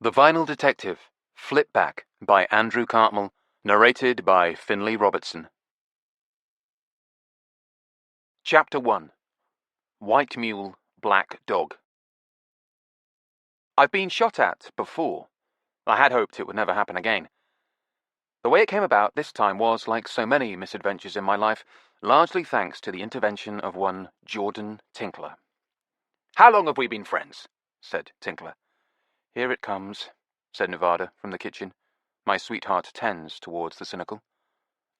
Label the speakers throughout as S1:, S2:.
S1: The Vinyl Detective, Flip Back by Andrew Cartmel, narrated by Finley Robertson. Chapter 1. White Mule, Black Dog. I've been shot at before. I had hoped it would never happen again. The way it came about this time was, like so many misadventures in my life, largely thanks to the intervention of one Jordan Tinkler. "How long have we been friends?" said Tinkler. "Here it comes," said Nevada from the kitchen. My sweetheart tends towards the cynical.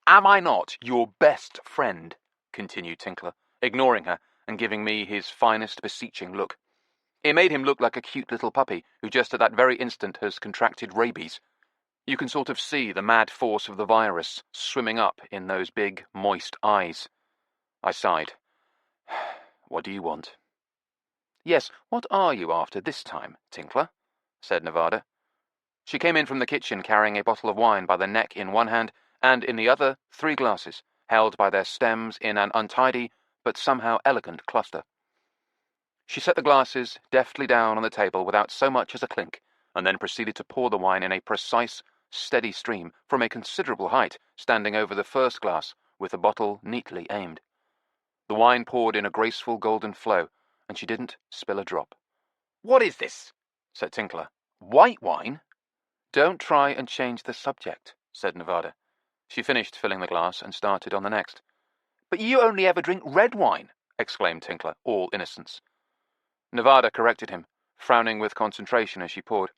S1: "Am I not your best friend?" continued Tinkler, ignoring her and giving me his finest beseeching look. It made him look like a cute little puppy who just at that very instant has contracted rabies. You can sort of see the mad force of the virus swimming up in those big, moist eyes. I sighed. "What do you want?" "Yes, what are you after this time, Tinkler?" said Nevada. She came in from the kitchen carrying a bottle of wine by the neck in one hand, and in the other 3 glasses, held by their stems in an untidy but somehow elegant cluster. She set the glasses deftly down on the table without so much as a clink, and then proceeded to pour the wine in a precise, steady stream from a considerable height, standing over the first glass with the bottle neatly aimed. The wine poured in a graceful golden flow, and she didn't spill a drop. "What is this?" said Tinkler. "White wine?" "Don't try and change the subject," said Nevada. She finished filling the glass and started on the next. "But you only ever drink red wine," exclaimed Tinkler, all innocence. Nevada corrected him, frowning with concentration as she poured.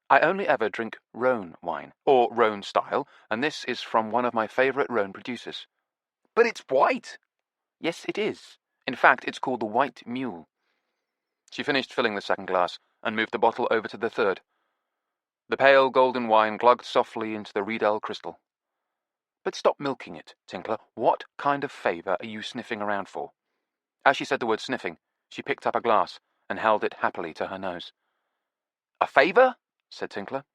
S1: "I only ever drink Rhone wine, or Rhone style, and this is from one of my favourite Rhone producers." "But it's white." "Yes, it is. In fact, it's called the White Mule." She finished filling the second glass and moved the bottle over to the third. The pale golden wine glugged softly into the Riedel crystal. "But stop milking it, Tinkler. What kind of favour are you sniffing around for?" As she said the word sniffing, she picked up a glass and held it happily to her nose. "A favour?" said Tinkler.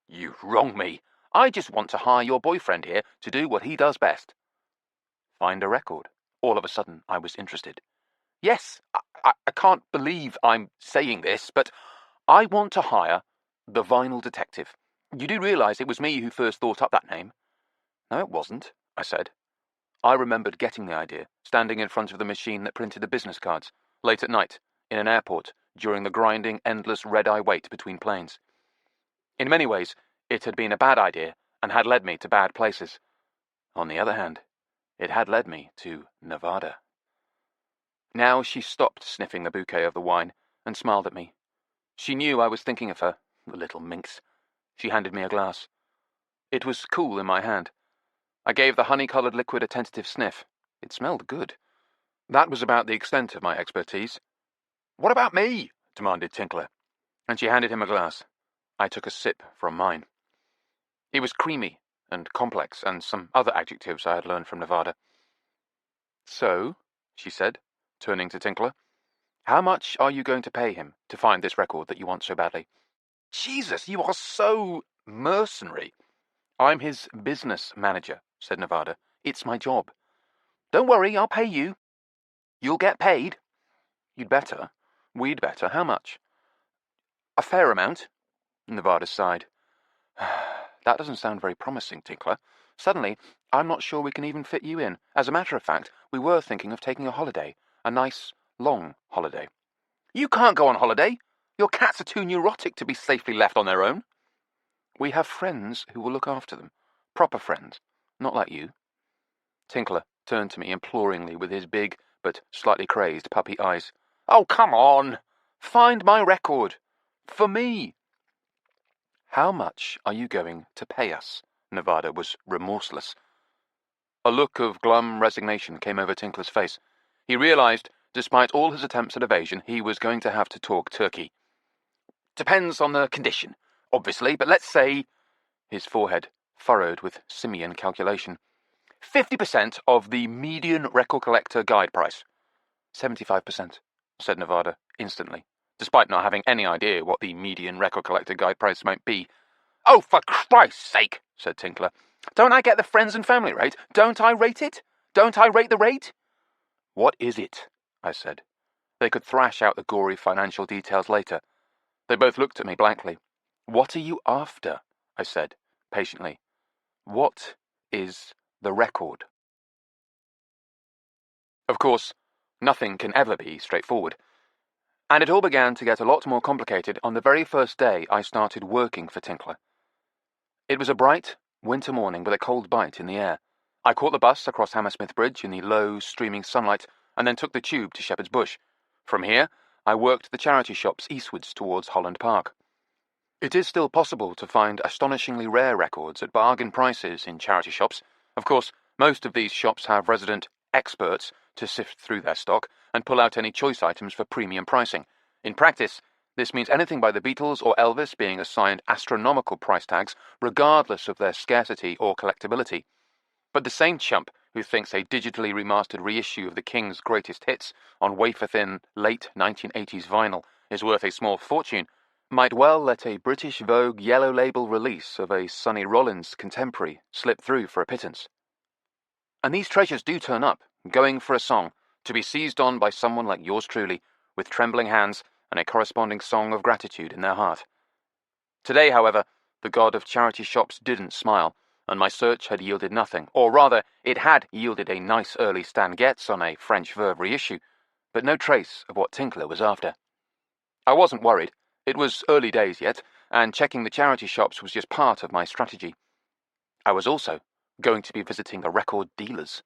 S1: "You wrong me. I just want to hire your boyfriend here to do what he does best." "Find a record." All of a sudden, I was interested. "Yes, I can't believe I'm saying this, but I want to hire the Vinyl Detective. You do realise it was me who first thought up that name?" "No, it wasn't," I said. I remembered getting the idea, standing in front of the machine that printed the business cards, late at night, in an airport, during the grinding, endless red-eye wait between planes. In many ways, it had been a bad idea and had led me to bad places. On the other hand, it had led me to Nevada. Now she stopped sniffing the bouquet of the wine and smiled at me. She knew I was thinking of her, the little minx. She handed me a glass. It was cool in my hand. I gave the honey-coloured liquid a tentative sniff. It smelled good. That was about the extent of my expertise. "What about me?" demanded Tinkler, and she handed him a glass. I took a sip from mine. It was creamy and complex, and some other adjectives I had learned from Nevada. "So," she said, turning to Tinkler, "how much are you going to pay him to find this record that you want so badly?" "Jesus, you are so mercenary." "I'm his business manager," said Nevada. "It's my job." "Don't worry, I'll pay you." "You'll get paid?" "You'd better. We'd better. How much?" "A fair amount." Nevada sighed. "That doesn't sound very promising, Tinkler. Suddenly, I'm not sure we can even fit you in. As a matter of fact, we were thinking of taking a holiday. A nice, long holiday." "You can't go on holiday. Your cats are too neurotic to be safely left on their own." "We have friends who will look after them. Proper friends. Not like you." Tinkler turned to me imploringly with his big, but slightly crazed puppy eyes. "Oh, come on! Find my record. For me." "How much are you going to pay us?" Nevada was remorseless. A look of glum resignation came over Tinkler's face. He realized, despite all his attempts at evasion, he was going to have to talk turkey. "Depends on the condition, obviously, but let's say," his forehead furrowed with simian calculation, 50% of the median record collector guide price. 75%, said Nevada, instantly, despite not having any idea what the median record collector guide price might be. "Oh, for Christ's sake," said Tinkler. "Don't I get the friends and family rate? Don't I rate it? Don't I rate the rate?" "What is it?" I said. They could thrash out the gory financial details later. They both looked at me blankly. "What are you after?" I said, patiently. "What is the record?" Of course, nothing can ever be straightforward. And it all began to get a lot more complicated on the very first day I started working for Tinkler. It was a bright, winter morning with a cold bite in the air. I caught the bus across Hammersmith Bridge in the low, streaming sunlight, and then took the tube to Shepherd's Bush. From here, I worked the charity shops eastwards towards Holland Park. It is still possible to find astonishingly rare records at bargain prices in charity shops. Of course, most of these shops have resident experts to sift through their stock and pull out any choice items for premium pricing. In practice, this means anything by the Beatles or Elvis being assigned astronomical price tags, regardless of their scarcity or collectability. But the same chump who thinks a digitally remastered reissue of the King's greatest hits on wafer-thin late 1980s vinyl is worth a small fortune might well let a British Vogue yellow label release of a Sonny Rollins contemporary slip through for a pittance. And these treasures do turn up, going for a song, to be seized on by someone like yours truly, with trembling hands and a corresponding song of gratitude in their heart. Today, however, the god of charity shops didn't smile, and my search had yielded nothing, or rather, it had yielded a nice early Stan Getz on a French Verve reissue, but no trace of what Tinkler was after. I wasn't worried. It was early days yet, and checking the charity shops was just part of my strategy. I was also going to be visiting the record dealers.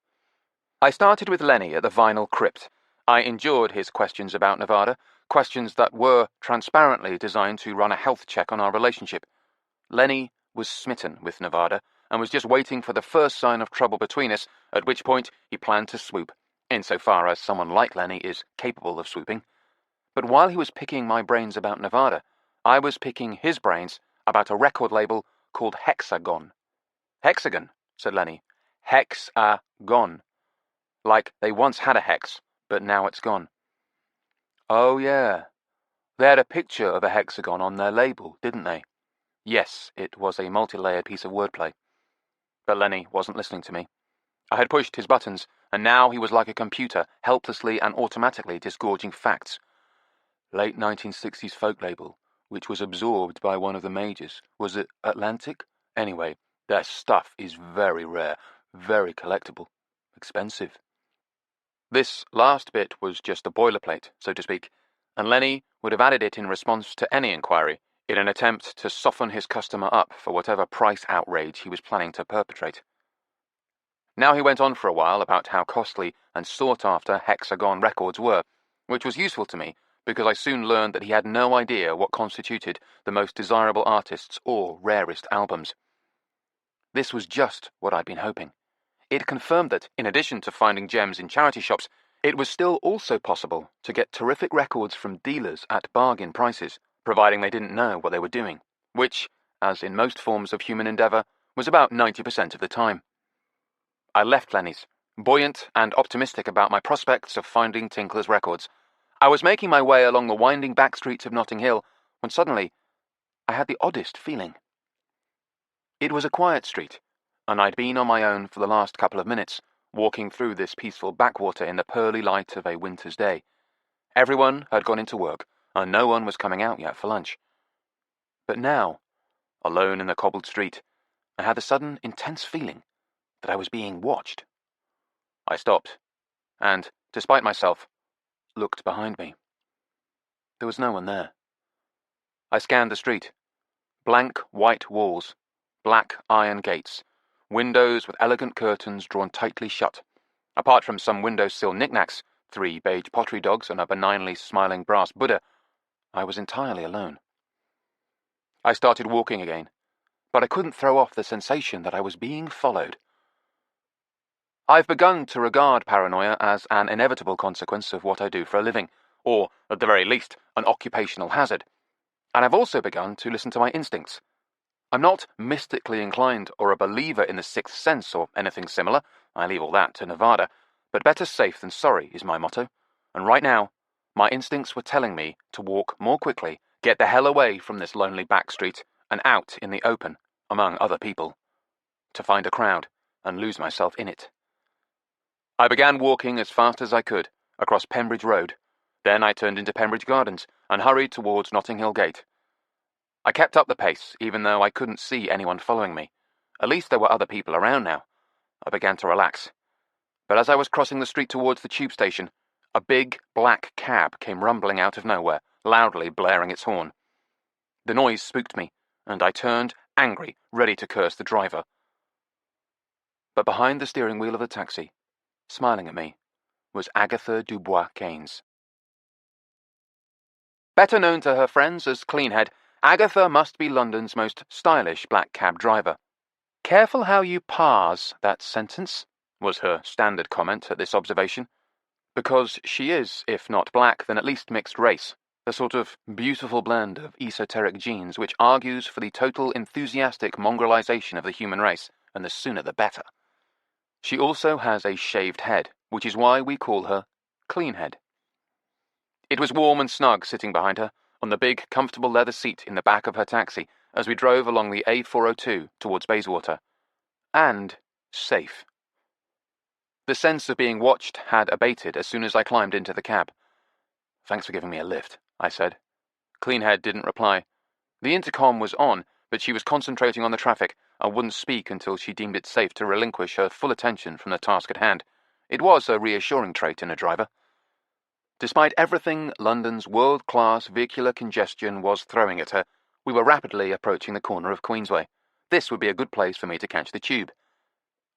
S1: I started with Lenny at the Vinyl Crypt. I endured his questions about Nevada, questions that were transparently designed to run a health check on our relationship. Lenny was smitten with Nevada and was just waiting for the first sign of trouble between us, at which point he planned to swoop, insofar as someone like Lenny is capable of swooping. But while he was picking my brains about Nevada, I was picking his brains about a record label called Hexagon. "Hexagon," said Lenny. "Hex-a-gon. Like they once had a hex, but now it's gone." "Oh, yeah. They had a picture of a hexagon on their label, didn't they?" Yes, it was a multi-layered piece of wordplay. But Lenny wasn't listening to me. I had pushed his buttons, and now he was like a computer, helplessly and automatically disgorging facts. "Late 1960s folk label, which was absorbed by one of the majors. Was it Atlantic? Anyway, their stuff is very rare, very collectible, expensive." This last bit was just a boilerplate, so to speak, and Lenny would have added it in response to any inquiry, in an attempt to soften his customer up for whatever price outrage he was planning to perpetrate. Now he went on for a while about how costly and sought-after Hexagon records were, which was useful to me because I soon learned that he had no idea what constituted the most desirable artists or rarest albums. This was just what I'd been hoping. It confirmed that, in addition to finding gems in charity shops, it was still also possible to get terrific records from dealers at bargain prices, providing they didn't know what they were doing, which, as in most forms of human endeavour, was about 90% of the time. I left Lenny's, buoyant and optimistic about my prospects of finding Tinkler's records. I was making my way along the winding back streets of Notting Hill when suddenly I had the oddest feeling. It was a quiet street, and I'd been on my own for the last couple of minutes, walking through this peaceful backwater in the pearly light of a winter's day. Everyone had gone into work, and no one was coming out yet for lunch. But now, alone in the cobbled street, I had the sudden, intense feeling that I was being watched. I stopped, and, despite myself, looked behind me. There was no one there. I scanned the street. Blank white walls, black iron gates, windows with elegant curtains drawn tightly shut. Apart from some windowsill knickknacks, 3 beige pottery dogs and a benignly smiling brass Buddha, I was entirely alone. I started walking again, but I couldn't throw off the sensation that I was being followed. I've begun to regard paranoia as an inevitable consequence of what I do for a living, or, at the very least, an occupational hazard. And I've also begun to listen to my instincts. I'm not mystically inclined or a believer in the sixth sense or anything similar. I leave all that to Nevada. But better safe than sorry is my motto. And right now, my instincts were telling me to walk more quickly, get the hell away from this lonely back street, and out in the open, among other people. To find a crowd, and lose myself in it. I began walking as fast as I could, across Pembridge Road. Then I turned into Pembridge Gardens, and hurried towards Notting Hill Gate. I kept up the pace, even though I couldn't see anyone following me. At least there were other people around now. I began to relax. But as I was crossing the street towards the tube station, a big, black cab came rumbling out of nowhere, loudly blaring its horn. The noise spooked me, and I turned, angry, ready to curse the driver. But behind the steering wheel of the taxi, smiling at me, was Agatha Dubois-Keynes. Better known to her friends as Cleanhead, Agatha must be London's most stylish black cab driver. "Careful how you parse that sentence," was her standard comment at this observation, because she is, if not black, then at least mixed race, a sort of beautiful blend of esoteric genes which argues for the total enthusiastic mongrelization of the human race, and the sooner the better. She also has a shaved head, which is why we call her Cleanhead. It was warm and snug sitting behind her, on the big, comfortable leather seat in the back of her taxi, as we drove along the A402 towards Bayswater. And safe. The sense of being watched had abated as soon as I climbed into the cab. "Thanks for giving me a lift," I said. Cleanhead didn't reply. The intercom was on, but she was concentrating on the traffic and wouldn't speak until she deemed it safe to relinquish her full attention from the task at hand. It was a reassuring trait in a driver. Despite everything London's world-class vehicular congestion was throwing at her, we were rapidly approaching the corner of Queensway. This would be a good place for me to catch the tube.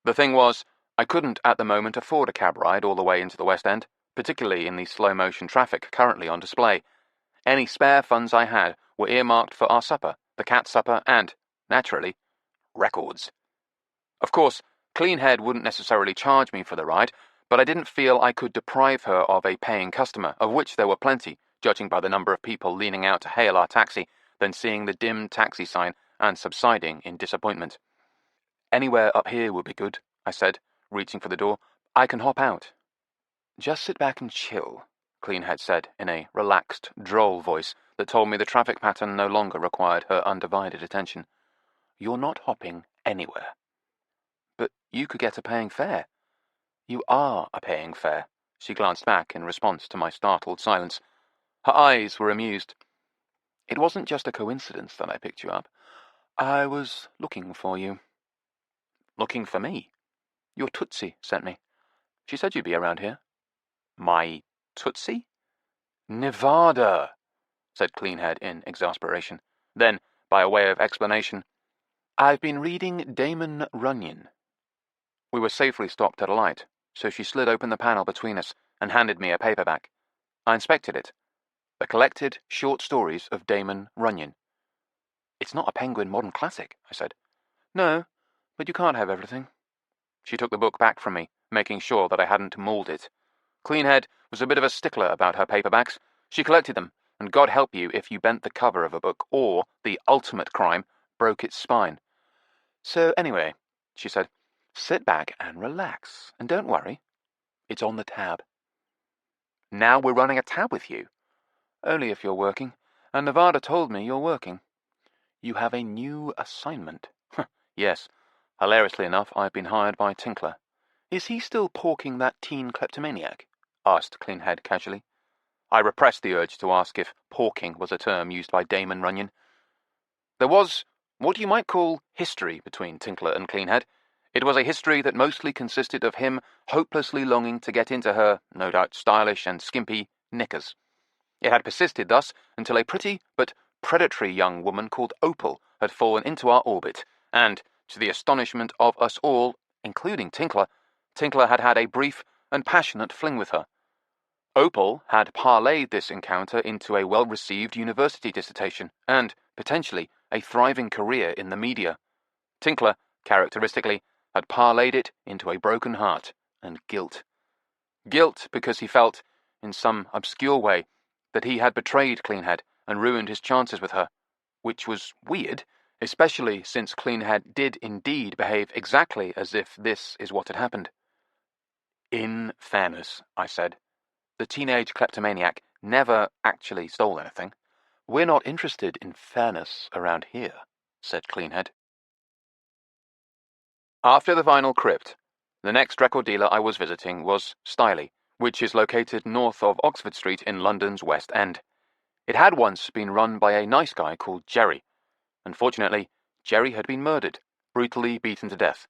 S1: The thing was, I couldn't at the moment afford a cab ride all the way into the West End, particularly in the slow-motion traffic currently on display. Any spare funds I had were earmarked for our supper, the cat supper, and, naturally, records. Of course, Cleanhead wouldn't necessarily charge me for the ride, but I didn't feel I could deprive her of a paying customer, of which there were plenty, judging by the number of people leaning out to hail our taxi, then seeing the dim taxi sign and subsiding in disappointment. "Anywhere up here would be good," I said, reaching for the door. "I can hop out." "Just sit back and chill," Cleanhead said in a relaxed, droll voice that told me the traffic pattern no longer required her undivided attention. "You're not hopping anywhere." "But you could get a paying fare." "You are a paying fare," she glanced back in response to my startled silence. Her eyes were amused. "It wasn't just a coincidence that I picked you up. I was looking for you." "Looking for me?" "Your Tootsie sent me. She said you'd be around here." "My Tootsie?" "Nevada," said Cleanhead in exasperation. Then, by way of explanation, "I've been reading Damon Runyon." We were safely stopped at a light, so she slid open the panel between us and handed me a paperback. I inspected it. The Collected Short Stories of Damon Runyon. "It's not a Penguin modern classic," I said. "No, but you can't have everything." She took the book back from me, making sure that I hadn't mauled it. Cleanhead was a bit of a stickler about her paperbacks. She collected them, and God help you if you bent the cover of a book, or, the ultimate crime, broke its spine. "So anyway," she said, "sit back and relax, and don't worry. It's on the tab." "Now we're running a tab with you." "Only if you're working, and Nevada told me you're working." "You have a new assignment." "Yes. Hilariously enough, I've been hired by Tinkler." "Is he still porking that teen kleptomaniac?" asked Cleanhead casually. I repressed the urge to ask if porking was a term used by Damon Runyon. There was what you might call history between Tinkler and Cleanhead. It was a history that mostly consisted of him hopelessly longing to get into her, no doubt stylish and skimpy, knickers. It had persisted thus until a pretty but predatory young woman called Opal had fallen into our orbit, and, to the astonishment of us all, including Tinkler, Tinkler had had a brief and passionate fling with her. Opal had parlayed this encounter into a well-received university dissertation and, potentially, a thriving career in the media. Tinkler, characteristically, had parlayed it into a broken heart and guilt. Guilt because he felt, in some obscure way, that he had betrayed Cleanhead and ruined his chances with her, which was weird, especially since Cleanhead did indeed behave exactly as if this is what had happened. "In fairness," I said, "the teenage kleptomaniac never actually stole anything." "We're not interested in fairness around here," said Cleanhead. After the Vinyl Crypt, the next record dealer I was visiting was Styley, which is located north of Oxford Street in London's West End. It had once been run by a nice guy called Jerry, Unfortunately, Jerry had been murdered, brutally beaten to death.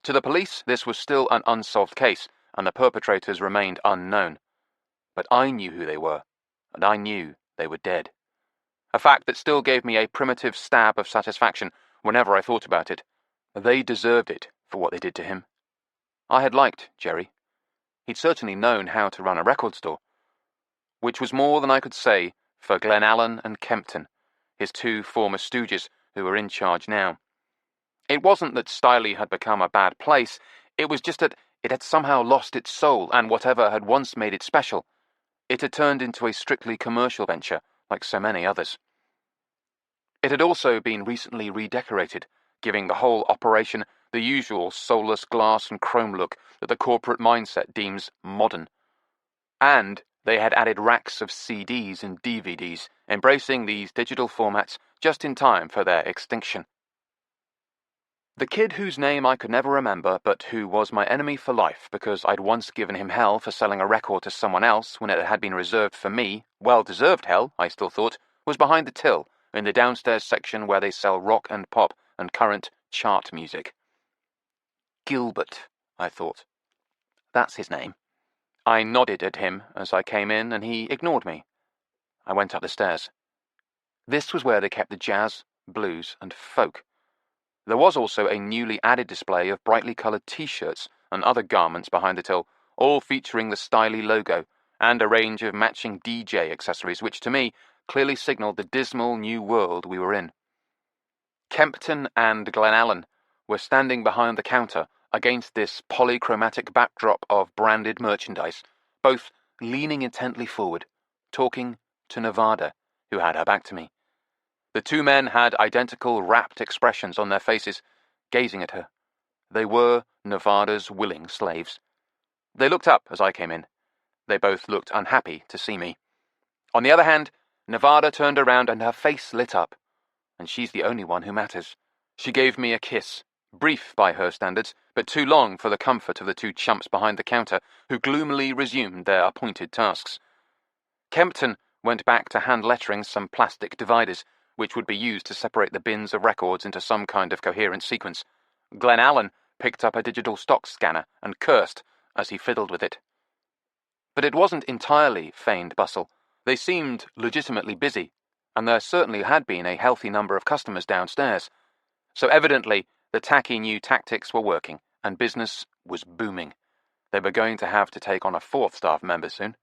S1: To the police, this was still an unsolved case, and the perpetrators remained unknown. But I knew who they were, and I knew they were dead. A fact that still gave me a primitive stab of satisfaction whenever I thought about it. They deserved it for what they did to him. I had liked Jerry. He'd certainly known how to run a record store, which was more than I could say for Glenallen and Kempton, his two former stooges who were in charge now. It wasn't that Styley had become a bad place, it was just that it had somehow lost its soul, and whatever had once made it special, it had turned into a strictly commercial venture, like so many others. It had also been recently redecorated, giving the whole operation the usual soulless glass and chrome look that the corporate mindset deems modern. And they had added racks of CDs and DVDs, embracing these digital formats just in time for their extinction. The kid whose name I could never remember, but who was my enemy for life because I'd once given him hell for selling a record to someone else when it had been reserved for me, well-deserved hell, I still thought, was behind the till, in the downstairs section where they sell rock and pop and current chart music. Gilbert, I thought. That's his name. I nodded at him as I came in, and he ignored me. I went up the stairs. This was where they kept the jazz, blues, and folk. There was also a newly added display of brightly coloured T-shirts and other garments behind the till, all featuring the Styley logo, and a range of matching DJ accessories, which to me clearly signalled the dismal new world we were in. Kempton and Glenallen were standing behind the counter against this polychromatic backdrop of branded merchandise, both leaning intently forward, talking to Nevada, who had her back to me. The two men had identical rapt expressions on their faces, gazing at her. They were Nevada's willing slaves. They looked up as I came in. They both looked unhappy to see me. On the other hand, Nevada turned around and her face lit up. And she's the only one who matters. She gave me a kiss, brief by her standards, but too long for the comfort of the two chumps behind the counter, who gloomily resumed their appointed tasks. Kempton went back to hand-lettering some plastic dividers, which would be used to separate the bins of records into some kind of coherent sequence. Glenallen picked up a digital stock scanner and cursed as he fiddled with it. But it wasn't entirely feigned bustle. They seemed legitimately busy, and there certainly had been a healthy number of customers downstairs. So evidently, the tacky new tactics were working, and business was booming. They were going to have to take on a fourth staff member soon.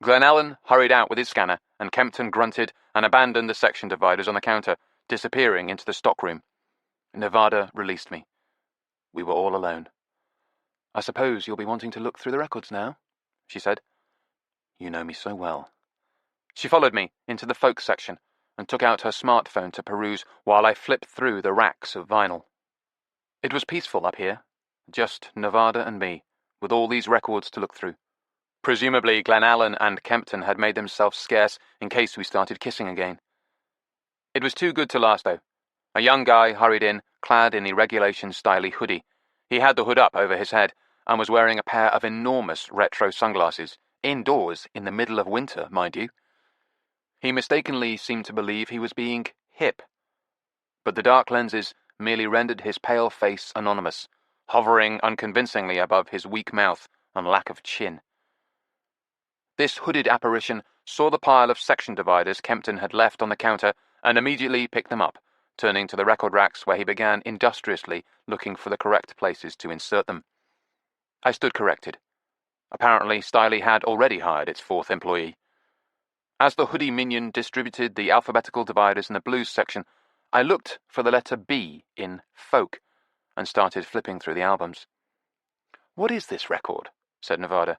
S1: Glenallen hurried out with his scanner, and Kempton grunted and abandoned the section dividers on the counter, disappearing into the stockroom. Nevada released me. We were all alone. "I suppose you'll be wanting to look through the records now," she said. "You know me so well." She followed me into the folk section and took out her smartphone to peruse while I flipped through the racks of vinyl. It was peaceful up here, just Nevada and me, with all these records to look through. Presumably Glenallen and Kempton had made themselves scarce in case we started kissing again. It was too good to last, though. A young guy hurried in, clad in the regulation Styley hoodie. He had the hood up over his head and was wearing a pair of enormous retro sunglasses, indoors in the middle of winter, mind you. He mistakenly seemed to believe he was being hip. But the dark lenses merely rendered his pale face anonymous, hovering unconvincingly above his weak mouth and lack of chin. This hooded apparition saw the pile of section dividers Kempton had left on the counter and immediately picked them up, turning to the record racks where he began industriously looking for the correct places to insert them. I stood corrected. Apparently, Styley had already hired its fourth employee. As the hoodie minion distributed the alphabetical dividers in the blues section, I looked for the letter B in folk and started flipping through the albums. "What is this record?" said Nevada.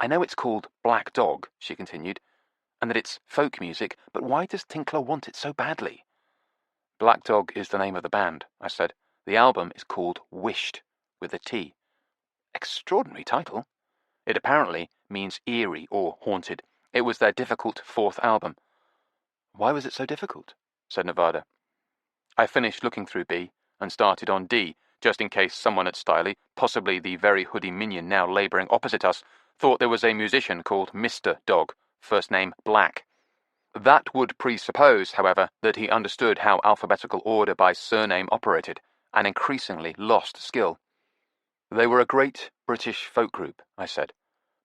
S1: I know it's called Black Dog," she continued, "and that it's folk music, but why does Tinkler want it so badly?" "Black Dog is the name of the band," I said. "The album is called Wished, with a T." Extraordinary title. It apparently means eerie or haunted. It was their difficult fourth album. "Why was it so difficult?" said Nevada. I finished looking through B and started on D, just in case someone at Styley, possibly the very hoodie minion now labouring opposite us, thought there was a musician called Mr. Dog, first name Black. That would presuppose, however, that he understood how alphabetical order by surname operated, and increasingly lost skill. They were a great British folk group, I said,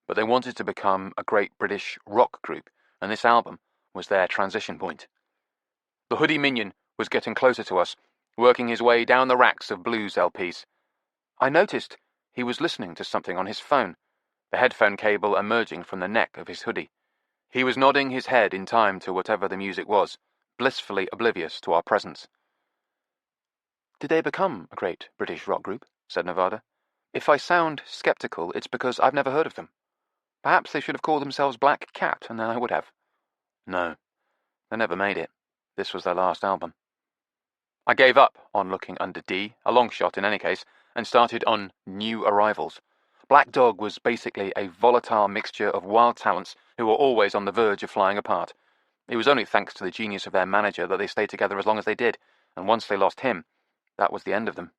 S1: but they wanted to become a great British rock group, and this album was their transition point. The hoodie minion was getting closer to us, working his way down the racks of blues LPs. I noticed he was listening to something on his phone, the headphone cable emerging from the neck of his hoodie. He was nodding his head in time to whatever the music was, blissfully oblivious to our presence. Did they become a great British rock group? Said Nevada. If I sound skeptical, it's because I've never heard of them. Perhaps they should have called themselves Black Cat, and then I would have. No, they never made it. This was their last album. I gave up on looking under D, a long shot in any case, and started on New Arrivals. Black Dog was basically a volatile mixture of wild talents who were always on the verge of flying apart. It was only thanks to the genius of their manager that they stayed together as long as they did, and once they lost him, that was the end of them.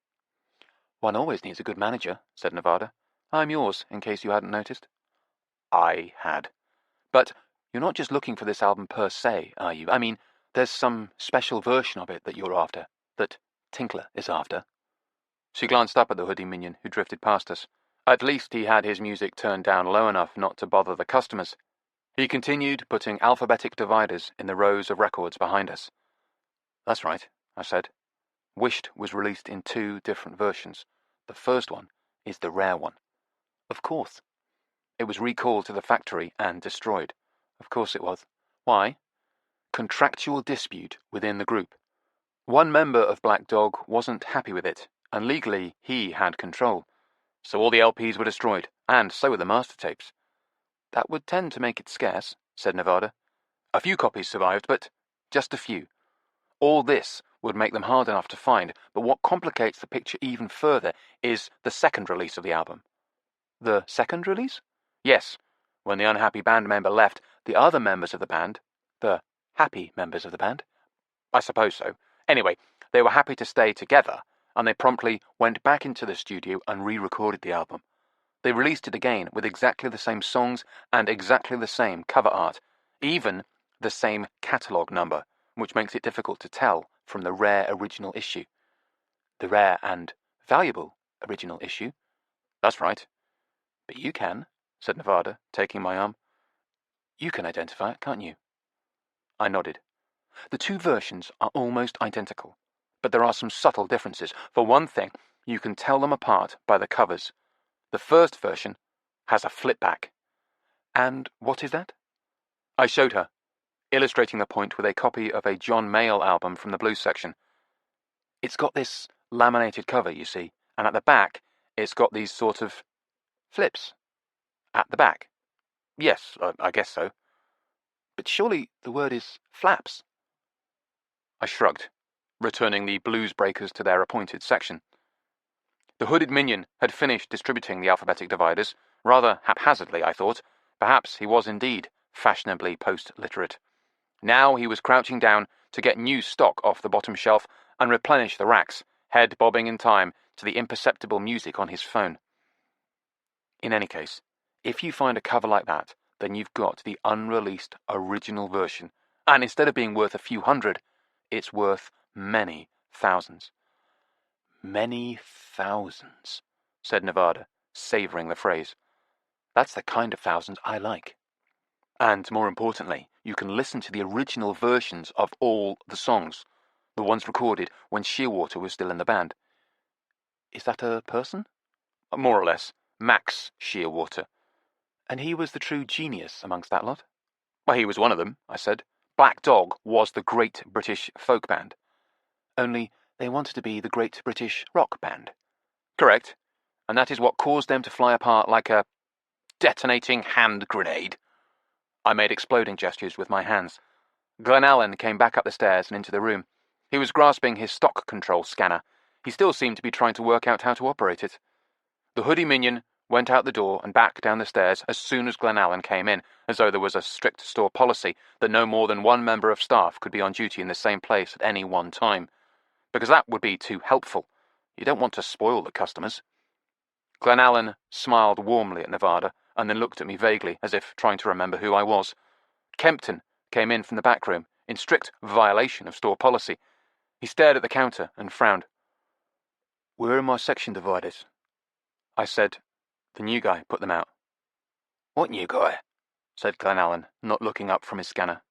S1: One always needs a good manager, said Nevada. I'm yours, in case you hadn't noticed. I had. But you're not just looking for this album per se, are you? I mean, there's some special version of it that you're after, that Tinkler is after. She glanced up at the hoodie minion who drifted past us. At least he had his music turned down low enough not to bother the customers. He continued putting alphabetic dividers in the rows of records behind us. That's right, I said. Wished was released in 2 different versions. The first one is the rare one. Of course. It was recalled to the factory and destroyed. Of course it was. Why? Contractual dispute within the group. One member of Black Dog wasn't happy with it, and legally he had control. So all the LPs were destroyed, and so were the master tapes. That would tend to make it scarce, said Nevada. A few copies survived, but just a few. All this would make them hard enough to find, but what complicates the picture even further is the second release of the album. The second release? Yes. When the unhappy band member left, the other members of the band, the happy members of the band, I suppose so. Anyway, they were happy to stay together, and they promptly went back into the studio and re-recorded the album. They released it again with exactly the same songs and exactly the same cover art, even the same catalogue number, which makes it difficult to tell from the rare original issue. The rare and valuable original issue? That's right. But you can, said Nevada, taking my arm. You can identify it, can't you? I nodded. The 2 versions are almost identical, but there are some subtle differences. For one thing, you can tell them apart by the covers. The first version has a flip-back. And what is that? I showed her, illustrating the point with a copy of a John Mayall album from the blues section. It's got this laminated cover, you see, and at the back, it's got these sort of flips. At the back. Yes, I guess so. But surely the word is flaps. I shrugged, returning the blues breakers to their appointed section. The hooded minion had finished distributing the alphabetic dividers, rather haphazardly, I thought. Perhaps he was indeed fashionably post-literate. Now he was crouching down to get new stock off the bottom shelf and replenish the racks, head bobbing in time to the imperceptible music on his phone. In any case, if you find a cover like that, then you've got the unreleased original version, and instead of being worth a few hundred, it's worth many thousands. Many thousands, said Nevada, savouring the phrase. That's the kind of thousands I like. And more importantly, you can listen to the original versions of all the songs, the ones recorded when Shearwater was still in the band. Is that a person? More or less. Max Shearwater. And he was the true genius amongst that lot? Well, he was one of them, I said. Black Dog was the great British folk band. Only they wanted to be the great British rock band. Correct. And that is what caused them to fly apart like a detonating hand grenade. I made exploding gestures with my hands. Glenallen came back up the stairs and into the room. He was grasping his stock control scanner. He still seemed to be trying to work out how to operate it. The hoodie minion went out the door and back down the stairs as soon as Glenallen came in, as though there was a strict store policy that no more than one member of staff could be on duty in the same place at any one time. Because that would be too helpful. You don't want to spoil the customers. Glenallen smiled warmly at Nevada and then looked at me vaguely, as if trying to remember who I was. Kempton came in from the back room, in strict violation of store policy. He stared at the counter and frowned. "Where are my section dividers?" I said. The new guy put them out. "What new guy?" said Glenallen, not looking up from his scanner.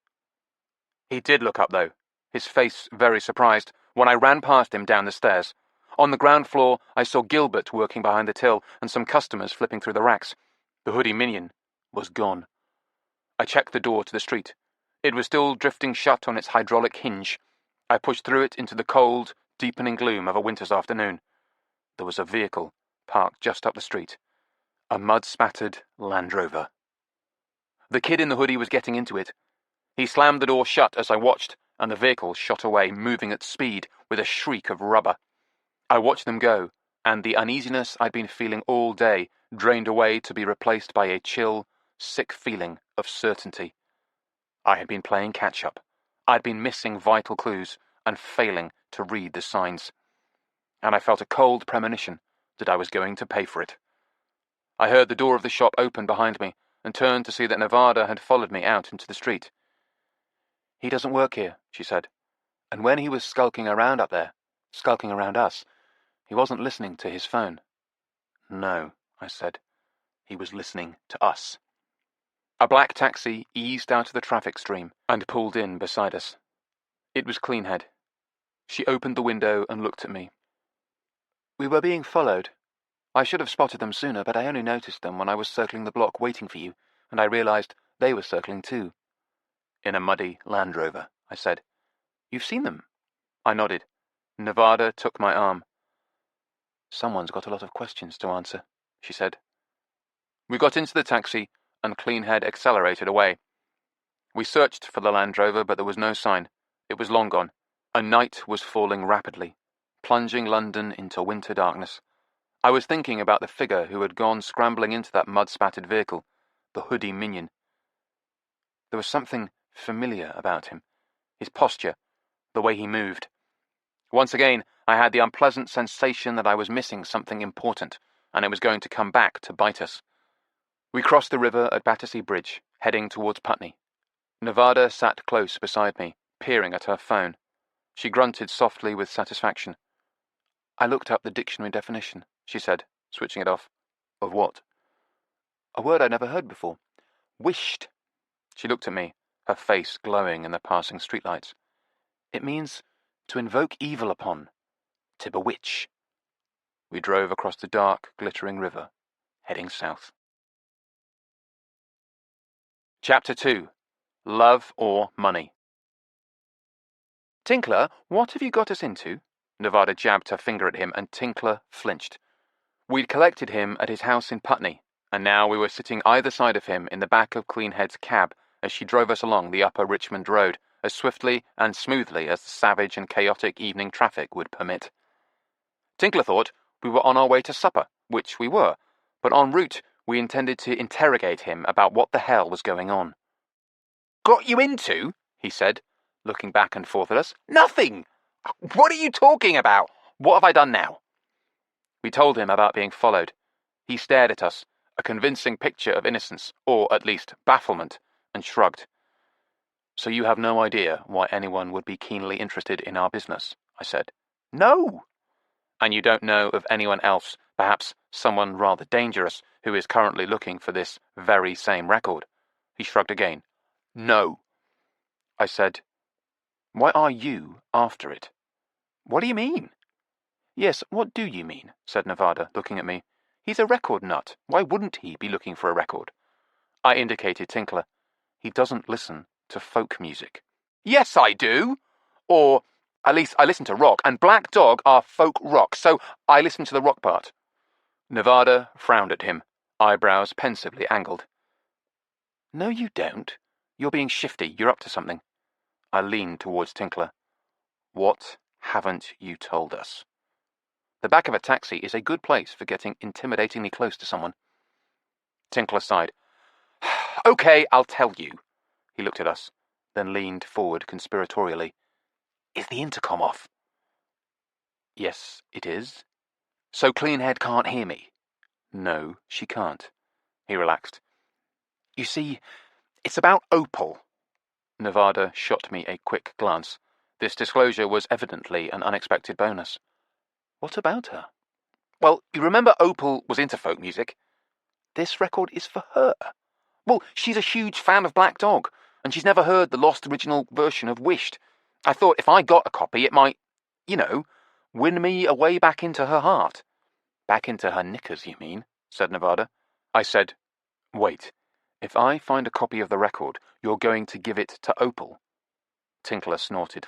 S1: He did look up, though, his face very surprised, when I ran past him down the stairs. On the ground floor, I saw Gilbert working behind the till and some customers flipping through the racks. The hoodie minion was gone. I checked the door to the street. It was still drifting shut on its hydraulic hinge. I pushed through it into the cold, deepening gloom of a winter's afternoon. There was a vehicle parked just up the street. A mud-spattered Land Rover. The kid in the hoodie was getting into it. He slammed the door shut as I watched, and the vehicle shot away, moving at speed with a shriek of rubber. I watched them go, and the uneasiness I'd been feeling all day drained away to be replaced by a chill, sick feeling of certainty. I had been playing catch-up. I'd been missing vital clues and failing to read the signs. And I felt a cold premonition that I was going to pay for it. I heard the door of the shop open behind me and turned to see that Nevada had followed me out into the street. "He doesn't work here," she said. "And when he was skulking around up there, skulking around us, he wasn't listening to his phone." "No," I said. "He was listening to us." A black taxi eased out of the traffic stream and pulled in beside us. It was Cleanhead. She opened the window and looked at me. "We were being followed. I should have spotted them sooner, but I only noticed them when I was circling the block waiting for you, and I realized they were circling too." "In a muddy Land Rover," I said. "You've seen them?" I nodded. Nevada took my arm. "Someone's got a lot of questions to answer," she said. We got into the taxi, and Cleanhead accelerated away. We searched for the Land Rover, but there was no sign. It was long gone. A night was falling rapidly, plunging London into winter darkness. I was thinking about the figure who had gone scrambling into that mud-spattered vehicle, the hoodie minion. There was something familiar about him, his posture, the way he moved. Once again, I had the unpleasant sensation that I was missing something important, and it was going to come back to bite us. We crossed the river at Battersea Bridge, heading towards Putney. Nevada sat close beside me, peering at her phone. She grunted softly with satisfaction. "I looked up the dictionary definition," she said, switching it off. "Of what?" "A word I'd never heard before. Wished." She looked at me, her face glowing in the passing streetlights. "It means to invoke evil upon, to bewitch." We drove across the dark, glittering river, heading south. Chapter 2. Love or Money. "Tinkler, what have you got us into?" Nevada jabbed her finger at him, and Tinkler flinched. We'd collected him at his house in Putney, and now we were sitting either side of him in the back of Cleanhead's cab as she drove us along the upper Richmond Road as swiftly and smoothly as the savage and chaotic evening traffic would permit. Tinkler thought we were on our way to supper, which we were, but en route we intended to interrogate him about what the hell was going on. "Got you into?" he said, looking back and forth at us. "Nothing! What are you talking about? What have I done now?" We told him about being followed. He stared at us, a convincing picture of innocence, or at least bafflement, and shrugged. "So you have no idea why anyone would be keenly interested in our business?" I said. "No." "And you don't know of anyone else, perhaps someone rather dangerous, who is currently looking for this very same record?" He shrugged again. "No." I said, "Why are you after it?" "What do you mean?" "Yes, what do you mean?" said Nevada, looking at me. "He's a record nut. Why wouldn't he be looking for a record?" I indicated Tinkler. "He doesn't listen to folk music." "Yes, I do. Or, at least I listen to rock, and Black Dog are folk rock, so I listen to the rock part." Nevada frowned at him, eyebrows pensively angled. "No, you don't. You're being shifty. You're up to something." I leaned towards Tinkler. "What haven't you told us?" The back of a taxi is a good place for getting intimidatingly close to someone. Tinkler sighed. "Okay, I'll tell you." He looked at us, then leaned forward conspiratorially. "Is the intercom off?" "Yes, it is." "So Cleanhead can't hear me?" "No, she can't." He relaxed. "You see, it's about Opal." Nevada shot me a quick glance. This disclosure was evidently an unexpected bonus. What about her? Well, you remember Opal was into folk music? This record is for her. Well, she's a huge fan of Black Dog, and she's never heard the lost original version of Wished. I thought if I got a copy, it might, win me a way back into her heart. Back into her knickers, you mean? Said Nevada. I said, wait, if I find a copy of the record, you're going to give it to Opal? Tinkler snorted.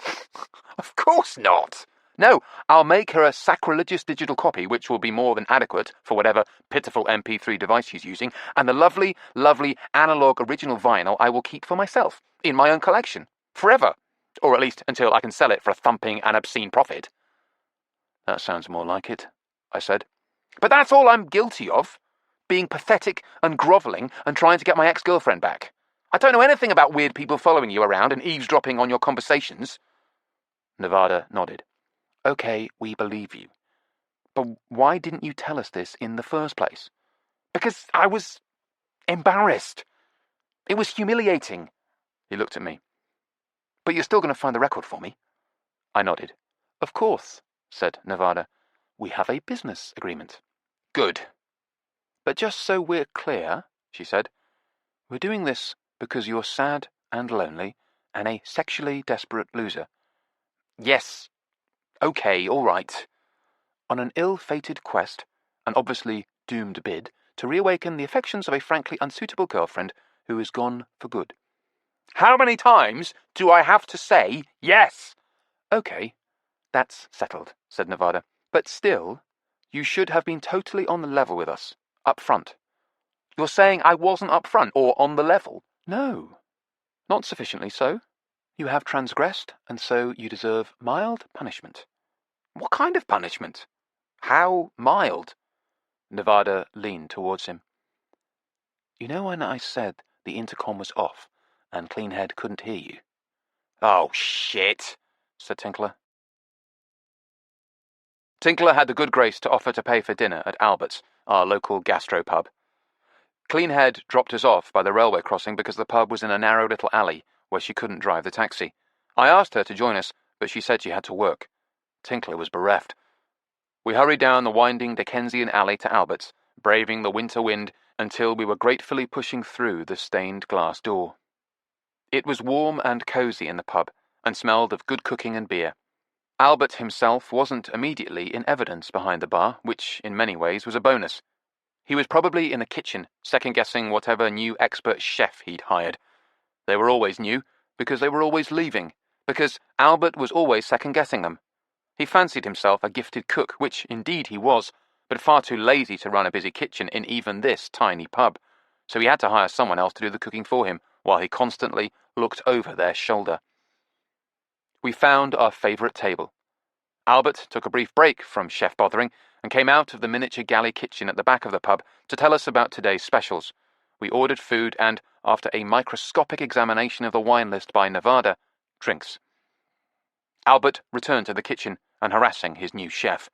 S1: Of course not! No, I'll make her a sacrilegious digital copy, which will be more than adequate for whatever pitiful MP3 device she's using, and the lovely, lovely analog original vinyl I will keep for myself, in my own collection, forever, or at least until I can sell it for a thumping and obscene profit. That sounds more like it, I said. But that's all I'm guilty of, being pathetic and grovelling and trying to get my ex-girlfriend back. I don't know anything about weird people following you around and eavesdropping on your conversations. Nevada nodded. Okay, we believe you. But why didn't you tell us this in the first place? Because I was embarrassed. It was humiliating. He looked at me. But you're still going to find the record for me? I nodded. Of course, said Nevada. We have a business agreement. Good. But just so we're clear, she said, we're doing this because you're sad and lonely and a sexually desperate loser. Yes. Okay, all right. On an ill-fated quest, an obviously doomed bid, to reawaken the affections of a frankly unsuitable girlfriend who is gone for good. How many times do I have to say yes? Okay, that's settled, said Nevada. But still, you should have been totally on the level with us, up front. You're saying I wasn't up front or on the level? No, not sufficiently so. You have transgressed, and so you deserve mild punishment. What kind of punishment? How mild? Nevada leaned towards him. You know when I said the intercom was off and Cleanhead couldn't hear you? Oh, shit, said Tinkler. Tinkler had the good grace to offer to pay for dinner at Albert's, our local gastropub. Cleanhead dropped us off by the railway crossing because the pub was in a narrow little alley where she couldn't drive the taxi. I asked her to join us, but she said she had to work. Tinkler was bereft. We hurried down the winding Dickensian alley to Albert's, braving the winter wind until we were gratefully pushing through the stained glass door. It was warm and cosy in the pub, and smelled of good cooking and beer. Albert himself wasn't immediately in evidence behind the bar, which in many ways was a bonus. He was probably in the kitchen, second-guessing whatever new expert chef he'd hired. They were always new, because they were always leaving, because Albert was always second-guessing them. He fancied himself a gifted cook, which indeed he was, but far too lazy to run a busy kitchen in even this tiny pub, so he had to hire someone else to do the cooking for him, while he constantly looked over their shoulder. We found our favourite table. Albert took a brief break from chef bothering and came out of the miniature galley kitchen at the back of the pub to tell us about today's specials. We ordered food and, after a microscopic examination of the wine list by Nevada, drinks. Albert returned to the kitchen and harassing his new chef.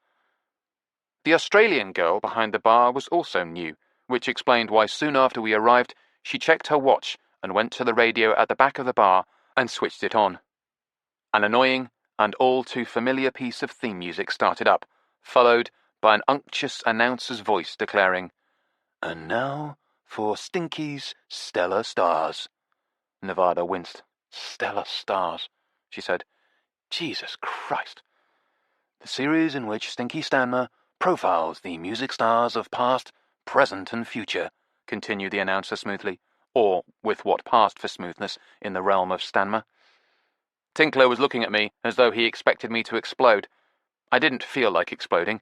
S1: The Australian girl behind the bar was also new, which explained why soon after we arrived she checked her watch and went to the radio at the back of the bar and switched it on. An annoying and all too familiar piece of theme music started up, followed by an unctuous announcer's voice declaring, "And now for Stinky's Stellar Stars." Nevada winced. "Stellar Stars," she said. "Jesus Christ." "The series in which Stinky Stamner profiles the music stars of past, present, and future," continued the announcer smoothly, or with what passed for smoothness in the realm of Stanmer. Tinkler was looking at me as though he expected me to explode. I didn't feel like exploding.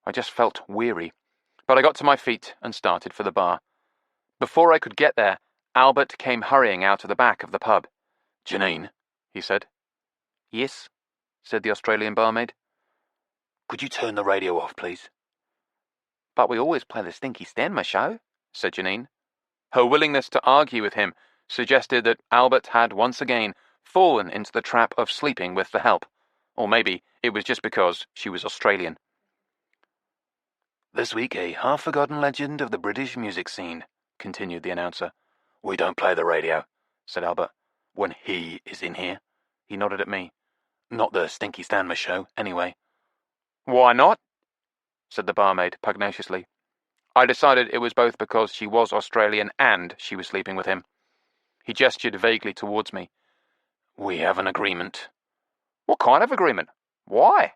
S1: I just felt weary. But I got to my feet and started for the bar. Before I could get there, Albert came hurrying out of the back of the pub. "Janine," he said. "Yes," said the Australian barmaid. "Could you turn the radio off, please?" "But we always play the Stinky Stamner show," said Janine. Her willingness to argue with him suggested that Albert had once again fallen into the trap of sleeping with the help. Or maybe it was just because she was Australian. "This week a half-forgotten legend of the British music scene," continued the announcer. "We don't play the radio," said Albert. when he is in here?" He nodded at me. "Not the Stinky Stamner show, anyway." "Why not?" said the barmaid pugnaciously. I decided it was both because she was Australian and she was sleeping with him. He gestured vaguely towards me. "We have an agreement." "What kind of agreement? Why?"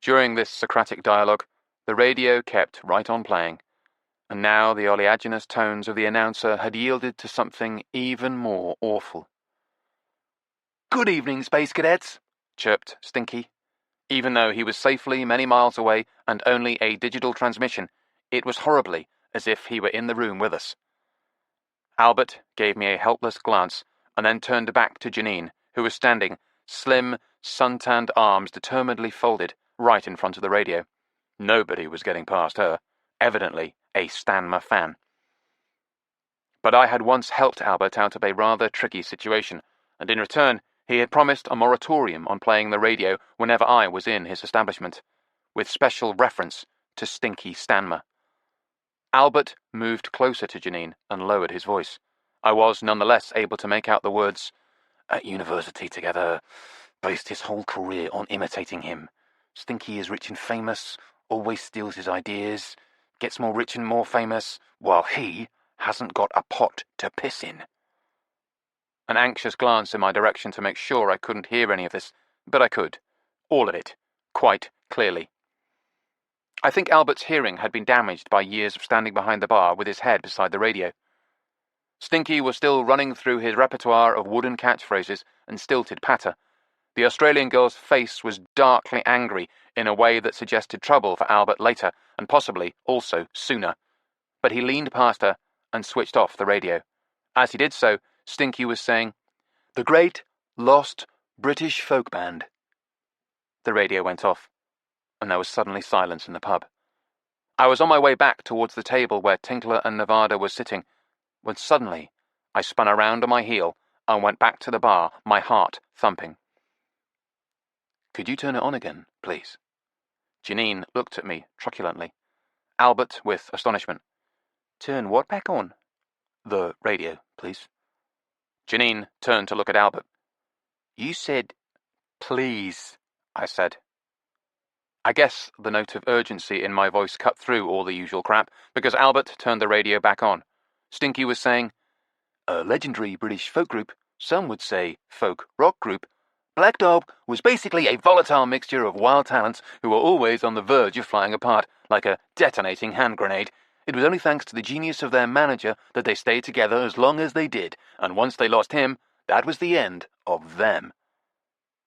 S1: During this Socratic dialogue, the radio kept right on playing, and now the oleaginous tones of the announcer had yielded to something even more awful. "Good evening, Space Cadets," chirped Stinky. Even though he was safely many miles away and only a digital transmission, it was horribly as if he were in the room with us. Albert gave me a helpless glance and then turned back to Janine, who was standing, slim, sun-tanned arms determinedly folded, right in front of the radio. Nobody was getting past her, evidently a Stanmer fan. But I had once helped Albert out of a rather tricky situation, and in return he had promised a moratorium on playing the radio whenever I was in his establishment, with special reference to Stinky Stamner. Albert moved closer to Janine and lowered his voice. I was nonetheless able to make out the words, "At university together, based his whole career on imitating him. Stinky is rich and famous, always steals his ideas, gets more rich and more famous, while he hasn't got a pot to piss in." An anxious glance in my direction to make sure I couldn't hear any of this, but I could. All of it. Quite clearly. I think Albert's hearing had been damaged by years of standing behind the bar with his head beside the radio. Stinky was still running through his repertoire of wooden catchphrases and stilted patter. The Australian girl's face was darkly angry in a way that suggested trouble for Albert later, and possibly also sooner. But he leaned past her and switched off the radio. As he did so, Stinky was saying, "The great, lost British folk band." The radio went off, and there was suddenly silence in the pub. I was on my way back towards the table where Tinkler and Nevada were sitting, when suddenly I spun around on my heel and went back to the bar, my heart thumping. "Could you turn it on again, please?" Janine looked at me truculently. Albert with astonishment. "Turn what back on?" "The radio, please." Janine turned to look at Albert. "You said, 'Please,'" I said. I guess the note of urgency in my voice cut through all the usual crap, because Albert turned the radio back on. Stinky was saying, "A legendary British folk group, some would say folk rock group. Black Dog was basically a volatile mixture of wild talents who were always on the verge of flying apart, like a detonating hand grenade. It was only thanks to the genius of their manager that they stayed together as long as they did, and once they lost him, that was the end of them."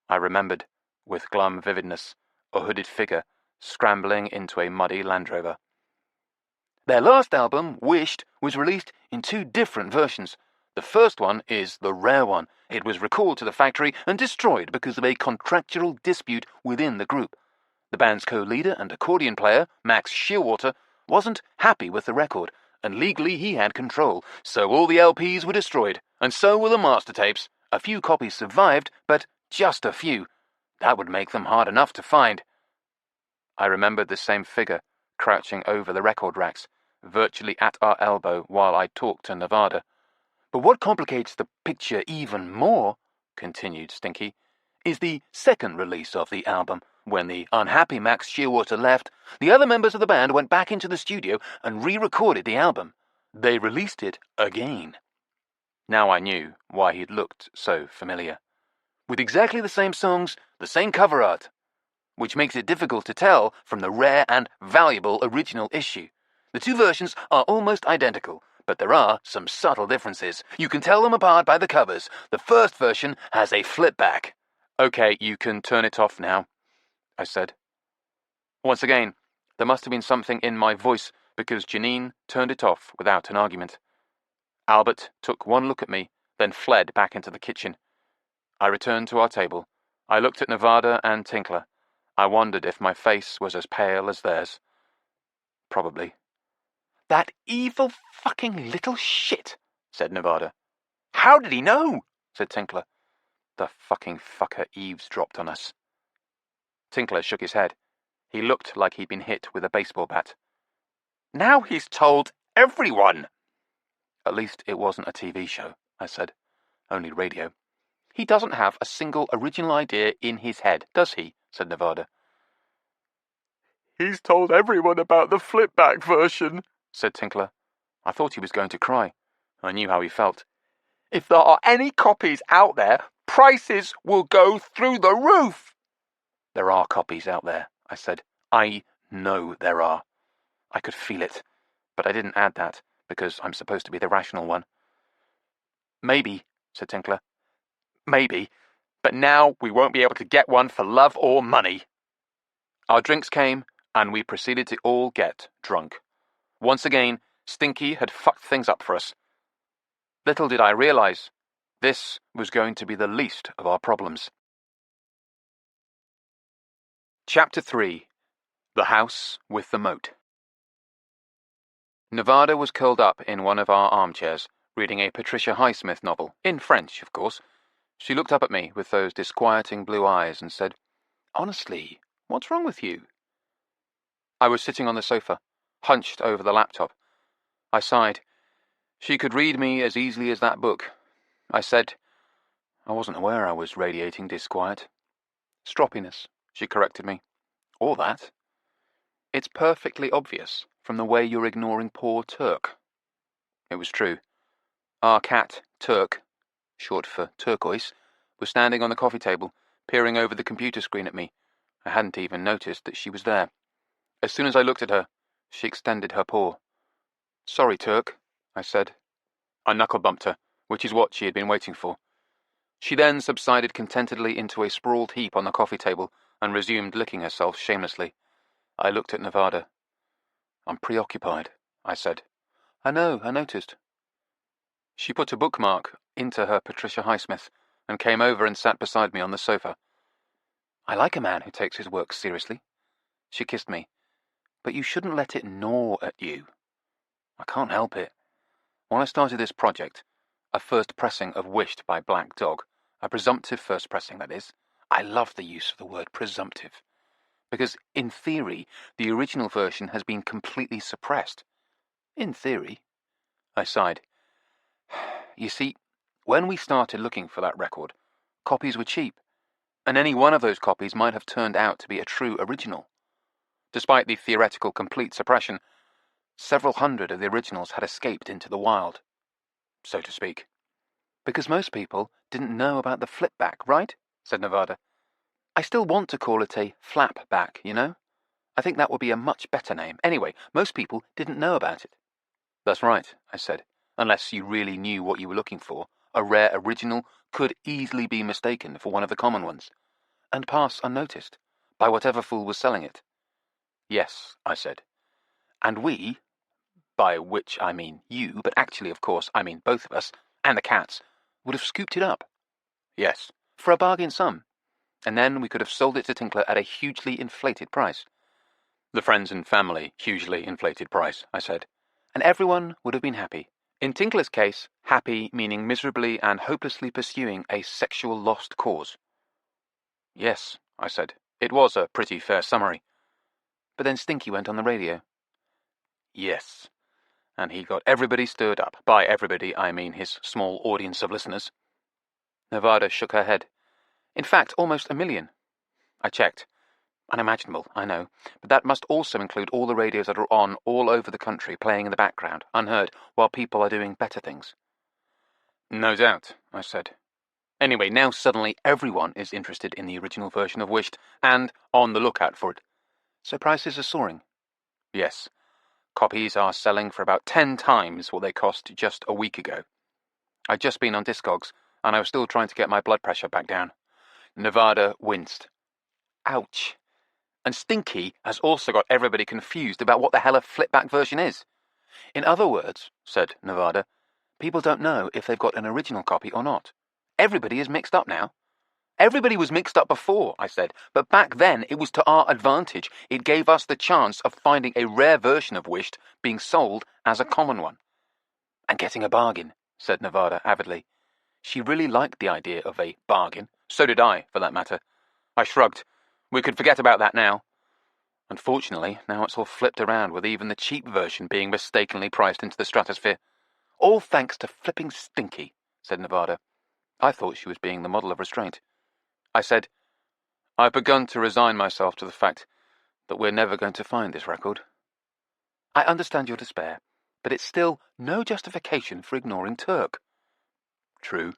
S1: I remembered, with glum vividness, a hooded figure scrambling into a muddy Land Rover. "Their last album, Wished, was released in 2 different versions. The first one is the rare one. It was recalled to the factory and destroyed because of a contractual dispute within the group. The band's co-leader and accordion player, Max Shearwater, wasn't happy with the record, and legally he had control, so all the LPs were destroyed, and so were the master tapes. A few copies survived, but just a few. That would make them hard enough to find." I remembered the same figure, crouching over the record racks, virtually at our elbow while I talked to Nevada. "But what complicates the picture even more," continued Stinky, "is the second release of the album. When the unhappy Max Shearwater left, the other members of the band went back into the studio and re-recorded the album. They released it again." Now I knew why he'd looked so familiar. "With exactly the same songs, the same cover art, which makes it difficult to tell from the rare and valuable original issue. The 2 versions are almost identical, but there are some subtle differences. You can tell them apart by the covers. The first version has a flip back." "Okay, you can turn it off now," I said. Once again, there must have been something in my voice, because Janine turned it off without an argument. Albert took one look at me, then fled back into the kitchen. I returned to our table. I looked at Nevada and Tinkler. I wondered if my face was as pale as theirs. Probably. "That evil fucking little shit," said Nevada. "How did he know?" said Tinkler. "The fucking fucker eavesdropped on us." Tinkler shook his head. He looked like he'd been hit with a baseball bat. "Now he's told everyone." "At least it wasn't a TV show," I said. Only radio. He doesn't have a single original idea in his head, does he? Said Nevada. He's told everyone about the flipback version, said Tinkler. I thought he was going to cry. I knew how he felt. If there are any copies out there, prices will go through the roof. There are copies out there, I said. I know there are. I could feel it, but I didn't add that, because I'm supposed to be the rational one. Maybe, said Tinkler. Maybe, but now we won't be able to get one for love or money. Our drinks came, and we proceeded to all get drunk. Once again, Stinky had fucked things up for us. Little did I realize, this was going to be the least of our problems. Chapter 3. The House with the Moat. Nevada was curled up in one of our armchairs, reading a Patricia Highsmith novel, in French, of course. She looked up at me with those disquieting blue eyes and said, Honestly, what's wrong with you? I was sitting on the sofa, hunched over the laptop. I sighed. She could read me as easily as that book. I said, I wasn't aware I was radiating disquiet. Stroppiness, she corrected me. Or that. It's perfectly obvious from the way you're ignoring poor Turk. It was true. Our cat, Turk, short for turquoise, was standing on the coffee table, peering over the computer screen at me. I hadn't even noticed that she was there. As soon as I looked at her, she extended her paw. Sorry, Turk, I said. I knuckle-bumped her, which is what she had been waiting for. She then subsided contentedly into a sprawled heap on the coffee table and resumed licking herself shamelessly. I looked at Nevada. I'm preoccupied, I said. I know, I noticed. She put a bookmark into her Patricia Highsmith and came over and sat beside me on the sofa. I like a man who takes his work seriously. She kissed me. But you shouldn't let it gnaw at you. I can't help it. When I started this project, a first pressing of Wished by Black Dog, a presumptive first pressing, that is, I love the use of the word presumptive. Because, in theory, the original version has been completely suppressed. In theory. I sighed. You see, when we started looking for that record, copies were cheap, and any one of those copies might have turned out to be a true original. Despite the theoretical complete suppression, several hundred of the originals had escaped into the wild, so to speak. Because most people didn't know about the flipback, right? Said Nevada. I still want to call it a flapback, you know? I think that would be a much better name. Anyway, most people didn't know about it. That's right, I said. Unless you really knew what you were looking for, a rare original could easily be mistaken for one of the common ones, and pass unnoticed by whatever fool was selling it. Yes, I said. And we, by which I mean you, but actually, of course, I mean both of us, and the cats, would have scooped it up. Yes, for a bargain sum. And then we could have sold it to Tinkler at a hugely inflated price. The friends and family hugely inflated price, I said. And everyone would have been happy. In Tinkler's case, happy meaning miserably and hopelessly pursuing a sexual lost cause. Yes, I said. It was a pretty fair summary. But then Stinky went on the radio. Yes. And he got everybody stirred up. By everybody, I mean his small audience of listeners. Nevada shook her head. In fact, almost 1 million. I checked. Unimaginable, I know, but that must also include all the radios that are on all over the country, playing in the background, unheard, while people are doing better things. No doubt, I said. Anyway, now suddenly everyone is interested in the original version of Wished, and on the lookout for it. So prices are soaring. Yes. Copies are selling for about 10 times what they cost just a week ago. I'd just been on Discogs, and I was still trying to get my blood pressure back down. Nevada winced. Ouch. And Stinky has also got everybody confused about what the hell a flipback version is. In other words, said Nevada, people don't know if they've got an original copy or not. Everybody is mixed up now. Everybody was mixed up before, I said, but back then it was to our advantage. It gave us the chance of finding a rare version of Wished being sold as a common one. And getting a bargain, said Nevada avidly. She really liked the idea of a bargain. So did I, for that matter. I shrugged. We could forget about that now. Unfortunately, now it's all flipped around with even the cheap version being mistakenly priced into the stratosphere. All thanks to flipping Stinky, said Nevada. I thought she was being the model of restraint. I said, "I've begun to resign myself to the fact that we're never going to find this record. I understand your despair, but it's still no justification for ignoring Turk." True.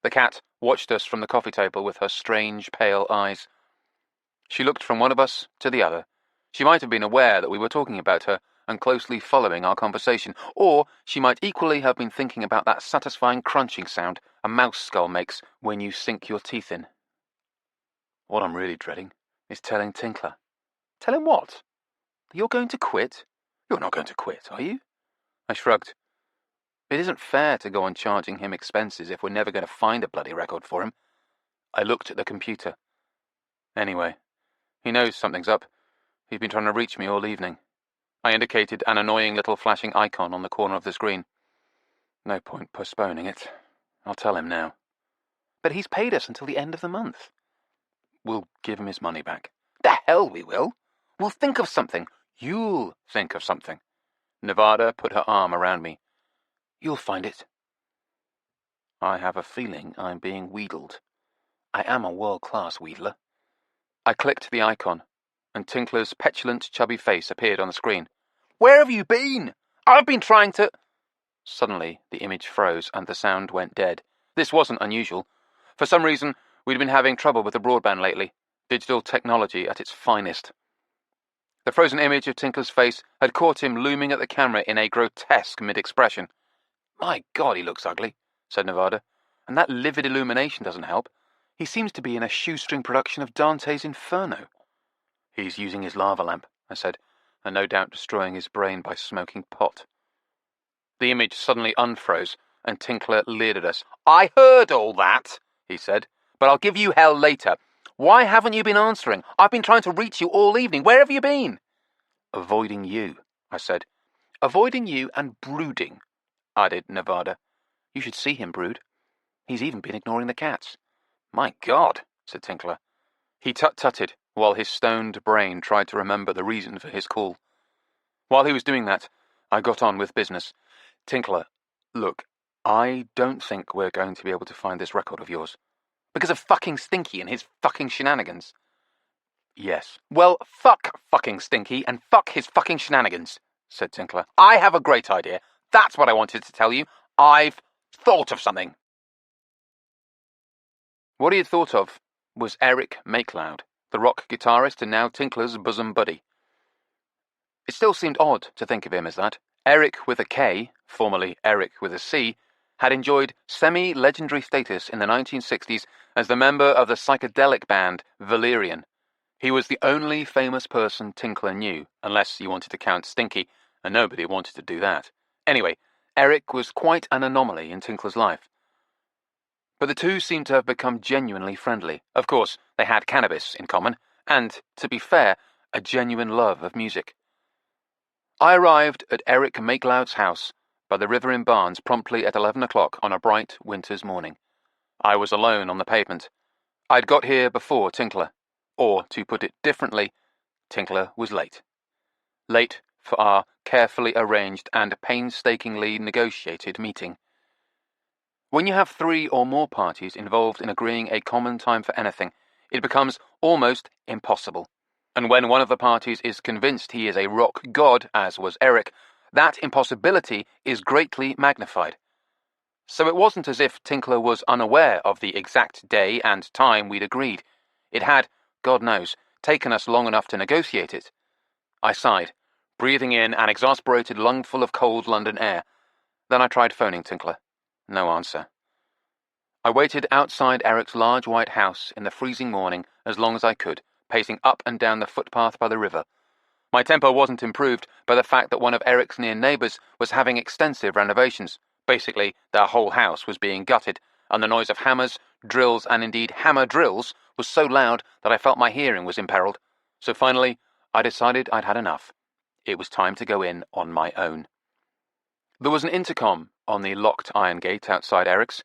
S1: The cat watched us from the coffee table with her strange, pale eyes. She looked from one of us to the other. She might have been aware that we were talking about her and closely following our conversation, or she might equally have been thinking about that satisfying crunching sound a mouse skull makes when you sink your teeth in. What I'm really dreading is telling Tinkler. Tell him what? That you're going to quit? You're not going to quit, are you? I shrugged. It isn't fair to go on charging him expenses if we're never going to find a bloody record for him. I looked at the computer. Anyway, he knows something's up. He's been trying to reach me all evening. I indicated an annoying little flashing icon on the corner of the screen. No point postponing it. I'll tell him now. But he's paid us until the end of the month. We'll give him his money back. The hell we will. We'll think of something. You'll think of something. Nevada put her arm around me. You'll find it. I have a feeling I'm being wheedled. I am a world-class wheedler. I clicked the icon, and Tinkler's petulant, chubby face appeared on the screen. Where have you been? I've been trying to... Suddenly, the image froze and the sound went dead. This wasn't unusual. For some reason, we'd been having trouble with the broadband lately. Digital technology at its finest. The frozen image of Tinkler's face had caught him looming at the camera in a grotesque mid-expression. My God, he looks ugly, said Nevada. And that livid illumination doesn't help. He seems to be in a shoestring production of Dante's Inferno. He's using his lava lamp, I said, and no doubt destroying his brain by smoking pot. The image suddenly unfroze, and Tinkler leered at us. I heard all that, he said, but I'll give you hell later. Why haven't you been answering? I've been trying to reach you all evening. Where have you been? Avoiding you, I said. Avoiding you and brooding, added Nevada. You should see him brood. He's even been ignoring the cats. My God, said Tinkler. He tut-tutted, while his stoned brain tried to remember the reason for his call. While he was doing that, I got on with business. Tinkler, look, I don't think we're going to be able to find this record of yours. Because of fucking Stinky and his fucking shenanigans. Yes. Well, fuck fucking Stinky and fuck his fucking shenanigans, said Tinkler. I have a great idea. That's what I wanted to tell you. I've thought of something. What he had thought of was Eric Makeloud, the rock guitarist and now Tinkler's bosom buddy. It still seemed odd to think of him as that. Eric with a K, formerly Eric with a C, had enjoyed semi-legendary status in the 1960s as the member of the psychedelic band Valerian. He was the only famous person Tinkler knew, unless you wanted to count Stinky, and nobody wanted to do that. Anyway, Eric was quite an anomaly in Tinkler's life. But the two seemed to have become genuinely friendly. Of course, they had cannabis in common, and, to be fair, a genuine love of music. I arrived at Eric Makeloud's house by the river in Barnes promptly at 11 o'clock on a bright winter's morning. I was alone on the pavement. I'd got here before Tinkler. Or, to put it differently, Tinkler was late. Late for our carefully arranged and painstakingly negotiated meeting. When you have 3 or more parties involved in agreeing a common time for anything, it becomes almost impossible. And when one of the parties is convinced he is a rock god, as was Eric, that impossibility is greatly magnified. So it wasn't as if Tinkler was unaware of the exact day and time we'd agreed. It had, God knows, taken us long enough to negotiate it. I sighed, breathing in an exasperated lungful of cold London air. Then I tried phoning Tinkler. No answer. I waited outside Eric's large white house in the freezing morning as long as I could, pacing up and down the footpath by the river. My temper wasn't improved by the fact that one of Eric's near neighbours was having extensive renovations. Basically, their whole house was being gutted, and the noise of hammers, drills, and indeed hammer drills was so loud that I felt my hearing was imperilled. So finally, I decided I'd had enough. It was time to go in on my own. There was an intercom on the locked iron gate outside Eric's.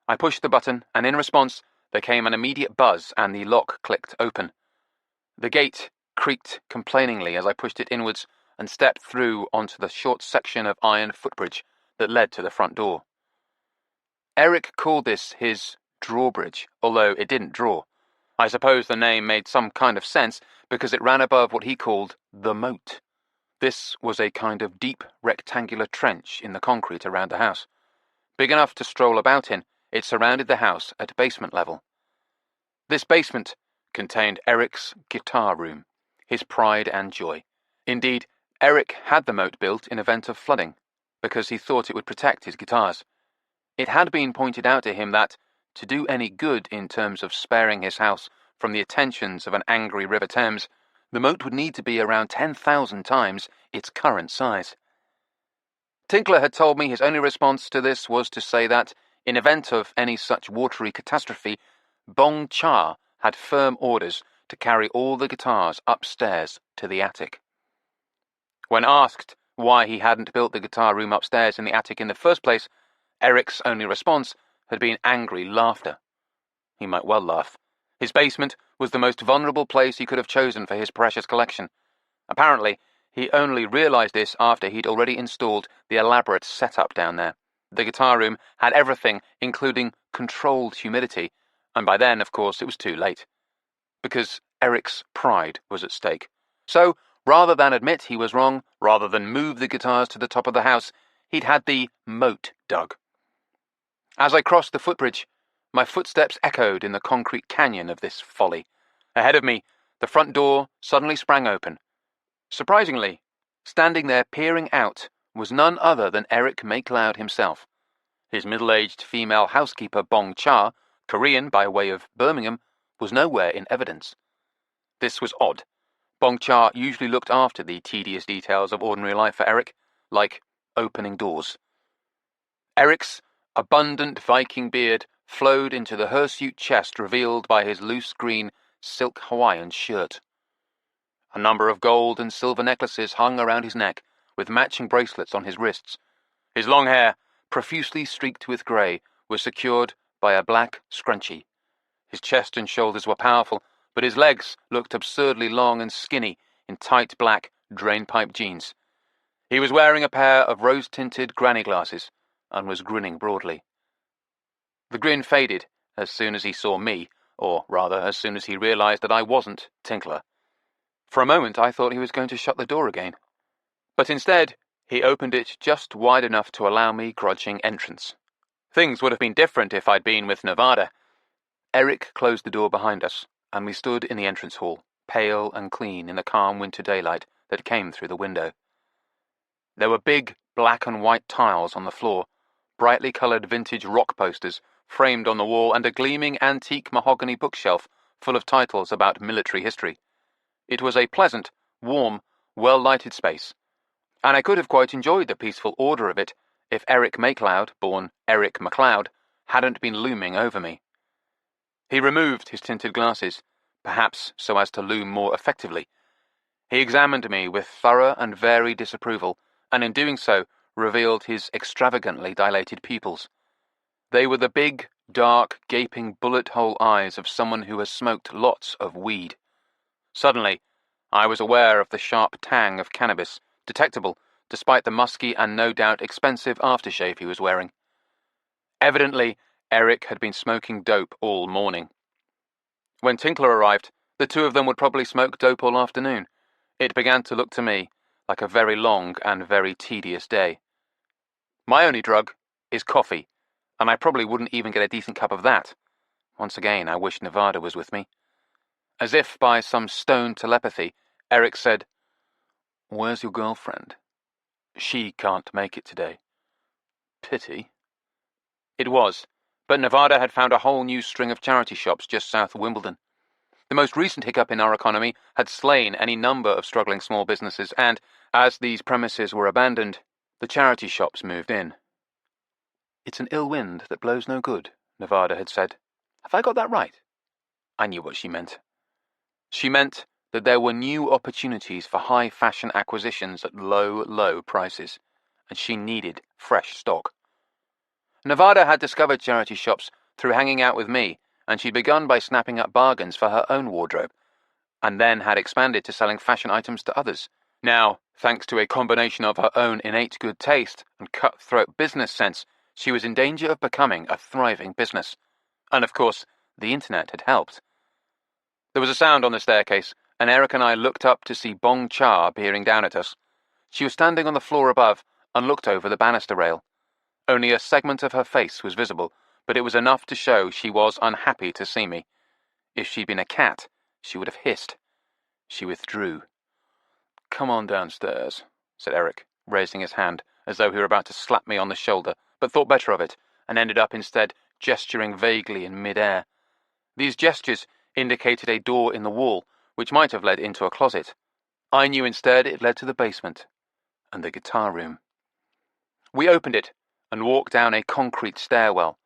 S1: I pushed the button, and in response, there came an immediate buzz and the lock clicked open. The gate creaked complainingly as I pushed it inwards and stepped through onto the short section of iron footbridge that led to the front door. Eric called this his drawbridge, although it didn't draw. I suppose the name made some kind of sense because it ran above what he called the moat. This was a kind of deep rectangular trench in the concrete around the house. Big enough to stroll about in, it surrounded the house at basement level. This basement contained Eric's guitar room, his pride and joy. Indeed, Eric had the moat built in event of flooding, because he thought it would protect his guitars. It had been pointed out to him that, to do any good in terms of sparing his house from the attentions of an angry River Thames, the moat would need to be around 10,000 times its current size. Tinkler had told me his only response to this was to say that, in event of any such watery catastrophe, Bong Cha had firm orders to carry all the guitars upstairs to the attic. When asked why he hadn't built the guitar room upstairs in the attic in the first place, Eric's only response had been angry laughter. He might well laugh. His basement was the most vulnerable place he could have chosen for his precious collection. Apparently, he only realized this after he'd already installed the elaborate setup down there. The guitar room had everything, including controlled humidity, and by then, of course, it was too late. Because Eric's pride was at stake. So, rather than admit he was wrong, rather than move the guitars to the top of the house, he'd had the moat dug. As I crossed the footbridge, my footsteps echoed in the concrete canyon of this folly. Ahead of me, the front door suddenly sprang open. Surprisingly, standing there peering out was none other than Eric MacLeod himself. His middle-aged female housekeeper Bong Cha, Korean by way of Birmingham, was nowhere in evidence. This was odd. Bong Cha usually looked after the tedious details of ordinary life for Eric, like opening doors. Eric's abundant Viking beard flowed into the hirsute chest revealed by his loose green silk Hawaiian shirt. A number of gold and silver necklaces hung around his neck, with matching bracelets on his wrists. His long hair, profusely streaked with grey, was secured by a black scrunchie. His chest and shoulders were powerful, but his legs looked absurdly long and skinny in tight black drainpipe jeans. He was wearing a pair of rose-tinted granny glasses, and was grinning broadly. The grin faded as soon as he saw me, or rather as soon as he realized that I wasn't Tinkler. For a moment I thought he was going to shut the door again. But instead, he opened it just wide enough to allow me grudging entrance. Things would have been different if I'd been with Nevada. Eric closed the door behind us, and we stood in the entrance hall, pale and clean in the calm winter daylight that came through the window. There were big black and white tiles on the floor, brightly coloured vintage rock posters framed on the wall, and a gleaming antique mahogany bookshelf full of titles about military history. It was a pleasant, warm, well-lighted space, and I could have quite enjoyed the peaceful order of it if Eric MacLeod, born Eric MacLeod, hadn't been looming over me. He removed his tinted glasses, perhaps so as to loom more effectively. He examined me with thorough and varied disapproval, and in doing so revealed his extravagantly dilated pupils. They were the big, dark, gaping bullet-hole eyes of someone who has smoked lots of weed. Suddenly, I was aware of the sharp tang of cannabis, detectable despite the musky and no doubt expensive aftershave he was wearing. Evidently, Eric had been smoking dope all morning. When Tinkler arrived, the two of them would probably smoke dope all afternoon. It began to look to me like a very long and very tedious day. My only drug is coffee, and I probably wouldn't even get a decent cup of that. Once again, I wished Nevada was with me. As if by some stone telepathy, Eric said, "Where's your girlfriend?" "She can't make it today." "Pity." It was, but Nevada had found a whole new string of charity shops just south of Wimbledon. The most recent hiccup in our economy had slain any number of struggling small businesses, and, as these premises were abandoned, the charity shops moved in. "It's an ill wind that blows no good," Nevada had said. Have I got that right? I knew what she meant. She meant that there were new opportunities for high fashion acquisitions at low, low prices, and she needed fresh stock. Nevada had discovered charity shops through hanging out with me, and she'd begun by snapping up bargains for her own wardrobe, and then had expanded to selling fashion items to others. Now, thanks to a combination of her own innate good taste and cutthroat business sense, she was in danger of becoming a thriving business. And of course, the internet had helped. There was a sound on the staircase, and Eric and I looked up to see Bong Cha peering down at us. She was standing on the floor above and looked over the banister rail. Only a segment of her face was visible, but it was enough to show she was unhappy to see me. If she'd been a cat, she would have hissed. She withdrew. "Come on downstairs," said Eric, raising his hand, as though he were about to slap me on the shoulder, but thought better of it, and ended up instead gesturing vaguely in mid-air. These gestures indicated a door in the wall, which might have led into a closet. I knew instead it led to the basement and the guitar room. We opened it and walked down a concrete stairwell.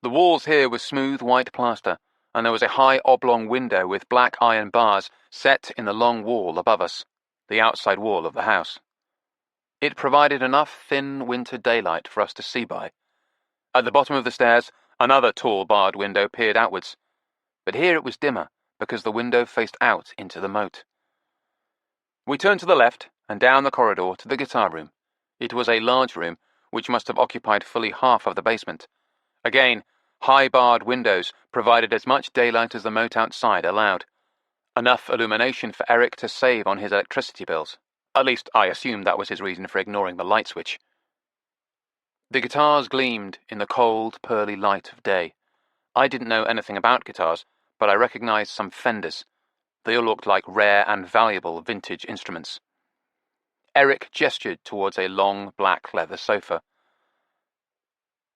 S1: The walls here were smooth white plaster, and there was a high oblong window with black iron bars set in the long wall above us, the outside wall of the house. It provided enough thin winter daylight for us to see by. At the bottom of the stairs, another tall barred window peered outwards, but here it was dimmer because the window faced out into the moat. We turned to the left and down the corridor to the guitar room. It was a large room, which must have occupied fully half of the basement. Again, high barred windows provided as much daylight as the moat outside allowed. Enough illumination for Eric to save on his electricity bills. At least I assumed that was his reason for ignoring the light switch. The guitars gleamed in the cold, pearly light of day. I didn't know anything about guitars, but I recognized some Fenders. They all looked like rare and valuable vintage instruments. Eric gestured towards a long, black leather sofa.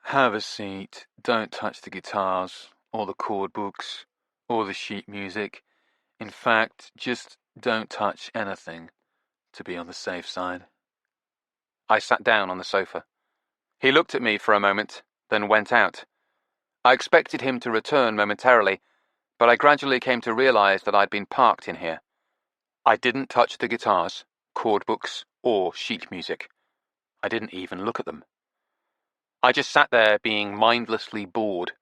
S1: "Have a seat. Don't touch the guitars, or the chord books, or the sheet music. In fact, just don't touch anything, to be on the safe side." I sat down on the sofa. He looked at me for a moment, then went out. I expected him to return momentarily, but I gradually came to realize that I'd been parked in here. I didn't touch the guitars, chord books, or sheet music. I didn't even look at them. I just sat there being mindlessly bored.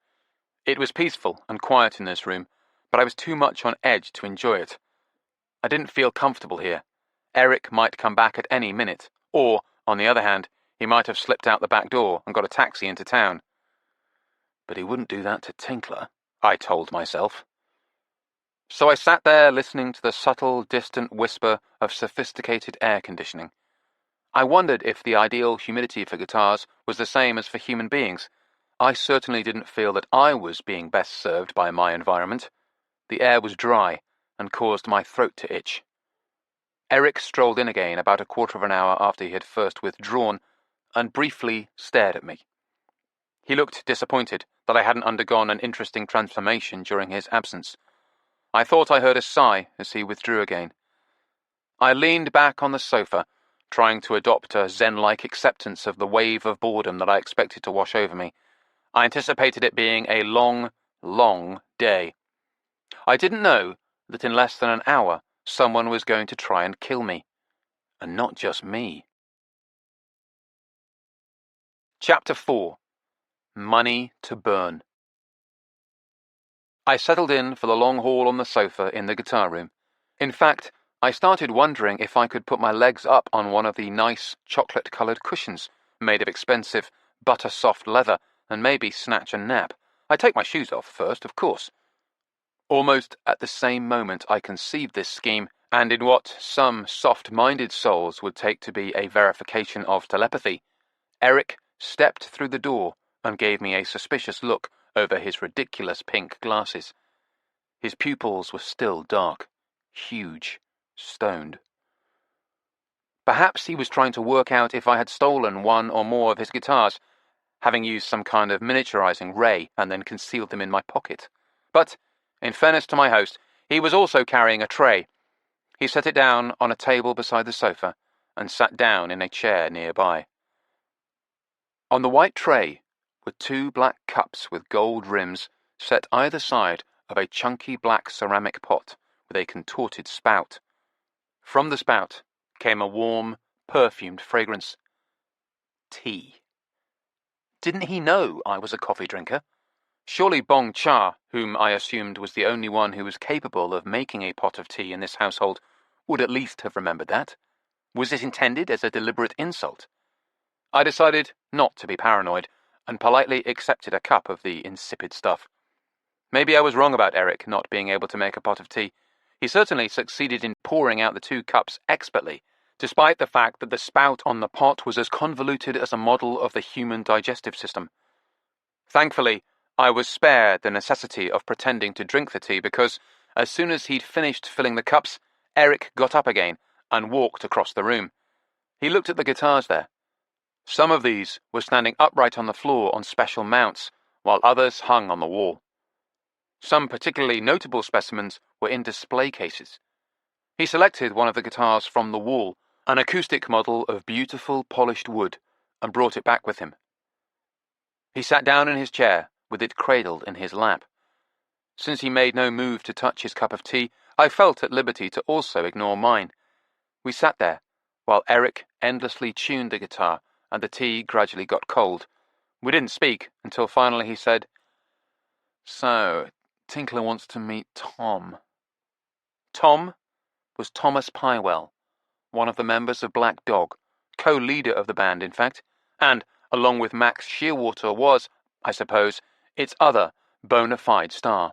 S1: It was peaceful and quiet in this room, but I was too much on edge to enjoy it. I didn't feel comfortable here. Eric might come back at any minute, or, on the other hand, he might have slipped out the back door and got a taxi into town. But he wouldn't do that to Tinkler, I told myself. So I sat there listening to the subtle, distant whisper of sophisticated air conditioning. I wondered if the ideal humidity for guitars was the same as for human beings. I certainly didn't feel that I was being best served by my environment. The air was dry and caused my throat to itch. Eric strolled in again about a quarter of an hour after he had first withdrawn and briefly stared at me. He looked disappointed that I hadn't undergone an interesting transformation during his absence. I thought I heard a sigh as he withdrew again. I leaned back on the sofa, trying to adopt a zen-like acceptance of the wave of boredom that I expected to wash over me. I anticipated it being a long, long day. I didn't know that in less than an hour someone was going to try and kill me. And not just me. Chapter 4. Money to Burn. I settled in for the long haul on the sofa in the guitar room. In fact, I started wondering if I could put my legs up on one of the nice chocolate-coloured cushions made of expensive, butter-soft leather and maybe snatch a nap. I'd take my shoes off first, of course. Almost at the same moment I conceived this scheme, and in what some soft-minded souls would take to be a verification of telepathy, Eric stepped through the door and gave me a suspicious look over his ridiculous pink glasses. His pupils were still dark, huge, stoned. Perhaps he was trying to work out if I had stolen one or more of his guitars, having used some kind of miniaturizing ray and then concealed them in my pocket. But, in fairness to my host, he was also carrying a tray. He set it down on a table beside the sofa and sat down in a chair nearby. On the white tray were 2 black cups with gold rims set either side of a chunky black ceramic pot with a contorted spout. From the spout came a warm, perfumed fragrance. Tea. Didn't he know I was a coffee drinker? Surely Bong Cha, whom I assumed was the only one who was capable of making a pot of tea in this household, would at least have remembered that. Was it intended as a deliberate insult? I decided not to be paranoid and politely accepted a cup of the insipid stuff. Maybe I was wrong about Eric not being able to make a pot of tea. He certainly succeeded in pouring out the 2 cups expertly, despite the fact that the spout on the pot was as convoluted as a model of the human digestive system. Thankfully, I was spared the necessity of pretending to drink the tea because, as soon as he'd finished filling the cups, Eric got up again and walked across the room. He looked at the guitars there. Some of these were standing upright on the floor on special mounts, while others hung on the wall. Some particularly notable specimens were in display cases. He selected one of the guitars from the wall, an acoustic model of beautiful polished wood, and brought it back with him. He sat down in his chair, with it cradled in his lap. Since he made no move to touch his cup of tea, I felt at liberty to also ignore mine. We sat there, while Eric endlessly tuned the guitar, and the tea gradually got cold. We didn't speak until finally he said, "So, Tinkler wants to meet Tom." Tom was Thomas Pywell, one of the members of Black Dog, co-leader of the band, in fact, and, along with Max Shearwater, was, I suppose, its other bona fide star.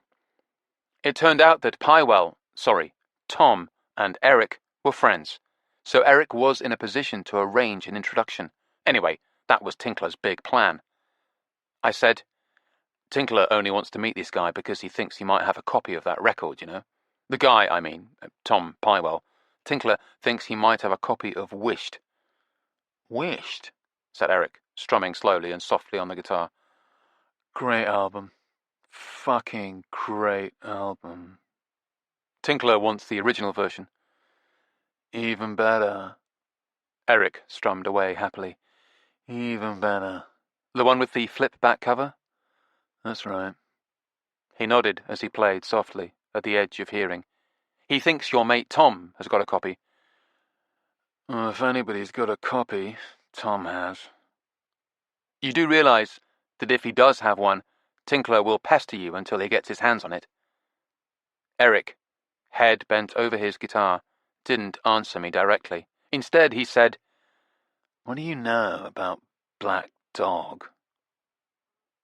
S1: It turned out that Tom and Eric were friends, so Eric was in a position to arrange an introduction. Anyway, that was Tinkler's big plan. I said, "Tinkler only wants to meet this guy because he thinks he might have a copy of that record, you know. The guy, I mean, Tom Pywell. Tinkler thinks he might have a copy of Wished." "Wished?" said Eric, strumming slowly and softly on the guitar. "Great album. Fucking great album." "Tinkler wants the original version." "Even better." Eric strummed away happily. "Even better." "The one with the flip-back cover?" "That's right." He nodded as he played softly, at the edge of hearing. "He thinks your mate Tom has got a copy." "Well, if anybody's got a copy, Tom has." "You do realize that if he does have one, Tinkler will pester you until he gets his hands on it?" Eric, head bent over his guitar, didn't answer me directly. Instead, he said, "What do you know about Black Dog?"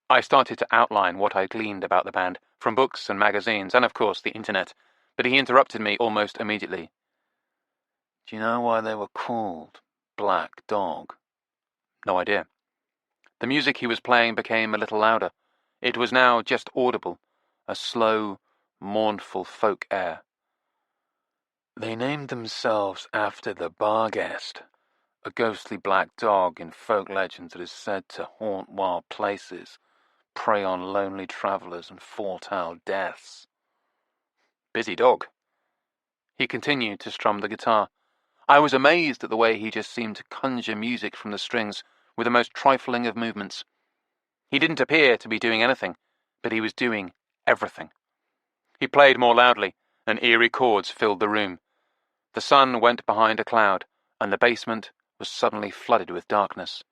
S1: I started to outline what I gleaned about the band, from books and magazines, and of course the internet, but he interrupted me almost immediately. "Do you know why they were called Black Dog?" No idea. The music he was playing became a little louder. It was now just audible, a slow, mournful folk air. "They named themselves after the Barghest, a ghostly black dog in folk legends that is said to haunt wild places, prey on lonely travellers, and foretell deaths." Busy dog. He continued to strum the guitar. I was amazed at the way he just seemed to conjure music from the strings with the most trifling of movements. He didn't appear to be doing anything, but he was doing everything. He played more loudly, and eerie chords filled the room. The sun went behind a cloud, and the basement was suddenly flooded with darkness.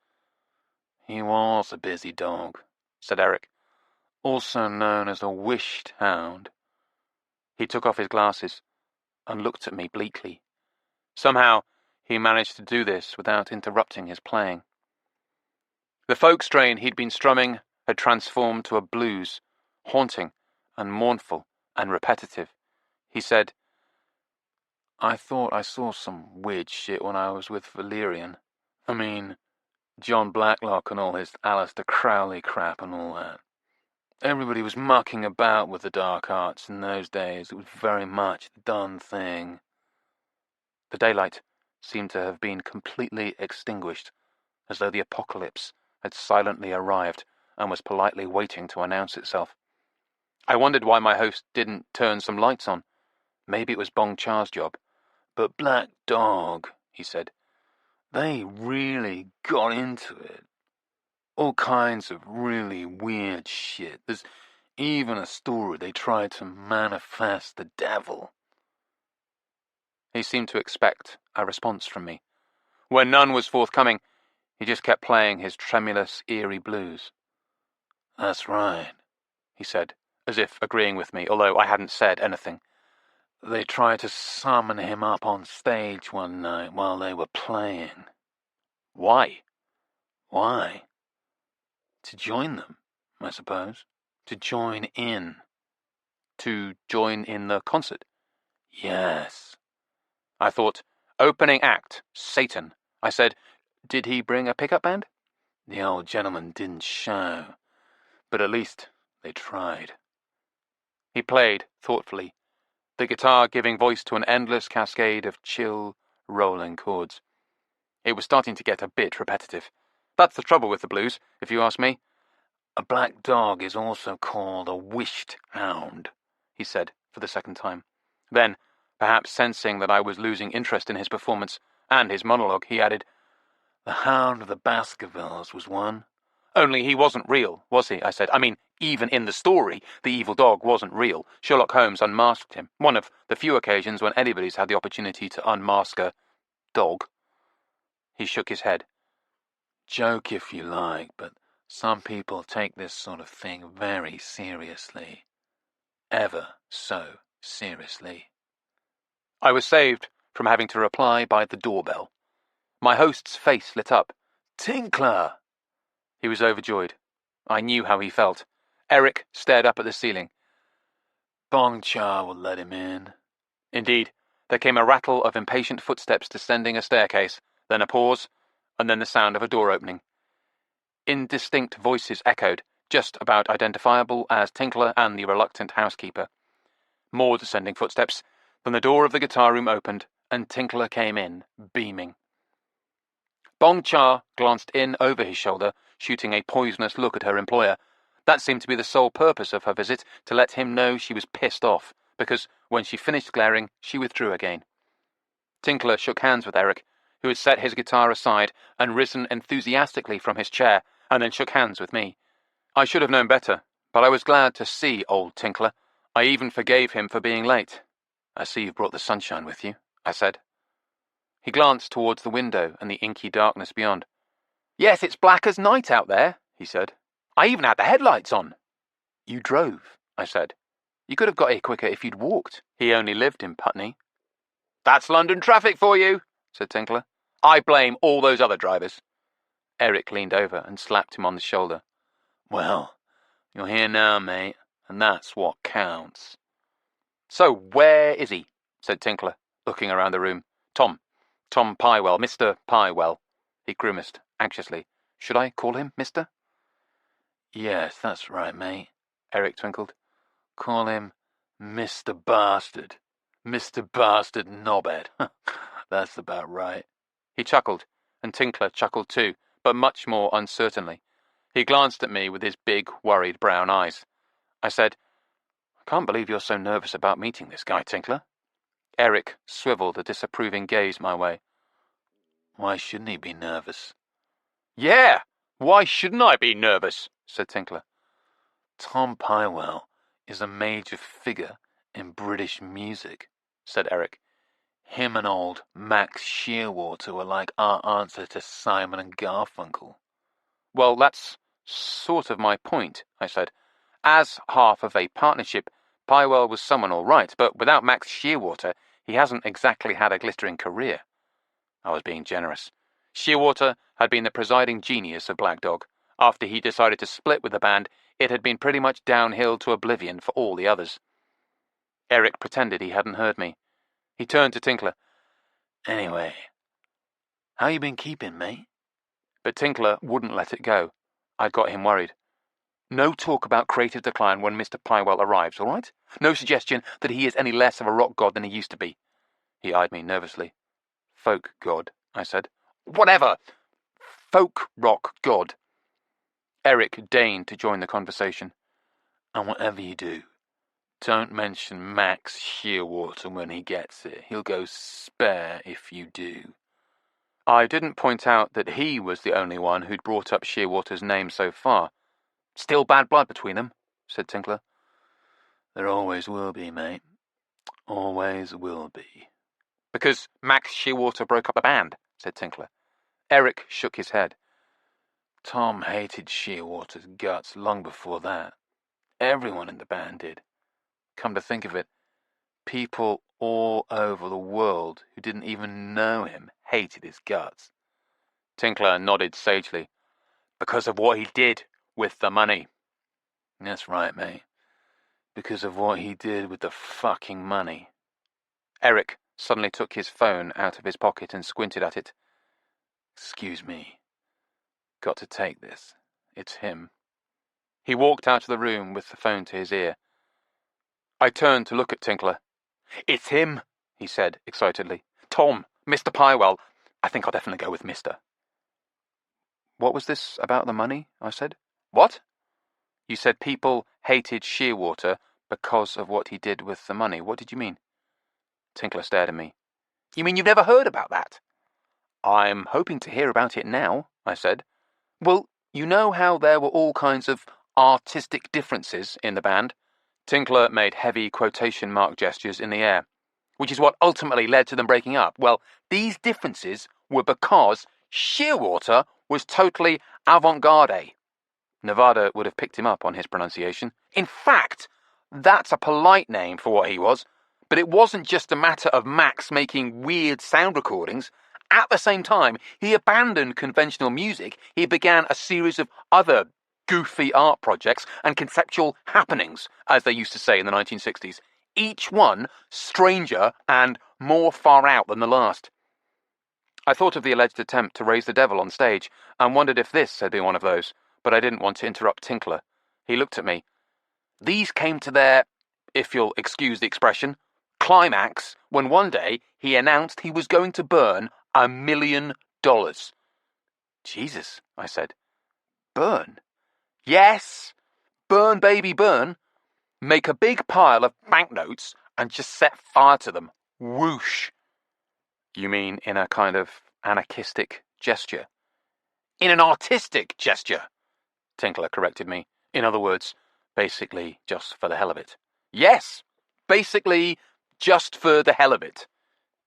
S1: "He was a busy dog," said Eric, "also known as a wished hound." He took off his glasses and looked at me bleakly. Somehow, he managed to do this without interrupting his playing. The folk strain he'd been strumming had transformed to a blues, haunting and mournful and repetitive. He said, "I thought I saw some weird shit when I was with Valerian. I mean, John Blacklock and all his Aleister Crowley crap and all that. Everybody was mucking about with the dark arts in those days. It was very much the done thing." The daylight seemed to have been completely extinguished, as though the apocalypse had silently arrived and was politely waiting to announce itself. I wondered why my host didn't turn some lights on. Maybe it was Bong Cha's job. "But Black Dog," he said, "they really got into it. All kinds of really weird shit. There's even a story they tried to manifest the devil." He seemed to expect a response from me. When none was forthcoming, he just kept playing his tremulous, eerie blues. "That's right," he said, as if agreeing with me, although I hadn't said anything. "They tried to summon him up on stage one night while they were playing." "Why?" Why? To join them, I suppose. To join in. To join in the concert. Yes. I thought, opening act, Satan. I said, did he bring a pickup band? The old gentleman didn't show, but at least they tried. He played, thoughtfully, the guitar giving voice to an endless cascade of chill, rolling chords. It was starting to get a bit repetitive. That's the trouble with the blues, if you ask me. A black dog is also called a wished hound, he said for the second time. Then, perhaps sensing that I was losing interest in his performance and his monologue, he added, The Hound of the Baskervilles was one. Only he wasn't real, was he? I said. I mean, even in the story, the evil dog wasn't real. Sherlock Holmes unmasked him. One of the few occasions when anybody's had the opportunity to unmask a dog. He shook his head. Joke if you like, but some people take this sort of thing very seriously. Ever so seriously. I was saved from having to reply by the doorbell. My host's face lit up. Tinkler! He was overjoyed. I knew how he felt. Eric stared up at the ceiling. Bongcha will let him in. Indeed, there came a rattle of impatient footsteps descending a staircase, then a pause, and then the sound of a door opening. Indistinct voices echoed, just about identifiable as Tinkler and the reluctant housekeeper. More descending footsteps, then the door of the guitar room opened, and Tinkler came in, beaming. Bong Cha glanced in over his shoulder, shooting a poisonous look at her employer. That seemed to be the sole purpose of her visit, to let him know she was pissed off, because when she finished glaring, she withdrew again. Tinkler shook hands with Eric, who had set his guitar aside and risen enthusiastically from his chair, and then shook hands with me. I should have known better, but I was glad to see old Tinkler. I even forgave him for being late. I see you've brought the sunshine with you, I said. He glanced towards the window and the inky darkness beyond. Yes, it's black as night out there, he said. I even had the headlights on. You drove, I said. You could have got here quicker if you'd walked. He only lived in Putney. That's London traffic for you, said Tinkler. I blame all those other drivers. Eric leaned over and slapped him on the shoulder. Well, you're here now, mate, and that's what counts. So where is he? Said Tinkler, looking around the room. Tom Pywell, Mr. Pywell. He grimaced, anxiously. Should I call him Mr.? Yes, that's right, mate, Eric twinkled. Call him Mr. Bastard. Mr. Bastard Knobhead. That's about right. He chuckled, and Tinkler chuckled too, but much more uncertainly. He glanced at me with his big, worried brown eyes. I said, I can't believe you're so nervous about meeting this guy, Tinkler. Eric swiveled a disapproving gaze my way. Why shouldn't he be nervous? Yeah, why shouldn't I be nervous? Said Tinkler. Tom Pywell is a major figure in British music, said Eric. Him and old Max Shearwater were like our answer to Simon and Garfunkel. Well, that's sort of my point, I said. As half of a partnership, Pywell was someone all right, but without Max Shearwater, he hasn't exactly had a glittering career. I was being generous. Shearwater had been the presiding genius of Black Dog. After he decided to split with the band, it had been pretty much downhill to oblivion for all the others. Eric pretended he hadn't heard me. He turned to Tinkler. Anyway, how you been keeping, mate? But Tinkler wouldn't let it go. I'd got him worried. No talk about creative decline when Mr. Pywell arrives, all right? No suggestion that he is any less of a rock god than he used to be. He eyed me nervously. Folk god, I said. Whatever! Folk rock god. Eric deigned to join the conversation. And whatever you do, don't mention Max Shearwater when he gets it. He'll go spare if you do. I didn't point out that he was the only one who'd brought up Shearwater's name so far. Still bad blood between them, said Tinkler. There always will be, mate. Always will be. Because Max Shearwater broke up the band, said Tinkler. Eric shook his head. Tom hated Shearwater's guts long before that. Everyone in the band did. Come to think of it, people all over the world who didn't even know him hated his guts. Tinkler nodded sagely. Because of what he did with the money. That's right, mate. Because of what he did with the fucking money. Eric suddenly took his phone out of his pocket and squinted at it. Excuse me. Got to take this. It's him. He walked out of the room with the phone to his ear. I turned to look at Tinkler. It's him, he said excitedly. Tom, Mr. Pywell. I think I'll definitely go with Mr. What was this about the money? I said. What? You said people hated Shearwater because of what he did with the money. What did you mean? Tinkler stared at me. You mean you've never heard about that? I'm hoping to hear about it now, I said. Well, you know how there were all kinds of artistic differences in the band? Tinkler made heavy quotation mark gestures in the air, which is what ultimately led to them breaking up. Well, these differences were because Shearwater was totally avant-garde. Nevada would have picked him up on his pronunciation. In fact, that's a polite name for what he was. But it wasn't just a matter of Max making weird sound recordings. At the same time, he abandoned conventional music. He began a series of other goofy art projects and conceptual happenings, as they used to say in the 1960s. Each one stranger and more far out than the last. I thought of the alleged attempt to raise the devil on stage and wondered if this had been one of those, but I didn't want to interrupt Tinkler. He looked at me. These came to their, if you'll excuse the expression, climax when one day he announced he was going to burn $1 million. Jesus, I said. Burn? Yes, burn, baby, burn. Make a big pile of banknotes and just set fire to them. Whoosh. You mean in a kind of anarchistic gesture? In an artistic gesture, Tinkler corrected me. In other words, basically just for the hell of it. Yes, basically just for the hell of it.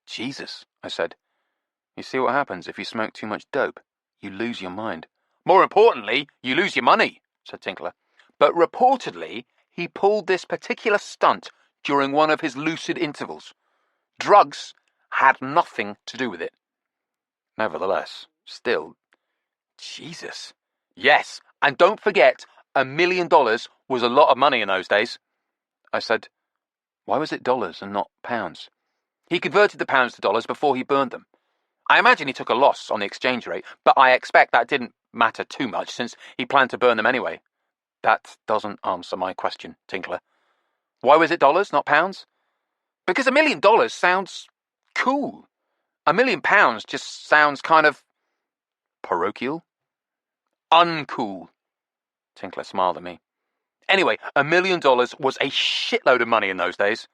S1: Jesus, I said. You see what happens if you smoke too much dope? You lose your mind. More importantly, you lose your money, said Tinkler. But reportedly, he pulled this particular stunt during one of his lucid intervals. Drugs had nothing to do with it. Nevertheless, still, Jesus. Yes, and don't forget, $1 million was a lot of money in those days. I said, why was it dollars and not pounds? He converted the pounds to dollars before he burned them. I imagine he took a loss on the exchange rate, but I expect that didn't matter too much since he planned to burn them anyway. That doesn't answer my question, Tinkler. Why was it dollars, not pounds? Because $1 million sounds cool. £1 million just sounds kind of parochial. Uncool. Tinkler smiled at me. Anyway, $1 million was a shitload of money in those days.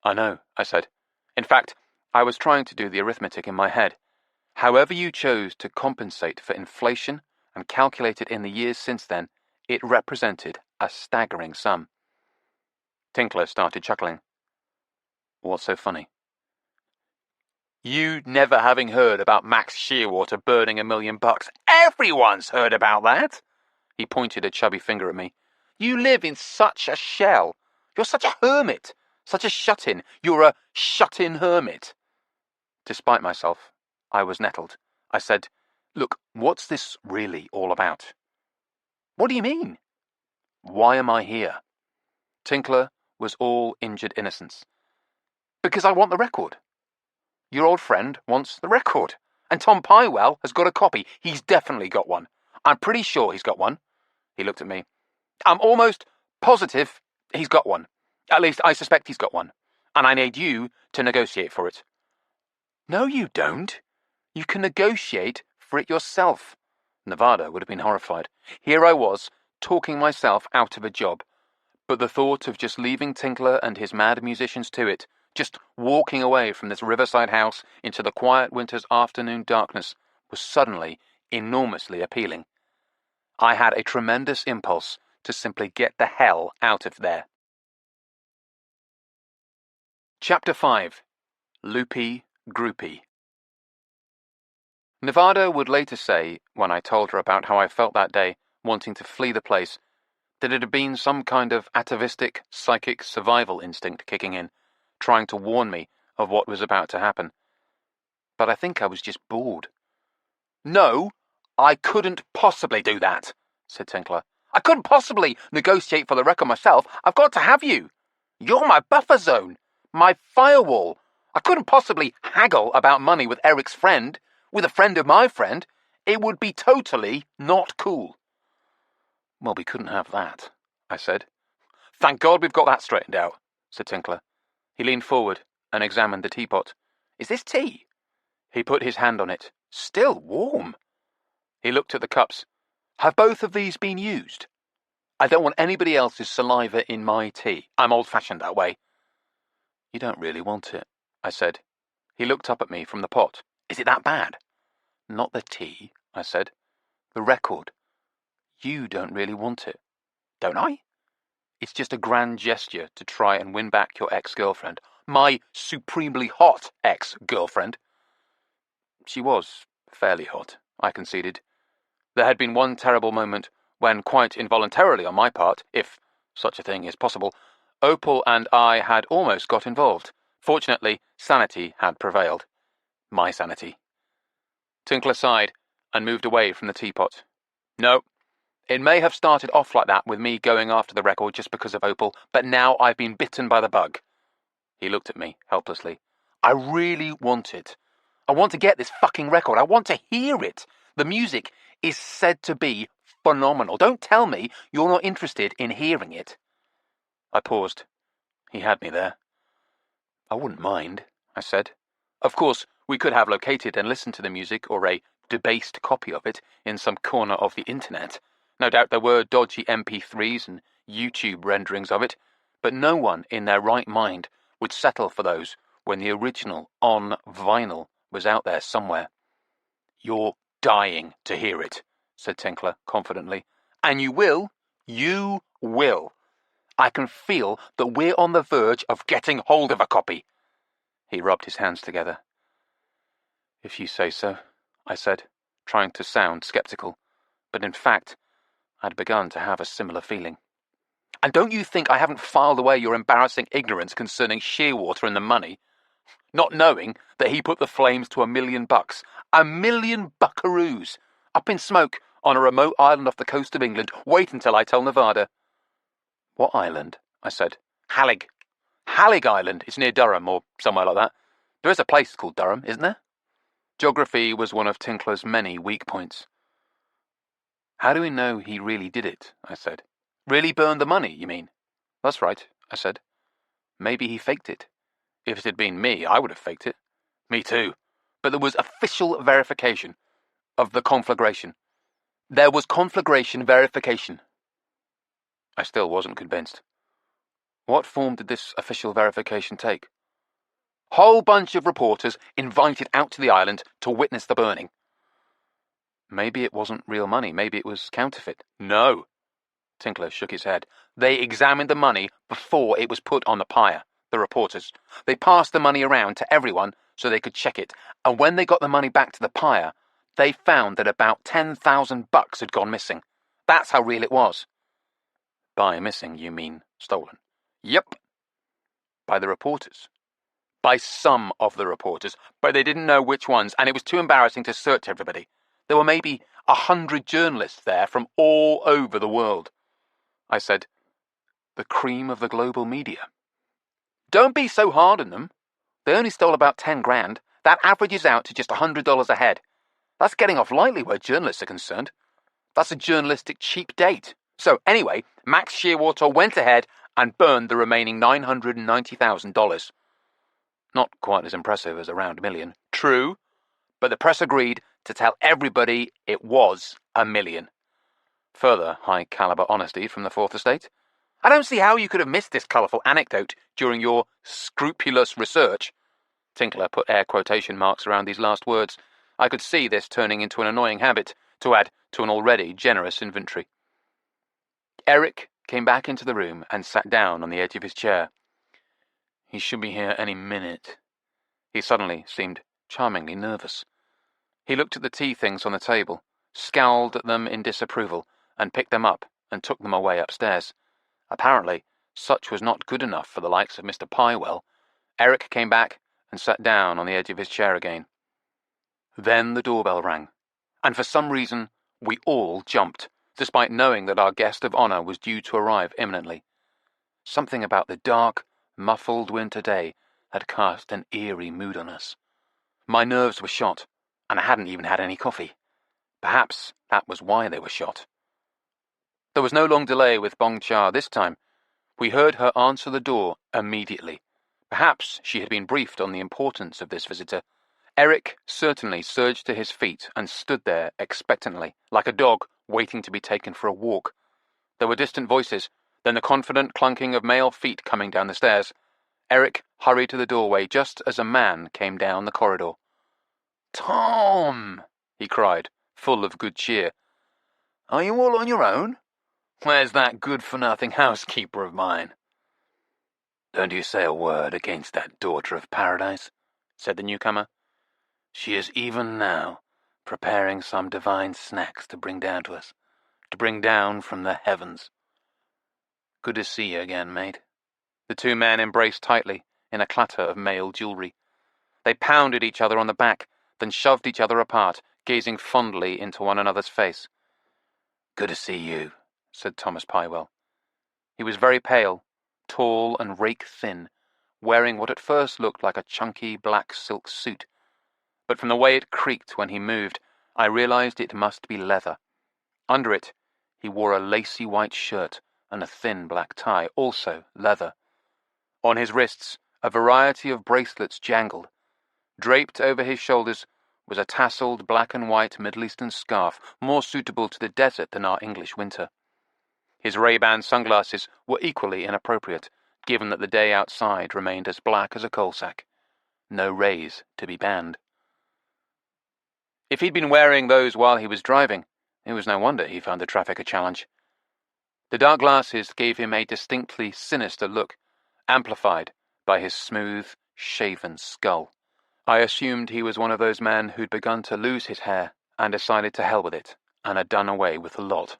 S1: I know, I said. In fact, I was trying to do the arithmetic in my head. However you chose to compensate for inflation and calculate it in the years since then, it represented a staggering sum. Tinkler started chuckling. What's so funny? You never having heard about Max Shearwater burning $1 million. Everyone's heard about that. He pointed a chubby finger at me. You live in such a shell. You're such a hermit. Such a shut-in. You're a shut-in hermit. Despite myself, I was nettled. I said, look, what's this really all about? What do you mean? Why am I here? Tinkler was all injured innocence. Because I want the record. Your old friend wants the record. And Tom Pywell has got a copy. He's definitely got one. I'm pretty sure he's got one. He looked at me. I'm almost positive he's got one. At least I suspect he's got one. And I need you to negotiate for it. No, you don't. You can negotiate for it yourself. Nevada would have been horrified. Here I was, talking myself out of a job. But the thought of just leaving Tinkler and his mad musicians to it, just walking away from this riverside house into the quiet winter's afternoon darkness, was suddenly enormously appealing. I had a tremendous impulse to simply get the hell out of there. Chapter 5. Loopy Groupie. Nevada would later say, when I told her about how I felt that day, wanting to flee the place, that it had been some kind of atavistic, psychic survival instinct kicking in, trying to warn me of what was about to happen. But I think I was just bored. No, I couldn't possibly do that, said Tinkler. I couldn't possibly negotiate for the record myself. I've got to have you. You're my buffer zone, my firewall. I couldn't possibly haggle about money with Eric's friend, with a friend of my friend. It would be totally not cool. Well, we couldn't have that, I said. Thank God we've got that straightened out, said Tinkler. He leaned forward and examined the teapot. Is this tea? He put his hand on it. Still warm. He looked at the cups. Have both of these been used? I don't want anybody else's saliva in my tea. I'm old-fashioned that way. You don't really want it, I said. He looked up at me from the pot. Is it that bad? Not the tea, I said. The record. You don't really want it. Don't I? It's just a grand gesture to try and win back your ex-girlfriend. My supremely hot ex-girlfriend. She was fairly hot, I conceded. There had been one terrible moment when, quite involuntarily on my part, if such a thing is possible, Opal and I had almost got involved. Fortunately, sanity had prevailed. My sanity. Tinkler sighed and moved away from the teapot. No, it may have started off like that with me going after the record just because of Opal, but now I've been bitten by the bug. He looked at me helplessly. I really want it. I want to get this fucking record. I want to hear it. The music is said to be phenomenal. Don't tell me you're not interested in hearing it. I paused. He had me there. I wouldn't mind, I said. Of course, we could have located and listened to the music, or a debased copy of it, in some corner of the internet. No doubt there were dodgy MP3s and YouTube renderings of it, but no one in their right mind would settle for those when the original on vinyl was out there somewhere. You're dying to hear it, said Tinkler confidently. And you will. You will. I can feel that we're on the verge of getting hold of a copy. He rubbed his hands together. If you say so, I said, trying to sound sceptical, but in fact, I'd begun to have a similar feeling. And don't you think I haven't filed away your embarrassing ignorance concerning Shearwater and the money, not knowing that he put the flames to $1 million, $1 million buckaroos, up in smoke on a remote island off the coast of England. Wait until I tell Nevada. What island? I said. Hallig. Hallig Island. It's near Durham, or somewhere like that. There is a place called Durham, isn't there? Geography was one of Tinkler's many weak points. How do we know he really did it? I said. Really burned the money, you mean? That's right, I said. Maybe he faked it. If it had been me, I would have faked it. Me too. But there was official verification of the conflagration. There was conflagration verification. I still wasn't convinced. What form did this official verification take? Whole bunch of reporters invited out to the island to witness the burning. Maybe it wasn't real money. Maybe it was counterfeit. No. Tinkler shook his head. They examined the money before it was put on the pyre, the reporters. They passed the money around to everyone so they could check it, and when they got the money back to the pyre, they found that about $10,000 had gone missing. That's how real it was. By missing, you mean stolen? Yep. By the reporters. By some of the reporters, but they didn't know which ones, and it was too embarrassing to search everybody. There were maybe 100 journalists there from all over the world. I said, the cream of the global media. Don't be so hard on them. They only stole about 10 grand. That averages out to just $100 a head. That's getting off lightly where journalists are concerned. That's a journalistic cheap date. So anyway, Max Shearwater went ahead and burned the remaining $990,000. Not quite as impressive as around $1 million. True, but the press agreed to tell everybody it was $1 million. Further high-caliber honesty from the Fourth Estate. I don't see how you could have missed this colourful anecdote during your scrupulous research. Tinkler put air quotation marks around these last words. I could see this turning into an annoying habit to add to an already generous inventory. Eric came back into the room and sat down on the edge of his chair. He should be here any minute. He suddenly seemed charmingly nervous. He looked at the tea things on the table, scowled at them in disapproval, and picked them up and took them away upstairs. Apparently, such was not good enough for the likes of Mr. Pywell. Eric came back and sat down on the edge of his chair again. Then the doorbell rang. and for some reason we all jumped, despite knowing that our guest of honour was due to arrive imminently. Something about the dark, muffled winter day had cast an eerie mood on us. My nerves were shot, and I hadn't even had any coffee. Perhaps that was why they were shot. There was no long delay with Bong Cha this time. We heard her answer the door immediately. Perhaps she had been briefed on the importance of this visitor. Eric certainly surged to his feet and stood there expectantly, like a dog waiting to be taken for a walk. There were distant voices, then the confident clunking of male feet coming down the stairs. Eric hurried to the doorway just as a man came down the corridor. "Tom!" he cried, full of good cheer. "Are you all on your own? Where's that good-for-nothing housekeeper of mine?" "Don't you say a word against that daughter of paradise," said the newcomer. "She is even now preparing some divine snacks to bring down to us, to bring down from the heavens." "Good to see you again, mate." The two men embraced tightly in a clatter of male jewellery. They pounded each other on the back, then shoved each other apart, gazing fondly into one another's face. "Good to see you," said Thomas Pywell. He was very pale, tall and rake-thin, wearing what at first looked like a chunky black silk suit. But from the way it creaked when he moved, I realized it must be leather. Under it, he wore a lacy white shirt and a thin black tie, also leather. On his wrists, a variety of bracelets jangled. Draped over his shoulders was a tasselled black and white Middle Eastern scarf, more suitable to the desert than our English winter. His Ray-Ban sunglasses were equally inappropriate, given that the day outside remained as black as a coal sack. No rays to be banned. If he'd been wearing those while he was driving, it was no wonder he found the traffic a challenge. The dark glasses gave him a distinctly sinister look, amplified by his smooth, shaven skull. I assumed he was one of those men who'd begun to lose his hair and decided to hell with it, and had done away with the lot.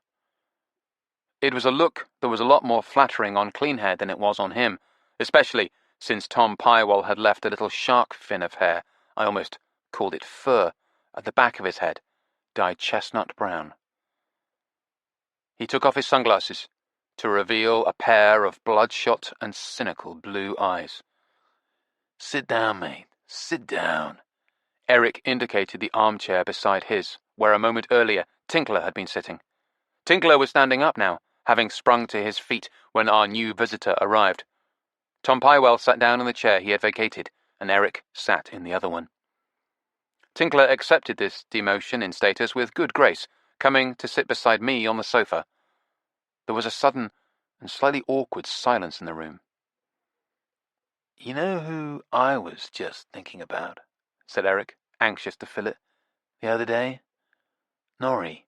S1: It was a look that was a lot more flattering on clean hair than it was on him, especially since Tom Pywell had left a little shark fin of hair, I almost called it fur, at the back of his head, dyed chestnut brown. He took off his sunglasses to reveal a pair of bloodshot and cynical blue eyes. "Sit down, mate. Sit down." Eric indicated the armchair beside his, where a moment earlier Tinkler had been sitting. Tinkler was standing up now, having sprung to his feet when our new visitor arrived. Tom Pywell sat down in the chair he had vacated, and Eric sat in the other one. Tinkler accepted this demotion in status with good grace, coming to sit beside me on the sofa. There was a sudden and slightly awkward silence in the room. "You know who I was just thinking about," said Eric, anxious to fill it, "the other day? Norrie."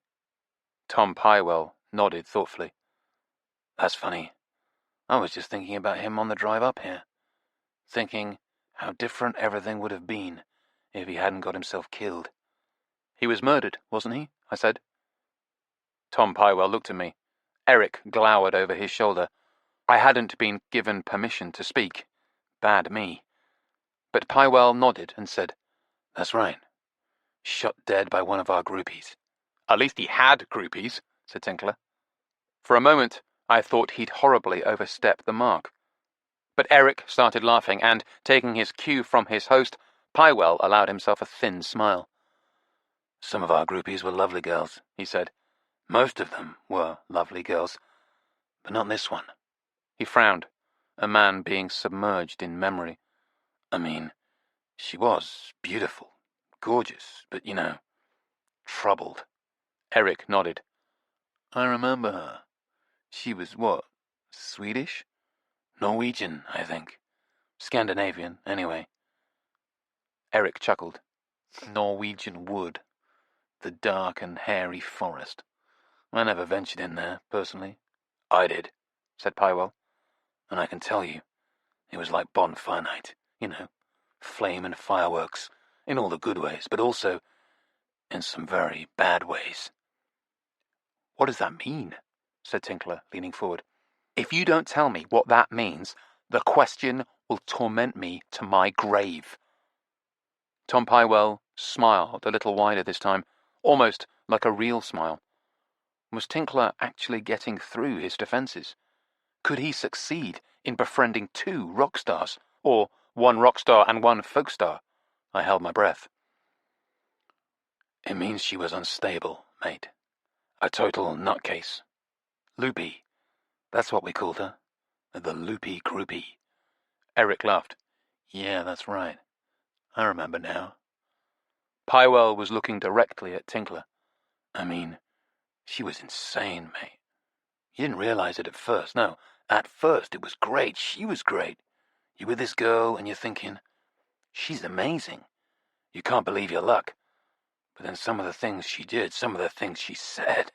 S1: Tom Pywell nodded thoughtfully. "That's funny. I was just thinking about him on the drive up here. Thinking how different everything would have been if he hadn't got himself killed." "He was murdered, wasn't he?" I said. Tom Pywell looked at me. Eric glowered over his shoulder. I hadn't been given permission to speak. Bad me. But Pywell nodded and said, "That's right. Shot dead by one of our groupies." "At least he had groupies," said Tinkler. For a moment, I thought he'd horribly overstepped the mark. But Eric started laughing, and, taking his cue from his host, Pywell allowed himself a thin smile. "Some of our groupies were lovely girls," he said. "Most of them were lovely girls, but not this one." He frowned, a man being submerged in memory. "I mean, she was beautiful, gorgeous, but, troubled." Eric nodded. "I remember her. She was what? Swedish? Norwegian, I think. Scandinavian, anyway." Eric chuckled. "Norwegian wood. The dark and hairy forest. I never ventured in there, personally." "I did," said Pywell. "And I can tell you, it was like bonfire night, flame and fireworks, in all the good ways, but also in some very bad ways." "What does that mean?" said Tinkler, leaning forward. "If you don't tell me what that means, the question will torment me to my grave." Tom Pywell smiled a little wider this time, almost like a real smile. Was Tinkler actually getting through his defenses? Could he succeed in befriending 2 rock stars, or 1 rock star and 1 folk star? I held my breath. It means she was unstable, mate. A total nutcase. Loopy. That's what we called her. The loopy groupie. Eric laughed. Yeah, that's right. I remember now. Pywell was looking directly at Tinkler. I mean, she was insane, mate. You didn't realize it at first. No, at first it was great. She was great. You're with this girl and you're thinking, she's amazing. You can't believe your luck. But then some of the things she did, some of the things she said.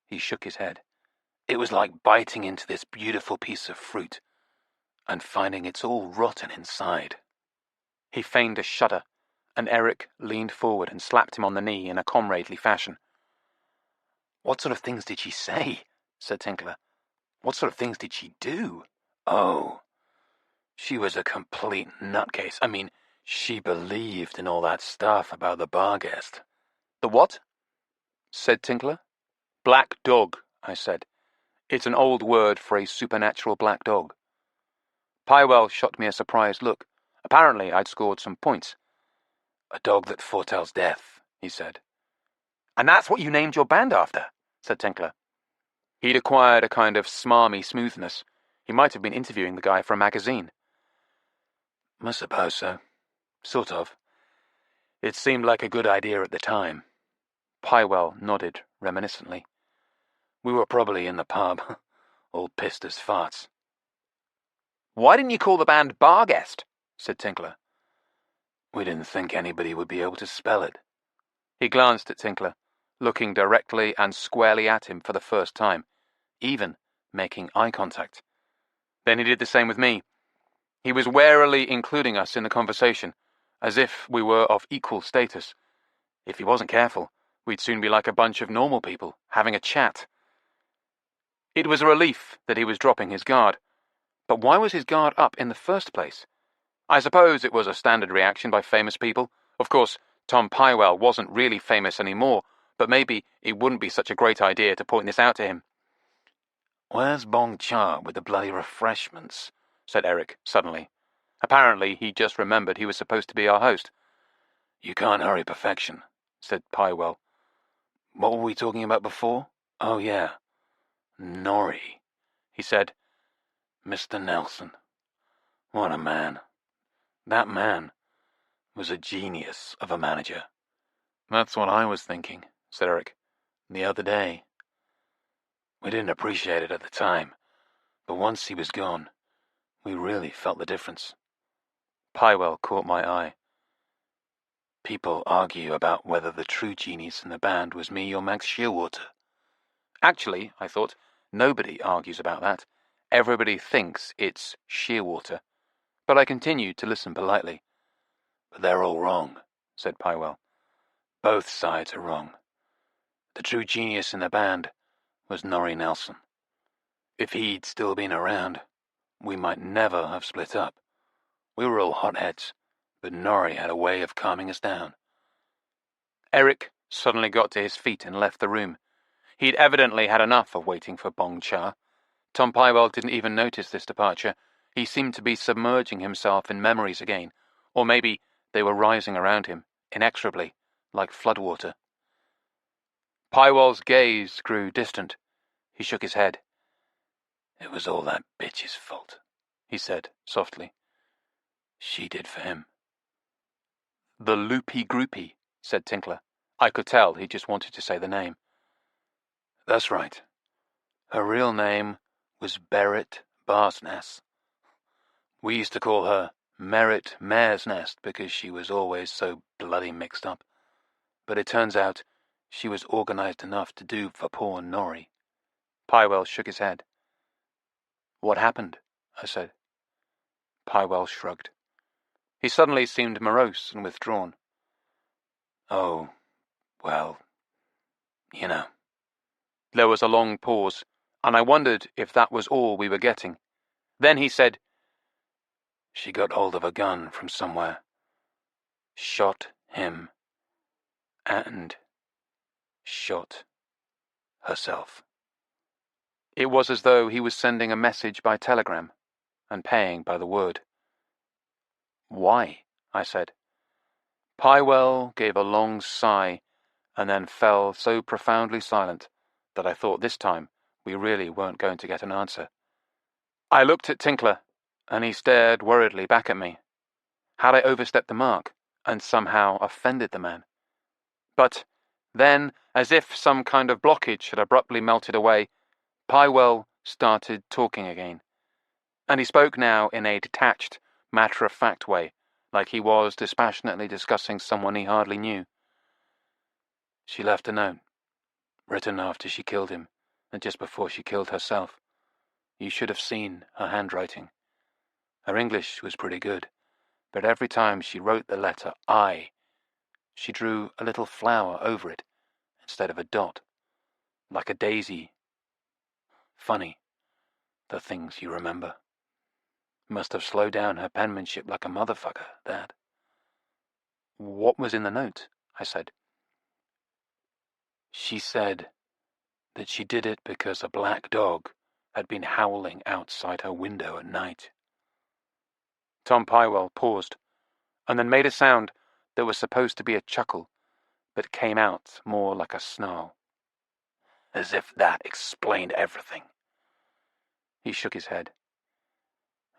S1: He shook his head. It was like biting into this beautiful piece of fruit and finding it's all rotten inside. He feigned a shudder, and Eric leaned forward and slapped him on the knee in a comradely fashion. What sort of things did she say? Said Tinkler. What sort of things did she do? Oh, she was a complete nutcase. I mean, she believed in all that stuff about the bar guest. The what? Said Tinkler. Black dog, I said. It's an old word for a supernatural black dog. Pywell shot me a surprised look. Apparently I'd scored some points. A dog that foretells death, he said. And that's what you named your band after, said Tinkler. He'd acquired a kind of smarmy smoothness. He might have been interviewing the guy for a magazine. I suppose so. Sort of. It seemed like a good idea at the time. Pywell nodded reminiscently. We were probably in the pub, all pissed as farts. Why didn't you call the band Barguest? Said Tinkler. We didn't think anybody would be able to spell it. He glanced at Tinkler, looking directly and squarely at him for the first time, even making eye contact. Then he did the same with me. He was warily including us in the conversation, as if we were of equal status. If he wasn't careful, we'd soon be like a bunch of normal people, having a chat. It was a relief that he was dropping his guard. But why was his guard up in the first place? I suppose it was a standard reaction by famous people. Of course, Tom Pywell wasn't really famous anymore, but maybe it wouldn't be such a great idea to point this out to him. Where's Bong Cha with the bloody refreshments? Said Eric, suddenly. Apparently he just remembered he was supposed to be our host. You can't hurry perfection, said Pywell. What were we talking about before? Oh, yeah. Norrie, he said. Mr. Nelson. What a man. That man was a genius of a manager. That's what I was thinking, said Eric, the other day. We didn't appreciate it at the time, but once he was gone, we really felt the difference. Pywell caught my eye. People argue about whether the true genius in the band was me or Max Shearwater. Actually, I thought, nobody argues about that. Everybody thinks it's Shearwater. But I continued to listen politely. But they're all wrong, said Pywell. Both sides are wrong. The true genius in the band was Norrie Nelson. If he'd still been around, we might never have split up. We were all hotheads, but Norrie had a way of calming us down. Eric suddenly got to his feet and left the room. He'd evidently had enough of waiting for Bong Cha. Tom Pywell didn't even notice this departure. He seemed to be submerging himself in memories again, or maybe they were rising around him, inexorably, like floodwater. Pywell's gaze grew distant. He shook his head. It was all that bitch's fault, he said, softly. She did for him. The loopy groupie, said Tinkler. I could tell he just wanted to say the name. That's right. Her real name was Berit Barsness. We used to call her Merit Mare's Nest because she was always so bloody mixed up. But it turns out she was organized enough to do for poor Norrie. Pywell shook his head. What happened? I said. Pywell shrugged. He suddenly seemed morose and withdrawn. Oh, well, you know. There was a long pause, and I wondered if that was all we were getting. Then he said, She got hold of a gun from somewhere. Shot him. and shot herself. It was as though he was sending a message by telegram and paying by the word. Why? I said. Pywell gave a long sigh and then fell so profoundly silent that I thought this time we really weren't going to get an answer. I looked at Tinkler, and he stared worriedly back at me. Had I overstepped the mark and somehow offended the man? But then, as if some kind of blockage had abruptly melted away, Pywell started talking again. And he spoke now in a detached, matter-of-fact way, like he was dispassionately discussing someone he hardly knew. She left a note, written after she killed him, and just before she killed herself. You should have seen her handwriting. Her English was pretty good, but every time she wrote the letter I, she drew a little flower over it instead of a dot, like a daisy. Funny, the things you remember. Must have slowed down her penmanship like a motherfucker, that. What was in the note? I said. She said that she did it because a black dog had been howling outside her window at night. Tom Pywell paused, and then made a sound that was supposed to be a chuckle, but came out more like a snarl. As if that explained everything. He shook his head.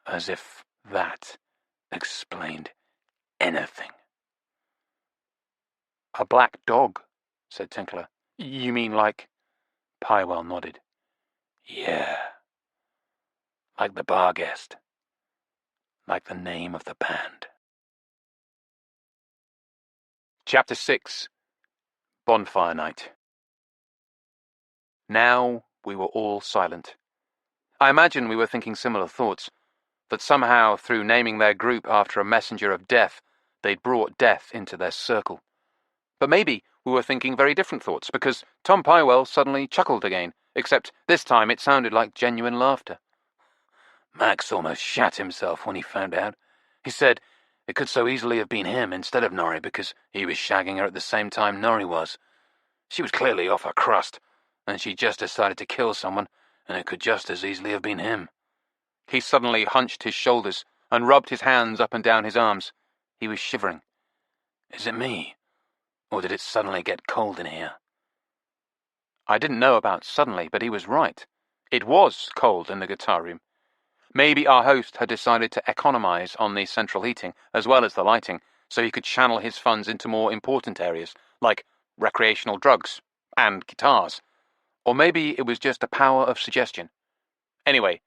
S1: As if that explained anything. A black dog, said Tinkler. You mean like... Pywell nodded. Yeah. Like the bar guest. Like the name of the band. Chapter 6. Bonfire Night. Now we were all silent. I imagine we were thinking similar thoughts, that somehow through naming their group after a messenger of death, they'd brought death into their circle. But maybe we were thinking very different thoughts, because Tom Pywell suddenly chuckled again, except this time it sounded like genuine laughter. Max almost shat himself when he found out. He said it could so easily have been him instead of Norrie, because he was shagging her at the same time Norrie was. She was clearly off her crust, and she just decided to kill someone, and it could just as easily have been him. He suddenly hunched his shoulders and rubbed his hands up and down his arms. He was shivering. Is it me? Or did it suddenly get cold in here? I didn't know about suddenly, but he was right. It was cold in the guitar room. Maybe our host had decided to economize on the central heating, as well as the lighting, so he could channel his funds into more important areas, like recreational drugs and guitars. Or maybe it was just the power of suggestion. Anyway,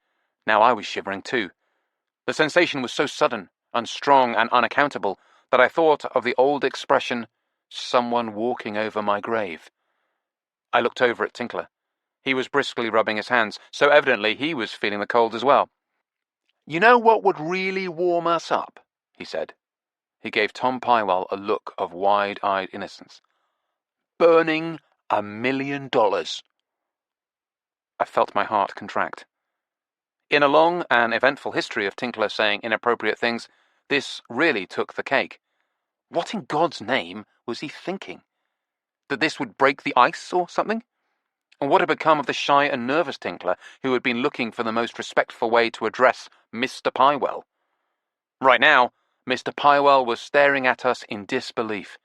S1: now I was shivering too. The sensation was so sudden and strong and unaccountable that I thought of the old expression, someone walking over my grave. I looked over at Tinkler. He was briskly rubbing his hands, so evidently he was feeling the cold as well. You know what would really warm us up? He said. He gave Tom Pywell a look of wide-eyed innocence. Burning $1 million. I felt my heart contract. In a long and eventful history of Tinkler saying inappropriate things, this really took the cake. What in God's name was he thinking? That this would break the ice or something? And what had become of the shy and nervous Tinkler who had been looking for the most respectful way to address Mr. Pywell? Right now, Mr. Pywell was staring at us in disbelief.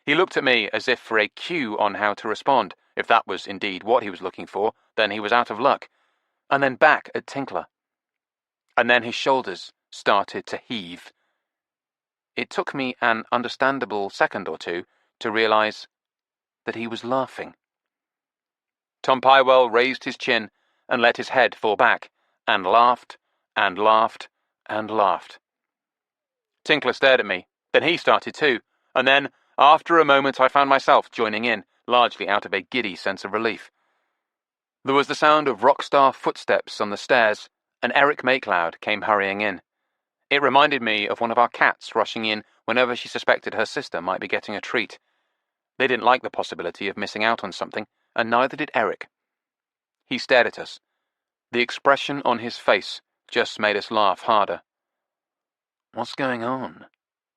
S1: He looked at me as if for a cue on how to respond. If that was indeed what he was looking for, then he was out of luck. And then back at Tinkler. And then his shoulders started to heave. It took me an understandable second or two to realize that he was laughing. Tom Pywell raised his chin and let his head fall back, and laughed, and laughed, and laughed. Tinkler stared at me, then he started too, and then, after a moment I found myself joining in, largely out of a giddy sense of relief. There was the sound of rock-star footsteps on the stairs, and Eric Maycloud came hurrying in. It reminded me of one of our cats rushing in whenever she suspected her sister might be getting a treat. They didn't like the possibility of missing out on something, and neither did Eric. He stared at us. The expression on his face just made us laugh harder. What's going on?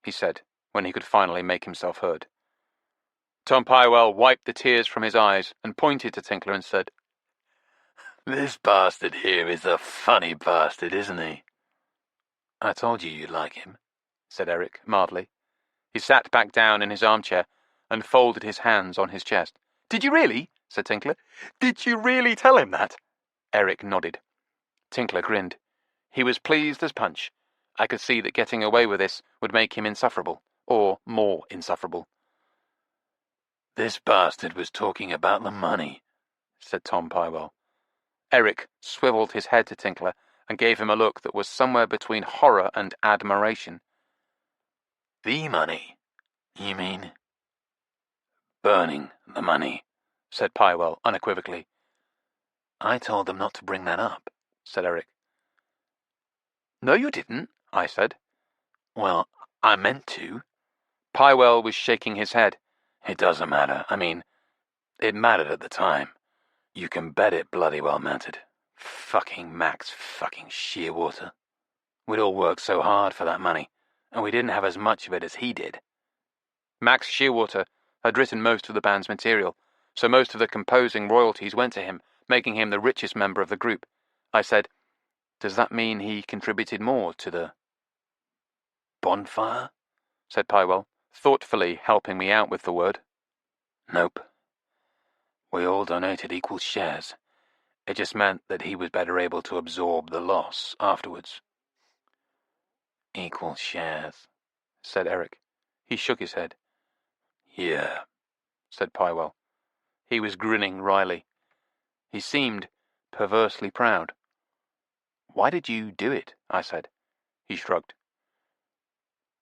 S1: He said, when he could finally make himself heard. Tom Pywell wiped the tears from his eyes and pointed to Tinkler and said,
S2: "This bastard here is a funny bastard, isn't he?"
S1: "I told you you'd like him," said Eric, mildly. He sat back down in his armchair and folded his hands on his chest. "Did you really?" said Tinkler. "Did you really tell him that?" Eric nodded. Tinkler grinned. He was pleased as punch. I could see that getting away with this would make him insufferable, or more insufferable.
S2: "This bastard was talking about the money,"
S1: said Tom Pywell. Eric swiveled his head to Tinkler and gave him a look that was somewhere between horror and admiration.
S2: "The money, you mean?" "Burning the money," said Pywell unequivocally. "I told them not to bring that up," said Eric.
S1: "No, you didn't," I said.
S2: "Well, I meant to."
S1: Pywell was shaking his head.
S2: "It doesn't matter. I mean, it mattered at the time. You can bet it bloody well mattered. Fucking Max fucking Shearwater. We'd all worked so hard for that money, and we didn't have as much of it as he did."
S1: Max Shearwater had written most of the band's material, so most of the composing royalties went to him, making him the richest member of the group. I said, "Does that mean he contributed more to the
S2: "Bonfire?"
S1: said Pywell, thoughtfully helping me out with the word.
S2: "Nope. We all donated equal shares. It just meant that he was better able to absorb the loss afterwards." "Equal shares,"
S1: said Eric. He shook his head.
S2: "Yeah,"
S1: said Pywell. He was grinning wryly. He seemed perversely proud. "Why did you do it?" I said. He shrugged.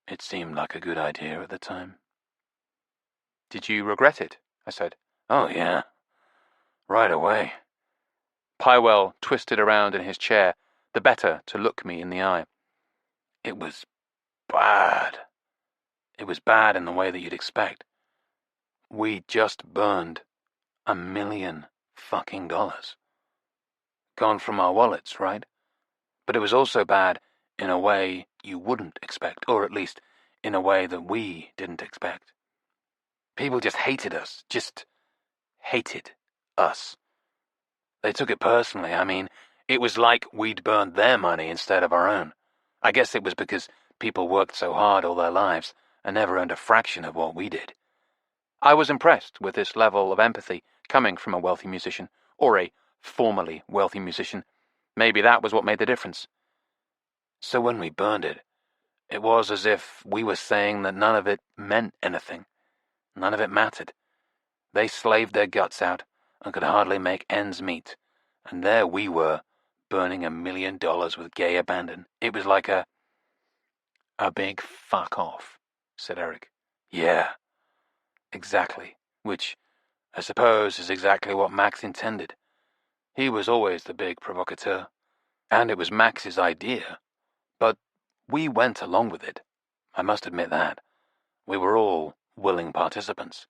S2: "It seemed like a good idea at the time."
S1: "Did you regret it?" I said.
S2: "Oh, yeah. Right away."
S1: Pywell twisted around in his chair, the better to look me in the eye.
S2: "It was bad. It was bad in the way that you'd expect. We just burned $1 million fucking dollars. Gone from our wallets, right? But it was also bad in a way you wouldn't expect, or at least in a way that we didn't expect. People just hated us, just hated us. They took it personally. I mean, it was like we'd burned their money instead of our own. I guess it was because people worked so hard all their lives and never earned a fraction of what we did."
S1: I was impressed with this level of empathy coming from a wealthy musician, or a formerly wealthy musician. Maybe that was what made the difference.
S2: "So when we burned it, it was as if we were saying that none of it meant anything. None of it mattered. They slaved their guts out and could hardly make ends meet, and there we were, burning $1 million with gay abandon. It was like a big fuck off," said Eric. "Yeah, exactly, which I suppose is exactly what Max intended. He was always the big provocateur, and it was Max's idea, but we went along with it. I must admit that. We were all willing participants.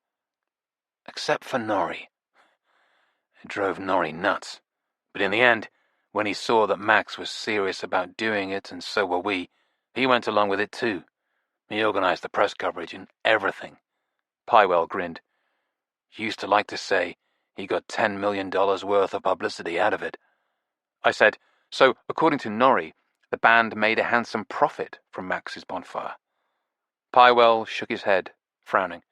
S2: Except for Norrie. It drove Norrie nuts. But in the end, when he saw that Max was serious about doing it, and so were we, he went along with it too. He organized the press coverage and everything."
S1: Pywell grinned.
S2: "He used to like to say he got $10 million worth of publicity out of it."
S1: I said, "So, according to Norrie, the band made a handsome profit from Max's bonfire." Pywell shook his head, frowning.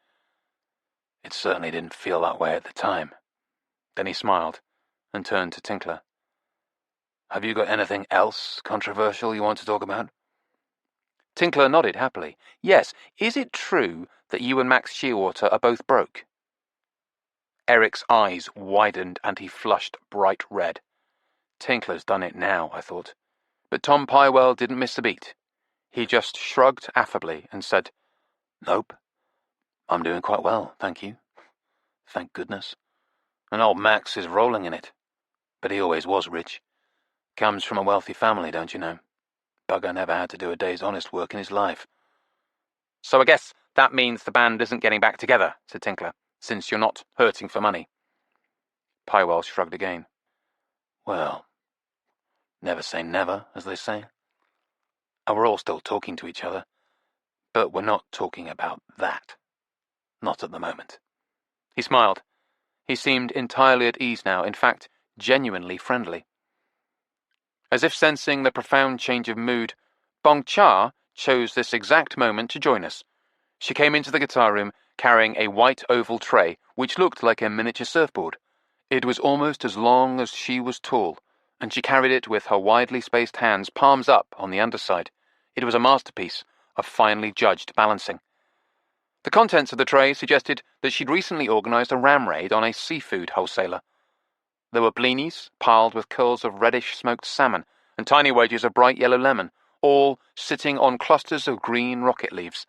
S2: "It certainly didn't feel that way at the time."
S1: Then he smiled and turned to Tinkler.
S2: "Have you got anything else controversial you want to talk about?"
S1: Tinkler nodded happily. "Yes, is it true that you and Max Shearwater are both broke?" Eric's eyes widened and he flushed bright red. Tinkler's done it now, I thought. But Tom Pywell didn't miss a beat. He just shrugged affably and said,
S2: "Nope. I'm doing quite well, thank you. Thank goodness. And old Max is rolling in it. But he always was rich. Comes from a wealthy family, don't you know? Bugger never had to do a day's honest work in his life."
S1: "So I guess that means the band isn't getting back together," said Tinkler, "since you're not hurting for money." Pywell shrugged again.
S2: "Well, never say never, as they say. And we're all still talking to each other. But we're not talking about that. Not at the moment."
S1: He smiled. He seemed entirely at ease now, in fact, genuinely friendly. As if sensing the profound change of mood, Bong Cha chose this exact moment to join us. She came into the guitar room carrying a white oval tray which looked like a miniature surfboard. It was almost as long as she was tall, and she carried it with her widely spaced hands palms up on the underside. It was a masterpiece of finely judged balancing. The contents of the tray suggested that she'd recently organised a ram raid on a seafood wholesaler. There were blinis piled with curls of reddish smoked salmon and tiny wedges of bright yellow lemon, all sitting on clusters of green rocket leaves.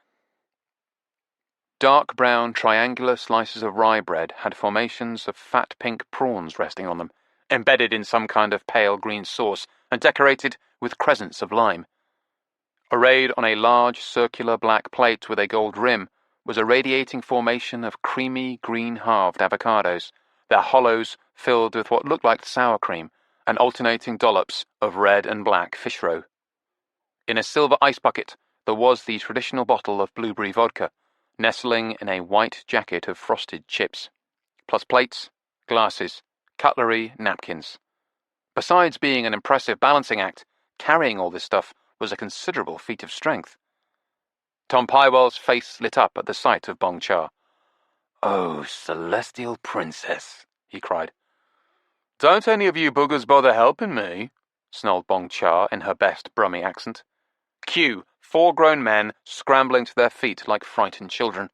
S1: Dark brown triangular slices of rye bread had formations of fat pink prawns resting on them, embedded in some kind of pale green sauce and decorated with crescents of lime. Arrayed on a large circular black plate with a gold rim was a radiating formation of creamy green halved avocados, their hollows filled with what looked like sour cream, and alternating dollops of red and black fish roe. In a silver ice bucket there was the traditional bottle of blueberry vodka, nestling in a white jacket of frosted chips, plus plates, glasses, cutlery, napkins. Besides being an impressive balancing act, carrying all this stuff was a considerable feat of strength. Tom Pywell's face lit up at the sight of Bong Cha.
S2: "Oh, celestial princess," he cried.
S1: "Don't any of you boogers bother helping me," snarled Bong Cha in her best Brummy accent. Cue 4 grown men scrambling to their feet like frightened children.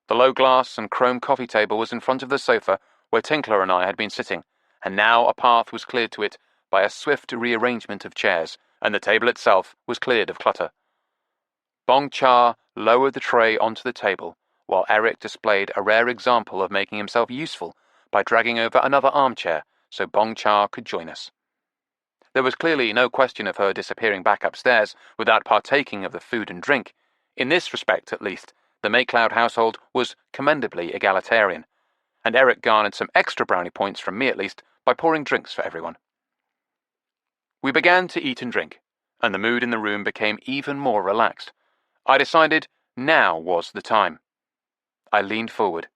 S1: The low glass and chrome coffee table was in front of the sofa where Tinkler and I had been sitting, and now a path was cleared to it by a swift rearrangement of chairs, and the table itself was cleared of clutter. Bong Cha lowered the tray onto the table, while Eric displayed a rare example of making himself useful by dragging over another armchair so Bong Cha could join us. There was clearly no question of her disappearing back upstairs without partaking of the food and drink. In this respect, at least, the Maycloud household was commendably egalitarian, and Eric garnered some extra brownie points from me at least by pouring drinks for everyone. We began to eat and drink, and the mood in the room became even more relaxed. I decided now was the time. I leaned forward,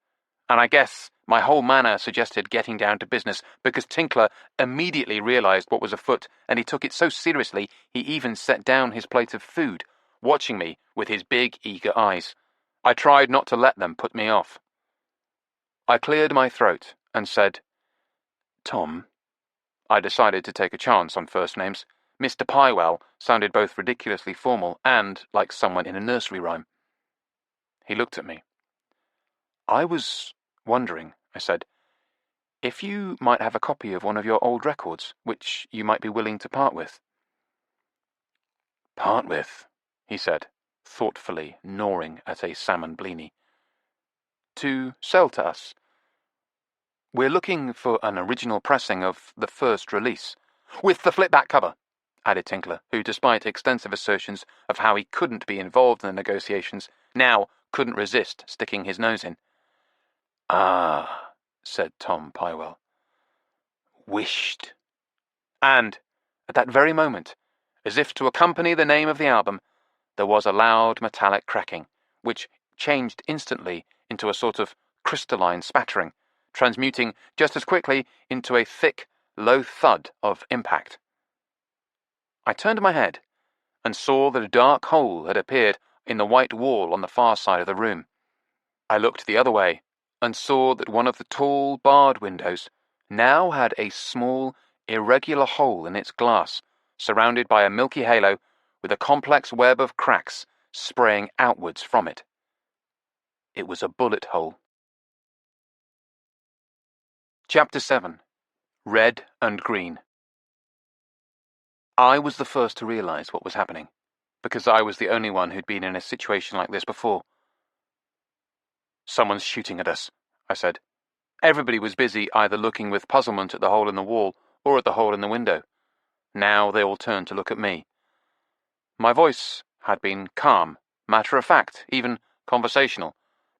S1: and I guess my whole manner suggested getting down to business because Tinkler immediately realised what was afoot, and he took it so seriously he even set down his plate of food, watching me with his big, eager eyes. I tried not to let them put me off. I cleared my throat and said, "Tom." I decided to take a chance on first names. Mr. Pywell sounded both ridiculously formal and like someone in a nursery rhyme. He looked at me. "I was wondering," I said, "if you might have a copy of one of your old records, which you might be willing to part with."
S2: "Part with?"
S1: he said, thoughtfully gnawing at a salmon blini. "To sell to us. We're looking for an original pressing of the first release." "With the flip-back cover," added Tinkler, who, despite extensive assertions of how he couldn't be involved in the negotiations, now couldn't resist sticking his nose in.
S2: "Ah,"
S1: said Tom Pywell.
S2: "Wished."
S1: And, at that very moment, as if to accompany the name of the album, there was a loud metallic cracking, which changed instantly into a sort of crystalline spattering, transmuting just as quickly into a thick, low thud of impact. I turned my head and saw that a dark hole had appeared in the white wall on the far side of the room. I looked the other way and saw that one of the tall, barred windows now had a small, irregular hole in its glass, surrounded by a milky halo with a complex web of cracks spraying outwards from it. It was a bullet hole. Chapter 7. Red and Green. I was the first to realize what was happening, because I was the only one who'd been in a situation like this before. "Someone's shooting at us," I said. Everybody was busy either looking with puzzlement at the hole in the wall or at the hole in the window. Now they all turned to look at me. My voice had been calm, matter-of-fact, even conversational,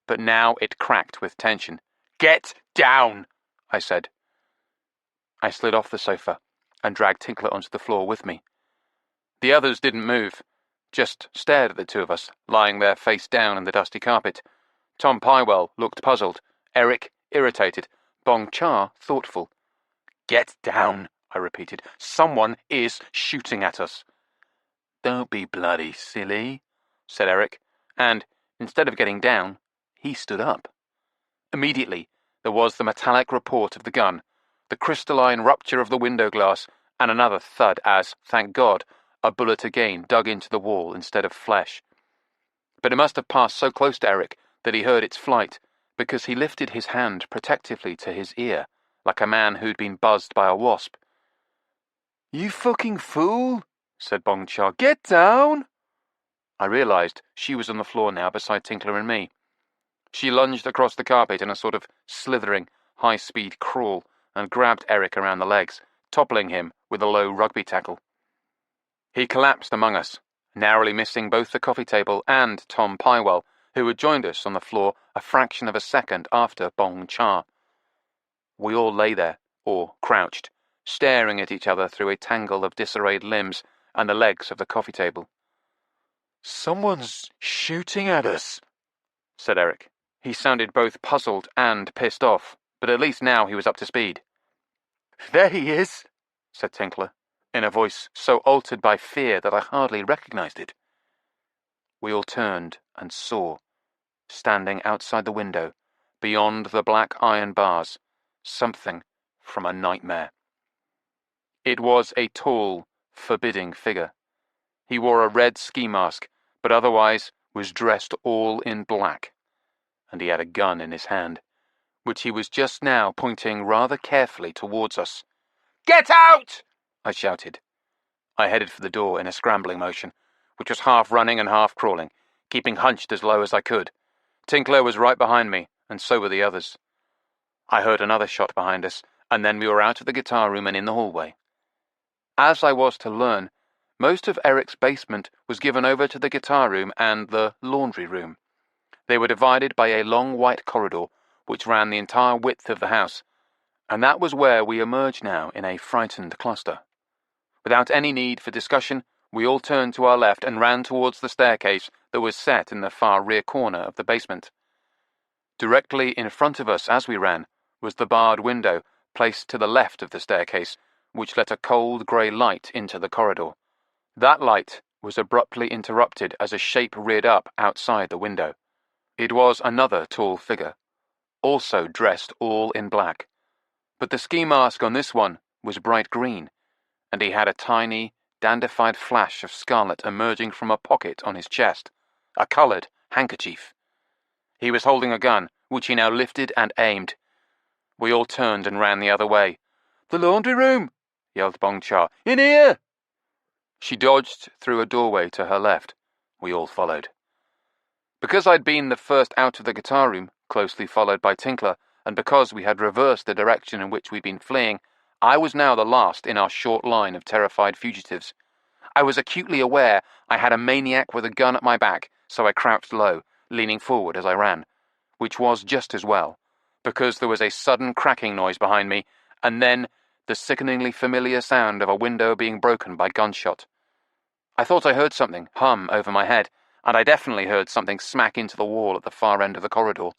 S1: but now it cracked with tension. "Get down!" I said. I slid off the sofa and dragged Tinkler onto the floor with me. The others didn't move, just stared at the two of us, lying there face down in the dusty carpet. Tom Pywell looked puzzled. Eric irritated, Bong Cha thoughtful. "Get down," I repeated. "Someone is shooting at us."
S2: "Don't be bloody silly,"
S1: said Eric, and, instead of getting down, he stood up. Immediately, there was the metallic report of the gun, the crystalline rupture of the window glass, and another thud as, thank God, a bullet again dug into the wall instead of flesh. But it must have passed so close to Eric that he heard its flight, because he lifted his hand protectively to his ear, like a man who'd been buzzed by a wasp. "You fucking fool," said Bong Cha. "Get down!" I realized she was on the floor now beside Tinkler and me. She lunged across the carpet in a sort of slithering, high-speed crawl and grabbed Eric around the legs, toppling him with a low rugby tackle. He collapsed among us, narrowly missing both the coffee table and Tom Pywell, who had joined us on the floor a fraction of a second after Bong Cha. We all lay there, or crouched, staring at each other through a tangle of disarrayed limbs and the legs of the coffee table. "Someone's shooting at us," said Eric. He sounded both puzzled and pissed off, but at least now he was up to speed. "There he is," said Tinkler, in a voice so altered by fear that I hardly recognized it. We all turned and saw, standing outside the window, beyond the black iron bars, something from a nightmare. It was a tall, forbidding figure. He wore a red ski mask, but otherwise was dressed all in black, and he had a gun in his hand, which he was just now pointing rather carefully towards us. "Get out!" I shouted. I headed for the door in a scrambling motion, which was half running and half crawling, keeping hunched as low as I could. Tinkler was right behind me, and so were the others. I heard another shot behind us, and then we were out of the guitar room and in the hallway. As I was to learn, most of Eric's basement was given over to the guitar room and the laundry room. They were divided by a long white corridor which ran the entire width of the house, and that was where we emerged now in a frightened cluster. Without any need for discussion, we all turned to our left and ran towards the staircase that was set in the far rear corner of the basement. Directly in front of us as we ran was the barred window placed to the left of the staircase, which let a cold grey light into the corridor. That light was abruptly interrupted as a shape reared up outside the window. It was another tall figure, also dressed all in black, but the ski mask on this one was bright green, and he had a tiny, dandified flash of scarlet emerging from a pocket on his chest, a coloured handkerchief. He was holding a gun, which he now lifted and aimed. We all turned and ran the other way. "The laundry room!" yelled Bong Cha. "In here!" She dodged through a doorway to her left. We all followed. Because I'd been the first out of the guitar room, closely followed by Tinkler, and because we had reversed the direction in which we'd been fleeing, I was now the last in our short line of terrified fugitives. I was acutely aware I had a maniac with a gun at my back, so I crouched low, leaning forward as I ran, which was just as well, because there was a sudden cracking noise behind me, and then the sickeningly familiar sound of a window being broken by gunshot. I thought I heard something hum over my head, and I definitely heard something smack into the wall at the far end of the corridor.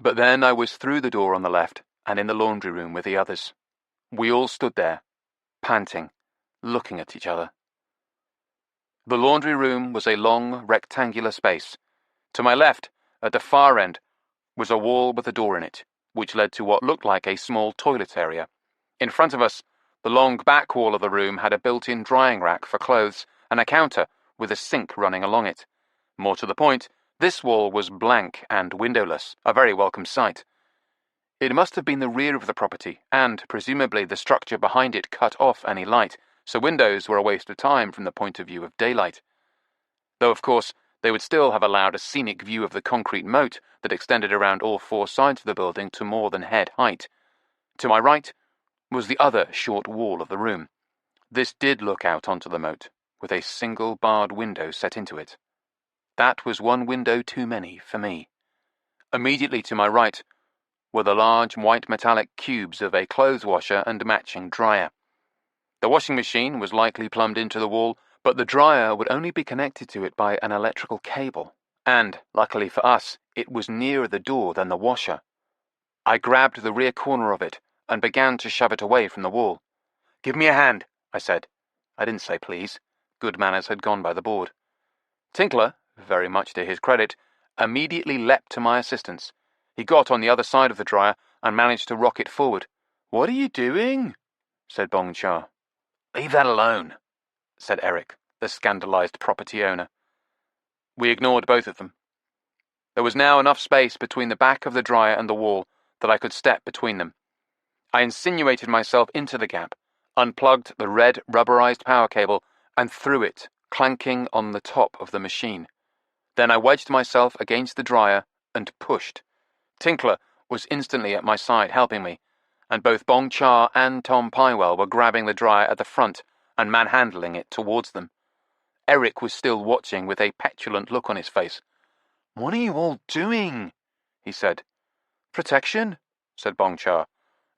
S1: But then I was through the door on the left, and in the laundry room with the others. We all stood there, panting, looking at each other. The laundry room was a long, rectangular space. To my left, at the far end, was a wall with a door in it, which led to what looked like a small toilet area. In front of us, the long back wall of the room had a built-in drying rack for clothes and a counter with a sink running along it. More to the point, this wall was blank and windowless, a very welcome sight. It must have been the rear of the property, and presumably the structure behind it cut off any light, so windows were a waste of time from the point of view of daylight. Though, of course, they would still have allowed a scenic view of the concrete moat that extended around all four sides of the building to more than head height. To my right was the other short wall of the room. This did look out onto the moat, with a single barred window set into it. That was one window too many for me. Immediately to my right were the large white metallic cubes of a clothes washer and matching dryer. The washing machine was likely plumbed into the wall, but the dryer would only be connected to it by an electrical cable, and, luckily for us, it was nearer the door than the washer. I grabbed the rear corner of it and began to shove it away from the wall. "Give me a hand," I said. I didn't say please. Good manners had gone by the board. Tinkler, very much to his credit, immediately leapt to my assistance. He got on the other side of the dryer and managed to rock it forward. "What are you doing?" said Bong Cha.
S2: "Leave that alone,"
S1: said Eric, the scandalized property owner. We ignored both of them. There was now enough space between the back of the dryer and the wall that I could step between them. I insinuated myself into the gap, unplugged the red rubberized power cable, and threw it, clanking on the top of the machine. Then I wedged myself against the dryer and pushed. Tinkler was instantly at my side, helping me, and both Bong Cha and Tom Pywell were grabbing the dryer at the front and manhandling it towards them. Eric was still watching with a petulant look on his face. "What are you all doing?" he said. "Protection," said Bong Cha,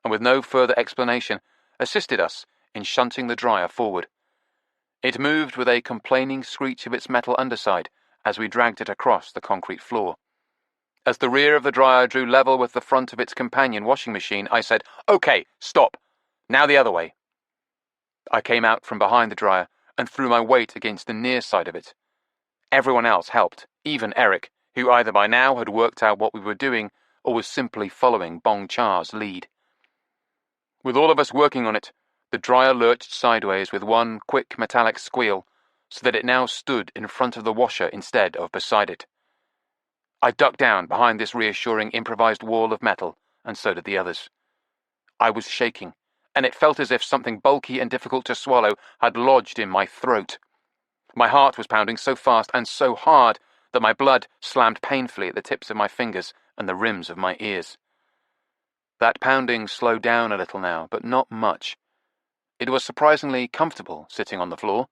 S1: and with no further explanation, assisted us in shunting the dryer forward. It moved with a complaining screech of its metal underside as we dragged it across the concrete floor. As the rear of the dryer drew level with the front of its companion washing machine, I said, "Okay, stop. Now the other way." I came out from behind the dryer and threw my weight against the near side of it. Everyone else helped, even Eric, who either by now had worked out what we were doing or was simply following Bong Cha's lead. With all of us working on it, the dryer lurched sideways with one quick metallic squeal, so that it now stood in front of the washer instead of beside it. I ducked down behind this reassuring improvised wall of metal, and so did the others. I was shaking, and it felt as if something bulky and difficult to swallow had lodged in my throat. My heart was pounding so fast and so hard that my blood slammed painfully at the tips of my fingers and the rims of my ears. That pounding slowed down a little now, but not much. It was surprisingly comfortable sitting on the floor.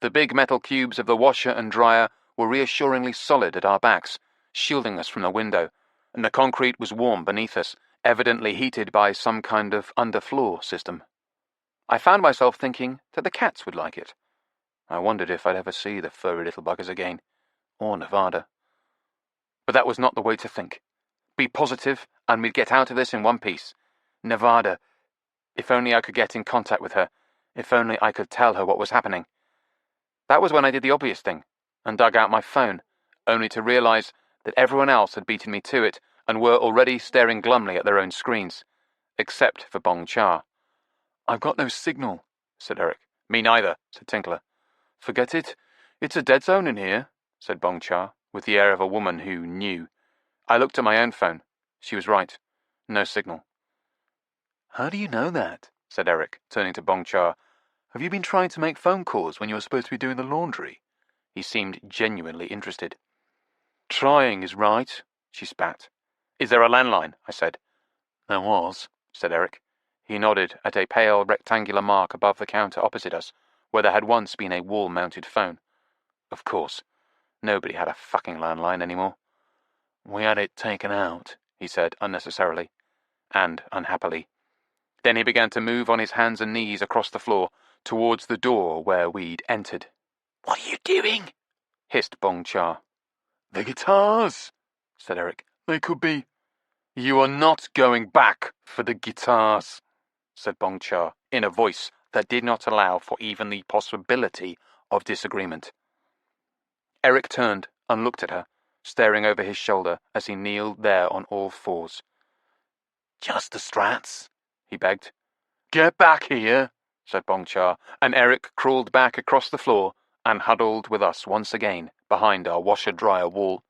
S1: The big metal cubes of the washer and dryer were reassuringly solid at our backs, shielding us from the window, and the concrete was warm beneath us, evidently heated by some kind of underfloor system. I found myself thinking that the cats would like it. I wondered if I'd ever see the furry little buggers again, or Nevada. But that was not the way to think. Be positive, and we'd get out of this in one piece. Nevada. If only I could get in contact with her. If only I could tell her what was happening. That was when I did the obvious thing, and dug out my phone, only to realize that everyone else had beaten me to it and were already staring glumly at their own screens, except for Bong Cha. "I've got no signal," said Eric. "Me neither," said Tinkler. "Forget it. It's a dead zone in here," said Bong Cha, with the air of a woman who knew. I looked at my own phone. She was right. No signal. "How do you know that?" said Eric, turning to Bong Cha. "Have you been trying to make phone calls when you were supposed to be doing the laundry?" He seemed genuinely interested. "Trying is right," she spat. "Is there a landline?" I said. "There was," said Eric. He nodded at a pale rectangular mark above the counter opposite us, where there had once been a wall-mounted phone. Of course. Nobody had a fucking landline anymore. "We had it taken out," he said unnecessarily, and unhappily. Then he began to move on his hands and knees across the floor, towards the door where we'd entered.
S2: "What are you doing?"
S1: hissed Bong Cha.
S3: "The guitars,"
S1: said Eric.
S3: "They could be—"
S1: "You are not going back for the guitars," said Bong Cha, in a voice that did not allow for even the possibility of disagreement. Eric turned and looked at her, staring over his shoulder as he kneeled there on all fours.
S2: "Just the Strats,"
S1: he begged.
S3: "Get back here,"
S1: said Bong Cha, and Eric crawled back across the floor and huddled with us once again behind our washer-dryer wall.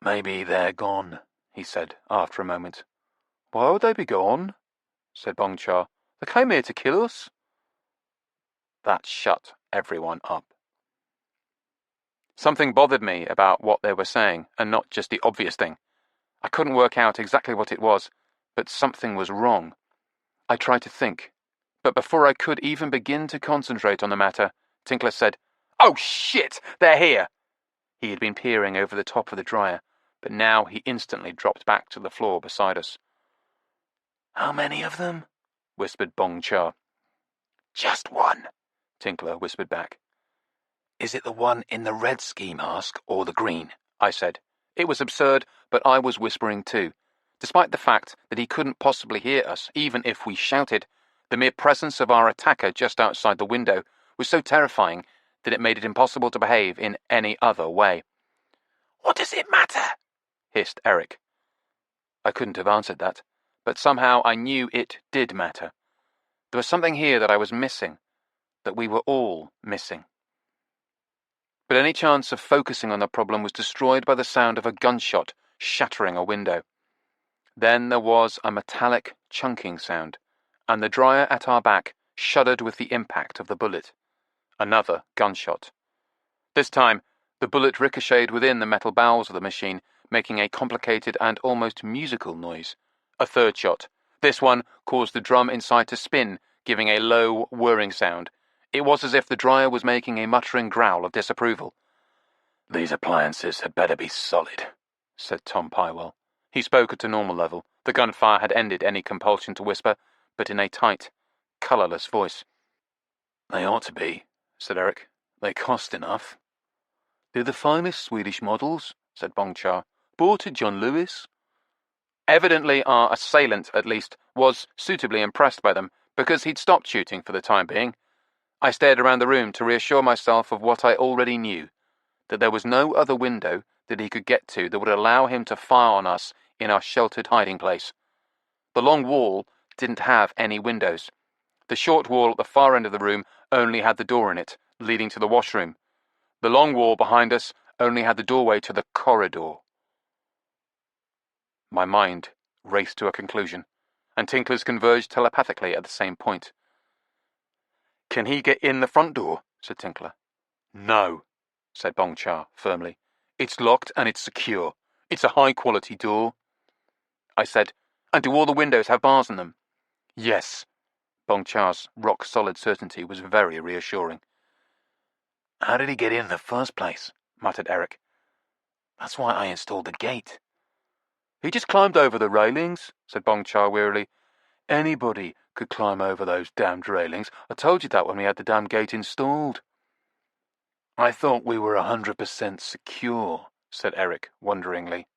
S2: "Maybe they're gone," he said after a moment.
S1: "Why would they be gone?" said Bong Cha. "They came here to kill us." That shut everyone up. Something bothered me about what they were saying, and not just the obvious thing. I couldn't work out exactly what it was, but something was wrong. I tried to think, but before I could even begin to concentrate on the matter, Tinkler said, "Oh shit, they're here!" He had been peering over the top of the dryer, but now he instantly dropped back to the floor beside us.
S2: "How many of them?"
S1: whispered Bong Cha.
S2: "Just one,"
S1: Tinkler whispered back.
S2: "Is it the one in the red ski mask or the green?"
S1: I said. It was absurd, but I was whispering too. Despite the fact that he couldn't possibly hear us, even if we shouted, the mere presence of our attacker just outside the window was so terrifying that it made it impossible to behave in any other way.
S2: "What does it matter?"
S1: hissed Eric. I couldn't have answered that, but somehow I knew it did matter. There was something here that I was missing, that we were all missing. But any chance of focusing on the problem was destroyed by the sound of a gunshot shattering a window. Then there was a metallic chunking sound, and the dryer at our back shuddered with the impact of the bullet. Another gunshot. This time, the bullet ricocheted within the metal bowels of the machine, making a complicated and almost musical noise. A third shot. This one caused the drum inside to spin, giving a low, whirring sound. It was as if the dryer was making a muttering growl of disapproval.
S2: "These appliances had better be solid,"
S1: said Tom Pywell. He spoke at a normal level. The gunfire had ended any compulsion to whisper, but in a tight, colourless voice.
S2: "They ought to be," said Eric. "They cost enough."
S3: "They're the finest Swedish models," said Bongchar. "Bought at John Lewis."
S1: Evidently our assailant, at least, was suitably impressed by them, because he'd stopped shooting for the time being. I stared around the room to reassure myself of what I already knew, that there was no other window that he could get to that would allow him to fire on us in our sheltered hiding place. The long wall didn't have any windows. The short wall at the far end of the room only had the door in it, leading to the washroom. The long wall behind us only had the doorway to the corridor. My mind raced to a conclusion, and Tinkler's converged telepathically at the same point. "Can he get in the front door?" said Tinkler. "No," said Bongchar firmly. "It's locked and it's secure. It's a high-quality door." I said, "And do all the windows have bars in them?" "Yes." Bongchar's rock-solid certainty was very reassuring.
S2: "How did he get in the first place?" muttered Eric. "That's why I installed the gate."
S3: "He just climbed over the railings," said Bongchar wearily. "Anybody could climb over those damned railings. I told you that when we had the damn gate installed."
S2: "I thought we were 100% secure," said Eric wonderingly.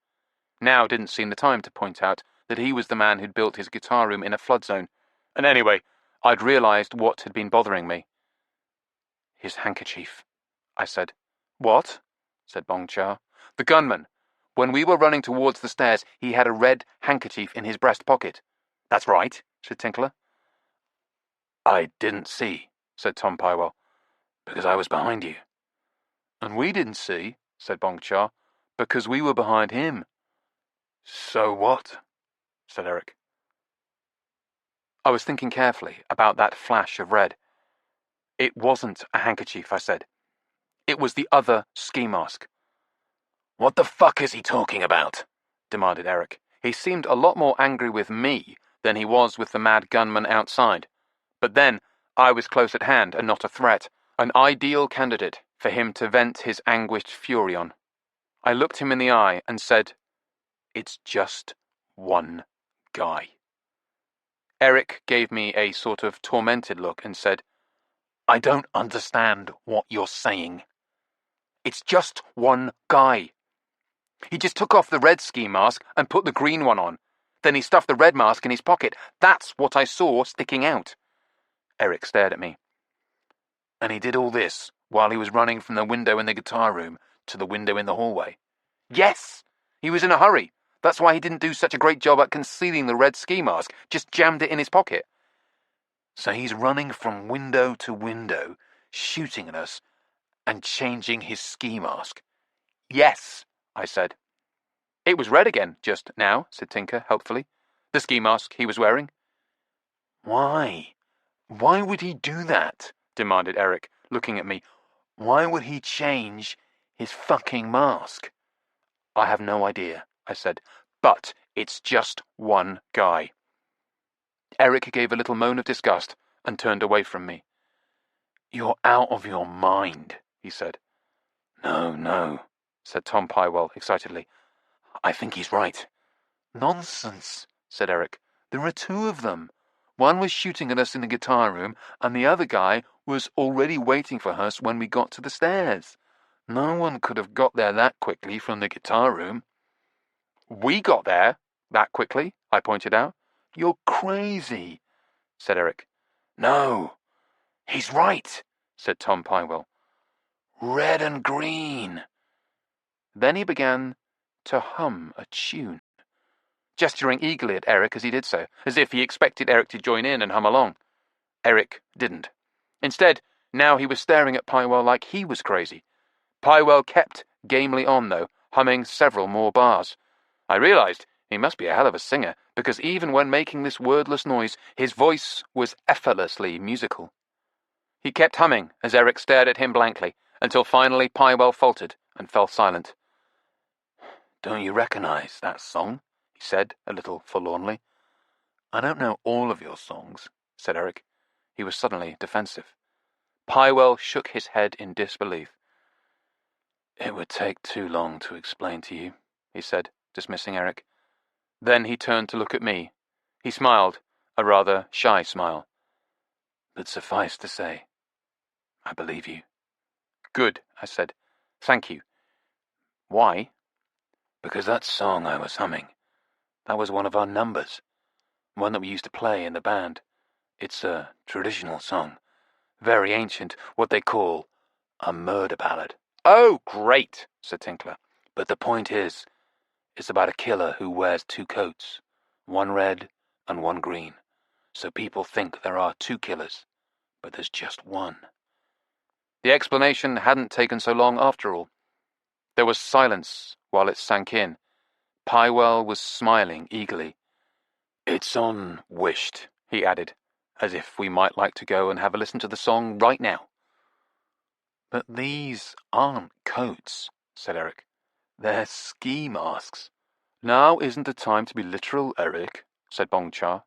S1: Now didn't seem the time to point out that he was the man who'd built his guitar room in a flood zone. And anyway, I'd realised what had been bothering me. "His handkerchief," I said. "What?" said Bongchar. "The gunman. When we were running towards the stairs, he had a red handkerchief in his breast pocket." "That's right," said Tinkler.
S2: "I didn't see," said Tom Pywell, "because I was behind you."
S3: "And we didn't see," said Bongchar, "because we were behind him."
S2: "So what?" said Eric.
S1: I was thinking carefully about that flash of red. "It wasn't a handkerchief," I said. "It was the other ski mask."
S2: "What the fuck is he talking about?"
S1: demanded Eric. He seemed a lot more angry with me than he was with the mad gunman outside. But then, I was close at hand and not a threat, an ideal candidate for him to vent his anguished fury on. I looked him in the eye and said, "It's just one guy." Eric gave me a sort of tormented look and said,
S2: "I don't understand what you're saying."
S1: "It's just one guy. He just took off the red ski mask and put the green one on. Then he stuffed the red mask in his pocket. That's what I saw sticking out." Eric stared at me.
S2: "And he did all this while he was running from the window in the guitar room to the window in the hallway?"
S1: "Yes! He was in a hurry. That's why he didn't do such a great job at concealing the red ski mask. Just jammed it in his pocket."
S2: "So he's running from window to window, shooting at us, and changing his ski mask?"
S1: "Yes," I said. "It was red again just now," said Tinker helpfully. "The ski mask he was wearing."
S2: "Why? Why would he do that?" demanded Eric, looking at me. "Why would he change his fucking mask?"
S1: "I have no idea," I said, "but it's just one guy." Eric gave a little moan of disgust and turned away from me.
S2: "You're out of your mind," he said.
S3: No,
S2: said Tom Pywell excitedly. "I think he's right."
S3: "Nonsense," said Eric. "There are two of them. One was shooting at us in the guitar room, and the other guy was already waiting for us when we got to the stairs. No one could have got there that quickly from the guitar room."
S1: "We got there," that quickly, I pointed out.
S2: You're crazy,
S1: said Eric.
S2: No, he's right,
S1: said Tom Pywell.
S2: Red and green.
S1: Then he began to hum a tune, gesturing eagerly at Eric as he did so, as if he expected Eric to join in and hum along. Eric didn't. Instead, now he was staring at Pywell like he was crazy. Pywell kept gamely on, though, humming several more bars. I realized he must be a hell of a singer, because even when making this wordless noise, his voice was effortlessly musical. He kept humming as Eric stared at him blankly, until finally Pywell faltered and fell silent.
S2: Don't you recognize that song? He said, a little forlornly.
S3: I don't know all of your songs,
S1: said Eric. He was suddenly defensive. Pywell shook his head in disbelief.
S2: It would take too long to explain to you,
S1: he said, dismissing Eric. Then he turned to look at me. He smiled, a rather shy smile.
S2: But suffice to say, I believe you.
S1: Good, I said. Thank you. Why?
S2: Because that song I was humming, that was one of our numbers. One that we used to play in the band. It's a traditional song. Very ancient, what they call a murder ballad.
S1: Oh, great, said Tinkler.
S2: But the point is, it's about a killer who wears two coats, one red and one green. So people think there are two killers, but there's just one.
S1: The explanation hadn't taken so long after all. There was silence while it sank in. Pywell was smiling eagerly.
S2: It's on Wished,
S1: he added, as if we might like to go and have a listen to the song right now.
S3: But these aren't coats, said Eric. They're ski masks.
S1: Now isn't the time to be literal, Eric, said Bongchar.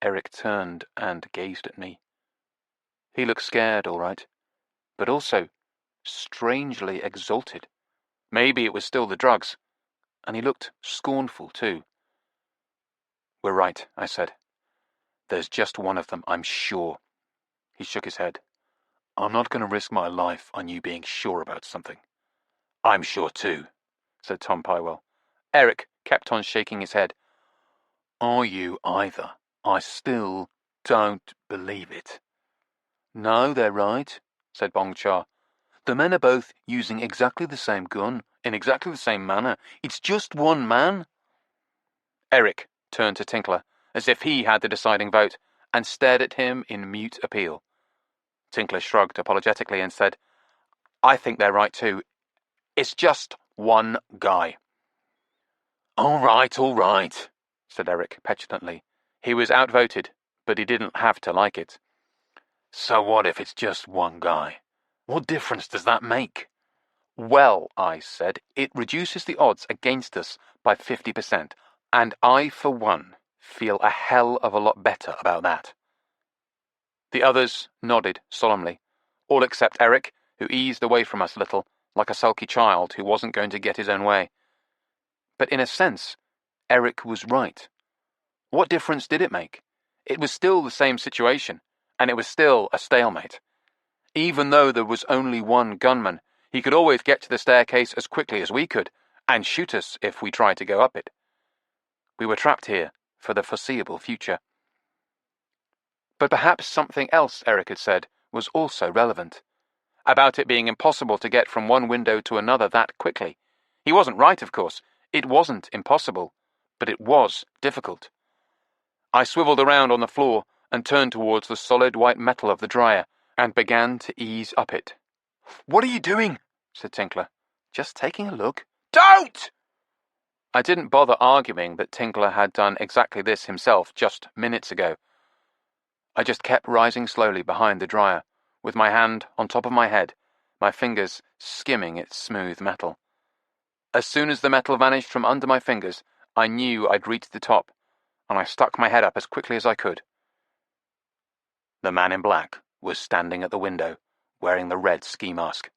S1: Eric turned and gazed at me. He looked scared, all right, but also strangely exalted. Maybe it was still the drugs, and he looked scornful too. We're right, I said. There's just one of them, I'm sure. He shook his head.
S3: I'm not going to risk my life on you being sure about something.
S2: I'm sure too,
S1: said Tom Pywell. Eric kept on shaking his head.
S3: Are you either? I still don't believe it.
S1: No, they're right, said Bongchar. The men are both using exactly the same gun, in exactly the same manner. It's just one man. Eric turned to Tinkler, as if he had the deciding vote, and stared at him in mute appeal. Tinkler shrugged apologetically and said, I think they're right too. It's just one guy.
S2: All right,
S1: said Eric petulantly. He was outvoted, but he didn't have to like it.
S2: So what if it's just one guy? What difference does that make?
S1: Well, I said, it reduces the odds against us by 50%, and I, for one, feel a hell of a lot better about that. The others nodded solemnly, all except Eric, who eased away from us a little, like a sulky child who wasn't going to get his own way. But in a sense, Eric was right. What difference did it make? It was still the same situation, and it was still a stalemate. Even though there was only one gunman, he could always get to the staircase as quickly as we could, and shoot us if we tried to go up it. We were trapped here for the foreseeable future. But perhaps something else Eric had said was also relevant. About it being impossible to get from one window to another that quickly. He wasn't right, of course. It wasn't impossible, but it was difficult. I swiveled around on the floor and turned towards the solid white metal of the dryer, and began to ease up it.
S2: What are you doing?
S1: Said Tinkler. Just taking a look.
S2: Don't!
S1: I didn't bother arguing that Tinkler had done exactly this himself just minutes ago. I just kept rising slowly behind the dryer, with my hand on top of my head, my fingers skimming its smooth metal. As soon as the metal vanished from under my fingers, I knew I'd reached the top, and I stuck my head up as quickly as I could. The man in black was standing at the window, wearing the red ski mask,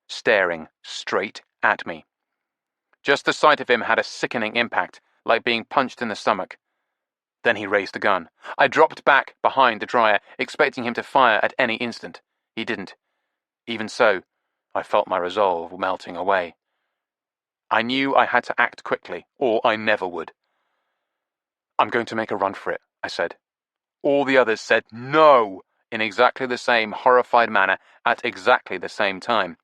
S1: staring straight at me. Just the sight of him had a sickening impact, like being punched in the stomach. Then he raised the gun. I dropped back behind the dryer, expecting him to fire at any instant. He didn't. Even so, I felt my resolve melting away. I knew I had to act quickly, or I never would. I'm going to make a run for it, I said. All the others said no in exactly the same horrified manner at exactly the same time.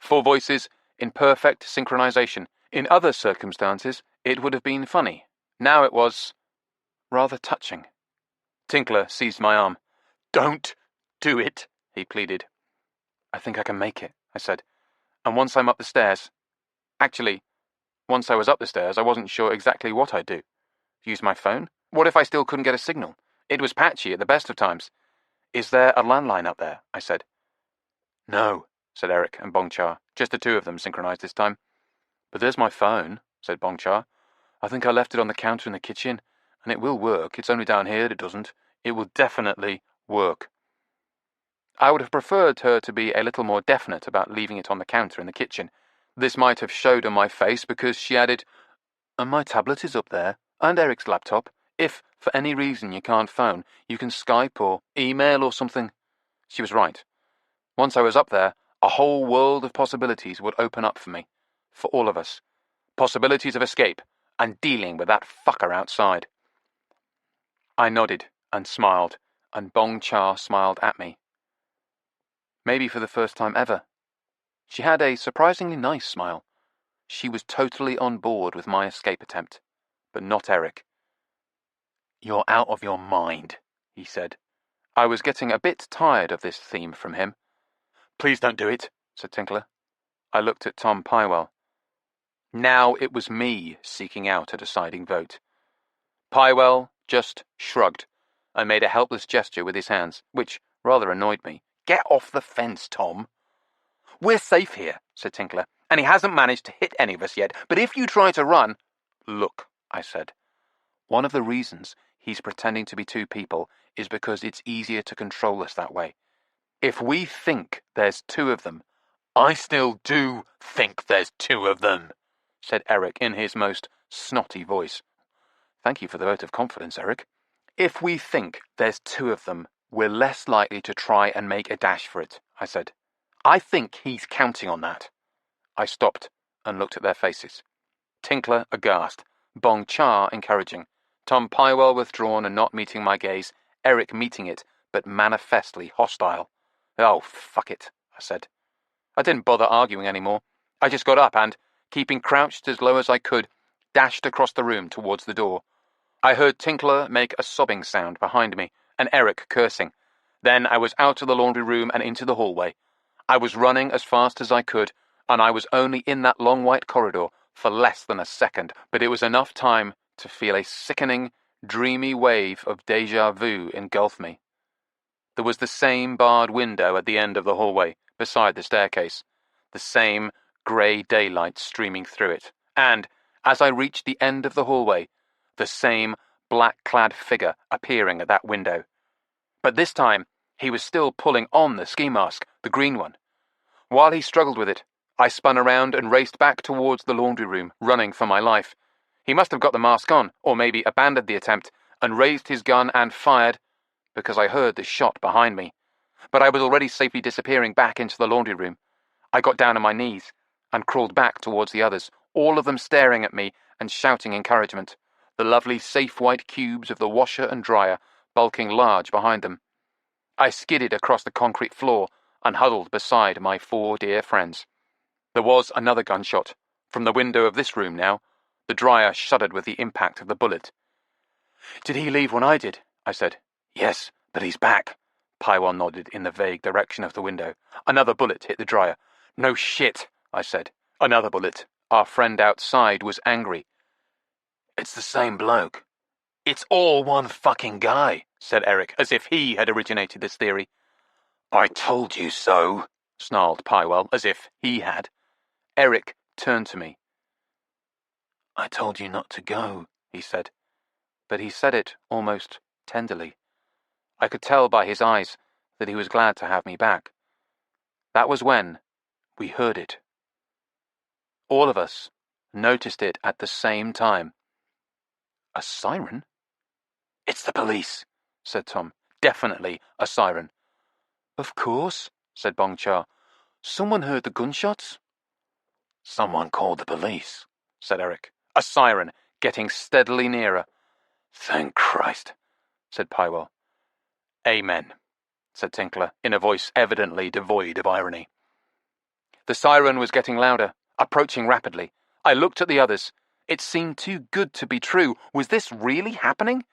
S1: 4 voices in perfect synchronization. In other circumstances, it would have been funny. Now it was rather touching. Tinkler seized my arm. Don't do it, he pleaded. I think I can make it, I said. And once I'm up the stairs... Actually, once I was up the stairs, I wasn't sure exactly what I'd do. Use my phone? What if I still couldn't get a signal? It was patchy at the best of times. Is there a landline up there? I said. No, said Eric and Bongcha. Just the 2 of them synchronized this time. But there's my phone, said Bongcha. I think I left it on the counter in the kitchen, and it will work. It's only down here that it doesn't. It will definitely work. I would have preferred her to be a little more definite about leaving it on the counter in the kitchen. This might have showed on my face because she added, and my tablet is up there, and Eric's laptop. If, for any reason, you can't phone, you can Skype or email or something. She was right. Once I was up there, a whole world of possibilities would open up for me. For all of us. Possibilities of escape, and dealing with that fucker outside. I nodded and smiled, and Bongcha smiled at me. Maybe for the first time ever. She had a surprisingly nice smile. She was totally on board with my escape attempt, but not Eric. You're out of your mind, he said. I was getting a bit tired of this theme from him. Please don't do it, said Tinkler. I looked at Tom Pywell. Now it was me seeking out a deciding vote. Pywell just shrugged and made a helpless gesture with his hands, which rather annoyed me. Get off the fence, Tom. We're safe here, said Tinkler, and he hasn't managed to hit any of us yet, but if you try to run... Look, I said. One of the reasons he's pretending to be 2 people is because it's easier to control us that way. If we think there's 2 of them... I still do think there's 2 of them, said Eric in his most snotty voice. Thank you for the vote of confidence, Eric. If we think there's 2 of them, we're less likely to try and make a dash for it, I said. I think he's counting on that. I stopped and looked at their faces. Tinkler aghast, Bongcha encouraging, Tom Pywell withdrawn and not meeting my gaze, Eric meeting it, but manifestly hostile. Oh, fuck it, I said. I didn't bother arguing anymore. I just got up and, keeping crouched as low as I could, dashed across the room towards the door. I heard Tinkler make a sobbing sound behind me, and Eric cursing. Then I was out of the laundry room and into the hallway. I was running as fast as I could, and I was only in that long white corridor for less than a second, but it was enough time to feel a sickening, dreamy wave of déjà vu engulf me. There was the same barred window at the end of the hallway, beside the staircase, the same grey daylight streaming through it, and, as I reached the end of the hallway, the same black-clad figure appearing at that window. But this time, he was still pulling on the ski mask, the green one. While he struggled with it, I spun around and raced back towards the laundry room, running for my life. He must have got the mask on, or maybe abandoned the attempt, and raised his gun and fired, because I heard the shot behind me. But I was already safely disappearing back into the laundry room. I got down on my knees and crawled back towards the others, all of them staring at me and shouting encouragement, the lovely safe white cubes of the washer and dryer bulking large behind them. I skidded across the concrete floor and huddled beside my 4 dear friends. There was another gunshot, from the window of this room now. The dryer shuddered with the impact of the bullet. Did he leave when I did? I said. Yes, but he's back. Pywell nodded in the vague direction of the window. Another bullet hit the dryer. No shit, I said. Another bullet. Our friend outside was angry. It's the same bloke. It's all one fucking guy, said Eric, as if he had originated this theory. I told you so, snarled Pywell, as if he had. Eric turned to me. I told you not to go, he said, but he said it almost tenderly. I could tell by his eyes that he was glad to have me back. That was when we heard it. All of us noticed it at the same time. A siren? It's the police, said Tom. Definitely a siren. Of course, said Bongcha. Someone heard the gunshots? Someone called the police, said Eric. A siren, getting steadily nearer.
S2: Thank Christ, said Pywell.
S1: Amen, said Tinkler, in a voice evidently devoid of irony. The siren was getting louder, approaching rapidly. I looked at the others. It seemed too good to be true. Was this really happening?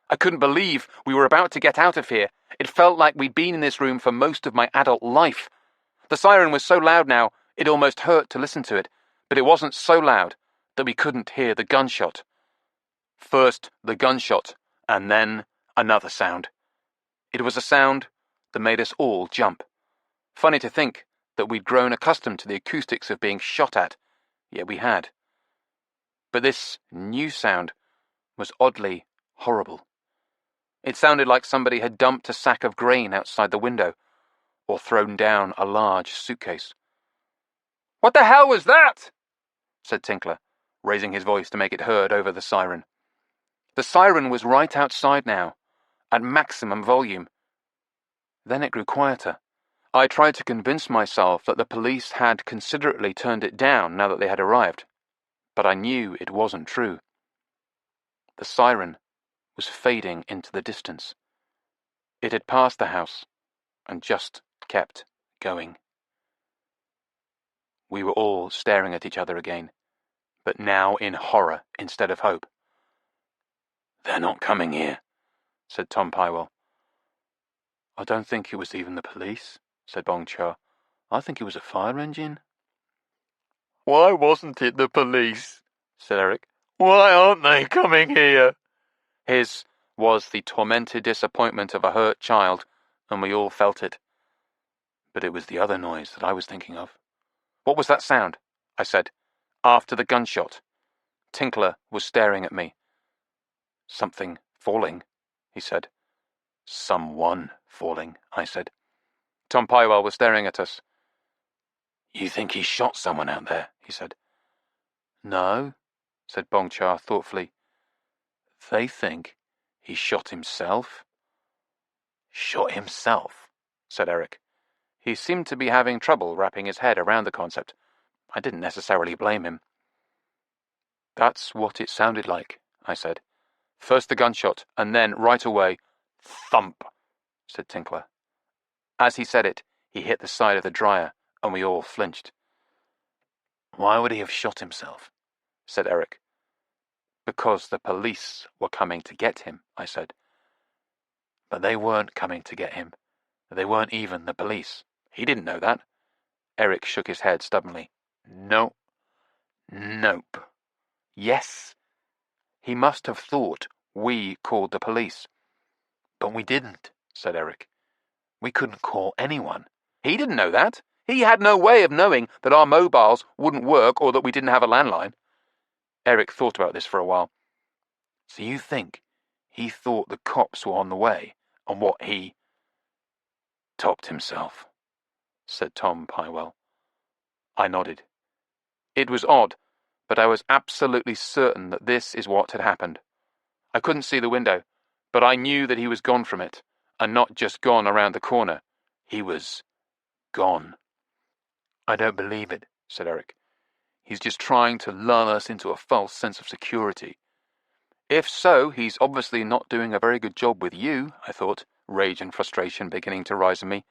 S1: I couldn't believe we were about to get out of here. It felt like we'd been in this room for most of my adult life. The siren was so loud now, it almost hurt to listen to it, but it wasn't so loud that we couldn't hear the gunshot. First the gunshot, and then another sound. It was a sound that made us all jump. Funny to think that we'd grown accustomed to the acoustics of being shot at, yet we had. But this new sound was oddly horrible. It sounded like somebody had dumped a sack of grain outside the window, or thrown down a large suitcase. "What the hell was that?" said Tinkler, raising his voice to make it heard over the siren. The siren was right outside now, at maximum volume. Then it grew quieter. I tried to convince myself that the police had considerately turned it down now that they had arrived, but I knew it wasn't true. The siren was fading into the distance. It had passed the house and just kept going. We were all staring at each other again, but now in horror instead of hope.
S2: "They're not coming here,"
S1: said Tom Pywell.
S3: "I don't think it was even the police," said Bong Cha. "I think it was a fire engine."
S2: "Why wasn't it the police?" said Eric. "Why aren't they coming here?"
S1: His was the tormented disappointment of a hurt child, and we all felt it.
S3: But it was the other noise that I was thinking of.
S1: "What was that sound?" I said. "After the gunshot." Tinkler was staring at me. "Something falling," he said.
S3: "Someone falling," I said.
S1: Tom Pywell was staring at us.
S2: "You think he shot someone out there?" he said.
S3: "No," said Bong Cha thoughtfully. "They think he shot himself."
S2: "Shot himself?"
S1: said Eric. He seemed to be having trouble wrapping his head around the concept. I didn't necessarily blame him.
S3: "That's what it sounded like," I said.
S1: "First the gunshot, and then, right away, thump," said Tinkler. As he said it, he hit the side of the dryer, and we all flinched.
S2: "Why would he have shot himself?"
S1: said Eric. "Because the police were coming to get him," I said.
S3: "But they weren't coming to get him. They weren't even the police."
S1: He didn't know that. Eric shook his head stubbornly.
S3: "No. Nope.
S1: Yes. He must have thought we called the police."
S3: But we didn't," said Eric. "We couldn't call anyone."
S1: He didn't know that. He had no way of knowing that our mobiles wouldn't work or that we didn't have a landline. Eric thought about this for a while.
S3: "So you think he thought the cops were on the way, and what he topped himself?" said Tom Pywell.
S1: I nodded. It was odd, but I was absolutely certain that this is what had happened. I couldn't see the window, but I knew that he was gone from it, and not just gone around the corner. He was gone.
S3: "I don't believe it," said Eric. "He's just trying to lull us into a false sense of security."
S1: If so, he's obviously not doing a very good job with you, I thought, rage and frustration beginning to rise in me.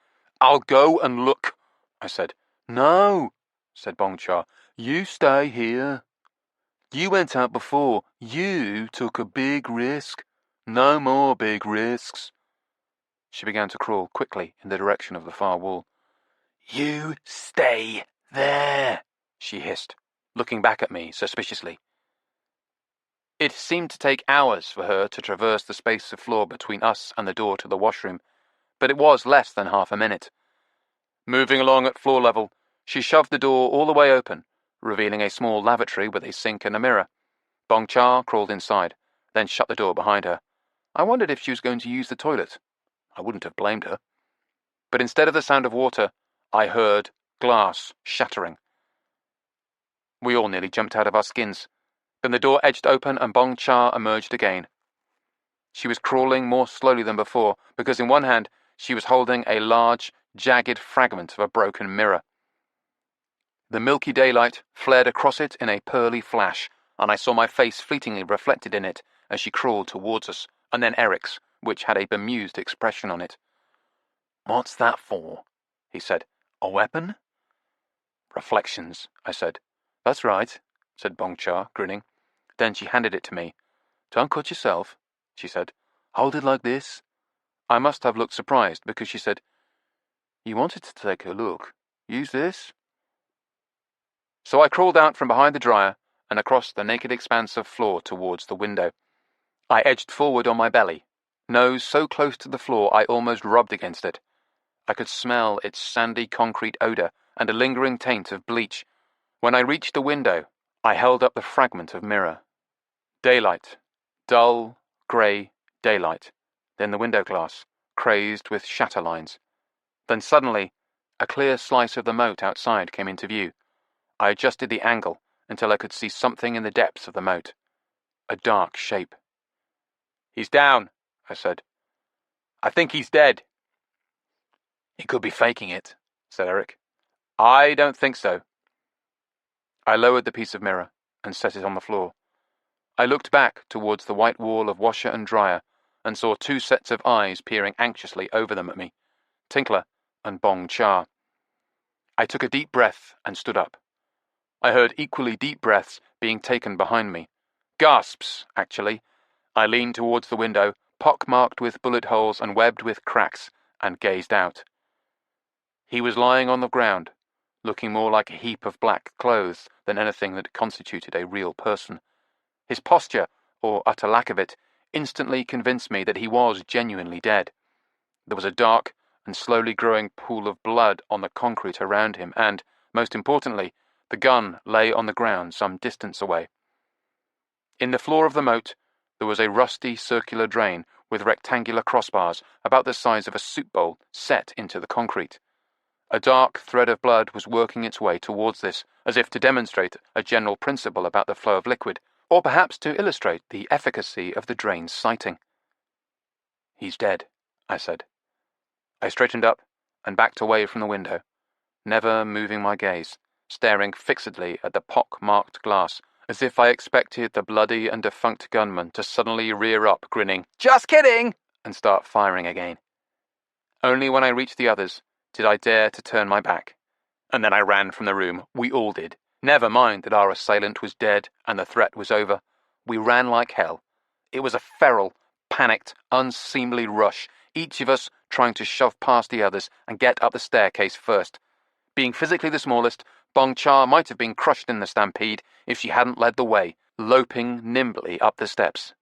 S1: "I'll go and look," I said.
S3: "No," said Bong Cha. "You stay here. You went out before. You took a big risk. No more big risks."
S1: She began to crawl quickly in the direction of the far wall.
S2: "You stay there,"
S1: she hissed, looking back at me suspiciously. It seemed to take hours for her to traverse the space of floor between us and the door to the washroom, but it was less than half a minute. Moving along at floor level, she shoved the door all the way open, revealing a small lavatory with a sink and a mirror. Bong Cha crawled inside, then shut the door behind her. I wondered if she was going to use the toilet. I wouldn't have blamed her. But instead of the sound of water, I heard glass shattering. We all nearly jumped out of our skins. Then the door edged open and Bong Cha emerged again. She was crawling more slowly than before, because in one hand she was holding a large, jagged fragment of a broken mirror. The milky daylight flared across it in a pearly flash, and I saw my face fleetingly reflected in it as she crawled towards us, and then Eric's, which had a bemused expression on it.
S2: "What's that for?" he said. "A weapon?"
S1: "Reflections," I said. "That's right," said Bongcha, grinning. Then she handed it to me. "Don't cut yourself," she said. "Hold it like this." I must have looked surprised, because she said, "You wanted to take a look. Use this." So I crawled out from behind the dryer and across the naked expanse of floor towards the window. I edged forward on my belly, nose so close to the floor I almost rubbed against it. I could smell its sandy concrete odor and a lingering taint of bleach. When I reached the window, I held up the fragment of mirror. Daylight. Dull, grey daylight. Then the window glass, crazed with shatter lines. Then suddenly, a clear slice of the moat outside came into view. I adjusted the angle until I could see something in the depths of the moat. A dark shape. "He's down," I said. "I think he's dead."
S2: "He could be faking it," said Eric.
S1: "I don't think so." I lowered the piece of mirror and set it on the floor. I looked back towards the white wall of washer and dryer and saw two sets of eyes peering anxiously over them at me, Tinkler and Bong Cha. I took a deep breath and stood up. I heard equally deep breaths being taken behind me. Gasps, actually. I leaned towards the window, pock-marked with bullet holes and webbed with cracks, and gazed out. He was lying on the ground, looking more like a heap of black clothes than anything that constituted a real person. His posture, or utter lack of it, instantly convinced me that he was genuinely dead. There was a dark and slowly growing pool of blood on the concrete around him, and, most importantly, the gun lay on the ground some distance away. In the floor of the moat, there was a rusty circular drain with rectangular crossbars about the size of a soup bowl set into the concrete. A dark thread of blood was working its way towards this, as if to demonstrate a general principle about the flow of liquid, or perhaps to illustrate the efficacy of the drain's sighting. "He's dead," I said. I straightened up and backed away from the window, never moving my gaze, staring fixedly at the pock-marked glass, as if I expected the bloody and defunct gunman to suddenly rear up, grinning, "Just kidding!" and start firing again. Only when I reached the others did I dare to turn my back, and then I ran from the room. We all did. Never mind that our assailant was dead and the threat was over. We ran like hell. It was a feral, panicked, unseemly rush, each of us trying to shove past the others and get up the staircase first. Being physically the smallest, Bong Cha might have been crushed in the stampede if she hadn't led the way, loping nimbly up the steps.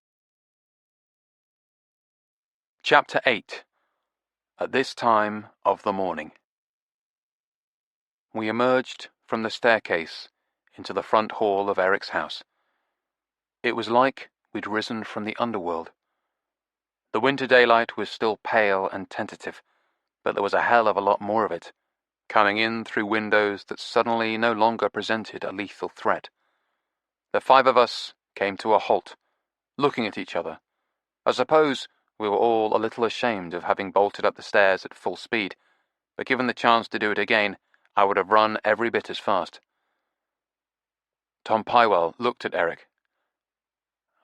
S1: Chapter 8. At this time of the morning. We emerged from the staircase into the front hall of Eric's house. It was like we'd risen from the underworld. The winter daylight was still pale and tentative, but there was a hell of a lot more of it, coming in through windows that suddenly no longer presented a lethal threat. The five of us came to a halt, looking at each other. I suppose we were all a little ashamed of having bolted up the stairs at full speed, but given the chance to do it again, I would have run every bit as fast. Tom Pywell looked at Eric.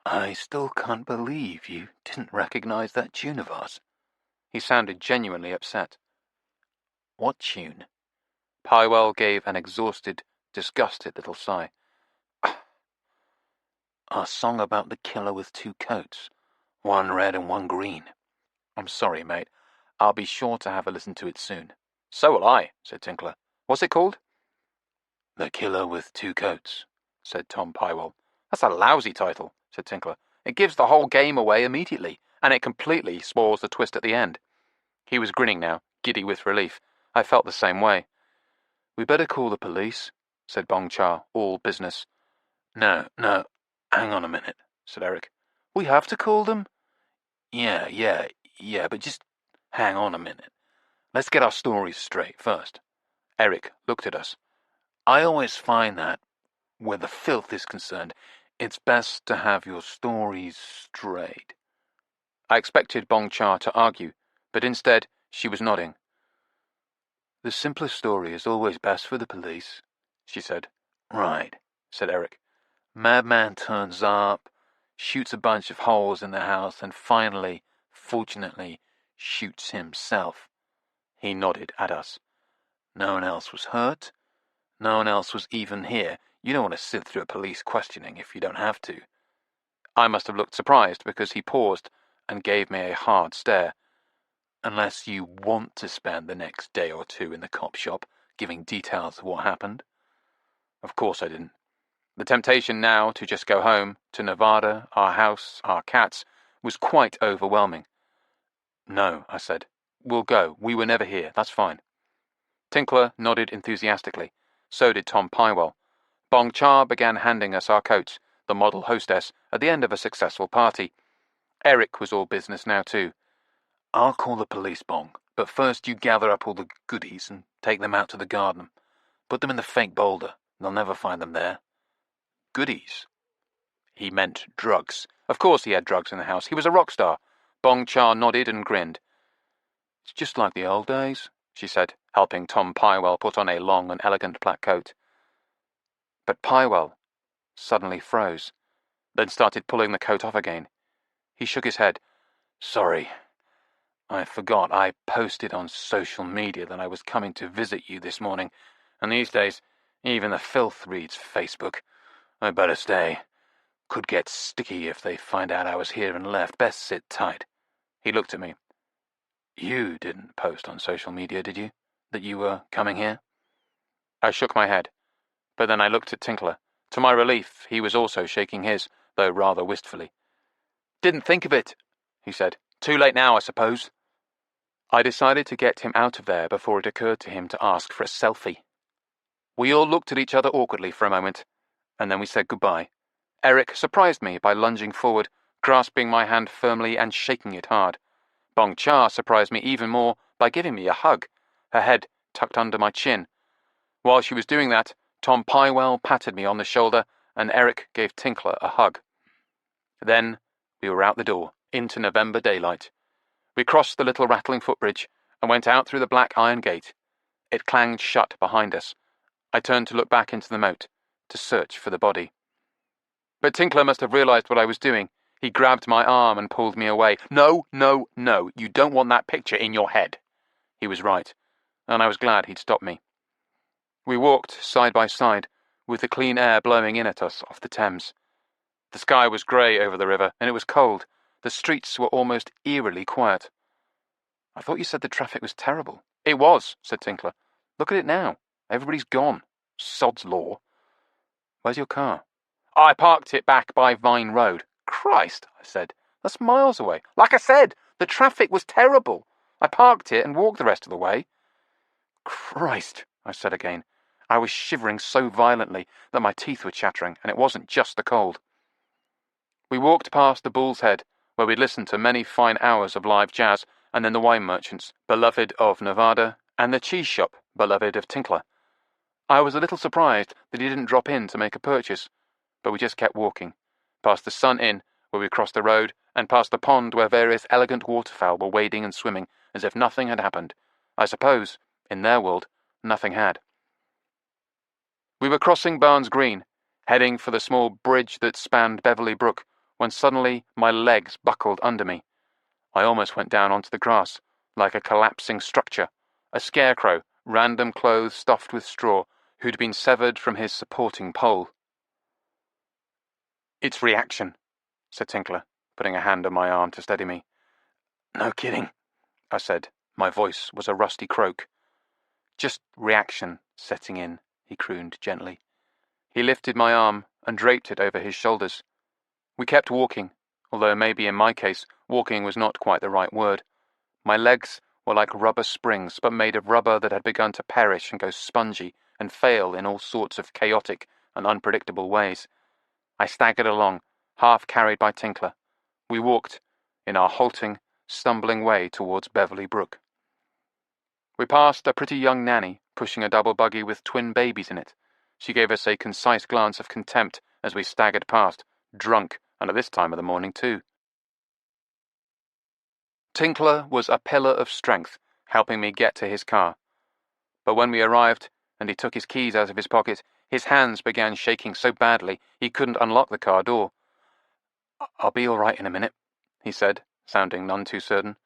S2: "I still can't believe you didn't recognize that tune of ours."
S1: He sounded genuinely upset.
S2: "What tune?"
S1: Pywell gave an exhausted, disgusted little sigh.
S2: "Our song about the killer with two coats, one red and one green."
S1: "I'm sorry, mate. I'll be sure to have a listen to it soon." "So will I," said Tinkler. "What's it called?"
S2: "The Killer with Two Coats,"
S1: said Tom Pywell. "That's a lousy title," said Tinkler. "It gives the whole game away immediately, and it completely spoils the twist at the end." He was grinning now, giddy with relief. I felt the same way. "We better call the police," said Bong Cha, all business.
S2: No, hang on a minute," said Eric.
S1: "We have to call them?"
S2: Yeah, but just hang on a minute. Let's get our stories straight first."
S1: Eric looked at us.
S2: "I always find that, where the filth is concerned, it's best to have your stories straight."
S1: I expected Bong Cha to argue, but instead she was nodding.
S3: "The simplest story is always best for the police," she said.
S2: "Right," said Eric. "Madman turns up, shoots a bunch of holes in the house, and finally, fortunately, shoots himself. He nodded at us. No one else was hurt. No one else was even here. You don't want to sit through a police questioning if you don't have to. I must have looked surprised because he paused and gave me a hard stare. Unless you want to spend the next day or two in the cop shop giving details of what happened. Of course I didn't. The temptation now to just go home, to Nevada, our house, our cats, was quite overwhelming. No, I said. We'll go. We were never here. That's fine. Tinkler nodded enthusiastically. So did Tom Pywell. Bong Cha began handing us our coats, the model hostess, at the end of a successful party. Eric was all business now too. I'll call the police, Bong, but first you gather up all the goodies and take them out to the garden. Put them in the fake boulder. They'll never find them there. Goodies? He meant drugs. Of course he had drugs in the house. He was a rock star. Bong Cha nodded and grinned. It's just like the old days, she said, helping Tom Pywell put on a long and elegant black coat. But Pywell suddenly froze, then started pulling the coat off again. He shook his head. Sorry. I forgot I posted on social media that I was coming to visit you this morning, and these days, even the filth reads Facebook. I better stay. Could get sticky if they find out I was here and left. Best sit tight. He looked at me. You didn't post on social media, did you? That you were coming here? I shook my head, but then I looked at Tinkler. To my relief, he was also shaking his, though rather wistfully. Didn't think of it, he said. Too late now, I suppose. I decided to get him out of there before it occurred to him to ask for a selfie. We all looked at each other awkwardly for a moment, and then we said goodbye. Eric surprised me by lunging forward, grasping my hand firmly and shaking it hard. Bong Cha surprised me even more by giving me a hug, her head tucked under my chin. While she was doing that, Tom Pywell patted me on the shoulder, and Eric gave Tinkler a hug. Then we were out the door, into November daylight. We crossed the little rattling footbridge and went out through the black iron gate. It clanged shut behind us. I turned to look back into the moat, to search for the body. But Tinkler must have realized what I was doing. He grabbed my arm and pulled me away. No, no, no, you don't want that picture in your head. He was right, and I was glad he'd stopped me. We walked side by side, with the clean air blowing in at us off the Thames. The sky was grey over the river, and it was cold. The streets were almost eerily quiet. I thought you said the traffic was terrible. It was, said Tinkler. Look at it now. Everybody's gone. Sod's law. Where's your car? I parked it back by Vine Road. Christ, I said. That's miles away. Like I said, the traffic was terrible. I parked it and walked the rest of the way. Christ, I said again. I was shivering so violently that my teeth were chattering, and it wasn't just the cold. We walked past the Bull's Head, where we'd listened to many fine hours of live jazz, and then the wine merchants, beloved of Nevada, and the cheese shop, beloved of Tinkler. I was a little surprised that he didn't drop in to make a purchase, but we just kept walking, past the Sun Inn, where we crossed the road, and past the pond where various elegant waterfowl were wading and swimming, as if nothing had happened. I suppose, in their world, nothing had. We were crossing Barnes Green, heading for the small bridge that spanned Beverly Brook, when suddenly my legs buckled under me. I almost went down onto the grass, like a collapsing structure, a scarecrow, random clothes stuffed with straw, who'd been severed from his supporting pole. It's reaction, said Tinkler, putting a hand on my arm to steady me. No kidding, I said. My voice was a rusty croak. Just reaction setting in, he crooned gently. He lifted my arm and draped it over his shoulders. We kept walking, although maybe in my case, walking was not quite the right word. My legs were like rubber springs, but made of rubber that had begun to perish and go spongy and fail in all sorts of chaotic and unpredictable ways. I staggered along, half carried by Tinkler. We walked, in our halting, stumbling way towards Beverly Brook. We passed a pretty young nanny, pushing a double buggy with twin babies in it. She gave us a concise glance of contempt as we staggered past, drunk, and at this time of the morning too. Tinkler was a pillar of strength, helping me get to his car. But when we arrived, and he took his keys out of his pocket, his hands began shaking so badly he couldn't unlock the car door.
S1: I'll be all right in a minute, he said, sounding none too certain.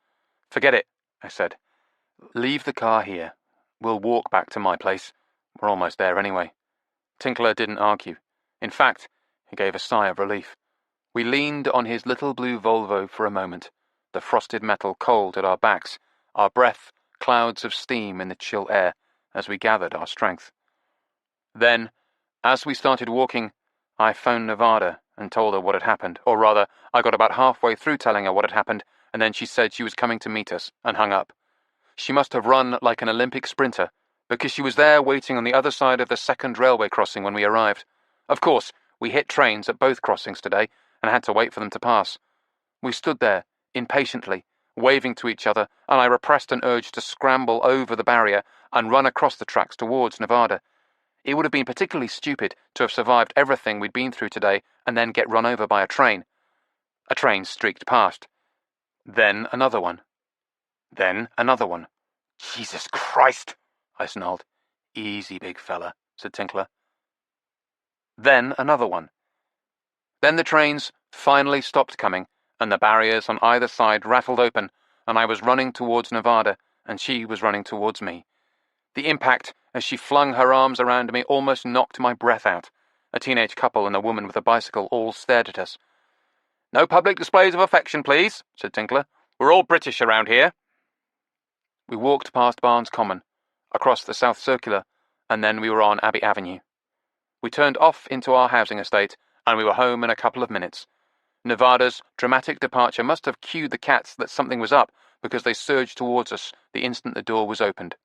S1: Forget it, I said. Leave the car here. We'll walk back to my place. We're almost there anyway. Tinkler didn't argue. In fact, he gave a sigh of relief. We leaned on his little blue Volvo for a moment, the frosted metal cold at our backs, our breath clouds of steam in the chill air, as we gathered our strength. Then, as we started walking, I phoned Nevada and told her what had happened, or rather, I got about halfway through telling her what had happened, and then she said she was coming to meet us, and hung up. She must have run like an Olympic sprinter, because she was there waiting on the other side of the second railway crossing when we arrived. Of course, we hit trains at both crossings today, and had to wait for them to pass. We stood there, impatiently, waving to each other, and I repressed an urge to scramble over the barrier and run across the tracks towards Nevada. It would have been particularly stupid to have survived everything we'd been through today and then get run over by a train. A train streaked past. Then another one. Then another one. Jesus Christ, I snarled. Easy, big fella, said Tinkler. Then another one. Then the trains finally stopped coming, and the barriers on either side rattled open, and I was running towards Nevada, and she was running towards me. The impact, as she flung her arms around me, almost knocked my breath out. A teenage couple and a woman with a bicycle all stared at us. No public displays of affection, please, said Tinkler. We're all British around here. We walked past Barnes Common, across the South Circular, and then we were on Abbey Avenue. We turned off into our housing estate, and we were home in a couple of minutes. Nevada's dramatic departure must have cued the cats that something was up, because they surged towards us the instant the door was opened.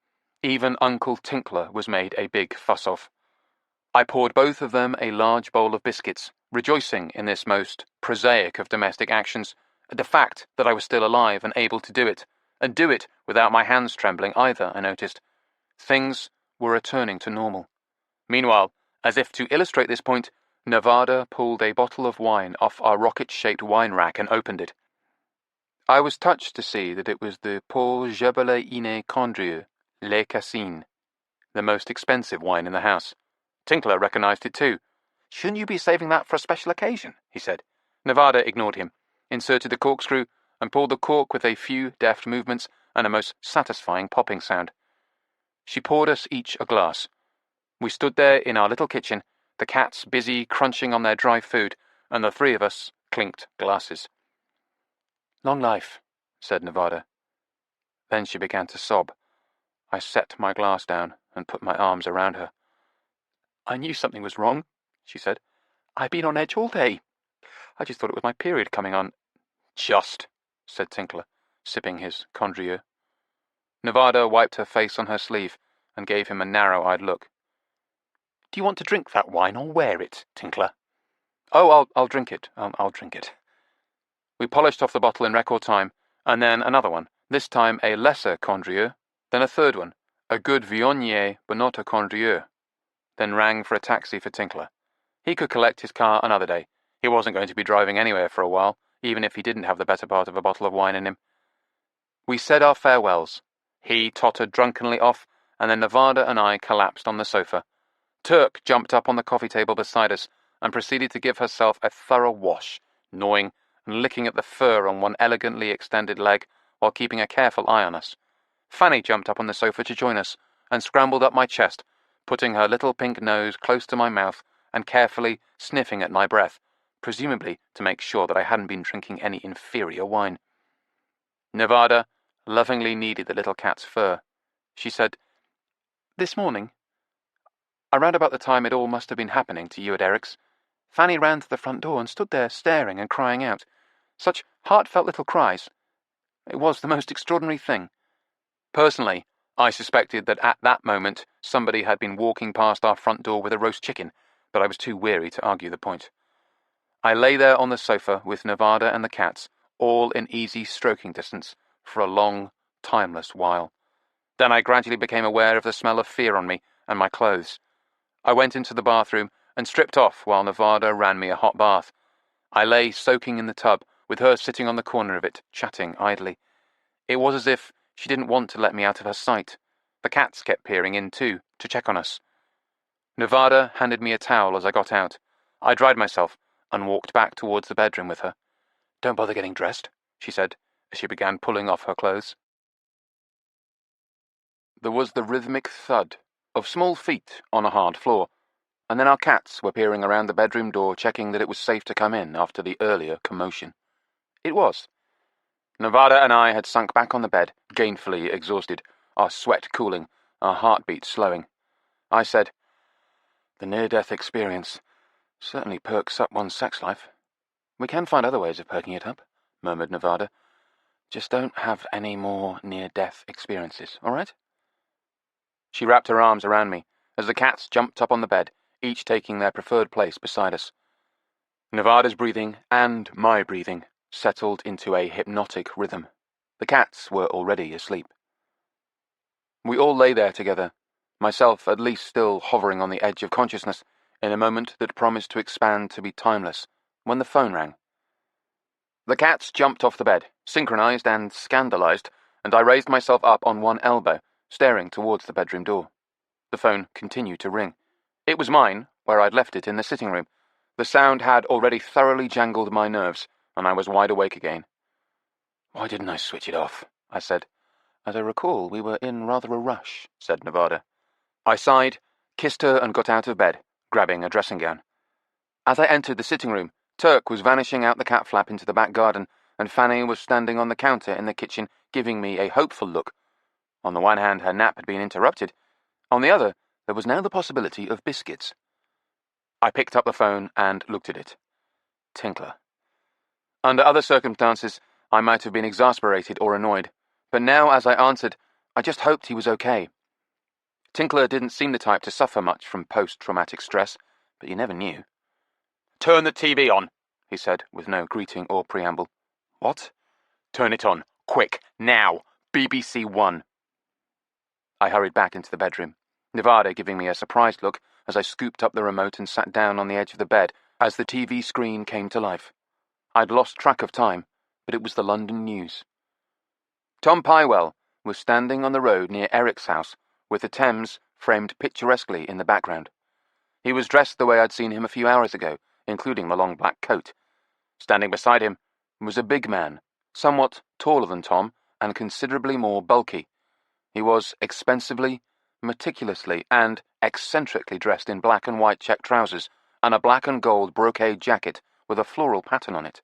S1: Even Uncle Tinkler was made a big fuss of. I poured both of them a large bowl of biscuits, rejoicing in this most prosaic of domestic actions, at the fact that I was still alive and able to do it, and do it without my hands trembling either, I noticed. Things were returning to normal. Meanwhile, as if to illustrate this point, Nevada pulled a bottle of wine off our rocket-shaped wine rack and opened it. I was touched to see that it was the Paul Gebelet Iné Condrieu, Les Cassines, the most expensive wine in the house. Tinkler recognized it too. Shouldn't you be saving that for a special occasion? He said. Nevada ignored him, inserted the corkscrew, and pulled the cork with a few deft movements and a most satisfying popping sound. She poured us each a glass. We stood there in our little kitchen, the cats busy crunching on their dry food, and the three of us clinked glasses. Long life, said Nevada. Then she began to sob. I set my glass down and put my arms around her. I knew something was wrong, she said. I've been on edge all day. I just thought it was my period coming on. Just, said Tinkler, sipping his Condrieu. Nevada wiped her face on her sleeve and gave him a narrow-eyed look. Do you want to drink that wine or wear it, Tinkler? Oh, I'll drink it. I'll drink it. We polished off the bottle in record time, and then another one, this time a lesser Condrieu, then a third one, a good Viognier but not a Condrieu, then rang for a taxi for Tinkler. He could collect his car another day. He wasn't going to be driving anywhere for a while, even if he didn't have the better part of a bottle of wine in him. We said our farewells. He tottered drunkenly off, and then Nevada and I collapsed on the sofa. Turk jumped up on the coffee table beside us and proceeded to give herself a thorough wash, gnawing and licking at the fur on one elegantly extended leg while keeping a careful eye on us. Fanny jumped up on the sofa to join us and scrambled up my chest, putting her little pink nose close to my mouth and carefully sniffing at my breath, presumably to make sure that I hadn't been drinking any inferior wine. Nevada lovingly kneaded the little cat's fur. She said, This morning, around about the time it all must have been happening to you at Eric's, Fanny ran to the front door and stood there staring and crying out. Such heartfelt little cries. It was the most extraordinary thing. Personally, I suspected that at that moment somebody had been walking past our front door with a roast chicken, but I was too weary to argue the point. I lay there on the sofa with Nevada and the cats, all in easy stroking distance, for a long, timeless while. Then I gradually became aware of the smell of fear on me and my clothes. I went into the bathroom and stripped off while Nevada ran me a hot bath. I lay soaking in the tub, with her sitting on the corner of it, chatting idly. It was as if she didn't want to let me out of her sight. The cats kept peering in too, to check on us. Nevada handed me a towel as I got out. I dried myself, and walked back towards the bedroom with her. "Don't bother getting dressed," she said, as she began pulling off her clothes. There was the rhythmic thud of small feet on a hard floor, and then our cats were peering around the bedroom door, checking that it was safe to come in after the earlier commotion. It was. Nevada and I had sunk back on the bed, gainfully exhausted, our sweat cooling, our heartbeat slowing. I said, "The near-death experience certainly perks up one's sex life." "We can find other ways of perking it up," murmured Nevada. "Just don't have any more near-death experiences, all right?" She wrapped her arms around me as the cats jumped up on the bed, each taking their preferred place beside us. Nevada's breathing and my breathing settled into a hypnotic rhythm. The cats were already asleep. We all lay there together, myself at least still hovering on the edge of consciousness, in a moment that promised to expand to be timeless, when the phone rang. The cats jumped off the bed, synchronized and scandalized, and I raised myself up on one elbow, staring towards the bedroom door. The phone continued to ring. It was mine, where I'd left it in the sitting room. The sound had already thoroughly jangled my nerves, and I was wide awake again. "Why didn't I switch it off?" I said. "As I recall, we were in rather a rush," said Nevada. I sighed, kissed her, and got out of bed, grabbing a dressing gown. As I entered the sitting room, Turk was vanishing out the cat flap into the back garden, and Fanny was standing on the counter in the kitchen, giving me a hopeful look. On the one hand, her nap had been interrupted. On the other, there was now the possibility of biscuits. I picked up the phone and looked at it. Tinkler. Under other circumstances, I might have been exasperated or annoyed, but now, as I answered, I just hoped he was okay. Tinkler didn't seem the type to suffer much from post-traumatic stress, but you never knew. "Turn the TV on," he said, with no greeting or preamble. "What?" "Turn it on. Quick. Now. BBC One." I hurried back into the bedroom, Nevada giving me a surprised look as I scooped up the remote and sat down on the edge of the bed as the TV screen came to life. I'd lost track of time, but it was the London news. Tom Pywell was standing on the road near Eric's house, with the Thames framed picturesquely in the background. He was dressed the way I'd seen him a few hours ago, including the long black coat. Standing beside him was a big man, somewhat taller than Tom and considerably more bulky. He was expensively, meticulously, and eccentrically dressed in black and white check trousers and a black and gold brocade jacket with a floral pattern on it.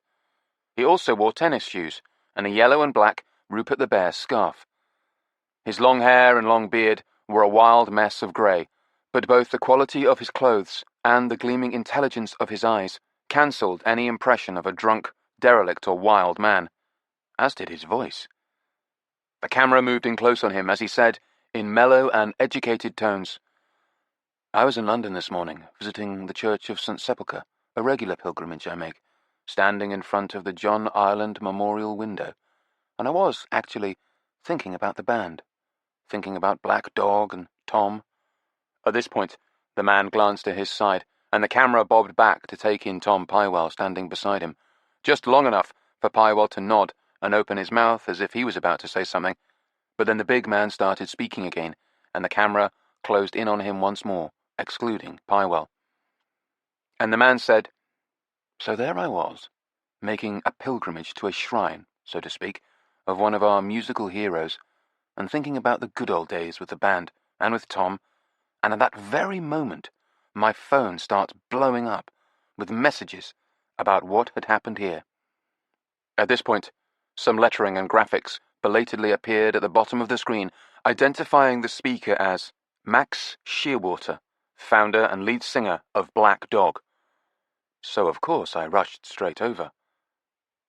S1: He also wore tennis shoes and a yellow and black Rupert the Bear scarf. His long hair and long beard were a wild mess of grey, but both the quality of his clothes and the gleaming intelligence of his eyes cancelled any impression of a drunk, derelict, or wild man, as did his voice. The camera moved in close on him as he said, in mellow and educated tones, "I was in London this morning, visiting the Church of St. Sepulchre, a regular pilgrimage I make, standing in front of the John Ireland Memorial window, and I was, actually, thinking about the band, thinking about Black Dog and Tom." At this point, the man glanced to his side, and the camera bobbed back to take in Tom Pywell standing beside him, just long enough for Pywell to nod and open his mouth as if he was about to say something, but then the big man started speaking again, and the camera closed in on him once more, excluding Pywell. And the man said, "So there I was, making a pilgrimage to a shrine, so to speak, of one of our musical heroes, and thinking about the good old days with the band, and with Tom, and at that very moment, my phone starts blowing up with messages about what had happened here." At this point, some lettering and graphics belatedly appeared at the bottom of the screen, identifying the speaker as Max Shearwater, founder and lead singer of Black Dog. So, of course, I rushed straight over.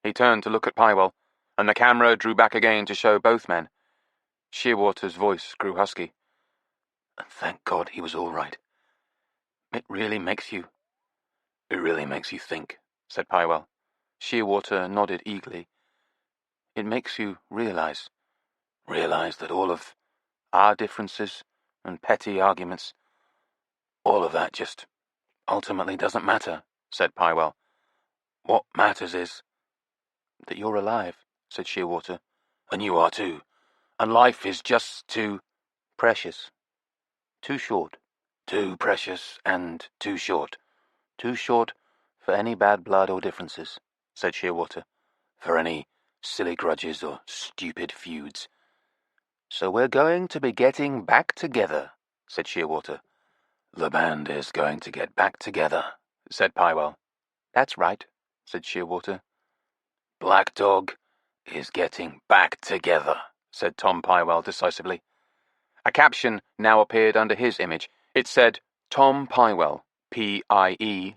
S1: He turned to look at Pywell, and the camera drew back again to show both men. Shearwater's voice grew husky. "And thank God he was all right. It really makes you think," said Pywell. Shearwater nodded eagerly. "It makes you realize that all of our differences and petty arguments, all of that just ultimately doesn't matter," said Pywell. "What matters is that you're alive," said Shearwater. "And you are too. And life is just too precious, too short, too precious and too short
S2: For any bad blood or differences, said Shearwater. For any silly grudges or stupid feuds. So we're going to be getting back together, said Shearwater. The band is going to get back together, said Pywell.
S1: That's right, said Shearwater.
S2: Black Dog is getting back together, said Tom Pywell decisively.
S1: A caption now appeared under his image. It said, Tom Pywell, Piewell,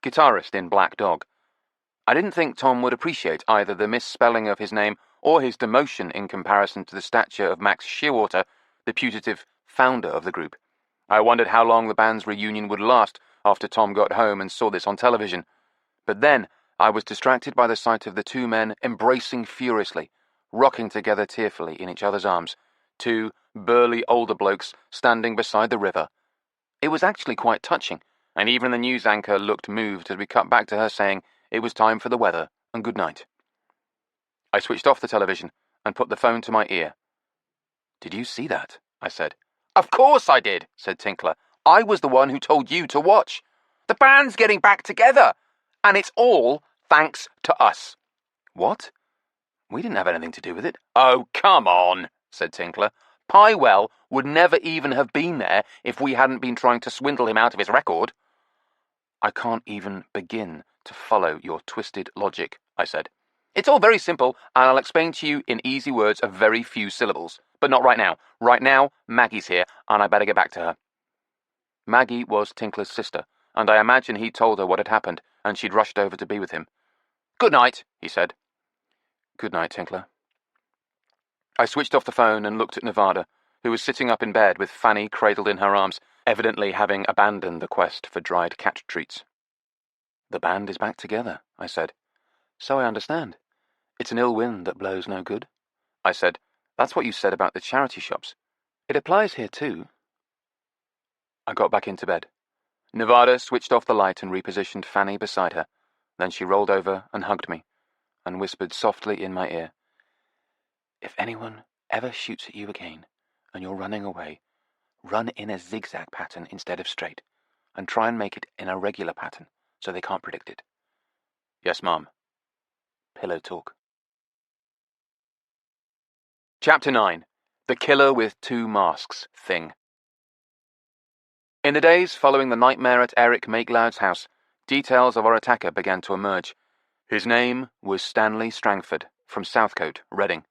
S1: guitarist in Black Dog. I didn't think Tom would appreciate either the misspelling of his name or his demotion in comparison to the stature of Max Shearwater, the putative founder of the group. I wondered how long the band's reunion would last after Tom got home and saw this on television. But then I was distracted by the sight of the two men embracing furiously, rocking together tearfully in each other's arms, two burly older blokes standing beside the river. It was actually quite touching, and even the news anchor looked moved as we cut back to her saying it was time for the weather and good night. I switched off the television and put the phone to my ear. Did you see that? I said. Of course I did, said Tinkler. I was the one who told you to watch. The band's getting back together, and it's all thanks to us. What? We didn't have anything to do with it. Oh, come on, said Tinkler. Pywell would never even have been there if we hadn't been trying to swindle him out of his record. I can't even begin to follow your twisted logic, I said. It's all very simple, and I'll explain to you in easy words of very few syllables. But not right now. Right now, Maggie's here, and I better get back to her. Maggie was Tinkler's sister, and I imagine he told her what had happened, and she'd rushed over to be with him. Good night, he said. Good night, Tinkler. I switched off the phone and looked at Nevada, who was sitting up in bed with Fanny cradled in her arms, evidently having abandoned the quest for dried cat treats. The band is back together, I said. So I understand. It's an ill wind that blows no good. I said, that's what you said about the charity shops. It applies here too. I got back into bed. Nevada switched off the light and repositioned Fanny beside her. Then she rolled over and hugged me, and whispered softly in my ear, If anyone ever shoots at you again, and you're running away, run in a zigzag pattern instead of straight, and try and make it in a regular pattern, so they can't predict it. Yes, Mom. Pillow talk. Chapter 9. The Killer with Two Masks Thing. In the days following the nightmare at Eric Makeloud's house, details of our attacker began to emerge. His name was Stanley Strangford, from Southcote, Reading,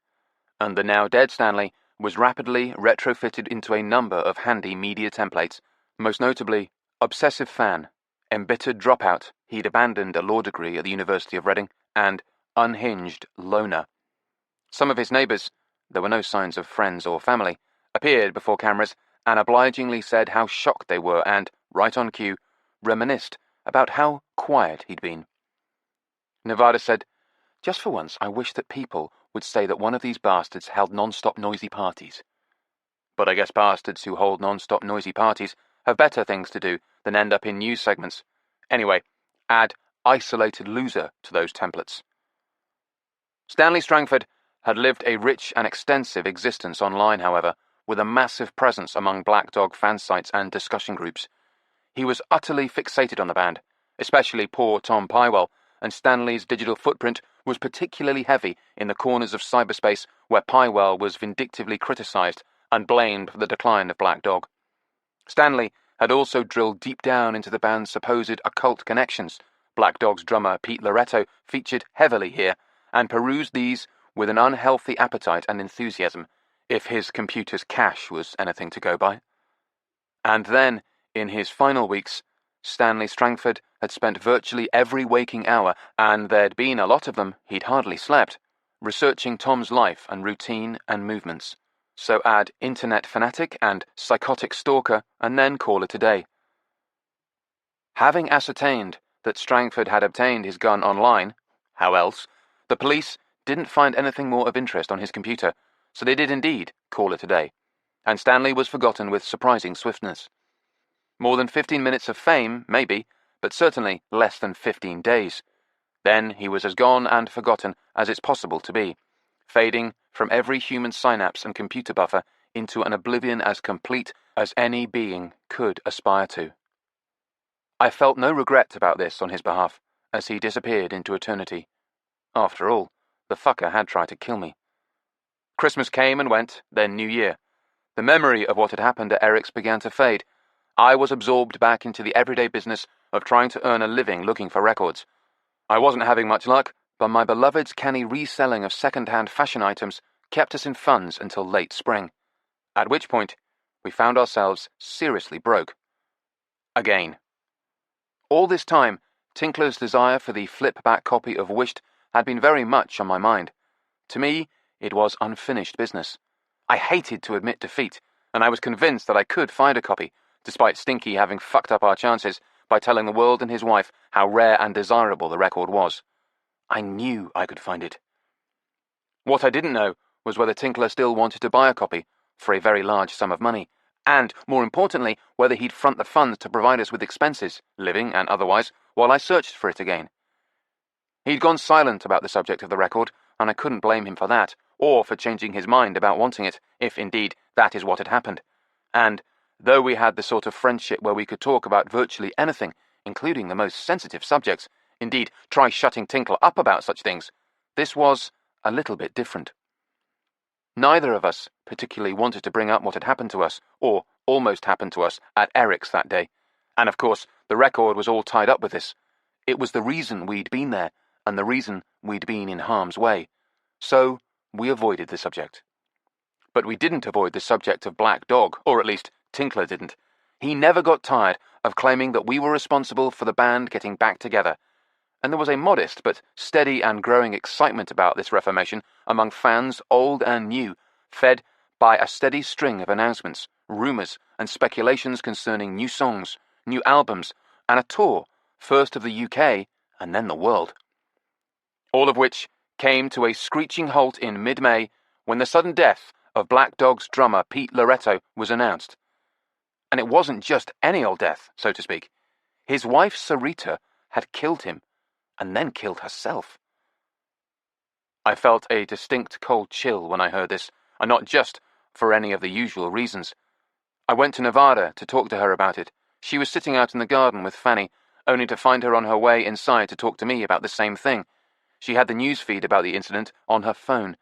S1: and the now-dead Stanley was rapidly retrofitted into a number of handy media templates, most notably Obsessive Fan, Embittered Dropout, he'd abandoned a law degree at the University of Reading, and Unhinged Loner. Some of his neighbours, there were no signs of friends or family, appeared before cameras and obligingly said how shocked they were and, right on cue, reminisced about how quiet he'd been. Nevada said, Just for once I wish that people would say that one of these bastards held non-stop noisy parties. But I guess bastards who hold non-stop noisy parties have better things to do than end up in news segments. Anyway, add isolated loser to those templates. Stanley Strangford had lived a rich and extensive existence online, however, with a massive presence among Black Dog fan sites and discussion groups. He was utterly fixated on the band, especially poor Tom Pywell, and Stanley's digital footprint was particularly heavy in the corners of cyberspace where Pywell was vindictively criticised and blamed for the decline of Black Dog. Stanley had also drilled deep down into the band's supposed occult connections. Black Dog's drummer Pete Loretto featured heavily here, and perused these with an unhealthy appetite and enthusiasm, if his computer's cache was anything to go by. And then, in his final weeks, Stanley Strangford had spent virtually every waking hour, and there'd been a lot of them he'd hardly slept, researching Tom's life and routine and movements. So add internet fanatic and psychotic stalker, and then call it a day. Having ascertained that Strangford had obtained his gun online, how else, the police didn't find anything more of interest on his computer, so they did indeed call it a day, and Stanley was forgotten with surprising swiftness. More than 15 minutes of fame, maybe, but certainly less than 15 days. Then he was as gone and forgotten as it's possible to be, fading from every human synapse and computer buffer into an oblivion as complete as any being could aspire to. I felt no regret about this on his behalf, as he disappeared into eternity. After all, the fucker had tried to kill me. Christmas came and went, then New Year. The memory of what had happened at Eric's began to fade. I was absorbed back into the everyday business of trying to earn a living looking for records. I wasn't having much luck, but my beloved's canny reselling of second-hand fashion items kept us in funds until late spring, at which point we found ourselves seriously broke. Again. All this time, Tinkler's desire for the flip-back copy of Wished had been very much on my mind. To me, it was unfinished business. I hated to admit defeat, and I was convinced that I could find a copy, despite Stinky having fucked up our chances by telling the world and his wife how rare and desirable the record was. I knew I could find it. What I didn't know was whether Tinkler still wanted to buy a copy for a very large sum of money, and, more importantly, whether he'd front the funds to provide us with expenses, living and otherwise, while I searched for it again. He'd gone silent about the subject of the record, and I couldn't blame him for that, or for changing his mind about wanting it, if indeed that is what had happened. And, though we had the sort of friendship where we could talk about virtually anything, including the most sensitive subjects, indeed try shutting Tinkler up about such things, this was a little bit different. Neither of us particularly wanted to bring up what had happened to us, or almost happened to us, at Eric's that day. And of course, the record was all tied up with this. It was the reason we'd been there, and the reason we'd been in harm's way. So, we avoided the subject. But we didn't avoid the subject of Black Dog, or at least Tinkler didn't. He never got tired of claiming that we were responsible for the band getting back together, and there was a modest but steady and growing excitement about this reformation among fans old and new, fed by a steady string of announcements, rumours, and speculations concerning new songs, new albums, and a tour, first of the UK and then the world. All of which came to a screeching halt in mid-May when the sudden death of Black Dog's drummer Pete Loretto was announced. And it wasn't just any old death, so to speak. His wife Sarita had killed him, and then killed herself. I felt a distinct cold chill when I heard this, and not just for any of the usual reasons. I went to Nevada to talk to her about it. She was sitting out in the garden with Fanny, only to find her on her way inside to talk to me about the same thing. She had the news feed about the incident on her phone.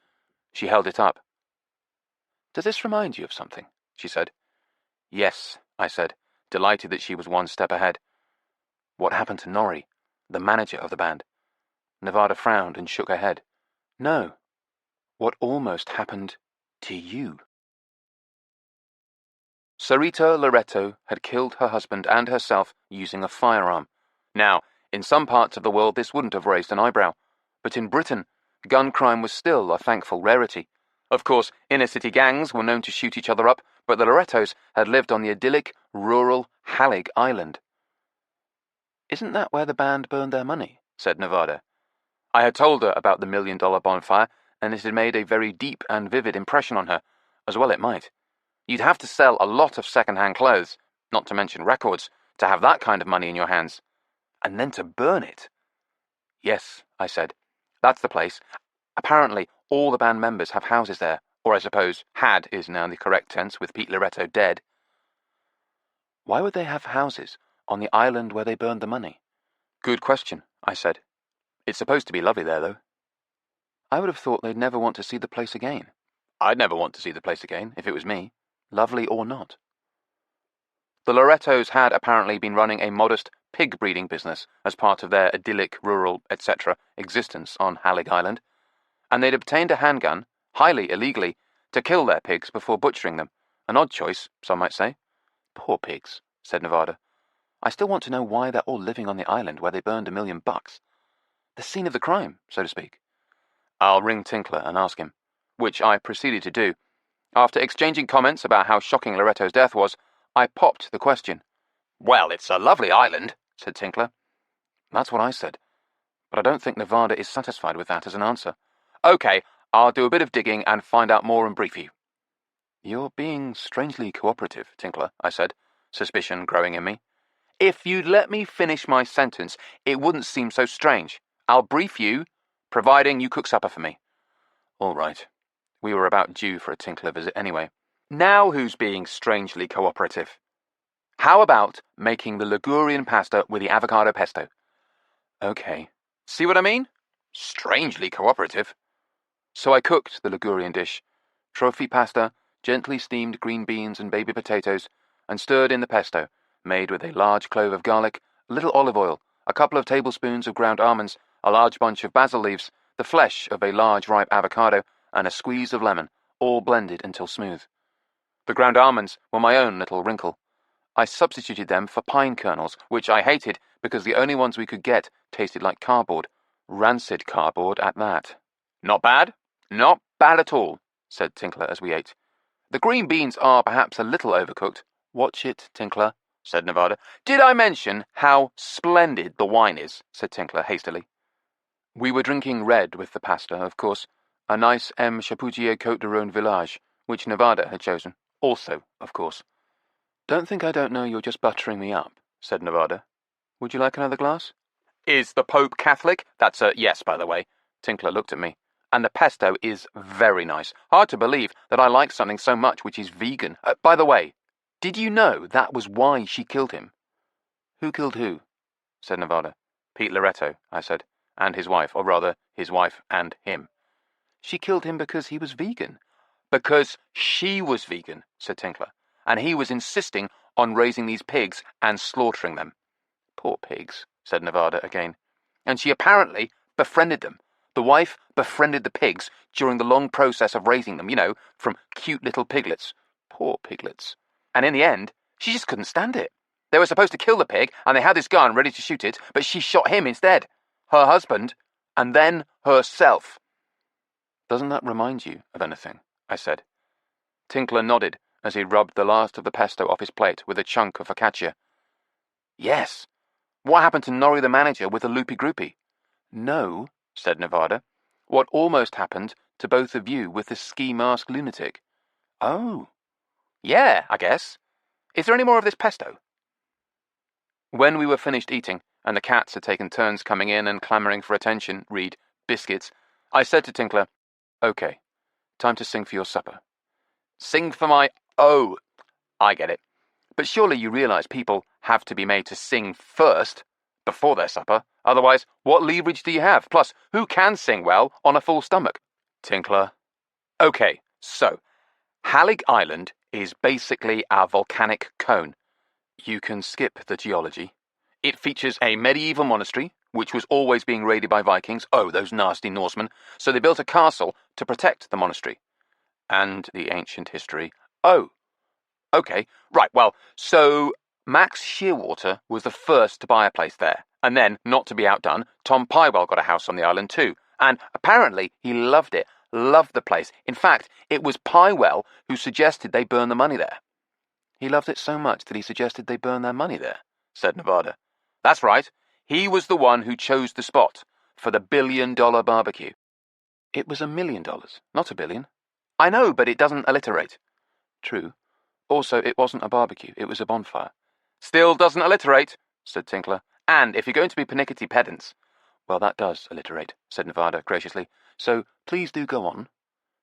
S1: She held it up. "Does this remind you of something?" she said. "Yes," I said, delighted that she was one step ahead. "What happened to Norrie, the manager of the band?" Nevada frowned and shook her head. "No. What almost happened to you." Sarita Loretto had killed her husband and herself using a firearm. Now, in some parts of the world this wouldn't have raised an eyebrow, but in Britain, gun crime was still a thankful rarity. Of course, inner-city gangs were known to shoot each other up, but the Lorettos had lived on the idyllic, rural Hallig Island. "Isn't that where the band burned their money?" said Nevada. I had told her about the $1 million bonfire, and it had made a very deep and vivid impression on her, as well it might. You'd have to sell a lot of second-hand clothes, not to mention records, to have that kind of money in your hands. And then to burn it. "Yes," I said. "That's the place. Apparently, all the band members have houses there, or I suppose had is now the correct tense with Pete Loretto dead." "Why would they have houses on the island where they burned the money?" "Good question," I said. "It's supposed to be lovely there, though." "I would have thought they'd never want to see the place again." "I'd never want to see the place again, if it was me, lovely or not." The Lorettos had apparently been running a modest pig-breeding business as part of their idyllic, rural, etc. existence on Hallig Island, and they'd obtained a handgun, highly illegally, to kill their pigs before butchering them. An odd choice, some might say. "Poor pigs," said Nevada. "I still want to know why they're all living on the island where they burned $1 million. The scene of the crime, so to speak." "I'll ring Tinkler and ask him," which I proceeded to do. After exchanging comments about how shocking Loretto's death was, I popped the question. "Well, it's a lovely island," said Tinkler. "That's what I said, but I don't think Nevada is satisfied with that as an answer." "Okay, I'll do a bit of digging and find out more and brief you." "You're being strangely cooperative, Tinkler," I said, suspicion growing in me. "If you'd let me finish my sentence, it wouldn't seem so strange. I'll brief you, providing you cook supper for me." "All right." We were about due for a Tinkler visit anyway. "Now who's being strangely cooperative?" How about making the Ligurian pasta with the avocado pesto?
S3: Okay.
S1: See what I mean? Strangely cooperative. So I cooked the Ligurian dish, trophy pasta, gently steamed green beans and baby potatoes, and stirred in the pesto, made with a large clove of garlic, a little olive oil, a couple of tablespoons of ground almonds, a large bunch of basil leaves, the flesh of a large ripe avocado, and a squeeze of lemon, all blended until smooth. The ground almonds were my own little wrinkle. I substituted them for pine kernels, which I hated because the only ones we could get tasted like cardboard. Rancid cardboard at that. Not bad? Not bad at all, said Tinkler as we ate. The green beans are perhaps a little overcooked. Watch it, Tinkler, said Nevada. Did I mention how splendid the wine is? Said Tinkler hastily. We were drinking red with the pasta, of course, a nice M. Chapoutier Côte de Rhône Village, which Nevada had chosen, also, of course. Don't think I don't know you're just buttering me up, said Nevada. Would you like another glass? Is the Pope Catholic? That's a yes, by the way. Tinkler looked at me. And the pesto is very nice. Hard to believe that I like something so much which is vegan. By the way, did you know that was why she killed him? Who killed who? Said Nevada. Pete Loretto, I said, and his wife, or rather, his wife and him. She killed him because he was vegan. Because she was vegan, said Tinkler, and he was insisting on raising these pigs and slaughtering them. Poor pigs, said Nevada again. And she apparently befriended them. The wife befriended the pigs during the long process of raising them, from cute little piglets. Poor piglets. And in the end, she just couldn't stand it. They were supposed to kill the pig, and they had this gun ready to shoot it, but she shot him instead. Her husband, and then herself. Doesn't that remind you of anything? I said. Tinkler nodded as he rubbed the last of the pesto off his plate with a chunk of focaccia. Yes. What happened to Norrie the manager with the loopy groupie? No, said Nevada. What almost happened to both of you with the ski mask lunatic? Oh. Yeah, I guess. Is there any more of this pesto? When we were finished eating, and the cats had taken turns coming in and clamouring for attention, read biscuits, I said to Tinkler, Okay, time to sing for your supper. Sing for my... Oh, I get it. But surely you realise people have to be made to sing first, before their supper. Otherwise, what leverage do you have? Plus, who can sing well on a full stomach? Tinkler. Okay, so, Hallig Island is basically a volcanic cone. You can skip the geology. It features a medieval monastery, which was always being raided by Vikings. Oh, those nasty Norsemen. So they built a castle to protect the monastery. And the ancient history. Oh, okay, right, well, so Max Shearwater was the first to buy a place there. And then, not to be outdone, Tom Pywell got a house on the island too. And apparently he loved it, loved the place. In fact, it was Pywell who suggested they burn the money there. He loved it so much that he suggested they burn their money there, said Nevada. That's right. He was the one who chose the spot for the $1 billion barbecue. It was $1 million, not $1 billion. I know, but it doesn't alliterate. True. Also, it wasn't a barbecue, it was a bonfire. Still doesn't alliterate, said Tinkler. And if you're going to be pernickety pedants... Well, that does alliterate, said Nevada graciously. So, please do go on.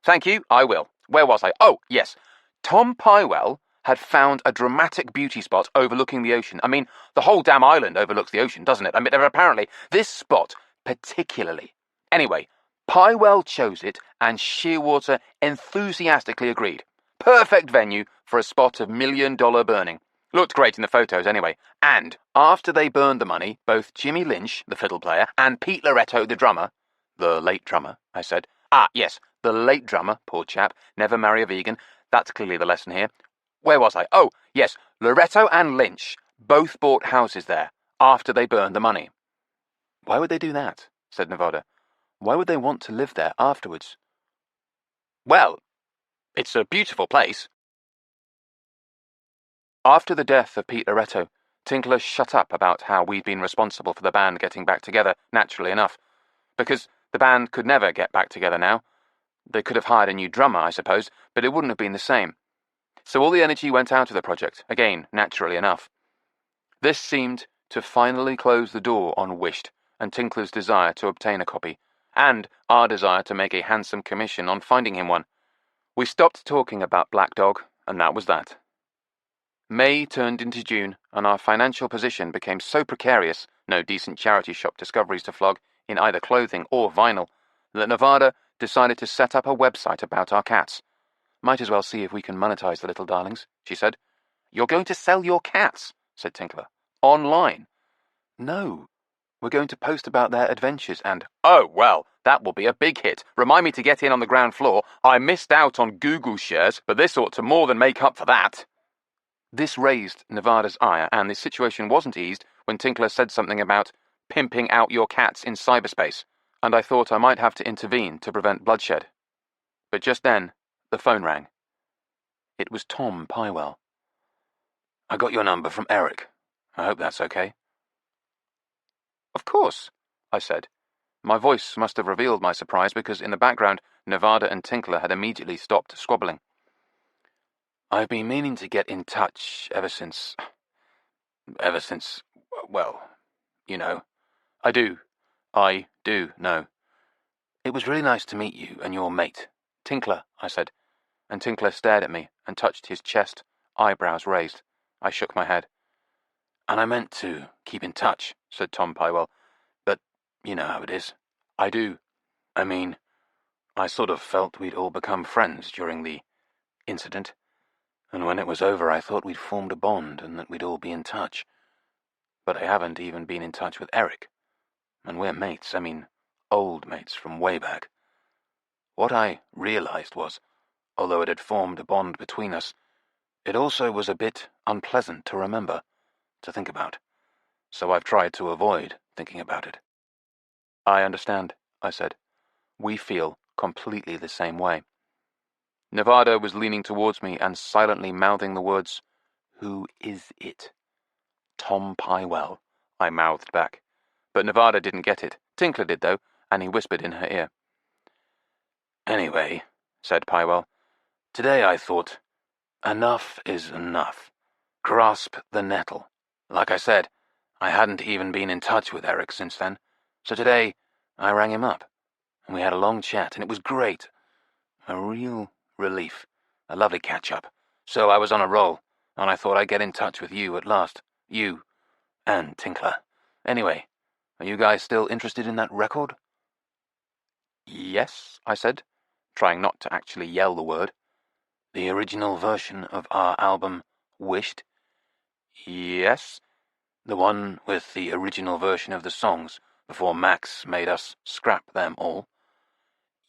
S1: Thank you, I will. Where was I? Oh, yes. Tom Pywell had found a dramatic beauty spot overlooking the ocean. I mean, the whole damn island overlooks the ocean, doesn't it? I mean, apparently, this spot particularly. Anyway, Pywell chose it, and Shearwater enthusiastically agreed. Perfect venue for a spot of $1 million burning. Looked great in the photos anyway. And after they burned the money, both Jimmy Lynch, the fiddle player, and Pete Loretto, the drummer, the late drummer, I said. Ah, yes, the late drummer, poor chap, never marry a vegan. That's clearly the lesson here. Where was I? Oh, yes, Loretto and Lynch both bought houses there after they burned the money. Why would they do that? Said Nevada. Why would they want to live there afterwards? Well, it's a beautiful place. After the death of Pete Loretto, Tinkler shut up about how we'd been responsible for the band getting back together, naturally enough. Because the band could never get back together now. They could have hired a new drummer, I suppose, but it wouldn't have been the same. So all the energy went out of the project, again, naturally enough. This seemed to finally close the door on Wisht and Tinkler's desire to obtain a copy, and our desire to make a handsome commission on finding him one. We stopped talking about Black Dog, and that was that. May turned into June, and our financial position became so precarious, no decent charity shop discoveries to flog in either clothing or vinyl, that Nevada decided to set up a website about our cats. Might as well see if we can monetize the little darlings, she said. You're going to sell your cats, said Tinkler. Online? No. We're going to post about their adventures and... Oh, well, that will be a big hit. Remind me to get in on the ground floor. I missed out on Google shares, but this ought to more than make up for that. This raised Nevada's ire, and the situation wasn't eased when Tinkler said something about pimping out your cats in cyberspace, and I thought I might have to intervene to prevent bloodshed. But just then, the phone rang. It was Tom Pywell.
S2: I got your number from Eric. I hope that's okay.
S1: Of course, I said. My voice must have revealed my surprise because in the background, Nevada and Tinkler had immediately stopped squabbling.
S2: I've been meaning to get in touch ever since, well, you know.
S1: I do know.
S2: It was really nice to meet you and your mate.
S1: Tinkler, I said, and Tinkler stared at me and touched his chest, eyebrows raised. I shook my head.
S2: And I meant to keep in touch, said Tom Pywell, but you know how it is.
S1: I do.
S2: I mean, I sort of felt we'd all become friends during the incident, and when it was over I thought we'd formed a bond and that we'd all be in touch. But I haven't even been in touch with Eric, and we're mates, I mean, old mates from way back. What I realized was, although it had formed a bond between us, it also was a bit unpleasant to remember, to think about, so I've tried to avoid thinking about it.
S1: I understand, I said. We feel completely the same way. Nevada was leaning towards me and silently mouthing the words, "Who is it?" Tom Pywell, I mouthed back. But Nevada didn't get it. Tinkler did, though, and he whispered in her ear.
S2: Anyway, said Pywell, today I thought, enough is enough. Grasp the nettle. Like I said, I hadn't even been in touch with Eric since then, so today I rang him up, and we had a long chat, and it was great. A real relief. A lovely catch-up. So I was on a roll, and I thought I'd get in touch with you at last. You and Tinkler. Anyway, are you guys still interested in that record?
S1: Yes, I said, trying not to actually yell the word.
S2: The original version of our album, Wished?
S1: Yes.
S2: The one with the original version of the songs, before Max made us scrap them all?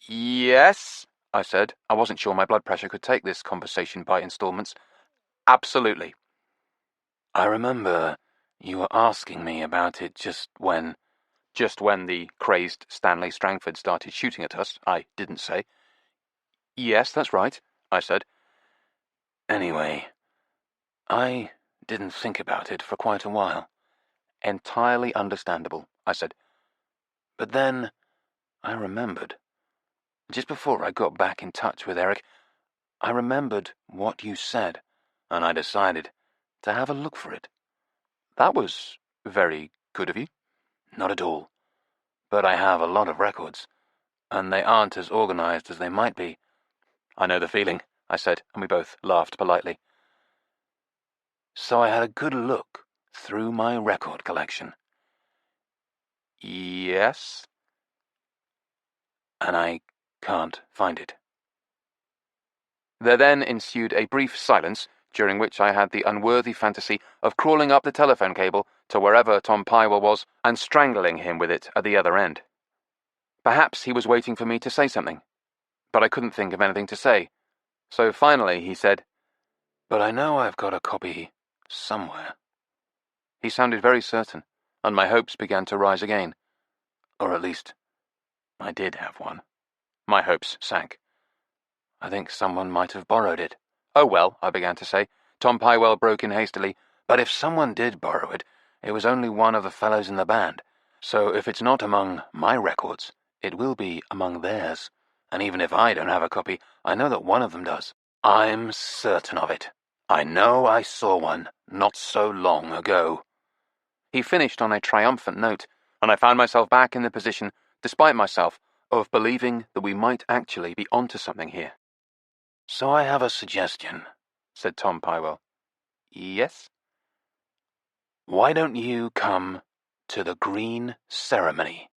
S1: Yes, I said. I wasn't sure my blood pressure could take this conversation by installments. Absolutely.
S2: I remember you were asking me about it just when
S1: the crazed Stanley Strangford started shooting at us, I didn't say. Yes, that's right, I said.
S2: Anyway, I didn't think about it for quite a while.
S1: Entirely understandable, I said.
S2: But then I remembered. Just before I got back in touch with Eric, I remembered what you said, and I decided to have a look for it.
S1: That was very good of you.
S2: Not at all. But I have a lot of records, and they aren't as organized as they might be.
S1: I know the feeling, I said, and we both laughed politely.
S2: So I had a good look through my record collection.
S1: Yes?
S2: And I can't find it.
S1: There then ensued a brief silence, during which I had the unworthy fantasy of crawling up the telephone cable to wherever Tom Pywell was and strangling him with it at the other end. Perhaps he was waiting for me to say something, but I couldn't think of anything to say. So finally he said,
S2: "But I know I've got a copy somewhere."
S1: He sounded very certain, and my hopes began to rise again.
S2: Or at least, I did have one.
S1: My hopes sank.
S2: I think someone might have borrowed it.
S1: Oh well, I began to say. Tom Pywell broke in hastily.
S2: But if someone did borrow it, it was only one of the fellows in the band. So if it's not among my records, it will be among theirs. And even if I don't have a copy, I know that one of them does. I'm certain of it. I know I saw one not so long ago.
S1: He finished on a triumphant note, and I found myself back in the position, despite myself, of believing that we might actually be onto something here.
S2: So I have a suggestion, said Tom Pywell.
S1: Yes?
S2: Why don't you come to the green ceremony?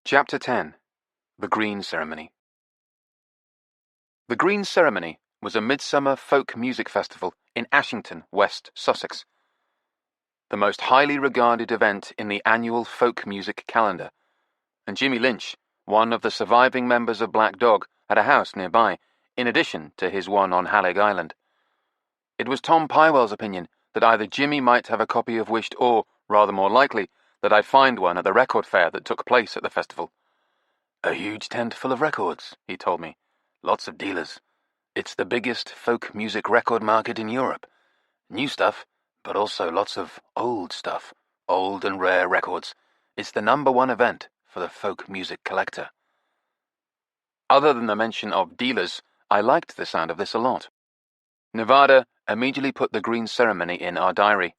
S1: Chapter 10. The Green Ceremony. The Green Ceremony was a midsummer folk music festival in Ashington, West Sussex. The most highly regarded event in the annual folk music calendar, and Jimmy Lynch, one of the surviving members of Black Dog, had a house nearby, in addition to his one on Halleck Island. It was Tom Pywell's opinion that either Jimmy might have a copy of Wisht or, rather more likely, that I'd find one at the record fair that took place at the festival.
S2: A huge tent full of records, he told me. Lots of dealers. It's the biggest folk music record market in Europe. New stuff, but also lots of old stuff. Old and rare records. It's the #1 event for the folk music collector.
S1: Other than the mention of dealers, I liked the sound of this a lot. Nevada immediately put the Green Ceremony in our diary.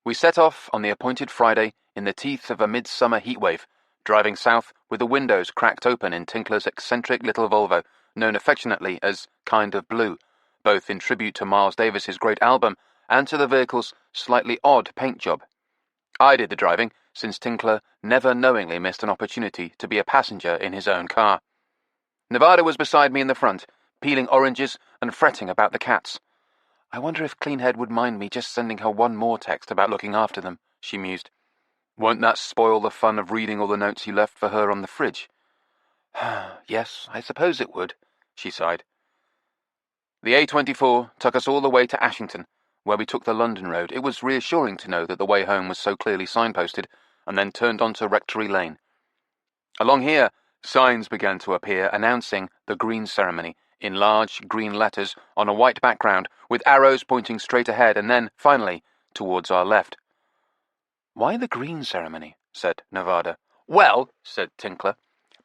S1: We set off on the appointed Friday in the teeth of a midsummer heatwave, driving south with the windows cracked open in Tinkler's eccentric little Volvo, known affectionately as Kind of Blue, both in tribute to Miles Davis's great album and to the vehicle's slightly odd paint job. I did the driving, since Tinkler never knowingly missed an opportunity to be a passenger in his own car. Nevada was beside me in the front, peeling oranges and fretting about the cats. I wonder if Cleanhead would mind me just sending her one more text about looking after them, she mused. Won't that spoil the fun of reading all the notes you left for her on the fridge? Yes, I suppose it would, she sighed. The A24 took us all the way to Ashington, where we took the London road. It was reassuring to know that the way home was so clearly signposted, and then turned onto Rectory Lane. Along here, signs began to appear announcing the Green Ceremony in large green letters on a white background, with arrows pointing straight ahead and then, finally, towards our left. Why the Green Ceremony? Said Nevada. Well, said Tinkler,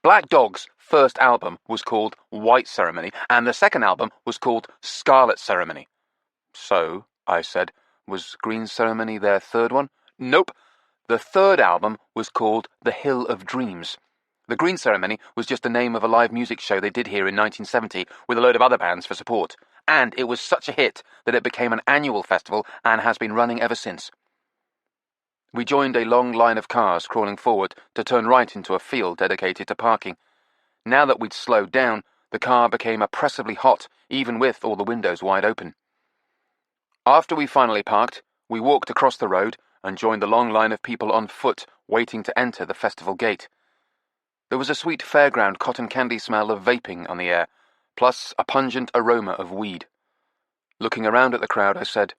S1: Black Dog's first album was called White Ceremony, and the second album was called Scarlet Ceremony. So, I said, was Green Ceremony their third one? Nope. The third album was called The Hill of Dreams. The Green Ceremony was just the name of a live music show they did here in 1970 with a load of other bands for support, and it was such a hit that it became an annual festival and has been running ever since. We joined a long line of cars crawling forward to turn right into a field dedicated to parking. Now that we'd slowed down, the car became oppressively hot, even with all the windows wide open. After we finally parked, we walked across the road and joined the long line of people on foot waiting to enter the festival gate. There was a sweet fairground cotton candy smell of vaping on the air, plus a pungent aroma of weed. Looking around at the crowd, I said,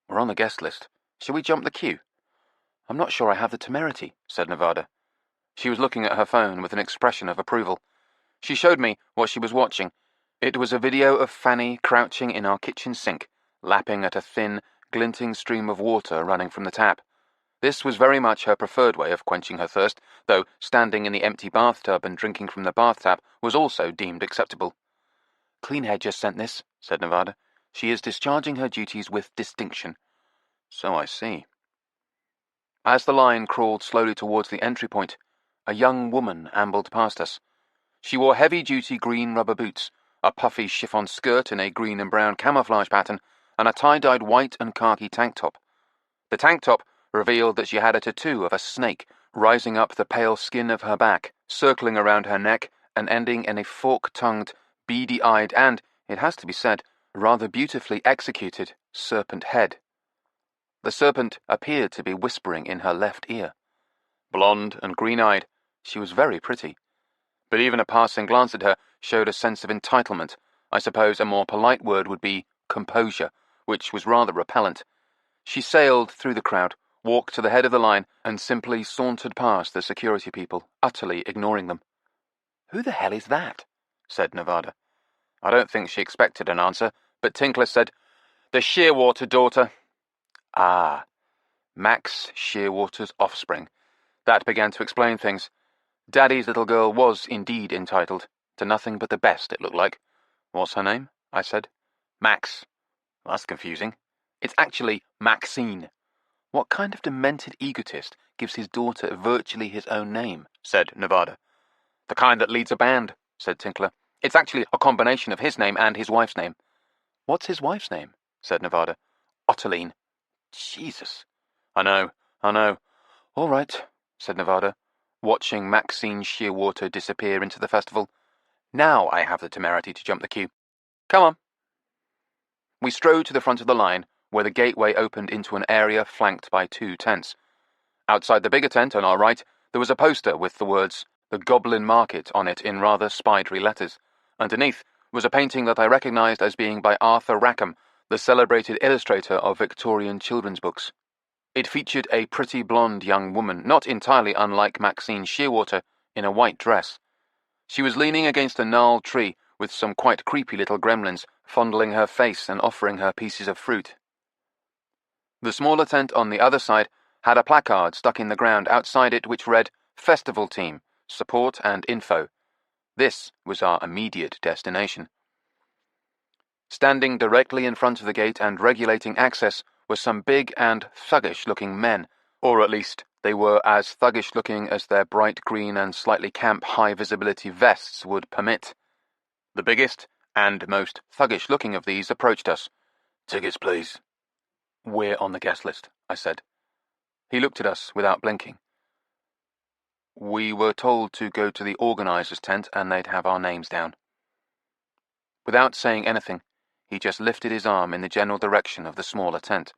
S1: We're on the guest list. Shall we jump the queue? I'm not sure I have the temerity, said Nevada. She was looking at her phone with an expression of approval. She showed me what she was watching. It was a video of Fanny crouching in our kitchen sink, lapping at a thin, glinting stream of water running from the tap. This was very much her preferred way of quenching her thirst, though standing in the empty bathtub and drinking from the bath tap was also deemed acceptable. Cleanhead just sent this, said Nevada. She is discharging her duties with distinction. So I see. As the line crawled slowly towards the entry point, a young woman ambled past us. She wore heavy-duty green rubber boots, a puffy chiffon skirt in a green and brown camouflage pattern, and a tie-dyed white and khaki tank top. The tank top revealed that she had a tattoo of a snake rising up the pale skin of her back, circling around her neck and ending in a fork-tongued, beady-eyed and, it has to be said, rather beautifully executed serpent head. The serpent appeared to be whispering in her left ear. Blonde and green-eyed, she was very pretty. But even a passing glance at her showed a sense of entitlement. I suppose a more polite word would be composure, which was rather repellent. She sailed through the crowd, walked to the head of the line, and simply sauntered past the security people, utterly ignoring them. Who the hell is that? Said Nevada. I don't think she expected an answer, but Tinkler said, The Shearwater daughter. Ah, Max Shearwater's offspring. That began to explain things. Daddy's little girl was indeed entitled to nothing but the best, it looked like. What's her name? I said. Max. That's confusing. It's actually Maxine. What kind of demented egotist gives his daughter virtually his own name? Said Nevada. The kind that leads a band, said Tinkler. It's actually a combination of his name and his wife's name. What's his wife's name? Said Nevada. Ottiline. Jesus. I know. All right, said Nevada, watching Maxine Shearwater disappear into the festival. Now I have the temerity to jump the queue. Come on. We strode to the front of the line, where the gateway opened into an area flanked by 2 tents. Outside the bigger tent, on our right, there was a poster with the words, "The Goblin Market," on it in rather spidery letters. Underneath was a painting that I recognized as being by Arthur Rackham, the celebrated illustrator of Victorian children's books. It featured a pretty blonde young woman, not entirely unlike Maxine Shearwater, in a white dress. She was leaning against a gnarled tree with some quite creepy little gremlins fondling her face and offering her pieces of fruit. The smaller tent on the other side had a placard stuck in the ground outside it which read, "Festival Team, Support and Info." This was our immediate destination. Standing directly in front of the gate and regulating access were some big and thuggish-looking men, or at least they were as thuggish-looking as their bright green and slightly camp high-visibility vests would permit. The biggest and most thuggish-looking of these approached us.
S2: "Tickets, please."
S1: "We're on the guest list," I said. He looked at us without blinking. We were told to go to the organizer's tent and they'd have our names down. Without saying anything, he just lifted his arm in the general direction of the smaller tent.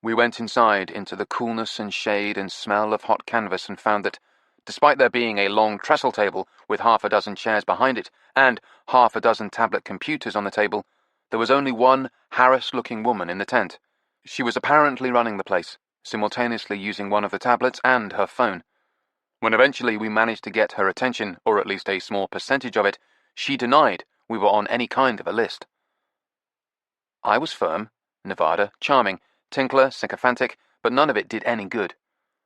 S1: We went inside into the coolness and shade and smell of hot canvas and found that, despite there being a long trestle table with 6 chairs behind it and 6 tablet computers on the table, there was only one harassed-looking woman in the tent. She was apparently running the place, simultaneously using one of the tablets and her phone. When eventually we managed to get her attention, or at least a small percentage of it, she denied we were on any kind of a list. I was firm, Nevada charming, Tinkler sycophantic, but none of it did any good.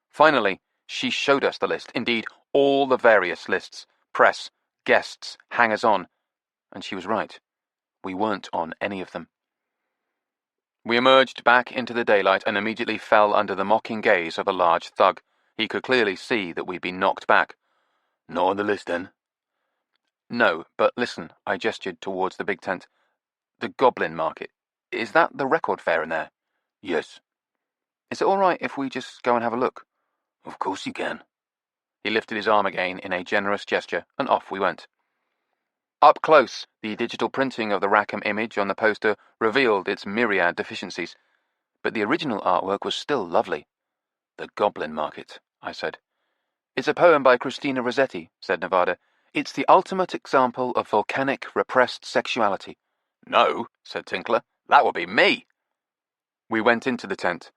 S1: Finally, she showed us the list, indeed, all the various lists, press, guests, hangers-on, and she was right. We weren't on any of them. We emerged back into the daylight and immediately fell under the mocking gaze of a large thug. He could clearly see that we'd been knocked back.
S2: "Not on the list, then?"
S1: "No, but listen," I gestured towards the big tent. "The Goblin Market. Is that the record fair in there?"
S2: "Yes."
S1: "Is it all right if we just go and have a look?"
S2: "Of course you can."
S1: He lifted his arm again in a generous gesture, and off we went. Up close, the digital printing of the Rackham image on the poster revealed its myriad deficiencies, but the original artwork was still lovely. "The Goblin Market," I said. "It's a poem by Christina Rossetti," said Nevada. "It's the ultimate example of volcanic, repressed sexuality."
S2: "No," said Tinkler. "That would be me."
S1: We went into the tent.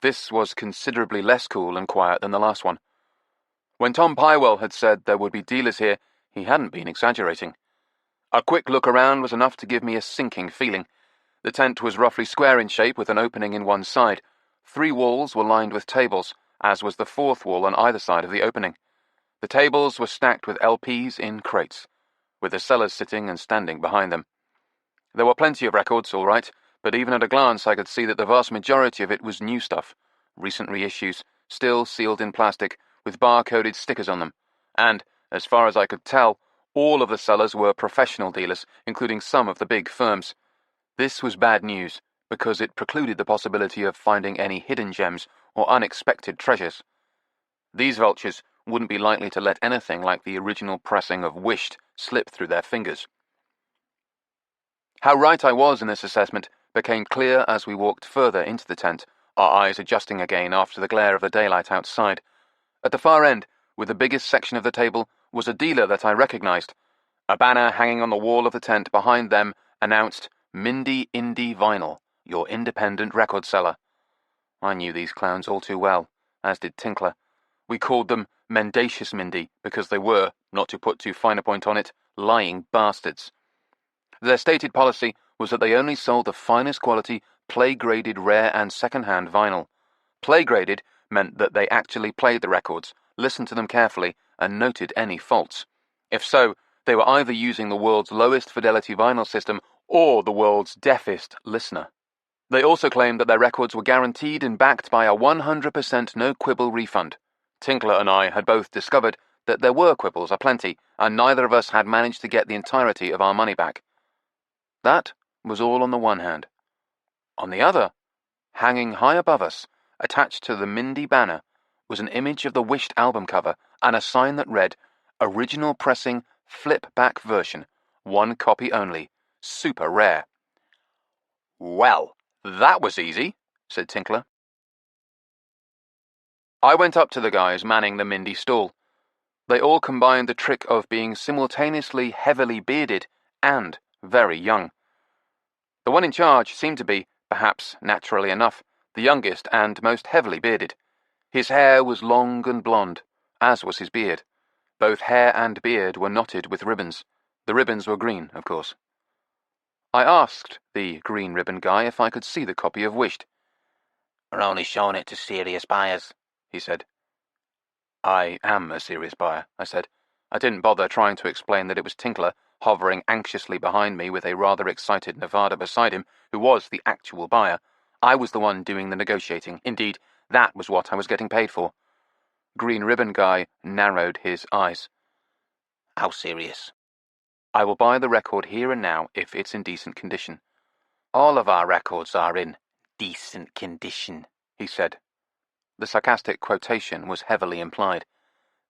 S1: This was considerably less cool and quiet than the last one. When Tom Pywell had said there would be dealers here, he hadn't been exaggerating. A quick look around was enough to give me a sinking feeling. The tent was roughly square in shape with an opening in one side. 3 walls were lined with tables, as was the 4th wall on either side of the opening. The tables were stacked with LPs in crates, with the sellers sitting and standing behind them. There were plenty of records, all right, but even at a glance I could see that the vast majority of it was new stuff, recent reissues, still sealed in plastic, with bar-coded stickers on them, and, as far as I could tell, all of the sellers were professional dealers, including some of the big firms. This was bad news, because it precluded the possibility of finding any hidden gems or unexpected treasures. These vultures wouldn't be likely to let anything like the original pressing of Wished slip through their fingers. How right I was in this assessment became clear as we walked further into the tent, our eyes adjusting again after the glare of the daylight outside. At the far end, with the biggest section of the table, was a dealer that I recognized. A banner hanging on the wall of the tent behind them announced, "Mindy Indie Vinyl, your independent record seller." I knew these clowns all too well, as did Tinkler. We called them Mendacious Mindy because they were, not to put too fine a point on it, lying bastards. Their stated policy was that they only sold the finest quality, play-graded rare and second-hand vinyl. Play-graded meant that they actually played the records, listened to them carefully, and noted any faults. If so, they were either using the world's lowest fidelity vinyl system or the world's deafest listener. They also claimed that their records were guaranteed and backed by a 100% no-quibble refund. Tinkler and I had both discovered that there were quibbles aplenty, and neither of us had managed to get the entirety of our money back. That was all on the one hand. On the other, hanging high above us, attached to the Mindy banner, was an image of the Wished album cover and a sign that read, "Original pressing, flip-back version, 1 copy only, super rare." "Well, that was easy," said Tinkler. I went up to the guys manning the Mindy stall. They all combined the trick of being simultaneously heavily bearded and very young. The one in charge seemed to be, perhaps naturally enough, the youngest and most heavily bearded. His hair was long and blonde, as was his beard. Both hair and beard were knotted with ribbons. The ribbons were green, of course. I asked the green ribbon guy if I could see the copy of Wished.
S2: "We're only showing it to serious buyers," he said.
S1: "I am a serious buyer," I said. I didn't bother trying to explain that it was Tinkler, hovering anxiously behind me with a rather excited Nevada beside him, who was the actual buyer. I was the one doing the negotiating. Indeed, that was what I was getting paid for. Green ribbon guy narrowed his eyes.
S2: "How serious?"
S1: "I will buy the record here and now if it's in decent condition."
S2: "All of our records are in decent condition," he said.
S1: The sarcastic quotation was heavily implied.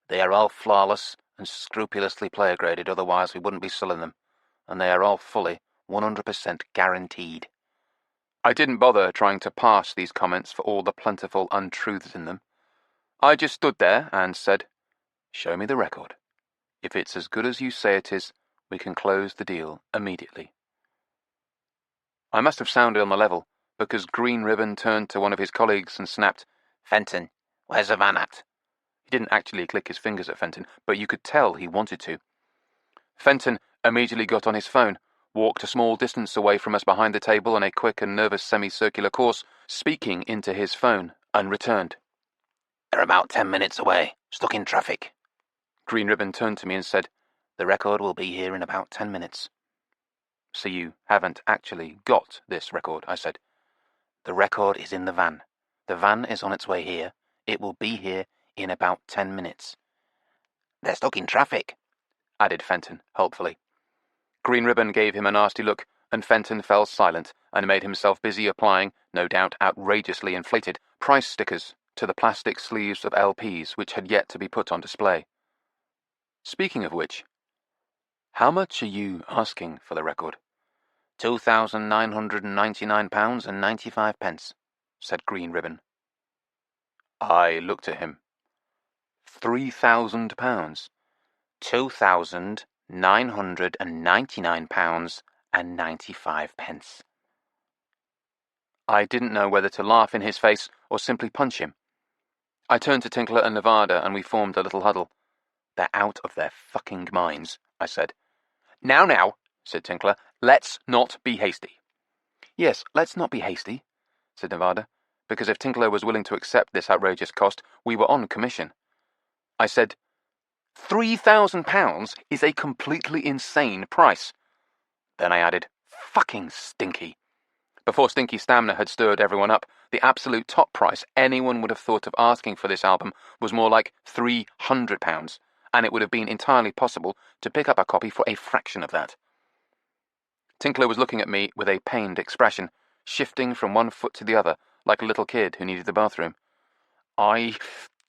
S2: "They are all flawless and scrupulously player graded, otherwise we wouldn't be selling them. And they are all fully, 100% guaranteed."
S1: I didn't bother trying to parse these comments for all the plentiful untruths in them. I just stood there and said, "Show me the record. If it's as good as you say it is, we can close the deal immediately." I must have sounded on the level, because Green Ribbon turned to one of his colleagues and snapped,
S2: "Fenton, where's the van at?"
S1: He didn't actually click his fingers at Fenton, but you could tell he wanted to. Fenton immediately got on his phone, walked a small distance away from us behind the table on a quick and nervous semicircular course, speaking into his phone, and returned.
S2: "They're about 10 minutes away, stuck in traffic."
S1: Green Ribbon turned to me and said,
S2: "The record will be here in about 10 minutes.
S1: "So you haven't actually got this record," I said.
S2: "The record is in the van. The van is on its way here. It will be here in about 10 minutes. "They're stuck in traffic,"
S1: added Fenton, helpfully. Green Ribbon gave him a nasty look, and Fenton fell silent and made himself busy applying, no doubt outrageously inflated, price stickers to the plastic sleeves of LPs which had yet to be put on display. Speaking of which, how much are you asking for the record?
S2: £2,999.95, said Green Ribbon.
S1: I looked at him. £3,000.
S2: £2,999.95.
S1: I didn't know whether to laugh in his face or simply punch him. I turned to Tinkler and Nevada and we formed a little huddle. "They're out of their fucking minds," I said. Now, said Tinkler, "let's not be hasty." "Yes, let's not be hasty," said Nevada, because if Tinkler was willing to accept this outrageous cost, we were on commission. I said, £3,000 is a completely insane price. Then I added, "Fucking Stinky." Before Stinky Stamner had stirred everyone up, the absolute top price anyone would have thought of asking for this album was more like £300, and it would have been entirely possible to pick up a copy for a fraction of that. Tinkler was looking at me with a pained expression, shifting from one foot to the other, like a little kid who needed the bathroom. "I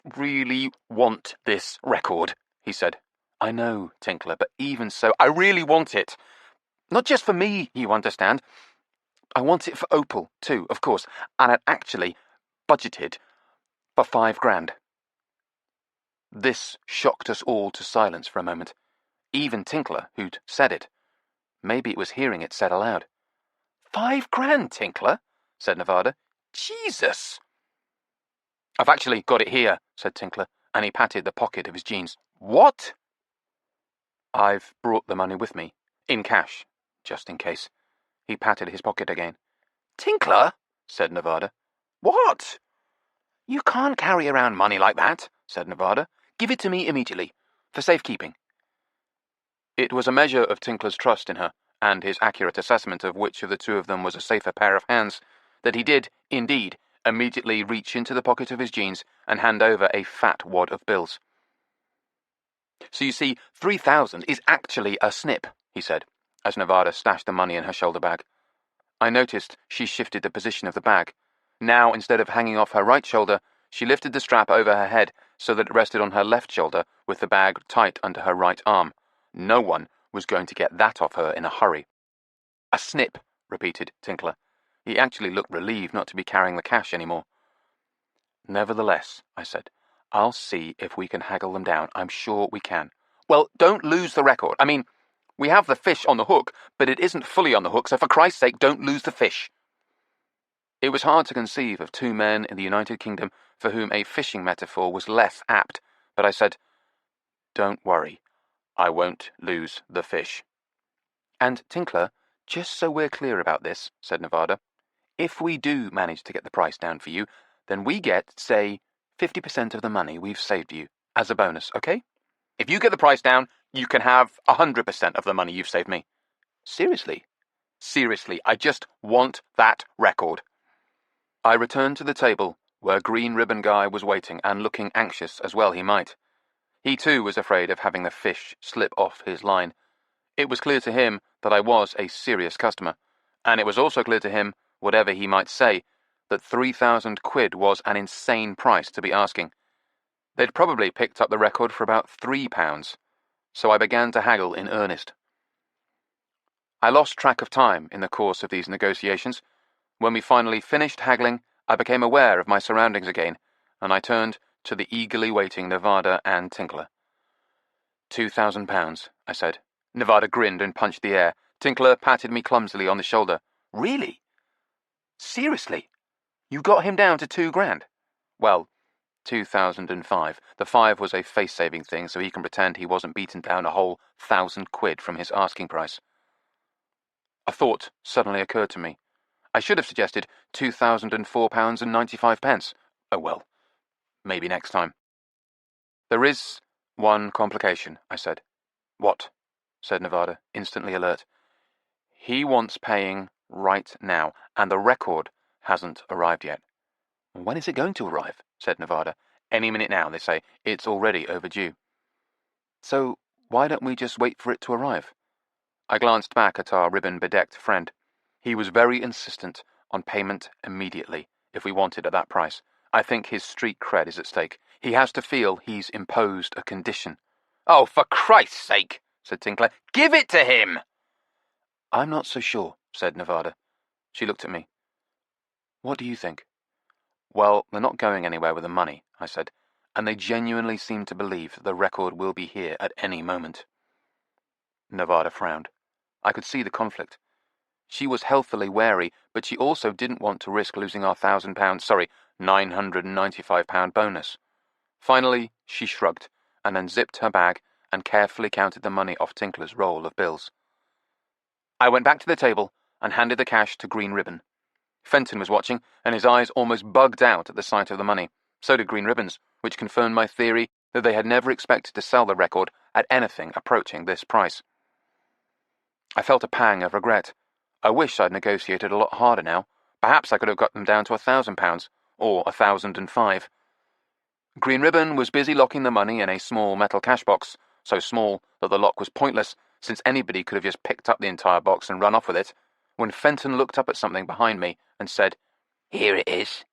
S1: really want this record," he said. "I know, Tinkler, but even so, I really want it. Not just for me, you understand. I want it for Opal, too, of course, and I'd actually budgeted for £5,000. This shocked us all to silence for a moment. Even Tinkler, who'd said it. Maybe it was hearing it said aloud. £5,000, Tinkler, said Nevada. Jesus! "I've actually got it here," said Tinkler, and he patted the pocket of his jeans. "What?" "I've brought the money with me, in cash, just in case." He patted his pocket again.
S2: "Tinkler," said
S1: Nevada.
S2: "What? You can't carry around money like that," said Nevada. "Give it to me immediately, for safekeeping."
S1: It was a measure of Tinkler's trust in her, and his accurate assessment of which of the two of them was a safer pair of hands, that he did, indeed, immediately reach into the pocket of his jeans and hand over a fat wad of bills. "So you see, 3,000 is actually a snip," he said, as Nevada stashed the money in her shoulder bag. I noticed she shifted the position of the bag. Now, instead of hanging off her right shoulder, she lifted the strap over her head so that it rested on her left shoulder with the bag tight under her right arm. No one was going to get that off her in a hurry. "A snip," repeated Tinkler. He actually looked relieved not to be carrying the cash anymore. "Nevertheless," I said, "I'll see if we can haggle them down. I'm sure we can." "Well, don't lose the record. I mean, we have the fish on the hook, but it isn't fully on the hook, so for Christ's sake, don't lose the fish." It was hard to conceive of two men in the United Kingdom for whom a fishing metaphor was less apt, but I said, "Don't worry, I won't lose the fish." "And, Tinkler, just so we're clear about this," said Nevada, "if we do manage to get the price down for you, then we get, say, 50% of the money we've saved you, as a bonus, okay? If you get the price down, you can have 100% of the money you've saved me." "Seriously?" "Seriously, I just want that record." I returned to the table, where Green Ribbon Guy was waiting and looking anxious as well he might. He too was afraid of having the fish slip off his line. It was clear to him that I was a serious customer, and it was also clear to him, whatever he might say, that 3,000 quid was an insane price to be asking. They'd probably picked up the record for about £3, so I began to haggle in earnest. I lost track of time in the course of these negotiations. When we finally finished haggling, I became aware of my surroundings again, and I turned to the eagerly waiting Nevada and Tinkler. £2,000, I said. Nevada grinned and punched the air. Tinkler patted me clumsily on the shoulder. "Really? Seriously? You got him down to £2,000? Well, 2,005. The 5 was a face-saving thing, so he can pretend he wasn't beaten down a whole 1,000 quid from his asking price." A thought suddenly occurred to me. I should have suggested £2,004.95. Oh well, maybe next time. "There is one complication," I said. "What?" said Nevada, instantly alert. "He wants paying right now, and the record hasn't arrived yet." "When is it going to arrive?" said Nevada. "Any minute now, they say. It's already overdue." "So why don't we just wait for it to arrive?" I glanced back at our ribbon-bedecked friend. He was very insistent on payment immediately, if we wanted at that price. I think his street cred is at stake. He has to feel he's imposed a condition. "Oh, for Christ's sake," said Tinkler, "give it to him!" "I'm not so sure," said Nevada. She looked at me. "What do you think?" "Well, they're not going anywhere with the money," I said, "and they genuinely seem to believe that the record will be here at any moment." Nevada frowned. I could see the conflict. She was healthily wary, but she also didn't want to risk losing our £995 bonus. Finally, she shrugged, and unzipped her bag and carefully counted the money off Tinkler's roll of bills. I went back to the table and handed the cash to Green Ribbon. Fenton was watching, and his eyes almost bugged out at the sight of the money. So did Green Ribbon's, which confirmed my theory that they had never expected to sell the record at anything approaching this price. I felt a pang of regret. I wish I'd negotiated a lot harder now. Perhaps I could have got them down to £1,000, or 1,005. Green Ribbon was busy locking the money in a small metal cash box, so small that the lock was pointless, since anybody could have just picked up the entire box and run off with it, when Fenton looked up at something behind me and said, "Here it is."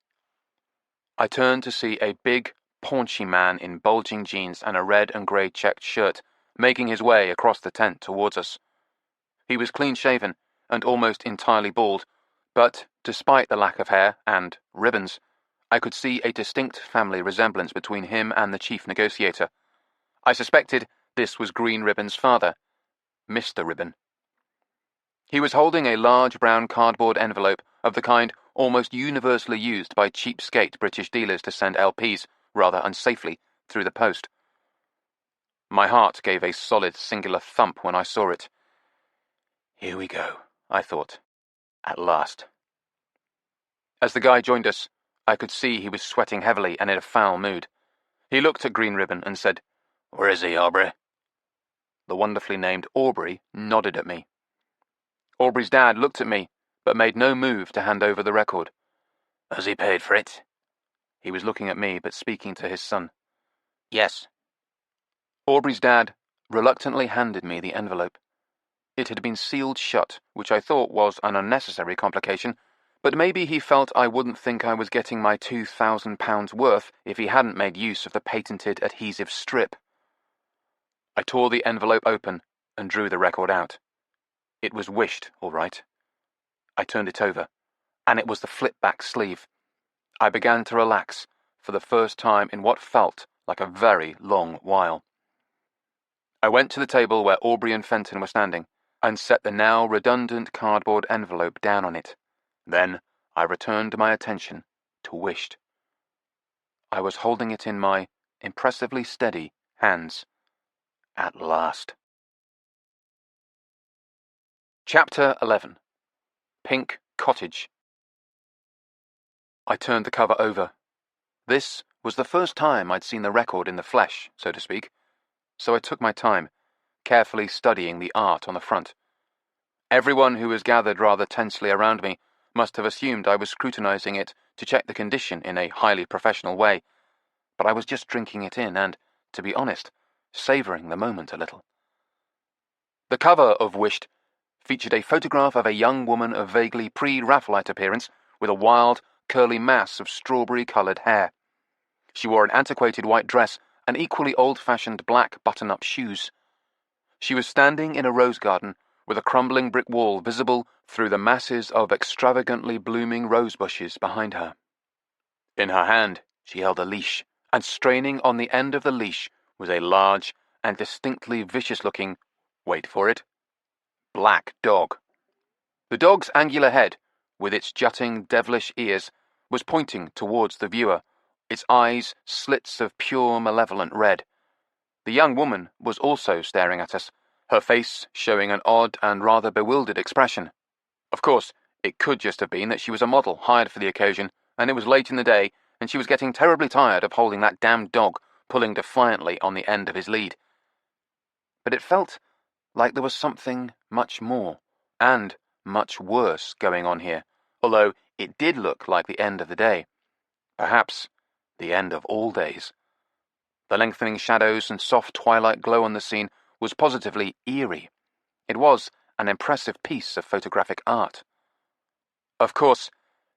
S1: I turned to see a big, paunchy man in bulging jeans and a red and grey checked shirt making his way across the tent towards us. He was clean-shaven and almost entirely bald, but, despite the lack of hair and ribbons, I could see a distinct family resemblance between him and the chief negotiator. I suspected this was Green Ribbon's father, Mr. Ribbon. He was holding a large brown cardboard envelope of the kind almost universally used by cheapskate British dealers to send LPs, rather unsafely, through the post. My heart gave a solid singular thump when I saw it. Here we go, I thought. At last. As the guy joined us, I could see he was sweating heavily and in a foul mood. He looked at Green Ribbon and said, "Where is he, Aubrey?" The wonderfully named Aubrey nodded at me. Aubrey's dad looked at me, but made no move to hand over the record. "Has he paid for it?" He was looking at me, but speaking to his son. "Yes." Aubrey's dad reluctantly handed me the envelope. it had been sealed shut, which I thought was an unnecessary complication, but maybe he felt I wouldn't think I was getting my £2,000 worth if he hadn't made use of the patented adhesive strip. I tore the envelope open and drew the record out. It was Wished, all right. I turned it over, and it was the flip-back sleeve. I began to relax, for the first time in what felt like a very long while. I went to the table where Aubrey and Fenton were standing, and set the now redundant cardboard envelope down on it. Then I returned my attention to Wished. I was holding it in my impressively steady hands. At last. Chapter 11. Pink Cottage. I turned the cover over. This was the first time I'd seen the record in the flesh, so to speak, so I took my time, carefully studying the art on the front. Everyone who was gathered rather tensely around me must have assumed I was scrutinizing it to check the condition in a highly professional way, but I was just drinking it in and, to be honest, savoring the moment a little. The cover of Wished featured a photograph of a young woman of vaguely pre-Raphaelite appearance with a wild, curly mass of strawberry-coloured hair. She wore an antiquated white dress and equally old-fashioned black button-up shoes. She was standing in a rose garden with a crumbling brick wall visible through the masses of extravagantly blooming rose bushes behind her. In her hand, she held a leash, and straining on the end of the leash was a large and distinctly vicious-looking, wait for it, black dog. The dog's angular head, with its jutting, devilish ears, was pointing towards the viewer, its eyes slits of pure malevolent red. The young woman was also staring at us, her face showing an odd and rather bewildered expression. Of course, it could just have been that she was a model hired for the occasion, and it was late in the day, and she was getting terribly tired of holding that damned dog pulling defiantly on the end of his lead. But it felt like there was something much more, and much worse going on here, although it did look like the end of the day. Perhaps the end of all days. The lengthening shadows and soft twilight glow on the scene was positively eerie. It was an impressive piece of photographic art. Of course,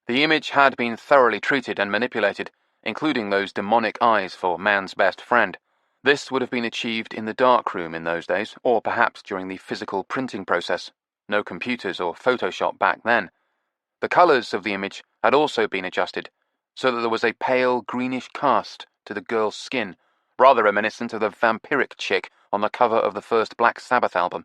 S1: the image had been thoroughly treated and manipulated, including those demonic eyes for man's best friend. This would have been achieved in the darkroom in those days, or perhaps during the physical printing process. No computers or Photoshop back then. The colours of the image had also been adjusted, so that there was a pale greenish cast to the girl's skin, rather reminiscent of the vampiric chick on the cover of the first Black Sabbath album.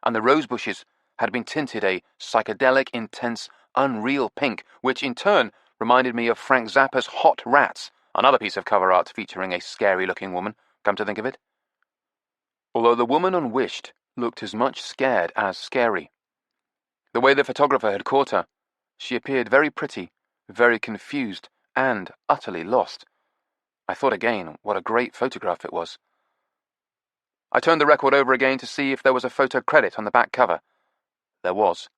S1: And the rose bushes had been tinted a psychedelic, intense, unreal pink, which in turn reminded me of Frank Zappa's Hot Rats, another piece of cover art featuring a scary-looking woman, come to think of it. Although the woman on Wished looked as much scared as scary. The way the photographer had caught her, she appeared very pretty, very confused, and utterly lost. I thought again what a great photograph it was. I turned the record over again to see if there was a photo credit on the back cover. There was.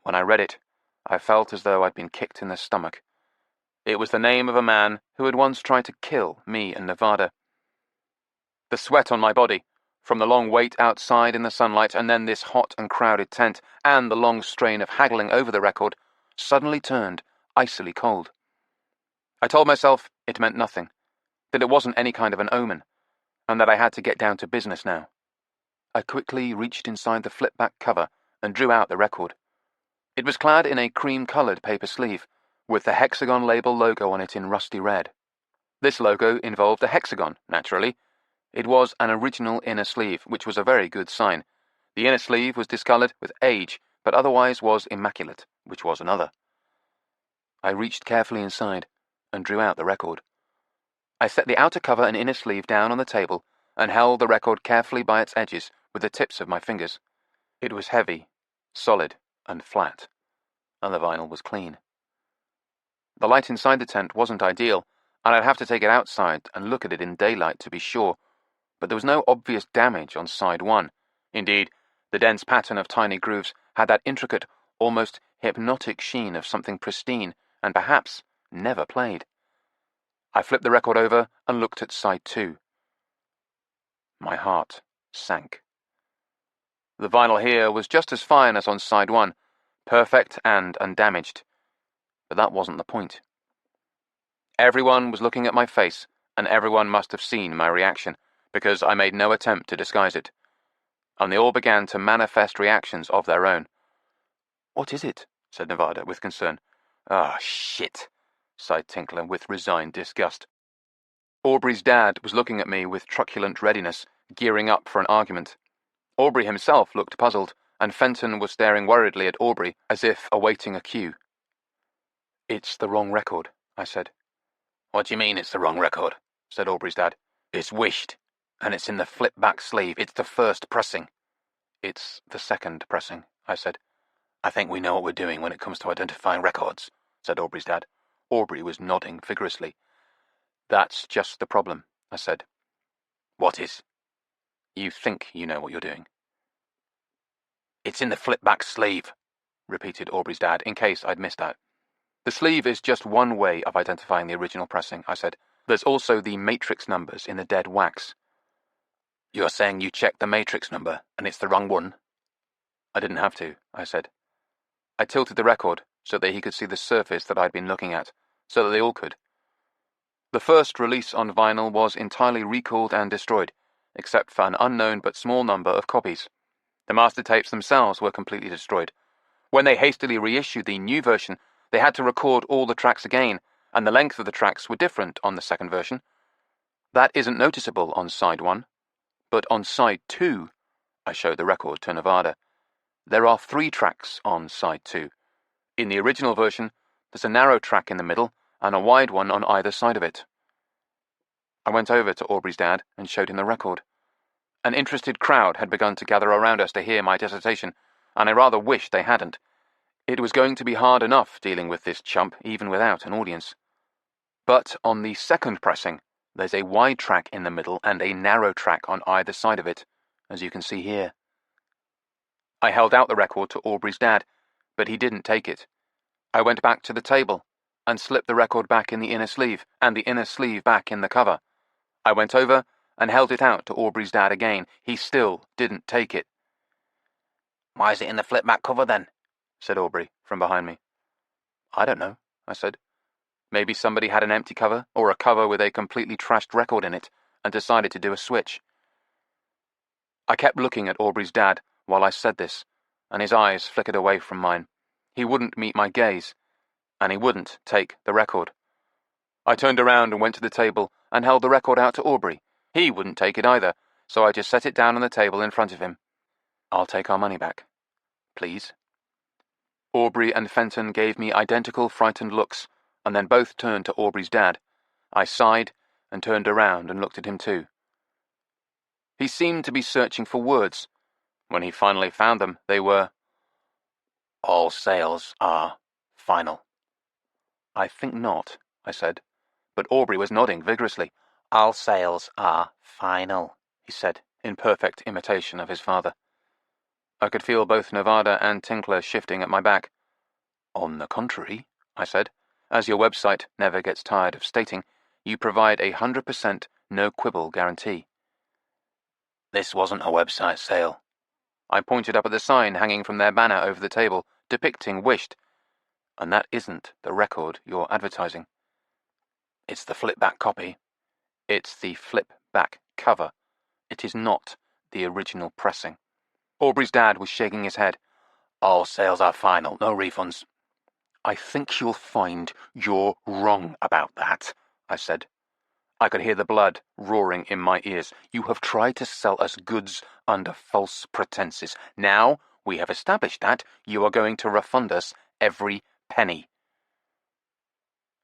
S1: When I read it, I felt as though I'd been kicked in the stomach. It was the name of a man who had once tried to kill me and Nevada. The sweat on my body, from the long wait outside in the sunlight and then this hot and crowded tent, and the long strain of haggling over the record, suddenly turned icily cold. I told myself it meant nothing, that it wasn't any kind of an omen, and that I had to get down to business now. I quickly reached inside the flip-back cover and drew out the record. It was clad in a cream-coloured paper sleeve, with the hexagon label logo on it in rusty red. This logo involved a hexagon, naturally. It was an original inner sleeve, which was a very good sign. The inner sleeve was discoloured with age, but otherwise was immaculate, which was another. I reached carefully inside and drew out the record. I set the outer cover and inner sleeve down on the table and held the record carefully by its edges with the tips of my fingers. It was heavy, solid, and flat, and the vinyl was clean. The light inside the tent wasn't ideal, and I'd have to take it outside and look at it in daylight to be sure, but there was no obvious damage on side one. Indeed, the dense pattern of tiny grooves had that intricate, almost hypnotic sheen of something pristine and perhaps never played. I flipped the record over and looked at side two. My heart sank. The vinyl here was just as fine as on side 1, perfect and undamaged. But that wasn't the point. Everyone was looking at my face, and everyone must have seen my reaction, because I made no attempt to disguise it. And they all began to manifest reactions of their own. "What is it?" said Nevada with concern. "Ah, shit," sighed Tinkler with resigned disgust. Aubrey's dad was looking at me with truculent readiness, gearing up for an argument. Aubrey himself looked puzzled, and Fenton was staring worriedly at Aubrey as if awaiting a cue. "It's the wrong record," I said.
S2: "What do you mean it's the wrong record?" said Aubrey's dad. "It's wished, and it's in the flip-back sleeve. It's the first pressing."
S1: "It's the second pressing," I said.
S2: "I think we know what we're doing when it comes to identifying records," said Aubrey's dad.
S1: Aubrey was nodding vigorously. "That's just the problem," I said.
S2: "What is?"
S1: "You think you know what you're doing."
S2: "It's in the flip-back sleeve," repeated Aubrey's dad, in case I'd missed that.
S1: "The sleeve is just one way of identifying the original pressing," I said. "There's also the matrix numbers in the dead wax."
S2: "You're saying you checked the matrix number, and it's the wrong one?"
S1: "I didn't have to," I said. I tilted the record so that he could see the surface that I'd been looking at, so that they all could. The first release on vinyl was entirely recalled and destroyed, except for an unknown but small number of copies. The master tapes themselves were completely destroyed. When they hastily reissued the new version, they had to record all the tracks again, and the length of the tracks were different on the second version. That isn't noticeable on side 1, but on side 2, I showed the record to Nevada. There are 3 tracks on side 2. In the original version, there's a narrow track in the middle and a wide one on either side of it. I went over to Aubrey's dad and showed him the record. An interested crowd had begun to gather around us to hear my dissertation, and I rather wished they hadn't. It was going to be hard enough dealing with this chump even without an audience. But on the second pressing, there's a wide track in the middle and a narrow track on either side of it, as you can see here. I held out the record to Aubrey's dad, but he didn't take it. I went back to the table and slipped the record back in the inner sleeve and the inner sleeve back in the cover. I went over and held it out to Aubrey's dad again. He still didn't take it.
S2: "Why is it in the flip-back cover then?"
S1: said Aubrey from behind me. "I don't know," I said. "Maybe somebody had an empty cover or a cover with a completely trashed record in it and decided to do a switch." I kept looking at Aubrey's dad while I said this, and his eyes flickered away from mine. He wouldn't meet my gaze, and he wouldn't take the record. I turned around and went to the table and held the record out to Aubrey. He wouldn't take it either, so I just set it down on the table in front of him. "I'll take our money back, please." Aubrey and Fenton gave me identical frightened looks, and then both turned to Aubrey's dad. I sighed and turned around and looked at him too. He seemed to be searching for words. When he finally found them, they were,
S2: "All sales are final."
S1: "I think not," I said, but Aubrey was nodding vigorously.
S2: "All sales are final,"
S1: he said, in perfect imitation of his father. I could feel both Nevada and Tinkler shifting at my back. "On the contrary," I said, "as your website never gets tired of stating, you provide a 100% no-quibble guarantee."
S2: "This wasn't a website sale."
S1: I pointed up at the sign hanging from their banner over the table, depicting Wished. "And that isn't the record you're advertising."
S2: "It's the flip-back copy."
S1: "It's the flip-back cover. It is not the original pressing." Aubrey's dad was shaking his head.
S2: "All sales are final, no refunds."
S1: "I think you'll find you're wrong about that," I said. I could hear the blood roaring in my ears. "You have tried to sell us goods under false pretenses. Now we have established that, you are going to refund us every penny."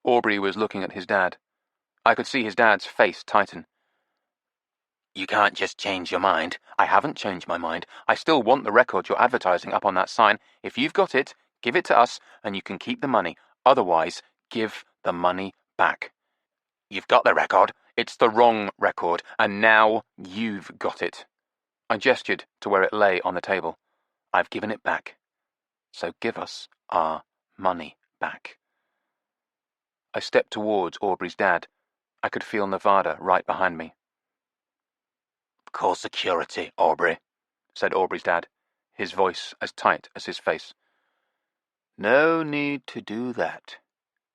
S1: Aubrey was looking at his dad. I could see his dad's face tighten.
S2: "You can't just change your mind."
S1: "I haven't changed my mind. I still want the record you're advertising up on that sign. If you've got it, give it to us and you can keep the money. Otherwise, give the money back."
S2: "You've got the record."
S1: "It's the wrong record, and now you've got it." I gestured to where it lay on the table. "I've given it back. So give us our money back." I stepped towards Aubrey's dad. I could feel Nevada right behind me.
S2: "Call security, Aubrey,"
S1: said Aubrey's dad. his voice as tight as his face. "No need to do that,"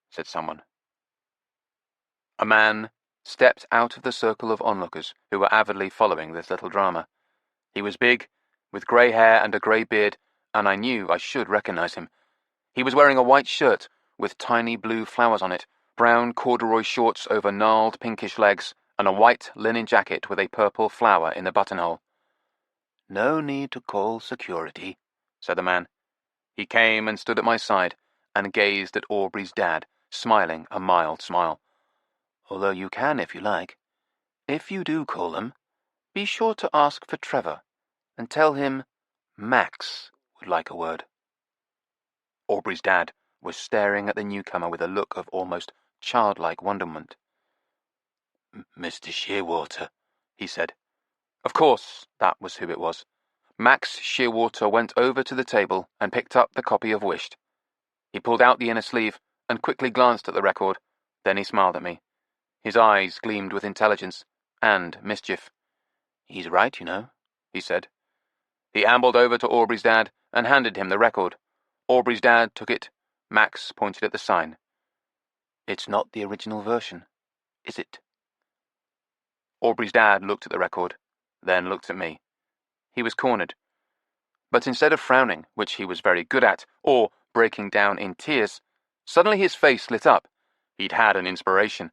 S1: said someone. A man stepped out of the circle of onlookers who were avidly following this little drama. He was big, with grey hair and a grey beard, and I knew I should recognize him. He was wearing a white shirt with tiny blue flowers on it, brown corduroy shorts over gnarled pinkish legs, and a white linen jacket with a purple flower in the buttonhole. "No need to call security," said the man. He came and stood at my side and gazed at Aubrey's dad, smiling a mild smile. "Although you can if you like. If you do call them, be sure to ask for Trevor, and tell him Max would like a word." Aubrey's dad was staring at the newcomer with a look of almost childlike wonderment.
S2: "Mr. Shearwater," he said.
S1: Of course, that was who it was. Max Shearwater went over to the table and picked up the copy of Wished. He pulled out the inner sleeve and quickly glanced at the record. Then he smiled at me. His eyes gleamed with intelligence and mischief. "He's right, you know," he said. He ambled over to Aubrey's dad and handed him the record. Aubrey's dad took it. Max pointed at the sign. "It's not the original version, is it?" Aubrey's dad looked at the record, then looked at me. He was cornered. But instead of frowning, which he was very good at, or breaking down in tears, suddenly his face lit up. He'd had an inspiration.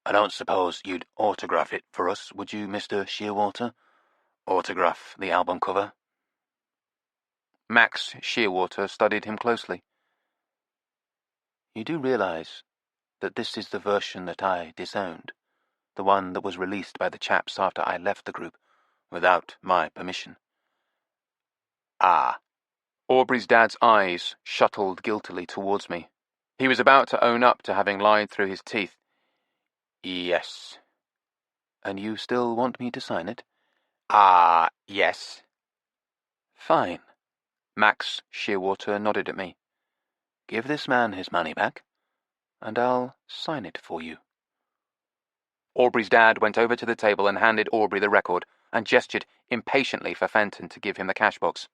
S2: "I don't suppose you'd autograph it for us, would you, Mr. Shearwater? Autograph the album cover?"
S1: Max Shearwater studied him closely.
S2: "You do realize that this is the version that I disowned, the one that was released by the chaps after I left the group, without my permission?"
S1: Ah. Aubrey's dad's eyes shuttled guiltily towards me. He was about to own up to having lied through his teeth. "Yes."
S2: "And you still want me to sign it?"
S1: Yes."
S2: "Fine."
S1: Max Shearwater nodded at me.
S2: "Give this man his money back, and I'll sign it for you."
S1: Aubrey's dad went over to the table and handed Aubrey the record and gestured impatiently for Fenton to give him the cash box.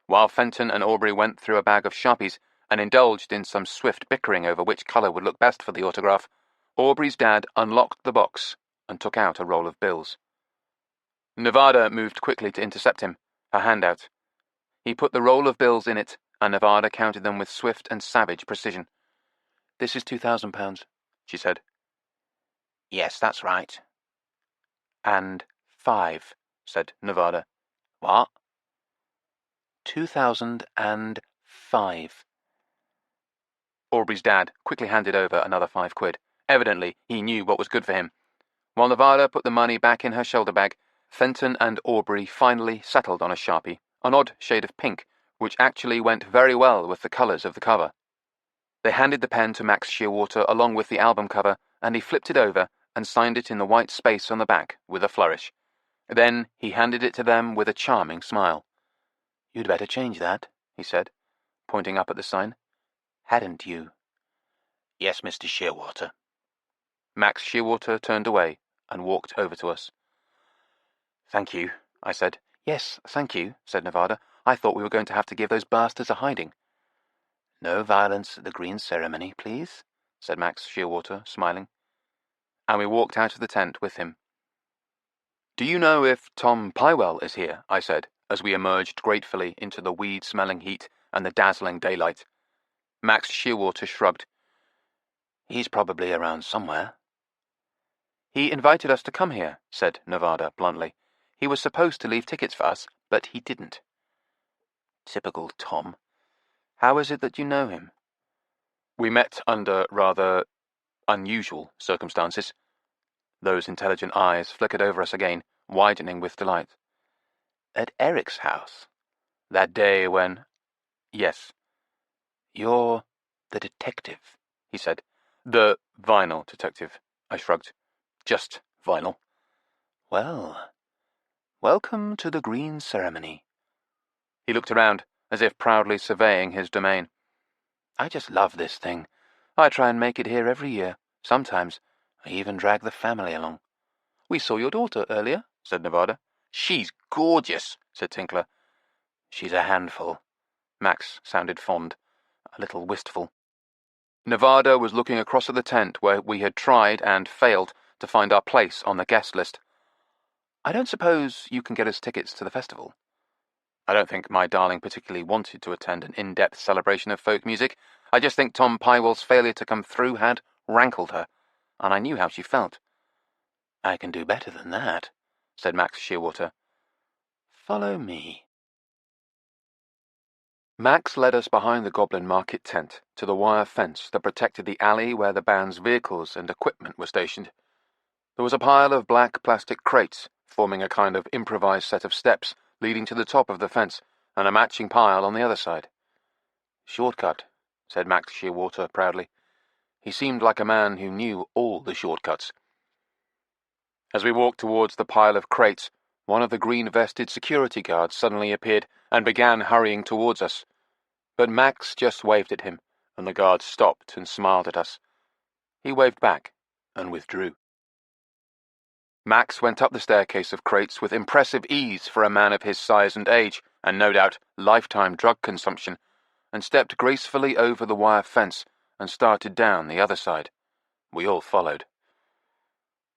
S1: While Fenton and Aubrey went through a bag of Sharpies and indulged in some swift bickering over which colour would look best for the autograph, Aubrey's dad unlocked the box and took out a roll of bills. Nevada moved quickly to intercept him, her hand out. He put the roll of bills in it, and Nevada counted them with swift and savage precision.
S2: "This is £2,000,
S1: she said.
S2: "Yes, that's right."
S1: "And 5, said Nevada.
S2: "What?"
S1: 2,005. Aubrey's dad quickly handed over another £5. Evidently, he knew what was good for him. While Nevada put the money back in her shoulder bag, Fenton and Aubrey finally settled on a Sharpie, an odd shade of pink, which actually went very well with the colours of the cover. They handed the pen to Max Shearwater along with the album cover, and he flipped it over and signed it in the white space on the back with a flourish. Then he handed it to them with a charming smile.
S2: "You'd better change that," he said, pointing up at the sign. "Hadn't you?"
S1: "Yes, Mr. Shearwater." Max Shearwater turned away and walked over to us. "Thank you," I said. "Yes, thank you," said Nevada. "I thought we were going to have to give those bastards a hiding."
S2: "No violence at the green ceremony, please,"
S1: said Max Shearwater, smiling. And we walked out of the tent with him. "Do you know if Tom Pywell is here?" I said, as we emerged gratefully into the weed-smelling heat and the dazzling daylight. Max Shearwater shrugged.
S2: "He's probably around somewhere."
S1: "He invited us to come here," said Nevada bluntly. "He was supposed to leave tickets for us, but he didn't."
S2: "Typical Tom.
S1: "How is it that you know him?" "We met under rather unusual circumstances." Those intelligent eyes flickered over us again, widening with delight.
S2: "At Eric's house?
S1: That day when—" "Yes."
S2: "You're the detective," he said.
S1: "The vinyl detective," I shrugged. "Just vinyl."
S2: "Well, welcome to the green ceremony."
S1: He looked around, as if proudly surveying his domain.
S2: "I just love this thing. I try and make it here every year. Sometimes I even drag the family along."
S1: "We saw your daughter earlier," said Nevada. "She's gorgeous," said Tinkler.
S2: She's a handful.
S1: Max sounded fond, a little wistful. Nevada was looking across at the tent where we had tried and failed to find our place on the guest list. I don't suppose you can get us tickets to the festival? I don't think my darling particularly wanted to attend an in-depth celebration of folk music. I just think Tom Pywell's failure to come through had rankled her, and I knew how she felt.
S2: I can do better than that, said Max Shearwater. Follow me.
S1: Max led us behind the Goblin Market tent to the wire fence that protected the alley where the band's vehicles and equipment were stationed. There was a pile of black plastic crates, forming a kind of improvised set of steps leading to the top of the fence, and a matching pile on the other side. "Shortcut," said Max Shearwater proudly. He seemed like a man who knew all the shortcuts. As we walked towards the pile of crates, one of the green-vested security guards suddenly appeared and began hurrying towards us. But Max just waved at him, and the guard stopped and smiled at us. He waved back and withdrew. Max went up the staircase of crates with impressive ease for a man of his size and age, and no doubt lifetime drug consumption, and stepped gracefully over the wire fence and started down the other side. We all followed.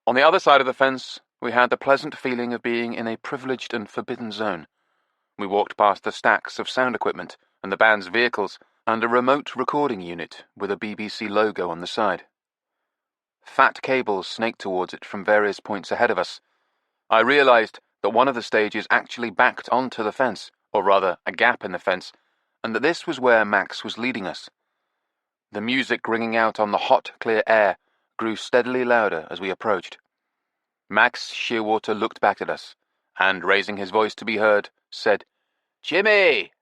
S1: On the other side of the fence, we had the pleasant feeling of being in a privileged and forbidden zone. We walked past the stacks of sound equipment and the band's vehicles and a remote recording unit with a BBC logo on the side. Fat cables snaked towards it from various points ahead of us. I realized that one of the stages actually backed onto the fence, or rather a gap in the fence, and that this was where Max was leading us. The music ringing out on the hot, clear air grew steadily louder as we approached. Max Shearwater looked back at us, and, raising his voice to be heard, said, "Jimmy!"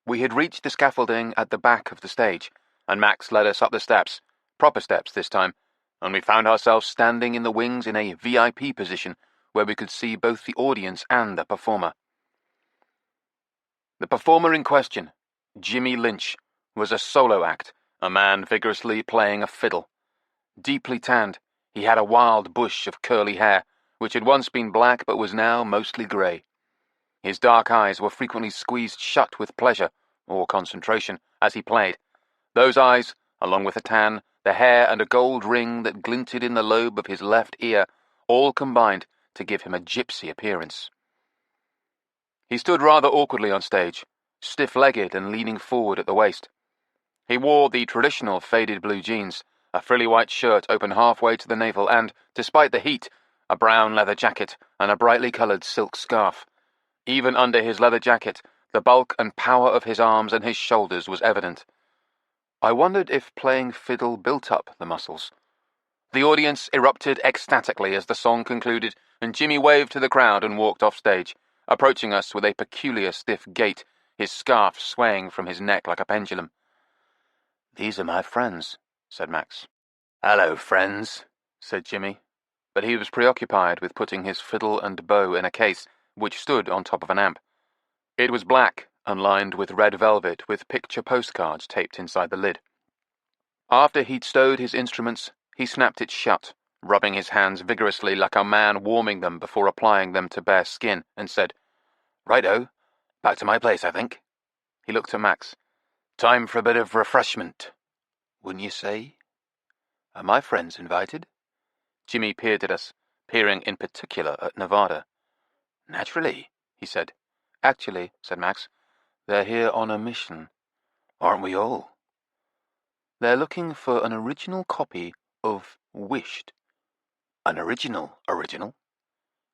S1: We had reached the scaffolding at the back of the stage, and Max led us up the steps, proper steps this time, and we found ourselves standing in the wings in a VIP position where we could see both the audience and the performer. The performer in question, Jimmy Lynch, was a solo act, a man vigorously playing a fiddle. Deeply tanned, he had a wild bush of curly hair, which had once been black but was now mostly grey. His dark eyes were frequently squeezed shut with pleasure, or concentration, as he played. Those eyes, along with the tan, the hair, and a gold ring that glinted in the lobe of his left ear, all combined to give him a gypsy appearance. He stood rather awkwardly on stage, stiff-legged and leaning forward at the waist. He wore the traditional faded blue jeans, a frilly white shirt open halfway to the navel, and, despite the heat, a brown leather jacket and a brightly coloured silk scarf. Even under his leather jacket, the bulk and power of his arms and his shoulders was evident. I wondered if playing fiddle built up the muscles. The audience erupted ecstatically as the song concluded, and Jimmy waved to the crowd and walked off stage, approaching us with a peculiar stiff gait, his scarf swaying from his neck like a pendulum.
S2: "These are my friends," said Max.
S3: "Hello, friends," said Jimmy, but he was preoccupied with putting his fiddle and bow in a case which stood on top of an amp. It was black and lined with red velvet with picture postcards taped inside the lid. After he'd stowed his instruments, he snapped it shut, rubbing his hands vigorously like a man warming them before applying them to bare skin, and said, "Righto, back to my place, I think." He looked at Max. "Time for a bit of refreshment, wouldn't you say? Are my friends invited?" Jimmy peered at us, peering in particular at Nevada. "Naturally," he said. "Actually," said Max, "they're here on a mission." "Aren't we all?" "They're looking for an original copy of Wished."
S2: "An original?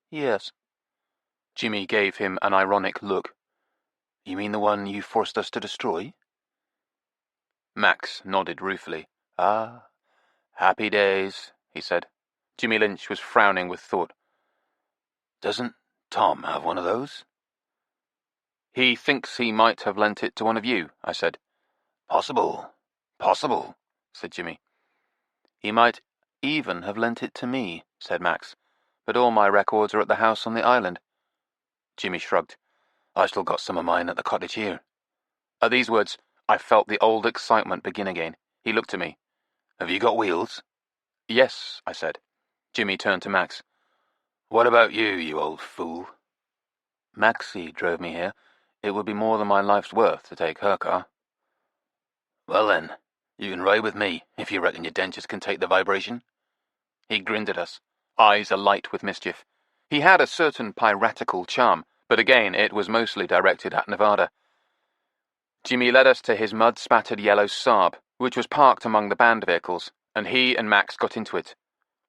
S3: "Yes."
S1: Jimmy gave him an ironic look.
S2: You mean the one you forced us to destroy?"
S1: Max nodded ruefully.
S2: "Ah, happy days," he said.
S1: Jimmy Lynch was frowning with thought.
S2: "Doesn't Tom have one of those?"
S1: "He thinks he might have lent it to one of you," I said.
S2: Possible,
S1: said Jimmy.
S3: "He might even have lent it to me," said Max, "but all my records are at the house on the island."
S1: Jimmy shrugged.
S2: "I still got some of mine at the cottage here."
S1: At these words, I felt the old excitement begin again. He looked at me.
S2: "Have you got wheels?"
S1: "Yes," I said. Jimmy turned to Max.
S2: "What about you, you old fool?"
S3: "Maxie drove me here. It would be more than my life's worth to take her car.
S2: Well then, you can ride with me, if you reckon your dentures can take the vibration.
S3: He grinned at us, eyes alight with mischief. He had a certain piratical charm, but again it was mostly directed at Nevada. Jimmy led us to his mud-spattered yellow Saab, which was parked among the band vehicles, and he and Max got into it.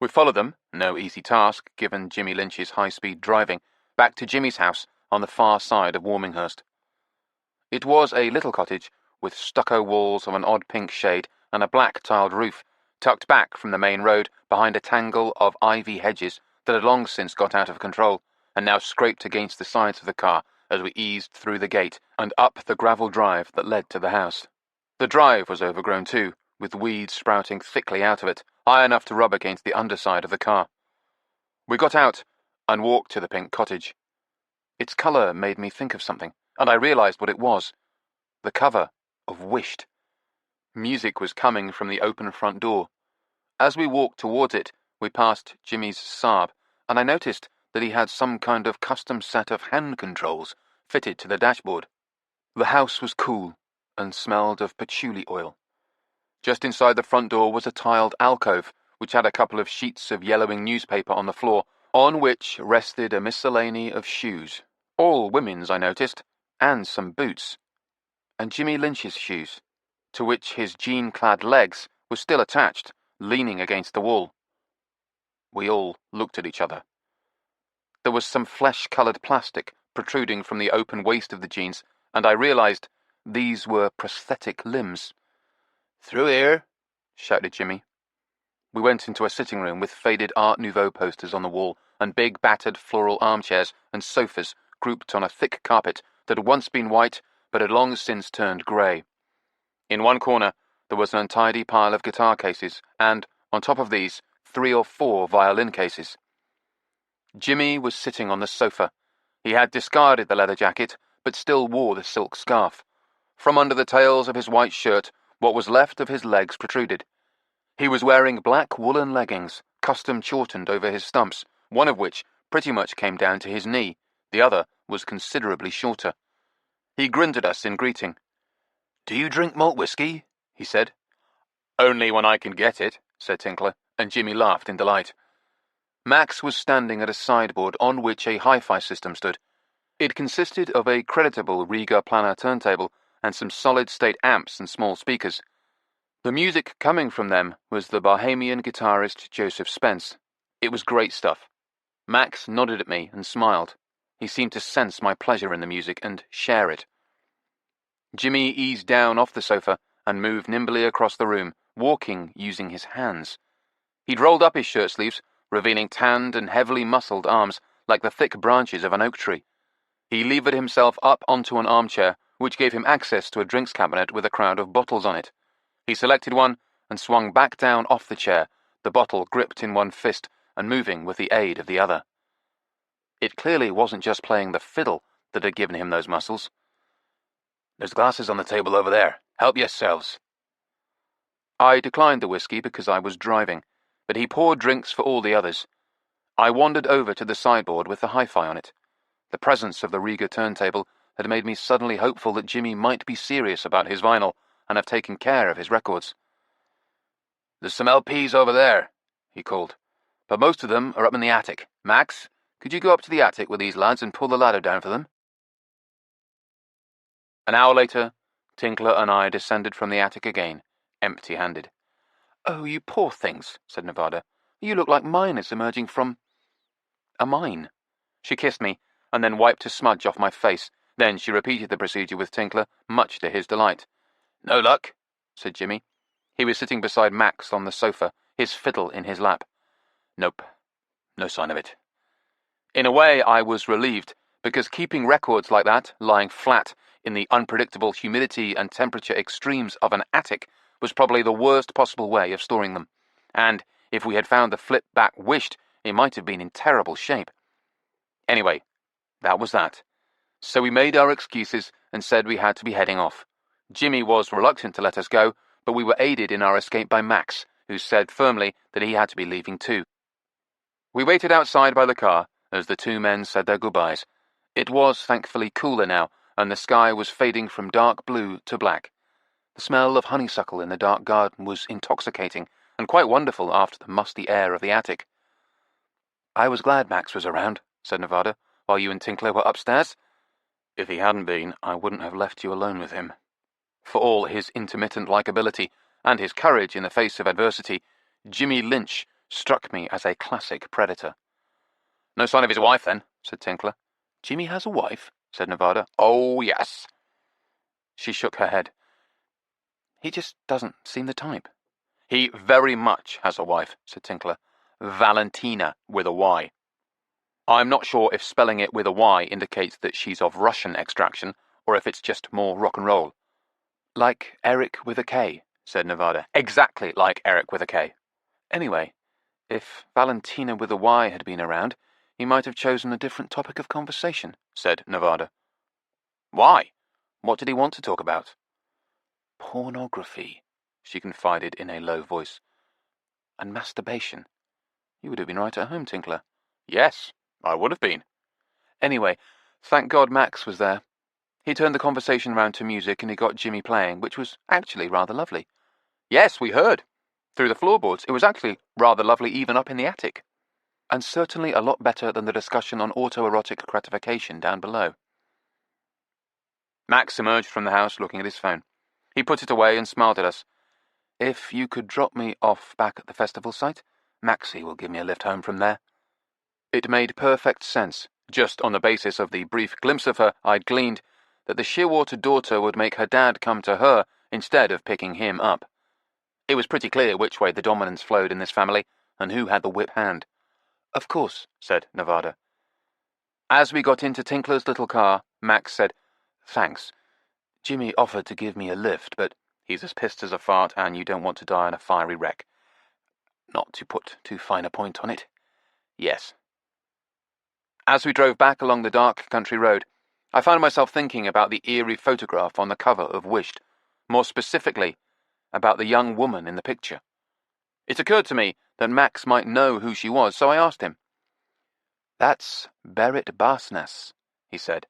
S3: We followed them, no easy task given Jimmy Lynch's high-speed driving, back to Jimmy's house on the far side of Warminghurst. It was a little cottage with stucco walls of an odd pink shade and a black tiled roof, tucked back from the main road behind a tangle of ivy hedges that had long since got out of control, and now scraped against the sides of the car as we eased through the gate and up the gravel drive that led to the house. The drive was overgrown too, with weeds sprouting thickly out of it, high enough to rub against the underside of the car. We got out and walked to the pink cottage. Its colour made me think of something, and I realised what it was. The cover of Wished. Music was coming from the open front door. As we walked towards it, we passed Jimmy's Saab, and I noticed that he had some kind of custom set of hand controls fitted to the dashboard. The house was cool and smelled of patchouli oil. Just inside the front door was a tiled alcove, which had a couple of sheets of yellowing newspaper on the floor, on which rested a miscellany of shoes. All women's, I noticed, and some boots. And Jimmy Lynch's shoes, to which his jean-clad legs were still attached, leaning against the wall. We all looked at each other. There was some flesh-coloured plastic protruding from the open waist of the jeans, and I realised these were prosthetic limbs.
S2: "Through here,"
S3: shouted Jimmy. We went into a sitting room with faded Art Nouveau posters on the wall and big battered floral armchairs and sofas grouped on a thick carpet that had once been white but had long since turned grey. In one corner there was an untidy pile of guitar cases, and, on top of these, 3 or 4 violin cases. Jimmy was sitting on the sofa. He had discarded the leather jacket, but still wore the silk scarf. From under the tails of his white shirt, what was left of his legs protruded. He was wearing black woolen leggings, custom shortened over his stumps, one of which pretty much came down to his knee, the other was considerably shorter. He grinned at us in greeting.
S2: "Do you drink malt whiskey?" he said.
S3: "Only when I can get it," said Tinkler, and Jimmy laughed in delight. Max was standing at a sideboard on which a hi-fi system stood. It consisted of a creditable Riga planar turntable and some solid-state amps and small speakers. The music coming from them was the Bohemian guitarist Joseph Spence. It was great stuff. Max nodded at me and smiled. He seemed to sense my pleasure in the music and share it. Jimmy eased down off the sofa and moved nimbly across the room, walking using his hands. He'd rolled up his shirt sleeves, revealing tanned and heavily muscled arms like the thick branches of an oak tree. He levered himself up onto an armchair, which gave him access to a drinks cabinet with a crowd of bottles on it. He selected one and swung back down off the chair, the bottle gripped in one fist and moving with the aid of the other. It clearly wasn't just playing the fiddle that had given him those muscles.
S2: "There's glasses on the table over there. Help yourselves."
S3: I declined the whiskey because I was driving, but he poured drinks for all the others. I wandered over to the sideboard with the hi-fi on it. The presence of the Riga turntable had made me suddenly hopeful that Jimmy might be serious about his vinyl and have taken care of his records.
S2: "There's some LPs over there," he called, "but most of them are up in the attic. Max, could you go up to the attic with these lads and pull the ladder down for them?"
S3: An hour later, Tinkler and I descended from the attic again, empty-handed. "Oh, you poor things," said Nevada. "You look like miners emerging from a mine." She kissed me, and then wiped a smudge off my face. Then she repeated the procedure with Tinkler, much to his delight.
S2: "No luck?"
S3: said Jimmy. He was sitting beside Max on the sofa, his fiddle in his lap. "Nope. No sign of it." In a way, I was relieved, because keeping records like that, lying flat in the unpredictable humidity and temperature extremes of an attic, was probably the worst possible way of storing them. And if we had found the flip-back Wished, it might have been in terrible shape. Anyway, that was that. So we made our excuses and said we had to be heading off. Jimmy was reluctant to let us go, but we were aided in our escape by Max, who said firmly that he had to be leaving too. We waited outside by the car as the 2 men said their goodbyes. It was thankfully cooler now, and the sky was fading from dark blue to black. The smell of honeysuckle in the dark garden was intoxicating and quite wonderful after the musty air of the attic. "I was glad Max was around," said Nevada, "while you and Tinkler were upstairs. If he hadn't been, I wouldn't have left you alone with him." For all his intermittent likability and his courage in the face of adversity, Jimmy Lynch struck me as a classic predator. "No sign of his wife, then," said Tinkler. "Jimmy has a wife?" said Nevada. "Oh, yes." She shook her head. "He just doesn't seem the type." "He very much has a wife," said Tinkler. "Valentina, with a Y. I'm not sure if spelling it with a Y indicates that she's of Russian extraction, or if it's just more rock and roll." "Like Eric with a K," said Nevada. "Exactly like Eric with a K." "Anyway, if Valentina with a Y had been around, he might have chosen a different topic of conversation," said Nevada. "Why? What did he want to talk about?" "Pornography," she confided in a low voice. "And masturbation. You would have been right at home, Tinkler." "Yes, I would have been." "Anyway, thank God Max was there. He turned the conversation round to music and he got Jimmy playing, which was actually rather lovely." "Yes, we heard. Through the floorboards. It was actually rather lovely even up in the attic. And certainly a lot better than the discussion on autoerotic gratification down below." Max emerged from the house looking at his phone. He put it away and smiled at us. "If you could drop me off back at the festival site, Maxie will give me a lift home from there." It made perfect sense, just on the basis of the brief glimpse of her I'd gleaned, that the Shearwater daughter would make her dad come to her instead of picking him up. It was pretty clear which way the dominance flowed in this family, and who had the whip hand. "Of course," said Nevada. As we got into Tinkler's little car, Max said, "Thanks. Jimmy offered to give me a lift, but he's as pissed as a fart, and you don't want to die in a fiery wreck. Not to put too fine a point on it. Yes." As we drove back along the dark country road, I found myself thinking about the eerie photograph on the cover of Wished, more specifically, about the young woman in the picture. It occurred to me that Max might know who she was, so I asked him. "That's Berit Barsness," he said.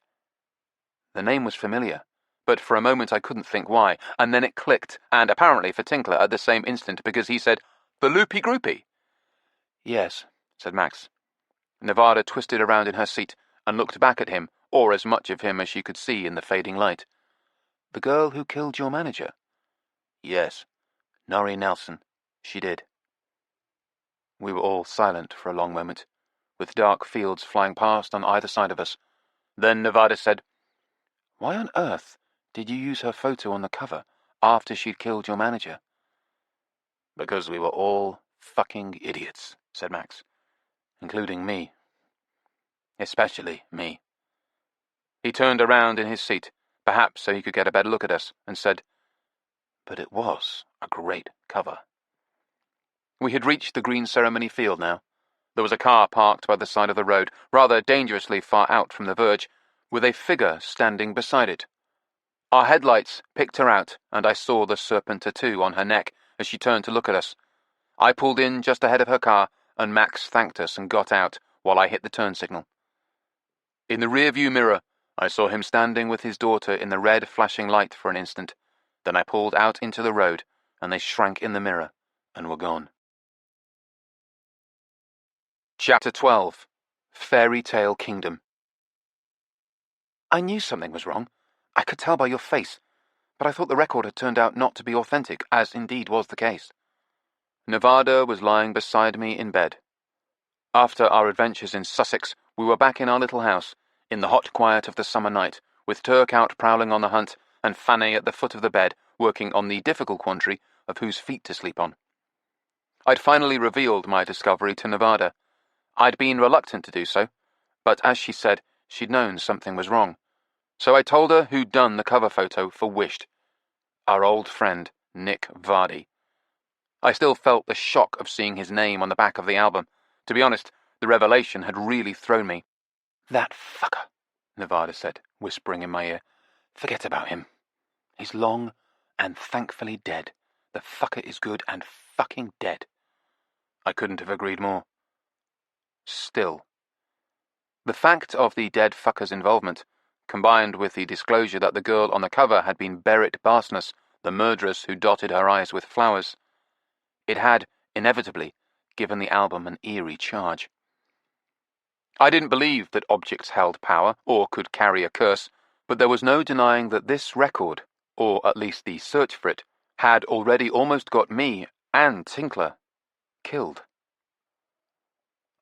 S3: The name was familiar, but for a moment I couldn't think why, and then it clicked, and apparently for Tinkler at the same instant, because he said, "The Loopy Groupie." "Yes," said Max. Nevada twisted around in her seat and looked back at him, or as much of him as she could see in the fading light. "The girl who killed your manager?" "Yes, Norrie Nelson. She did." We were all silent for a long moment, with dark fields flying past on either side of us. Then Nevada said, "Why on earth did you use her photo on the cover after she'd killed your manager?" "Because we were all fucking idiots," said Max. "Including me. Especially me." He turned around in his seat, perhaps so he could get a better look at us, and said, "But it was a great cover." We had reached the green ceremony field now. There was a car parked by the side of the road, rather dangerously far out from the verge, with a figure standing beside it. Our headlights picked her out, and I saw the serpent tattoo on her neck as she turned to look at us. I pulled in just ahead of her car, and Max thanked us and got out while I hit the turn signal. In the rear-view mirror, I saw him standing with his daughter in the red flashing light for an instant. Then I pulled out into the road, and they shrank in the mirror and were gone. Chapter 12. Fairy Tale Kingdom. "I knew something was wrong. I could tell by your face, but I thought the record had turned out not to be authentic, as indeed was the case." Nevada was lying beside me in bed. After our adventures in Sussex, we were back in our little house, in the hot quiet of the summer night, with Turk out prowling on the hunt, and Fanny at the foot of the bed, working on the difficult quandary of whose feet to sleep on. I'd finally revealed my discovery to Nevada. I'd been reluctant to do so, but as she said, she'd known something was wrong. So I told her who'd done the cover photo for Wished. Our old friend, Nick Vardy. I still felt the shock of seeing his name on the back of the album. To be honest, the revelation had really thrown me. "That fucker," Nevada said, whispering in my ear. "Forget about him. He's long and thankfully dead. The fucker is good and fucking dead." I couldn't have agreed more. Still, the fact of the dead fucker's involvement combined with the disclosure that the girl on the cover had been Berit Barsness, the murderess who dotted her eyes with flowers. It had, inevitably, given the album an eerie charge. I didn't believe that objects held power, or could carry a curse, but there was no denying that this record, or at least the search for it, had already almost got me and Tinkler killed.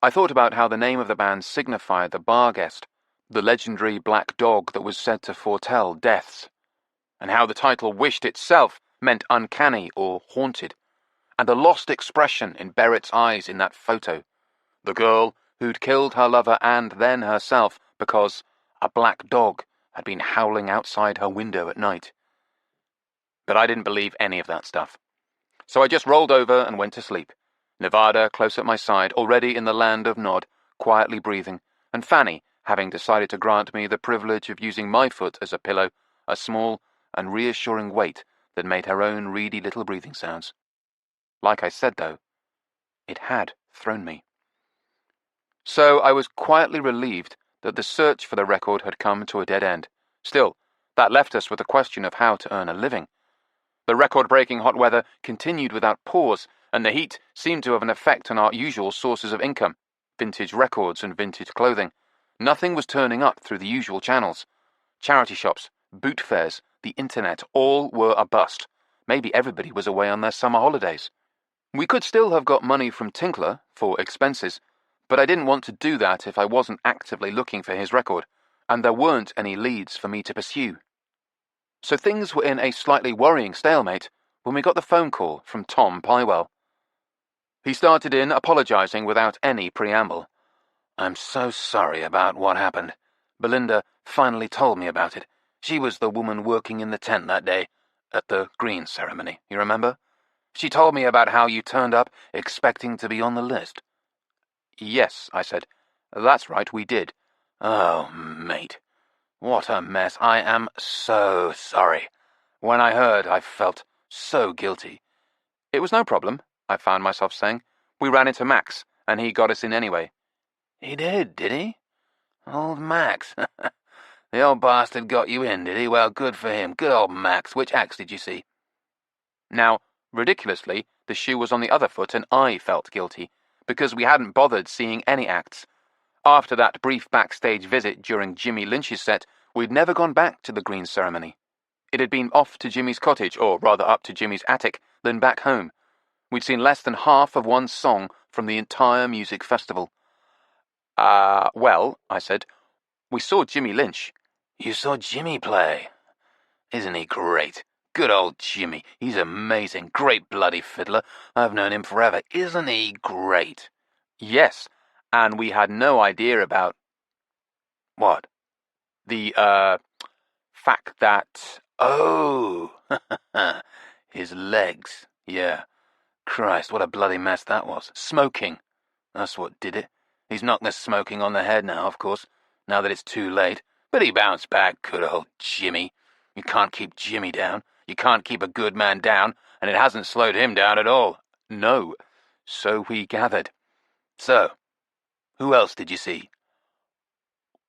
S3: I thought about how the name of the band signified the bar guest, the legendary black dog that was said to foretell deaths, and how the title Wished itself meant uncanny or haunted, and the lost expression in Berit's eyes in that photo, the girl who'd killed her lover and then herself because a black dog had been howling outside her window at night. But I didn't believe any of that stuff. So I just rolled over and went to sleep, Nevada close at my side, already in the land of Nod, quietly breathing, and Fanny having decided to grant me the privilege of using my foot as a pillow, a small and reassuring weight that made her own reedy little breathing sounds. Like I said, though, it had thrown me. So I was quietly relieved that the search for the record had come to a dead end. Still, that left us with the question of how to earn a living. The record-breaking hot weather continued without pause, and the heat seemed to have an effect on our usual sources of income, vintage records and vintage clothing. Nothing was turning up through the usual channels. Charity shops, boot fairs, the internet, all were a bust. Maybe everybody was away on their summer holidays. We could still have got money from Tinkler for expenses, but I didn't want to do that if I wasn't actively looking for his record, and there weren't any leads for me to pursue. So things were in a slightly worrying stalemate when we got the phone call from Tom Pywell. He started in apologizing without any preamble.
S2: "I'm so sorry about what happened. Belinda finally told me about it. She was the woman working in the tent that day, at the green ceremony, you remember? She told me about how you turned up expecting to be on the list."
S3: "Yes," I said. "That's right, we did."
S2: "Oh, mate. What a mess. I am so sorry. When I heard, I felt so guilty."
S3: "It was no problem," I found myself saying. "We ran into Max, and he got us in anyway."
S2: "He did he? Old Max. The old bastard got you in, did he? Well, good for him. Good old Max. Which acts did you see?"
S3: Now, ridiculously, the shoe was on the other foot, and I felt guilty, because we hadn't bothered seeing any acts. After that brief backstage visit during Jimmy Lynch's set, we'd never gone back to the green ceremony. It had been off to Jimmy's cottage, or rather up to Jimmy's attic, then back home. We'd seen less than half of one song from the entire music festival. Well," I said, "we saw Jimmy Lynch."
S2: "You saw Jimmy play? Isn't he great? Good old Jimmy. He's amazing. Great bloody fiddler. I've known him forever. Isn't he great?"
S3: "Yes, and we had no idea about—"
S2: "What?"
S3: "The, fact that—"
S2: "Oh, his legs. Yeah. Christ, what a bloody mess that was. Smoking. That's what did it. He's knocked the smoking on the head now, of course, now that it's too late. But he bounced back, good old Jimmy. You can't keep Jimmy down. You can't keep a good man down, and it hasn't slowed him down at all."
S3: "No, so we gathered."
S2: "So, who else did you see?"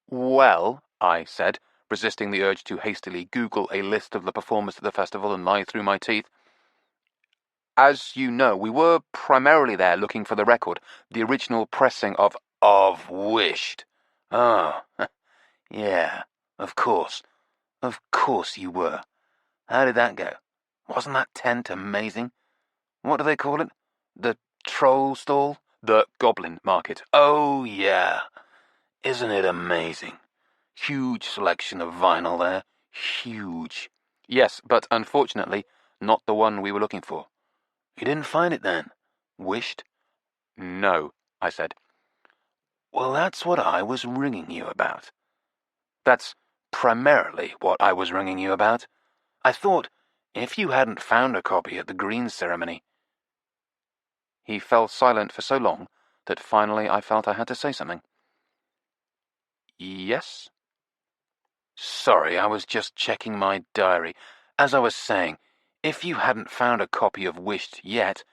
S3: "Well," I said, resisting the urge to hastily Google a list of the performers at the festival and lie through my teeth. "As you know, we were primarily there looking for the record, the original pressing of—"
S2: "Of Wished. Oh, yeah, of course. Of course you were. How did that go? Wasn't that tent amazing? What do they call it? The troll stall?"
S3: "The Goblin Market."
S2: "Oh, yeah. Isn't it amazing? Huge selection of vinyl there. Huge."
S3: "Yes, but unfortunately, not the one we were looking for."
S2: "You didn't find it then? Wished?"
S3: "No," I said.
S2: "Well, that's what I was ringing you about. That's primarily what I was ringing you about. I thought, if you hadn't found a copy at the green ceremony—"
S3: He fell silent for so long that finally I felt I had to say something. "Yes?"
S2: "Sorry, I was just checking my diary. As I was saying, if you hadn't found a copy of Wished yet,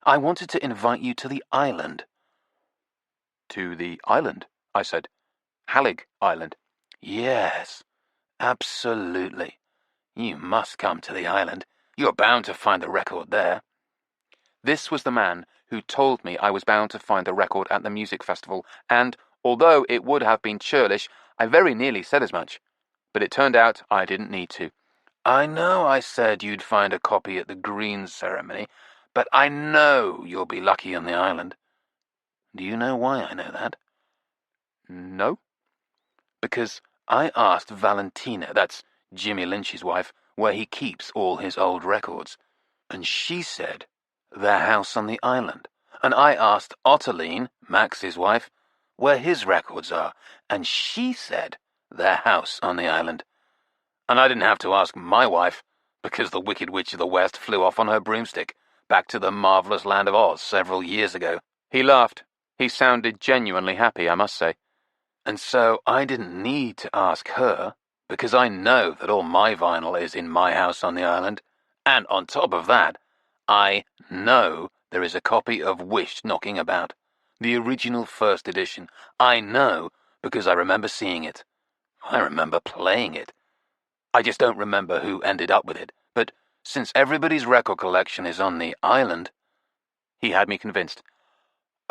S2: I wanted to invite you to the island."
S3: "To the island?" I said. "Hallig Island."
S2: "Yes. Absolutely. You must come to the island. You're bound to find the record there.
S3: This was the man who told me I was bound to find the record at the music festival, and, although it would have been churlish, I very nearly said as much. But it turned out I didn't need to.
S2: I know I said you'd find a copy at the green ceremony, but I know you'll be lucky on the island. Do you know why I know that?
S3: No?
S2: Because I asked Valentina, that's Jimmy Lynch's wife, where he keeps all his old records, and she said their house on the island. And I asked Ottoline, Max's wife, where his records are, and she said their house on the island. And I didn't have to ask my wife, because the Wicked Witch of the West flew off on her broomstick, back to the marvellous land of Oz several years ago.
S3: He laughed. He sounded genuinely happy, I must say.
S2: And so I didn't need to ask her, because I know that all my vinyl is in my house on the island. And on top of that, I know there is a copy of Wish knocking about. The original first edition. I know because I remember seeing it. I remember playing it. I just don't remember who ended up with it. But since everybody's record collection is on the island...
S3: He had me convinced.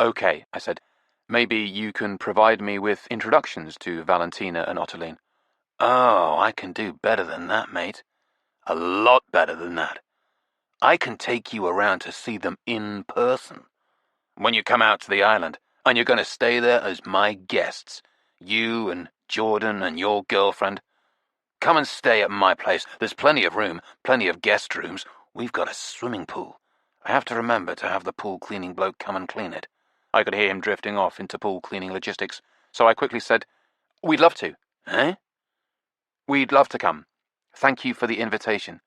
S3: Okay, I said. Maybe you can provide me with introductions to Valentina and Ottoline.
S2: Oh, I can do better than that, mate. A lot better than that. I can take you around to see them in person. When you come out to the island, and you're going to stay there as my guests, you and Jordan and your girlfriend. Come and stay at my place. There's plenty of room, plenty of guest rooms. We've got a swimming pool. I have to remember to have the pool cleaning bloke come and clean it.
S3: I could hear him drifting off into pool cleaning logistics, so I quickly said, We'd love to.
S2: Eh?
S3: We'd love to come. Thank you for the invitation.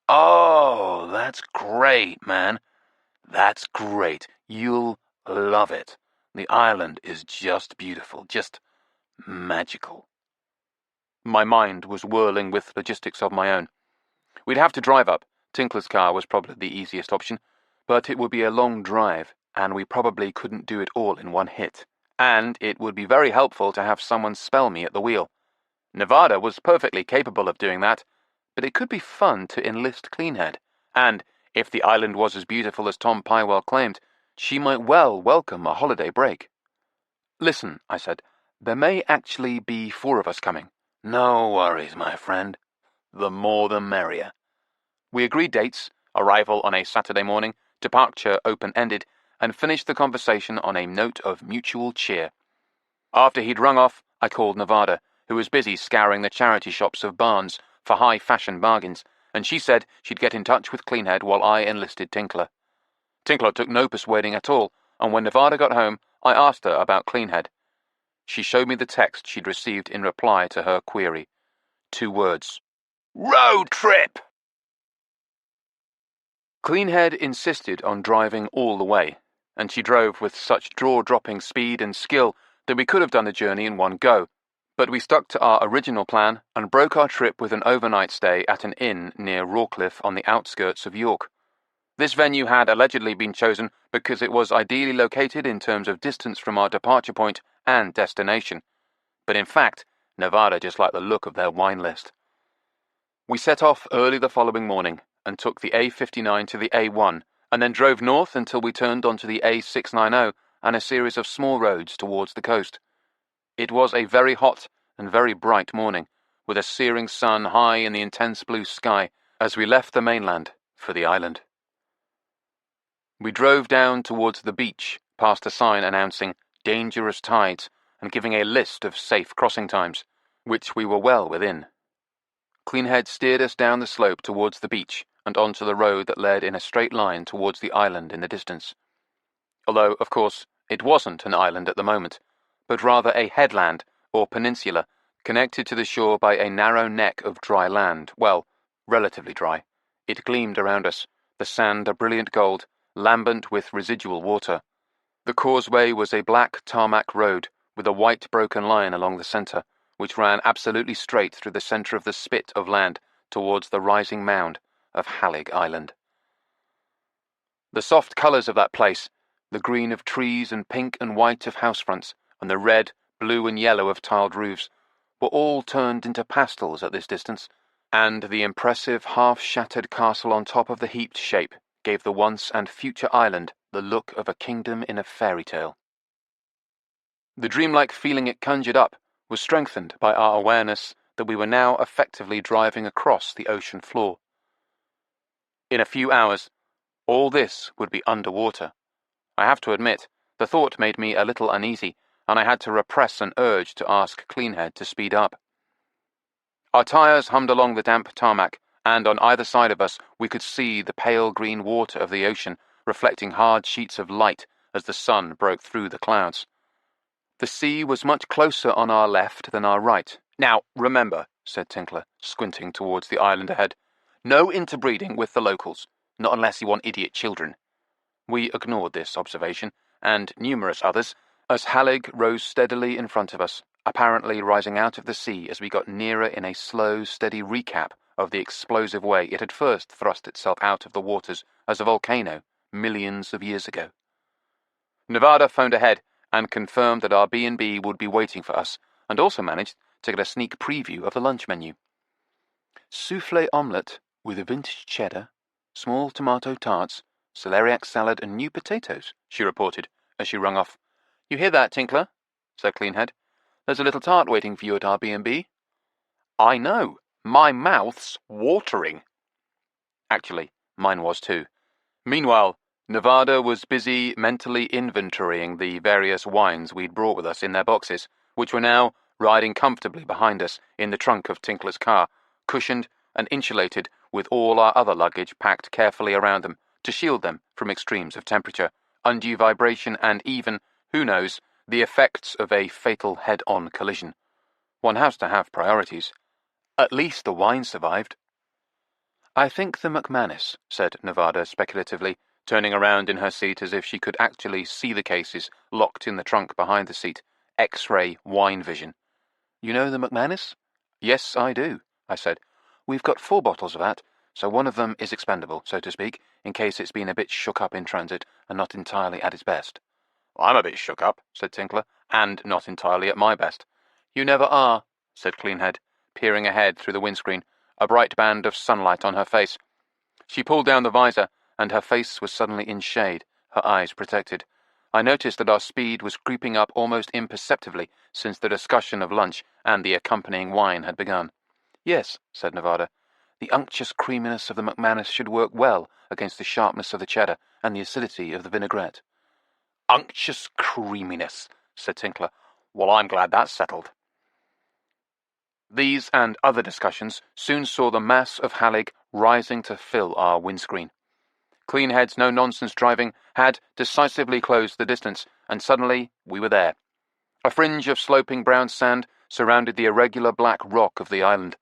S2: Oh, that's great, man. That's great. You'll love it. The island is just beautiful, just magical.
S3: My mind was whirling with logistics of my own. We'd have to drive up. Tinkler's car was probably the easiest option, but it would be a long drive, and we probably couldn't do it all in one hit. And it would be very helpful to have someone spell me at the wheel. Nevada was perfectly capable of doing that, but it could be fun to enlist Cleanhead, and if the island was as beautiful as Tom Pywell claimed, she might well welcome a holiday break. Listen, I said, there may actually be 4 of us coming.
S2: No worries, my friend. The more the merrier.
S3: We agreed dates, arrival on a Saturday morning, departure open-ended, and finished the conversation on a note of mutual cheer. After he'd rung off, I called Nevada, who was busy scouring the charity shops of Barnes for high-fashion bargains, and she said she'd get in touch with Cleanhead while I enlisted Tinkler. Tinkler took no persuading at all, and when Nevada got home, I asked her about Cleanhead. She showed me the text she'd received in reply to her query. 2 words.
S2: Road trip!
S3: Cleanhead insisted on driving all the way, and she drove with such jaw-dropping speed and skill that we could have done the journey in one go. But we stuck to our original plan and broke our trip with an overnight stay at an inn near Rawcliffe on the outskirts of York. This venue had allegedly been chosen because it was ideally located in terms of distance from our departure point and destination. But in fact, Nevada just liked the look of their wine list. We set off early the following morning and took the A59 to the A1, and then drove north until we turned onto the A690 and a series of small roads towards the coast. It was a very hot and very bright morning, with a searing sun high in the intense blue sky as we left the mainland for the island. We drove down towards the beach, past a sign announcing dangerous tides and giving a list of safe crossing times, which we were well within. Cleanhead steered us down the slope towards the beach and onto the road that led in a straight line towards the island in the distance. Although, of course, it wasn't an island at the moment, but rather a headland or peninsula connected to the shore by a narrow neck of dry land. Well, relatively dry. It gleamed around us, the sand a brilliant gold, lambent with residual water. The causeway was a black tarmac road with a white broken line along the centre, which ran absolutely straight through the centre of the spit of land towards the rising mound of Hallig Island. The soft colours of that place, the green of trees and pink and white of house fronts, and the red, blue and yellow of tiled roofs, were all turned into pastels at this distance, and the impressive half-shattered castle on top of the heaped shape gave the once and future island the look of a kingdom in a fairy tale. The dreamlike feeling it conjured up was strengthened by our awareness that we were now effectively driving across the ocean floor. In a few hours, all this would be underwater. I have to admit, the thought made me a little uneasy, and I had to repress an urge to ask Cleanhead to speed up. Our tires hummed along the damp tarmac, and on either side of us we could see the pale green water of the ocean reflecting hard sheets of light as the sun broke through the clouds. The sea was much closer on our left than our right. "Now, remember," said Tinkler, squinting towards the island ahead, "no interbreeding with the locals, not unless you want idiot children." We ignored this observation, and numerous others, as Halig rose steadily in front of us, apparently rising out of the sea as we got nearer in a slow, steady recap of the explosive way it had first thrust itself out of the waters as a volcano millions of years ago. Nevada phoned ahead and confirmed that our B&B would be waiting for us, and also managed to get a sneak preview of the lunch menu. Soufflé omelette with a vintage cheddar, small tomato tarts, celeriac salad and new potatoes, she reported as she rung off. "You hear that, Tinkler?" said Cleanhead. "There's a little tart waiting for you at our B&B. "I know. My mouth's watering." Actually, mine was too. Meanwhile, Nevada was busy mentally inventorying the various wines we'd brought with us in their boxes, which were now riding comfortably behind us in the trunk of Tinkler's car, cushioned and insulated with all our other luggage packed carefully around them to shield them from extremes of temperature, undue vibration, and even, who knows, the effects of a fatal head-on collision. One has to have priorities. At least the wine survived. "I think the McManus," said Nevada speculatively, turning around in her seat as if she could actually see the cases locked in the trunk behind the seat. X-ray wine vision. "You know the McManus?" "Yes, I do," I said. "We've got 4 bottles of that, so one of them is expendable, so to speak, in case it's been a bit shook up in transit and not entirely at its best." "I'm a bit shook up," said Tinkler, "and not entirely at my best." "You never are," said Cleanhead, peering ahead through the windscreen, a bright band of sunlight on her face. She pulled down the visor, and her face was suddenly in shade, her eyes protected. I noticed that our speed was creeping up almost imperceptibly since the discussion of lunch and the accompanying wine had begun. "Yes," said Nevada, "the unctuous creaminess of the McManus should work well against the sharpness of the cheddar and the acidity of the vinaigrette." "Unctuous creaminess," said Tinkler. "Well, I'm glad that's settled." These and other discussions soon saw the mass of Halig rising to fill our windscreen. Cleanhead's no-nonsense driving had decisively closed the distance, and suddenly we were there. A fringe of sloping brown sand surrounded the irregular black rock of the island.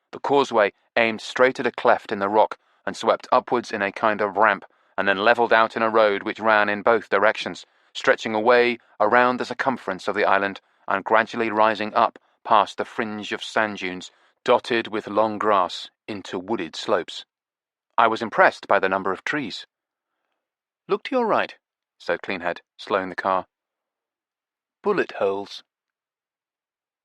S3: The causeway aimed straight at a cleft in the rock and swept upwards in a kind of ramp, and then levelled out in a road which ran in both directions, stretching away around the circumference of the island and gradually rising up past the fringe of sand dunes, dotted with long grass, into wooded slopes. I was impressed by the number of trees. "Look to your right," said Cleanhead, slowing the car. "Bullet holes."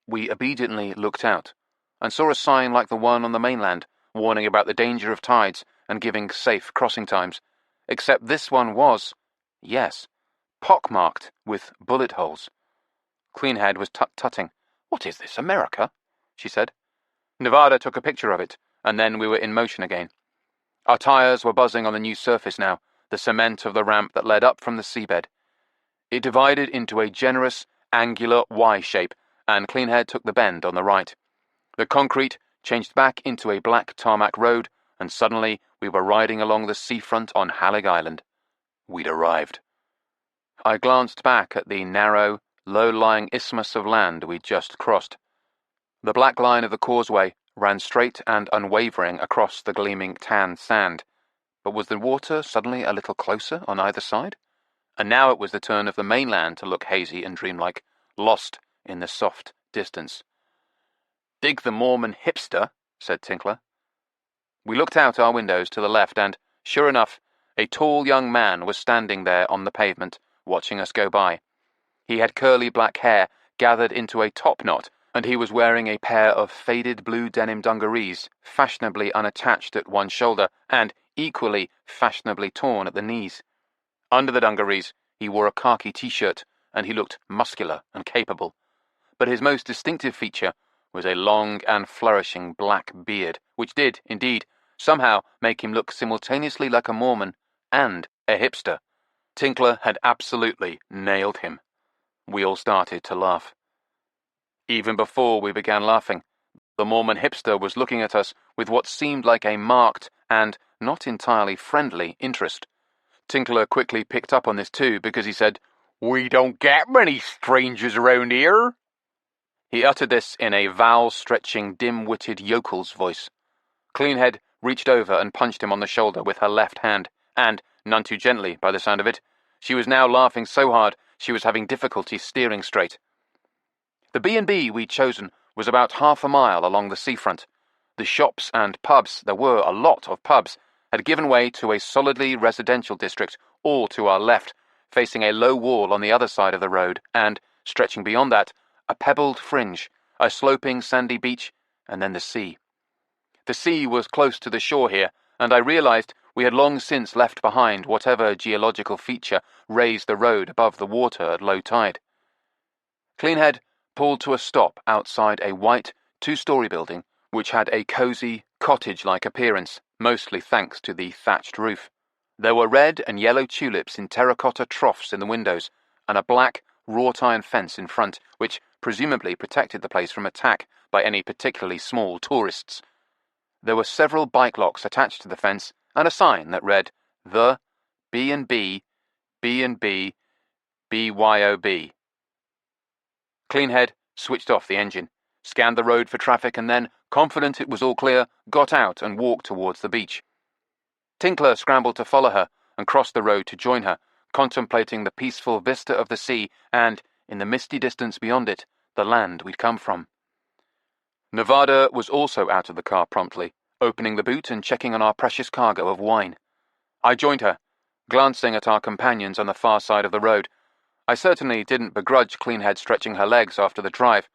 S3: We obediently looked out, and saw a sign like the one on the mainland, warning about the danger of tides and giving safe crossing times, except this one was, yes, pockmarked with bullet holes. Cleanhead was tut-tutting. "What is this, America?" she said. Nevada took a picture of it, and then we were in motion again. Our tires were buzzing on the new surface now, the cement of the ramp that led up from the seabed. It divided into a generous, angular Y shape, and Cleanhead took the bend on the right. The concrete changed back into a black tarmac road, and suddenly we were riding along the seafront on Halig Island. We'd arrived. I glanced back at the narrow, low-lying isthmus of land we'd just crossed. The black line of the causeway ran straight and unwavering across the gleaming tan sand, but was the water suddenly a little closer on either side? And now it was the turn of the mainland to look hazy and dreamlike, lost in the soft distance. "Dig the Mormon hipster," said Tinkler. We looked out our windows to the left, and, sure enough, a tall young man was standing there on the pavement, watching us go by. He had curly black hair gathered into a top knot and he was wearing a pair of faded blue denim dungarees, fashionably unattached at one shoulder and equally fashionably torn at the knees. Under the dungarees, he wore a khaki t-shirt, and he looked muscular and capable. But his most distinctive feature was a long and flourishing black beard, which did, indeed, somehow make him look simultaneously like a Mormon and a hipster. Tinkler had absolutely nailed him. We all started to laugh. Even before we began laughing, the Mormon hipster was looking at us with what seemed like a marked and not entirely friendly interest. Tinkler quickly picked up on this too, because he said, "We don't get many strangers around here." He uttered this in a vowel-stretching, dim-witted yokel's voice. Cleanhead reached over and punched him on the shoulder with her left hand, and, none too gently by the sound of it, she was now laughing so hard she was having difficulty steering straight. The B&B we'd chosen was about half a mile along the seafront. The shops and pubs, there were a lot of pubs, had given way to a solidly residential district all to our left, facing a low wall on the other side of the road, and, stretching beyond that, a pebbled fringe, a sloping sandy beach, and then the sea. The sea was close to the shore here, and I realized we had long since left behind whatever geological feature raised the road above the water at low tide. Cleanhead pulled to a stop outside a white, two-story building which had a cosy, cottage-like appearance, mostly thanks to the thatched roof. There were red and yellow tulips in terracotta troughs in the windows, and a black, wrought-iron fence in front, which presumably protected the place from attack by any particularly small tourists. There were several bike locks attached to the fence, and a sign that read, "The B&B, B&B, BYOB." Cleanhead switched off the engine, scanned the road for traffic, and then, confident it was all clear, got out and walked towards the beach. Tinkler scrambled to follow her and crossed the road to join her, contemplating the peaceful vista of the sea and, in the misty distance beyond it, the land we'd come from. Nevada was also out of the car promptly, opening the boot and checking on our precious cargo of wine. I joined her, glancing at our companions on the far side of the road. I certainly didn't begrudge Cleanhead stretching her legs after the drive,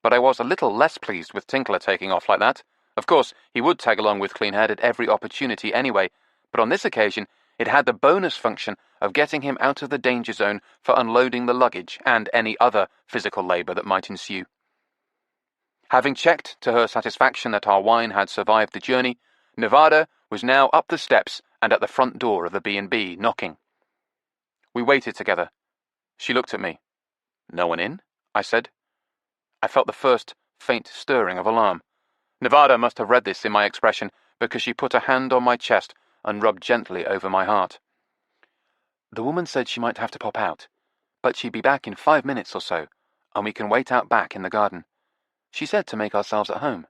S3: but I was a little less pleased with Tinkler taking off like that. Of course, he would tag along with Cleanhead at every opportunity anyway, but on this occasion it had the bonus function of getting him out of the danger zone for unloading the luggage and any other physical labour that might ensue. Having checked to her satisfaction that our wine had survived the journey, Nevada was now up the steps and at the front door of the B&B, knocking. We waited together. She looked at me. "No one in?" I said. I felt the first faint stirring of alarm. Nevada must have read this in my expression, because she put a hand on my chest and rubbed gently over my heart. "The woman said she might have to pop out, but she'd be back in 5 minutes or so, and we can wait out back in the garden. She said to make ourselves at home."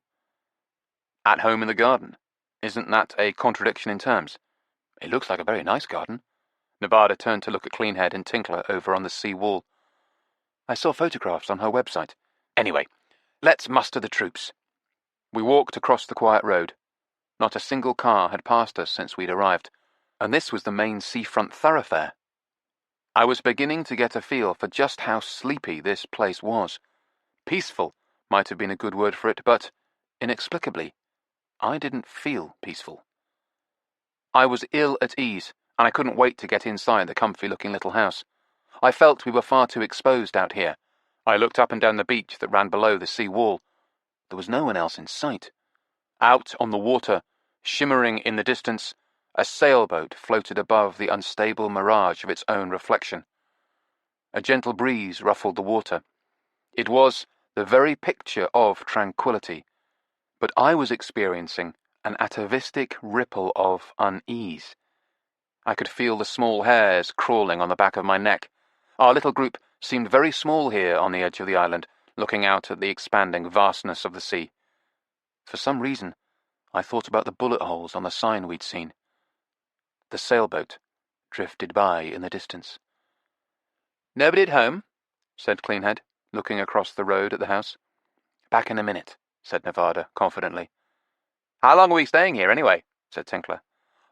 S3: At home in the garden? Isn't that a contradiction in terms? It looks like a very nice garden. Nevada turned to look at Cleanhead and Tinkler over on the sea wall. "I saw photographs on her website. Anyway, let's muster the troops." We walked across the quiet road. Not a single car had passed us since we'd arrived, and this was the main seafront thoroughfare. I was beginning to get a feel for just how sleepy this place was. Peaceful might have been a good word for it, but, inexplicably, I didn't feel peaceful. I was ill at ease, and I couldn't wait to get inside the comfy-looking little house. I felt we were far too exposed out here. I looked up and down the beach that ran below the sea wall. There was no one else in sight. Out on the water, shimmering in the distance, a sailboat floated above the unstable mirage of its own reflection. A gentle breeze ruffled the water. It was the very picture of tranquility, but I was experiencing an atavistic ripple of unease. I could feel the small hairs crawling on the back of my neck. Our little group seemed very small here on the edge of the island, looking out at the expanding vastness of the sea. For some reason, I thought about the bullet holes on the sign we'd seen. The sailboat drifted by in the distance. "Nobody at home?" said Cleanhead, looking across the road at the house. "Back in a minute," said Nevada confidently. "How long are we staying here, anyway?" said Tinkler.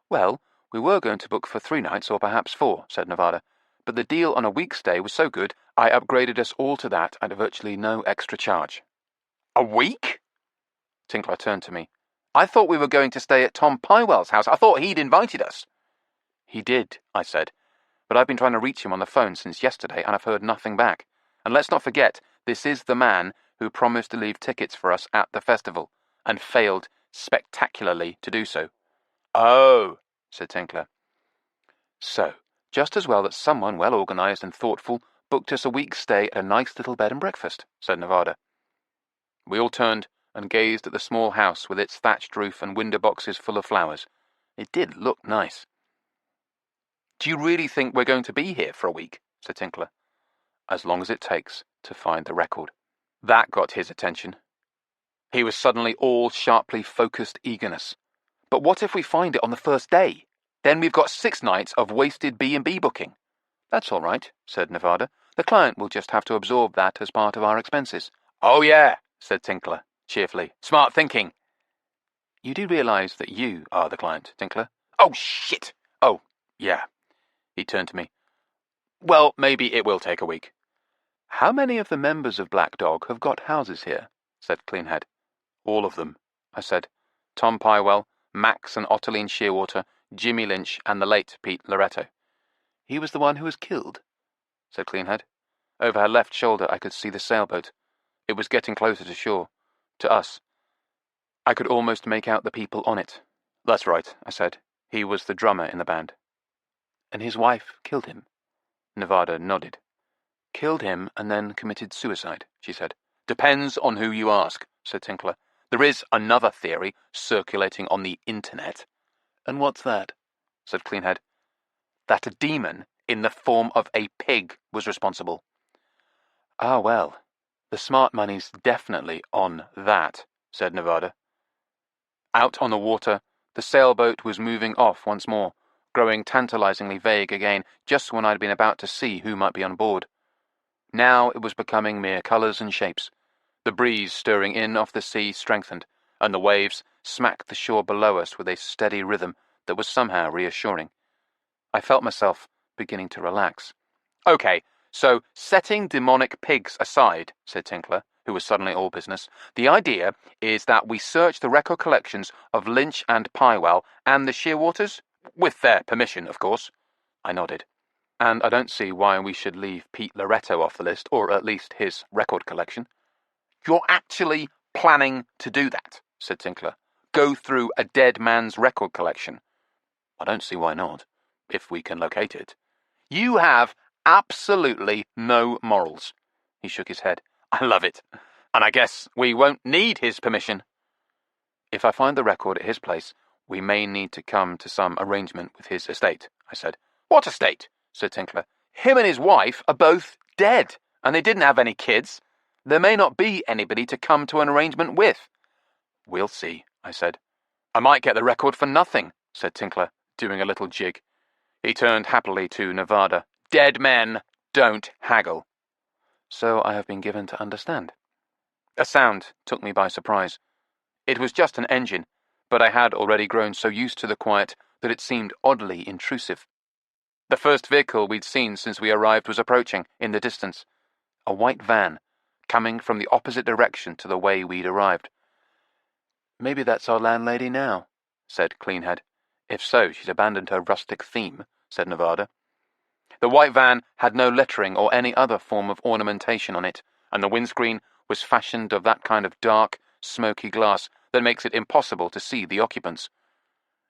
S3: "Well, we were going to book for 3 nights or perhaps 4, said Nevada, but the deal on a week's stay was so good I upgraded us all to that at virtually no extra charge." A week? Tinkler turned to me. I thought we were going to stay at Tom Pywell's house. I thought he'd invited us. He did, I said, but I've been trying to reach him on the phone since yesterday and I've heard nothing back. And let's not forget, this is the man who promised to leave tickets for us at the festival and failed spectacularly to do so. Oh, said Tinkler. So, just as well that someone well-organised and thoughtful booked us a week's stay at a nice little bed and breakfast, said Nevada. We all turned and gazed at the small house with its thatched roof and window boxes full of flowers. It did look nice. Do you really think we're going to be here for a week? Said Tinkler. As long as it takes to find the record. That got his attention. He was suddenly all sharply focused eagerness. But what if we find it on the first day? Then we've got 6 nights of wasted B&B booking. That's all right, said Nevada. The client will just have to absorb that as part of our expenses. Oh yeah, said Tinkler, cheerfully. Smart thinking. You do realise that you are the client, Tinkler? Oh, shit! Oh, yeah. He turned to me. Well, maybe it will take a week. How many of the members of Black Dog have got houses here? Said Cleanhead. All of them, I said. Tom Pywell, Max and Ottiline Shearwater, Jimmy Lynch, and the late Pete Loretto. He was the one who was killed, said Cleanhead. Over her left shoulder I could see the sailboat. It was getting closer to shore, to us. I could almost make out the people on it. That's right, I said. He was the drummer in the band. And his wife killed him? Nevada nodded. Killed him and then committed suicide, she said. Depends on who you ask, said Tinkler. There is another theory circulating on the internet. And what's that? Said Cleanhead. That a demon in the form of a pig was responsible. Ah, well, the smart money's definitely on that, said Nevada. Out on the water, the sailboat was moving off once more, growing tantalizingly vague again, just when I'd been about to see who might be on board. Now it was becoming mere colours and shapes. The breeze stirring in off the sea strengthened, and the waves smacked the shore below us with a steady rhythm that was somehow reassuring. I felt myself beginning to relax. Okay, so setting demonic pigs aside, said Tinkler, who was suddenly all business, the idea is that we search the record collections of Lynch and Pywell and the Shearwaters, with their permission, of course. I nodded. And I don't see why we should leave Pete Loretto off the list, or at least his record collection. You're actually planning to do that, said Tinkler. Go through a dead man's record collection. I don't see why not, if we can locate it. You have absolutely no morals. He shook his head. I love it. And I guess we won't need his permission. If I find the record at his place, we may need to come to some arrangement with his estate, I said. What estate? Said Tinkler. Him and his wife are both dead, and they didn't have any kids. There may not be anybody to come to an arrangement with. We'll see, I said. I might get the record for nothing, said Tinkler, doing a little jig. He turned happily to Nevada. Dead men don't haggle. So I have been given to understand. A sound took me by surprise. It was just an engine, but I had already grown so used to the quiet that it seemed oddly intrusive. The first vehicle we'd seen since we arrived was approaching, in the distance. A white van, coming from the opposite direction to the way we'd arrived. Maybe that's our landlady now, said Cleanhead. If so, she's abandoned her rustic theme, said Nevada. The white van had no lettering or any other form of ornamentation on it, and the windscreen was fashioned of that kind of dark, smoky glass that makes it impossible to see the occupants.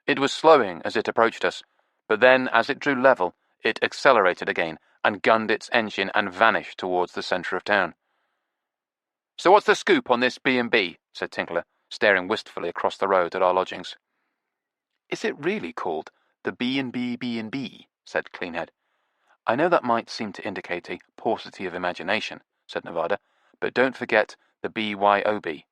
S3: It was slowing as it approached us, but then, as it drew level, it accelerated again and gunned its engine and vanished towards the centre of town. So what's the scoop on this B&B? Said Tinkler, staring wistfully across the road at our lodgings. Is it really called the B&B B&B? Said Cleanhead. I know that might seem to indicate a paucity of imagination, said Nevada, but don't forget the BYOB.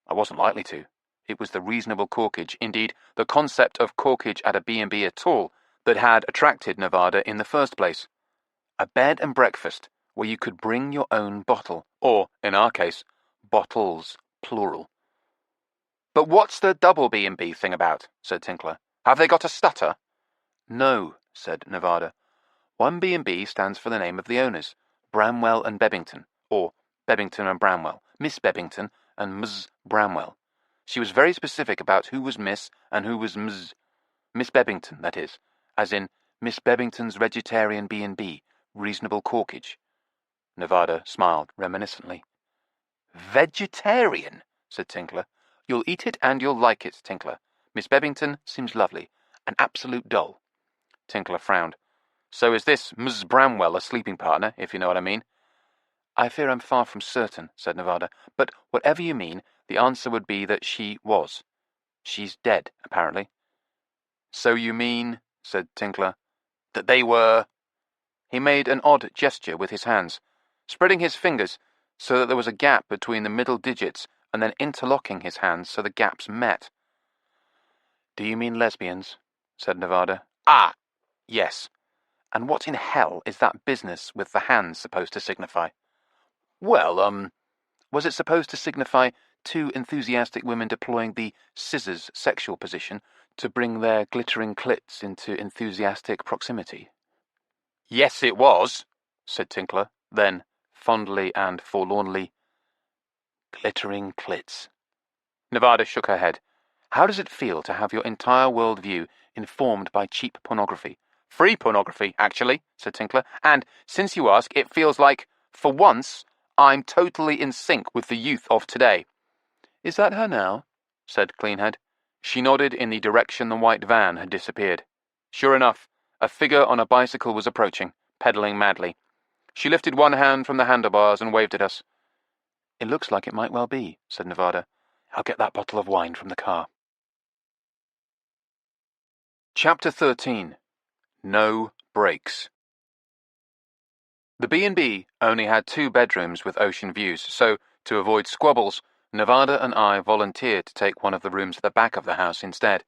S3: I wasn't likely to. It was the reasonable corkage, indeed, the concept of corkage at a B&B at all, that had attracted Nevada in the first place. A bed and breakfast where you could bring your own bottle, or, in our case, bottles, plural. But what's the double B&B thing about? Said Tinkler. Have they got a stutter? No, said Nevada. One B&B stands for the name of the owners, Bramwell and Bebbington, or Bebbington and Bramwell, Miss Bebbington and Ms. Bramwell. She was very specific about who was Miss and who was Ms. Miss Bebbington, that is, as in Miss Bebbington's vegetarian B&B, reasonable corkage. Nevada smiled reminiscently. Vegetarian, said Tinkler. You'll eat it and you'll like it, Tinkler. Miss Bebbington seems lovely. An absolute doll. Tinkler frowned. So is this Ms. Bramwell a sleeping partner, if you know what I mean? I fear I'm far from certain, said Nevada, but whatever you mean, the answer would be that she was. She's dead, apparently. So you mean, said Tinkler, that they were... He made an odd gesture with his hands, spreading his fingers so that there was a gap between the middle digits and then interlocking his hands so the gaps met. Do you mean lesbians? Said Nevada. Ah, yes. And what in hell is that business with the hands supposed to signify? Well, was it supposed to signify two enthusiastic women deploying the scissors sexual position to bring their glittering clits into enthusiastic proximity? Yes, it was, said Tinkler, then, fondly and forlornly, glittering clits. Nevada shook her head. How does it feel to have your entire world view informed by cheap pornography? Free pornography, actually, said Tinkler, and, since you ask, it feels like, for once, I'm totally in sync with the youth of today. Is that her now? Said Cleanhead. She nodded in the direction the white van had disappeared. Sure enough, a figure on a bicycle was approaching, pedalling madly. She lifted one hand from the handlebars and waved at us. It looks like it might well be, said Nevada. I'll get that bottle of wine from the car. Chapter 13. No Breaks. The B&B only had 2 bedrooms with ocean views, so, to avoid squabbles, Nevada and I volunteered to take one of the rooms at the back of the house instead.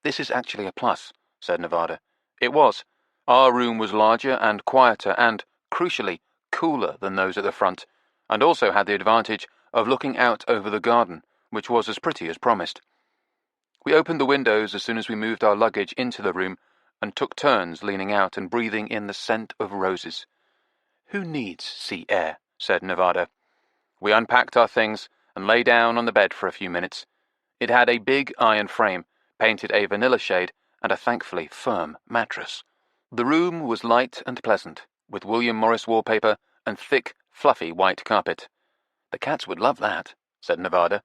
S3: This is actually a plus, said Nevada. It was. Our room was larger and quieter and, crucially, cooler than those at the front, and also had the advantage of looking out over the garden, which was as pretty as promised. We opened the windows as soon as we moved our luggage into the room, and took turns leaning out and breathing in the scent of roses. Who needs sea air? Said Nevada. We unpacked our things and lay down on the bed for a few minutes. It had a big iron frame, painted a vanilla shade, and a thankfully firm mattress. The room was light and pleasant, with William Morris wallpaper and thick, fluffy white carpet. The cats would love that, said Nevada.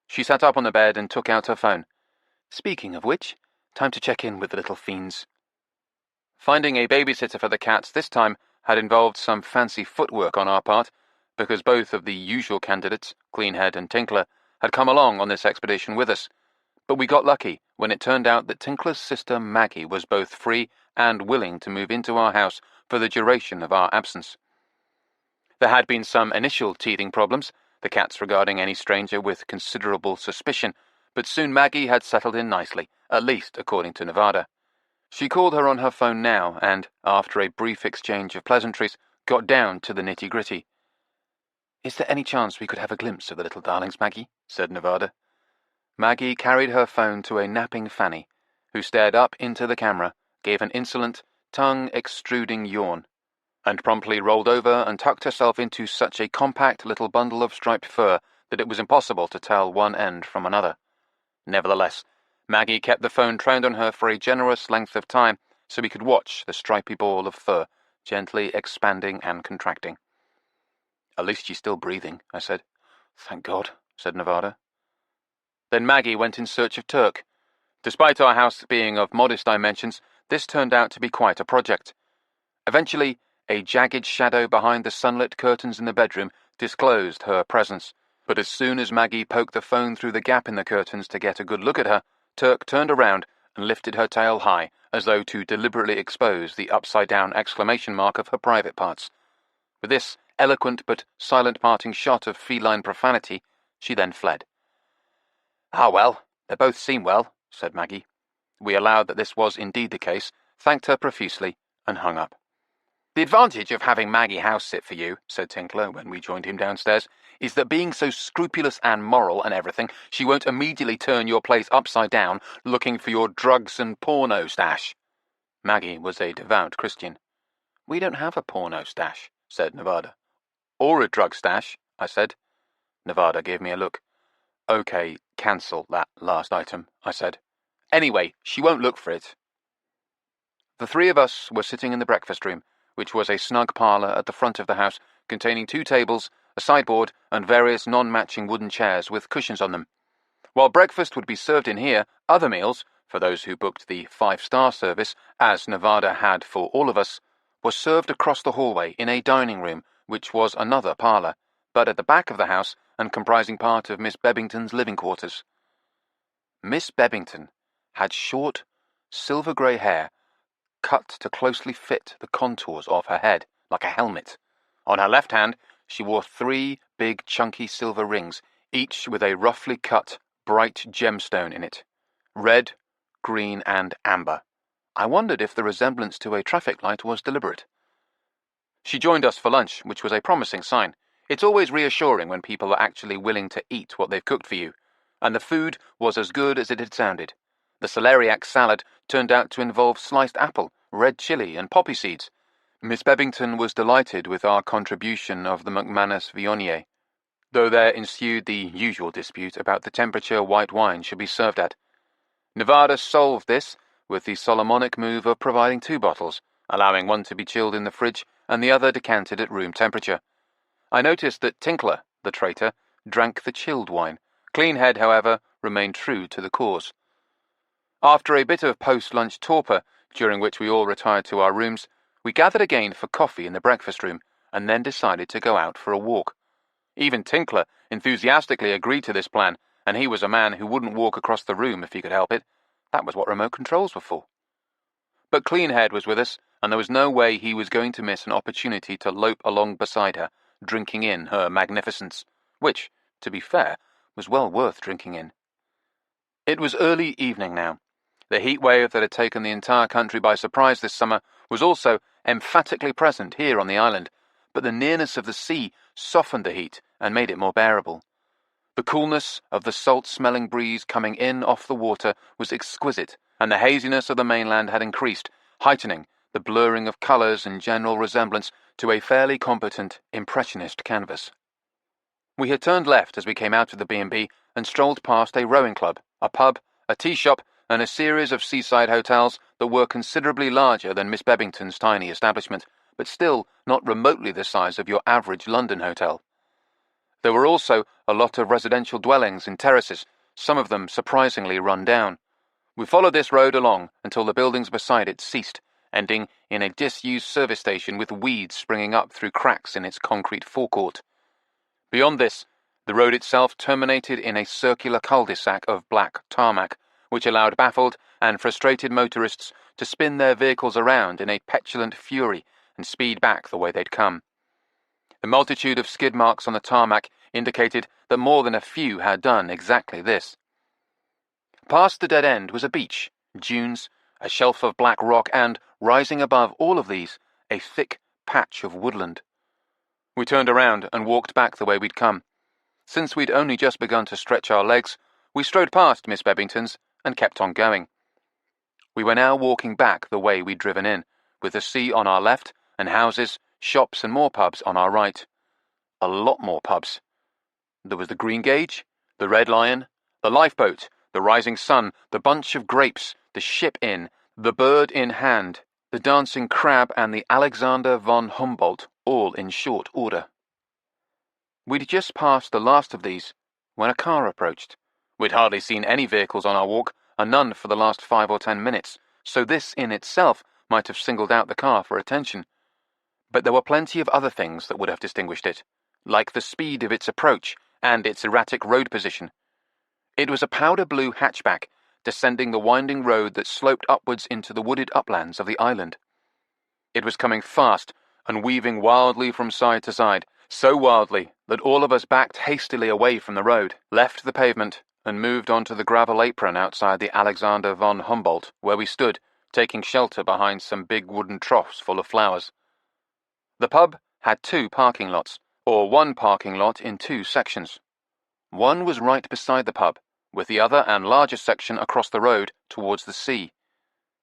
S3: She sat up on the bed and took out her phone. Speaking of which, time to check in with the little fiends. Finding a babysitter for the cats this time had involved some fancy footwork on our part, because both of the usual candidates, Cleanhead and Tinkler, had come along on this expedition with us. But we got lucky when it turned out that Tinkler's sister Maggie was both free and willing to move into our house for the duration of our absence. There had been some initial teething problems, the cats regarding any stranger with considerable suspicion, but soon Maggie had settled in nicely, at least according to Nevada. She called her on her phone now and, after a brief exchange of pleasantries, got down to the nitty-gritty. Is there any chance we could have a glimpse of the little darlings, Maggie? Said Nevada. Maggie carried her phone to a napping Fanny, who stared up into the camera, gave an insolent, tongue-extruding yawn, and promptly rolled over and tucked herself into such a compact little bundle of striped fur that it was impossible to tell one end from another. Nevertheless, Maggie kept the phone trained on her for a generous length of time, so we could watch the stripy ball of fur gently expanding and contracting. At least she's still breathing, I said. Thank God, said Nevada. Then Maggie went in search of Turk. Despite our house being of modest dimensions, this turned out to be quite a project. Eventually, a jagged shadow behind the sunlit curtains in the bedroom disclosed her presence, but as soon as Maggie poked the phone through the gap in the curtains to get a good look at her, Turk turned around and lifted her tail high, as though to deliberately expose the upside-down exclamation mark of her private parts. With this eloquent but silent parting shot of feline profanity, she then fled. Ah, well, they both seem well, said Maggie. We allowed that this was indeed the case, thanked her profusely, and hung up. The advantage of having Maggie house-sit for you, said Tinkler when we joined him downstairs, is that being so scrupulous and moral and everything, she won't immediately turn your place upside down looking for your drugs and porno stash. Maggie was a devout Christian. We don't have a porno stash, said Nevada. Or a drug stash, I said. Nevada gave me a look. Okay, cancel that last item, I said. Anyway, she won't look for it. The three of us were sitting in the breakfast room, which was a snug parlour at the front of the house, containing 2 tables, a sideboard, and various non-matching wooden chairs with cushions on them. While breakfast would be served in here, other meals, for those who booked the 5-star service, as Nevada had for all of us, were served across the hallway in a dining room, which was another parlour, but at the back of the house and comprising part of Miss Bebbington's living quarters. Miss Bebbington had short, silver-grey hair, cut to closely fit the contours of her head, like a helmet. On her left hand, she wore 3 big, chunky silver rings, each with a roughly cut, bright gemstone in it. Red, green, and amber. I wondered if the resemblance to a traffic light was deliberate. She joined us for lunch, which was a promising sign. It's always reassuring when people are actually willing to eat what they've cooked for you, and the food was as good as it had sounded. The celeriac salad turned out to involve sliced apple, red chili, and poppy seeds. Miss Bebbington was delighted with our contribution of the McManus Viognier, though there ensued the usual dispute about the temperature white wine should be served at. Nevada solved this with the Solomonic move of providing 2 bottles, allowing one to be chilled in the fridge and the other decanted at room temperature. I noticed that Tinkler, the traitor, drank the chilled wine. Cleanhead, however, remained true to the cause. After a bit of post-lunch torpor, during which we all retired to our rooms, we gathered again for coffee in the breakfast room, and then decided to go out for a walk. Even Tinkler enthusiastically agreed to this plan, and he was a man who wouldn't walk across the room if he could help it. That was what remote controls were for. But Cleanhead was with us, and there was no way he was going to miss an opportunity to lope along beside her, drinking in her magnificence, which, to be fair, was well worth drinking in. It was early evening now. The heat wave that had taken the entire country by surprise this summer was also emphatically present here on the island, but the nearness of the sea softened the heat and made it more bearable. The coolness of the salt-smelling breeze coming in off the water was exquisite, and the haziness of the mainland had increased, heightening the blurring of colours and general resemblance to a fairly competent impressionist canvas. We had turned left as we came out of the B&B and strolled past a rowing club, a pub, a tea shop, and a series of seaside hotels that were considerably larger than Miss Bebbington's tiny establishment, but still not remotely the size of your average London hotel. There were also a lot of residential dwellings in terraces, some of them surprisingly run down. We followed this road along until the buildings beside it ceased, ending in a disused service station with weeds springing up through cracks in its concrete forecourt. Beyond this, the road itself terminated in a circular cul-de-sac of black tarmac, which allowed baffled and frustrated motorists to spin their vehicles around in a petulant fury and speed back the way they'd come. The multitude of skid marks on the tarmac indicated that more than a few had done exactly this. Past the dead end was a beach, dunes, a shelf of black rock, and, rising above all of these, a thick patch of woodland. We turned around and walked back the way we'd come. Since we'd only just begun to stretch our legs, we strode past Miss Bebbington's and kept on going. We were now walking back the way we'd driven in, with the sea on our left and houses, shops and more pubs on our right. A lot more pubs. There was the Green Gauge, the Red Lion, the Lifeboat, the Rising Sun, the Bunch of Grapes, the Ship Inn, the Bird in Hand, the Dancing Crab, and the Alexander von Humboldt, all in short order. We'd just passed the last of these when a car approached. We'd hardly seen any vehicles on our walk, and none for the last 5 or 10 minutes, so this in itself might have singled out the car for attention. But there were plenty of other things that would have distinguished it, like the speed of its approach and its erratic road position. It was a powder blue hatchback, descending the winding road that sloped upwards into the wooded uplands of the island. It was coming fast and weaving wildly from side to side, so wildly that all of us backed hastily away from the road, left the pavement, and moved onto the gravel apron outside the Alexander von Humboldt, where we stood, taking shelter behind some big wooden troughs full of flowers. The pub had 2 parking lots, or 1 parking lot in 2 sections. One was right beside the pub, with the other and larger section across the road towards the sea.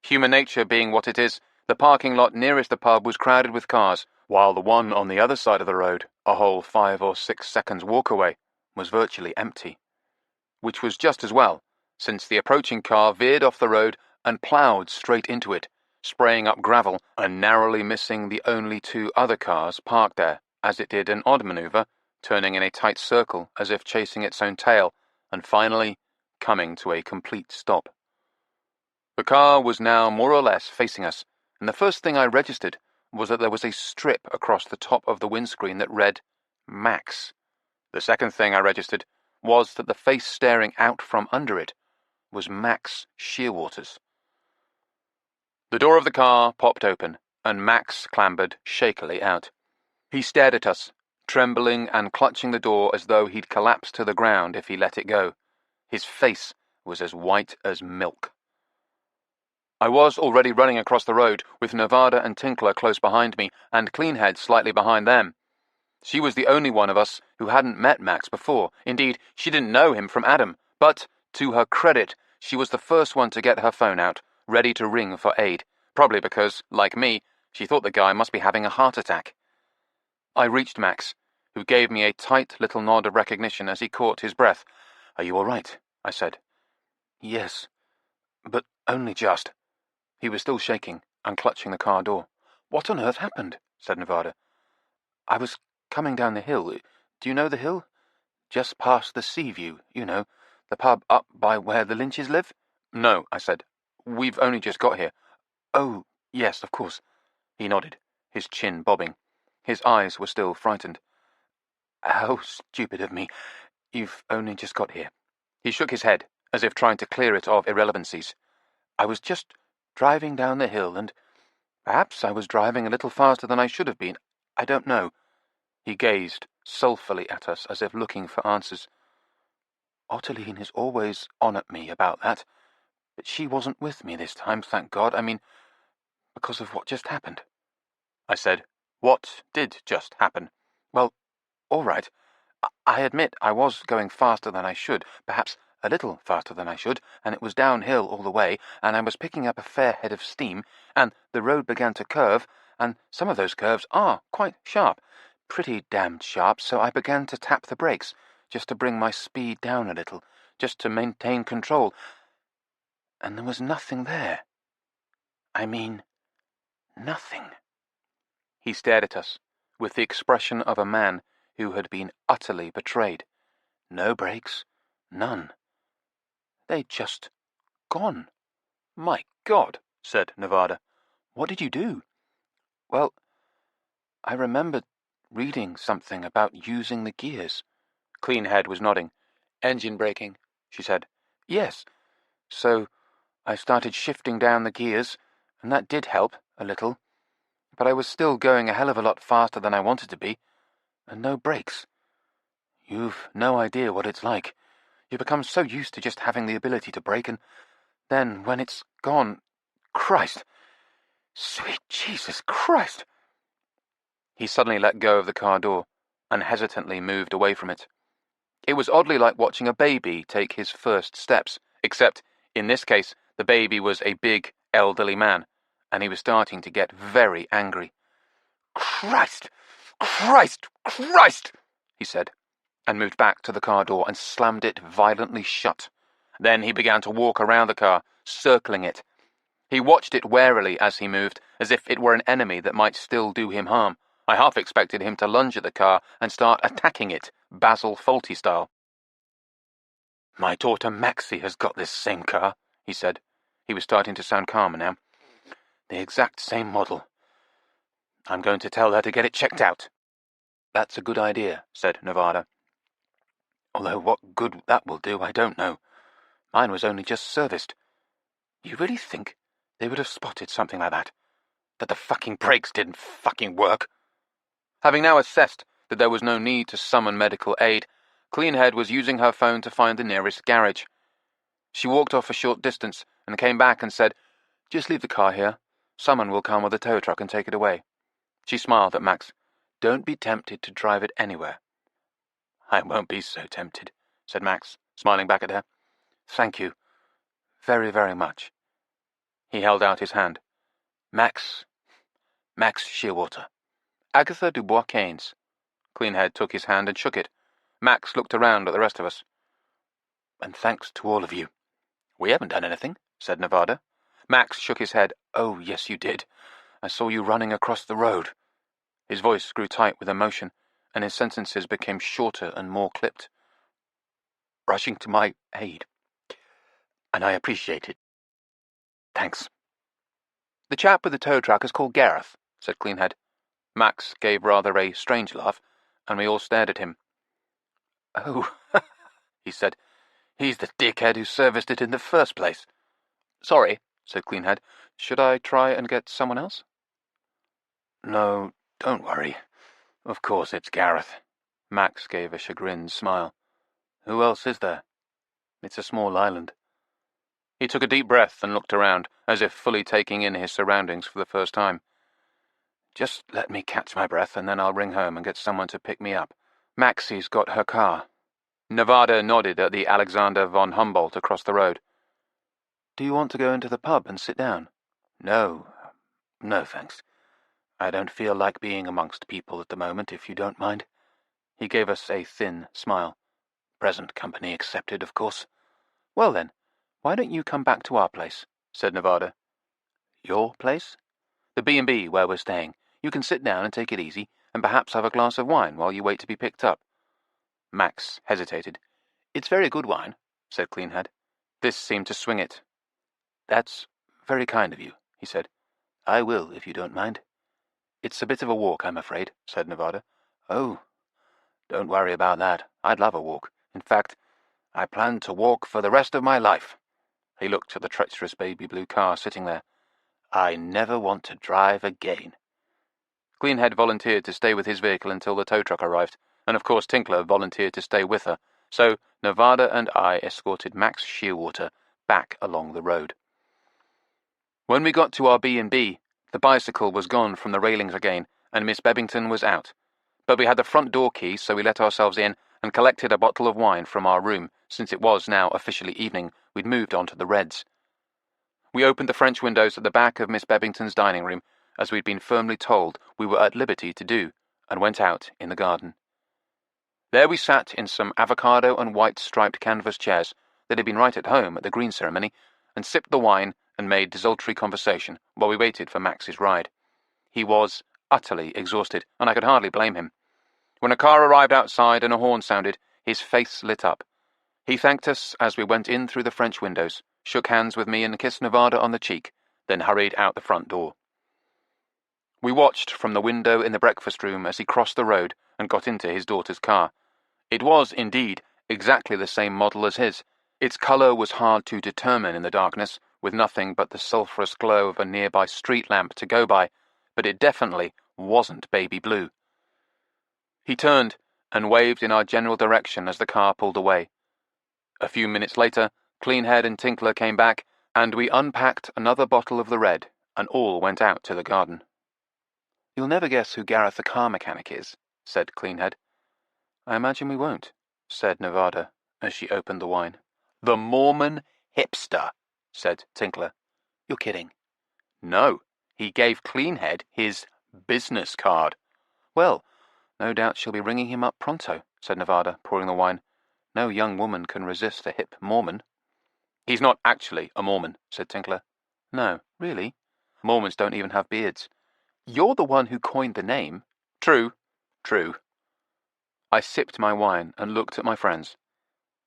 S3: Human nature being what it is, the parking lot nearest the pub was crowded with cars, while the one on the other side of the road, a whole 5 or 6 seconds walk away, was virtually empty. Which was just as well, since the approaching car veered off the road and ploughed straight into it, spraying up gravel and narrowly missing the only 2 other cars parked there, as it did an odd maneuver, turning in a tight circle as if chasing its own tail, and finally coming to a complete stop. The car was now more or less facing us, and the first thing I registered was that there was a strip across the top of the windscreen that read Max. The second thing I registered was that the face staring out from under it was Max Shearwater's. The door of the car popped open, and Max clambered shakily out. He stared at us, trembling and clutching the door as though he'd collapse to the ground if he let it go. His face was as white as milk. I was already running across the road, with Nevada and Tinkler close behind me, and Cleanhead slightly behind them. She was the only one of us who hadn't met Max before. Indeed, she didn't know him from Adam, but, to her credit, she was the first one to get her phone out, ready to ring for aid, probably because, like me, she thought the guy must be having a heart attack. I reached Max, who gave me a tight little nod of recognition as he caught his breath. "Are you all right?" I said. "Yes, but only just." He was still shaking and clutching the car door. "What on earth happened?" said Nevada. "I was coming down the hill. Do you know the hill? Just past the Sea View, you know, the pub up by where the Lynches live?" "No," I said. "We've only just got here." "Oh, yes, of course." He nodded, his chin bobbing. His eyes were still frightened. "How stupid of me. You've only just got here." He shook his head, as if trying to clear it of irrelevancies. "I was just driving down the hill, and perhaps I was driving a little faster than I should have been. I don't know." He gazed sulphurly at us, as if looking for answers. "Ottiline is always on at me about that, but she wasn't with me this time, thank God. I mean, because of what just happened." I said, "What did just happen?" "Well, all right. I admit I was going faster than I should, perhaps a little faster than I should, and it was downhill all the way, and I was picking up a fair head of steam, and the road began to curve, and some of those curves are quite sharp, pretty damned sharp, so I began to tap the brakes, just to bring my speed down a little, just to maintain control, and there was nothing there. I mean, nothing." He stared at us, with the expression of a man who had been utterly betrayed. No brakes, none. They'd just gone. "My God," said Nevada. "What did you do?" "Well, I remembered reading something about using the gears." Cleanhead was nodding. "Engine braking," she said. "Yes. So I started shifting down the gears, and that did help, a little. But I was still going a hell of a lot faster than I wanted to be, and no brakes. You've no idea what it's like. You become so used to just having the ability to brake, and then when it's gone, Christ! Sweet Jesus Christ!" He suddenly let go of the car door and hesitantly moved away from it. It was oddly like watching a baby take his first steps, except, in this case, the baby was a big, elderly man, and he was starting to get very angry. "Christ! Christ! Christ!" he said, and moved back to the car door and slammed it violently shut. Then he began to walk around the car, circling it. He watched it warily as he moved, as if it were an enemy that might still do him harm. I half expected him to lunge at the car and start attacking it, Basil Fawlty style. "My daughter Maxie has got this same car," he said. He was starting to sound calmer now. "The exact same model. I'm going to tell her to get it checked out." "That's a good idea," said Nevada. "Although what good that will do, I don't know. Mine was only just serviced. You really think they would have spotted something like that? That the fucking brakes didn't fucking work?" Having now assessed that there was no need to summon medical aid, Cleanhead was using her phone to find the nearest garage. She walked off a short distance and came back and said, "Just leave the car here. Someone will come with a tow truck and take it away." She smiled at Max. "Don't be tempted to drive it anywhere." "I won't be so tempted," said Max, smiling back at her. "Thank you. Very, very much." He held out his hand. Max Shearwater. Agatha Dubois Keynes. Cleanhead took his hand and shook it. Max looked around at the rest of us.
S2: And thanks to all of you.
S3: We haven't done anything, said Nevada. Max shook his head.
S2: Oh, yes, you did. I saw you running across the road.
S3: His voice grew tight with emotion, and his sentences became shorter and more clipped.
S2: Rushing to my aid. And I appreciate it. Thanks.
S3: The chap with the tow truck is called Gareth, said Cleanhead. Max gave rather a strange laugh, and we all stared at him.
S2: Oh, he said. He's the dickhead who serviced it in the first place.
S3: Sorry, said Cleanhead. Should I try and get someone else?
S2: No, don't worry. Of course it's Gareth.
S3: Max gave a chagrined smile.
S2: Who else is there?
S3: It's a small island. He took a deep breath and looked around, as if fully taking in his surroundings for the first time.
S2: Just let me catch my breath, and then I'll ring home and get someone to pick me up.
S3: Maxie's got her car. Nevada nodded at the Alexander von Humboldt across the road.
S2: Do you want to go into the pub and sit down? No, thanks. I don't feel like being amongst people at the moment, if you don't mind.
S3: He gave us a thin smile.
S2: Present company accepted, of course.
S3: Well then, why don't you come back to our place, said Nevada.
S2: Your place?
S3: The B&B where we're staying. You can sit down and take it easy, and perhaps have a glass of wine while you wait to be picked up. Max hesitated. It's very good wine, said Cleanhead. This seemed to swing it.
S2: That's very kind of you, he said. I will, if you don't mind.
S3: It's a bit of a walk, I'm afraid, said Nevada.
S2: Oh, don't worry about that. I'd love a walk. In fact, I plan to walk for the rest of my life.
S3: He looked at the treacherous baby blue car sitting there.
S2: I never want to drive again.
S3: Cleanhead volunteered to stay with his vehicle until the tow truck arrived, and of course Tinkler volunteered to stay with her, so Nevada and I escorted Max Shearwater back along the road. When we got to our B&B, the bicycle was gone from the railings again, and Miss Bebbington was out. But we had the front door key, so we let ourselves in and collected a bottle of wine from our room. Since it was now officially evening, we'd moved on to the Reds. We opened the French windows at the back of Miss Bebbington's dining room, as we'd been firmly told we were at liberty to do, and went out in the garden. There we sat in some avocado and white striped canvas chairs that had been right at home at the green ceremony, and sipped the wine and made desultory conversation while we waited for Max's ride. He was utterly exhausted, and I could hardly blame him. When a car arrived outside and a horn sounded, his face lit up. He thanked us as we went in through the French windows, shook hands with me and kissed Nevada on the cheek, then hurried out the front door. We watched from the window in the breakfast room as he crossed the road and got into his daughter's car. It was, indeed, exactly the same model as his. Its colour was hard to determine in the darkness, with nothing but the sulphurous glow of a nearby street lamp to go by, but it definitely wasn't baby blue. He turned and waved in our general direction as the car pulled away. A few minutes later, Cleanhead and Tinkler came back, and we unpacked another bottle of the red, and all went out to the garden. You'll never guess who Gareth the car mechanic is, said Cleanhead. I imagine we won't, said Nevada, as she opened the wine.
S2: The Mormon hipster, said
S3: Tinkler.
S2: You're kidding.
S3: No, he gave Cleanhead his business card. Well, no doubt she'll be ringing him up pronto, said Nevada, pouring the wine. No young woman can resist a hip Mormon. He's not actually a Mormon, said Tinkler. No, really? Mormons don't even have beards. You're the one who coined the name. True, true. I sipped my wine and looked at my friends.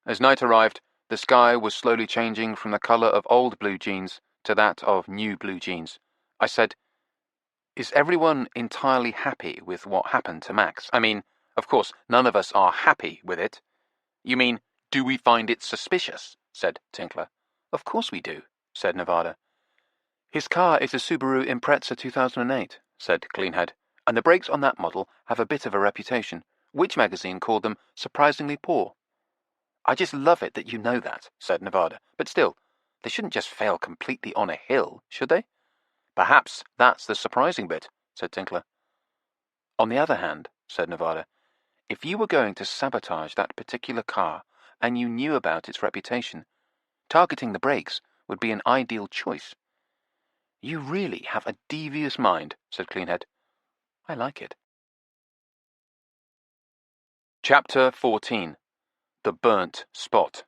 S3: As night arrived, the sky was slowly changing from the colour of old blue jeans to that of new blue jeans. I said, Is everyone entirely happy with what happened to Max? I mean, of course, none of us are happy with it. You mean, do we find it suspicious? Said Tinkler. Of course we do, said Nevada. His car is a Subaru Impreza 2008, said Cleanhead, and the brakes on that model have a bit of a reputation. Which magazine called them surprisingly poor? I just love it that you know that, said Nevada, but still, they shouldn't just fail completely on a hill, should they? Perhaps that's the surprising bit, said Tinkler. On the other hand, said Nevada, if you were going to sabotage that particular car and you knew about its reputation, targeting the brakes would be an ideal choice. You really have a devious mind, said Cleanhead. I like it. Chapter 14. The Burnt Spot.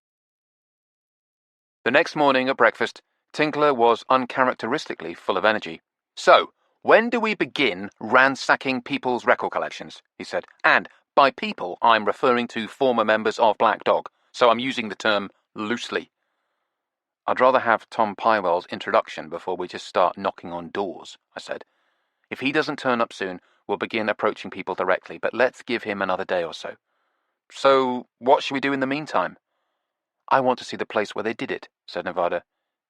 S3: The next morning at breakfast, Tinkler was uncharacteristically full of energy. "So, when do we begin ransacking people's record collections?" he said. "And by people, I'm referring to former members of Black Dog, so I'm using the term loosely." "I'd rather have Tom Pywell's introduction before we just start knocking on doors," I said. "If he doesn't turn up soon, we'll begin approaching people directly, but let's give him another day or so." "So, what should we do in the meantime?" "I want to see the place where they did it," said Nevada.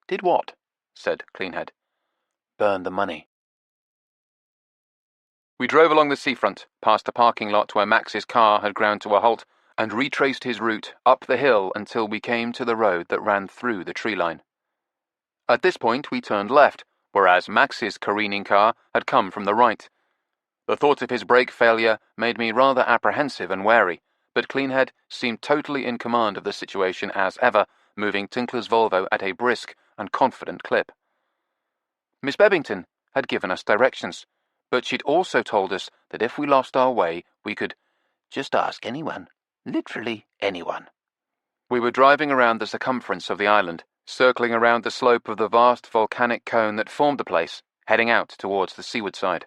S3: "Did what?" said Cleanhead. "Burn the money." We drove along the seafront, past a parking lot where Max's car had ground to a halt, and retraced his route up the hill until we came to the road that ran through the tree line. At this point we turned left, whereas Max's careening car had come from the right. The thought of his brake failure made me rather apprehensive and wary, but Cleanhead seemed totally in command of the situation as ever, moving Tinkler's Volvo at a brisk and confident clip. Miss Bebbington had given us directions, but she'd also told us that if we lost our way, we could just ask anyone. Literally anyone. We were driving around the circumference of the island, circling around the slope of the vast volcanic cone that formed the place, heading out towards the seaward side.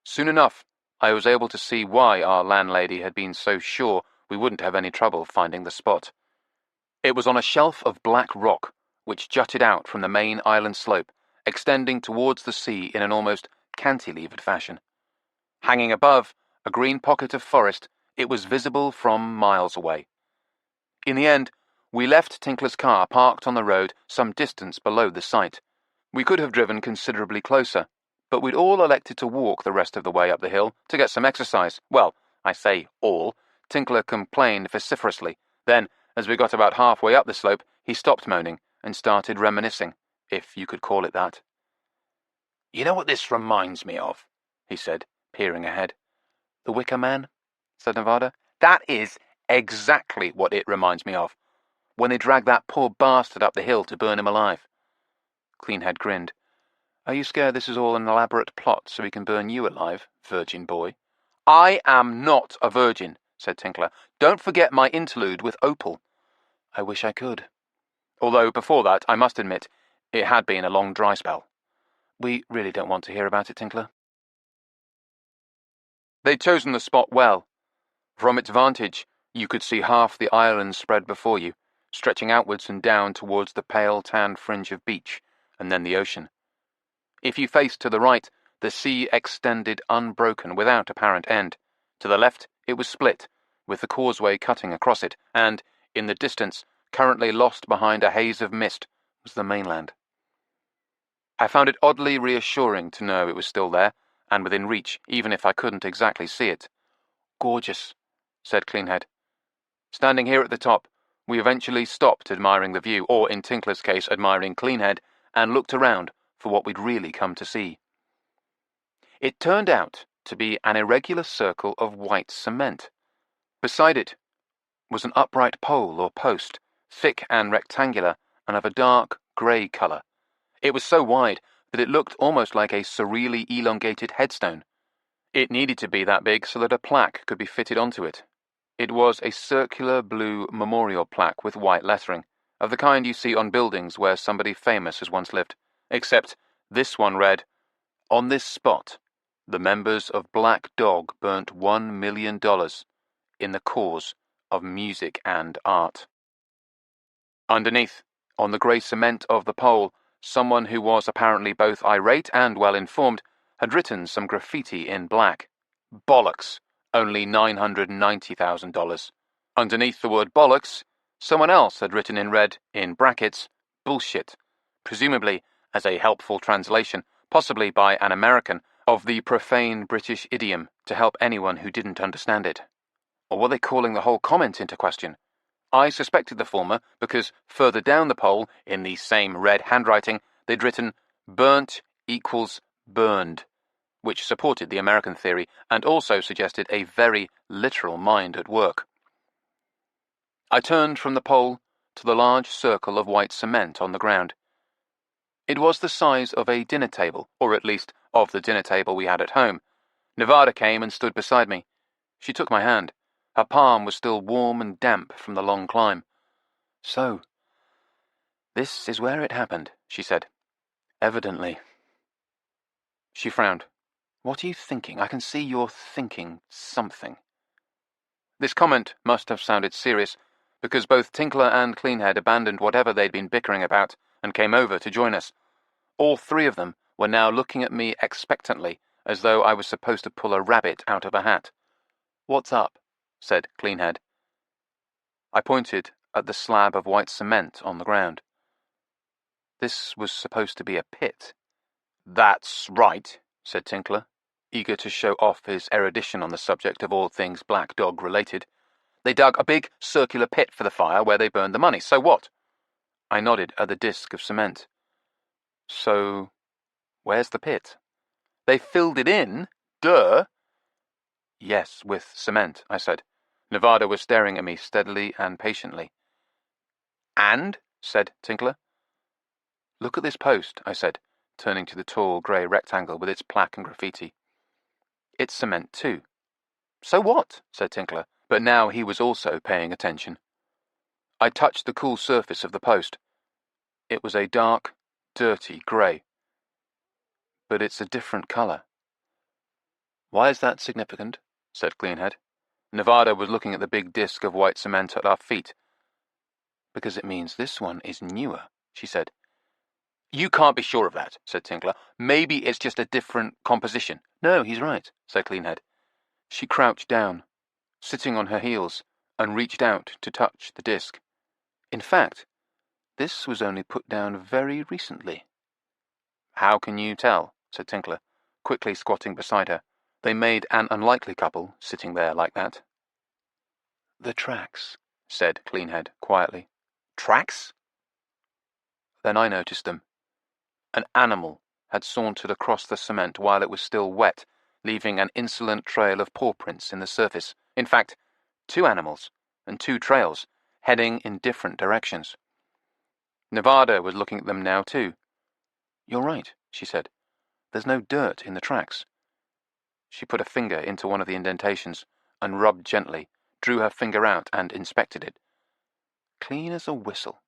S3: Soon enough, I was able to see why our landlady had been so sure we wouldn't have any trouble finding the spot. It was on a shelf of black rock, which jutted out from the main island slope, extending towards the sea in an almost cantilevered fashion. Hanging above a green pocket of forest, it was visible from miles away. In the end, we left Tinkler's car parked on the road some distance below the site. We could have driven considerably closer, but we'd all elected to walk the rest of the way up the hill to get some exercise. Well, I say all. Tinkler complained vociferously. Then, as we got about halfway up the slope, he stopped moaning and started reminiscing, if you could call it that. "You know what this reminds me of?" he said, peering ahead. "The Wicker Man?" said Nevada. "That is exactly what it reminds me of. When they dragged that poor bastard up the hill to burn him alive." Cleanhead grinned. "Are you scared this is all an elaborate plot so we can burn you alive, virgin boy?" "I am not a virgin," said Tinkler. "Don't forget my interlude with Opal." "I wish I could. Although, before that, I must admit, it had been a long dry spell." "We really don't want to hear about it, Tinkler." They'd chosen the spot well. From its vantage, you could see half the island spread before you, stretching outwards and down towards the pale tan fringe of beach, and then the ocean. If you faced to the right, the sea extended unbroken without apparent end. To the left, it was split, with the causeway cutting across it, and, in the distance, currently lost behind a haze of mist, was the mainland. I found it oddly reassuring to know it was still there, and within reach, even if I couldn't exactly see it. "Gorgeous," said Cleanhead. Standing here at the top, we eventually stopped admiring the view, or in Tinkler's case admiring Cleanhead, and looked around for what we'd really come to see. It turned out to be an irregular circle of white cement. Beside it was an upright pole or post, thick and rectangular, and of a dark grey colour. It was so wide that it looked almost like a surreally elongated headstone. It needed to be that big so that a plaque could be fitted onto it. It was a circular blue memorial plaque with white lettering, of the kind you see on buildings where somebody famous has once lived, except this one read, "On this spot, the members of Black Dog burnt $1 million in the cause of music and art." Underneath, on the grey cement of the pole, someone who was apparently both irate and well-informed had written some graffiti in black. "Bollocks, only $990,000. Underneath the word bollocks, someone else had written in red, in brackets, "bullshit," presumably as a helpful translation, possibly by an American, of the profane British idiom to help anyone who didn't understand it. Or were they calling the whole comment into question? I suspected the former because further down the pole, in the same red handwriting, they'd written "burnt equals burned," which supported the American theory and also suggested a very literal mind at work. I turned from the pole to the large circle of white cement on the ground. It was the size of a dinner table, or at least of the dinner table we had at home. Nevada came and stood beside me. She took my hand. Her palm was still warm and damp from the long climb. "So, this is where it happened," she said. "Evidently." She frowned. "What are you thinking? I can see you're thinking something." This comment must have sounded serious, because both Tinkler and Cleanhead abandoned whatever they'd been bickering about and came over to join us. All three of them were now looking at me expectantly, as though I was supposed to pull a rabbit out of a hat. "What's up?" said Cleanhead. I pointed at the slab of white cement on the ground. This was supposed to be a pit. "That's right," said Tinkler, eager to show off his erudition on the subject of all things black dog related. "They dug a big circular pit for the fire where they burned the money. So what?" I nodded at the disc of cement. "So, where's the pit?" "They filled it in. Duh." "Yes, with cement," I said. Nevada was staring at me steadily and patiently. "And?" said Tinkler. "Look at this post," I said, turning to the tall grey rectangle with its plaque and graffiti. "It's cement too." "So what?" said Tinkler, but now he was also paying attention. I touched the cool surface of the post. It was a dark, dirty grey. "But it's a different colour." "Why is that significant?" said Cleanhead. Nevada was looking at the big disc of white cement at our feet. "Because it means this one is newer," she said. "You can't be sure of that," said Tinkler. "Maybe it's just a different composition." "No, he's right," said Cleanhead. She crouched down, sitting on her heels, and reached out to touch the disc. "In fact, this was only put down very recently." "How can you tell?" said Tinkler, quickly squatting beside her. They made an unlikely couple, sitting there like that. "The tracks," said Cleanhead quietly. "Tracks?" Then I noticed them. An animal had sauntered across the cement while it was still wet, leaving an insolent trail of paw prints in the surface. In fact, two animals and two trails, heading in different directions. Nevada was looking at them now too. "You're right," she said. "There's no dirt in the tracks." She put a finger into one of the indentations and rubbed gently, drew her finger out and inspected it. "Clean as a whistle."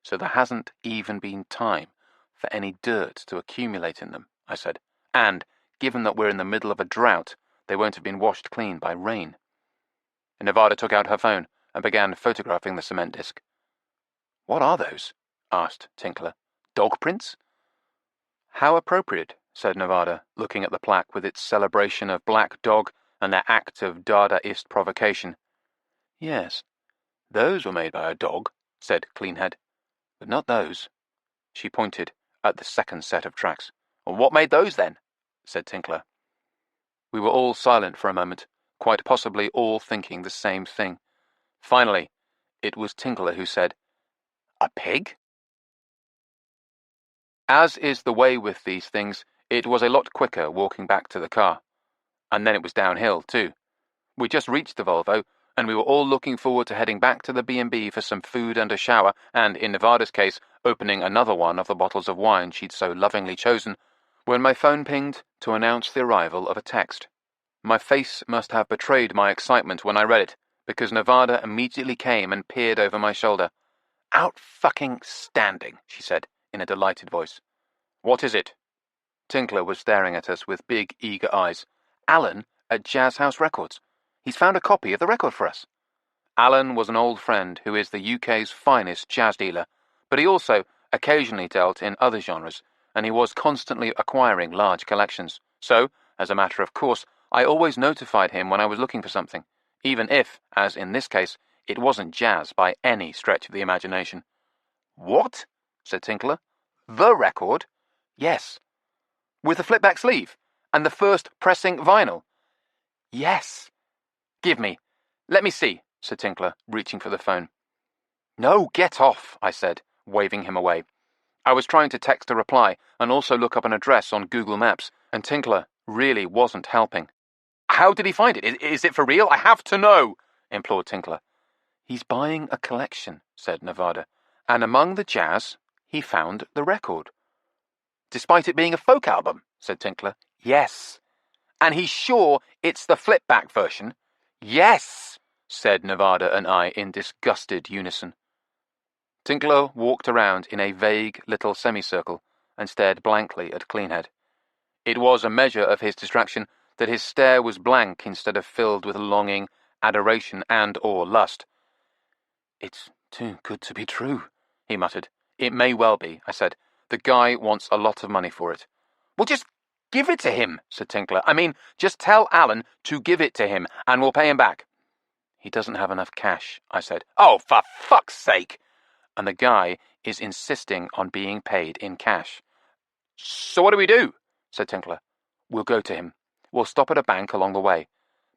S3: "So there hasn't even been time for any dirt to accumulate in them," I said. "And, given that we're in the middle of a drought, they won't have been washed clean by rain." Nevada took out her phone and began photographing the cement disc. "What are those?" asked Tinkler. "Dog prints?" "How appropriate," said Nevada, looking at the plaque with its celebration of black dog and their act of Dadaist provocation. "Yes, those were made by a dog," said Cleanhead. "But not those." She pointed at the second set of tracks. "What made those, then?" said Tinkler. We were all silent for a moment, quite possibly all thinking the same thing. Finally, it was Tinkler who said, "A pig?" As is the way with these things, it was a lot quicker walking back to the car. And then it was downhill, too. We just reached the Volvo, and we were all looking forward to heading back to the B&B for some food and a shower, and, in Nevada's case, opening another one of the bottles of wine she'd so lovingly chosen, when my phone pinged to announce the arrival of a text. My face must have betrayed my excitement when I read it, because Nevada immediately came and peered over my shoulder. "Out-fucking-standing," she said, in a delighted voice. "What is it?" Tinkler was staring at us with big, eager eyes. "Alan at Jazz House Records. He's found a copy of the record for us." Alan was an old friend who is the UK's finest jazz dealer, but he also occasionally dealt in other genres, and he was constantly acquiring large collections. So, as a matter of course, I always notified him when I was looking for something, even if, as in this case, it wasn't jazz by any stretch of the imagination. "What?" said Tinkler. "The record?" "Yes." "With the flip-back sleeve? And the first pressing vinyl?" "Yes." "Give me. Let me see," said Tinkler, reaching for the phone. "No, get off," I said, waving him away. I was trying to text a reply and also look up an address on Google Maps, and Tinkler really wasn't helping. "How did he find it? Is it for real? I have to know," implored Tinkler. "He's buying a collection," said Nevada, "and among the jazz, he found the record." "Despite it being a folk album?" said Tinkler. "Yes." "And he's sure it's the flip-back version?" Yes, said Nevada and I in disgusted unison. Tinkler walked around in a vague little semicircle and stared blankly at Cleanhead. It was a measure of his distraction that his stare was blank instead of filled with longing, adoration, and/or lust. It's too good to be true, he muttered. It may well be, I said. The guy wants a lot of money for it. Well, just give it to him, said Tinkler. I mean, just tell Alan to give it to him, and we'll pay him back. He doesn't have enough cash, I said. Oh, for fuck's sake! And the guy is insisting on being paid in cash. So what do we do? Said Tinkler. We'll go to him. We'll stop at a bank along the way.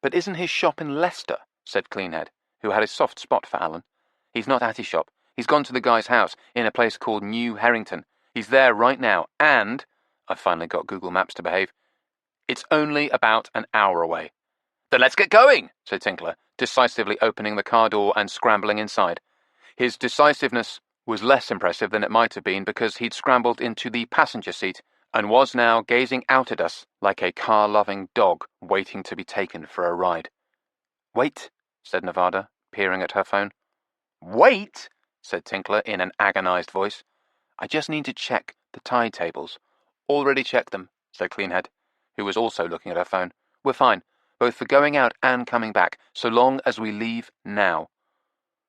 S3: But isn't his shop in Leicester? Said Cleanhead, who had a soft spot for Alan. He's not at his shop. He's gone to the guy's house in a place called New Harrington. He's there right now, and I finally got Google Maps to behave. It's only about an hour away. Then let's get going, said Tinkler, decisively opening the car door and scrambling inside. His decisiveness was less impressive than it might have been because he'd scrambled into the passenger seat and was now gazing out at us like a car-loving dog waiting to be taken for a ride. Wait, said Nevada, peering at her phone. Wait, said Tinkler in an agonized voice. I just need to check the tide tables. Already checked them, said Cleanhead, who was also looking at her phone. We're fine, both for going out and coming back, so long as we leave now.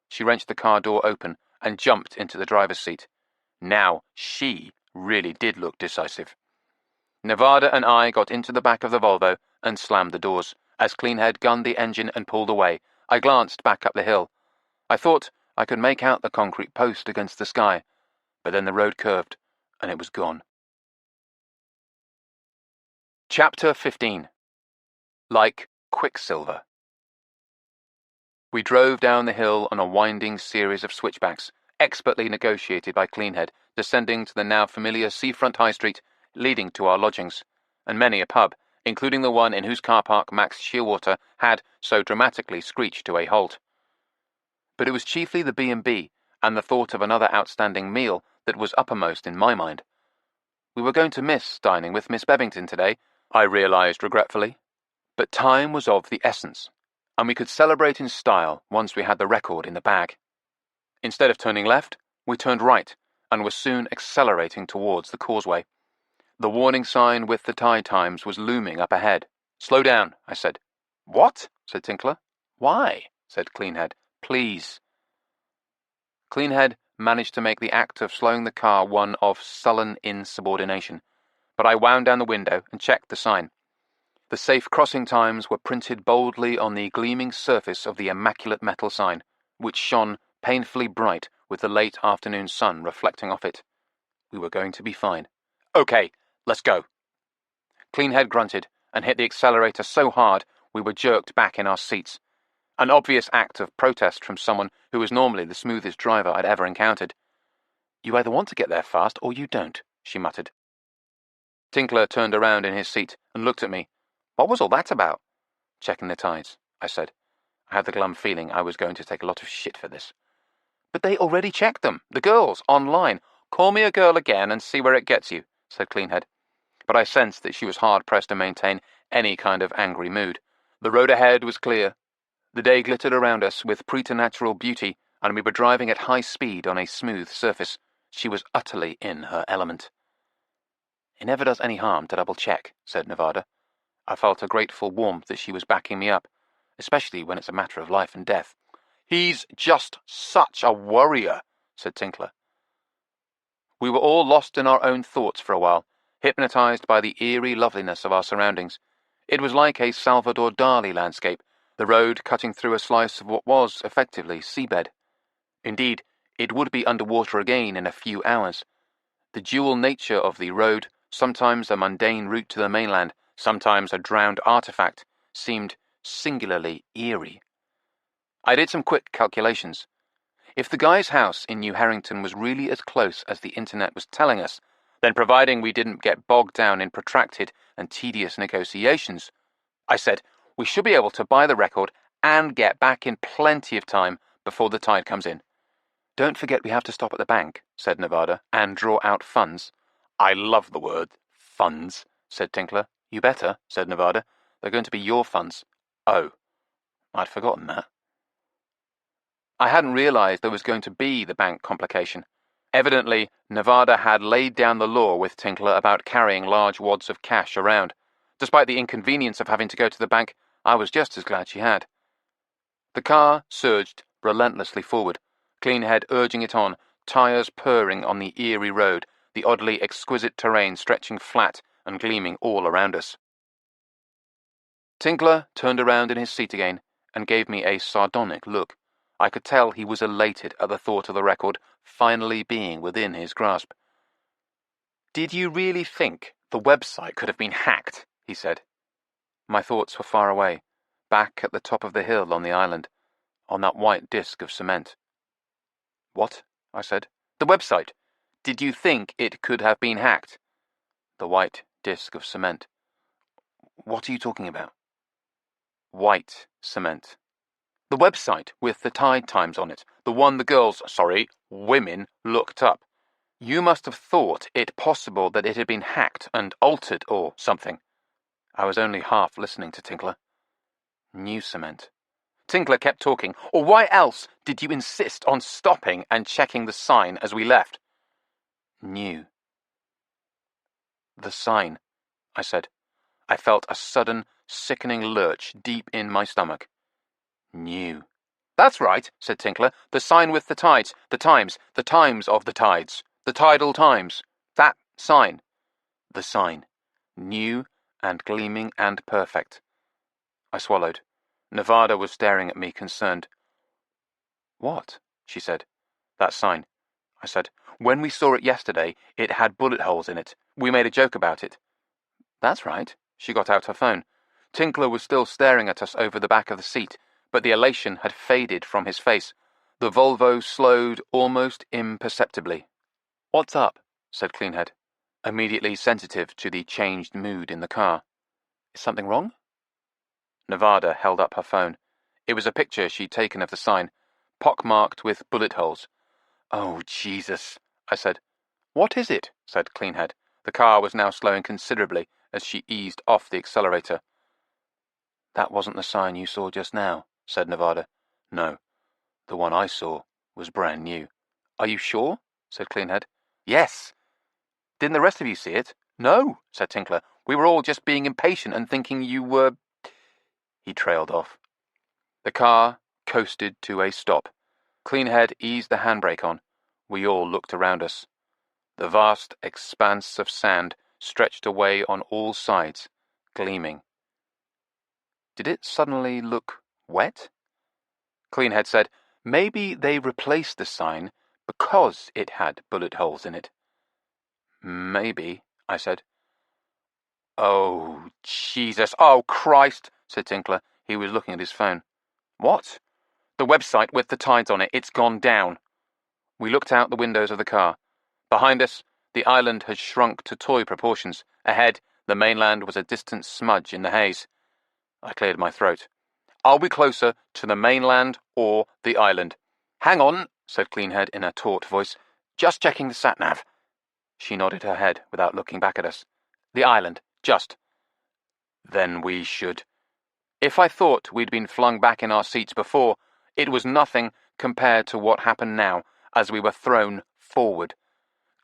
S3: She wrenched the car door open and jumped into the driver's seat. Now she really did look decisive. Nevada and I got into the back of the Volvo and slammed the doors. As Cleanhead gunned the engine and pulled away, I glanced back up the hill. I thought I could make out the concrete post against the sky, but then the road curved, and it was gone. Chapter 15. Like Quicksilver. We drove down the hill on a winding series of switchbacks, expertly negotiated by Cleanhead, descending to the now familiar seafront high street, leading to our lodgings, and many a pub, including the one in whose car park Max Shearwater had so dramatically screeched to a halt. But it was chiefly the B&B and the thought of another outstanding meal that was uppermost in my mind. We were going to miss dining with Miss Bevington today, I realized regretfully, but time was of the essence, and we could celebrate in style once we had the record in the bag. Instead of turning left, we turned right, and were soon accelerating towards the causeway. The warning sign with the tide times was looming up ahead. Slow down, I said. What? Said Tinkler. Why? Said Cleanhead. Please. Cleanhead managed to make the act of slowing the car one of sullen insubordination, but I wound down the window and checked the sign. The safe crossing times were printed boldly on the gleaming surface of the immaculate metal sign, which shone painfully bright with the late afternoon sun reflecting off it. We were going to be fine. Okay, let's go. Cleanhead grunted and hit the accelerator so hard we were jerked back in our seats. An obvious act of protest from someone who was normally the smoothest driver I'd ever encountered. You either want to get there fast or you don't, she muttered. Tinkler turned around in his seat and looked at me. What was all that about? Checking the tides, I said. I had the glum feeling I was going to take a lot of shit for this. But they already checked them, the girls, online. Call me a girl again and see where it gets you, said Cleanhead. But I sensed that she was hard-pressed to maintain any kind of angry mood. The road ahead was clear. The day glittered around us with preternatural beauty, and we were driving at high speed on a smooth surface. She was utterly in her element. It never does any harm to double-check, said Nevada. I felt a grateful warmth that she was backing me up, especially when it's a matter of life and death. He's just such a warrior, said Tinkler. We were all lost in our own thoughts for a while, hypnotized by the eerie loveliness of our surroundings. It was like a Salvador Dali landscape, the road cutting through a slice of what was, effectively, seabed. Indeed, it would be underwater again in a few hours. The dual nature of the road, sometimes a mundane route to the mainland, sometimes a drowned artifact, seemed singularly eerie. I did some quick calculations. If the guy's house in New Harrington was really as close as the internet was telling us, then providing we didn't get bogged down in protracted and tedious negotiations, I said, we should be able to buy the record and get back in plenty of time before the tide comes in. Don't forget we have to stop at the bank, said Nevada, and draw out funds. I love the word funds, said Tinkler. You better, said Nevada. They're going to be your funds. Oh.
S2: I'd forgotten that.
S3: I hadn't realized there was going to be the bank complication. Evidently, Nevada had laid down the law with Tinkler about carrying large wads of cash around. Despite the inconvenience of having to go to the bank, I was just as glad she had. The car surged relentlessly forward, Cleanhead urging it on, tires purring on the eerie road, the oddly exquisite terrain stretching flat and gleaming all around us. Tinkler turned around in his seat again and gave me a sardonic look. I could tell he was elated at the thought of the record finally being within his grasp. "Did you really think the website could have been hacked?" he said. My thoughts were far away, back at the top of the hill on the island, on that white disk of cement. "What?" I said. "The website. Did you think it could have been hacked?" The white disk of cement. What are you talking about? White cement. The website with the tide times on it, the one the girls, women, looked up. You must have thought it possible that it had been hacked and altered or something. I was only half listening to Tinkler. New cement. Tinkler kept talking. Or why else did you insist on stopping and checking the sign as we left? New. The sign, I said. I felt a sudden, sickening lurch deep in my stomach. New. That's right, said Tinkler. The sign with the tides, the times of the tides, the tidal times. That sign. The sign. New and gleaming and perfect. I swallowed. Nevada was staring at me, concerned. What? She said. That sign, I said. When we saw it yesterday, it had bullet holes in it. We made a joke about it. That's right. She got out her phone. Tinkler was still staring at us over the back of the seat, but the elation had faded from his face. The Volvo slowed almost imperceptibly. What's up? Said Cleanhead, immediately sensitive to the changed mood in the car. Is something wrong? Nevada held up her phone. It was a picture she'd taken of the sign, pockmarked with bullet holes. Oh, Jesus, I said. What is it? Said Cleanhead. The car was now slowing considerably as she eased off the accelerator. That wasn't the sign you saw just now, said Nevada. No, the one I saw was brand new. Are you sure? Said Cleanhead. Yes. Didn't the rest of you see it? No, said Tinkler. We were all just being impatient and thinking you were... He trailed off. The car coasted to a stop. Cleanhead eased the handbrake on. We all looked around us. The vast expanse of sand stretched away on all sides, gleaming. Did it suddenly look wet? Cleanhead said, Maybe they replaced the sign because it had bullet holes in it. Maybe, I said. Oh, Jesus, oh, Christ, said Tinkler. He was looking at his phone. What? The website with the tides on it, it's gone down. We looked out the windows of the car. Behind us, the island had shrunk to toy proportions. Ahead, the mainland was a distant smudge in the haze. I cleared my throat. Are we closer to the mainland or the island? Hang on, said Cleanhead in a taut voice. Just checking the sat-nav. She nodded her head without looking back at us. The island, just. Then we should. If I thought we'd been flung back in our seats before, it was nothing compared to what happened now, as we were thrown forward.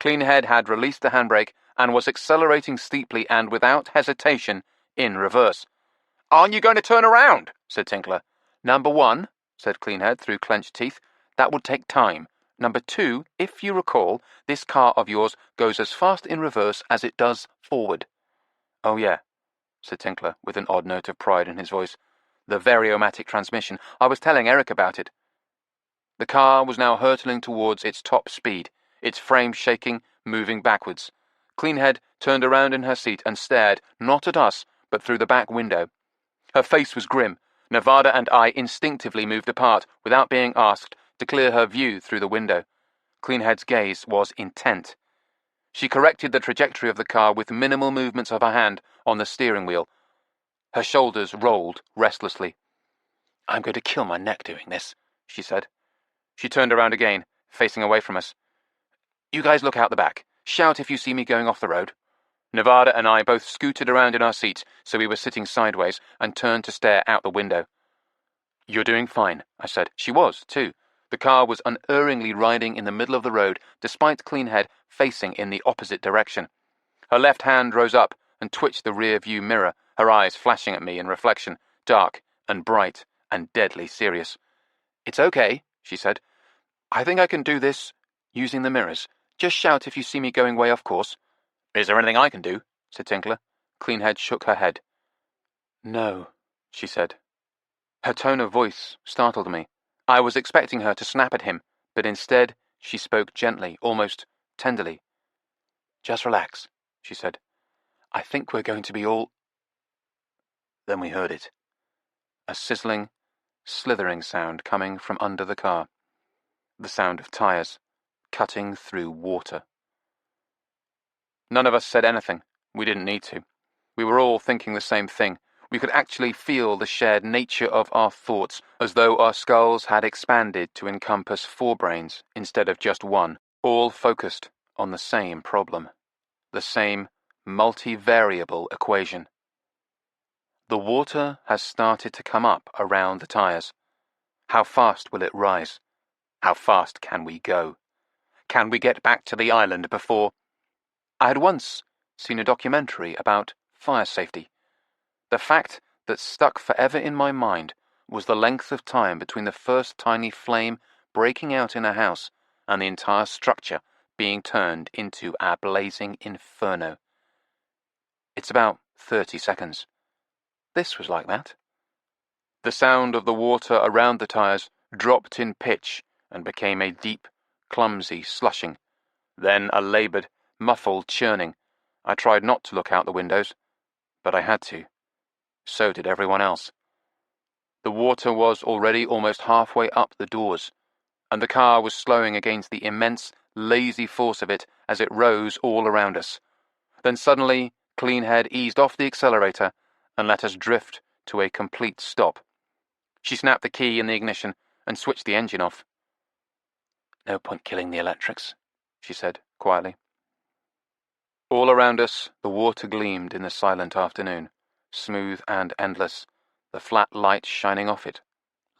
S3: Cleanhead had released the handbrake and was accelerating steeply and without hesitation in reverse. Aren't you going to turn around? Said Tinkler. Number 1, said Cleanhead through clenched teeth, that would take time. Number 2, if you recall, this car of yours goes as fast in reverse as it does forward. Oh, yeah, said Tinkler with an odd note of pride in his voice. The variomatic transmission. I was telling Eric about it. The car was now hurtling towards its top speed, its frame shaking, moving backwards. Cleanhead turned around in her seat and stared, not at us, but through the back window. Her face was grim. Nevada and I instinctively moved apart, without being asked, to clear her view through the window. Cleanhead's gaze was intent. She corrected the trajectory of the car with minimal movements of her hand on the steering wheel. Her shoulders rolled restlessly. I'm going to kill my neck doing this, she said. She turned around again, facing away from us. You guys look out the back. Shout if you see me going off the road. Nevada and I both scooted around in our seats, so we were sitting sideways, and turned to stare out the window. You're doing fine, I said. She was, too. The car was unerringly riding in the middle of the road, despite Cleanhead facing in the opposite direction. Her left hand rose up and twitched the rear-view mirror, her eyes flashing at me in reflection, dark and bright and deadly serious. It's okay, she said. I think I can do this using the mirrors. Just shout if you see me going way off course. Is there anything I can do? Said Tinkler. Cleanhead shook her head. No, she said. Her tone of voice startled me. I was expecting her to snap at him, but instead she spoke gently, almost tenderly. Just relax, she said. I think we're going to be all... Then we heard it. A sizzling, slithering sound coming from under the car. The sound of tires cutting through water. None of us said anything. We didn't need to. We were all thinking the same thing. We could actually feel the shared nature of our thoughts, as though our skulls had expanded to encompass 4 brains instead of just one, all focused on the same problem, the same multivariable equation. The water has started to come up around the tires. How fast will it rise? How fast can we go? Can we get back to the island before... I had once seen a documentary about fire safety. The fact that stuck forever in my mind was the length of time between the first tiny flame breaking out in a house and the entire structure being turned into a blazing inferno. It's about 30 seconds. This was like that. The sound of the water around the tires dropped in pitch and became a deep, clumsy slushing, then a laboured, muffled churning. I tried not to look out the windows, but I had to. So did everyone else. The water was already almost halfway up the doors, and the car was slowing against the immense, lazy force of it as it rose all around us. Then suddenly, Cleanhead eased off the accelerator and let us drift to a complete stop. She snapped the key in the ignition and switched the engine off. No point killing the electrics, she said quietly. All around us, the water gleamed in the silent afternoon, smooth and endless, the flat light shining off it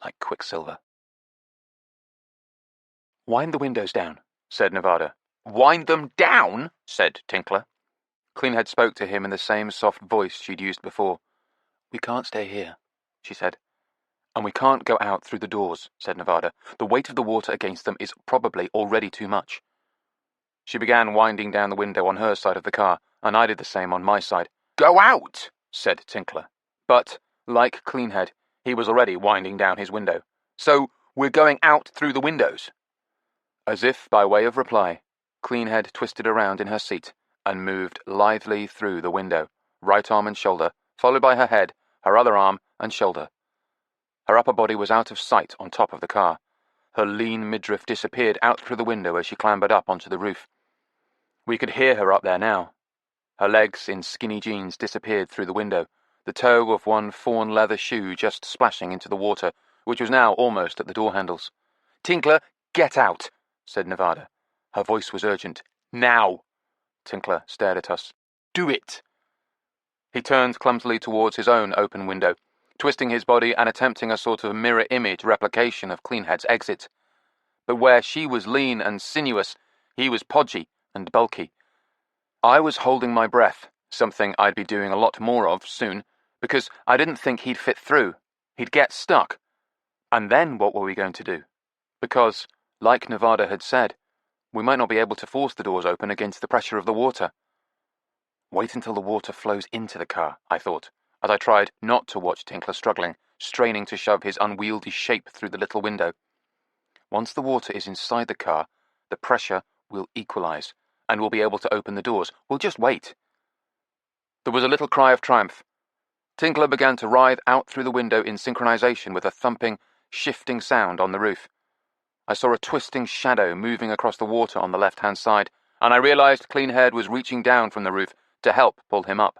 S3: like quicksilver. Wind the windows down, said Nevada. Wind them down, said Tinkler. Cleanhead spoke to him in the same soft voice she'd used before. We can't stay here, she said. And we can't go out through the doors, said Nevada. The weight of the water against them is probably already too much. She began winding down the window on her side of the car, and I did the same on my side. Go out, said Tinkler. But, like Cleanhead, he was already winding down his window. So, we're going out through the windows. As if by way of reply, Cleanhead twisted around in her seat and moved lithely through the window, right arm and shoulder, followed by her head, her other arm and shoulder. Her upper body was out of sight on top of the car. Her lean midriff disappeared out through the window as she clambered up onto the roof. We could hear her up there now. Her legs in skinny jeans disappeared through the window, the toe of one fawn leather shoe just splashing into the water, which was now almost at the door handles. Tinkler, get out, said Nevada. Her voice was urgent. Now! Tinkler stared at us. Do it! He turned clumsily towards his own open window, twisting his body and attempting a sort of mirror image replication of Cleanhead's exit. But where she was lean and sinuous, he was podgy and bulky. I was holding my breath, something I'd be doing a lot more of soon, because I didn't think he'd fit through. He'd get stuck. And then what were we going to do? Because, like Nevada had said, we might not be able to force the doors open against the pressure of the water. Wait until the water flows into the car, I thought, as I tried not to watch Tinkler struggling, straining to shove his unwieldy shape through the little window. Once the water is inside the car, the pressure will equalize, and we'll be able to open the doors. We'll just wait. There was a little cry of triumph. Tinkler began to writhe out through the window in synchronization with a thumping, shifting sound on the roof. I saw a twisting shadow moving across the water on the left-hand side, and I realized Cleanhead was reaching down from the roof to help pull him up.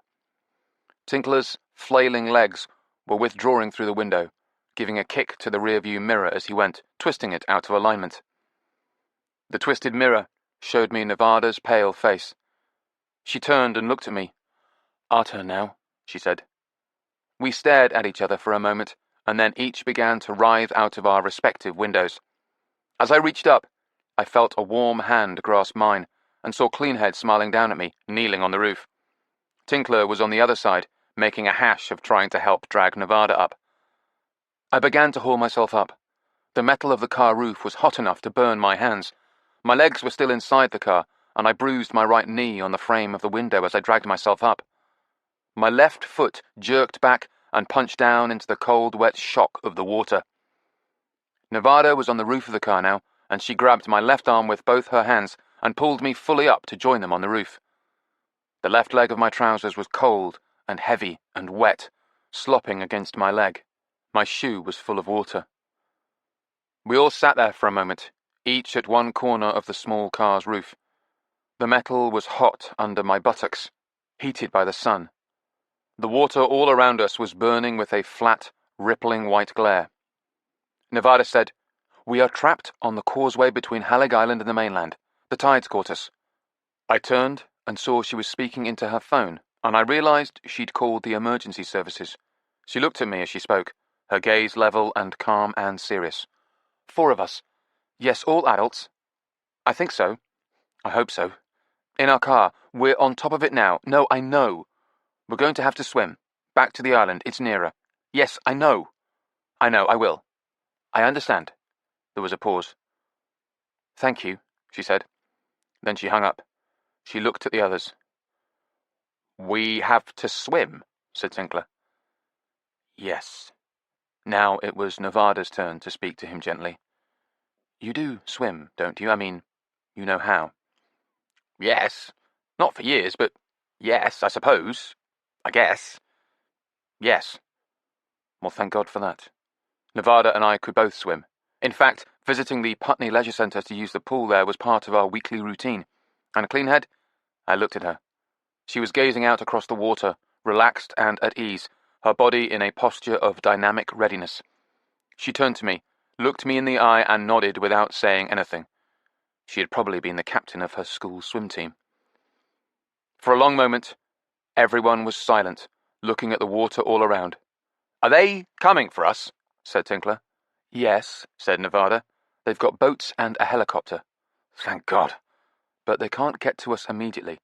S3: Tinkler's flailing legs were withdrawing through the window, giving a kick to the rearview mirror as he went, twisting it out of alignment. The twisted mirror showed me Nevada's pale face. She turned and looked at me. Our turn now, she said. We stared at each other for a moment, and then each began to writhe out of our respective windows. As I reached up, I felt a warm hand grasp mine, and saw Cleanhead smiling down at me, kneeling on the roof. Tinkler was on the other side, making a hash of trying to help drag Nevada up. I began to haul myself up. The metal of the car roof was hot enough to burn my hands. My legs were still inside the car, and I bruised my right knee on the frame of the window as I dragged myself up. My left foot jerked back and punched down into the cold, wet shock of the water. Nevada was on the roof of the car now, and she grabbed my left arm with both her hands and pulled me fully up to join them on the roof. The left leg of my trousers was cold and heavy and wet, slopping against my leg. My shoe was full of water. We all sat there for a moment, each at one corner of the small car's roof. The metal was hot under my buttocks, heated by the sun. The water all around us was burning with a flat, rippling white glare. Nevada said, "We are trapped on the causeway between Halleck Island and the mainland. The tide's caught us." I turned and saw she was speaking into her phone, and I realized she'd called the emergency services. She looked at me as she spoke, her gaze level and calm and serious. "4 of us. Yes, all adults. I think so. I hope so. In our car. We're on top of it now. No, I know. We're going to have to swim. Back to the island. It's nearer. Yes, I know. I know, I will. I understand." There was a pause. "Thank you," she said. Then she hung up. She looked at the others. "We have to swim," said Tinkler. "Yes." Now it was Nevada's turn to speak to him gently. "You do swim, don't you? I mean, you know how." "Yes. Not for years, but yes, I suppose. I guess. Yes." Well, thank God for that. Nevada and I could both swim. In fact, visiting the Putney Leisure Centre to use the pool there was part of our weekly routine. And Cleanhead? I looked at her. She was gazing out across the water, relaxed and at ease, her body in a posture of dynamic readiness. She turned to me, looked me in the eye and nodded without saying anything. She had probably been the captain of her school swim team. For a long moment, everyone was silent, looking at the water all around. "Are they coming for us?" said Tinkler. "Yes," said Nevada. "They've got boats and a helicopter." "Thank God." "But they can't get to us immediately.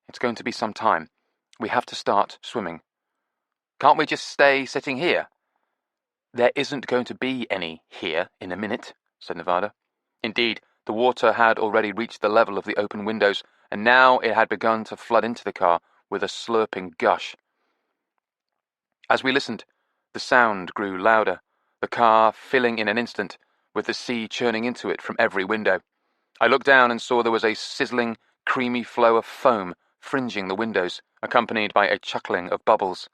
S3: It's going to be some time. We have to start swimming." "Can't we just stay sitting here?" "There isn't going to be any here in a minute," said Nevada. Indeed, the water had already reached the level of the open windows, and now it had begun to flood into the car with a slurping gush. As we listened, the sound grew louder, the car filling in an instant, with the sea churning into it from every window. I looked down and saw there was a sizzling, creamy flow of foam fringing the windows, accompanied by a chuckling of bubbles.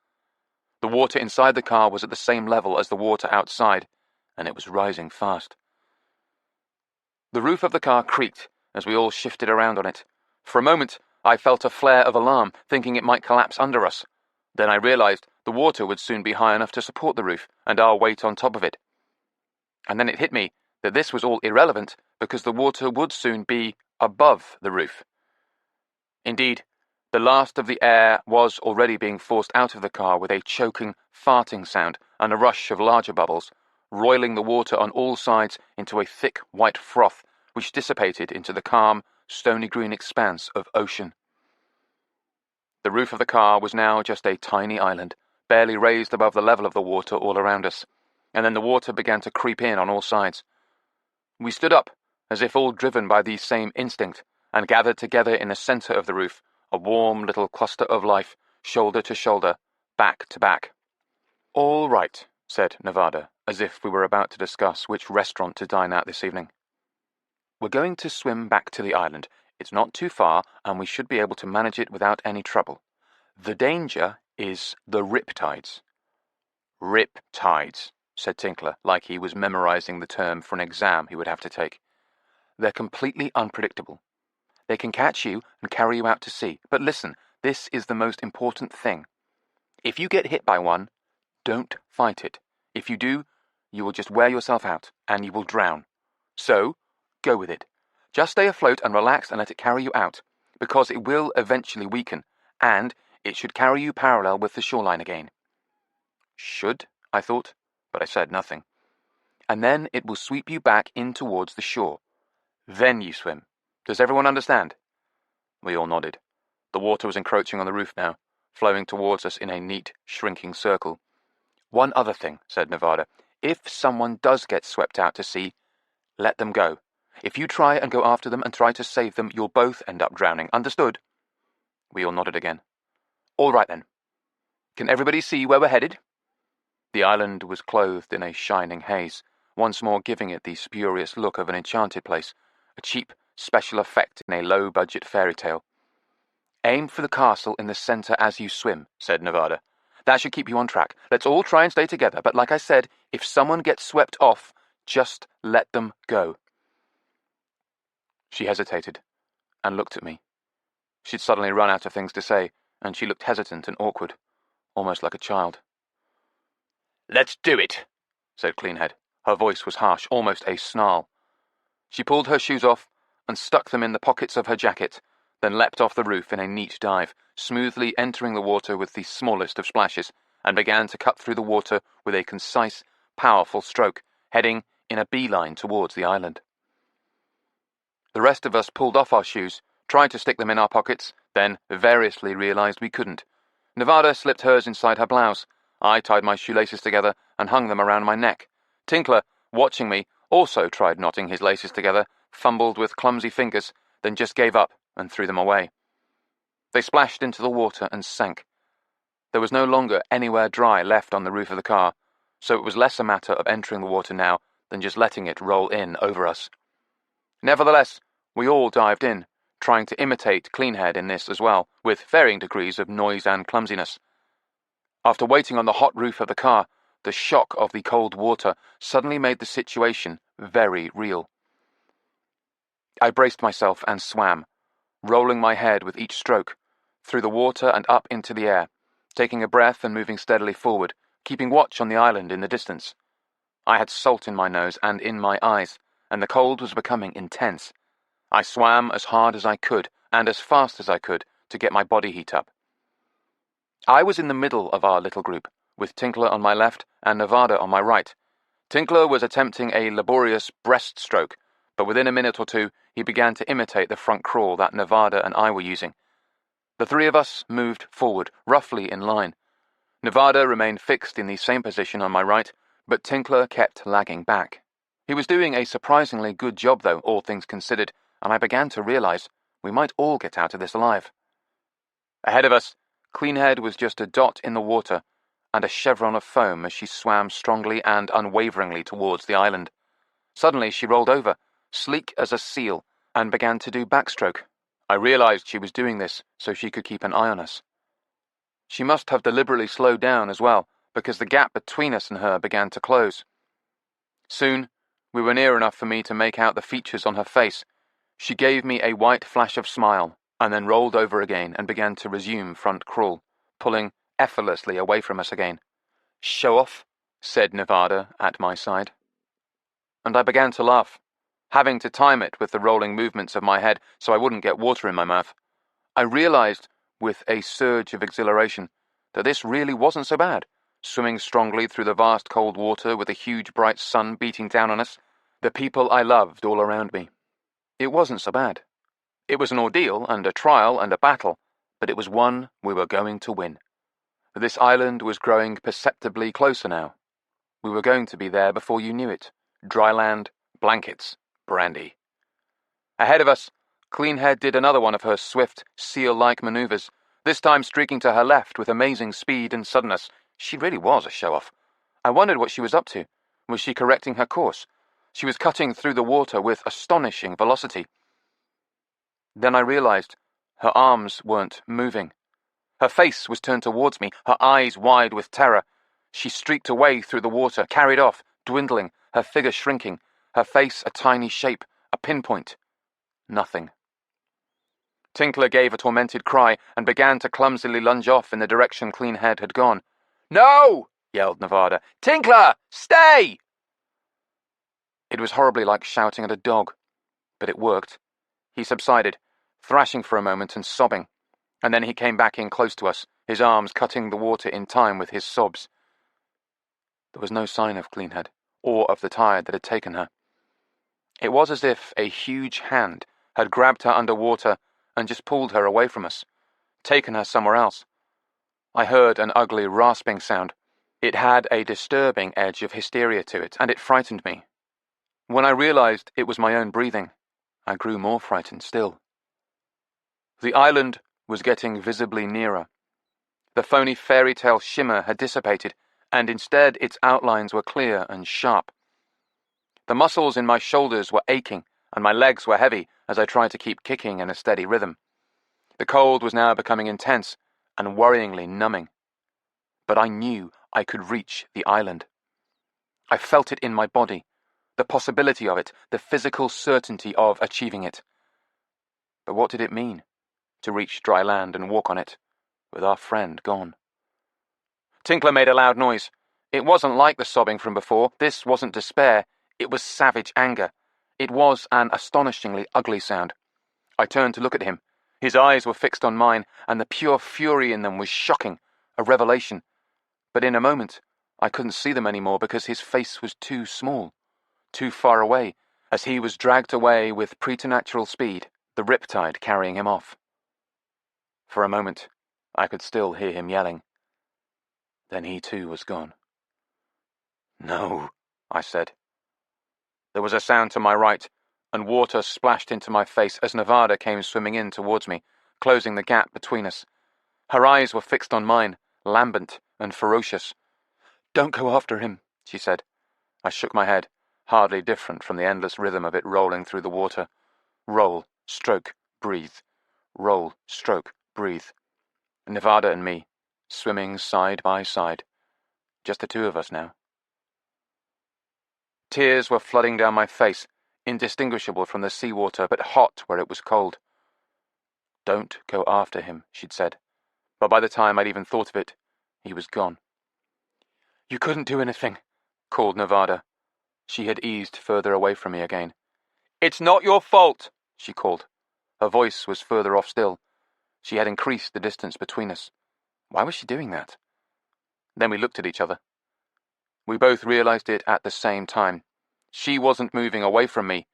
S3: The water inside the car was at the same level as the water outside, and it was rising fast. The roof of the car creaked as we all shifted around on it. For a moment, I felt a flare of alarm, thinking it might collapse under us. Then I realized the water would soon be high enough to support the roof, and our weight on top of it. And then it hit me that this was all irrelevant, because the water would soon be above the roof. Indeed, the last of the air was already being forced out of the car with a choking, farting sound and a rush of larger bubbles, roiling the water on all sides into a thick white froth, which dissipated into the calm, stony green expanse of ocean. The roof of the car was now just a tiny island, barely raised above the level of the water all around us, and then the water began to creep in on all sides. We stood up, as if all driven by the same instinct, and gathered together in the centre of the roof, a warm little cluster of life, shoulder to shoulder, back to back. "All right," said Nevada, as if we were about to discuss which restaurant to dine at this evening. "We're going to swim back to the island. It's not too far, and we should be able to manage it without any trouble. The danger is the riptides." "Riptides," said Tinkler, like he was memorizing the term for an exam he would have to take. "They're completely unpredictable. They can catch you and carry you out to sea. But listen, this is the most important thing. If you get hit by one, don't fight it. If you do, you will just wear yourself out, and you will drown. So, go with it. Just stay afloat and relax and let it carry you out, because it will eventually weaken, and it should carry you parallel with the shoreline again." Should, I thought. but I said nothing. And then it will sweep you back in towards the shore. Then you swim. Does everyone understand? We all nodded. The water was encroaching on the roof now, flowing towards us in a neat, shrinking circle. One other thing, said Nevada. If someone does get swept out to sea, let them go. If you try and go after them and try to save them, you'll both end up drowning. Understood? We all nodded again. All right then. Can everybody see where we're headed? The island was clothed in a shining haze, once more giving it the spurious look of an enchanted place, a cheap special effect in a low-budget fairy tale. Aim for the castle in the centre as you swim, said Nevada. That should keep you on track. Let's all try and stay together, but like I said, if someone gets swept off, just let them go. She hesitated and looked at me. She'd suddenly run out of things to say, and she looked hesitant and awkward, almost like a child. Let's do it, said Cleanhead. Her voice was harsh, almost a snarl. She pulled her shoes off and stuck them in the pockets of her jacket, then leapt off the roof in a neat dive, smoothly entering the water with the smallest of splashes, and began to cut through the water with a concise, powerful stroke, heading in a beeline towards the island. The rest of us pulled off our shoes, tried to stick them in our pockets, then variously realized we couldn't. Nevada slipped hers inside her blouse. I tied my shoelaces together and hung them around my neck. Tinkler, watching me, also tried knotting his laces together, fumbled with clumsy fingers, then just gave up and threw them away. They splashed into the water and sank. There was no longer anywhere dry left on the roof of the car, so it was less a matter of entering the water now than just letting it roll in over us. Nevertheless, we all dived in, trying to imitate Cleanhead in this as well, with varying degrees of noise and clumsiness. After waiting on the hot roof of the car, the shock of the cold water suddenly made the situation very real. I braced myself and swam, rolling my head with each stroke, through the water and up into the air, taking a breath and moving steadily forward, keeping watch on the island in the distance. I had salt in my nose and in my eyes, and the cold was becoming intense. I swam as hard as I could, and as fast as I could, to get my body heat up. I was in the middle of our little group, with Tinkler on my left and Nevada on my right. Tinkler was attempting a laborious breaststroke, but within a minute or two he began to imitate the front crawl that Nevada and I were using. The three of us moved forward, roughly in line. Nevada remained fixed in the same position on my right, but Tinkler kept lagging back. He was doing a surprisingly good job, though, all things considered, and I began to realize we might all get out of this alive. Ahead of us, Cleanhead was just a dot in the water, and a chevron of foam as she swam strongly and unwaveringly towards the island. Suddenly she rolled over, sleek as a seal, and began to do backstroke. I realized she was doing this so she could keep an eye on us. She must have deliberately slowed down as well, because the gap between us and her began to close. Soon, we were near enough for me to make out the features on her face. She gave me a white flash of smile, and then rolled over again and began to resume front crawl, pulling effortlessly away from us again. "Show off," said Nevada at my side. And I began to laugh, having to time it with the rolling movements of my head so I wouldn't get water in my mouth. I realized, with a surge of exhilaration, that this really wasn't so bad, swimming strongly through the vast cold water with a huge bright sun beating down on us, the people I loved all around me. It wasn't so bad. It was an ordeal and a trial and a battle, but it was one we were going to win. This island was growing perceptibly closer now. We were going to be there before you knew it. Dry land, blankets, brandy. Ahead of us, Cleanhead did another one of her swift, seal-like maneuvers, this time streaking to her left with amazing speed and suddenness. She really was a show-off. I wondered what she was up to. Was she correcting her course? She was cutting through the water with astonishing velocity. Then I realized her arms weren't moving. Her face was turned towards me, her eyes wide with terror. She streaked away through the water, carried off, dwindling, her figure shrinking, her face a tiny shape, a pinpoint. Nothing. Tinkler gave a tormented cry and began to clumsily lunge off in the direction Cleanhead had gone. "No!" yelled Nevada. "Tinkler, stay!" It was horribly like shouting at a dog, but it worked. He subsided, thrashing for a moment and sobbing, and then he came back in close to us, his arms cutting the water in time with his sobs. There was no sign of Cleanhead, or of the tide that had taken her. It was as if a huge hand had grabbed her underwater and just pulled her away from us, taken her somewhere else. I heard an ugly rasping sound. It had a disturbing edge of hysteria to it, and it frightened me. When I realized it was my own breathing, I grew more frightened still. The island was getting visibly nearer. The phony fairy tale shimmer had dissipated, and instead its outlines were clear and sharp. The muscles in my shoulders were aching, and my legs were heavy as I tried to keep kicking in a steady rhythm. The cold was now becoming intense and worryingly numbing. But I knew I could reach the island. I felt it in my body, the possibility of it, the physical certainty of achieving it. But what did it mean, to reach dry land and walk on it, with our friend gone? Tinkler made a loud noise. It wasn't like the sobbing from before. This wasn't despair. It was savage anger. It was an astonishingly ugly sound. I turned to look at him. His eyes were fixed on mine, and the pure fury in them was shocking, a revelation. But in a moment, I couldn't see them anymore because his face was too small, too far away, as he was dragged away with preternatural speed, the riptide carrying him off. For a moment, I could still hear him yelling. Then he too was gone. No, I said. There was a sound to my right, and water splashed into my face as Nevada came swimming in towards me, closing the gap between us. Her eyes were fixed on mine, lambent and ferocious. Don't go after him, she said. I shook my head, hardly different from the endless rhythm of it rolling through the water. Roll, stroke, breathe. Roll, stroke, breathe. Nevada and me, swimming side by side. Just the two of us now. Tears were flooding down my face, indistinguishable from the seawater, but hot where it was cold. Don't go after him, she'd said. But by the time I'd even thought of it, he was gone. You couldn't do anything, called Nevada. She had eased further away from me again. It's not your fault, she called. Her voice was further off still. She had increased the distance between us. Why was she doing that? Then we looked at each other. We both realized it at the same time. She wasn't moving away from me.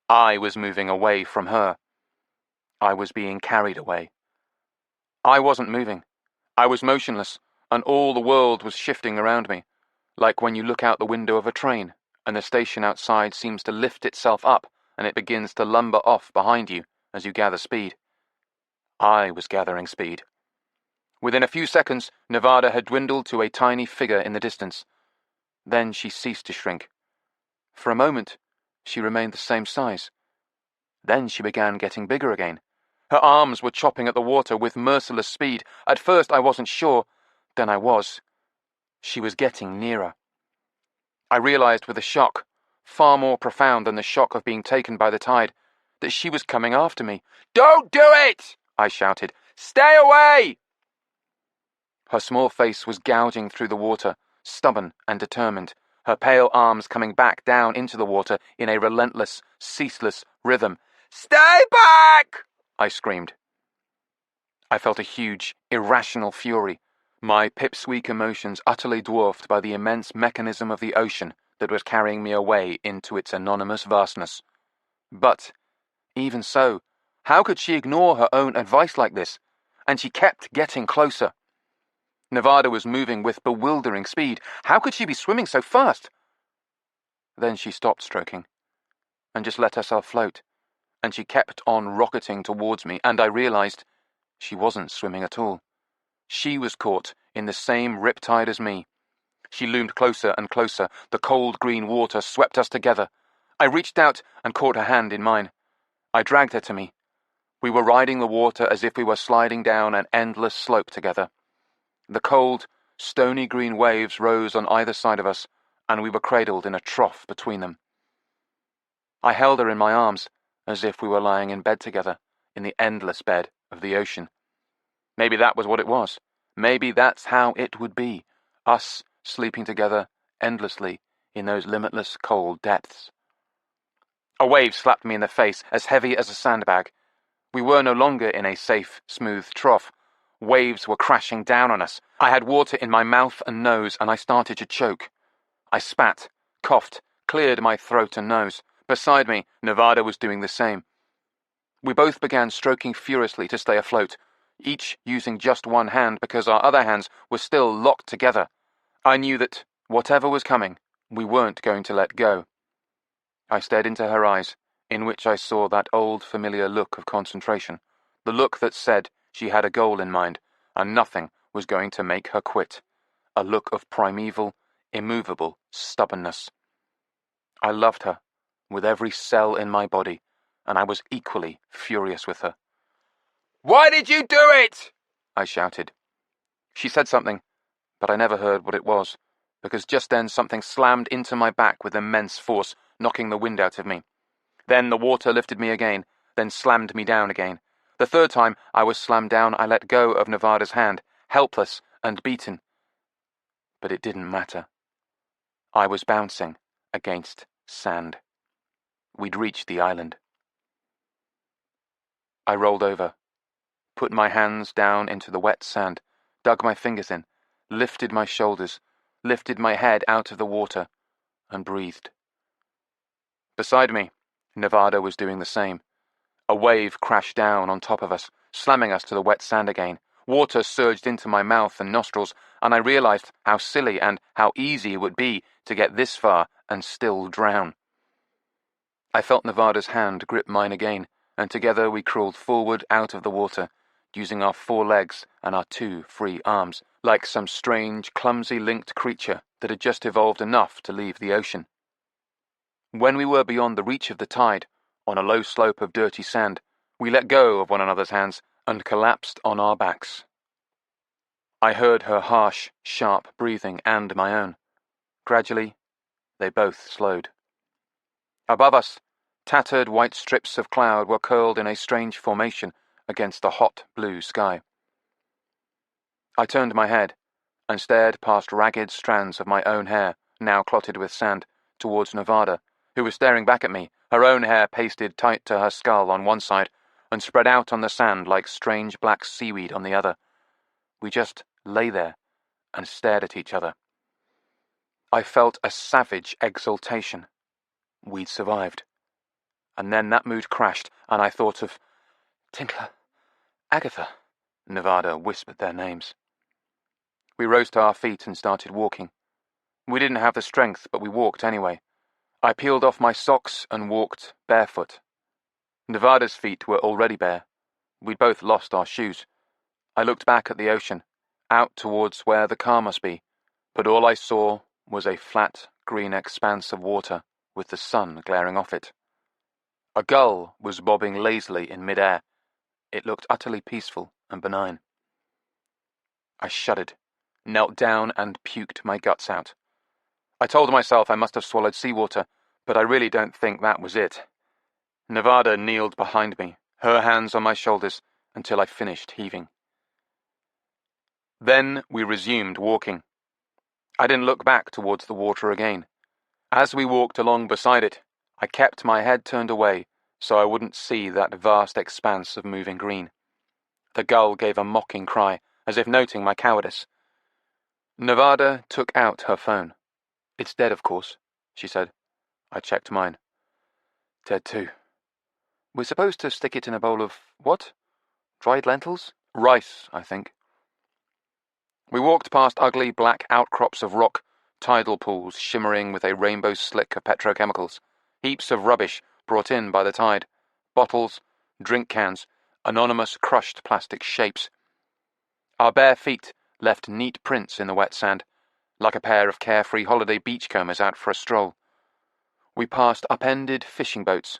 S3: I was moving away from her. I was being carried away. I wasn't moving. I was motionless, and all the world was shifting around me, like when you look out the window of a train, and the station outside seems to lift itself up, and it begins to lumber off behind you as you gather speed. I was gathering speed. Within a few seconds, Nevada had dwindled to a tiny figure in the distance. Then she ceased to shrink. For a moment, she remained the same size. Then she began getting bigger again. Her arms were chopping at the water with merciless speed. At first I wasn't sure, then I was. She was getting nearer. I realized with a shock, far more profound than the shock of being taken by the tide, that she was coming after me. Don't do it! I shouted. Stay away! Her small face was gouging through the water, stubborn and determined, her pale arms coming back down into the water in a relentless, ceaseless rhythm. Stay back! I screamed. I felt a huge, irrational fury, my pipsqueak emotions utterly dwarfed by the immense mechanism of the ocean that was carrying me away into its anonymous vastness. But, even so, how could she ignore her own advice like this? And she kept getting closer. Nevada was moving with bewildering speed. How could she be swimming so fast? Then she stopped stroking, and just let herself float, and she kept on rocketing towards me, and I realized she wasn't swimming at all. She was caught in the same riptide as me. She loomed closer and closer. The cold green water swept us together. I reached out and caught her hand in mine. I dragged her to me. We were riding the water as if we were sliding down an endless slope together. The cold, stony green waves rose on either side of us, and we were cradled in a trough between them. I held her in my arms, as if we were lying in bed together, in the endless bed of the ocean. Maybe that was what it was. Maybe that's how it would be, us sleeping together endlessly in those limitless cold depths. A wave slapped me in the face, as heavy as a sandbag. We were no longer in a safe, smooth trough. Waves were crashing down on us. I had water in my mouth and nose, and I started to choke. I spat, coughed, cleared my throat and nose. Beside me, Nevada was doing the same. We both began stroking furiously to stay afloat, each using just one hand because our other hands were still locked together. I knew that, whatever was coming, we weren't going to let go. I stared into her eyes, in which I saw that old familiar look of concentration, the look that said she had a goal in mind, and nothing was going to make her quit, a look of primeval, immovable stubbornness. I loved her, with every cell in my body, and I was equally furious with her. "Why did you do it?" I shouted. She said something, but I never heard what it was, because just then something slammed into my back with immense force, knocking the wind out of me. Then the water lifted me again, then slammed me down again. The third time I was slammed down, I let go of Nevada's hand, helpless and beaten. But it didn't matter. I was bouncing against sand. We'd reached the island. I rolled over, put my hands down into the wet sand, dug my fingers in, lifted my shoulders, lifted my head out of the water, and breathed. Beside me, Nevada was doing the same. A wave crashed down on top of us, slamming us to the wet sand again. Water surged into my mouth and nostrils, and I realized how silly and how easy it would be to get this far and still drown. I felt Nevada's hand grip mine again, and together we crawled forward out of the water, using our 4 legs and our 2 free arms, like some strange, clumsy linked creature that had just evolved enough to leave the ocean. When we were beyond the reach of the tide, on a low slope of dirty sand, we let go of one another's hands and collapsed on our backs. I heard her harsh, sharp breathing and my own. Gradually, they both slowed. Above us, tattered white strips of cloud were curled in a strange formation against the hot blue sky. I turned my head and stared past ragged strands of my own hair, now clotted with sand, towards Nevada, who was staring back at me, her own hair pasted tight to her skull on one side and spread out on the sand like strange black seaweed on the other. We just lay there and stared at each other. I felt a savage exultation. We'd survived. And then that mood crashed, and I thought of Tinkler, Agatha. Nevada whispered their names. We rose to our feet and started walking. We didn't have the strength, but we walked anyway. I peeled off my socks and walked barefoot. Nevada's feet were already bare. We'd both lost our shoes. I looked back at the ocean, out towards where the car must be, but all I saw was a flat, green expanse of water with the sun glaring off it. A gull was bobbing lazily in mid-air. It looked utterly peaceful and benign. I shuddered, knelt down and puked my guts out. I told myself I must have swallowed seawater, but I really don't think that was it. Nevada kneeled behind me, her hands on my shoulders, until I finished heaving. Then we resumed walking. I didn't look back towards the water again. As we walked along beside it, I kept my head turned away so I wouldn't see that vast expanse of moving green. The gull gave a mocking cry, as if noting my cowardice. Nevada took out her phone. "It's dead, of course," she said. I checked mine. "Dead too. We're supposed to stick it in a bowl of what? Dried lentils? Rice, I think." We walked past ugly black outcrops of rock, tidal pools shimmering with a rainbow slick of petrochemicals, heaps of rubbish brought in by the tide, bottles, drink cans, anonymous crushed plastic shapes. Our bare feet left neat prints in the wet sand, like a pair of carefree holiday beachcombers out for a stroll. We passed upended fishing boats,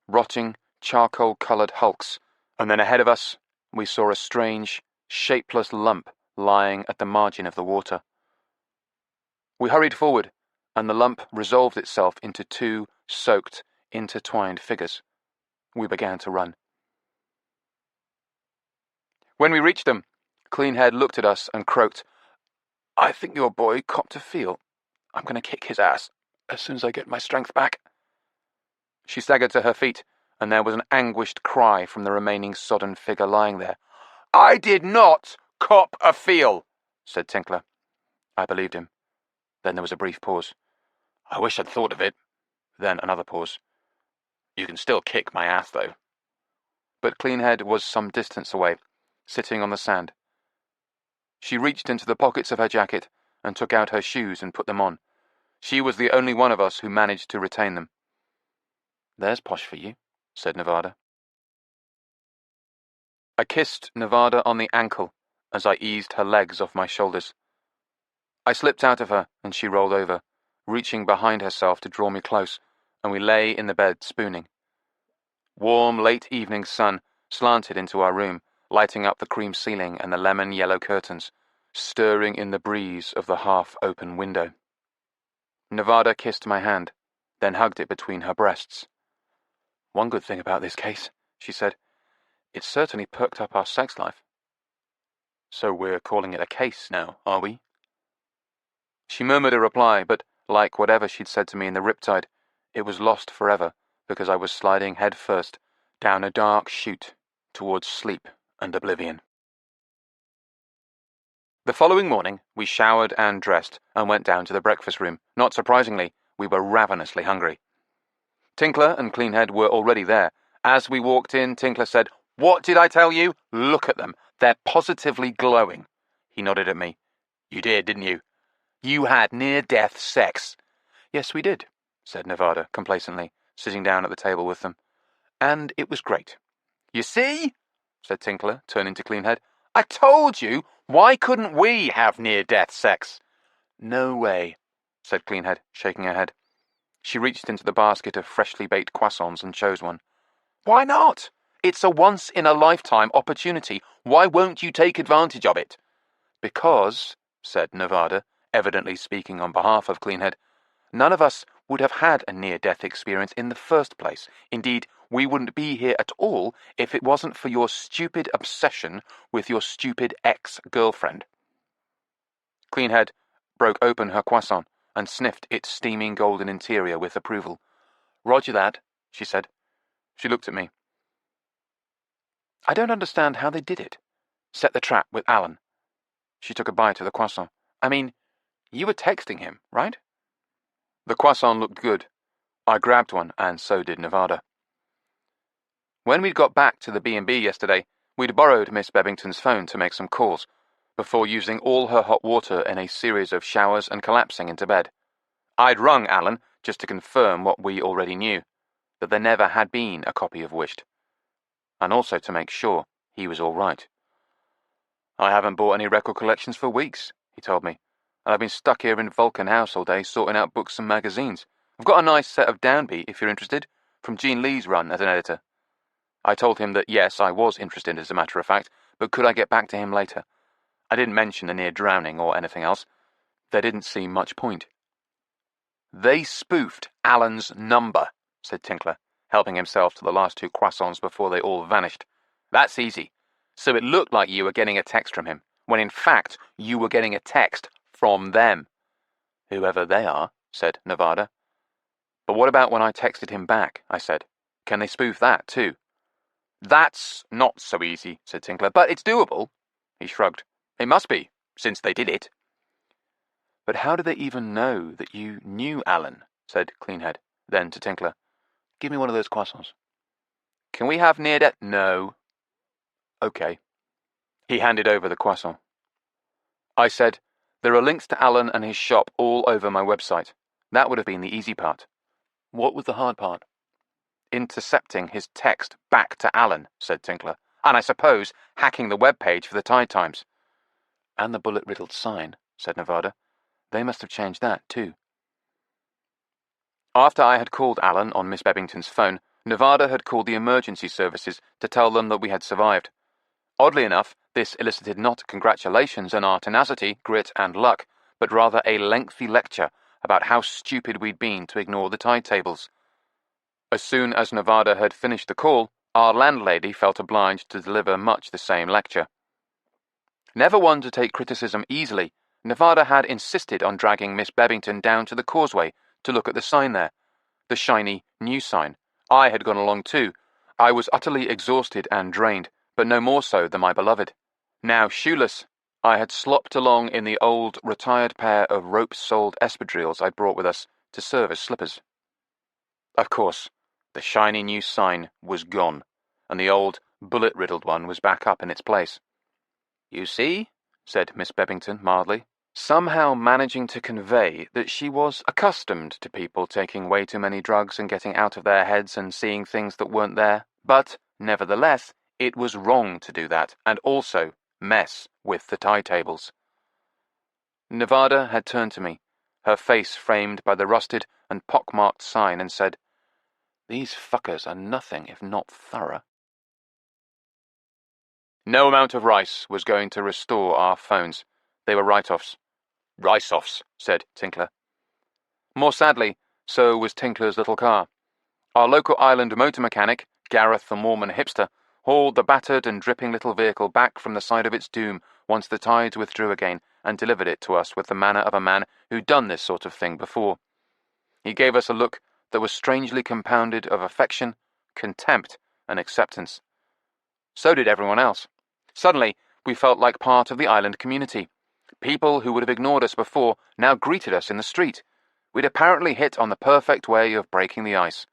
S3: rotting, charcoal-coloured hulks, and then ahead of us we saw a strange, shapeless lump lying at the margin of the water. We hurried forward, and the lump resolved itself into 2 soaked, intertwined figures. We began to run. When we reached them, Cleanhead looked at us and croaked, "I think your boy copped a feel. I'm going to kick his ass as soon as I get my strength back." She staggered to her feet, and there was an anguished cry from the remaining sodden figure lying there. "I did not cop a feel," said Tinkler. I believed him. Then there was a brief pause. I wish I'd thought of it. Then another pause. You can still kick my ass, though.
S1: But Cleanhead was some distance away, sitting on the sand. She reached into the pockets of her jacket and took out her shoes and put them on. She was the only one of us who managed to retain them. "There's posh for you," said Nevada. I kissed Nevada on the ankle as I eased her legs off my shoulders. I slipped out of her and she rolled over, reaching behind herself to draw me close, and we lay in the bed spooning. Warm, late evening sun slanted into our room, lighting up the cream ceiling and the lemon-yellow curtains, stirring in the breeze of the half-open window. Nevada kissed my hand, then hugged it between her breasts. "One good thing about this case," she said. "It's certainly perked up our sex life." "So we're calling it a case now, are we?" She murmured a reply, but, like whatever she'd said to me in the riptide, it was lost forever because I was sliding head first down a dark chute towards sleep and oblivion. The following morning, we showered and dressed and went down to the breakfast room. Not surprisingly, we were ravenously hungry. Tinkler and Cleanhead were already there. As we walked in, Tinkler said, "What did I tell you? Look at them. They're positively glowing." He nodded at me. "You did, didn't you? You had near-death sex." "Yes, we did," said Nevada complacently, sitting down at the table with them. "And it was great." "You see?" said Tinkler, turning to Cleanhead. "I told you! Why couldn't we have near-death sex?" "No way," said Cleanhead, shaking her head. She reached into the basket of freshly baked croissants and chose one. "Why not? It's a once-in-a-lifetime opportunity. Why won't you take advantage of it?" "Because," said Nevada, evidently speaking on behalf of Cleanhead, "none of us would have had a near-death experience in the first place. Indeed, we wouldn't be here at all if it wasn't for your stupid obsession with your stupid ex-girlfriend." Cleanhead broke open her croissant and sniffed its steaming golden interior with approval. "Roger that," she said. She looked at me. "I don't understand how they did it. Set the trap with Alan." She took a bite of the croissant. "I mean, you were texting him, right?" The croissant looked good. I grabbed one, and so did Nevada. When we'd got back to the B&B yesterday, we'd borrowed Miss Bebbington's phone to make some calls, before using all her hot water in a series of showers and collapsing into bed. I'd rung Alan just to confirm what we already knew, that there never had been a copy of Wished, and also to make sure he was all right. "I haven't bought any record collections for weeks," he told me, "and I've been stuck here in Vulcan House all day sorting out books and magazines. I've got a nice set of Downbeat, if you're interested, from Jean Lee's run as an editor." I told him that yes, I was interested as a matter of fact, but could I get back to him later? I didn't mention the near drowning or anything else. There didn't seem much point. "They spoofed Alan's number," said Tinkler, helping himself to the last two croissants before they all vanished. "That's easy. So it looked like you were getting a text from him, when in fact you were getting a text from them." "Whoever they are," said Nevada. "But what about when I texted him back?" I said. "Can they spoof that too?" "That's not so easy," said Tinkler, "but it's doable." He shrugged. "It must be, since they did it." "But how do they even know that you knew Alan?" said Cleanhead. Then to Tinkler, "Give me one of those croissants." "Can we have near-death—" "No." "Okay." He handed over the croissant. I said, "There are links to Alan and his shop all over my website. That would have been the easy part." "What was the hard part?" "Intercepting his text back to Alan," said Tinkler, "and I suppose hacking the web page for the Tide Times." "And the bullet-riddled sign," said Nevada. "They must have changed that, too." After I had called Alan on Miss Bebbington's phone, Nevada had called the emergency services to tell them that we had survived. Oddly enough, this elicited not congratulations on our tenacity, grit, and luck, but rather a lengthy lecture about how stupid we'd been to ignore the tide tables. As soon as Nevada had finished the call, our landlady felt obliged to deliver much the same lecture. Never one to take criticism easily, Nevada had insisted on dragging Miss Bebbington down to the causeway to look at the sign there, the shiny new sign. I had gone along too. I was utterly exhausted and drained, but no more so than my beloved. Now shoeless, I had slopped along in the old, retired pair of rope-soled espadrilles I'd brought with us,
S3: to serve as slippers. Of course, the shiny new sign was gone, and the old, bullet-riddled one was back up in its place. "You see," said Miss Bebbington mildly, somehow managing to convey that she was accustomed to people taking way too many drugs and getting out of their heads and seeing things that weren't there, but, nevertheless, it was wrong to do that, and also mess with the tide tables. Nevada had turned to me, her face framed by the rusted and pockmarked sign, and said, "These fuckers are nothing if not thorough." No amount of rice was going to restore our phones. They were write-offs. "Rice-offs," said Tinkler. More sadly, so was Tinkler's little car. Our local island motor mechanic, Gareth the Mormon hipster, hauled the battered and dripping little vehicle back from the side of its doom once the tides withdrew again, and delivered it to us with the manner of a man who'd done this sort of thing before. He gave us a look that was strangely compounded of affection, contempt, and acceptance. So did everyone else. Suddenly, we felt like part of the island community. People who would have ignored us before now greeted us in the street. We'd apparently hit on the perfect way of breaking the ice.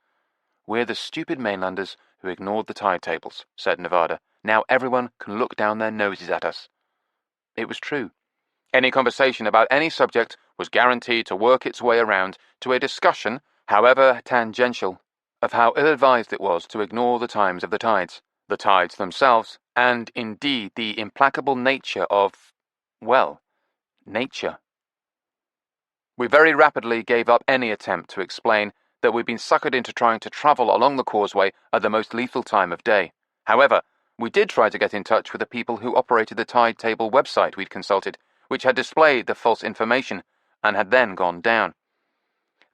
S3: "We're the stupid mainlanders who ignored the tide tables," said Nevada. "Now everyone can look down their noses at us." It was true. Any conversation about any subject was guaranteed to work its way around to a discussion, however tangential, of how ill-advised it was to ignore the times of the tides themselves, and indeed the implacable nature of, well, nature. We very rapidly gave up any attempt to explain that we'd been suckered into trying to travel along the causeway at the most lethal time of day. However, we did try to get in touch with the people who operated the tide table website we'd consulted, which had displayed the false information, and had then gone down.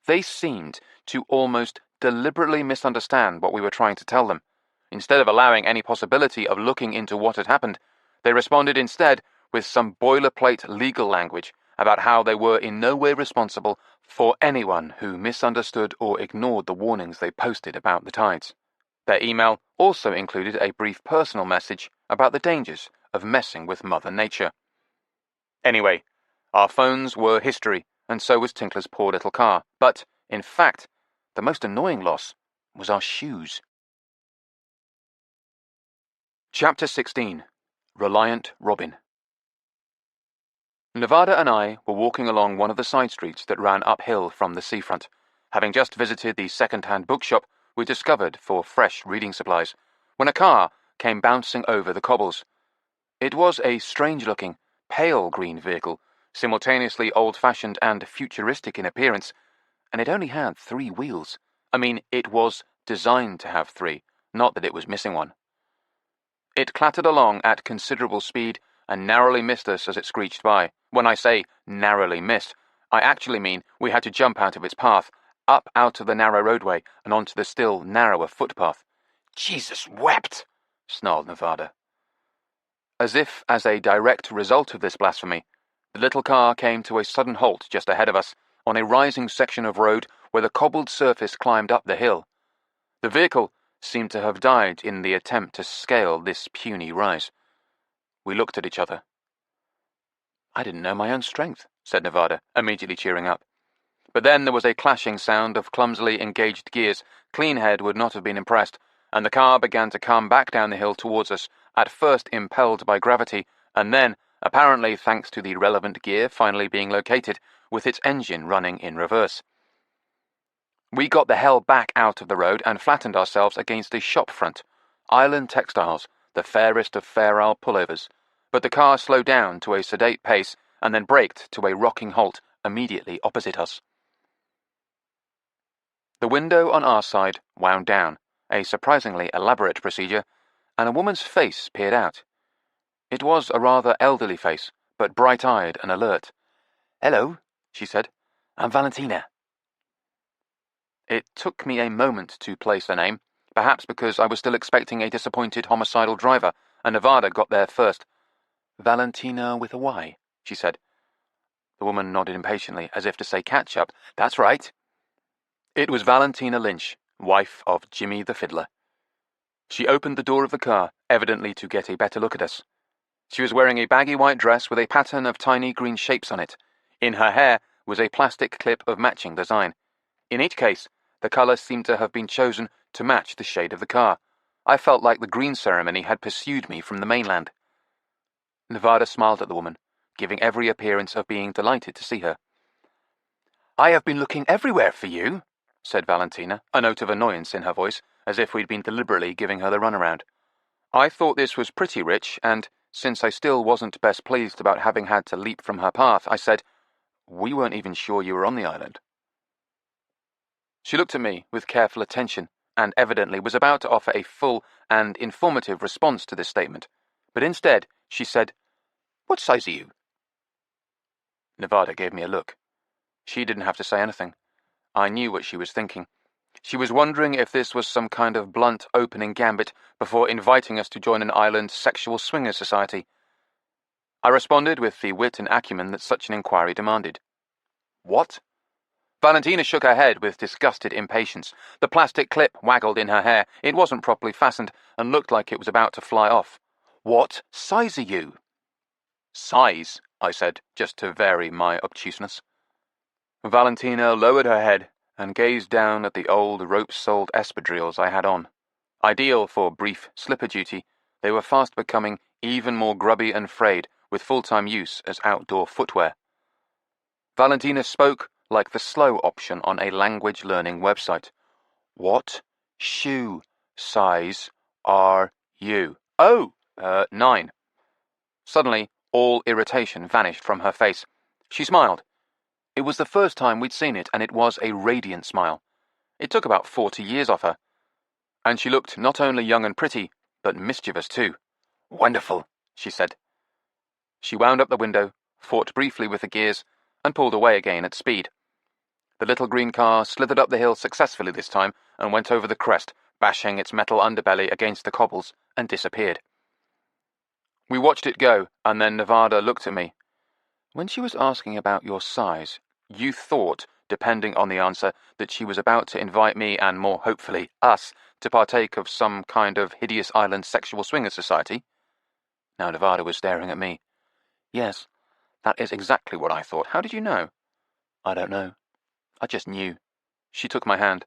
S3: They seemed to almost deliberately misunderstand what we were trying to tell them. Instead of allowing any possibility of looking into what had happened, they responded instead with some boilerplate legal language about how they were in no way responsible for anyone who misunderstood or ignored the warnings they posted about the tides. Their email also included a brief personal message about the dangers of messing with Mother Nature. Anyway, our phones were history, and so was Tinkler's poor little car. But, in fact, the most annoying loss was our shoes. Chapter 16. Reliant Robin. Nevada and I were walking along one of the side streets that ran uphill from the seafront, having just visited the second-hand bookshop we discovered for fresh reading supplies, when a car came bouncing over the cobbles. It was a strange-looking, pale green vehicle, simultaneously old-fashioned and futuristic in appearance, and it only had 3 wheels. I mean, it was designed to have 3, not that it was missing one. It clattered along at considerable speed and narrowly missed us as it screeched by. When I say narrowly missed, I actually mean we had to jump out of its path, up out of the narrow roadway and onto the still narrower footpath. "Jesus wept!" snarled Nevada. As if as a direct result of this blasphemy, the little car came to a sudden halt just ahead of us, on a rising section of road where the cobbled surface climbed up the hill. The vehicle seemed to have died in the attempt to scale this puny rise. We looked at each other. "I didn't know my own strength," said Nevada, immediately cheering up. But then there was a clashing sound of clumsily engaged gears. Cleanhead would not have been impressed, and the car began to come back down the hill towards us, at first impelled by gravity, and then, apparently thanks to the relevant gear finally being located, with its engine running in reverse. We got the hell back out of the road and flattened ourselves against a shop front. Island Textiles, the fairest of fair-isle pullovers. But the car slowed down to a sedate pace and then braked to a rocking halt immediately opposite us. The window on our side wound down, a surprisingly elaborate procedure, and a woman's face peered out. It was a rather elderly face, but bright-eyed and alert. "Hello," she said. "I'm Valentina." It took me a moment to place the name, perhaps because I was still expecting a disappointed homicidal driver, and Nevada got there first. "Valentina with a Y," she said. The woman nodded impatiently, as if to say catch-up. "That's right." It was Valentina Lynch, wife of Jimmy the Fiddler. She opened the door of the car, evidently to get a better look at us. She was wearing a baggy white dress with a pattern of tiny green shapes on it. In her hair was a plastic clip of matching design. In each case, the colour seemed to have been chosen to match the shade of the car. I felt like the green ceremony had pursued me from the mainland. Nevada smiled at the woman, giving every appearance of being delighted to see her. "I have been looking everywhere for you," said Valentina, a note of annoyance in her voice, as if we'd been deliberately giving her the runaround. I thought this was pretty rich, and since I still wasn't best pleased about having had to leap from her path, I said, "We weren't even sure you were on the island." She looked at me with careful attention, and evidently was about to offer a full and informative response to this statement, but instead she said, "What size are you?" Nevada gave me a look. She didn't have to say anything. I knew what she was thinking. She was wondering if this was some kind of blunt opening gambit before inviting us to join an island sexual swinger society. I responded with the wit and acumen that such an inquiry demanded. "What?" Valentina shook her head with disgusted impatience. The plastic clip waggled in her hair. It wasn't properly fastened and looked like it was about to fly off. "What size are you?" "Size," I said, just to vary my obtuseness. Valentina lowered her head and gazed down at the old rope-soled espadrilles I had on. Ideal for brief slipper duty, they were fast becoming even more grubby and frayed with full-time use as outdoor footwear. Valentina spoke like the slow option on a language-learning website. "What shoe size are you?" "Oh, 9. Suddenly, all irritation vanished from her face. She smiled. It was the first time we'd seen it, and it was a radiant smile. It took about 40 years off her. And she looked not only young and pretty, but mischievous too. "Wonderful," she said. She wound up the window, fought briefly with the gears, and pulled away again at speed. The little green car slithered up the hill successfully this time and went over the crest, bashing its metal underbelly against the cobbles, and disappeared. We watched it go, and then Nevada looked at me. "When she was asking about your size, you thought, depending on the answer, that she was about to invite me and, more hopefully, us, to partake of some kind of hideous island sexual swinger society?" Now Nevada was staring at me. "Yes, that is exactly what I thought. How did you know?" "I don't know. I just knew." She took my hand.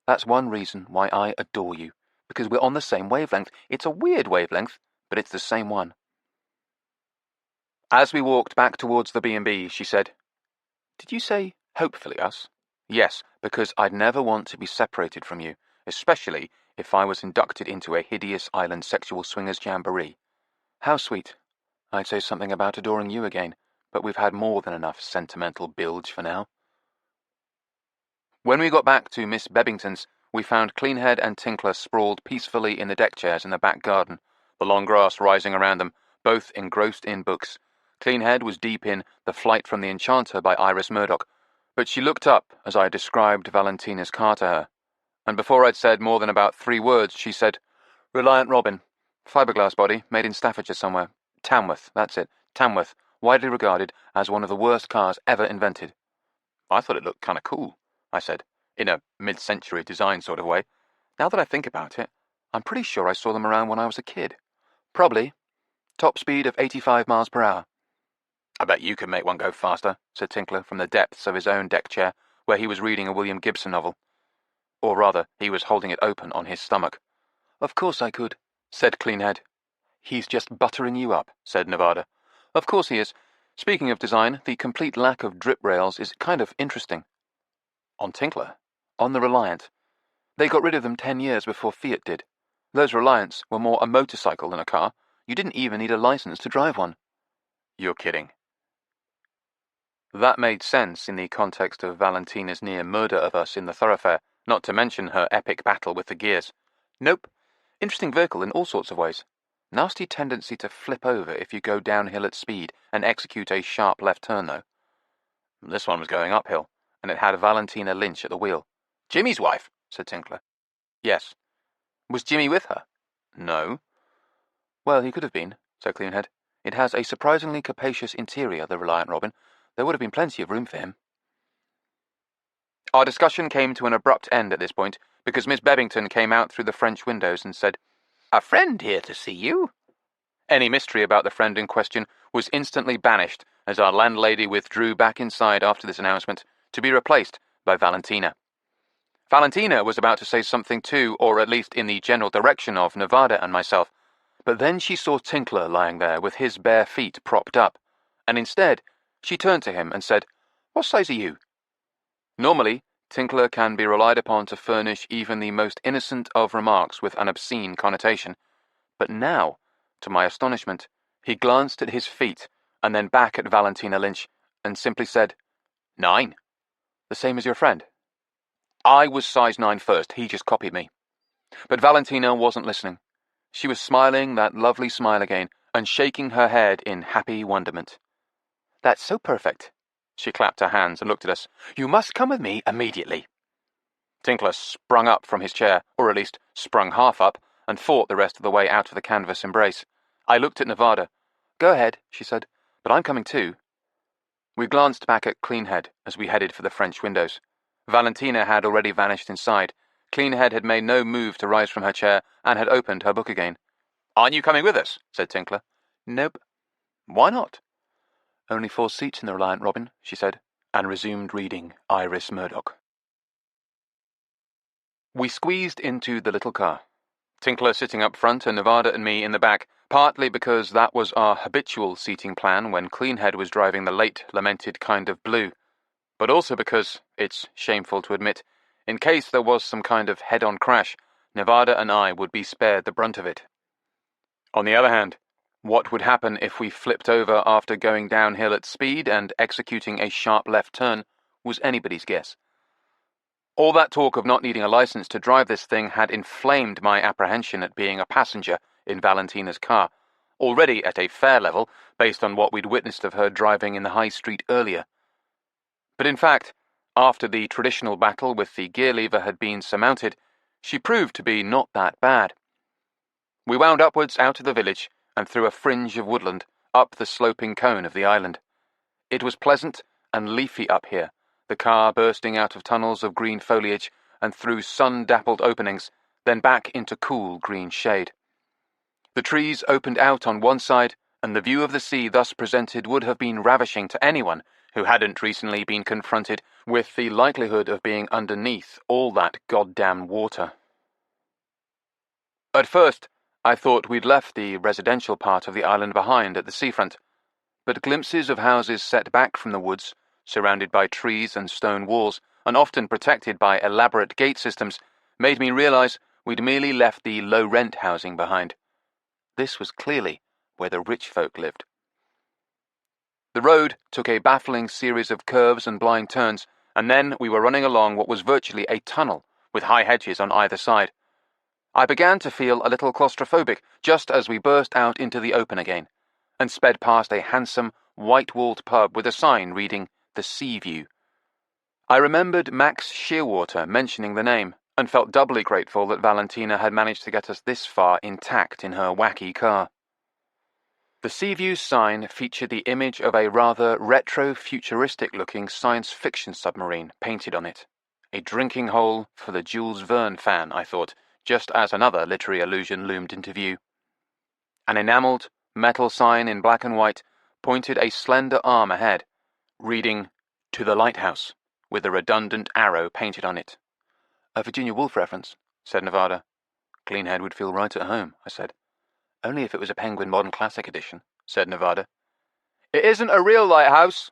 S3: "That's one reason why I adore you, because we're on the same wavelength. It's a weird wavelength, but it's the same one." As we walked back towards the B&B, she said, "Did you say, hopefully us?" "Yes, because I'd never want to be separated from you, especially if I was inducted into a hideous island sexual swingers jamboree." "How sweet. I'd say something about adoring you again, but we've had more than enough sentimental bilge for now." When we got back to Miss Bebbington's, we found Cleanhead and Tinkler sprawled peacefully in the deck chairs in the back garden, the long grass rising around them, both engrossed in books. Cleanhead was deep in The Flight from the Enchanter by Iris Murdoch, but she looked up as I described Valentina's car to her, and before I'd said more than about 3 words, she said, "Reliant Robin. Fiberglass body, made in Staffordshire somewhere. Tamworth, that's it, Tamworth, widely regarded as one of the worst cars ever invented." "I thought it looked kind of cool," I said, in a mid-century design sort of way. "Now that I think about it, I'm pretty sure I saw them around when I was a kid." "Probably. Top speed of 85 miles per hour. "I bet you could make one go faster," said Tinkler from the depths of his own deck chair, where he was reading a William Gibson novel. Or rather, he was holding it open on his stomach. "Of course I could," said Cleanhead. "He's just buttering you up," said Nevada. "Of course he is. Speaking of design, the complete lack of drip rails is kind of interesting." "On Tinkler?" "On the Reliant. They got rid of them 10 years before Fiat did. Those Reliants were more a motorcycle than a car. You didn't even need a license to drive one." "You're kidding." That made sense in the context of Valentina's near murder of us in the thoroughfare, not to mention her epic battle with the gears. "Nope. Interesting vehicle in all sorts of ways. Nasty tendency to flip over if you go downhill at speed and execute a sharp left turn, though." This one was going uphill, and it had Valentina Lynch at the wheel. "Jimmy's wife," said Tinkler. "Yes." "Was Jimmy with her?" "No." "Well, he could have been," said Cleanhead. "It has a surprisingly capacious interior, the Reliant Robin. There would have been plenty of room for him." Our discussion came to an abrupt end at this point, because Miss Bebbington came out through the French windows and said, "A friend here to see you." Any mystery about the friend in question was instantly banished as our landlady withdrew back inside after this announcement, to be replaced by Valentina. Valentina was about to say something too, or at least in the general direction of Nevada and myself, but then she saw Tinkler lying there with his bare feet propped up, and instead she turned to him and said, "What size are you?" Normally, Tinkler can be relied upon to furnish even the most innocent of remarks with an obscene connotation, but now, to my astonishment, he glanced at his feet and then back at Valentina Lynch and simply said, 9. The same as your friend. I was size 9 first, he just copied me. But Valentina wasn't listening. She was smiling that lovely smile again and shaking her head in happy wonderment. "That's so perfect." She clapped her hands and looked at us. "You must come with me immediately." Tinkler sprung up from his chair, or at least sprung half up, and fought the rest of the way out of the canvas embrace. I looked at Nevada. "Go ahead," she said, "but I'm coming too." We glanced back at Cleanhead as we headed for the French windows. Valentina had already vanished inside. Cleanhead had made no move to rise from her chair and had opened her book again. "Aren't you coming with us?" said Tinkler. "Nope." "Why not?" "Only 4 seats in the Reliant Robin," she said, and resumed reading Iris Murdoch. We squeezed into the little car, Tinkler sitting up front and Nevada and me in the back, partly because that was our habitual seating plan when Cleanhead was driving the late lamented kind of blue, but also because, it's shameful to admit, in case there was some kind of head-on crash, Nevada and I would be spared the brunt of it. On the other hand, what would happen if we flipped over after going downhill at speed and executing a sharp left turn was anybody's guess. All that talk of not needing a license to drive this thing had inflamed my apprehension at being a passenger in Valentina's car, already at a fair level based on what we'd witnessed of her driving in the high street earlier. But in fact, after the traditional battle with the gear lever had been surmounted, she proved to be not that bad. We wound upwards out of the village and through a fringe of woodland, up the sloping cone of the island. It was pleasant and leafy up here, the car bursting out of tunnels of green foliage and through sun-dappled openings, then back into cool green shade. The trees opened out on one side, and the view of the sea thus presented would have been ravishing to anyone who hadn't recently been confronted with the likelihood of being underneath all that goddamn water. At first, I thought we'd left the residential part of the island behind at the seafront, but glimpses of houses set back from the woods, surrounded by trees and stone walls, and often protected by elaborate gate systems, made me realize we'd merely left the low-rent housing behind. This was clearly where the rich folk lived. The road took a baffling series of curves and blind turns, and then we were running along what was virtually a tunnel, with high hedges on either side. I began to feel a little claustrophobic just as we burst out into the open again, and sped past a handsome, white-walled pub with a sign reading The Sea View. I remembered Max Shearwater mentioning the name, and felt doubly grateful that Valentina had managed to get us this far intact in her wacky car. The Sea View sign featured the image of a rather retro-futuristic-looking science fiction submarine painted on it. A drinking hole for the Jules Verne fan, I thought, just as another literary allusion loomed into view. An enamelled, metal sign in black and white pointed a slender arm ahead, reading, "To the Lighthouse," with a redundant arrow painted on it. "A Virginia Woolf reference," said Nevada. "Cleanhead would feel right at home," I said. "Only if it was a Penguin Modern Classic edition," said Nevada. "It isn't a real lighthouse,"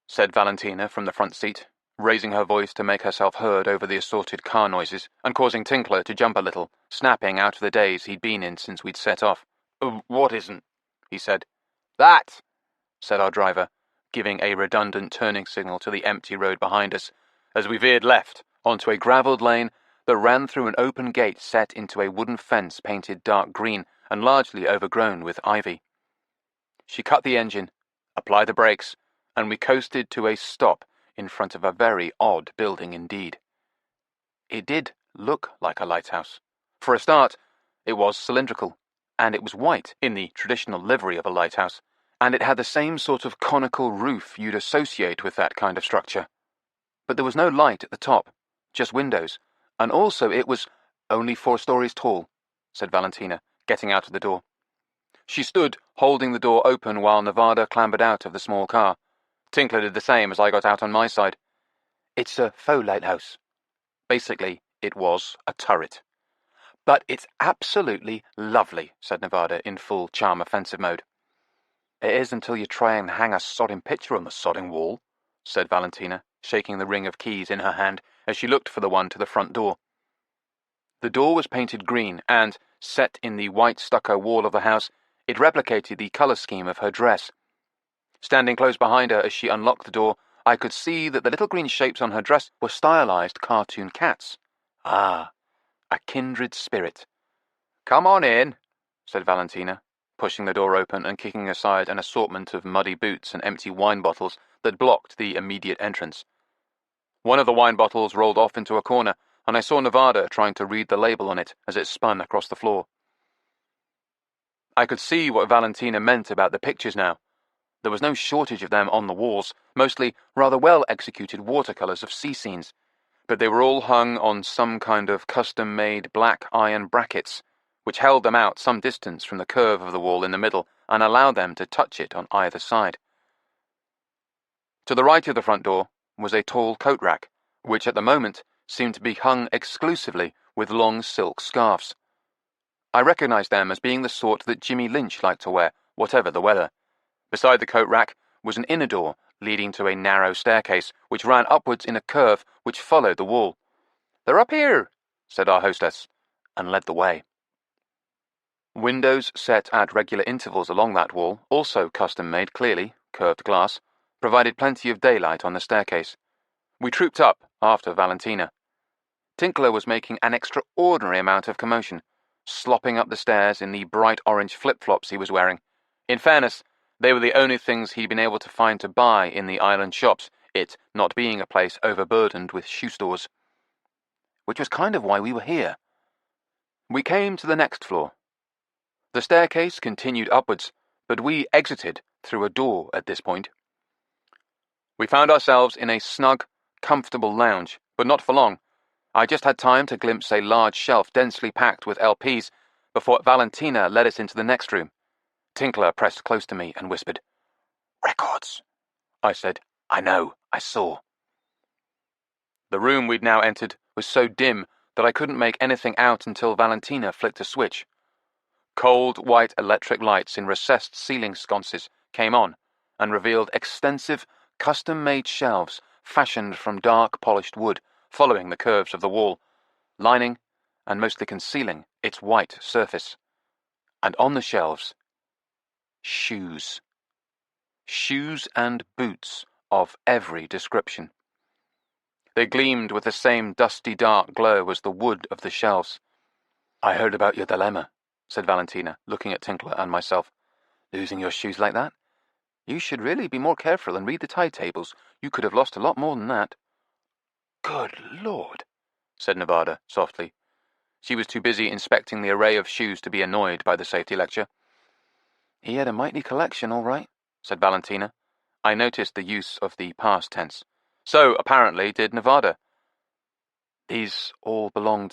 S3: said Valentina from the front seat, raising her voice to make herself heard over the assorted car noises, and causing Tinkler to jump a little, snapping out of the daze he'd been in since we'd set off. "What isn't?" he said. "That," said our driver, giving a redundant turning signal to the empty road behind us, as we veered left onto a gravelled lane that ran through an open gate set into a wooden fence painted dark green and largely overgrown with ivy. She cut the engine, applied the brakes, and we coasted to a stop in front of a very odd building indeed. It did look like a lighthouse. For a start, it was cylindrical, and it was white in the traditional livery of a lighthouse, and it had the same sort of conical roof you'd associate with that kind of structure. But there was no light at the top, just windows, and also it was only 4 stories tall, said Valentina, getting out of the door. She stood, holding the door open while Nevada clambered out of the small car. Tinkler did the same as I got out on my side. "It's a faux lighthouse. Basically, it was a turret. "But it's absolutely lovely," said Nevada in full charm offensive mode. "It is until you try and hang a sodding picture on the sodding wall," said Valentina, shaking the ring of keys in her hand as she looked for the one to the front door. The door was painted green, and, set in the white stucco wall of the house, it replicated the colour scheme of her dress. Standing close behind her as she unlocked the door, I could see that the little green shapes on her dress were stylized cartoon cats. Ah, a kindred spirit. "Come on in," said Valentina, pushing the door open and kicking aside an assortment of muddy boots and empty wine bottles that blocked the immediate entrance. One of the wine bottles rolled off into a corner, and I saw Nevada trying to read the label on it as it spun across the floor. I could see what Valentina meant about the pictures now. There was no shortage of them on the walls, mostly rather well-executed watercolours of sea scenes, but they were all hung on some kind of custom-made black iron brackets, which held them out some distance from the curve of the wall in the middle and allowed them to touch it on either side. To the right of the front door was a tall coat rack, which at the moment seemed to be hung exclusively with long silk scarves. I recognised them as being the sort that Jimmy Lynch liked to wear, whatever the weather. Beside the coat rack was an inner door leading to a narrow staircase, which ran upwards in a curve which followed the wall. "They're up here," said our hostess, and led the way. Windows set at regular intervals along that wall, also custom-made, clearly, curved glass, provided plenty of daylight on the staircase. We trooped up after Valentina. Tinkler was making an extraordinary amount of commotion, slopping up the stairs in the bright orange flip-flops he was wearing. In fairness, they were the only things he'd been able to find to buy in the island shops, it not being a place overburdened with shoe stores. Which was kind of why we were here. We came to the next floor. The staircase continued upwards, but we exited through a door at this point. We found ourselves in a snug, comfortable lounge, but not for long. I just had time to glimpse a large shelf densely packed with LPs before Valentina led us into the next room. Tinkler pressed close to me and whispered. "Records," I said. "I know, I saw." The room we'd now entered was so dim that I couldn't make anything out until Valentina flicked a switch. Cold white electric lights in recessed ceiling sconces came on and revealed extensive, custom-made shelves fashioned from dark polished wood, following the curves of the wall, lining and mostly concealing its white surface. And on the shelves, shoes. Shoes and boots of every description. They gleamed with the same dusty dark glow as the wood of the shelves. "I heard about your dilemma," said Valentina, looking at Tinkler and myself. "Losing your shoes like that? You should really be more careful and read the tide tables. You could have lost a lot more than that." "Good Lord," said Nevada softly. She was too busy inspecting the array of shoes to be annoyed by the safety lecture. "He had a mighty collection, all right," said Valentina. I noticed the use of the past tense. So, apparently, did Nevada. "These all belong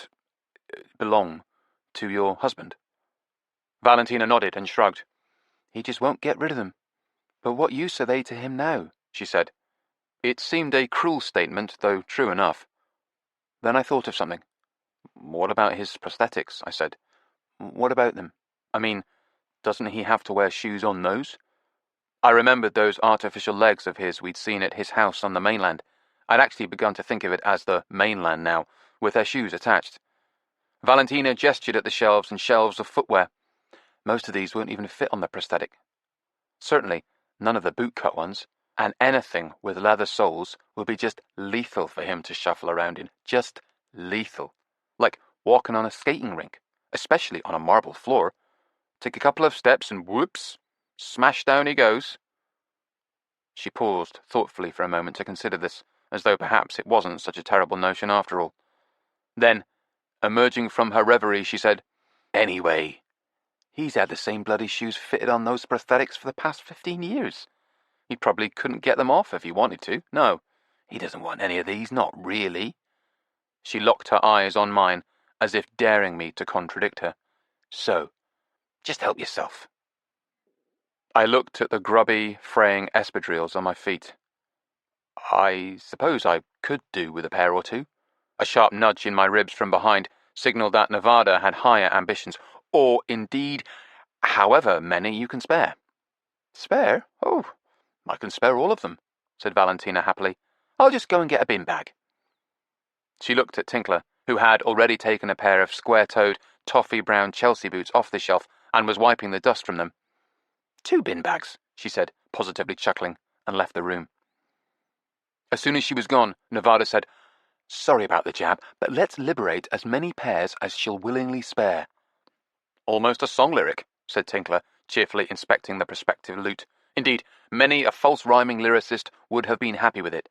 S3: to your husband?" Valentina nodded and shrugged. "He just won't get rid of them. But what use are they to him now?" she said. It seemed a cruel statement, though true enough. Then I thought of something. "What about his prosthetics?" I said. "What about them? I mean, doesn't he have to wear shoes on those?" I remembered those artificial legs of his we'd seen at his house on the mainland. I'd actually begun to think of it as the mainland now, with their shoes attached. Valentina gestured at the shelves and shelves of footwear. Most of these won't even fit on the prosthetic. Certainly none of the boot-cut ones, and anything with leather soles would be just lethal for him to shuffle around in. Just lethal. Like walking on a skating rink, especially on a marble floor. Take a couple of steps and whoops, smash down he goes. She paused thoughtfully for a moment to consider this, as though perhaps it wasn't such a terrible notion after all. Then, emerging from her reverie, she said, "Anyway, he's had the same bloody shoes fitted on those prosthetics for the past 15 years. He probably couldn't get them off if he wanted to. No, he doesn't want any of these, not really." She locked her eyes on mine, as if daring me to contradict her. "So, just help yourself." I looked at the grubby, fraying espadrilles on my feet. "I suppose I could do with a pair or two." A sharp nudge in my ribs from behind signaled that Nevada had higher ambitions, or indeed, however many you can spare. Spare? Oh, I can spare all of them, said Valentina happily. I'll just go and get a bin bag. She looked at Tinkler, who had already taken a pair of square-toed, toffee-brown Chelsea boots off the shelf and was wiping the dust from them. 2 bin bags, she said, positively chuckling, and left the room. As soon as she was gone, Nevada said, Sorry about the jab, but let's liberate as many pairs as she'll willingly spare. Almost a song lyric, said Tinkler, cheerfully inspecting the prospective loot. Indeed, many a false-rhyming lyricist would have been happy with it.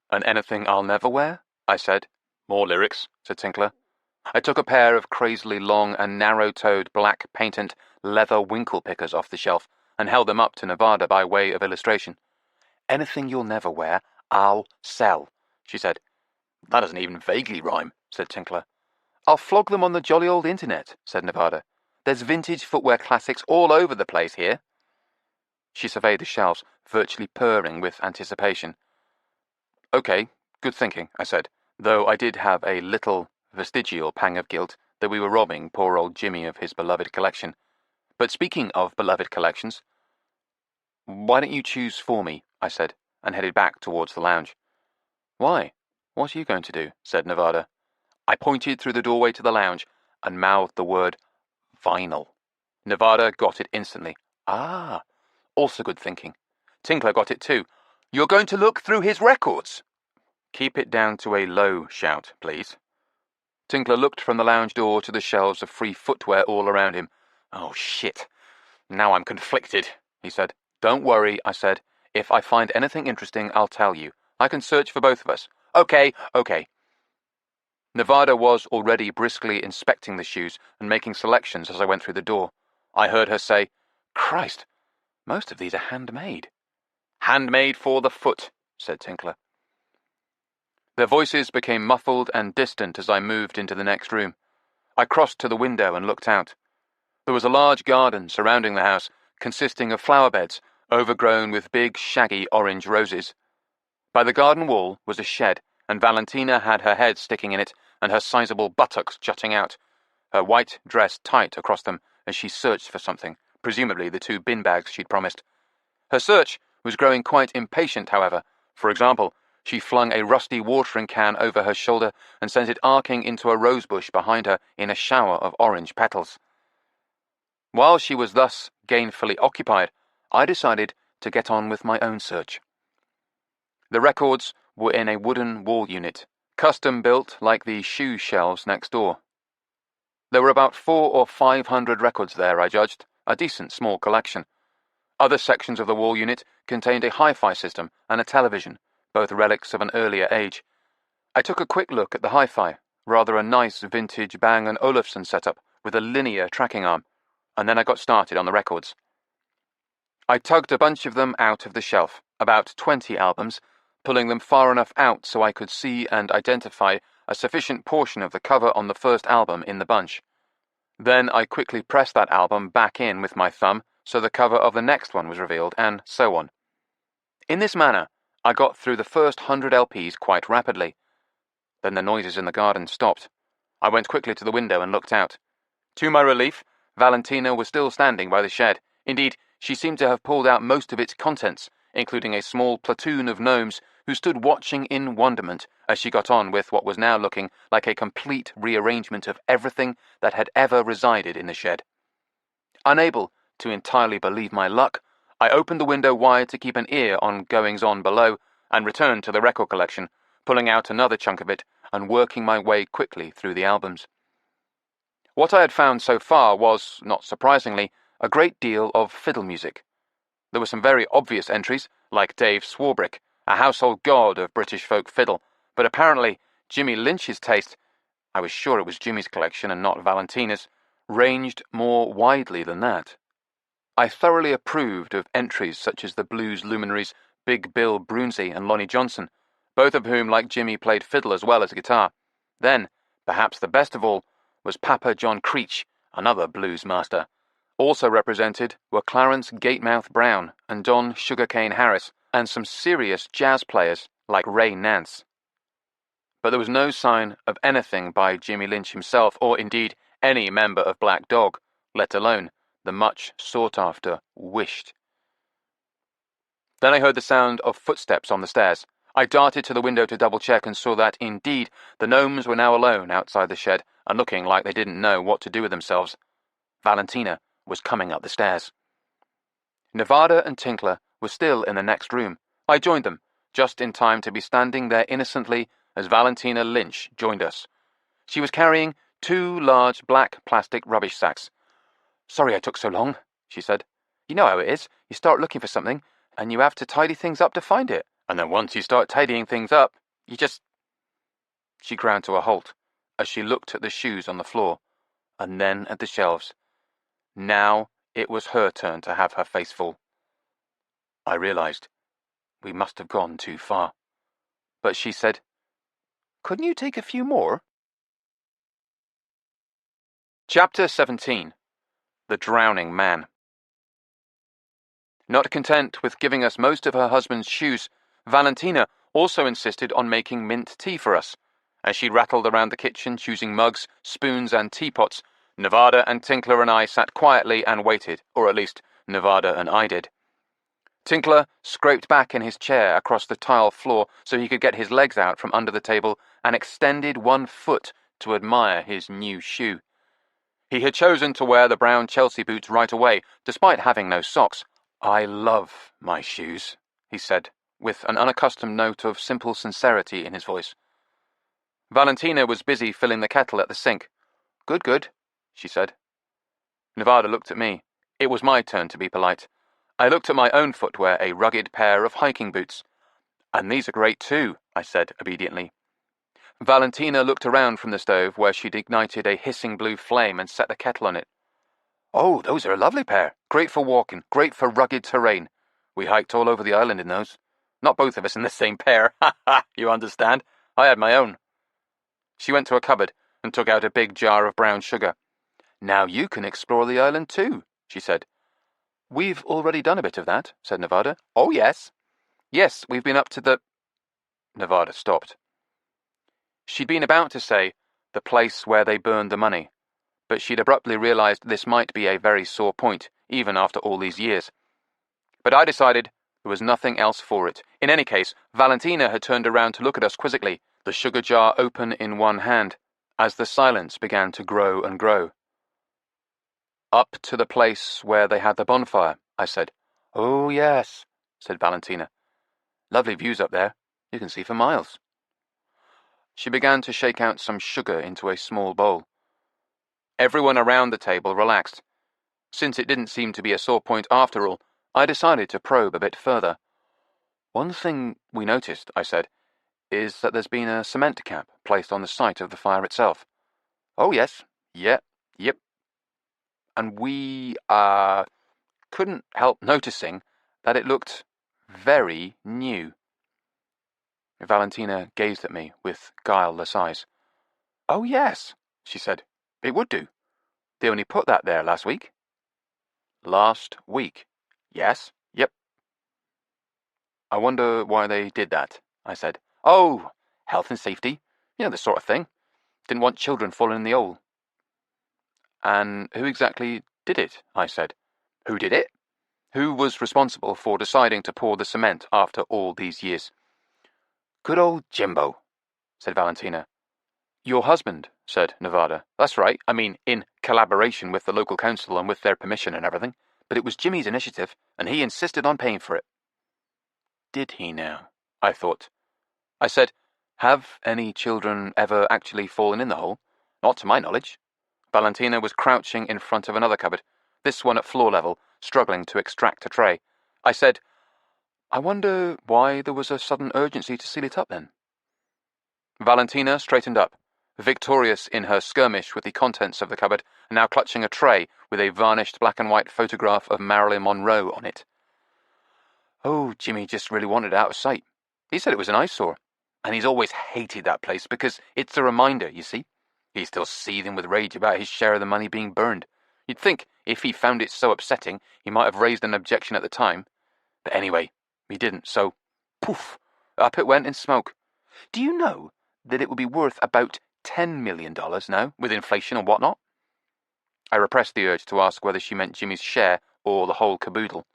S3: And anything I'll never wear? I said. More lyrics, said Tinkler. I took a pair of crazily long and narrow-toed black patent leather winkle pickers off the shelf and held them up to Nevada by way of illustration. Anything you'll never wear, I'll sell, she said. That doesn't even vaguely rhyme, said Tinkler. I'll flog them on the jolly old internet, said Nevada. There's vintage footwear classics all over the place here. She surveyed the shelves, virtually purring with anticipation. Okay, good thinking, I said, though I did have a little vestigial pang of guilt that we were robbing poor old Jimmy of his beloved collection. But speaking of beloved collections, why don't you choose for me, I said, and headed back towards the lounge. Why? What are you going to do? Said Nevada. I pointed through the doorway to the lounge and mouthed the word vinyl. Nevada got it instantly. Ah, also good thinking. Tinkler got it too. You're going to look through his records? Keep it down to a low shout, please. Tinkler looked from the lounge door to the shelves of free footwear all around him. Oh, shit. Now I'm conflicted, he said. Don't worry, I said. If I find anything interesting, I'll tell you. I can search for both of us. Okay. Nevada was already briskly inspecting the shoes and making selections as I went through the door. I heard her say, Christ, most of these are handmade. Handmade for the foot, said Tinkler. Their voices became muffled and distant as I moved into the next room. I crossed to the window and looked out. There was a large garden surrounding the house, consisting of flower beds, overgrown with big, shaggy orange roses. By the garden wall was a shed, and Valentina had her head sticking in it and her sizable buttocks jutting out, her white dress tight across them as she searched for something, presumably the 2 bin bags she'd promised. Her search was growing quite impatient, however. For example, she flung a rusty watering can over her shoulder and sent it arcing into a rosebush behind her in a shower of orange petals. While she was thus gainfully occupied, I decided to get on with my own search. The records were in a wooden wall unit, custom built like the shoe shelves next door. There were about 400 or 500 records there, I judged, a decent small collection. Other sections of the wall unit contained a hi-fi system and a television, both relics of an earlier age. I took a quick look at the hi-fi, rather a nice vintage Bang & Olufsen setup with a linear tracking arm, and then I got started on the records. I tugged a bunch of them out of the shelf, about 20 albums, pulling them far enough out so I could see and identify a sufficient portion of the cover on the first album in the bunch. Then I quickly pressed that album back in with my thumb so the cover of the next one was revealed, and so on. In this manner, I got through the first 100 LPs quite rapidly. Then the noises in the garden stopped. I went quickly to the window and looked out. To my relief, Valentina was still standing by the shed. Indeed, she seemed to have pulled out most of its contents, including a small platoon of gnomes who stood watching in wonderment as she got on with what was now looking like a complete rearrangement of everything that had ever resided in the shed. Unable to entirely believe my luck, I opened the window wide to keep an ear on goings-on below and returned to the record collection, pulling out another chunk of it and working my way quickly through the albums. What I had found so far was, not surprisingly, a great deal of fiddle music. There were some very obvious entries, like Dave Swarbrick, a household god of British folk fiddle, but apparently Jimmy Lynch's taste, I was sure it was Jimmy's collection and not Valentina's, ranged more widely than that. I thoroughly approved of entries such as the blues luminaries Big Bill Brunsey and Lonnie Johnson, both of whom, like Jimmy, played fiddle as well as guitar. Then, perhaps the best of all, was Papa John Creech, another blues master. Also represented were Clarence Gatemouth Brown and Don Sugarcane Harris, and some serious jazz players like Ray Nance. but there was no sign of anything by Jimmy Lynch himself, or indeed any member of Black Dog, let alone the much sought-after Wisht. Then I heard the sound of footsteps on the stairs. I darted to the window to double-check and saw that, indeed, the gnomes were now alone outside the shed and looking like they didn't know what to do with themselves. Valentina was coming up the stairs. Nevada and Tinkler were still in the next room. I joined them, just in time to be standing there innocently as Valentina Lynch joined us. She was carrying 2 large black plastic rubbish sacks. "Sorry I took so long," she said. "You know how it is. You start looking for something, and you have to tidy things up to find it. And then once you start tidying things up, you just—" She ground to a halt as she looked at the shoes on the floor, and then at the shelves. Now it was her turn to have her face full. I realized we must have gone too far. But she said, "Couldn't you take a few more?" Chapter 17. The Drowning Man. Not content with giving us most of her husband's shoes, Valentina also insisted on making mint tea for us. As she rattled around the kitchen choosing mugs, spoons and teapots, Nevada and Tinkler and I sat quietly and waited, or at least Nevada and I did. Tinkler scraped back in his chair across the tile floor so he could get his legs out from under the table and extended 1 foot to admire his new shoe. He had chosen to wear the brown Chelsea boots right away, despite having no socks. "I love my shoes," he said, with an unaccustomed note of simple sincerity in his voice. Valentina was busy filling the kettle at the sink. "Good, good," she said. Nevada looked at me. It was my turn to be polite. I looked at my own footwear, a rugged pair of hiking boots. "And these are great too," I said obediently. Valentina looked around from the stove where she'd ignited a hissing blue flame and set the kettle on it. "Oh, those are a lovely pair. Great for walking, great for rugged terrain. We hiked all over the island in those. Not both of us in the same pair. Ha ha, you understand. I had my own." She went to a cupboard and took out a big jar of brown sugar. "Now you can explore the island too," she said. "We've already done a bit of that," said Nevada. "Oh, yes. Yes, we've been up to the—" Nevada stopped. She'd been about to say, "the place where they burned the money," but she'd abruptly realized this might be a very sore point, even after all these years. But I decided there was nothing else for it. In any case, Valentina had turned around to look at us quizzically, the sugar jar open in one hand, as the silence began to grow and grow. "Up to the place where they had the bonfire," I said. "Oh, yes," said Valentina. "Lovely views up there. You can see for miles." She began to shake out some sugar into a small bowl. Everyone around the table relaxed. Since it didn't seem to be a sore point after all, I decided to probe a bit further. "One thing we noticed," I said, "is that there's been a cement cap placed on the site of the fire itself." "Oh, yes. Yep. And we, couldn't help noticing that it looked very new." Valentina gazed at me with guileless eyes. "Oh, yes," she said. "It would do. They only put that there last week." "Last week? Yes. Yep." "I wonder why they did that," I said. "Oh, health and safety. You know, the sort of thing. Didn't want children falling in the hole." "And who exactly did it?" I said. "Who did it? Who was responsible for deciding to pour the cement after all these years?" "Good old Jimbo," said Valentina. "Your husband," said Nevada. "That's right. I mean, in collaboration with the local council and with their permission and everything. But it was Jimmy's initiative, and he insisted on paying for it." Did he now? I thought. I said, "Have any children ever actually fallen in the hole?" "Not to my knowledge." Valentina was crouching in front of another cupboard, this one at floor level, struggling to extract a tray. I said, "I wonder why there was a sudden urgency to seal it up then." Valentina straightened up, victorious in her skirmish with the contents of the cupboard, and now clutching a tray with a varnished black and white photograph of Marilyn Monroe on it. "Oh, Jimmy just really wanted it out of sight. He said it was an eyesore, and he's always hated that place because it's a reminder, you see. He's still seething with rage about his share of the money being burned. You'd think if he found it so upsetting, he might have raised an objection at the time. But anyway, he didn't, so poof, up it went in smoke. Do you know that it would be worth about $10 million now, with inflation and whatnot. I repressed the urge to ask whether she meant Jimmy's share or the whole caboodle.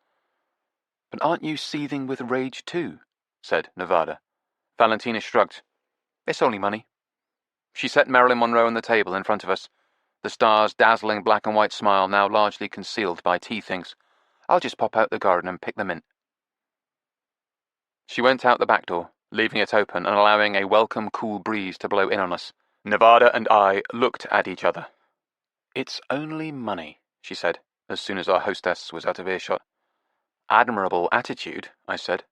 S3: But aren't you seething with rage too? Said Nevada. Valentina shrugged. It's only money. She set Marilyn Monroe on the table in front of us, the star's dazzling black and white smile now largely concealed by tea things. I'll just pop out the garden and pick them in. She went out the back door, leaving it open and allowing a welcome cool breeze to blow in on us. Nevada and I looked at each other. It's only money, she said, as soon as our hostess was out of earshot. Admirable attitude, I said.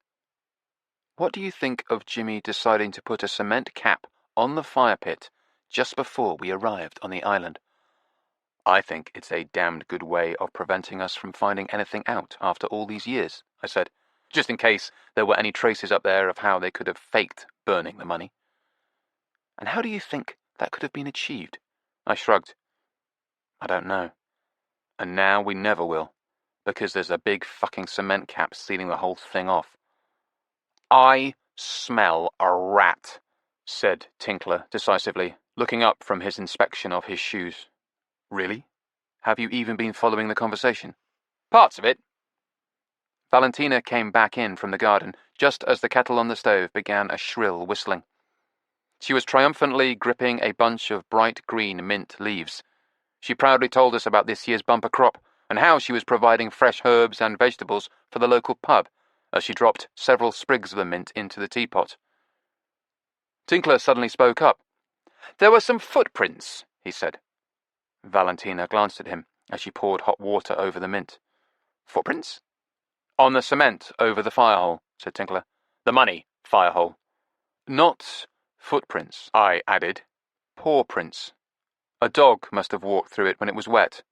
S3: What do you think of Jimmy deciding to put a cement cap on the fire pit just before we arrived on the island? I think it's a damned good way of preventing us from finding anything out after all these years, I said, just in case there were any traces up there of how they could have faked burning the money. And how do you think that could have been achieved? I shrugged. I don't know. And now we never will, because there's a big fucking cement cap sealing the whole thing off. I smell a rat, said Tinkler decisively, looking up from his inspection of his shoes. Really? Have you even been following the conversation? Parts of it. Valentina came back in from the garden just as the kettle on the stove began a shrill whistling. She was triumphantly gripping a bunch of bright green mint leaves. She proudly told us about this year's bumper crop and how she was providing fresh herbs and vegetables for the local pub as she dropped several sprigs of the mint into the teapot. Tinkler suddenly spoke up. There were some footprints, he said. Valentina glanced at him as she poured hot water over the mint. Footprints? On the cement over the firehole, said Tinkler. The money firehole. Not footprints, I added. Paw prints. A dog must have walked through it when it was wet.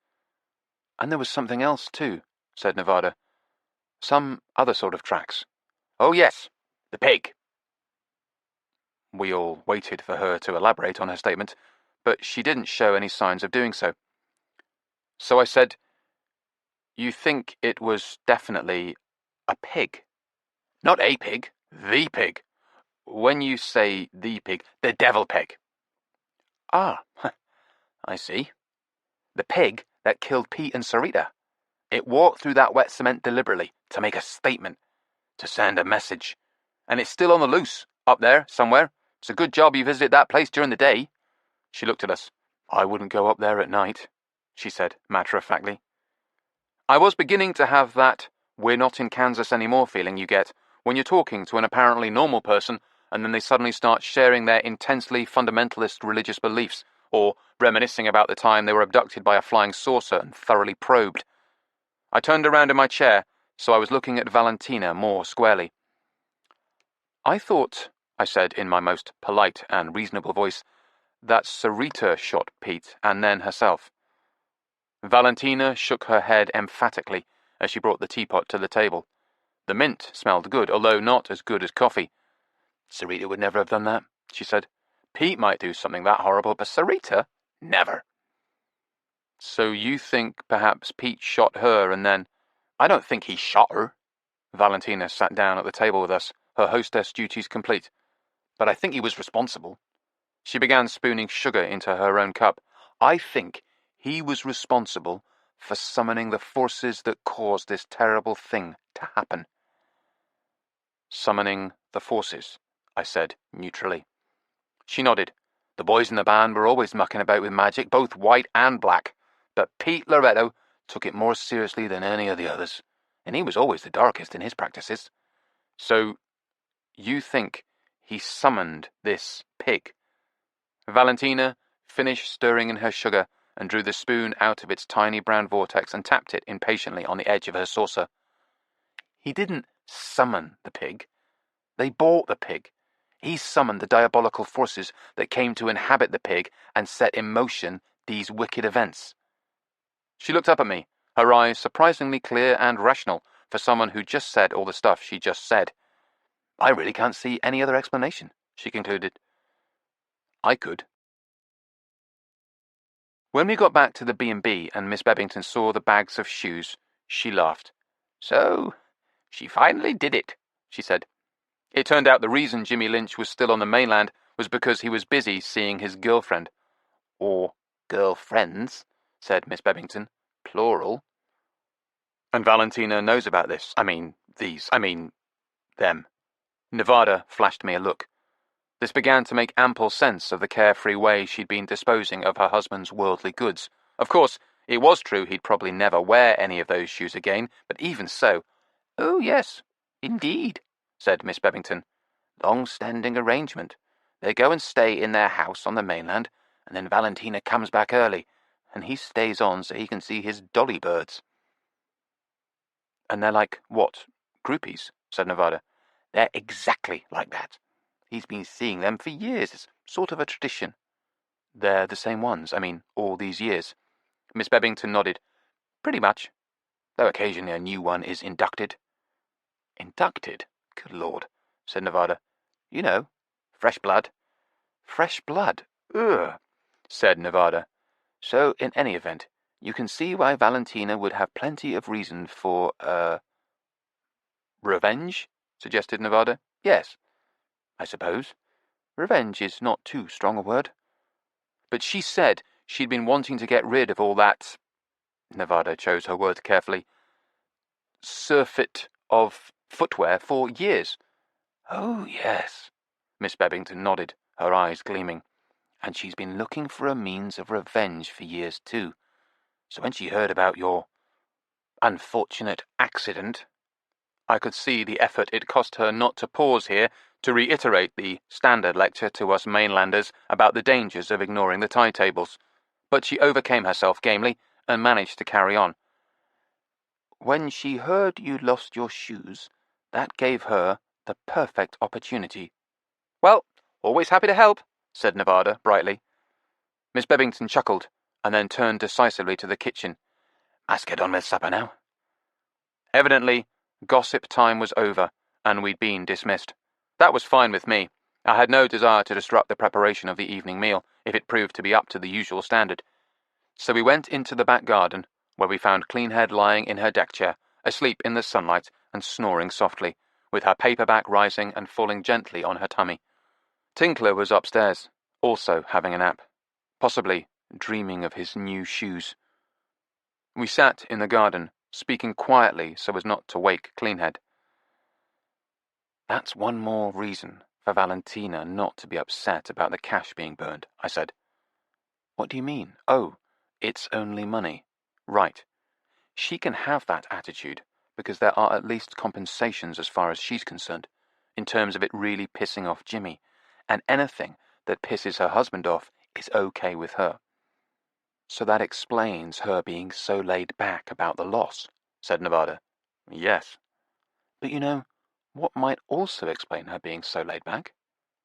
S3: And there was something else too, said Nevada. Some other sort of tracks. Oh yes, the pig. We all waited for her to elaborate on her statement, but she didn't show any signs of doing so. So I said, You think it was definitely a pig? Not a pig, the pig. When you say the pig, the devil pig. Ah, I see. The pig that killed Pete and Sarita. It walked through that wet cement deliberately to make a statement, to send a message. And it's still on the loose, up there, somewhere. It's a good job you visited that place during the day. She looked at us. I wouldn't go up there at night, she said, matter-of-factly. I was beginning to have that we're not in Kansas anymore feeling you get when you're talking to an apparently normal person and then they suddenly start sharing their intensely fundamentalist religious beliefs or reminiscing about the time they were abducted by a flying saucer and thoroughly probed. I turned around in my chair, so I was looking at Valentina more squarely. I thought, I said in my most polite and reasonable voice, that Sarita shot Pete and then herself. Valentina shook her head emphatically as she brought the teapot to the table. The mint smelled good, although not as good as coffee. Sarita would never have done that, she said. Pete might do something that horrible, but Sarita? Never. So you think perhaps Pete shot her and then... I don't think he shot her. Valentina sat down at the table with us, her hostess duties complete. But I think he was responsible. She began spooning sugar into her own cup. I think he was responsible for summoning the forces that caused this terrible thing to happen. Summoning the forces, I said neutrally. She nodded. The boys in the band were always mucking about with magic, both white and black, but Pete Loretto took it more seriously than any of the others, and he was always the darkest in his practices. So, you think he summoned this pig? Valentina finished stirring in her sugar and drew the spoon out of its tiny brown vortex and tapped it impatiently on the edge of her saucer. He didn't summon the pig. They bought the pig. He summoned the diabolical forces that came to inhabit the pig and set in motion these wicked events. She looked up at me, her eyes surprisingly clear and rational for someone who just said all the stuff she just said. I really can't see any other explanation, she concluded. I could. When we got back to the B&B and Miss Bebbington saw the bags of shoes, she laughed. So, she finally did it, she said. It turned out the reason Jimmy Lynch was still on the mainland was because he was busy seeing his girlfriend. Or girlfriends, said Miss Bebington. Plural. And Valentina knows about this. Them. Nevada flashed me a look. This began to make ample sense of the carefree way she'd been disposing of her husband's worldly goods. Of course, it was true he'd probably never wear any of those shoes again, but even so— "Oh, yes, indeed," said Miss Bebington. "Long-standing arrangement. They go and stay in their house on the mainland, and then Valentina comes back early, and he stays on so he can see his dolly birds." "And they're like, what, groupies?" said Nevada. "They're exactly like that. He's been seeing them for years. It's sort of a tradition." "They're the same ones, all these years?" Miss Bebington nodded. "Pretty much. Though occasionally a new one is inducted." "Inducted? Good Lord," said Nevada. "You know, fresh blood." "Fresh blood? Ugh," said Nevada. "So, in any event, you can see why Valentina would have plenty of reason for, revenge?" suggested Nevada. "Yes, I suppose. Revenge is not too strong a word." "But she said she'd been wanting to get rid of all that—" Nevada chose her words carefully— "surfeit of footwear for years." "Oh, yes," Miss Bebington nodded, her eyes gleaming. "And she's been looking for a means of revenge for years, too. So when she heard about your unfortunate accident—" I could see the effort it cost her not to pause here to reiterate the standard lecture to us mainlanders about the dangers of ignoring the tide tables. But she overcame herself gamely and managed to carry on. "When she heard you lost your shoes, that gave her the perfect opportunity." "Well, always happy to help," said Nevada brightly. Miss Bebington chuckled, and then turned decisively to the kitchen. "Must get on with supper now." Evidently, gossip time was over, and we'd been dismissed. That was fine with me. I had no desire to disrupt the preparation of the evening meal, if it proved to be up to the usual standard. So we went into the back garden, where we found Cleanhead lying in her deck chair, asleep in the sunlight and snoring softly, with her paperback rising and falling gently on her tummy. Tinkler was upstairs, also having a nap, possibly dreaming of his new shoes. We sat in the garden, speaking quietly so as not to wake Cleanhead. "That's one more reason for Valentina not to be upset about the cash being burned," I said. "What do you mean?" "Oh, it's only money." "Right. She can have that attitude because there are at least compensations as far as she's concerned, in terms of it really pissing off Jimmy, and anything that pisses her husband off is okay with her." "So that explains her being so laid back about the loss," said Nevada. "Yes. But you know, what might also explain her being so laid back?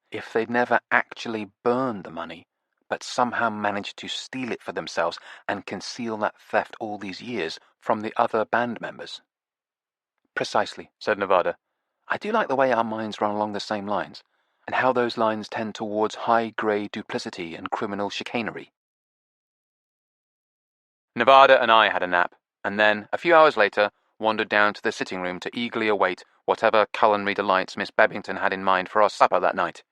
S3: If they'd never actually burned the money, but somehow managed to steal it for themselves and conceal that theft all these years from the other band members." "Precisely," said Nevada. "I do like the way our minds run along the same lines, and how those lines tend towards high-grade duplicity and criminal chicanery." Nevada and I had a nap, and then, a few hours later, wandered down to the sitting room to eagerly await whatever culinary delights Miss Bebington had in mind for our supper that night.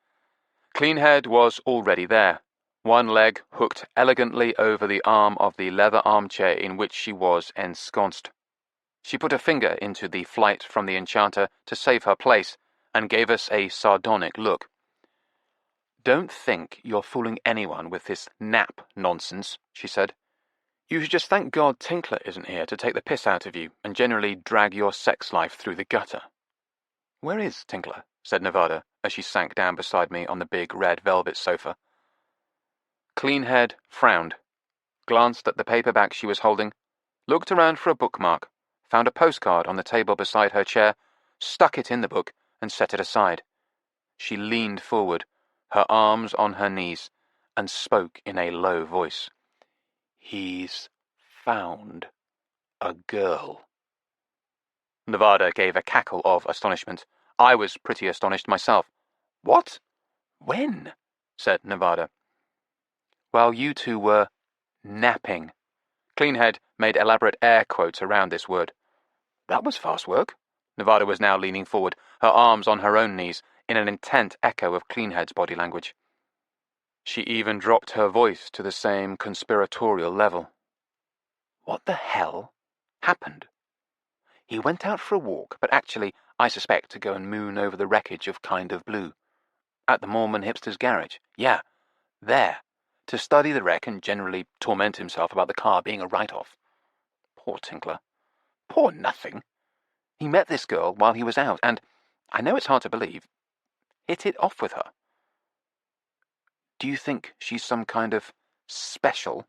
S3: Cleanhead was already there, one leg hooked elegantly over the arm of the leather armchair in which she was ensconced. She put a finger into the flight from the enchanter to save her place, and gave us a sardonic look. "Don't think you're fooling anyone with this nap nonsense," she said. "You should just thank God Tinkler isn't here to take the piss out of you and generally drag your sex life through the gutter." "Where is Tinkler?" said Nevada, as she sank down beside me on the big red velvet sofa. Cleanhead frowned, glanced at the paperback she was holding, looked around for a bookmark, found a postcard on the table beside her chair, stuck it in the book, and set it aside. She leaned forward, her arms on her knees, and spoke in a low voice. "He's found a girl." Nevada gave a cackle of astonishment. I was pretty astonished myself. "What? When?" said Nevada. "While you two were napping." Cleanhead made elaborate air quotes around this word. "That was fast work." Nevada was now leaning forward, her arms on her own knees, in an intent echo of Cleanhead's body language. She even dropped her voice to the same conspiratorial level. What the hell happened? He went out for a walk, but actually, I suspect, to go and moon over the wreckage of Kind of Blue. At the Mormon hipster's garage. Yeah, there. To study the wreck and generally torment himself about the car being a write-off. Poor Tinkler. Poor nothing. He met this girl while he was out, and, I know it's hard to believe, hit it off with her. Do you think she's some kind of special?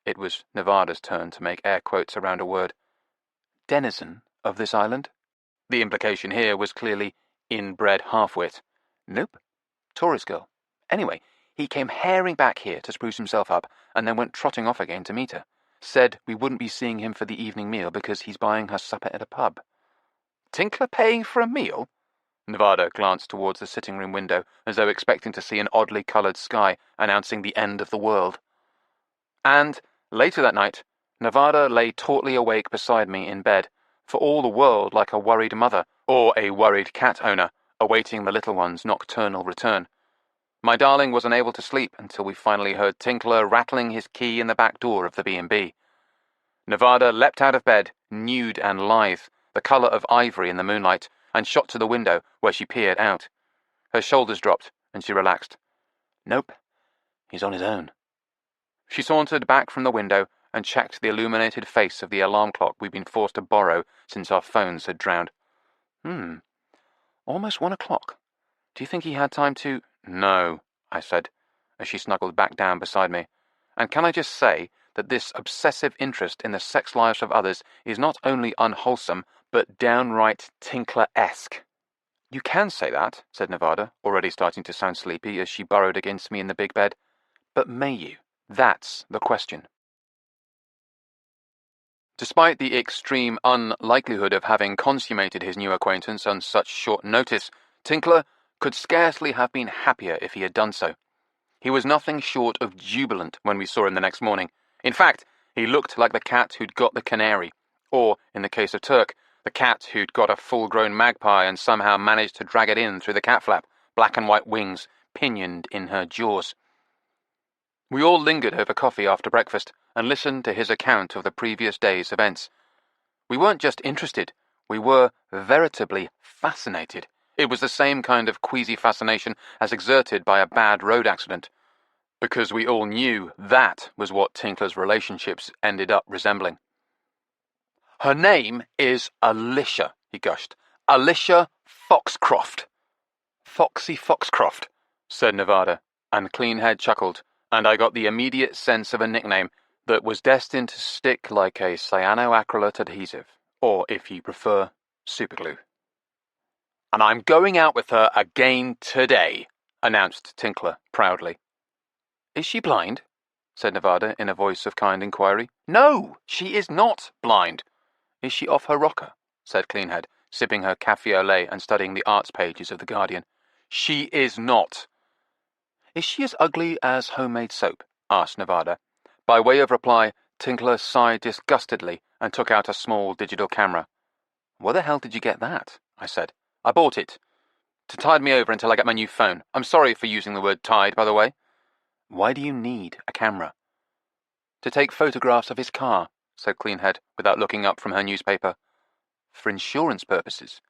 S3: It was Nevada's turn to make air quotes around a word. Denizen of this island? The implication here was clearly inbred half-wit. Nope. Tourist girl. Anyway, he came herring back here to spruce himself up, and then went trotting off again to meet her. Said we wouldn't be seeing him for the evening meal because he's buying her supper at a pub. Tinkler paying for a meal? Nevada glanced towards the sitting-room window, as though expecting to see an oddly coloured sky announcing the end of the world. And, later that night, Nevada lay tautly awake beside me in bed, for all the world like a worried mother, or a worried cat owner, awaiting the little one's nocturnal return. My darling was unable to sleep until we finally heard Tinkler rattling his key in the back door of the B&B. Nevada leapt out of bed, nude and lithe, the colour of ivory in the moonlight, and shot to the window, where she peered out. Her shoulders dropped, and she relaxed. Nope, he's on his own. She sauntered back from the window and checked the illuminated face of the alarm clock we'd been forced to borrow since our phones had drowned. Almost 1 o'clock. Do you think he had time to— No, I said, as she snuggled back down beside me. And can I just say that this obsessive interest in the sex lives of others is not only unwholesome, but downright Tinkler-esque. You can say that, said Nevada, already starting to sound sleepy as she burrowed against me in the big bed. But may you? That's the question. Despite the extreme unlikelihood of having consummated his new acquaintance on such short notice, Tinkler could scarcely have been happier if he had done so. He was nothing short of jubilant when we saw him the next morning. In fact, he looked like the cat who'd got the canary, or, in the case of Turk, the cat who'd got a full-grown magpie and somehow managed to drag it in through the cat flap, black and white wings pinioned in her jaws. We all lingered over coffee after breakfast and listened to his account of the previous day's events. We weren't just interested, we were veritably fascinated. It was the same kind of queasy fascination as exerted by a bad road accident, because we all knew that was what Tinkler's relationships ended up resembling. Her name is Alicia, he gushed. Alicia Foxcroft. Foxy Foxcroft, said Nevada, and Cleanhead chuckled, and I got the immediate sense of a nickname that was destined to stick like a cyanoacrylate adhesive, or, if you prefer, superglue. And I'm going out with her again today, announced Tinkler proudly. Is she blind? Said Nevada in a voice of kind inquiry. No, she is not blind. Is she off her rocker? Said Cleanhead, sipping her café au lait and studying the arts pages of The Guardian. She is not. Is she as ugly as homemade soap? Asked Nevada. By way of reply, Tinkler sighed disgustedly and took out a small digital camera. Where the hell did you get that? I said. I bought it. To tide me over until I get my new phone. I'm sorry for using the word tide, by the way. Why do you need a camera? To take photographs of his car, said Cleanhead, without looking up from her newspaper. For insurance purposes.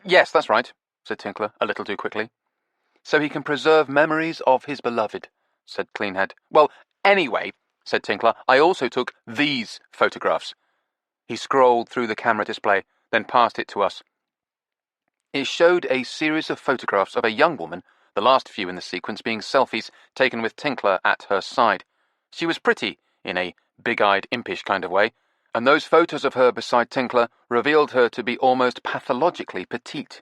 S3: Yes, that's right, said Tinkler, a little too quickly. So he can preserve memories of his beloved, said Cleanhead. Well, anyway, said Tinkler, I also took these photographs. He scrolled through the camera display, then passed it to us. It showed a series of photographs of a young woman, the last few in the sequence being selfies taken with Tinkler at her side. She was pretty, in a big-eyed, impish kind of way, and those photos of her beside Tinkler revealed her to be almost pathologically petite.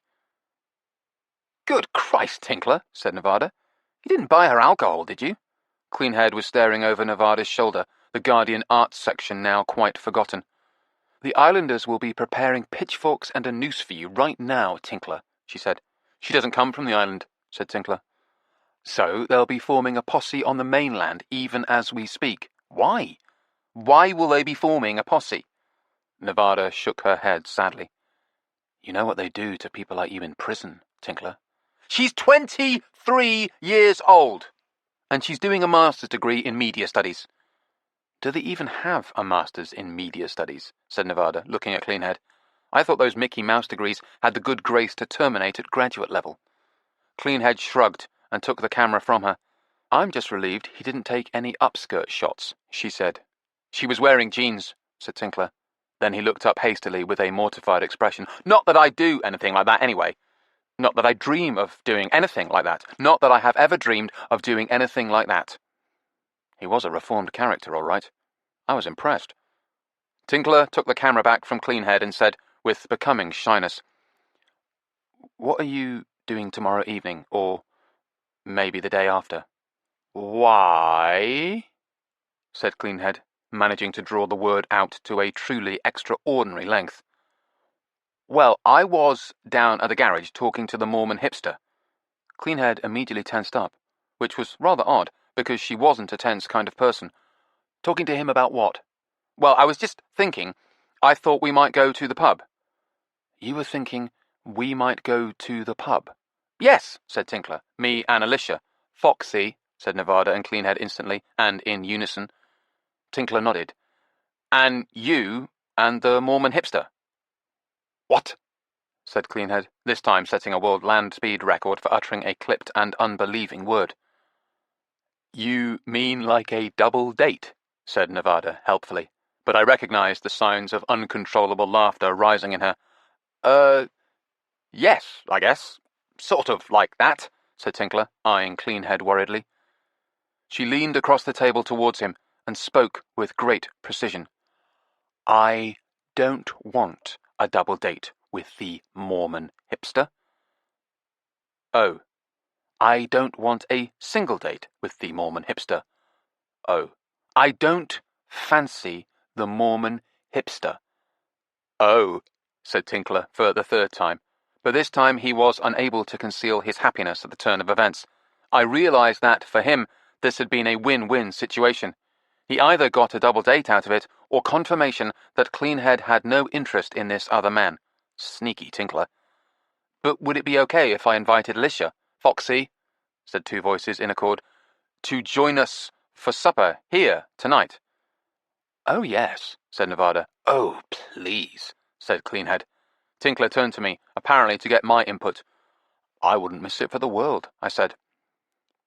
S3: Good Christ, Tinkler, said Nevada. You didn't buy her alcohol, did you? Cleanhead was staring over Nevada's shoulder, the Guardian arts section now quite forgotten. The islanders will be preparing pitchforks and a noose for you right now, Tinkler, she said. She doesn't come from the island, said Tinkler. So they'll be forming a posse on the mainland even as we speak. Why? Why will they be forming a posse? Nevada shook her head sadly. You know what they do to people like you in prison, Tinkler. She's 23 years old. and she's doing a master's degree in media studies." "Do they even have a master's in media studies?" said Nevada, looking at Cleanhead. "I thought those Mickey Mouse degrees had the good grace to terminate at graduate level." Cleanhead shrugged and took the camera from her. "I'm just relieved he didn't take any upskirt shots," she said. "She was wearing jeans," said Tinkler. Then he looked up hastily with a mortified expression. "Not that I do anything like that anyway. Not that I dream of doing anything like that. Not that I have ever dreamed of doing anything like that." He was a reformed character, all right. I was impressed. Tinkler took the camera back from Cleanhead and said, with becoming shyness, "What are you doing tomorrow evening, or maybe the day after?" "Why?" said Cleanhead, managing to draw the word out to a truly extraordinary length. "Well, I was down at the garage talking to the Mormon hipster." Cleanhead immediately tensed up, which was rather odd, because she wasn't a tense kind of person. "Talking to him about what?" "Well, I was just thinking, I thought we might go to the pub." "You were thinking we might go to the pub?" "Yes," said Tinkler. "Me and Alicia." "Foxy," said Nevada and Cleanhead instantly, and in unison. Tinkler nodded. "And you and the Mormon hipster." "What?" said Cleanhead, this time setting a world land speed record for uttering a clipped and unbelieving word. "You mean like a double date?" said Nevada helpfully, but I recognized the signs of uncontrollable laughter rising in her. Yes, I guess. Sort of like that," said Tinkler, eyeing Cleanhead worriedly. She leaned across the table towards him and spoke with great precision. "I don't want a double date with the Mormon hipster." "Oh. I don't want a single date with the Mormon hipster." "Oh. I don't fancy the Mormon hipster." "Oh," said Tinkler for the third time, but this time he was unable to conceal his happiness at the turn of events. I realized that, for him, this had been a win-win situation. He either got a double date out of it, or confirmation that Cleanhead had no interest in this other man. Sneaky Tinkler. "But would it be okay if I invited Alicia?" "Foxy," said two voices in accord, "to join us for supper here tonight?" "Oh, yes," said Nevada. "Oh, please," said Cleanhead. Tinkler turned to me, apparently to get my input. "I wouldn't miss it for the world," I said.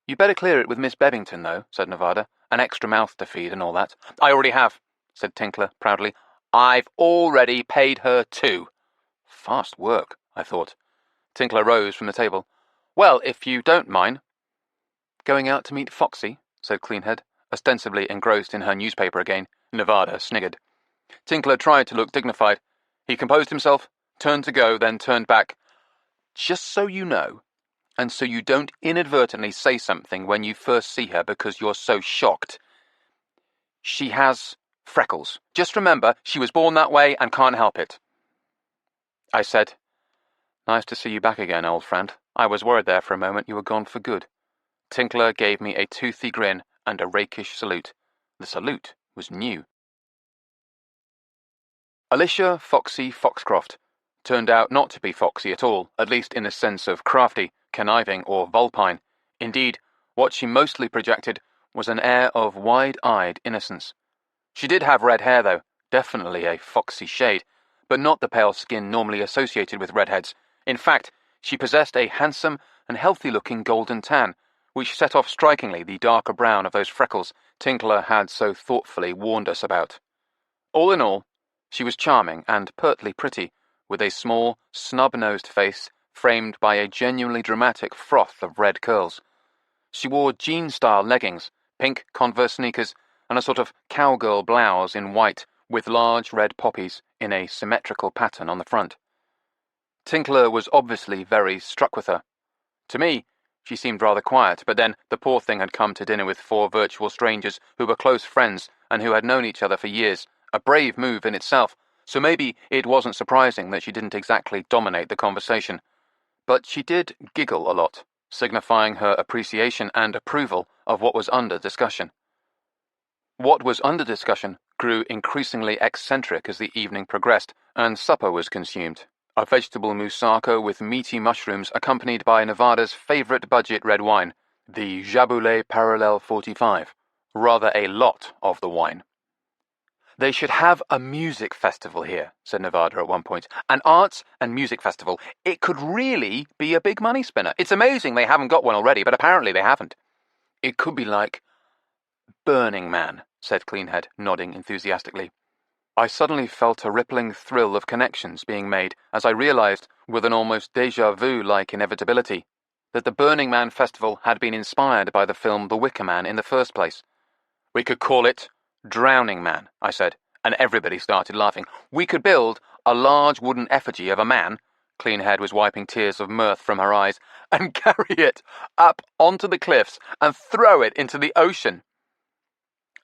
S3: "You'd better clear it with Miss Bebbington, though," said Nevada. "An extra mouth to feed and all that." "I already have," said Tinkler proudly. "I've already paid her too." Fast work, I thought. Tinkler rose from the table. "Well, if you don't mind." "Going out to meet Foxy?" said Cleanhead, ostensibly engrossed in her newspaper again. Nevada sniggered. Tinkler tried to look dignified. He composed himself, turned to go, then turned back. "Just so you know, and so you don't inadvertently say something when you first see her because you're so shocked. She has freckles. Just remember, she was born that way and can't help it." I said, "Nice to see you back again, old friend. I was worried there for a moment you were gone for good." Tinkler gave me a toothy grin and a rakish salute. The salute was new. Alicia Foxy Foxcroft turned out not to be foxy at all, at least in the sense of crafty, conniving, or vulpine. Indeed, what she mostly projected was an air of wide-eyed innocence. She did have red hair, though, definitely a foxy shade, but not the pale skin normally associated with redheads. In fact, she possessed a handsome and healthy-looking golden tan, which set off strikingly the darker brown of those freckles Tinkler had so thoughtfully warned us about. All in all, she was charming and pertly pretty, with a small, snub-nosed face framed by a genuinely dramatic froth of red curls. She wore jean-style leggings, pink Converse sneakers, and a sort of cowgirl blouse in white, with large red poppies in a symmetrical pattern on the front. Tinkler was obviously very struck with her. To me, she seemed rather quiet, but then the poor thing had come to dinner with 4 virtual strangers who were close friends and who had known each other for years. A brave move in itself, so maybe it wasn't surprising that she didn't exactly dominate the conversation. But she did giggle a lot, signifying her appreciation and approval of what was under discussion. What was under discussion grew increasingly eccentric as the evening progressed, and supper was consumed. A vegetable moussaka with meaty mushrooms accompanied by Nevada's favorite budget red wine, the Jaboulet Parallel 45, rather a lot of the wine. They should have a music festival here, said Nevada at one point. An arts and music festival. It could really be a big money spinner. It's amazing they haven't got one already, but apparently they haven't. It could be like Burning Man, said Cleanhead, nodding enthusiastically. I suddenly felt a rippling thrill of connections being made as I realized, with an almost déjà vu-like inevitability, that the Burning Man festival had been inspired by the film The Wicker Man in the first place. We could call it Drowning Man, I said, and everybody started laughing. We could build a large wooden effigy of a man, Cleanhead was wiping tears of mirth from her eyes, and carry it up onto the cliffs and throw it into the ocean.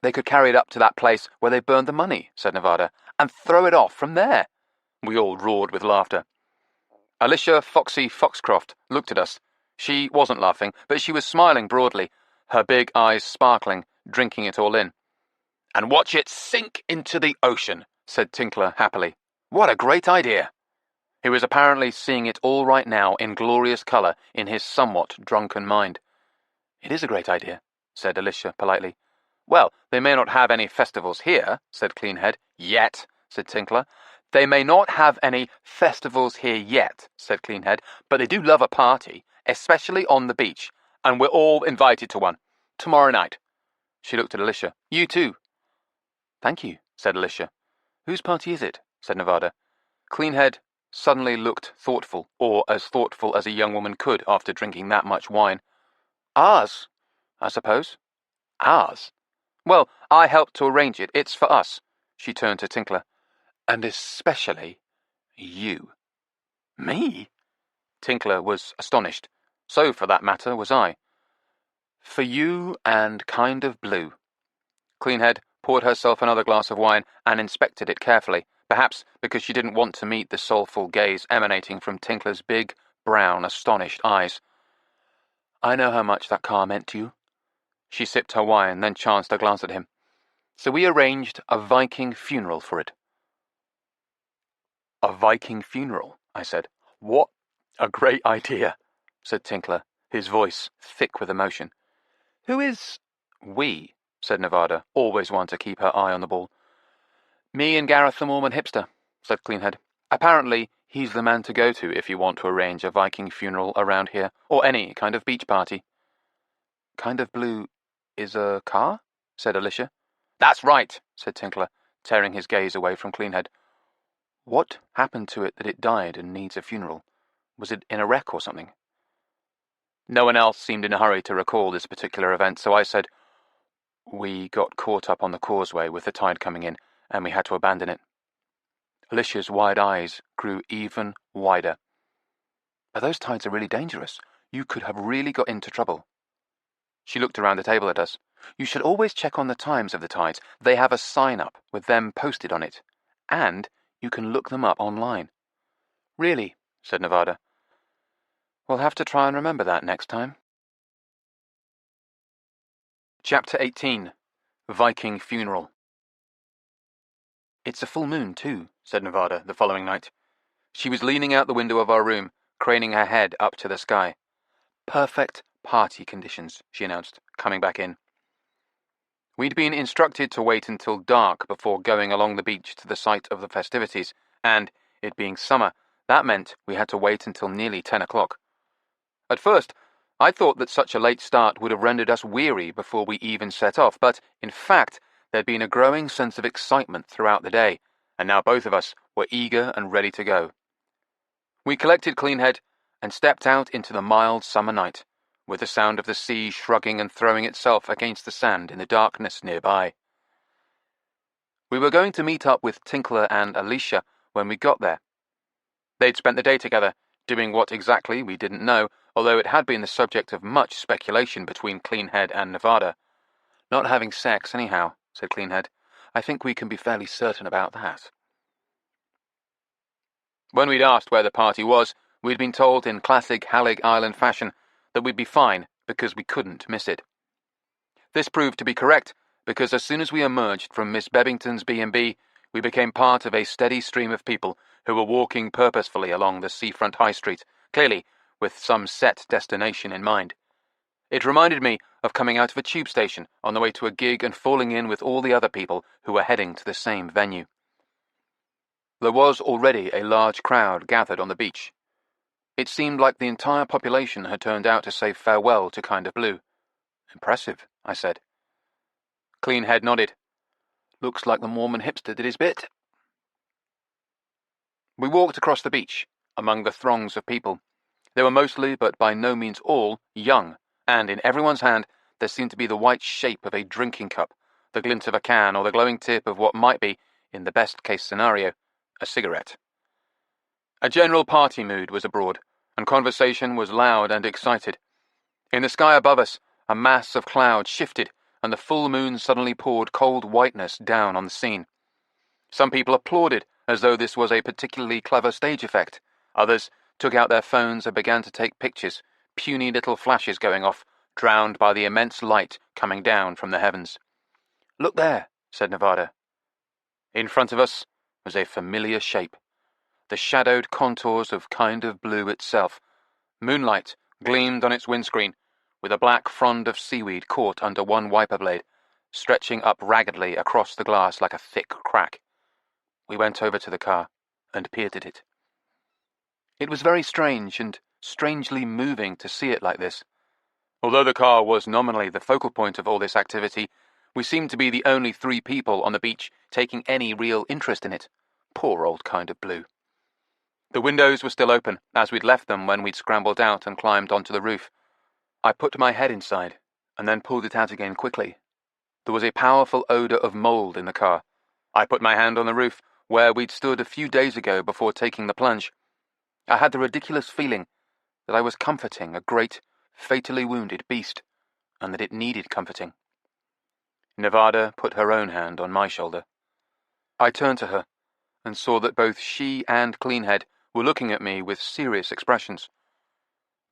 S3: They could carry it up to that place where they burned the money, said Nevada, and throw it off from there. We all roared with laughter. Alicia Foxy Foxcroft looked at us. She wasn't laughing, but she was smiling broadly, her big eyes sparkling, drinking it all in. And watch it sink into the ocean, said Tinkler happily. What a great idea! He was apparently seeing it all right now in glorious colour in his somewhat drunken mind. It is a great idea, said Alicia politely. Well, they may not have any festivals here, said Cleanhead. Yet, said Tinkler. They may not have any festivals here yet, said Cleanhead, but they do love a party, especially on the beach, and we're all invited to one. Tomorrow night. She looked at Alicia. You too. Thank you, said Alicia. Whose party is it? Said Nevada. Cleanhead suddenly looked thoughtful, or as thoughtful as a young woman could after drinking that much wine. Ours, I suppose. Ours? Well, I helped to arrange it. It's for us. She turned to Tinkler. And especially you. Me? Tinkler was astonished. So, for that matter, was I. For you and Kind of Blue. Cleanhead poured herself another glass of wine and inspected it carefully, perhaps because she didn't want to meet the soulful gaze emanating from Tinkler's big, brown, astonished eyes. I know how much that car meant to you. She sipped her wine, then chanced a glance at him. So we arranged a Viking funeral for it. A Viking funeral, I said. What a great idea, said Tinkler, his voice thick with emotion. Who is we? Said Nevada, always one to keep her eye on the ball. Me and Gareth the Mormon hipster, said Cleanhead. Apparently, he's the man to go to if you want to arrange a Viking funeral around here, or any kind of beach party. Kind of Blue is a car? Said Alicia. That's right, said Tinkler, tearing his gaze away from Cleanhead. What happened to it that it died and needs a funeral? Was it in a wreck or something? No one else seemed in a hurry to recall this particular event, so I said, We got caught up on the causeway with the tide coming in, and we had to abandon it. Alicia's wide eyes grew even wider. But those tides are really dangerous. You could have really got into trouble. She looked around the table at us. You should always check on the times of the tides. They have a sign up with them posted on it. And you can look them up online. Really, said Nevada. We'll have to try and remember that next time. Chapter 18. Viking Funeral. It's a full moon, too, said Nevada the following night. She was leaning out the window of our room, craning her head up to the sky. Perfect party conditions, she announced, coming back in. We'd been instructed to wait until dark before going along the beach to the site of the festivities, and, it being summer, that meant we had to wait until nearly 10 o'clock. At first, I thought that such a late start would have rendered us weary before we even set off, but, in fact, there'd been a growing sense of excitement throughout the day, and now both of us were eager and ready to go. We collected Cleanhead and stepped out into the mild summer night, with the sound of the sea shrugging and throwing itself against the sand in the darkness nearby. We were going to meet up with Tinkler and Alicia when we got there. They'd spent the day together, doing what exactly we didn't know, although it had been the subject of much speculation between Cleanhead and Nevada. Not having sex, anyhow, said Cleanhead. I think we can be fairly certain about that. When we'd asked where the party was, we'd been told in classic Hallig Island fashion that we'd be fine because we couldn't miss it. This proved to be correct because as soon as we emerged from Miss Bebbington's B&B, we became part of a steady stream of people who were walking purposefully along the seafront high street, clearly with some set destination in mind. It reminded me of coming out of a tube station on the way to a gig and falling in with all the other people who were heading to the same venue. There was already a large crowd gathered on the beach. It seemed like the entire population had turned out to say farewell to Kind of Blue. Impressive, I said. Cleanhead nodded. Looks like the Mormon hipster did his bit. We walked across the beach, among the throngs of people. They were mostly, but by no means all, young, and in everyone's hand there seemed to be the white shape of a drinking cup, the glint of a can, or the glowing tip of what might be, in the best-case scenario, a cigarette. A general party mood was abroad, and conversation was loud and excited. In the sky above us, a mass of cloud shifted, and the full moon suddenly poured cold whiteness down on the scene. Some people applauded as though this was a particularly clever stage effect. Others took out their phones and began to take pictures, puny little flashes going off, drowned by the immense light coming down from the heavens. Look there, said Nevada. In front of us was a familiar shape, the shadowed contours of Kind of Blue itself. Moonlight gleamed on its windscreen, with a black frond of seaweed caught under one wiper blade, stretching up raggedly across the glass like a thick crack. We went over to the car and peered at it. It was very strange and strangely moving to see it like this. Although the car was nominally the focal point of all this activity, we seemed to be the only 3 people on the beach taking any real interest in it. Poor old Kind of Blue. The windows were still open, as we'd left them when we'd scrambled out and climbed onto the roof. I put my head inside, and then pulled it out again quickly. There was a powerful odour of mould in the car. I put my hand on the roof, where we'd stood a few days ago before taking the plunge. I had the ridiculous feeling that I was comforting a great, fatally wounded beast, and that it needed comforting. Nevada put her own hand on my shoulder. I turned to her, and saw that both she and Cleanhead were looking at me with serious expressions.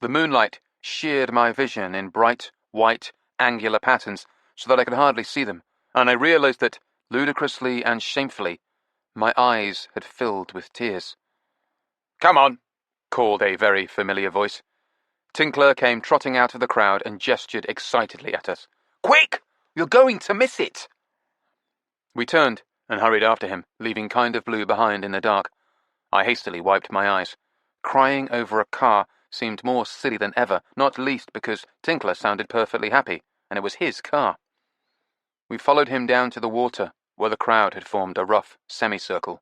S3: The moonlight sheared my vision in bright, white, angular patterns so that I could hardly see them, and I realized that, ludicrously and shamefully, my eyes had filled with tears. Come on, called a very familiar voice. Tinkler came trotting out of the crowd and gestured excitedly at us. Quick! You're going to miss it! We turned and hurried after him, leaving Kind of Blue behind in the dark. I hastily wiped my eyes. Crying over a car seemed more silly than ever, not least because Tinkler sounded perfectly happy, and it was his car. We followed him down to the water, where the crowd had formed a rough semicircle.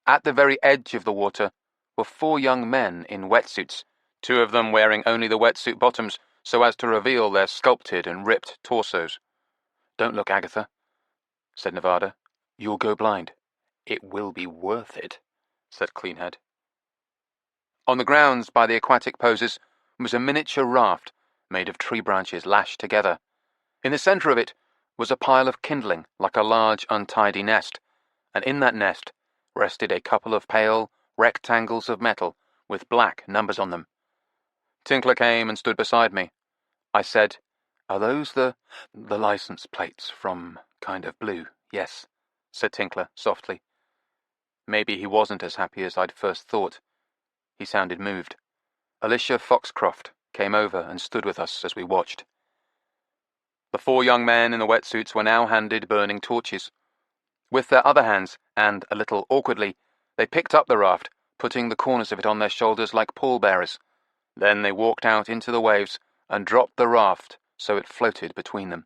S3: At the very edge of the water were 4 young men in wetsuits, 2 of them wearing only the wetsuit bottoms so as to reveal their sculpted and ripped torsos. Don't look, Agatha, said Nevada. You'll go blind. It will be worth it, said Cleanhead. On the grounds by the aquatic poses was a miniature raft made of tree branches lashed together. In the centre of it was a pile of kindling like a large untidy nest, and in that nest rested a couple of pale rectangles of metal with black numbers on them. Tinkler came and stood beside me. I said, Are those the license plates from Kind of Blue? Yes, said Tinkler softly. Maybe he wasn't as happy as I'd first thought. He sounded moved. Alicia Foxcroft came over and stood with us as we watched. The 4 young men in the wetsuits were now handed burning torches. With their other hands, and a little awkwardly, they picked up the raft, putting the corners of it on their shoulders like pallbearers. Then they walked out into the waves and dropped the raft so it floated between them.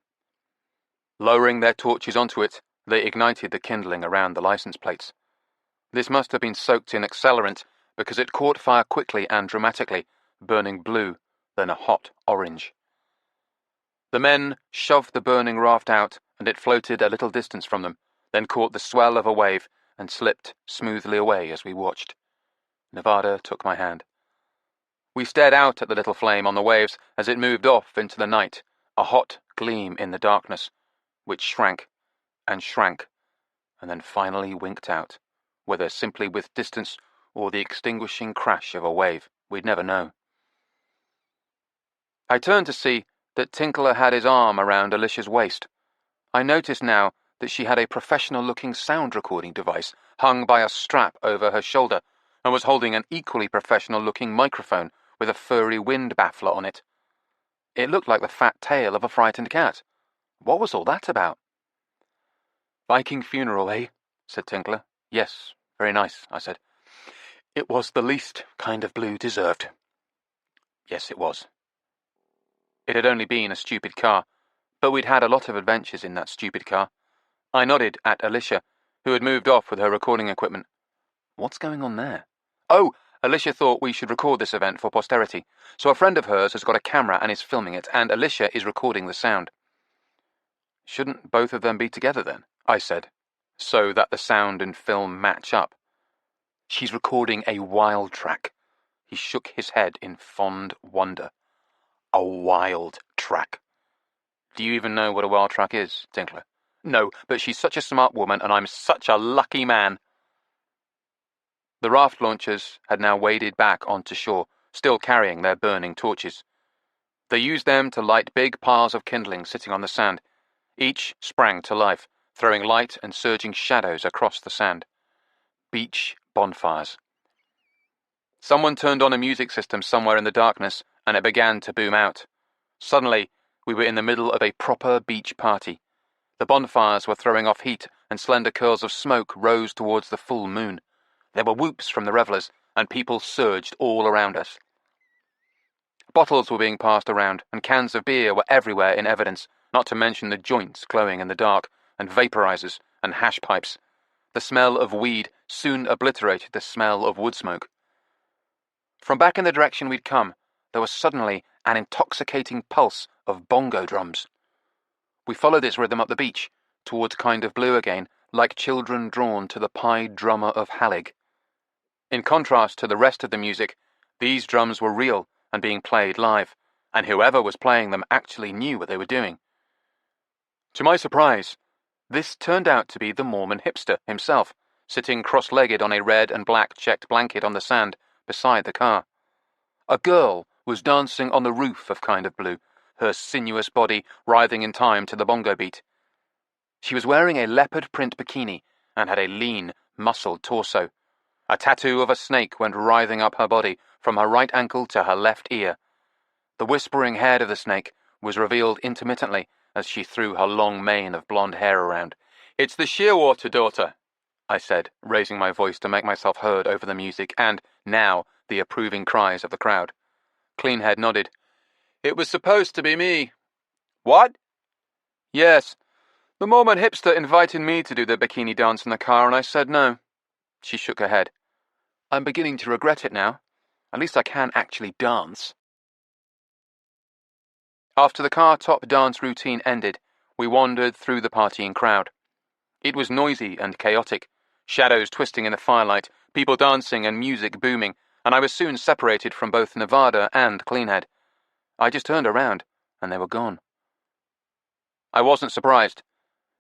S3: Lowering their torches onto it, they ignited the kindling around the license plates. This must have been soaked in accelerant, because it caught fire quickly and dramatically, burning blue, then a hot orange. The men shoved the burning raft out, and it floated a little distance from them, then caught the swell of a wave and slipped smoothly away as we watched. Nevada took my hand. We stared out at the little flame on the waves as it moved off into the night, a hot gleam in the darkness, which shrank, and then finally winked out, whether simply with distance or the extinguishing crash of a wave, we'd never know. I turned to see that Tinkler had his arm around Alicia's waist. I noticed now that she had a professional-looking sound recording device hung by a strap over her shoulder, and was holding an equally professional-looking microphone with a furry wind baffler on it. It looked like the fat tail of a frightened cat. What was all that about? Viking funeral, eh? Said Tinkler. Yes, very nice, I said. It was the least kind of blue deserved. Yes, it was. It had only been a stupid car, but we'd had a lot of adventures in that stupid car. I nodded at Alicia, who had moved off with her recording equipment. What's going on there? Oh, Alicia thought we should record this event for posterity, so a friend of hers has got a camera and is filming it, and Alicia is recording the sound. Shouldn't both of them be together then? I said, so that the sound and film match up. She's recording a wild track. He shook his head in fond wonder. A wild track. Do you even know what a wild track is, Tinkler? No, but she's such a smart woman, and I'm such a lucky man. The raft launchers had now waded back onto shore, still carrying their burning torches. They used them to light big piles of kindling sitting on the sand. Each sprang to life, throwing light and surging shadows across the sand. Beach bonfires. Someone turned on a music system somewhere in the darkness, and it began to boom out. Suddenly, we were in the middle of a proper beach party. The bonfires were throwing off heat, and slender curls of smoke rose towards the full moon. There were whoops from the revellers, and people surged all around us. Bottles were being passed around, and cans of beer were everywhere in evidence, not to mention the joints glowing in the dark, and vaporizers, and hash pipes. The smell of weed soon obliterated the smell of wood smoke. From back in the direction we'd come, there was suddenly an intoxicating pulse of bongo drums. We followed this rhythm up the beach, towards kind of blue again, like children drawn to the pied drummer of Hallig. In contrast to the rest of the music, these drums were real and being played live, and whoever was playing them actually knew what they were doing. To my surprise, this turned out to be the Mormon hipster himself, sitting cross-legged on a red and black checked blanket on the sand beside the car. A girl was dancing on the roof of Kind of Blue, her sinuous body writhing in time to the bongo beat. She was wearing a leopard print bikini and had a lean, muscled torso. A tattoo of a snake went writhing up her body from her right ankle to her left ear. The whispering head of the snake was revealed intermittently as she threw her long mane of blonde hair around. "It's the Shearwater daughter," I said, raising my voice to make myself heard over the music and, now, the approving cries of the crowd. Cleanhead nodded. "It was supposed to be me." "What?" "Yes. The Mormon hipster invited me to do the bikini dance in the car, and I said no." She shook her head. "I'm beginning to regret it now. At least I can actually dance." After the car top dance routine ended, we wandered through the partying crowd. It was noisy and chaotic, shadows twisting in the firelight, people dancing and music booming, and I was soon separated from both Nevada and Cleanhead. I just turned around, and they were gone. I wasn't surprised.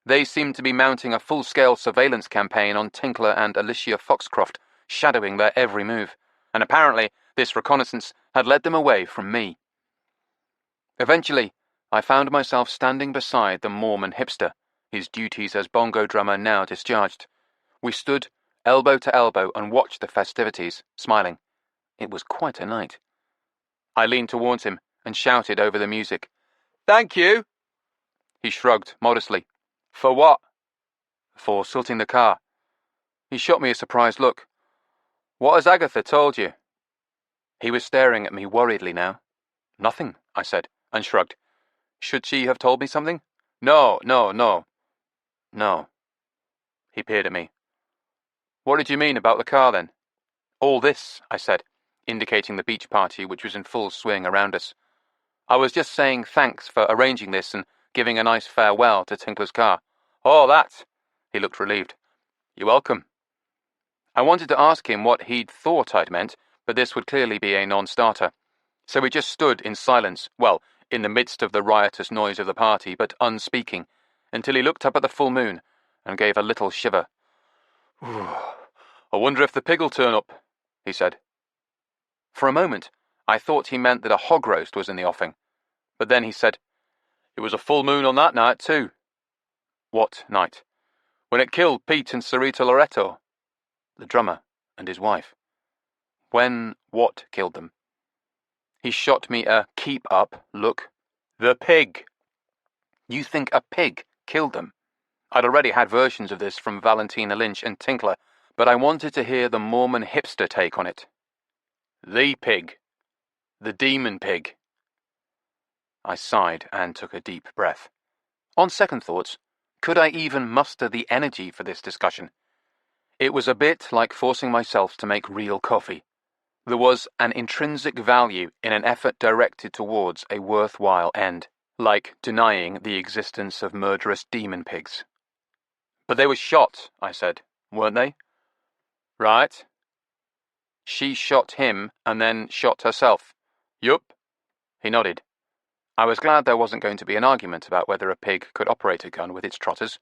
S3: They seemed to be mounting a full-scale surveillance campaign on Tinkler and Alicia Foxcroft, shadowing their every move, and apparently this reconnaissance had led them away from me. Eventually, I found myself standing beside the Mormon hipster, his duties as bongo drummer now discharged. We stood elbow to elbow and watched the festivities, smiling. It was quite a night. I leaned towards him and shouted over the music, "Thank you!" He shrugged modestly. "For what?" "For silting the car." He shot me a surprised look. "What has Agatha told you?" He was staring at me worriedly now. "Nothing," I said, and shrugged. "Should she have told me something?" No. No. He peered at me. "What did you mean about the car, then?" "All this," I said, indicating the beach party which was in full swing around us. "I was just saying thanks for arranging this and giving a nice farewell to Tinkler's car." "Oh, that!" He looked relieved. "You're welcome." I wanted to ask him what he'd thought I'd meant, but this would clearly be a non-starter. So we just stood in silence, well, in the midst of the riotous noise of the party, but unspeaking, until he looked up at the full moon and gave a little shiver. "I wonder if the pig'll turn up," he said. For a moment, I thought he meant that a hog roast was in the offing, but then he said, "It was a full moon on that night, too." "What night?" "When it killed Pete and Sarita Loretto." "The drummer and his wife." "When what killed them?" He shot me a keep up look The pig. You think a pig killed them? I'd already had versions of this from Valentina Lynch and Tinkler, but I wanted to hear the Mormon hipster take on it. The pig. The demon pig. I sighed and took a deep breath. On second thoughts, could I even muster the energy for this discussion? It was a bit like forcing myself to make real coffee. There was an intrinsic value in an effort directed towards a worthwhile end, like denying the existence of murderous demon pigs. But they were shot, I said, weren't they? Right. She shot him and then shot herself. Yup. He nodded. I was glad there wasn't going to be an argument about whether a pig could operate a gun with its trotters.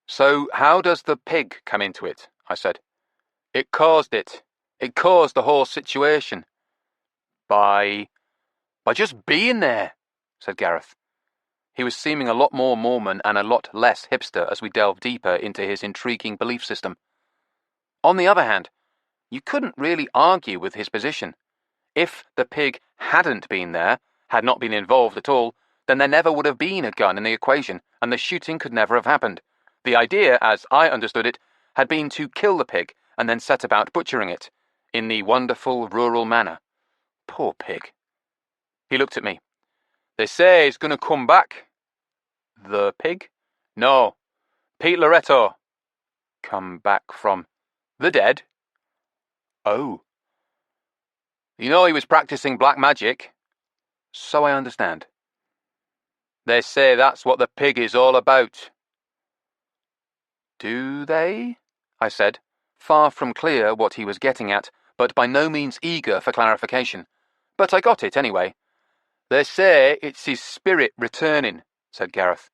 S3: So how does the pig come into it? I said. It caused it. It caused the whole situation. By just being there, said Gareth. He was seeming a lot more Mormon and a lot less hipster as we delved deeper into his intriguing belief system. On the other hand, you couldn't really argue with his position. If the pig hadn't been there, had not been involved at all, then there never would have been a gun in the equation, and the shooting could never have happened. The idea, as I understood it, had been to kill the pig and then set about butchering it, in the wonderful rural manner. Poor pig. He looked at me. They say he's going to come back. The pig? No. Pete Loretto. Come back from the dead? Oh. You know he was practicing black magic? So I understand. They say that's what the pig is all about. Do they? I said, far from clear what he was getting at, but by no means eager for clarification. But I got it anyway. They say it's his spirit returning, said Gareth,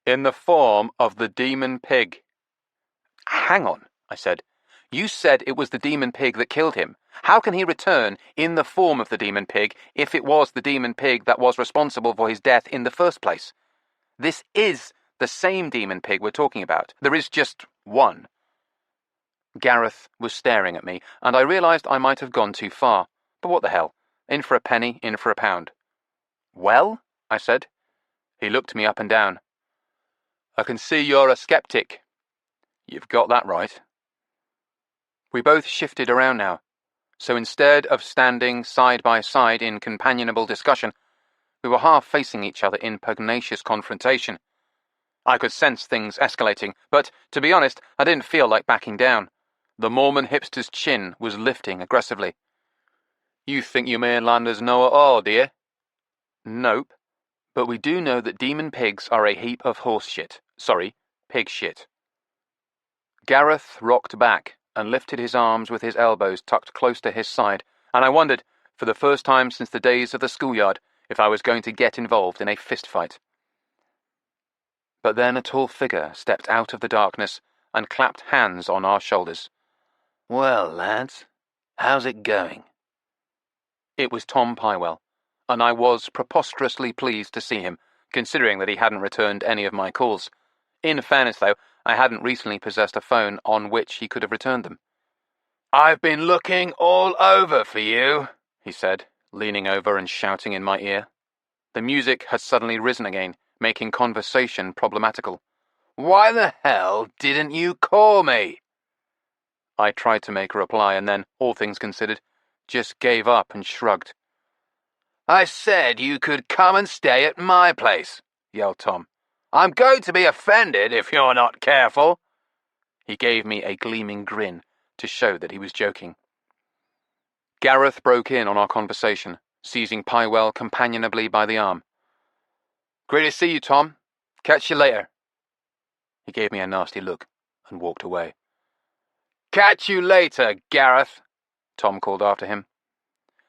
S3: in the form of the demon pig. Hang on, I said. You said it was the demon pig that killed him. How can he return in the form of the demon pig if it was the demon pig that was responsible for his death in the first place? This is the same demon pig we're talking about. There is just one. Gareth was staring at me, and I realised I might have gone too far. But what the hell? In for a penny, in for a pound. Well, I said. He looked me up and down. I can see you're a skeptic. You've got that right. We both shifted around now, so instead of standing side by side in companionable discussion, we were half facing each other in pugnacious confrontation. I could sense things escalating, but, to be honest, I didn't feel like backing down. The Mormon hipster's chin was lifting aggressively. You think you mainlanders know it all, do you? Nope, but we do know that demon pigs are a heap of horse shit. Sorry, pig shit. Gareth rocked back and lifted his arms with his elbows tucked close to his side, and I wondered, for the first time since the days of the schoolyard, if I was going to get involved in a fist fight. But then a tall figure stepped out of the darkness and clapped hands on our shoulders.
S2: Well, lads, how's it going?
S3: It was Tom Pywell, and I was preposterously pleased to see him, considering that he hadn't returned any of my calls. In fairness, though, I hadn't recently possessed a phone on which he could have returned them.
S2: I've been looking all over for you,
S3: he said, leaning over and shouting in my ear. The music had suddenly risen again, making conversation problematical.
S2: Why the hell didn't you call me?
S3: I tried to make a reply and then, all things considered, just gave up and shrugged.
S2: I said you could come and stay at my place, yelled Tom. I'm going to be offended if you're not careful.
S3: He gave me a gleaming grin to show that he was joking. Gareth broke in on our conversation, seizing Pywell companionably by the arm. Great to see you, Tom. Catch you later. He gave me a nasty look and walked away.
S2: Catch you later, Gareth,
S3: Tom called after him.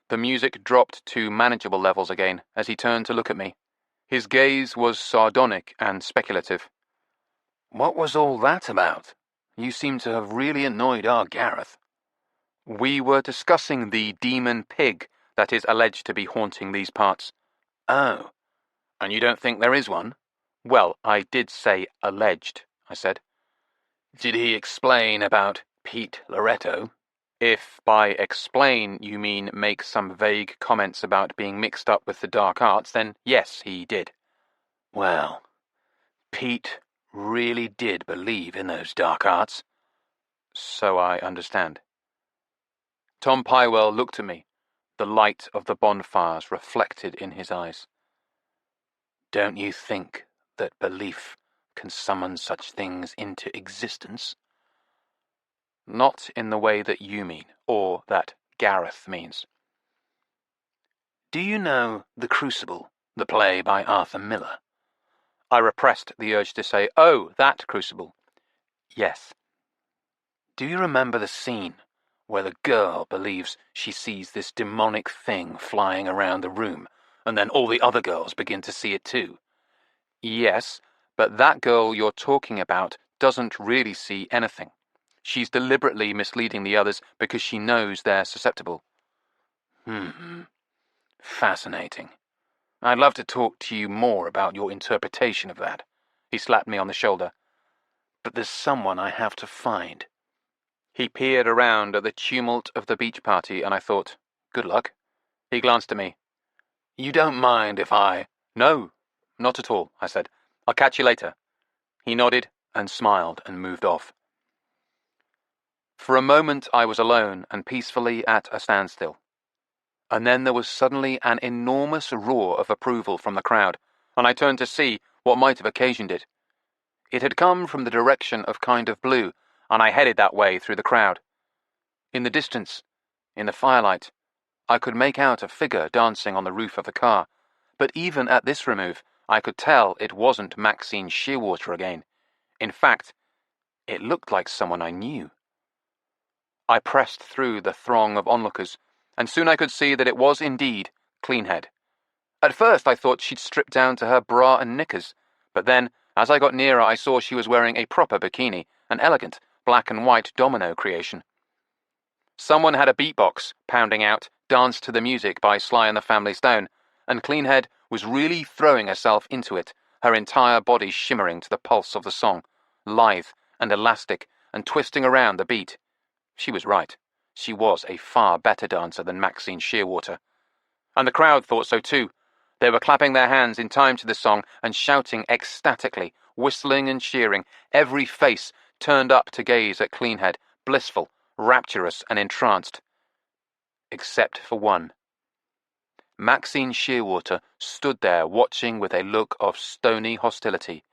S3: The music dropped to manageable levels again as he turned to look at me. His gaze was sardonic and speculative.
S2: What was all that about? You seem to have really annoyed our Gareth.
S3: We were discussing the demon pig that is alleged to be haunting these parts.
S2: Oh,
S3: and you don't think there is one? Well, I did say alleged, I said.
S2: Did he explain about Pete Loretto?
S3: If by explain you mean make some vague comments about being mixed up with the dark arts, then yes, he did.
S2: Well, Pete really did believe in those dark arts.
S3: So I understand. Tom Pywell looked at me, the light of the bonfires reflected in his eyes.
S2: Don't you think that belief can summon such things into existence?
S3: Not in the way that you mean, or that Gareth means.
S2: Do you know The Crucible, the play by Arthur Miller?
S3: I repressed the urge to say, "Oh, that Crucible." Yes.
S2: Do you remember the scene where the girl believes she sees this demonic thing flying around the room, and then all the other girls begin to see it too?
S3: Yes, but that girl you're talking about doesn't really see anything. She's deliberately misleading the others because she knows they're susceptible.
S2: Fascinating.
S3: I'd love to talk to you more about your interpretation of that. He slapped me on the shoulder.
S2: But there's someone I have to find.
S3: He peered around at the tumult of the beach party, and I thought, good luck. He glanced at me.
S2: You don't mind if I...
S3: No, not at all, I said. I'll catch you later. He nodded and smiled and moved off. For a moment I was alone and peacefully at a standstill. And then there was suddenly an enormous roar of approval from the crowd, and I turned to see what might have occasioned it. It had come from the direction of Kind of Blue, and I headed that way through the crowd. In the distance, in the firelight, I could make out a figure dancing on the roof of the car, but even at this remove, I could tell it wasn't Maxine Shearwater again. In fact, it looked like someone I knew. I pressed through the throng of onlookers, and soon I could see that it was indeed Cleanhead. At first I thought she'd stripped down to her bra and knickers, but then, as I got nearer, I saw she was wearing a proper bikini, an elegant black and white domino creation. Someone had a beatbox pounding out Dance to the Music by Sly and the Family Stone, and Cleanhead was really throwing herself into it, her entire body shimmering to the pulse of the song, lithe and elastic and twisting around the beat. She was right. She was a far better dancer than Maxine Shearwater. And the crowd thought so too. They were clapping their hands in time to the song and shouting ecstatically, whistling and cheering, every face turned up to gaze at Cleanhead, blissful, rapturous and entranced. Except for one. Maxine Shearwater stood there watching with a look of stony hostility.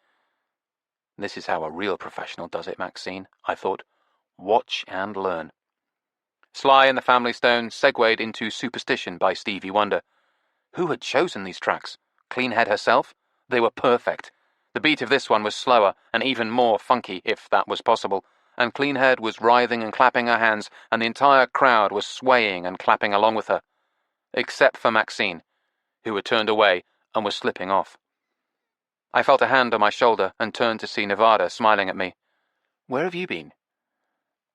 S3: This is how a real professional does it, Maxine, I thought. Watch and learn. Sly and the Family Stone segued into Superstition by Stevie Wonder. Who had chosen these tracks? Cleanhead herself? They were perfect. The beat of this one was slower and even more funky, if that was possible, and Cleanhead was writhing and clapping her hands, and the entire crowd was swaying and clapping along with her. Except for Maxine, who had turned away and was slipping off. I felt a hand on my shoulder and turned to see Nevada smiling at me. Where have you been?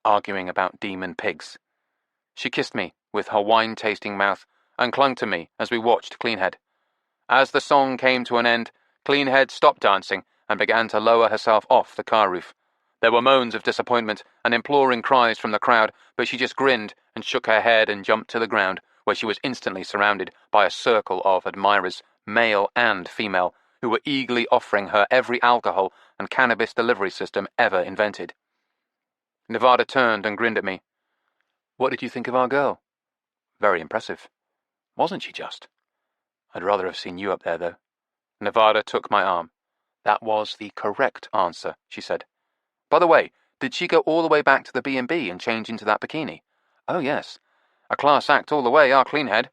S3: Arguing about demon pigs. She kissed me with her wine-tasting mouth and clung to me as we watched Cleanhead. As the song came to an end, Cleanhead stopped dancing and began to lower herself off the car roof. There were moans of disappointment and imploring cries from the crowd, but she just grinned and shook her head and jumped to the ground, where she was instantly surrounded by a circle of admirers, male and female, who were eagerly offering her every alcohol and cannabis delivery system ever invented. Nevada turned and grinned at me. What did you think of our girl? Very impressive. Wasn't she just? I'd rather have seen you up there, though. Nevada took my arm. That was the correct answer, she said. By the way, did she go all the way back to the B&B and change into that bikini? Oh, yes. A class act all the way, our Cleanhead.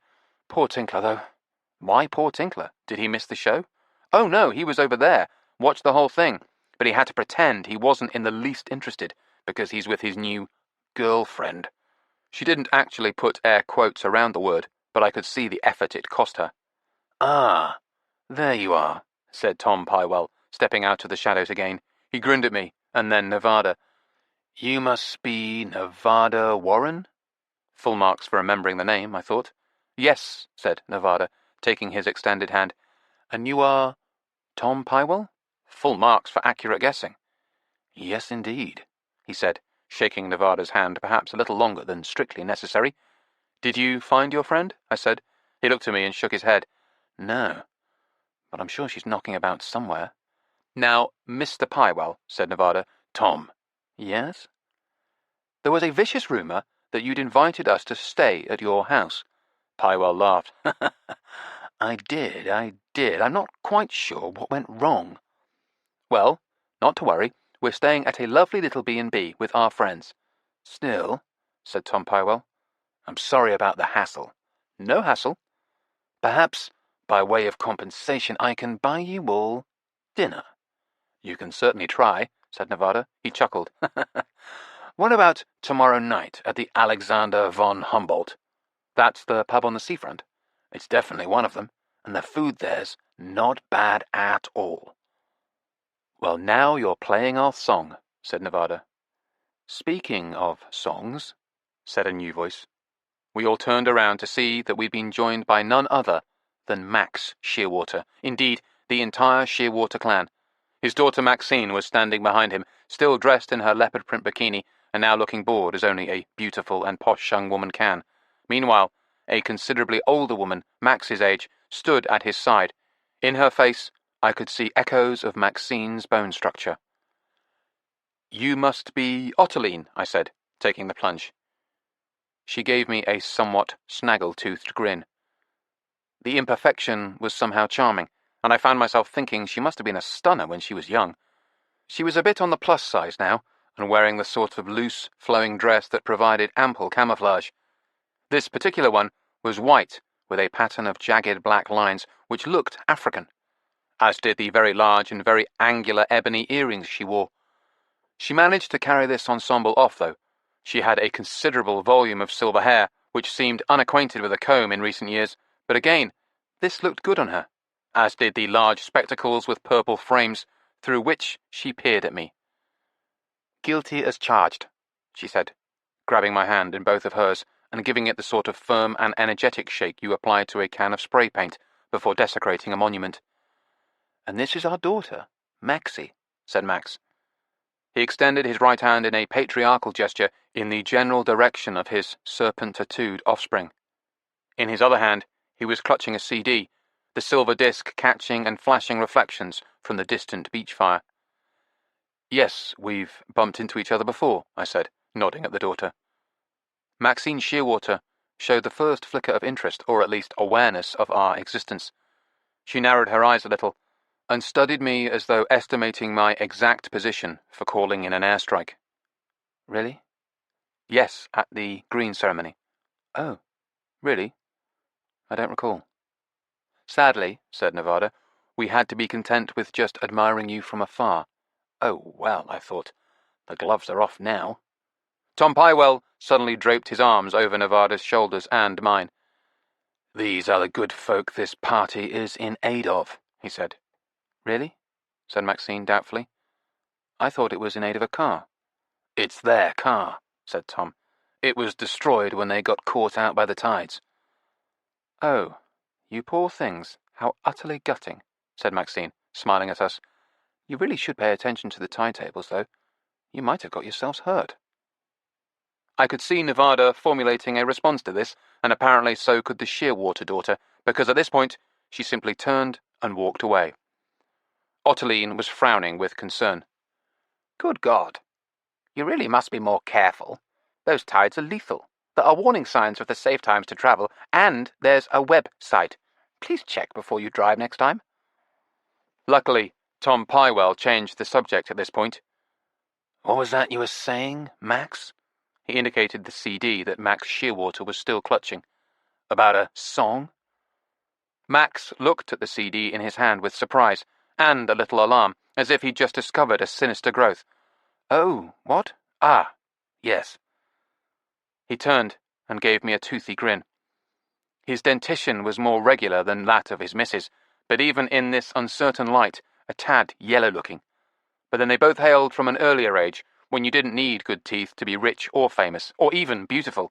S3: Poor Tinkler, though. Why poor Tinkler? Did he miss the show? Oh, no, he was over there. Watched the whole thing. But he had to pretend he wasn't in the least interested, because he's with his new girlfriend. She didn't actually put air quotes around the word, but I could see the effort it cost her.
S2: Ah, there you are,
S3: said Tom Pywell, stepping out of the shadows again. He grinned at me, and then Nevada.
S2: You must be Nevada Warren?
S3: Full marks for remembering the name, I thought. Yes, said Nevada, taking his extended hand. And you are Tom Pywell? Full marks for accurate guessing.
S2: Yes, indeed,
S3: he said, shaking Nevada's hand perhaps a little longer than strictly necessary. "Did you find your friend?" I said. He looked at me and shook his head. "No, but I'm sure she's knocking about somewhere." "Now, Mr. Pywell," said Nevada.
S2: "Tom."
S3: "Yes?" "There was a vicious rumor that you'd invited us to stay at your house." Pywell laughed.
S2: I did. I'm not quite sure what went wrong."
S3: "Well, not to worry. We're staying at a lovely little B&B with our friends."
S2: "Still,"
S3: said Tom Pywell,
S2: "I'm sorry about the hassle."
S3: "No hassle."
S2: "Perhaps, by way of compensation, I can buy you all dinner."
S3: "You can certainly try," said Nevada. He chuckled.
S2: "What about tomorrow night at the Alexander von Humboldt?"
S3: "That's the pub on the seafront?"
S2: "It's definitely one of them, and the food there's not bad at all."
S3: "Well, now you're playing our song," said Nevada. "Speaking of songs," said a new voice. We all turned around to see that we'd been joined by none other than Max Shearwater, indeed, the entire Shearwater clan. His daughter Maxine was standing behind him, still dressed in her leopard print bikini, and now looking bored as only a beautiful and posh young woman can. Meanwhile, a considerably older woman, Max's age, stood at his side. In her face, I could see echoes of Maxine's bone structure. "You must be Ottiline," I said, taking the plunge. She gave me a somewhat snaggle-toothed grin. The imperfection was somehow charming, and I found myself thinking she must have been a stunner when she was young. She was a bit on the plus size now, and wearing the sort of loose, flowing dress that provided ample camouflage. This particular one was white, with a pattern of jagged black lines which looked African, as did the very large and very angular ebony earrings she wore. She managed to carry this ensemble off, though. She had a considerable volume of silver hair, which seemed unacquainted with a comb in recent years, but again, this looked good on her, as did the large spectacles with purple frames, through which she peered at me. "Guilty as charged," she said, grabbing my hand in both of hers and giving it the sort of firm and energetic shake you apply to a can of spray paint before desecrating a monument. "And this is our daughter, Maxie," said Max. He extended his right hand in a patriarchal gesture in the general direction of his serpent-tattooed offspring. In his other hand, he was clutching a CD, the silver disc catching and flashing reflections from the distant beach fire. "Yes, we've bumped into each other before," I said, nodding at the daughter. Maxine Shearwater showed the first flicker of interest, or at least awareness of our existence. She narrowed her eyes a little, and studied me as though estimating my exact position for calling in an airstrike. "Really?" "Yes, at the green ceremony." "Oh, really? I don't recall." "Sadly," said Nevada, "we had to be content with just admiring you from afar." Oh, well, I thought, the gloves are off now. Tom Pywell suddenly draped his arms over Nevada's shoulders and mine.
S2: "These are the good folk this party is in aid of," he said.
S3: "Really?" said Maxine doubtfully. "I thought it was in aid of a car."
S2: "It's their car," said Tom. "It was destroyed when they got caught out by the tides."
S3: "Oh, you poor things, how utterly gutting," said Maxine, smiling at us. "You really should pay attention to the tide tables, though. You might have got yourselves hurt." I could see Nevada formulating a response to this, and apparently so could the Shearwater daughter, because at this point she simply turned and walked away. Ottiline was frowning with concern.
S4: "Good God. You really must be more careful. Those tides are lethal. There are warning signs of the safe times to travel, and there's a website. Please check before you drive next time."
S3: Luckily, Tom Pywell changed the subject at this point.
S2: "What was that you were saying, Max?"
S3: He indicated the CD that Max Shearwater was still clutching.
S2: "About a song?"
S3: Max looked at the CD in his hand with surprise, and a little alarm, as if he'd just discovered a sinister growth. "Oh, what? Ah, yes." He turned and gave me a toothy grin. His dentition was more regular than that of his missus, but even in this uncertain light, a tad yellow-looking. But then they both hailed from an earlier age, when you didn't need good teeth to be rich or famous, or even beautiful.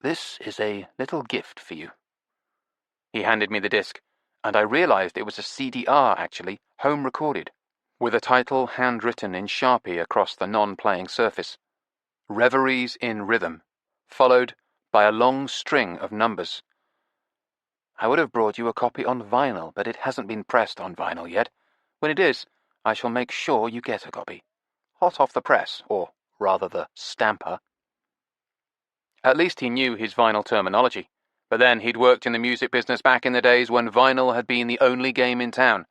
S3: "This is a little gift for you." He handed me the disc, and I realized it was a CDR, actually, home-recorded, with a title handwritten in Sharpie across the non-playing surface. Reveries in Rhythm, followed by a long string of numbers. I would have brought you a copy on vinyl, but it hasn't been pressed on vinyl yet. When it is, I shall make sure you get a copy. Hot off the press, or rather the stamper. At least he knew his vinyl terminology, but then he'd worked in the music business back in the days when vinyl had been the only game in town.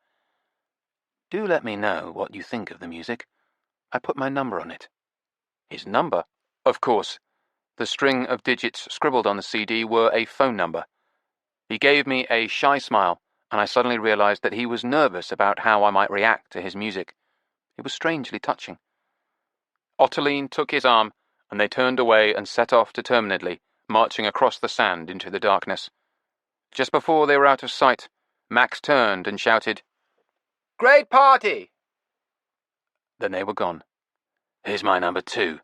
S3: Do let me know what you think of the music. I put my number on it. His number? Of course. The string of digits scribbled on the CD were a phone number. He gave me a shy smile, and I suddenly realized that he was nervous about how I might react to his music. It was strangely touching. Ottoline took his arm, and they turned away and set off determinedly, marching across the sand into the darkness. Just before they were out of sight, Max turned and shouted, "Great party!" Then they were gone.
S2: Here's my number 2.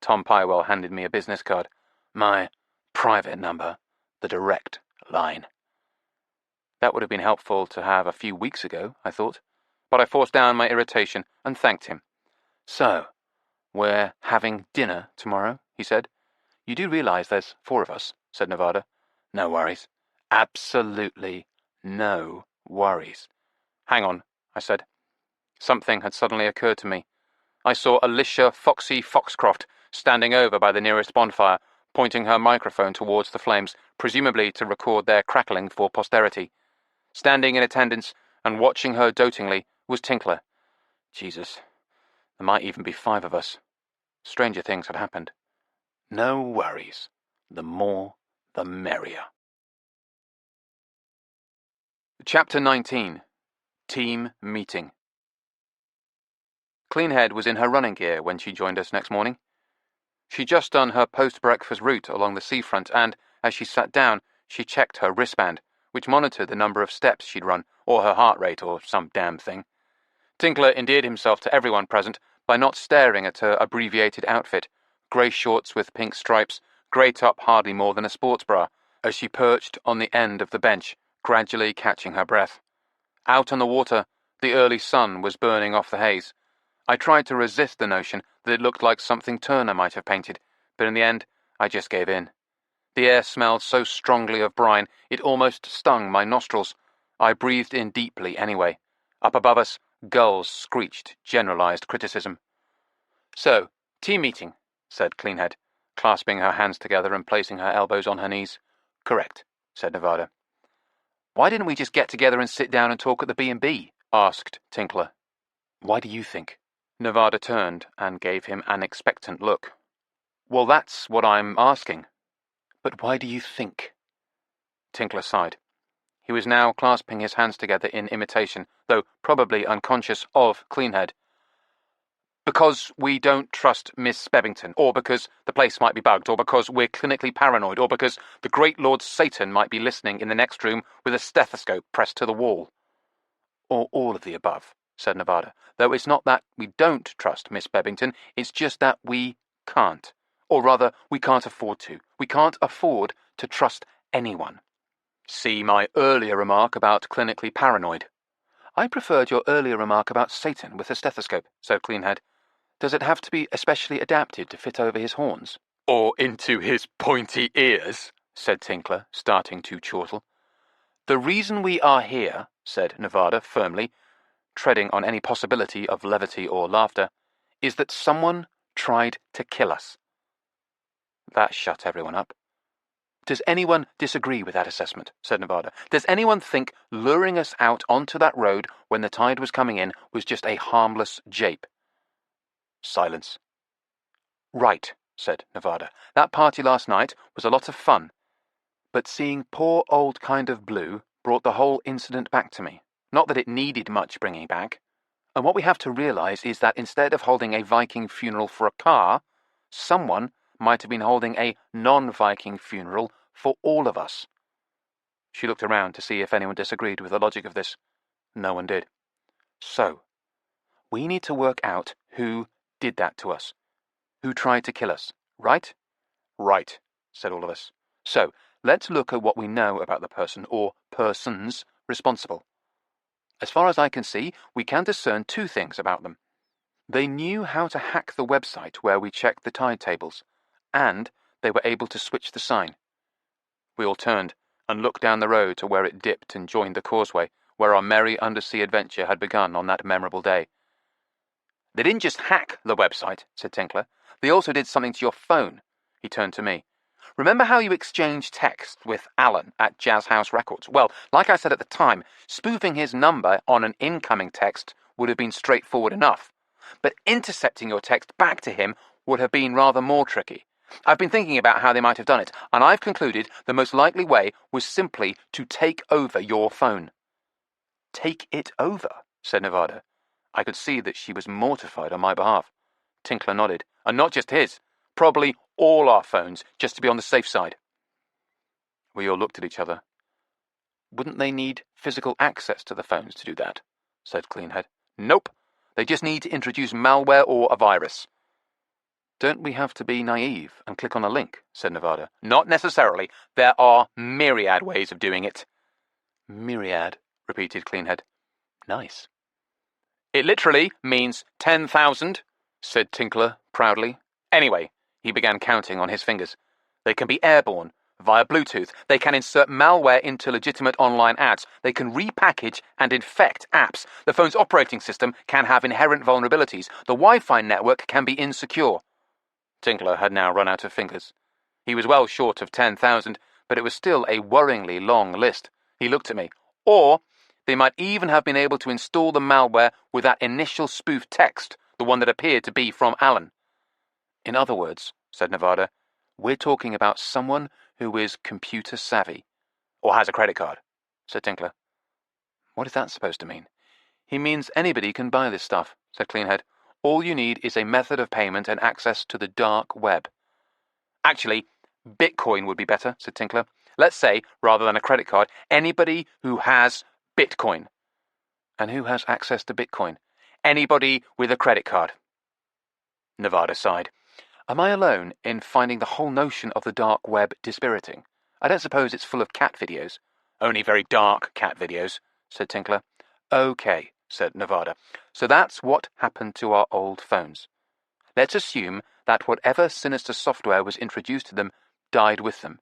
S2: Tom Pywell handed me a business card. My private number, the direct line.
S3: That would have been helpful to have a few weeks ago, I thought, but I forced down my irritation and thanked him. "So, we're having dinner tomorrow," he said. "You do realize there's 4 of us," said Nevada.
S2: "No worries."
S3: "Absolutely no worries." "Hang on," I said. Something had suddenly occurred to me. I saw Alicia Foxy Foxcroft standing over by the nearest bonfire, pointing her microphone towards the flames, presumably to record their crackling for posterity. Standing in attendance and watching her dotingly was Tinkler. Jesus, there might even be 5 of us. Stranger things had happened.
S2: No worries. The more, the merrier.
S3: Chapter 19. Team Meeting. Cleanhead was in her running gear when she joined us next morning. She'd just done her post-breakfast route along the seafront, and, as she sat down, she checked her wristband, which monitored the number of steps she'd run, or her heart rate, or some damn thing. Tinkler endeared himself to everyone present by not staring at her abbreviated outfit, grey shorts with pink stripes, grey top hardly more than a sports bra, as she perched on the end of the bench, gradually catching her breath. Out on the water, the early sun was burning off the haze. I tried to resist the notion that it looked like something Turner might have painted, but in the end, I just gave in. The air smelled so strongly of brine, it almost stung my nostrils. I breathed in deeply anyway. Up above us, gulls screeched generalized criticism. "So, team meeting," said Cleanhead, clasping her hands together and placing her elbows on her knees. "Correct," said Nevada. "Why didn't we just get together and sit down and talk at the B&B?" asked Tinkler. "Why do you think?" Nevada turned and gave him an expectant look. "Well, that's what I'm asking. But why do you think?" Tinkler sighed. He was now clasping his hands together in imitation, though probably unconscious, of Cleanhead. "Because we don't trust Miss Bebbington, or because the place might be bugged, or because we're clinically paranoid, or because the great Lord Satan might be listening in the next room with a stethoscope pressed to the wall." "Or all of the above," said Nevada, "though it's not that we don't trust Miss Bebbington, it's just that we can't. Or rather, we can't afford to. We can't afford to trust anyone. See my earlier remark about clinically paranoid." "I preferred your earlier remark about Satan with a stethoscope," said Cleanhead. "Does it have to be especially adapted to fit over his horns?" "Or into his pointy ears," said Tinkler, starting to chortle. "The reason we are here," said Nevada firmly, treading on any possibility of levity or laughter, "is that someone tried to kill us." That shut everyone up. "Does anyone disagree with that assessment?" said Nevada. "Does anyone think luring us out onto that road when the tide was coming in was just a harmless jape?" Silence. "Right," said Nevada. "That party last night was a lot of fun. But seeing poor old Kind of Blue brought the whole incident back to me. Not that it needed much bringing back. And what we have to realize is that instead of holding a Viking funeral for a car, someone might have been holding a non-Viking funeral for all of us." She looked around to see if anyone disagreed with the logic of this. No one did. "So, we need to work out who did that to us. Who tried to kill us, right?" "Right," said all of us. "So, let's look at what we know about the person, or persons, responsible. As far as I can see, we can discern 2 things about them. They knew how to hack the website where we checked the tide tables, and they were able to switch the sign. We all turned and looked down the road to where it dipped and joined the causeway, where our merry undersea adventure had begun on that memorable day. "They didn't just hack the website," said Tinkler. "They also did something to your phone." He turned to me. "Remember how you exchanged texts with Alan at Jazz House Records? Well, like I said at the time, spoofing his number on an incoming text would have been straightforward enough. But intercepting your text back to him would have been rather more tricky. I've been thinking about how they might have done it, and I've concluded the most likely way was simply to take over your phone." "Take it over?" said Nevada. I could see that she was mortified on my behalf. Tinkler nodded. "And not just his. Probably all our phones, just to be on the safe side." We all looked at each other. "Wouldn't they need physical access to the phones to do that?" said Cleanhead. "Nope. They just need to introduce malware or a virus." "Don't we have to be naive and click on a link?" said Nevada. "Not necessarily. There are myriad ways of doing it." "Myriad," repeated Cleanhead. "Nice." "It literally means 10,000, said Tinkler proudly. "Anyway," he began counting on his fingers, "they can be airborne, via Bluetooth. They can insert malware into legitimate online ads. They can repackage and infect apps. The phone's operating system can have inherent vulnerabilities. The Wi-Fi network can be insecure." Tinkler had now run out of fingers. He was well short of 10,000, but it was still a worryingly long list. He looked at me. "Or they might even have been able to install the malware with that initial spoof text, the one that appeared to be from Alan." "In other words," said Nevada, "we're talking about someone who is computer savvy." "Or has a credit card," said Tinkler. "What is that supposed to mean?" "He means anybody can buy this stuff," said Cleanhead. "All you need is a method of payment and access to the dark web." "Actually, Bitcoin would be better," said Tinkler. "Let's say, rather than a credit card, anybody who has Bitcoin." "And who has access to Bitcoin?" "Anybody with a credit card." Nevada sighed. "Am I alone in finding the whole notion of the dark web dispiriting? I don't suppose it's full of cat videos." "Only very dark cat videos," said Tinkler. "Okay," said Nevada. "So that's what happened to our old phones. Let's assume that whatever sinister software was introduced to them died with them."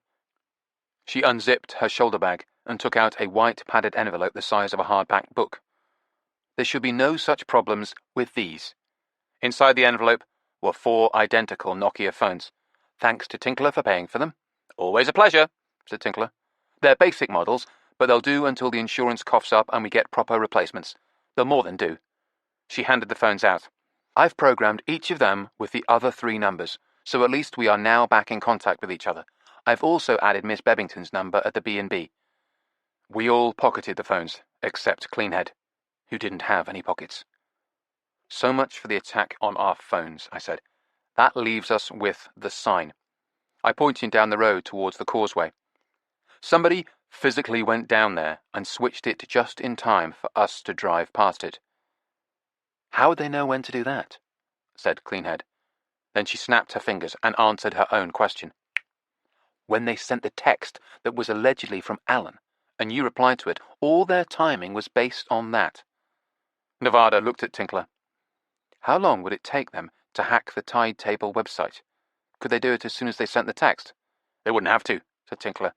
S3: She unzipped her shoulder bag and took out a white padded envelope the size of a hardback book. "There should be no such problems with these." Inside the envelope were 4 identical Nokia phones. "Thanks to Tinkler for paying for them." "Always a pleasure," said Tinkler. "They're basic models, but they'll do until the insurance coughs up and we get proper replacements. They'll more than do." She handed the phones out. "I've programmed each of them with the other 3 numbers, so at least we are now back in contact with each other. I've also added Miss Bebbington's number at the B&B. We all pocketed the phones, except Cleanhead, who didn't have any pockets. "So much for the attack on our phones," I said. "That leaves us with the sign." I pointed down the road towards the causeway. "Somebody physically went down there and switched it just in time for us to drive past it." "How would they know when to do that?" said Cleanhead. Then she snapped her fingers and answered her own question. "When they sent the text that was allegedly from Alan, and you replied to it, all their timing was based on that." Nevada looked at Tinkler. "How long would it take them to hack the tide table website? Could they do it as soon as they sent the text?" "They wouldn't have to," said Tinkler.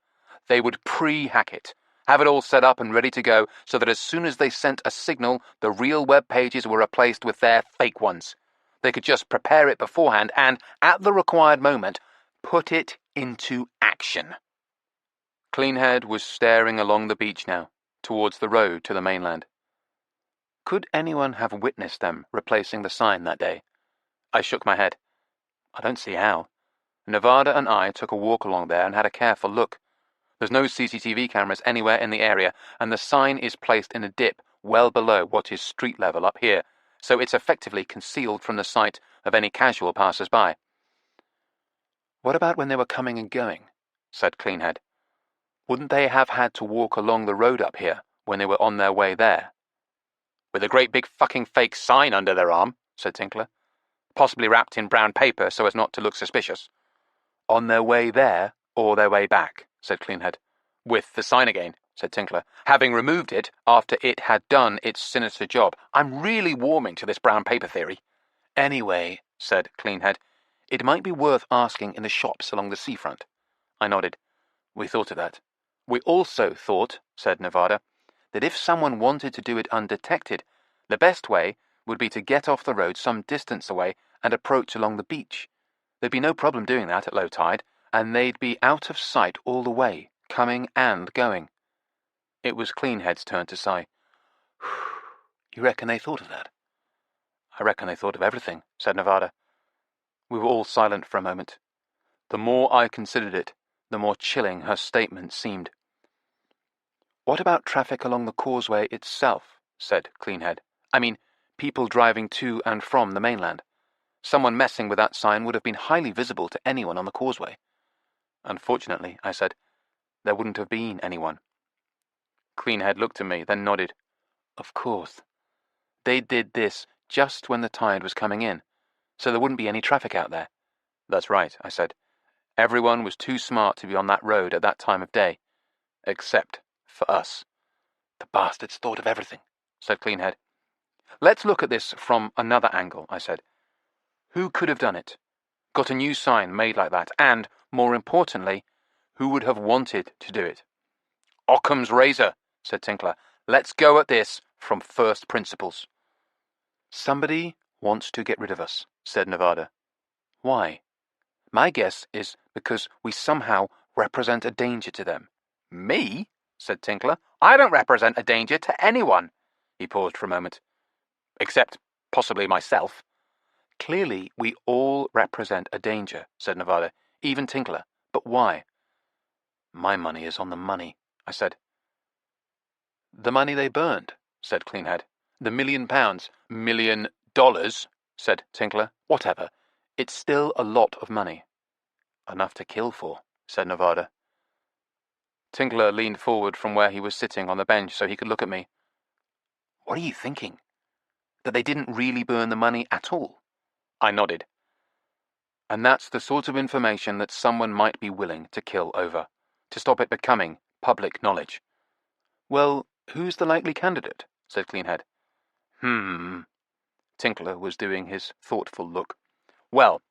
S3: "They would pre-hack it, have it all set up and ready to go, so that as soon as they sent a signal, the real web pages were replaced with their fake ones. They could just prepare it beforehand and, at the required moment, put it into action." Cleanhead was staring along the beach now, towards the road to the mainland. "Could anyone have witnessed them replacing the sign that day?" I shook my head. "I don't see how. Nevada and I took a walk along there and had a careful look. There's no CCTV cameras anywhere in the area, and the sign is placed in a dip well below what is street level up here, so it's effectively concealed from the sight of any casual passers-by." "What about when they were coming and going?" said Cleanhead. "Wouldn't they have had to walk along the road up here when they were on their way there?" "With a great big fucking fake sign under their arm," said Tinkler. "Possibly wrapped in brown paper so as not to look suspicious." "On their way there or their way back?" said Cleanhead. "With the sign again," said Tinkler, "having removed it after it had done its sinister job. I'm really warming to this brown paper theory." Anyway, said Cleanhead, it might be worth asking in the shops along the seafront. I nodded. We thought of that. We also thought, said Nevada, that if someone wanted to do it undetected, the best way would be to get off the road some distance away and approach along the beach. There'd be no problem doing that at low tide, and they'd be out of sight all the way, coming and going. It was Cleanhead's turn to sigh. You reckon they thought of that? I reckon they thought of everything, said Nevada. We were all silent for a moment. The more I considered it, the more chilling her statement seemed. What about traffic along the causeway itself? Said Cleanhead. I mean, people driving to and from the mainland. Someone messing with that sign would have been highly visible to anyone on the causeway. Unfortunately, I said, there wouldn't have been anyone. Cleanhead looked at me, then nodded. Of course. They did this just when the tide was coming in, so there wouldn't be any traffic out there. That's right, I said. Everyone was too smart to be on that road at that time of day. Except for us. The bastards thought of everything, said Cleanhead. Let's look at this from another angle, I said. Who could have done it? Got a new sign made like that, and, more importantly, who would have wanted to do it? Occam's razor, said Tinkler. Let's go at this from first principles. Somebody wants to get rid of us, said Nevada. Why? My guess is because we somehow represent a danger to them. Me? Said Tinkler. I don't represent a danger to anyone. He paused for a moment. Except possibly myself. Clearly, we all represent a danger, said Nevada, even Tinkler. But why? My money is on the money, I said. The money they burned, said Cleanhead. The £1 million. $1 million, said Tinkler. Whatever. It's still a lot of money. Enough to kill for, said Nevada. Tinkler leaned forward from where he was sitting on the bench so he could look at me. What are you thinking? That they didn't really burn the money at all? I nodded. And that's the sort of information that someone might be willing to kill over, to stop it becoming public knowledge. Well, who's the likely candidate? Said Cleanhead. Tinkler was doing his thoughtful look. Well,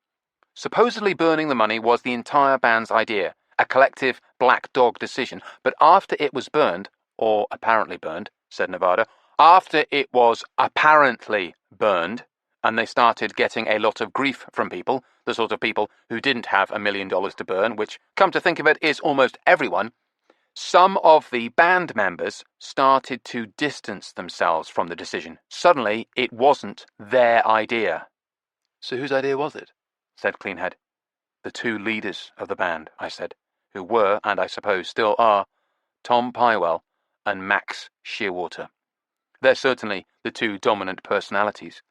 S3: supposedly burning the money was the entire band's idea, a collective black dog decision, but after it was burned, or apparently burned, said Nevada, after it was apparently burned, and they started getting a lot of grief from people, the sort of people who didn't have $1 million to burn, which, come to think of it, is almost everyone, some of the band members started to distance themselves from the decision. Suddenly, it wasn't their idea. So whose idea was it? Said Cleanhead. The two leaders of the band, I said, who were, and I suppose still are, Tom Pywell and Max Shearwater. They're certainly the two dominant personalities.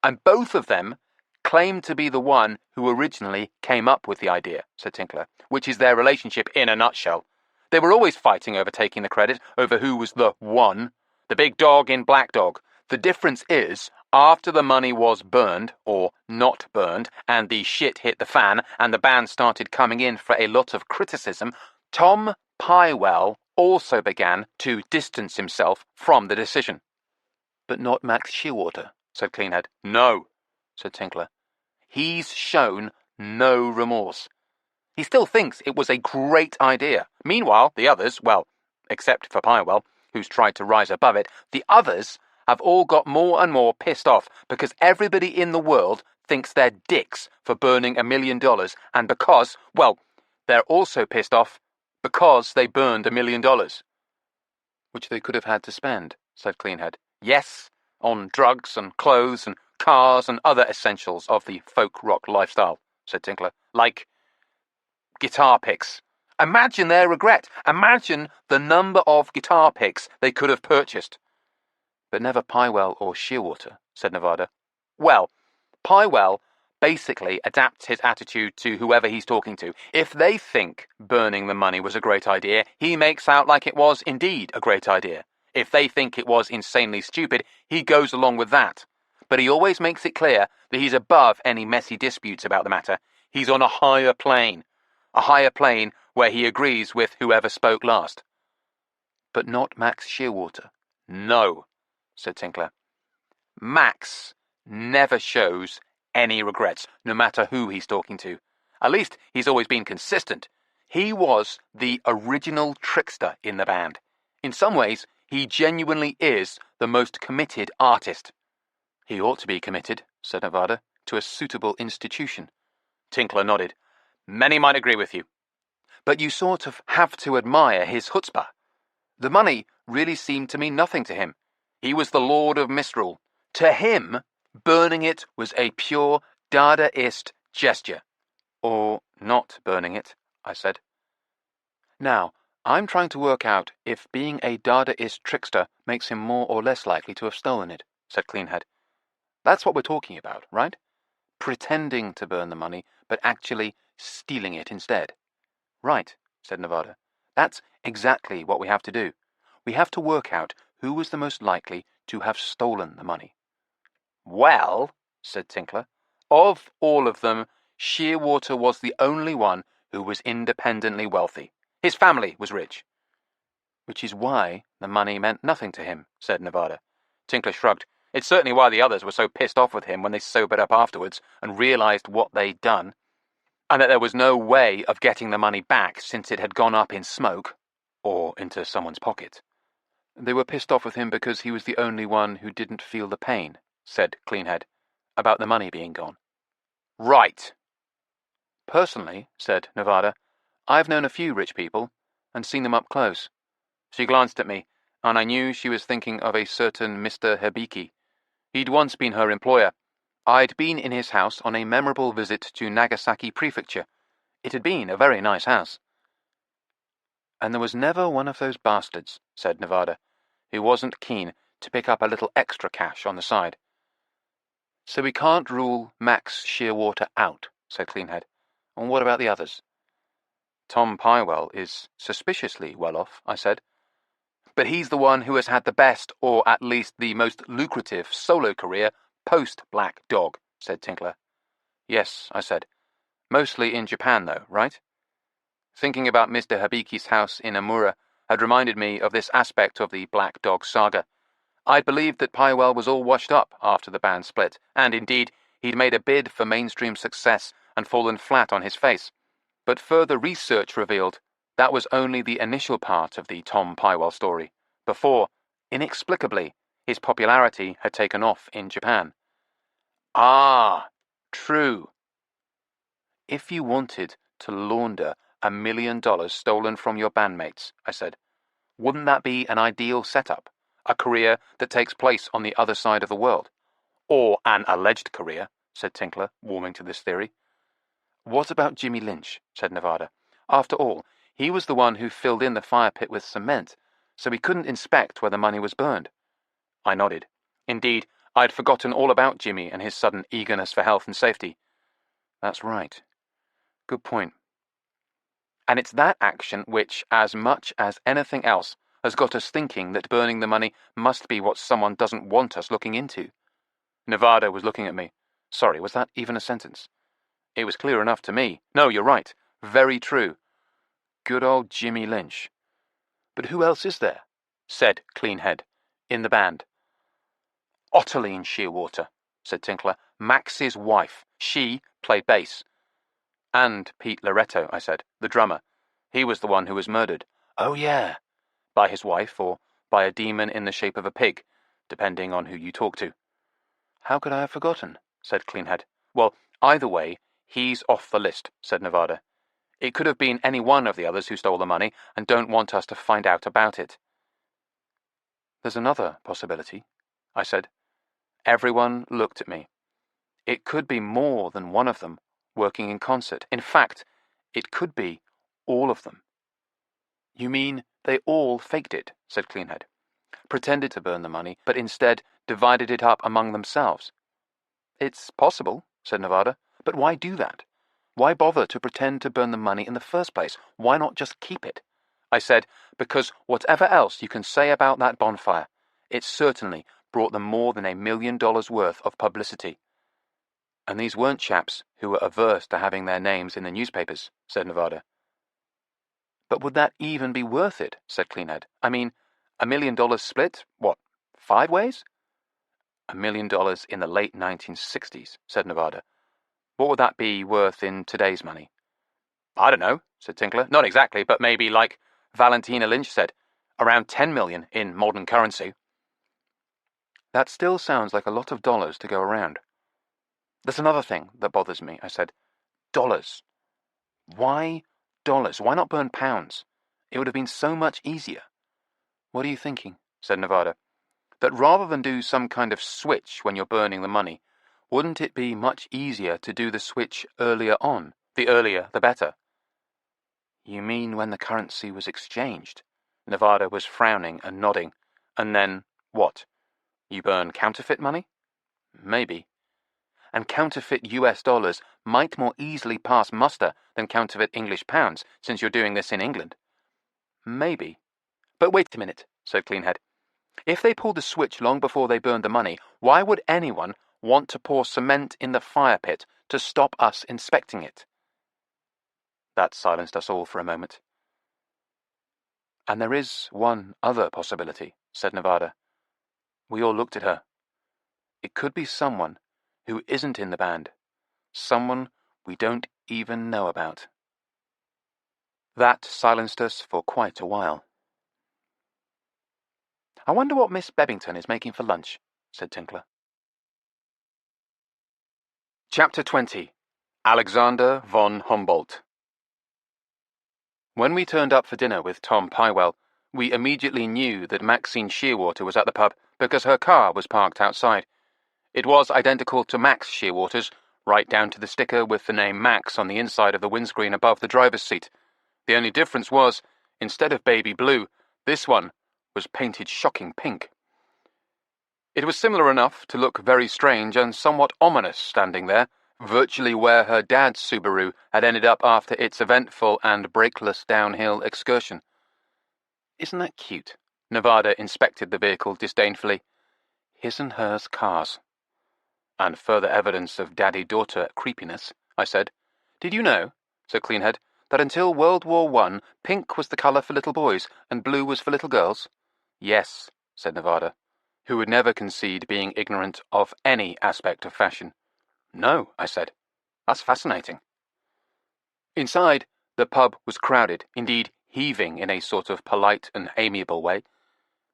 S3: And both of them claim to be the one who originally came up with the idea, said Tinkler, which is their relationship in a nutshell. They were always fighting over taking the credit, over who was the one, the big dog in Black Dog. The difference is, after the money was burned, or not burned, and the shit hit the fan, and the band started coming in for a lot of criticism, Tom Pywell also began to distance himself from the decision. But not Max Shearwater, said Cleanhead. No, said Tinkler. He's shown no remorse. He still thinks it was a great idea. Meanwhile, the others, well, except for Pywell, who's tried to rise above it, the others have all got more and more pissed off because everybody in the world thinks they're dicks for burning $1 million, and because, well, they're also pissed off because they burned $1 million. Which they could have had to spend, said Cleanhead. Yes, on drugs and clothes and cars and other essentials of the folk rock lifestyle, said Tinkler, like guitar picks. Imagine their regret. Imagine the number of guitar picks they could have purchased. But never Pywell or Shearwater, said Nevada. Well, Pywell basically adapts his attitude to whoever he's talking to. If they think burning the money was a great idea, he makes out like it was indeed a great idea. If they think it was insanely stupid, he goes along with that. But he always makes it clear that he's above any messy disputes about the matter. He's on a higher plane where he agrees with whoever spoke last. But not Max Shearwater. No, said Tinkler. Max never shows
S4: any regrets, no matter who he's talking to. At least he's always been consistent. He was the original trickster in the band. In some ways, he genuinely is the most committed artist.
S3: He ought to be committed, said Nevada, to a suitable institution.
S4: Tinkler nodded. Many might agree with you.
S3: But you sort of have to admire his chutzpah. The money really seemed to mean nothing to him. He was the Lord of Misrule. To him, burning it was a pure Dadaist gesture. Or not burning it, I said. Now, I'm trying to work out if being a Dadaist trickster makes him more or less likely to have stolen it, said Cleanhead. That's what we're talking about, right? Pretending to burn the money, but actually stealing it instead. Right, said Nevada. That's exactly what we have to do. We have to work out who was the most likely to have stolen the money.
S4: Well, said Tinkler, of all of them, Shearwater was the only one who was independently wealthy. His family was rich.
S3: Which is why the money meant nothing to him, said Nevada.
S4: Tinkler shrugged. It's certainly why the others were so pissed off with him when they sobered up afterwards and realized what they'd done, and that there was no way of getting the money back since it had gone up in smoke,
S3: or into someone's pocket. They were pissed off with him because he was the only one who didn't feel the pain, said Cleanhead, about the money being gone.
S4: Right.
S3: Personally, said Nevada, I've known a few rich people and seen them up close.
S4: She glanced at me,
S3: and I knew she was thinking of a certain Mr. Hibiki. He'd once been her employer. I'd been in his house on a memorable visit to Nagasaki Prefecture. It had been a very nice house. And there was never one of those bastards, said Nevada, who wasn't keen to pick up a little extra cash on the side. So we can't rule Max Shearwater out, said Cleanhead. And what about the others? Tom Pywell is suspiciously well off, I said.
S4: But he's the one who has had the best, or at least the most lucrative, solo career post-Black Dog, said Tinkler.
S3: Yes, I said. Mostly in Japan, though, right? Thinking about Mr. Hibiki's house in Amura had reminded me of this aspect of the Black Dog saga. I'd believed that Pywell was all washed up after the band split, and indeed, he'd made a bid for mainstream success and fallen flat on his face. But further research revealed that was only the initial part of the Tom Pywell story, before, inexplicably, his popularity had taken off in Japan.
S4: Ah, true.
S3: If you wanted to launder $1 million stolen from your bandmates, I said, wouldn't that be an ideal setup? A career that takes place on the other side of the world?
S4: Or an alleged career, said Tinkler,
S3: warming to this theory. What about Jimmy Lynch, said Nevada. After all, he was the one who filled in the fire pit with cement, so he couldn't inspect where the money was burned.
S4: I nodded. Indeed, I'd forgotten all about Jimmy and his sudden eagerness for health and safety.
S3: That's right. Good point.
S4: And it's that action which, as much as anything else, has got us thinking that burning the money must be what someone doesn't want us looking into.
S3: Nevada was looking at me. Sorry, was that even a sentence? It was clear enough to me. No, you're right. Very true. Good old Jimmy Lynch. But who else is there? Said Cleanhead, in the band.
S4: Ottiline Shearwater, said Tinkler. Max's wife. She played bass.
S3: And Pete Loretto, I said, the drummer. He was the one who was murdered.
S4: Oh, yeah.
S3: By his wife, or by a demon in the shape of a pig, depending on who you talk to. How could I have forgotten? Said Cleanhead. Well, either way, he's off the list, said Nevada. It could have been any one of the others who stole the money and don't want us to find out about it. There's another possibility, I said. Everyone looked at me. It could be more than one of them working in concert. In fact, it could be all of them. You mean they all faked it, said Cleanhead. Pretended to burn the money, but instead divided it up among themselves. It's possible, said Nevada, but why do that? Why bother to pretend to burn the money in the first place? Why not just keep it? I said, because whatever else you can say about that bonfire, it certainly brought them more than $1 million worth of publicity. And these weren't chaps who were averse to having their names in the newspapers, said Nevada. But would that even be worth it, said Cleanhead. I mean, $1 million split, what, 5 ways? $1 million in the late 1960s, said Nevada. What would that be worth in today's money? I don't know, said Tinkler. Not exactly, but maybe, like Valentina Lynch said, around 10 million in modern currency. That still sounds like a lot of dollars to go around. There's another thing that bothers me, I said. Dollars. Why dollars? Why not burn pounds? It would have been so much easier. What are you thinking? Said Nevada. That rather than do some kind of switch when you're burning the money, wouldn't it be much easier to do the switch earlier on? The earlier, the better. You mean when the currency was exchanged? Nevada was frowning and nodding. And then, what? You burn counterfeit money? Maybe. And counterfeit US dollars might more easily pass muster than counterfeit English pounds, since you're doing this in England. Maybe. But wait a minute, said Cleanhead. If they pulled the switch long before they burned the money, why would anyone want to pour cement in the fire pit to stop us inspecting it? That silenced us all for a moment. And there is one other possibility, said Nevada. We all looked at her. It could be someone who isn't in the band, someone we don't even know about. That silenced us for quite a while. I wonder what Miss Bebbington is making for lunch, said Tinkler. Chapter 20. Alexander von Humboldt. When we turned up for dinner with Tom Pywell, we immediately knew that Maxine Shearwater was at the pub because her car was parked outside. It was identical to Max Shearwater's, right down to the sticker with the name Max on the inside of the windscreen above the driver's seat. The only difference was, instead of baby blue, this one was painted shocking pink. It was similar enough to look very strange and somewhat ominous standing there, virtually where her dad's Subaru had ended up after its eventful and brakeless downhill excursion. Isn't that cute? Nevada inspected the vehicle disdainfully. His and hers cars. And further evidence of daddy-daughter creepiness, I said. Did you know, said Cleanhead, that until World War I, pink was the colour for little boys and blue was for little girls? Yes, said Nevada, who would never concede being ignorant of any aspect of fashion. No, I said. That's fascinating. Inside, the pub was crowded, indeed heaving in a sort of polite and amiable way.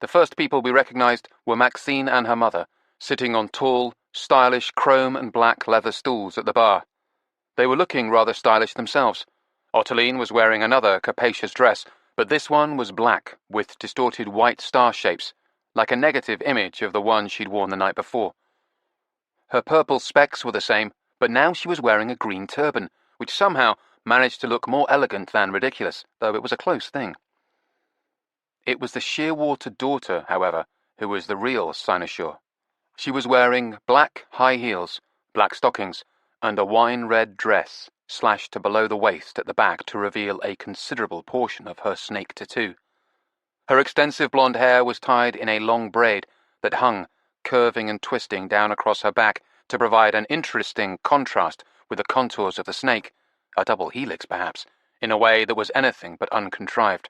S3: The first people we recognised were Maxine and her mother, sitting on tall, stylish chrome and black leather stools at the bar. They were looking rather stylish themselves. Ottiline was wearing another capacious dress, but this one was black, with distorted white star shapes, like a negative image of the one she'd worn the night before. Her purple specs were the same, but now she was wearing a green turban, which somehow managed to look more elegant than ridiculous, though it was a close thing. It was the Shearwater daughter, however, who was the real cynosure. She was wearing black high heels, black stockings, and a wine-red dress, slashed to below the waist at the back to reveal a considerable portion of her snake tattoo. Her extensive blonde hair was tied in a long braid that hung, curving and twisting down across her back to provide an interesting contrast with the contours of the snake, a double helix perhaps, in a way that was anything but uncontrived.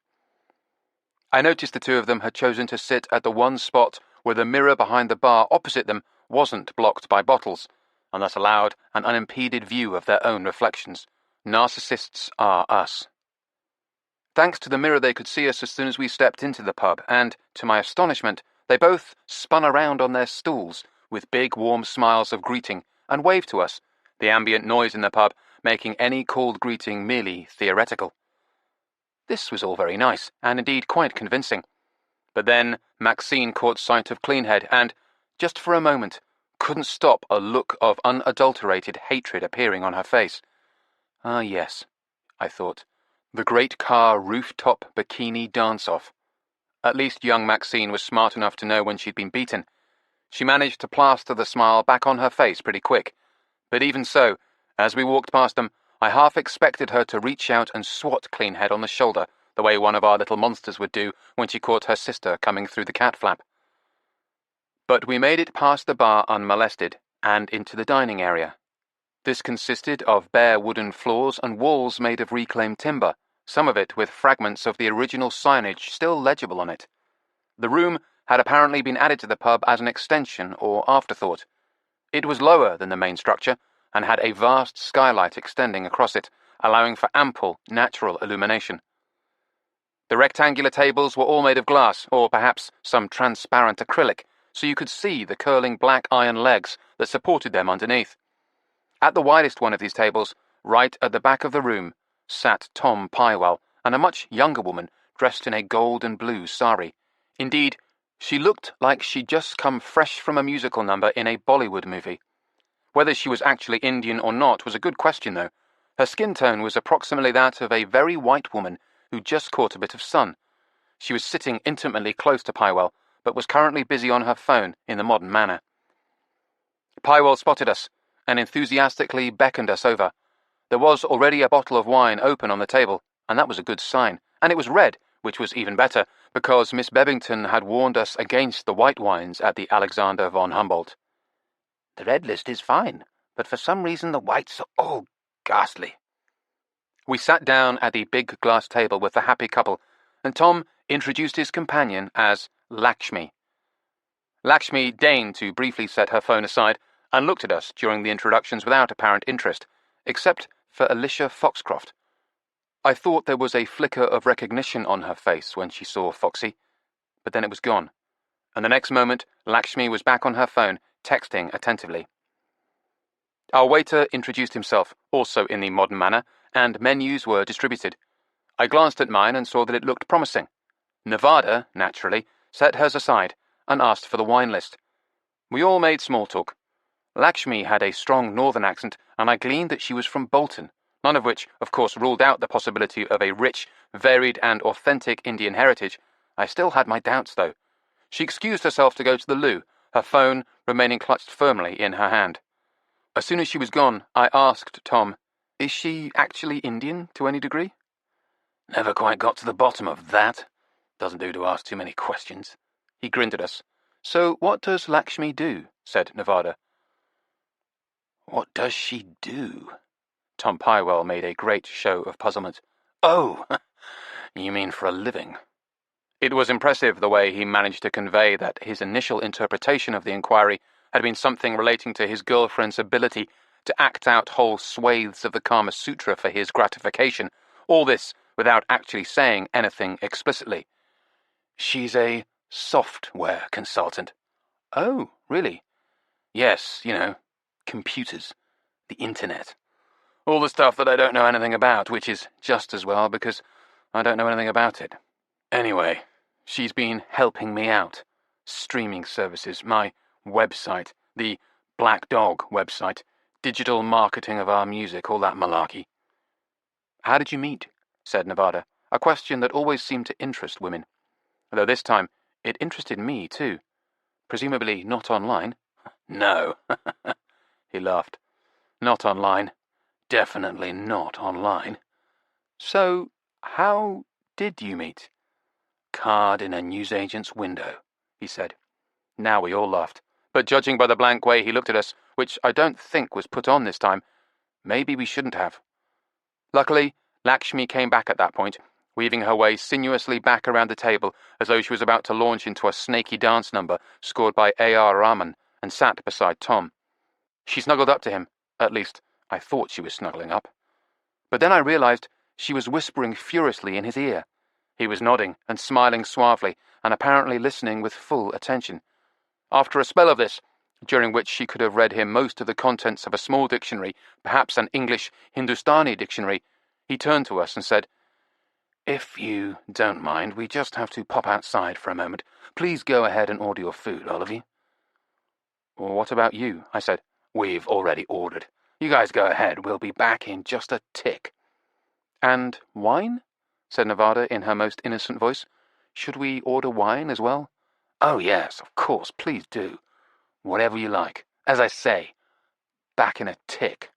S3: I noticed the two of them had chosen to sit at the one spot where the mirror behind the bar opposite them wasn't blocked by bottles, and thus allowed an unimpeded view of their own reflections. Narcissists are us. Thanks to the mirror, they could see us as soon as we stepped into the pub, and, to my astonishment, they both spun around on their stools, with big warm smiles of greeting, and waved to us, the ambient noise in the pub making any cold greeting merely theoretical. This was all very nice, and indeed quite convincing. But then Maxine caught sight of Cleanhead, and, just for a moment, couldn't stop a look of unadulterated hatred appearing on her face. Ah, yes, I thought, the great car rooftop bikini dance-off. At least young Maxine was smart enough to know when she'd been beaten. She managed to plaster the smile back on her face pretty quick. But even so, as we walked past them, I half expected her to reach out and swat Cleanhead on the shoulder, the way one of our little monsters would do when she caught her sister coming through the cat flap. But we made it past the bar unmolested, and into the dining area. This consisted of bare wooden floors and walls made of reclaimed timber, some of it with fragments of the original signage still legible on it. The room had apparently been added to the pub as an extension or afterthought. It was lower than the main structure and had a vast skylight extending across it, allowing for ample natural illumination. The rectangular tables were all made of glass, or perhaps some transparent acrylic, so you could see the curling black iron legs that supported them underneath. At the widest one of these tables, right at the back of the room, sat Tom Pywell and a much younger woman dressed in a gold and blue sari. Indeed, she looked like she'd just come fresh from a musical number in a Bollywood movie. Whether she was actually Indian or not was a good question, though. Her skin tone was approximately that of a very white woman who'd just caught a bit of sun. She was sitting intimately close to Pywell, but was currently busy on her phone in the modern manner. Pywell spotted us and enthusiastically beckoned us over. There was already a bottle of wine open on the table, and that was a good sign, and it was red, which was even better, because Miss Bebbington had warned us against the white wines at the Alexander von Humboldt.
S4: The red list is fine, but for some reason the whites are all ghastly.
S3: We sat down at the big glass table with the happy couple, and Tom introduced his companion as Lakshmi. Lakshmi deigned to briefly set her phone aside and looked at us during the introductions without apparent interest, except for Alicia Foxcroft. I thought there was a flicker of recognition on her face when she saw Foxy, but then it was gone, and the next moment Lakshmi was back on her phone, texting attentively. Our waiter introduced himself, also in the modern manner, and menus were distributed. I glanced at mine and saw that it looked promising. Nevada, naturally, set hers aside and asked for the wine list. We all made small talk. Lakshmi had a strong northern accent, and I gleaned that she was from Bolton, none of which, of course, ruled out the possibility of a rich, varied, and authentic Indian heritage. I still had my doubts, though. She excused herself to go to the loo, her phone remaining clutched firmly in her hand. As soon as she was gone, I asked Tom, "Is she actually Indian to any degree?"
S2: Never quite got to the bottom of that. Doesn't do to ask too many questions.
S3: He grinned at us. "So what does Lakshmi do?" said Nevada.
S2: What does she do?
S3: Tom Pywell made a great show of puzzlement.
S2: Oh, you mean for a living?
S3: It was impressive the way he managed to convey that his initial interpretation of the inquiry had been something relating to his girlfriend's ability to act out whole swathes of the Kama Sutra for his gratification, all this without actually saying anything explicitly.
S2: She's a software consultant.
S3: Oh, really?
S2: Yes, computers, the internet. All the stuff that I don't know anything about, which is just as well because I don't know anything about it. Anyway, she's been helping me out. Streaming services, my website, the Black Dog website, digital marketing of our music, all that malarkey.
S3: How did you meet? Said Nevada, a question that always seemed to interest women. Though this time it interested me too. Presumably not online.
S2: No, he laughed. Not online. Definitely not online.
S3: So, how did you meet?
S2: Card in a newsagent's window, he said.
S3: Now we all laughed, but judging by the blank way he looked at us, which I don't think was put on this time, maybe we shouldn't have. Luckily, Lakshmi came back at that point, weaving her way sinuously back around the table as though she was about to launch into a snaky dance number scored by A.R. Rahman, and sat beside Tom. She snuggled up to him, at least I thought she was snuggling up. But then I realized she was whispering furiously in his ear. He was nodding and smiling suavely, and apparently listening with full attention. After a spell of this, during which she could have read him most of the contents of a small dictionary, perhaps an English Hindustani dictionary, he turned to us and said,
S2: "If you don't mind, we just have to pop outside for a moment. Please go ahead and order your food, all of you."
S3: "What about you?" I said.
S2: "We've already ordered. You guys go ahead. We'll be back in just a tick."
S3: "And wine?" said Nevada in her most innocent voice. "Should we order wine as well?"
S2: "Oh, yes, of course. Please do. Whatever you like. As I say, back in a tick."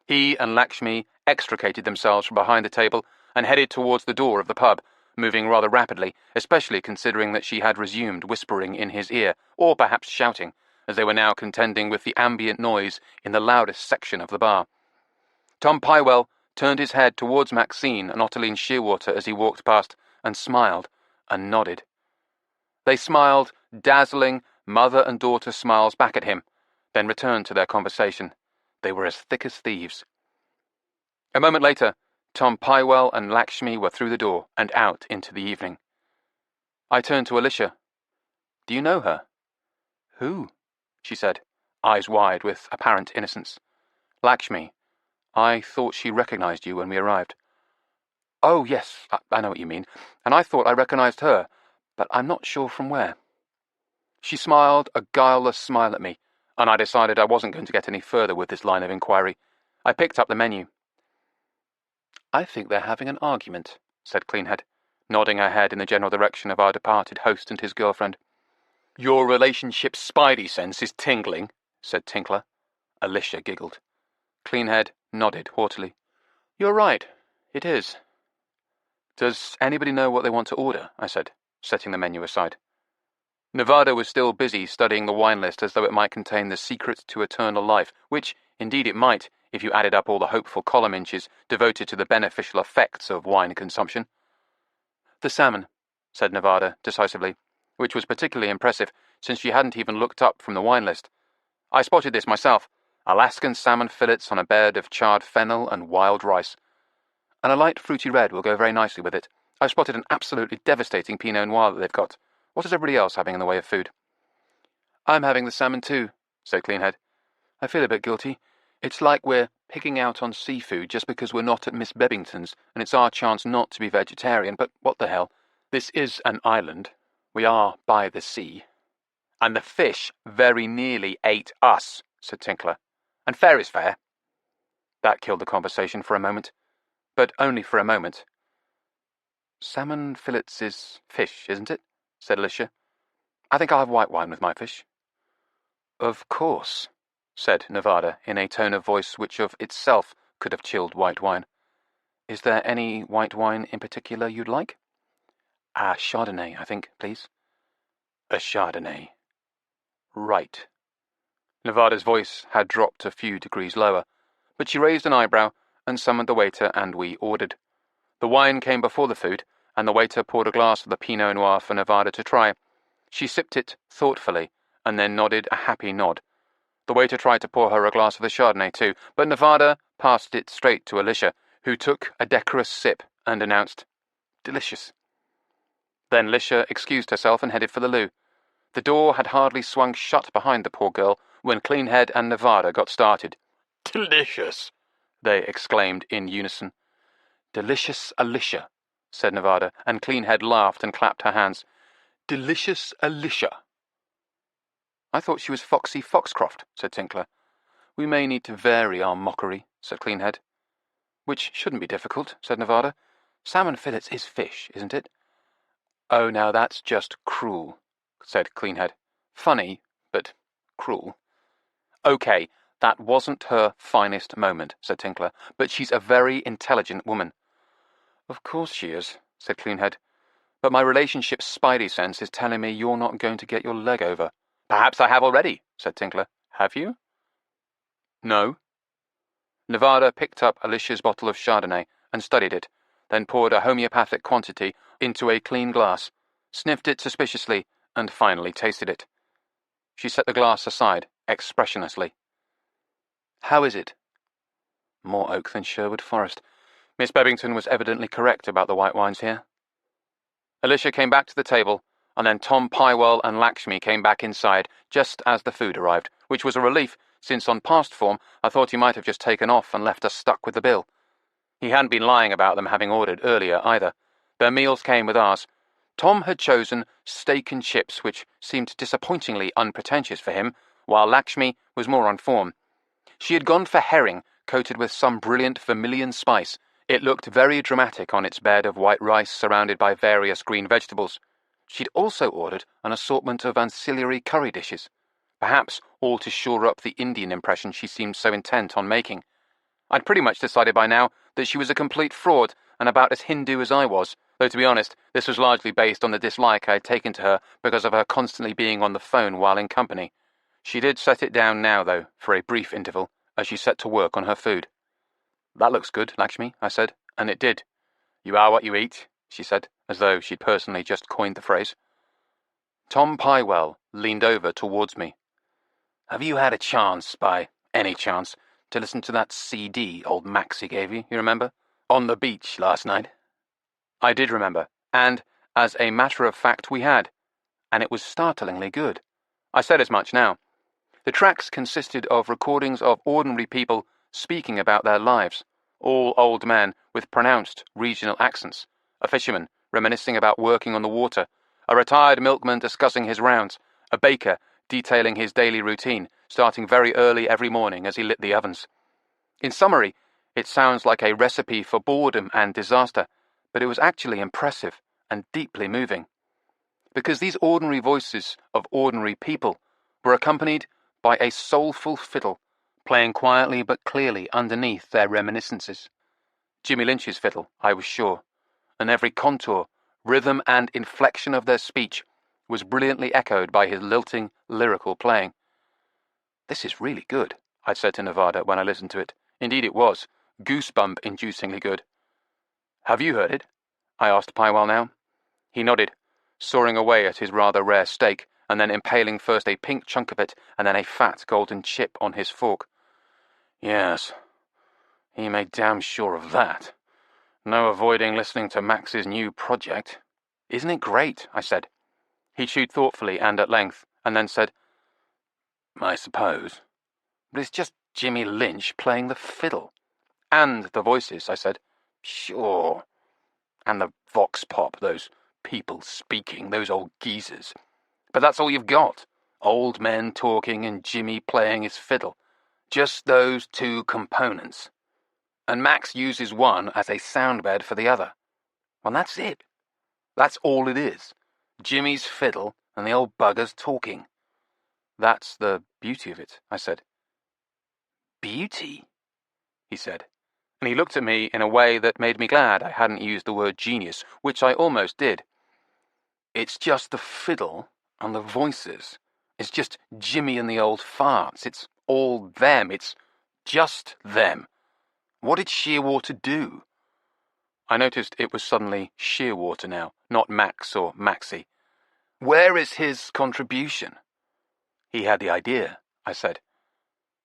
S3: He and Lakshmi extricated themselves from behind the table and headed towards the door of the pub, moving rather rapidly, especially considering that she had resumed whispering in his ear, or perhaps shouting, as they were now contending with the ambient noise in the loudest section of the bar. Tom Pywell turned his head towards Maxine and Ottiline Shearwater as he walked past, and smiled and nodded. They smiled, dazzling mother and daughter smiles back at him, then returned to their conversation. They were as thick as thieves. A moment later, Tom Pywell and Lakshmi were through the door and out into the evening. I turned to Alicia. Do you know her? Who? She said, eyes wide with apparent innocence. Lakshmi. I thought she recognized you when we arrived. Oh, yes, I know what you mean, and I thought I recognized her, but I'm not sure from where. She smiled a guileless smile at me, and I decided I wasn't going to get any further with this line of inquiry. I picked up the menu. I think they're having an argument, said Cleanhead, nodding her head in the general direction of our departed host and his girlfriend. Your relationship's spidey sense is tingling, said Tinkler. Alicia giggled. Cleanhead nodded haughtily. You're right, it is. Does anybody know what they want to order? I said, setting the menu aside. Nevada was still busy studying the wine list as though it might contain the secret to eternal life, which, indeed it might, if you added up all the hopeful column inches devoted to the beneficial effects of wine consumption. The salmon, said Nevada decisively, which was particularly impressive, since she hadn't even looked up from the wine list. I spotted this myself. Alaskan salmon fillets on a bed of charred fennel and wild rice. And a light fruity red will go very nicely with it. I've spotted an absolutely devastating Pinot Noir that they've got. What is everybody else having in the way of food? I'm having the salmon too, said Cleanhead. I feel a bit guilty. It's like we're picking out on seafood just because we're not at Miss Bebbington's, and it's our chance not to be vegetarian, but what the hell? This is an island. We are by the sea. And the fish very nearly ate us, said Tinkler. And fair is fair. That killed the conversation for a moment. But only for a moment. Salmon fillets is fish, isn't it? Said Alicia. I think I'll have white wine with my fish. Of course, said Nevada in a tone of voice which of itself could have chilled white wine. Is there any white wine in particular you'd like? A Chardonnay, I think, please. A Chardonnay. Right. Nevada's voice had dropped a few degrees lower, but she raised an eyebrow and summoned the waiter, and we ordered. The wine came before the food, and the waiter poured a glass of the Pinot Noir for Nevada to try. She sipped it thoughtfully, and then nodded a happy nod. The waiter tried to pour her a glass of the Chardonnay too, but Nevada passed it straight to Alicia, who took a decorous sip and announced, Delicious. Then Alicia excused herself and headed for the loo. The door had hardly swung shut behind the poor girl when Cleanhead and Nevada got started. Delicious, they exclaimed in unison. Delicious Alicia, said Nevada, and Cleanhead laughed and clapped her hands. Delicious Alicia. I thought she was Foxy Foxcroft, said Tinkler. We may need to vary our mockery, said Cleanhead. Which shouldn't be difficult, said Nevada. Salmon fillets is fish, isn't it? Oh, now that's just cruel, said Cleanhead. Funny, but cruel. Okay, that wasn't her finest moment, said Tinkler, but she's a very intelligent woman. Of course she is, said Cleanhead, but my relationship's spidey sense is telling me you're not going to get your leg over. Perhaps I have already, said Tinkler. Have you? No. Nevada picked up Alicia's bottle of Chardonnay and studied it, then poured a homeopathic quantity into a clean glass, sniffed it suspiciously, and finally tasted it. She set the glass aside, expressionlessly. How is it? More oak than Sherwood Forest. Miss Bebbington was evidently correct about the white wines here. Alicia came back to the table, and then Tom Pywell and Lakshmi came back inside just as the food arrived, which was a relief, since on past form I thought he might have just taken off and left us stuck with the bill. He hadn't been lying about them having ordered earlier, either. Their meals came with ours. Tom had chosen steak and chips, which seemed disappointingly unpretentious for him, while Lakshmi was more on form. She had gone for herring, coated with some brilliant vermilion spice. It looked very dramatic on its bed of white rice surrounded by various green vegetables. She'd also ordered an assortment of ancillary curry dishes, perhaps all to shore up the Indian impression she seemed so intent on making. I'd pretty much decided by now that she was a complete fraud and about as Hindu as I was, though to be honest, this was largely based on the dislike I had taken to her because of her constantly being on the phone while in company. She did set it down now, though, for a brief interval, as she set to work on her food. That looks good, Lakshmi, I said, and it did. You are what you eat, she said, as though she'd personally just coined the phrase. Tom Pywell leaned over towards me.
S2: Have you had a chance, by any chance, to listen to that CD old Maxie gave you remember? On the beach last night?
S3: I did remember, and, as a matter of fact, we had, and it was startlingly good. I said as much now. The tracks consisted of recordings of ordinary people speaking about their lives, all old men with pronounced regional accents, a fisherman reminiscing about working on the water, a retired milkman discussing his rounds, a baker detailing his daily routine, starting very early every morning as he lit the ovens. In summary, it sounds like a recipe for boredom and disaster, but it was actually impressive and deeply moving. Because these ordinary voices of ordinary people were accompanied by a soulful fiddle, playing quietly but clearly underneath their reminiscences. Jimmy Lynch's fiddle, I was sure, and every contour, rhythm and inflection of their speech was brilliantly echoed by his lilting, lyrical playing. "This is really good," I said to Nevada when I listened to it. Indeed it was, goosebump-inducingly good. "Have you heard it?" I asked Pywell now. He nodded, sawing away at his rather rare steak, and then impaling first a pink chunk of it and then a fat golden chip on his fork.
S2: "Yes, he made damn sure of that. No avoiding listening to Max's new project."
S3: "Isn't it great?" I said. He chewed thoughtfully and at length, and then said,
S2: "I suppose.
S3: But it's just Jimmy Lynch playing the fiddle." "And the voices," I said.
S2: "Sure. And the vox pop, those people speaking, those old geezers. But that's all you've got. Old men talking and Jimmy playing his fiddle. Just those two components. And Max uses one as a soundbed for the other. Well, that's it. That's all it is. Jimmy's fiddle and the old bugger's talking."
S3: "That's the beauty of it," I said.
S2: "Beauty?"
S3: he said, and he looked at me in a way that made me glad I hadn't used the word genius, which I almost did.
S2: "It's just the fiddle and the voices. It's just Jimmy and the old farts. It's all them. It's just them. What did Shearwater do?"
S3: I noticed it was suddenly Shearwater now, not Max or Maxie.
S2: "Where is his contribution?"
S3: "He had the idea," I said.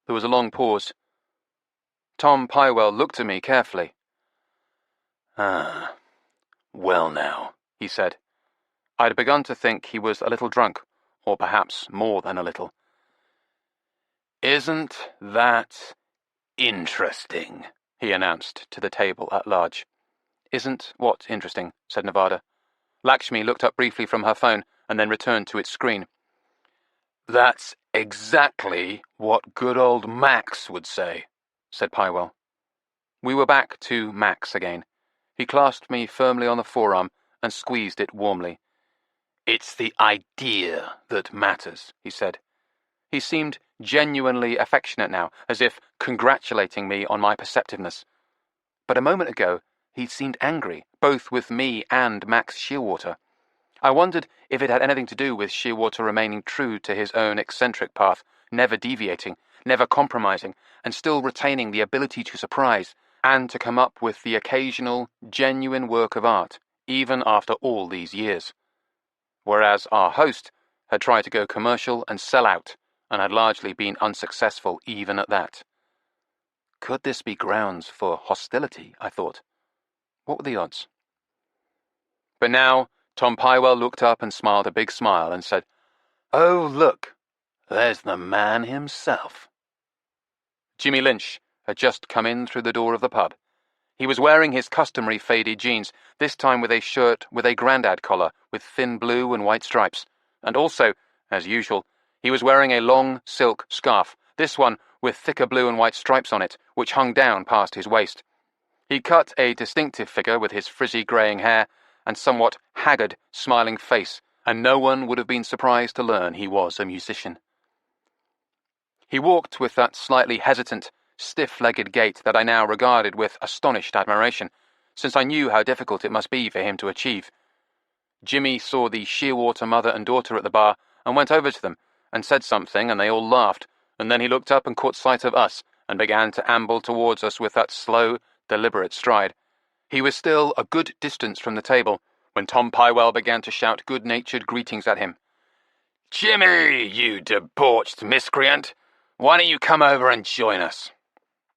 S3: There was a long pause. Tom Pywell looked at me carefully.
S2: Well now,"
S3: he said. I'd begun to think he was a little drunk, or perhaps more than a little.
S2: "Isn't that interesting?"
S3: he announced to the table at large. "Isn't what interesting?" said Nevada. Lakshmi looked up briefly from her phone and then returned to its screen.
S2: "That's exactly what good old Max would say," said Pywell.
S3: We were back to Max again. He clasped me firmly on the forearm and squeezed it warmly.
S2: "It's the idea that matters,"
S3: he said. He seemed genuinely affectionate now, as if congratulating me on my perceptiveness. But a moment ago, he seemed angry, both with me and Max Shearwater. I wondered if it had anything to do with Shearwater remaining true to his own eccentric path, never deviating, never compromising, and still retaining the ability to surprise, and to come up with the occasional, genuine work of art, even after all these years. Whereas our host had tried to go commercial and sell out, and had largely been unsuccessful even at that. Could this be grounds for hostility, I thought. What were the odds? But now Tom Pywell looked up and smiled a big smile and said,
S2: "Oh, look, there's the man himself."
S3: Jimmy Lynch had just come in through the door of the pub. He was wearing his customary faded jeans, this time with a shirt with a grandad collar with thin blue and white stripes, and also, as usual, he was wearing a long silk scarf, this one with thicker blue and white stripes on it, which hung down past his waist. He cut a distinctive figure with his frizzy greying hair and somewhat haggard, smiling face, and no one would have been surprised to learn he was a musician. He walked with that slightly hesitant, stiff-legged gait that I now regarded with astonished admiration, since I knew how difficult it must be for him to achieve. Jimmy saw the Shearwater mother and daughter at the bar and went over to them and said something, and they all laughed, and then he looked up and caught sight of us and began to amble towards us with that slow, deliberate stride. He was still a good distance from the table when Tom Pywell began to shout good-natured greetings at him.
S2: Jimmy, you debauched miscreant! Why don't you come over and join us?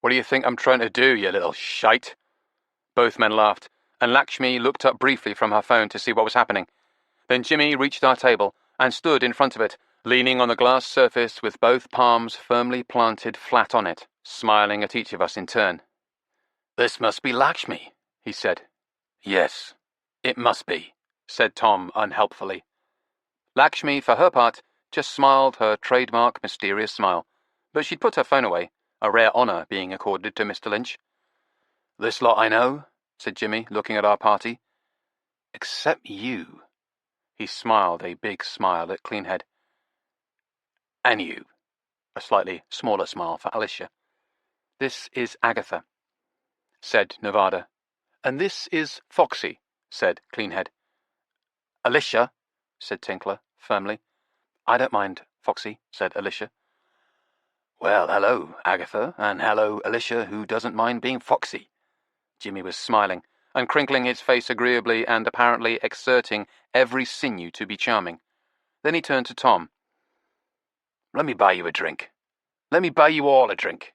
S3: What do you think I'm trying to do, you little shite? Both men laughed, and Lakshmi looked up briefly from her phone to see what was happening. Then Jimmy reached our table and stood in front of it, leaning on the glass surface with both palms firmly planted flat on it, smiling at each of us in turn.
S2: This must be Lakshmi,
S3: he said.
S2: Yes, it must be,
S3: said Tom unhelpfully. Lakshmi, for her part, just smiled her trademark mysterious smile, but she'd put her phone away, a rare honour being accorded to Mr. Lynch.
S2: This lot I know,
S3: said Jimmy, looking at our party.
S2: Except you.
S3: He smiled a big smile at Cleanhead.
S2: And you.
S3: A slightly smaller smile for Alicia. This is Agatha, said Nevada. And this is Foxy, said Cleanhead.
S1: Alicia, said Tinkler, firmly.
S3: I don't mind, Foxy, said Alicia.
S2: Well, hello, Agatha, and hello, Alicia, who doesn't mind being Foxy.
S3: Jimmy was smiling, and crinkling his face agreeably and apparently exerting every sinew to be charming. Then he turned to Tom.
S2: Let me buy you a drink. Let me buy you all a drink.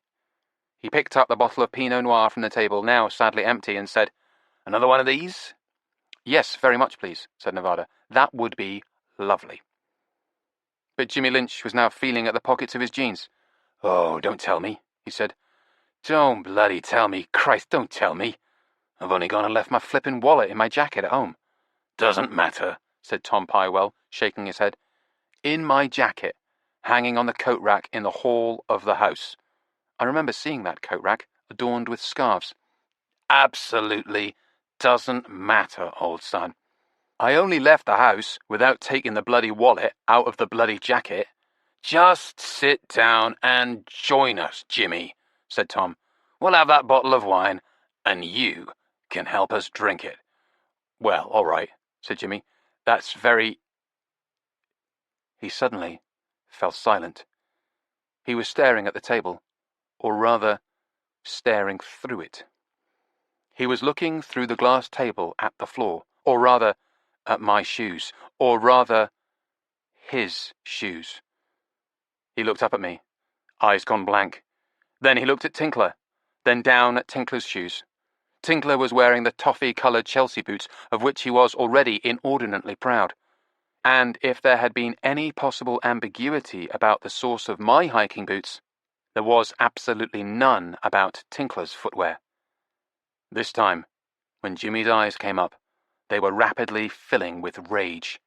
S3: He picked up the bottle of Pinot Noir from the table, now sadly empty, and said,
S2: Another one of these?
S3: Yes, very much, please, said Nevada. That would be lovely. But Jimmy Lynch was now feeling at the pockets of his jeans.
S2: Oh, don't tell me,
S3: he said.
S2: Don't bloody tell me. Christ, don't tell me.
S3: I've only gone and left my flippin' wallet in my jacket at home.
S2: Doesn't matter,
S3: said Tom Pywell, shaking his head. In my jacket, hanging on the coat rack in the hall of the house. I remember seeing that coat rack, adorned with scarves.
S2: Absolutely doesn't matter, old son.
S3: I only left the house without taking the bloody wallet out of the bloody jacket.
S2: Just sit down and join us, Jimmy, said Tom. We'll have that bottle of wine, and you can help us drink it.
S3: Well, all right, said Jimmy. That's very... He suddenly fell silent. He was staring at the table, or rather, staring through it. He was looking through the glass table at the floor, or rather, at my shoes, or rather, his shoes. He looked up at me, eyes gone blank. Then he looked at Tinkler, then down at Tinkler's shoes. Tinkler was wearing the toffee-coloured Chelsea boots, of which he was already inordinately proud. And if there had been any possible ambiguity about the source of my hiking boots, there was absolutely none about Tinkler's footwear. This time, when Jimmy's eyes came up, they were rapidly filling with rage.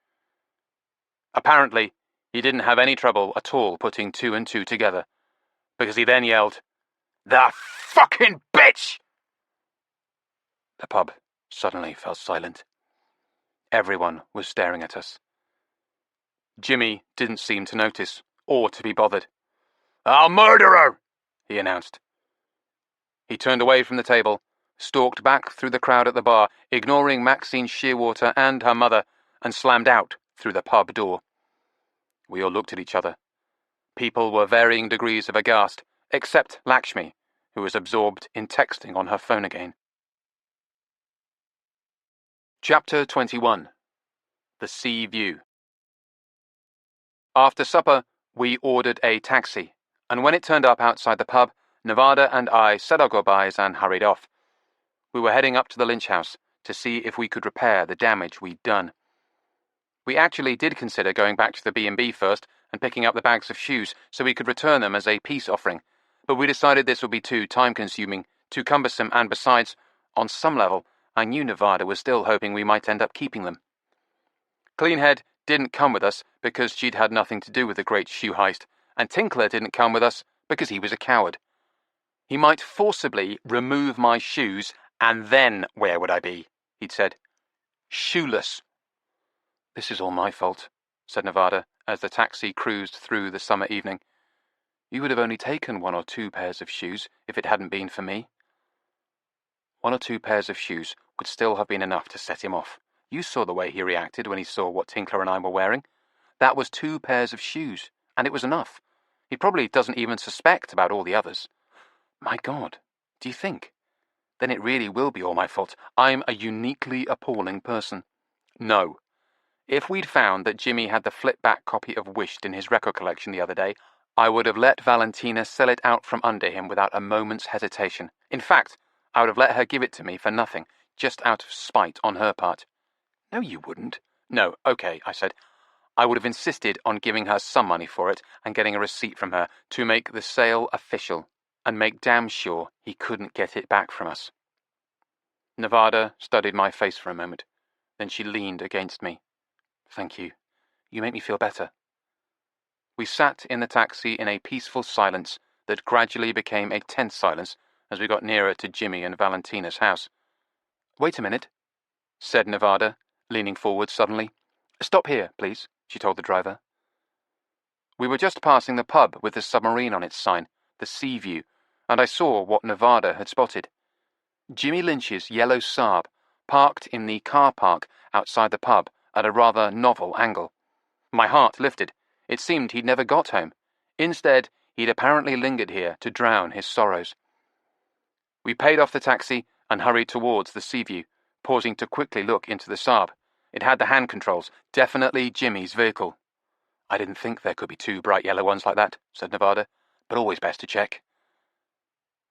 S3: Apparently, he didn't have any trouble at all putting two and two together, because he then yelled,
S2: "The fucking bitch!"
S3: The pub suddenly fell silent. Everyone was staring at us. Jimmy didn't seem to notice, or to be bothered.
S2: "I'll murder her!"
S3: he announced. He turned away from the table, stalked back through the crowd at the bar, ignoring Maxine Shearwater and her mother, and slammed out through the pub door. We all looked at each other. People were varying degrees of aghast, except Lakshmi, who was absorbed in texting on her phone again. Chapter 21. The Sea View. After supper, we ordered a taxi, and when it turned up outside the pub, Nevada and I said our goodbyes and hurried off. We were heading up to the Lynch house to see if we could repair the damage we'd done. We actually did consider going back to the B&B first and picking up the bags of shoes so we could return them as a peace offering, but we decided this would be too time-consuming, too cumbersome, and besides, on some level, I knew Nevada was still hoping we might end up keeping them. Cleanhead didn't come with us because she'd had nothing to do with the great shoe heist, and Tinkler didn't come with us because he was a coward. He might forcibly remove my shoes, and then where would I be? He'd said. Shoeless. This is all my fault, said Nevada, as the taxi cruised through the summer evening. You would have only taken 1 or 2 pairs of shoes if it hadn't been for me. 1 or 2 pairs of shoes would still have been enough to set him off. You saw the way he reacted when he saw what Tinkler and I were wearing. That was 2 pairs of shoes, and it was enough. He probably doesn't even suspect about all the others. My God, do you think? Then it really will be all my fault. I'm a uniquely appalling person. No. If we'd found that Jimmy had the flip-back copy of Wished in his record collection the other day, I would have let Valentina sell it out from under him without a moment's hesitation. In fact, I would have let her give it to me for nothing, just out of spite on her part. No, you wouldn't. No, okay, I said. I would have insisted on giving her some money for it and getting a receipt from her to make the sale official and make damn sure he couldn't get it back from us. Nevada studied my face for a moment. Then she leaned against me. Thank you. You make me feel better. We sat in the taxi in a peaceful silence that gradually became a tense silence as we got nearer to Jimmy and Valentina's house. Wait a minute, said Nevada, leaning forward suddenly. Stop here, please, she told the driver. We were just passing the pub with the submarine on its sign, the Sea View, and I saw what Nevada had spotted. Jimmy Lynch's yellow Saab, parked in the car park outside the pub at a rather novel angle. My heart lifted. It seemed he'd never got home. Instead, he'd apparently lingered here to drown his sorrows. We paid off the taxi and hurried towards the Sea View, pausing to quickly look into the Saab. It had the hand controls, definitely Jimmy's vehicle. I didn't think there could be two bright yellow ones like that, said Nevada, but always best to check.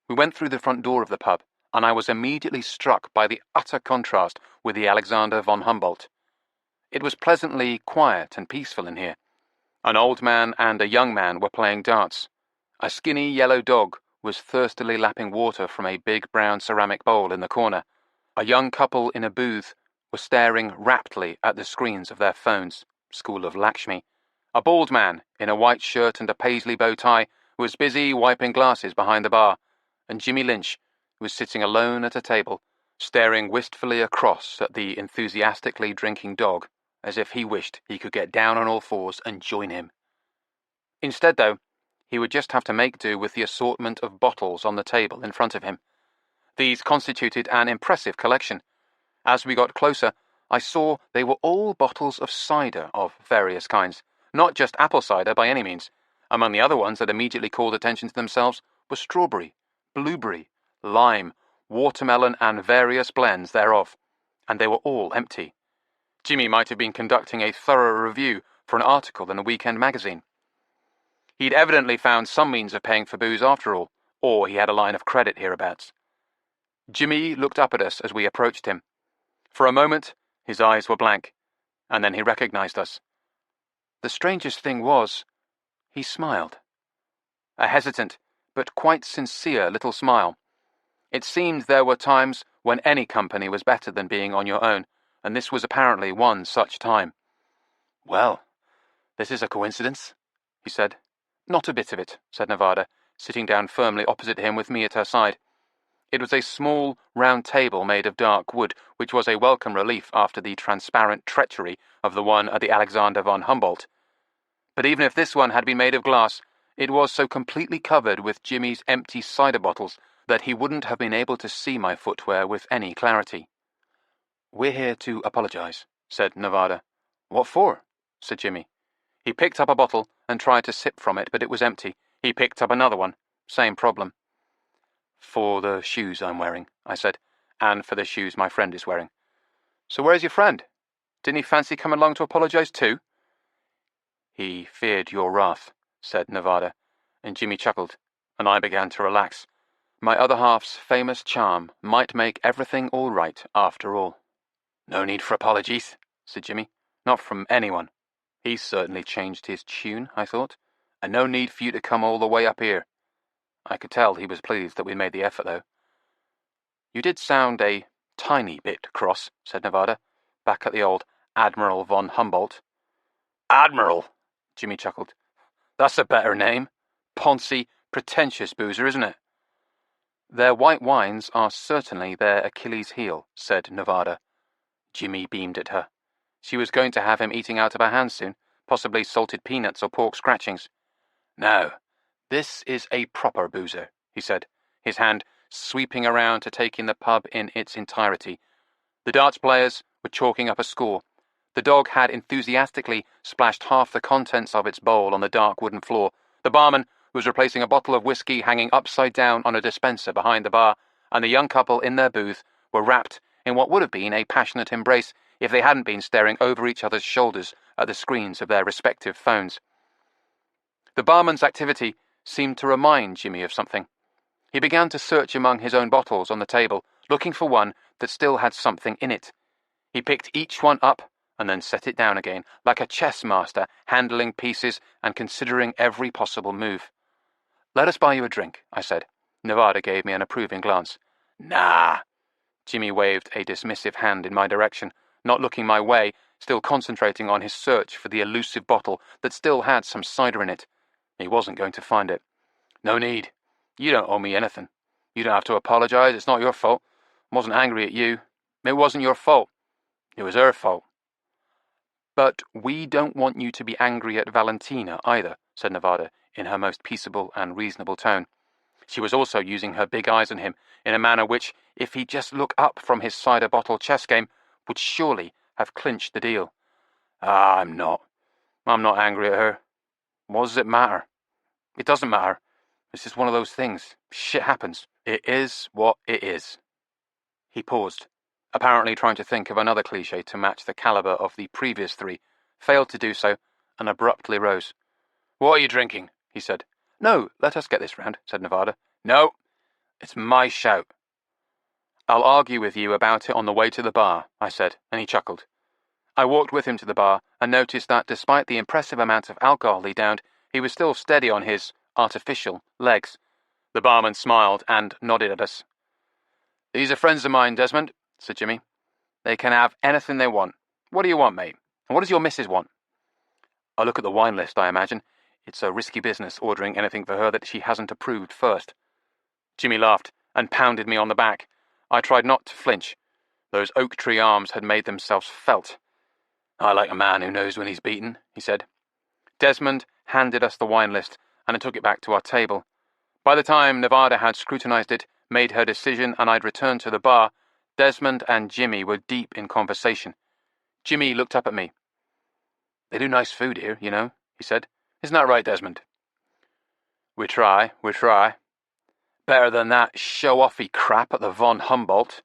S3: We went through the front door of the pub, and I was immediately struck by the utter contrast with the Alexander von Humboldt. It was pleasantly quiet and peaceful in here. An old man and a young man were playing darts. A skinny yellow dog was thirstily lapping water from a big brown ceramic bowl in the corner. A young couple in a booth were staring raptly at the screens of their phones, School of Lakshmi. A bald man in a white shirt and a paisley bow tie was busy wiping glasses behind the bar, and Jimmy Lynch was sitting alone at a table, staring wistfully across at the enthusiastically drinking dog, as if he wished he could get down on all fours and join him. Instead, though, he would just have to make do with the assortment of bottles on the table in front of him. These constituted an impressive collection. As we got closer, I saw they were all bottles of cider of various kinds, not just apple cider by any means. Among the other ones that immediately called attention to themselves were strawberry, blueberry, lime, watermelon, and various blends thereof, and they were all empty. Jimmy might have been conducting a thorough review for an article in a weekend magazine. He'd evidently found some means of paying for booze after all, or he had a line of credit hereabouts. Jimmy looked up at us as we approached him. For a moment, his eyes were blank, and then he recognized us. The strangest thing was, he smiled. A hesitant, but quite sincere little smile. It seemed there were times when any company was better than being on your own, and this was apparently one such time. Well, this is a coincidence, he said. Not a bit of it, said Nevada, sitting down firmly opposite him with me at her side. It was a small, round table made of dark wood, which was a welcome relief after the transparent treachery of the one at the Alexander von Humboldt. But even if this one had been made of glass, it was so completely covered with Jimmy's empty cider bottles that he wouldn't have been able to see my footwear with any clarity. We're here to apologize, said Nevada. What for? Said Jimmy. He picked up a bottle and tried to sip from it, but it was empty. He picked up another one. Same problem. For the shoes I'm wearing, I said, and for the shoes my friend is wearing. So where's your friend? Didn't he fancy coming along to apologize too? He feared your wrath, said Nevada, and Jimmy chuckled, and I began to relax. My other half's famous charm might make everything all right after all. No need for apologies, said Jimmy. Not from anyone. He's certainly changed his tune, I thought, and no need for you to come all the way up here. I could tell he was pleased that we made the effort, though. You did sound a tiny bit cross, said Nevada, back at the old Admiral von Humboldt. Admiral, Jimmy chuckled. That's a better name. Poncy, pretentious boozer, isn't it? Their white wines are certainly their Achilles' heel, said Nevada. Jimmy beamed at her. She was going to have him eating out of her hands soon, possibly salted peanuts or pork scratchings. No, this is a proper boozer, he said, his hand sweeping around to take in the pub in its entirety. The darts players were chalking up a score. The dog had enthusiastically splashed half the contents of its bowl on the dark wooden floor. The barman was replacing a bottle of whiskey hanging upside down on a dispenser behind the bar, and the young couple in their booth were wrapped in what would have been a passionate embrace if they hadn't been staring over each other's shoulders at the screens of their respective phones. The barman's activity seemed to remind Jimmy of something. He began to search among his own bottles on the table, looking for one that still had something in it. He picked each one up and then set it down again, like a chess master handling pieces and considering every possible move. "Let us buy you a drink," I said. Nevada gave me an approving glance. "Nah." Jimmy waved a dismissive hand in my direction, not looking my way, still concentrating on his search for the elusive bottle that still had some cider in it. He wasn't going to find it. "No need. You don't owe me anything. You don't have to apologize. It's not your fault. I wasn't angry at you. It wasn't your fault. It was her fault." "But we don't want you to be angry at Valentina either," said Nevada in her most peaceable and reasonable tone. She was also using her big eyes on him in a manner which, if he'd just look up from his cider bottle chess game, would surely have clinched the deal. I'm not angry at her. What does it matter? It doesn't matter. It's just one of those things. Shit happens. It is what it is." He paused, apparently trying to think of another cliché to match the caliber of the previous three, failed to do so, and abruptly rose. "What are you drinking?" he said. "No, let us get this round," said Nevada. "No, it's my shout." "I'll argue with you about it on the way to the bar," I said, and he chuckled. I walked with him to the bar and noticed that despite the impressive amount of alcohol he downed, he was still steady on his artificial legs. The barman smiled and nodded at us. "These are friends of mine, Desmond," said Jimmy. "They can have anything they want. What do you want, mate? And what does your missus want?" "I'll look at the wine list, I imagine. It's a risky business ordering anything for her that she hasn't approved first." Jimmy laughed and pounded me on the back. I tried not to flinch. Those oak tree arms had made themselves felt. "I like a man who knows when he's beaten," he said. Desmond handed us the wine list, and I took it back to our table. By the time Nevada had scrutinized it, made her decision, and I'd returned to the bar, Desmond and Jimmy were deep in conversation. Jimmy looked up at me. "They do nice food here, you know," he said. "Isn't that right, Desmond?" We try. Better than that show-offy crap at the Von Humboldt."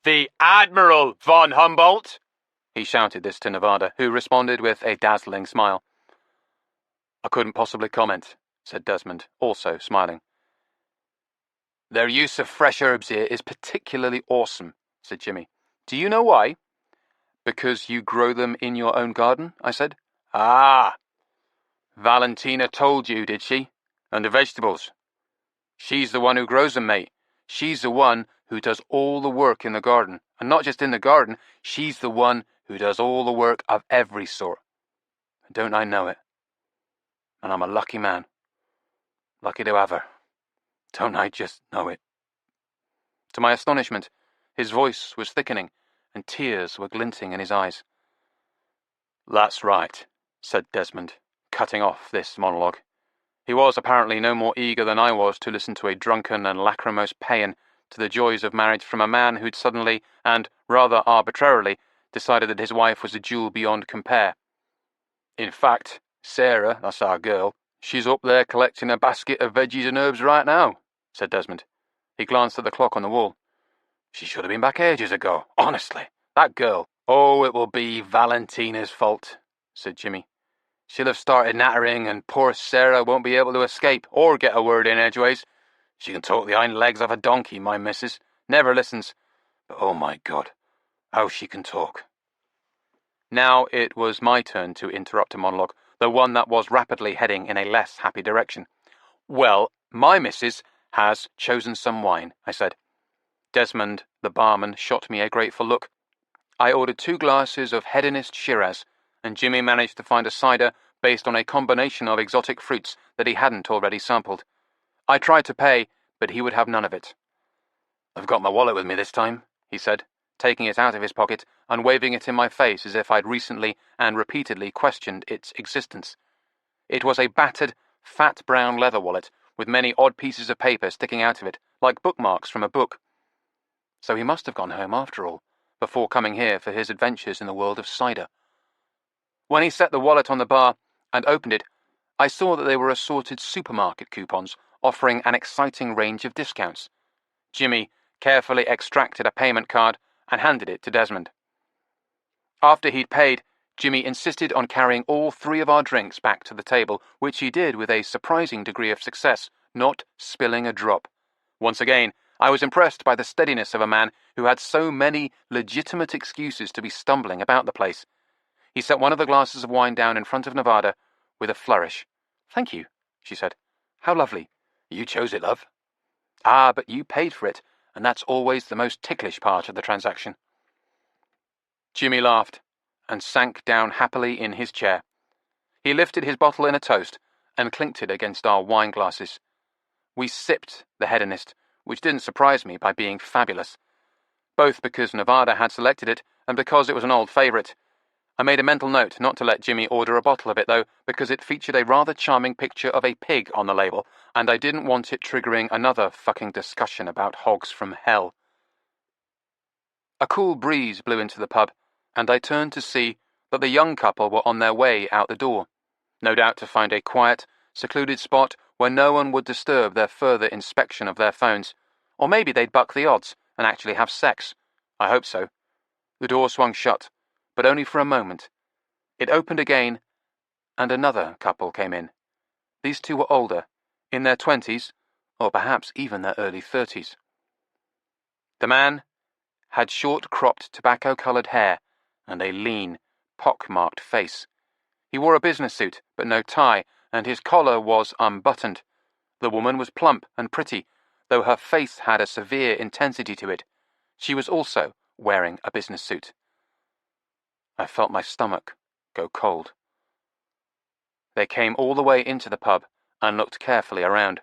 S3: "The Admiral Von Humboldt!" He shouted this to Nevada, who responded with a dazzling smile. "I couldn't possibly comment," said Desmond, also smiling. "Their use of fresh herbs here is particularly awesome," said Jimmy. "Do you know why?" "Because you grow them in your own garden," I said. "Ah! Valentina told you, did she? And the vegetables. She's the one who grows them, mate. She's the one who does all the work in the garden. And not just in the garden, she's the one who does all the work of every sort. And don't I know it? And I'm a lucky man. Lucky to have her. Don't I just know it?" To my astonishment, his voice was thickening, and tears were glinting in his eyes. "That's right," said Desmond, cutting off this monologue. He was apparently no more eager than I was to listen to a drunken and lachrymose paean to the joys of marriage from a man who'd suddenly, and rather arbitrarily, decided that his wife was a jewel beyond compare. "In fact, Sarah, that's our girl, she's up there collecting a basket of veggies and herbs right now," said Desmond. He glanced at the clock on the wall. "She should have been back ages ago, honestly. That girl." "Oh, it will be Valentina's fault," said Jimmy. "She'll have started nattering, and poor Sarah won't be able to escape, or get a word in edgeways. She can talk the hind legs off a donkey, my missus. Never listens. But oh my God, how she can talk." Now it was my turn to interrupt a monologue, the one that was rapidly heading in a less happy direction. "Well, my missus has chosen some wine," I said. Desmond, the barman, shot me a grateful look. I ordered 2 glasses of hedonist Shiraz, and Jimmy managed to find a cider based on a combination of exotic fruits that he hadn't already sampled. I tried to pay, but he would have none of it. "I've got my wallet with me this time," he said, taking it out of his pocket and waving it in my face as if I'd recently and repeatedly questioned its existence. It was a battered, fat brown leather wallet with many odd pieces of paper sticking out of it, like bookmarks from a book. So he must have gone home after all, before coming here for his adventures in the world of cider. When he set the wallet on the bar and opened it, I saw that they were assorted supermarket coupons offering an exciting range of discounts. Jimmy carefully extracted a payment card and handed it to Desmond. After he'd paid, Jimmy insisted on carrying all 3 of our drinks back to the table, which he did with a surprising degree of success, not spilling a drop. Once again, I was impressed by the steadiness of a man who had so many legitimate excuses to be stumbling about the place. He set one of the glasses of wine down in front of Nevada with a flourish. "Thank you," she said. "How lovely."
S2: "You chose it, love."
S3: "Ah, but you paid for it, and that's always the most ticklish part of the transaction." Jimmy laughed and sank down happily in his chair. He lifted his bottle in a toast and clinked it against our wine glasses. We sipped the hedonist, which didn't surprise me by being fabulous, both because Nevada had selected it and because it was an old favourite. I made a mental note not to let Jimmy order a bottle of it, though, because it featured a rather charming picture of a pig on the label, and I didn't want it triggering another fucking discussion about hogs from hell. A cool breeze blew into the pub, and I turned to see that the young couple were on their way out the door, no doubt to find a quiet, secluded spot where no one would disturb their further inspection of their phones. Or maybe they'd buck the odds and actually have sex. I hope so. The door swung shut, but only for a moment. It opened again, and another couple came in. These 2 were older, in their 20s, or perhaps even their early 30s. The man had short-cropped, tobacco-coloured hair and a lean, pock-marked face. He wore a business suit, but no tie, and his collar was unbuttoned. The woman was plump and pretty, though her face had a severe intensity to it. She was also wearing a business suit. I felt my stomach go cold. They came all the way into the pub and looked carefully around.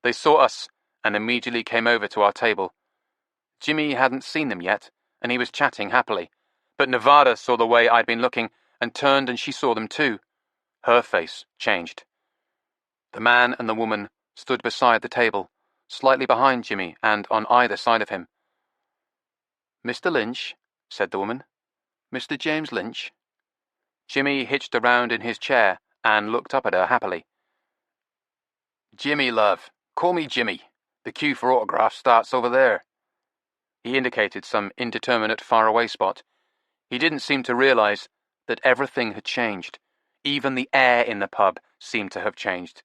S3: They saw us and immediately came over to our table. Jimmy hadn't seen them yet, and he was chatting happily, but Nevada saw the way I'd been looking and turned, and she saw them too. Her face changed. The man and the woman stood beside the table, slightly behind Jimmy and on either side of him. "Mr. Lynch," said the woman. "Mr. James Lynch." Jimmy hitched around in his chair and looked up at her happily. "Jimmy, love. Call me Jimmy. The queue for autographs starts over there." He indicated some indeterminate faraway spot. He didn't seem to realize that everything had changed. Even the air in the pub seemed to have changed.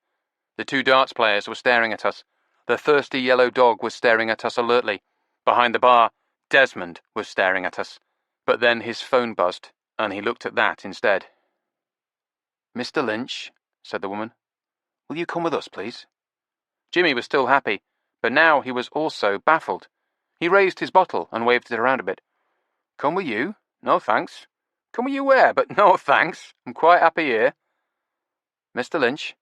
S3: The 2 darts players were staring at us. The thirsty yellow dog was staring at us alertly. Behind the bar, Desmond was staring at us. But then his phone buzzed, and he looked at that instead. "Mr. Lynch," said the woman, "will you come with us, please?" Jimmy was still happy, but now he was also baffled. He raised his bottle and waved it around a bit. "Come with you? No, thanks." "Come with you where? But no, thanks. I'm quite happy here." "Mr. Lynch,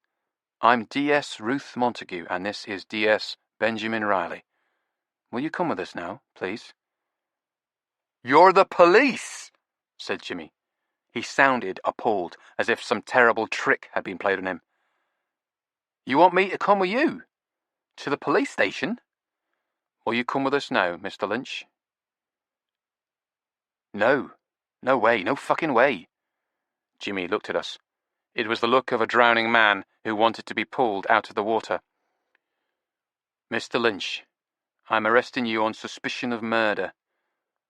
S3: I'm D.S. Ruth Montague, and this is D.S. Benjamin Riley. Will you come with us now, please?" "You're the police," said Jimmy. He sounded appalled, as if some terrible trick had been played on him. "You want me to come with you? To the police station?" "Will you come with us now, Mr. Lynch?" "No. No way. No fucking way." Jimmy looked at us. It was the look of a drowning man who wanted to be pulled out of the water. "Mr. Lynch, I'm arresting you on suspicion of murder.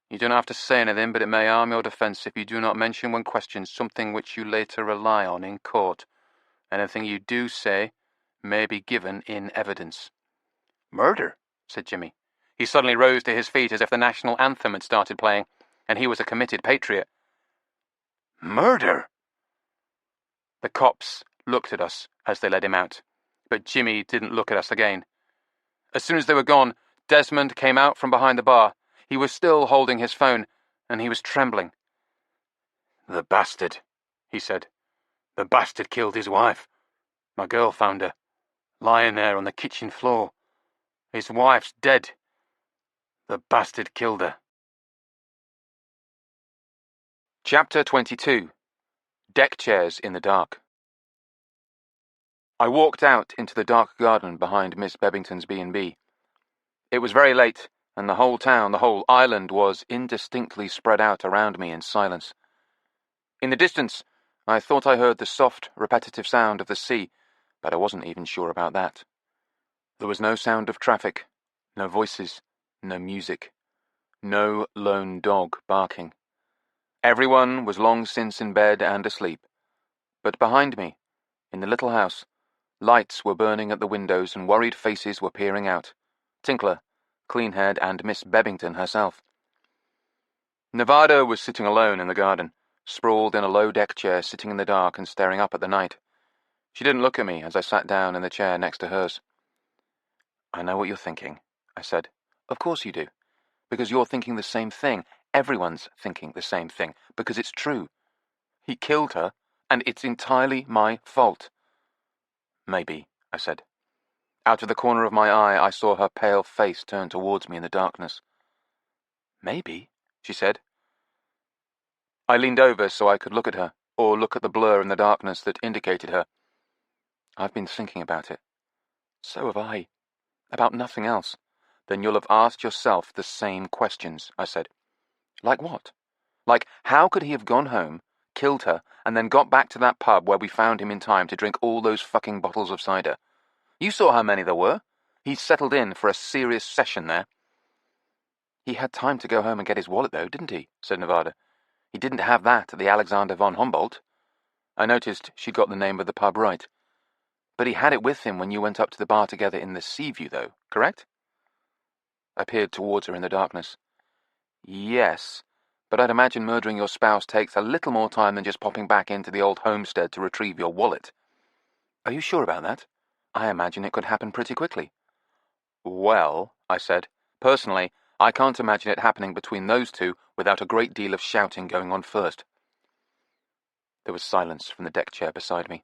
S3: You don't have to say anything, but it may harm your defence if you do not mention when questioned something which you later rely on in court. Anything you do say may be given in evidence." "Murder?" said Jimmy. He suddenly rose to his feet as if the national anthem had started playing, and he was a committed patriot. "Murder?" The cops looked at us as they led him out, but Jimmy didn't look at us again. As soon as they were gone, Desmond came out from behind the bar. He was still holding his phone, and he was trembling. "The bastard," he said. "The bastard killed his wife. My girl found her, lying there on the kitchen floor. His wife's dead. The bastard killed her." Chapter 22. Deck Chairs in the Dark. I walked out into the dark garden behind Miss Bebbington's B&B. It was very late, and the whole town, the whole island, was indistinctly spread out around me in silence. In the distance, I thought I heard the soft, repetitive sound of the sea, but I wasn't even sure about that. There was no sound of traffic, no voices, no music, no lone dog barking. Everyone was long since in bed and asleep. But behind me, in the little house, lights were burning at the windows and worried faces were peering out. Tinkler, Cleanhead, and Miss Bebbington herself. Nevada was sitting alone in the garden, sprawled in a low deck chair, sitting in the dark and staring up at the night. She didn't look at me as I sat down in the chair next to hers. "I know what you're thinking," I said. "Of course you do. Because you're thinking the same thing. Everyone's thinking the same thing. Because it's true. He killed her, and it's entirely my fault." "Maybe," I said. Out of the corner of my eye, I saw her pale face turn towards me in the darkness. "Maybe," she said. I leaned over so I could look at her, or look at the blur in the darkness that indicated her. "I've been thinking about it." "So have I. About nothing else." "Then you'll have asked yourself the same questions," I said. "Like what? Like, how could he have gone home, killed her, and then got back to that pub where we found him in time to drink all those fucking bottles of cider? You saw how many there were. He's settled in for a serious session there." "He had time to go home and get his wallet, though, didn't he?" said Nevada. "He didn't have that at the Alexander von Humboldt." I noticed she'd got the name of the pub right. "But he had it with him when you went up to the bar together in the Seaview, though, correct?" I peered towards her in the darkness. "Yes, but I'd imagine murdering your spouse takes a little more time than just popping back into the old homestead to retrieve your wallet." "Are you sure about that? I imagine it could happen pretty quickly." "Well," I said, "personally, I can't imagine it happening between those two without a great deal of shouting going on first." There was silence from the deck chair beside me.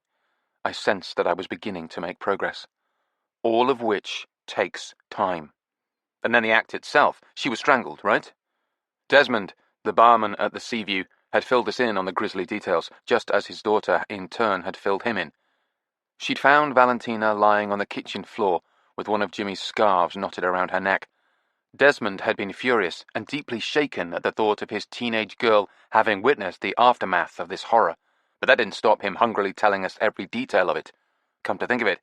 S3: I sensed that I was beginning to make progress. "All of which takes time. And then the act itself. She was strangled, right? Desmond, the barman at the Seaview, had filled us in on the grisly details, just as his daughter, in turn, had filled him in. She'd found Valentina lying on the kitchen floor with one of Jimmy's scarves knotted around her neck. Desmond had been furious and deeply shaken at the thought of his teenage girl having witnessed the aftermath of this horror, but that didn't stop him hungrily telling us every detail of it. Come to think of it,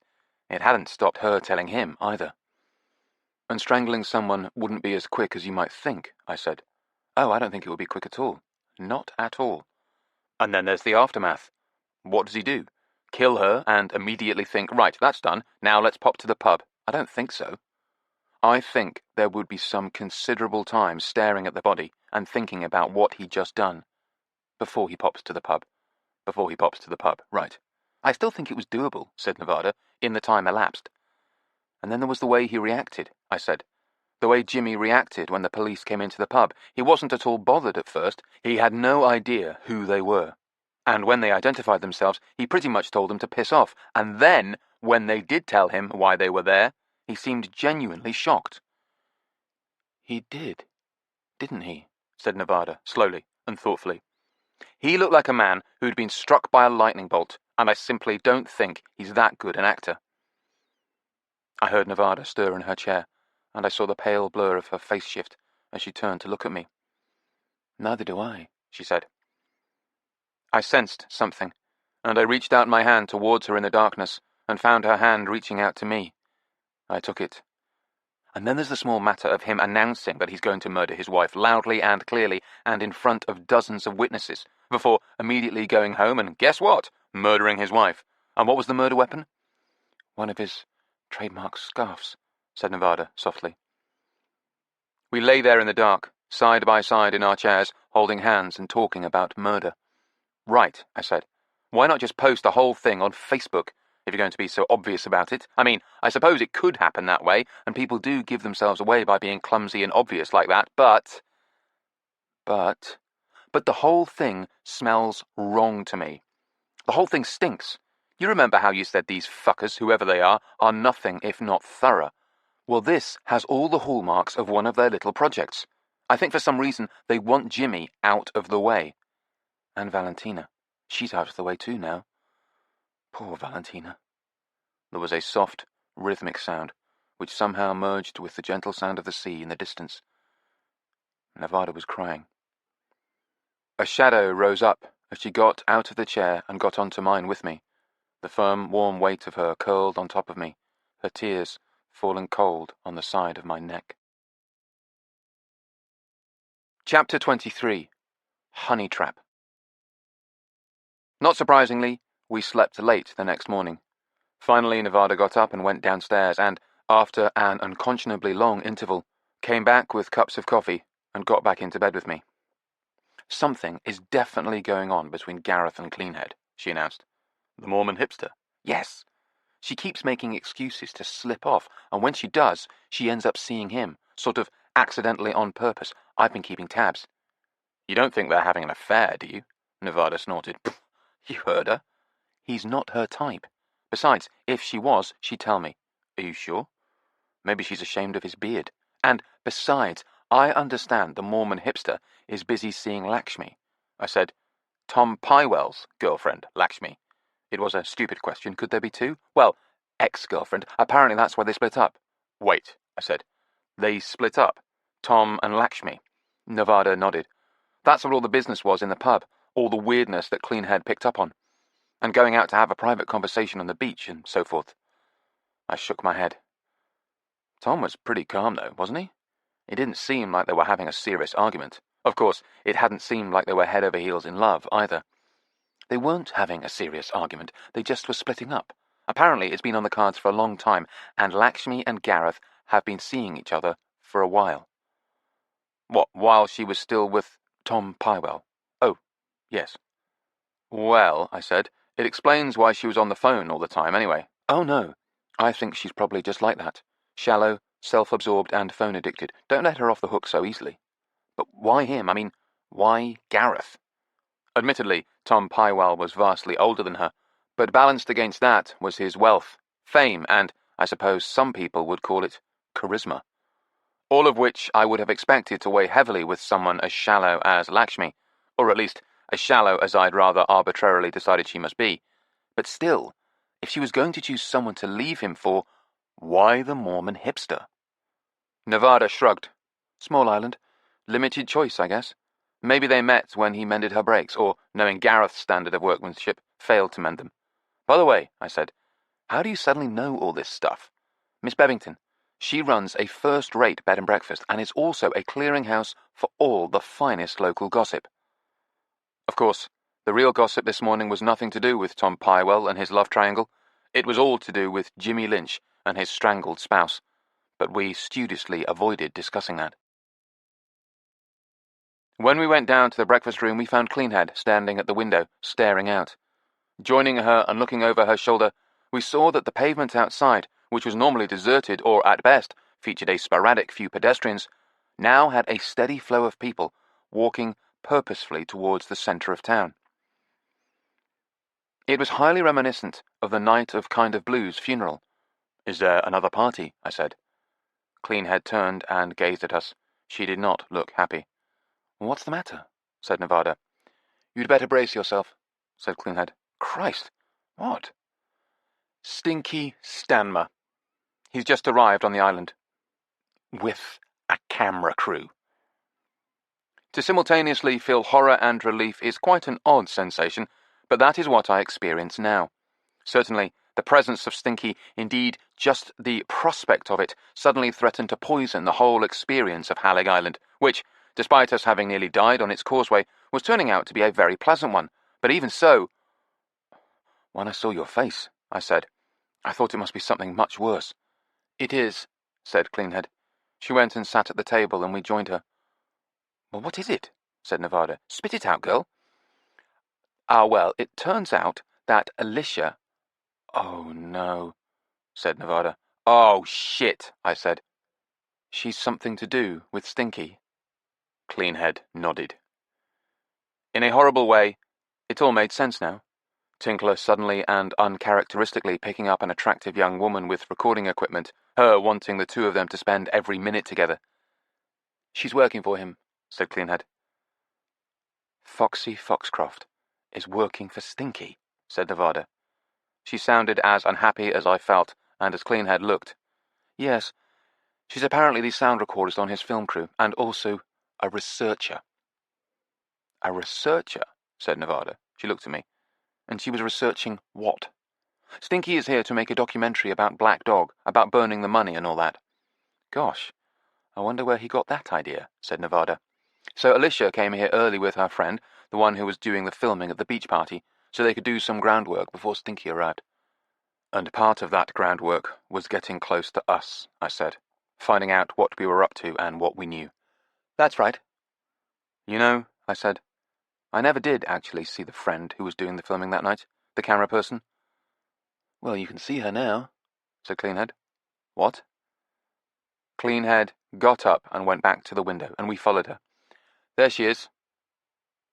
S3: it hadn't stopped her telling him either. "And strangling someone wouldn't be as quick as you might think," I said. "Oh, I don't think it would be quick at all. Not at all." "And then there's the aftermath. What does he do? Kill her and immediately think, right, that's done, now let's pop to the pub? I don't think so. I think there would be some considerable time staring at the body and thinking about what he'd just done. Before he pops to the pub. Before he pops to the pub, right. I still think it was doable," said Nevada, "in the time elapsed." "And then there was the way he reacted," I said. "The way Jimmy reacted when the police came into the pub. He wasn't at all bothered at first. He had no idea who they were. And when they identified themselves, he pretty much told them to piss off. And then, when they did tell him why they were there, he seemed genuinely shocked." "He did, didn't he?" said Nevada, slowly and thoughtfully. "He looked like a man who'd been struck by a lightning bolt, and I simply don't think he's that good an actor." I heard Nevada stir in her chair, and I saw the pale blur of her face shift as she turned to look at me. "Neither do I," she said. I sensed something, and I reached out my hand towards her in the darkness and found her hand reaching out to me. I took it. "And then there's the small matter of him announcing that he's going to murder his wife loudly and clearly and in front of dozens of witnesses, before immediately going home and, guess what, murdering his wife. And what was the murder weapon?" "One of his trademark scarves," said Nevada softly. We lay there in the dark, side by side in our chairs, holding hands and talking about murder. "Right," I said. "Why not just post the whole thing on Facebook, if you're going to be so obvious about it? I mean, I suppose it could happen that way, and people do give themselves away by being clumsy and obvious like that, but the whole thing smells wrong to me. The whole thing stinks. You remember how you said these fuckers, whoever they are nothing if not thorough? Well, this has all the hallmarks of one of their little projects. I think for some reason they want Jimmy out of the way. And Valentina. She's out of the way too now. Poor Valentina." There was a soft, rhythmic sound, which somehow merged with the gentle sound of the sea in the distance. Nevada was crying. A shadow rose up as she got out of the chair and got onto mine with me. The firm, warm weight of her curled on top of me, her tears falling cold on the side of my neck. Chapter 23. honey trap. Not surprisingly, we slept late the next morning. Finally, Nevada got up and went downstairs and, after an unconscionably long interval, came back with cups of coffee and got back into bed with me. Something is definitely going on between Gareth and Cleanhead, she announced.
S1: The Mormon hipster?
S3: Yes. She keeps making excuses to slip off, and when she does, she ends up seeing him, sort of accidentally on purpose. I've been keeping tabs.
S1: You don't think they're having an affair, do you? Nevada snorted.
S3: You heard her. He's not her type. Besides, if she was, she'd tell me.
S1: Are you sure?
S3: Maybe she's ashamed of his beard. And besides, I understand the Mormon hipster is busy seeing Lakshmi.
S1: I said, Tom Pywell's girlfriend, Lakshmi. It was a stupid question. Could there be two?
S3: Well, ex-girlfriend. Apparently that's why they split up.
S1: Wait, I said. They split up? Tom and Lakshmi?
S3: Nevada nodded. That's what all the business was in the pub, all the weirdness that Cleanhead picked up on. And going out to have a private conversation on the beach and so forth. I shook my head. Tom was pretty calm, though, wasn't he? It didn't seem like they were having a serious argument. Of course, it hadn't seemed like they were head over heels in love, either. They weren't having a serious argument, they just were splitting up. Apparently, it's been on the cards for a long time, and Lakshmi and Gareth have been seeing each other for a while.
S1: What, while she was still with
S3: Tom Pywell?
S1: Oh, yes. Well, I said, it explains why she was on the phone all the time anyway.
S3: Oh, no. I think she's probably just like that. Shallow, self-absorbed, and phone-addicted. Don't let her off the hook so easily. But why him? I mean, why Gareth?
S1: Admittedly, Tom Pywell was vastly older than her, but balanced against that was his wealth, fame, and, I suppose some people would call it, charisma. All of which I would have expected to weigh heavily with someone as shallow as Lakshmi, or at least as shallow as I'd rather arbitrarily decided she must be. But still, if she was going to choose someone to leave him for, why the Mormon hipster?
S3: Nevada shrugged. Small island. Limited choice, I guess. Maybe they met when he mended her brakes, or, knowing Gareth's standard of workmanship, failed to mend them. By the way, I said, how do you suddenly know all this stuff? Miss Bevington, she runs a first-rate bed and breakfast and is also a clearinghouse for all the finest local gossip. Of course, the real gossip this morning was nothing to do with Tom Pywell and his love triangle. It was all to do with Jimmy Lynch and his strangled spouse, but we studiously avoided discussing that. When we went down to the breakfast room, we found Cleanhead standing at the window, staring out. Joining her and looking over her shoulder, we saw that the pavement outside, which was normally deserted or, at best, featured a sporadic few pedestrians, now had a steady flow of people walking purposefully towards the centre of town. It was highly reminiscent of the Night of Kind of Blue's funeral. Is there another party? I said. Cleanhead turned and gazed at us. She did not look happy. What's the matter? Said Nevada. You'd better brace yourself, said Cleanhead. Christ, what? Stinky Stamner. He's just arrived on the island. With a camera crew. To simultaneously feel horror and relief is quite an odd sensation, but that is what I experience now. Certainly, the presence of Stinky, indeed just the prospect of it, suddenly threatened to poison the whole experience of Halleck Island, which, despite us having nearly died on its causeway, was turning out to be a very pleasant one. But even so... When I saw your face, I said, I thought it must be something much worse. It is, said Cleanhead. She went and sat at the table, and we joined her. Well, what is it? Said Nevada. Spit it out, girl. Well, it turns out that Alicia... Oh, no, said Nevada. Oh, shit, I said. She's something to do with Stinky. Cleanhead nodded. In a horrible way, it all made sense now. Tinkler suddenly and uncharacteristically picking up an attractive young woman with recording equipment, her wanting the two of them to spend every minute together. She's working for him, said Cleanhead. Foxy Foxcroft is working for Stinky, said Nevada. She sounded as unhappy as I felt, and as Cleanhead looked. Yes, she's apparently the sound recordist on his film crew, and also a researcher. A researcher, said Nevada. She looked at me. And she was researching what? Stinky is here to make a documentary about Black Dog, about burning the money and all that. Gosh, I wonder where he got that idea, said Nevada. So Alicia came here early with her friend, the one who was doing the filming at the beach party, so they could do some groundwork before Stinky arrived. And part of that groundwork was getting close to us, I said, finding out what we were up to and what we knew. That's right. You know, I said, I never did actually see the friend who was doing the filming that night, the camera person. Well, you can see her now, said Cleanhead. What? Cleanhead got up and went back to the window, and we followed her. There she is.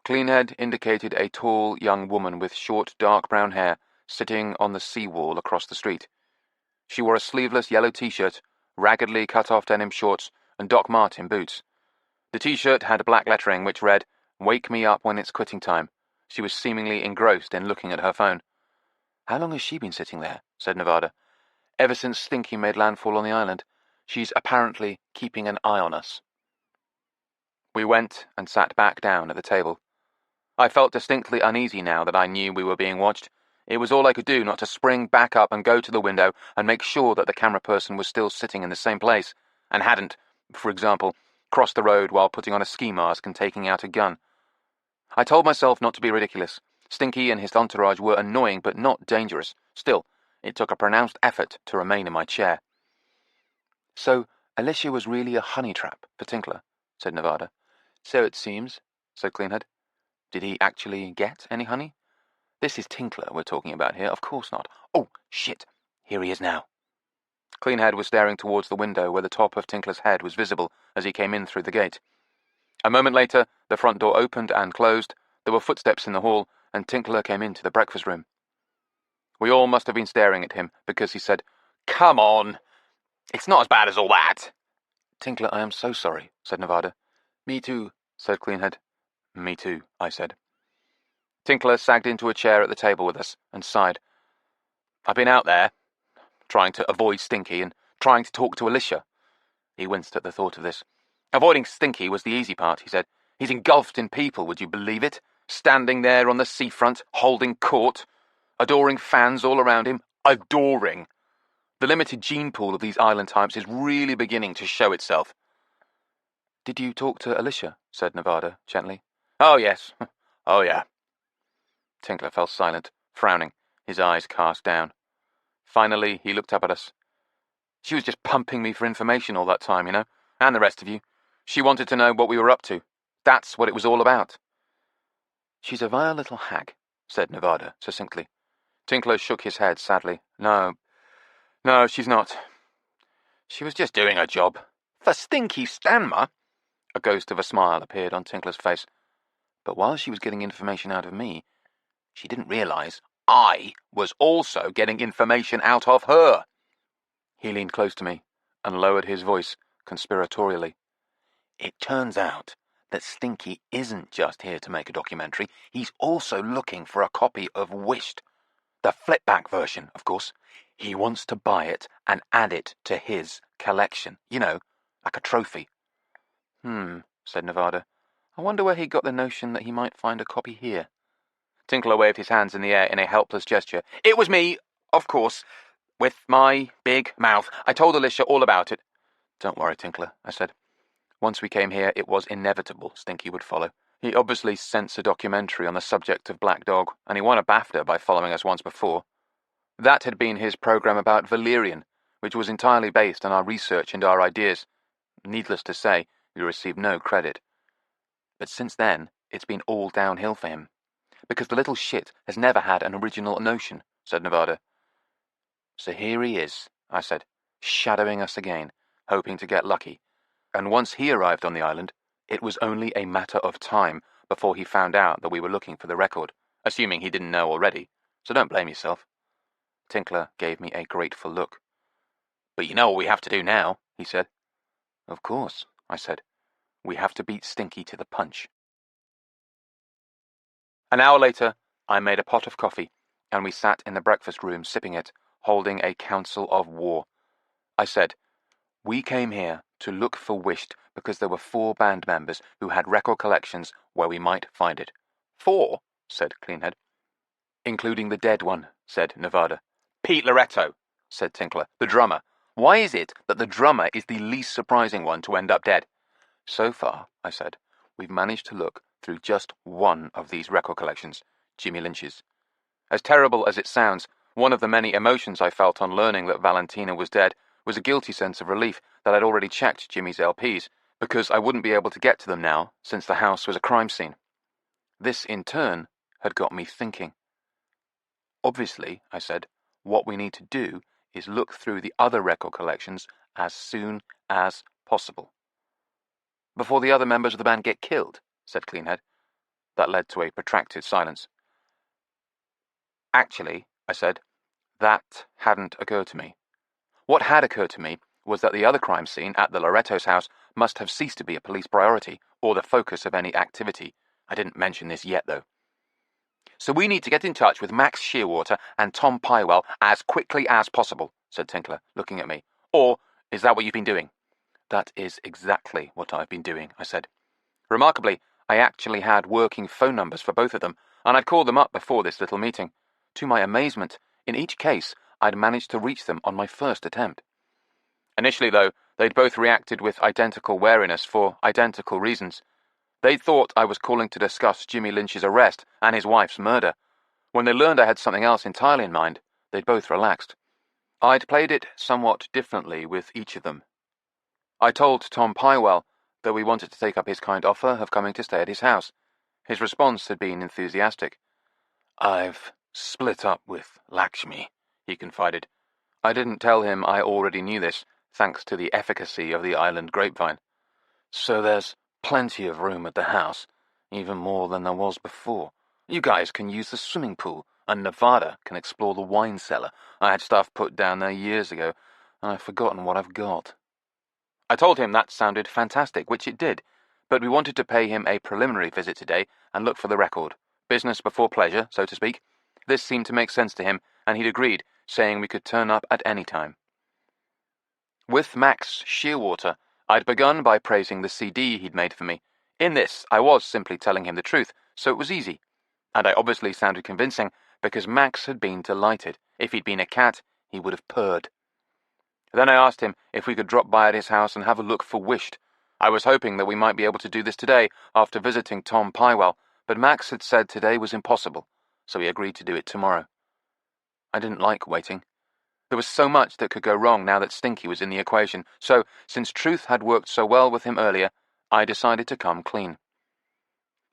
S3: Cleanhead indicated a tall young woman with short dark brown hair sitting on the seawall across the street. She wore a sleeveless yellow t-shirt, raggedly cut-off denim shorts, and Doc Marten boots. The t-shirt had black lettering which read, "Wake me up when it's quitting time." She was seemingly engrossed in looking at her phone. How long has she been sitting there? Said Nevada. Ever since Stinky made landfall on the island. She's apparently keeping an eye on us. We went and sat back down at the table. I felt distinctly uneasy now that I knew we were being watched. It was all I could do not to spring back up and go to the window and make sure that the camera person was still sitting in the same place, and hadn't, for example, crossed the road while putting on a ski mask and taking out a gun. I told myself not to be ridiculous. Stinky and his entourage were annoying but not dangerous. Still, it took a pronounced effort to remain in my chair. So, Alicia was really a honey trap for Tinkler, said Nevada. So it seems, said Cleanhead. Did he actually get any honey? This is Tinkler we're talking about here, of course not. Oh, shit, here he is now. Cleanhead was staring towards the window where the top of Tinkler's head was visible as he came in through the gate. A moment later, the front door opened and closed, there were footsteps in the hall, and Tinkler came into the breakfast room. We all must have been staring at him, because he said, Come on! It's not as bad as all that! Tinkler, I am so sorry, said Nevada. Me too, said Cleanhead. Me too, I said. Tinkler sagged into a chair at the table with us, and sighed. I've been out there, trying to avoid Stinky, and trying to talk to Alicia. He winced at the thought of this. Avoiding Stinky was the easy part, he said. He's engulfed in people, would you believe it? Standing there on the seafront, holding court, adoring fans all around him. Adoring! The limited gene pool of these island types is really beginning to show itself. Did you talk to Alicia? Said Nevada, gently. Oh, yes. Oh, yeah. Tinkler fell silent, frowning, his eyes cast down. Finally, he looked up at us. She was just pumping me for information all that time, you know, and the rest of you. She wanted to know what we were up to. That's what it was all about. She's a vile little hag, said Nevada, succinctly. Tinkler shook his head sadly. No, she's not. She was just doing her job. For Stinky Stamner? A ghost of a smile appeared on Tinkler's face. But while she was getting information out of me, she didn't realize I was also getting information out of her. He leaned close to me and lowered his voice conspiratorially. It turns out that Stinky isn't just here to make a documentary. He's also looking for a copy of Wished. The flipback version, of course. He wants to buy it and add it to his collection. You know, like a trophy. Said Nevada. I wonder where he got the notion that he might find a copy here. Tinkler waved his hands in the air in a helpless gesture. It was me, of course, with my big mouth. I told Alicia all about it. Don't worry, Tinkler, I said. Once we came here, it was inevitable Stinky would follow. He obviously sensed a documentary on the subject of Black Dog, and he won a BAFTA by following us once before. That had been his program about Valerian, which was entirely based on our research and our ideas. Needless to say, we received no credit. But since then, it's been all downhill for him. Because the little shit has never had an original notion, said Nevada. So here he is, I said, shadowing us again, hoping to get lucky. And once he arrived on the island, it was only a matter of time before he found out that we were looking for the record, assuming he didn't know already, so don't blame yourself. Tinkler gave me a grateful look. But you know what we have to do now, he said. Of course, I said. We have to beat Stinky to the punch. An hour later, I made a pot of coffee, and we sat in the breakfast room sipping it, holding a council of war. I said, we came here to look for Wished because there were 4 band members who had record collections where we might find it. 4? Said Cleanhead. Including the dead one, said Nevada. Pete Loretto, said Tinkler, the drummer. Why is it that the drummer is the least surprising one to end up dead? So far, I said, we've managed to look through just one of these record collections, Jimmy Lynch's. As terrible as it sounds, one of the many emotions I felt on learning that Valentina was dead was a guilty sense of relief that I'd already checked Jimmy's LPs, because I wouldn't be able to get to them now, since the house was a crime scene. This, in turn, had got me thinking. Obviously, I said, what we need to do is look through the other record collections as soon as possible. Before the other members of the band get killed, said Cleanhead. That led to a protracted silence. Actually, I said, that hadn't occurred to me. What had occurred to me was that the other crime scene at the Loretto's house must have ceased to be a police priority or the focus of any activity. I didn't mention this yet, though. So we need to get in touch with Max Shearwater and Tom Pywell as quickly as possible, said Tinkler, looking at me. Or is that what you've been doing? That is exactly what I've been doing, I said. Remarkably, I actually had working phone numbers for both of them, and I'd called them up before this little meeting. To my amazement, in each case, I'd managed to reach them on my first attempt. Initially, though, they'd both reacted with identical wariness for identical reasons. They'd thought I was calling to discuss Jimmy Lynch's arrest and his wife's murder. When they learned I had something else entirely in mind, they'd both relaxed. I'd played it somewhat differently with each of them. I told Tom Pywell that we wanted to take up his kind offer of coming to stay at his house. His response had been enthusiastic.
S2: I've split up with Lakshmi, he confided.
S3: I didn't tell him I already knew this, thanks to the efficacy of the island grapevine.
S2: So there's plenty of room at the house, even more than there was before. You guys can use the swimming pool, and Nevada can explore the wine cellar. I had stuff put down there years ago, and I've forgotten what I've got.
S3: I told him that sounded fantastic, which it did, but we wanted to pay him a preliminary visit today and look for the record. Business before pleasure, so to speak. This seemed to make sense to him, and he'd agreed, saying we could turn up at any time. With Max Shearwater, I'd begun by praising the CD he'd made for me. In this, I was simply telling him the truth, so it was easy. And I obviously sounded convincing, because Max had been delighted. If he'd been a cat, he would have purred. Then I asked him if we could drop by at his house and have a look for Wisht. I was hoping that we might be able to do this today, after visiting Tom Pywell, but Max had said today was impossible, so he agreed to do it tomorrow. I didn't like waiting. There was so much that could go wrong now that Stinky was in the equation, so, since truth had worked so well with him earlier, I decided to come clean.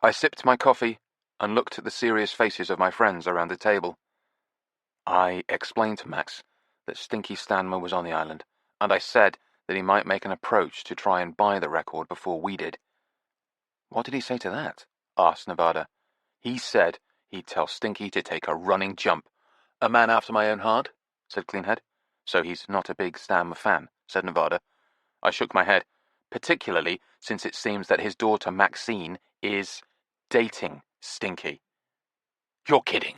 S3: I sipped my coffee and looked at the serious faces of my friends around the table. I explained to Max that Stinky Stamner was on the island, and I said that he might make an approach to try and buy the record before we did.
S2: What did he say to that?
S3: Asked Nevada. He said he'd tell Stinky to take a running jump. A man after my own heart, said Cleanhead. So he's not a big Stammer fan, said Nevada. I shook my head, particularly since it seems that his daughter Maxine is dating Stinky.
S2: You're kidding,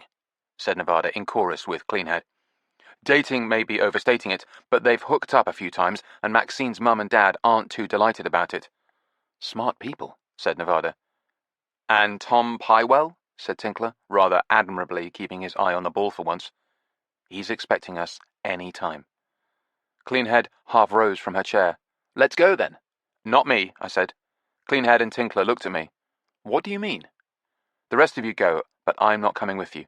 S3: said Nevada in chorus with Cleanhead. Dating may be overstating it, but they've hooked up a few times, and Maxine's mum and dad aren't too delighted about it.
S2: Smart people,
S3: said Nevada. And Tom Pywell, said Tinkler, rather admirably keeping his eye on the ball for once. He's expecting us any time. Cleanhead half rose from her chair. Let's go, then. Not me, I said. Cleanhead and Tinkler looked at me. What do you mean? The rest of you go, but I'm not coming with you.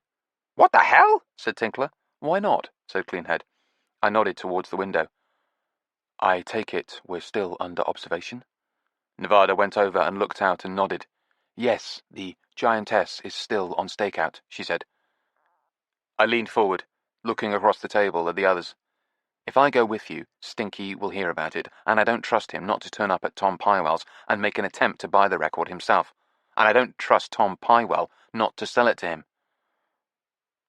S4: What the hell?
S3: Said Tinkler. Why not? Said Cleanhead. I nodded towards the window. I take it we're still under observation? Nevada went over and looked out and nodded. Yes, the giantess is still on stakeout, she said. I leaned forward, looking across the table at the others. If I go with you, Stinky will hear about it, and I don't trust him not to turn up at Tom Pywell's and make an attempt to buy the record himself. And I don't trust Tom Pywell not to sell it to him.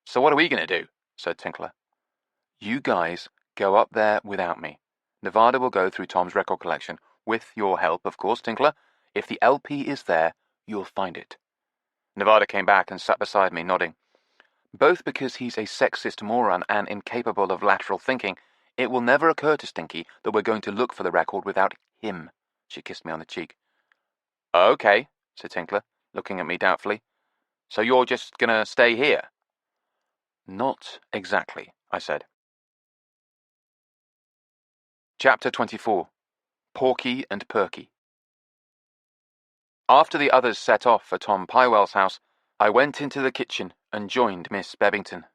S3: So what are we going to do? Said Tinkler. You guys go up there without me. Nevada will go through Tom's record collection, with your help, of course, Tinkler. If the LP is there, you'll find it. Nevada came back and sat beside me, nodding. Both because he's a sexist moron and incapable of lateral thinking, it will never occur to Stinky that we're going to look for the record without him. She kissed me on the cheek. Okay, said Tinkler, looking at me doubtfully. So you're just gonna stay here? Not exactly, I said. Chapter 24. Porky and Perky. After the others set off for Tom Pywell's house, I went into the kitchen and joined Miss Bebington.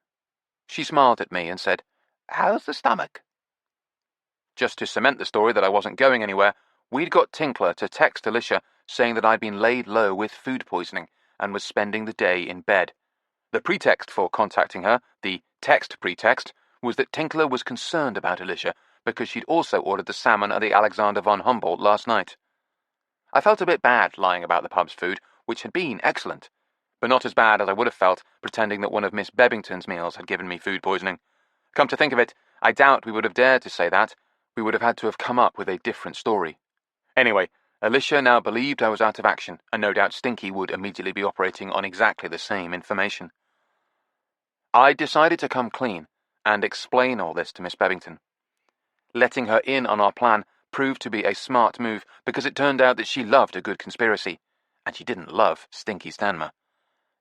S3: She smiled at me and said,
S4: "How's the stomach?"
S3: Just to cement the story that I wasn't going anywhere, we'd got Tinkler to text Alicia saying that I'd been laid low with food poisoning and was spending the day in bed. The pretext for contacting her, the text pretext, was that Tinkler was concerned about Alicia because she'd also ordered the salmon at the Alexander von Humboldt last night. I felt a bit bad lying about the pub's food, which had been excellent, but not as bad as I would have felt pretending that one of Miss Bebington's meals had given me food poisoning. Come to think of it, I doubt we would have dared to say that. We would have had to have come up with a different story. Anyway, Alicia now believed I was out of action, and no doubt Stinky would immediately be operating on exactly the same information. I decided to come clean and explain all this to Miss Bebington. Letting her in on our plan proved to be a smart move because it turned out that she loved a good conspiracy, and she didn't love Stinky Stamner.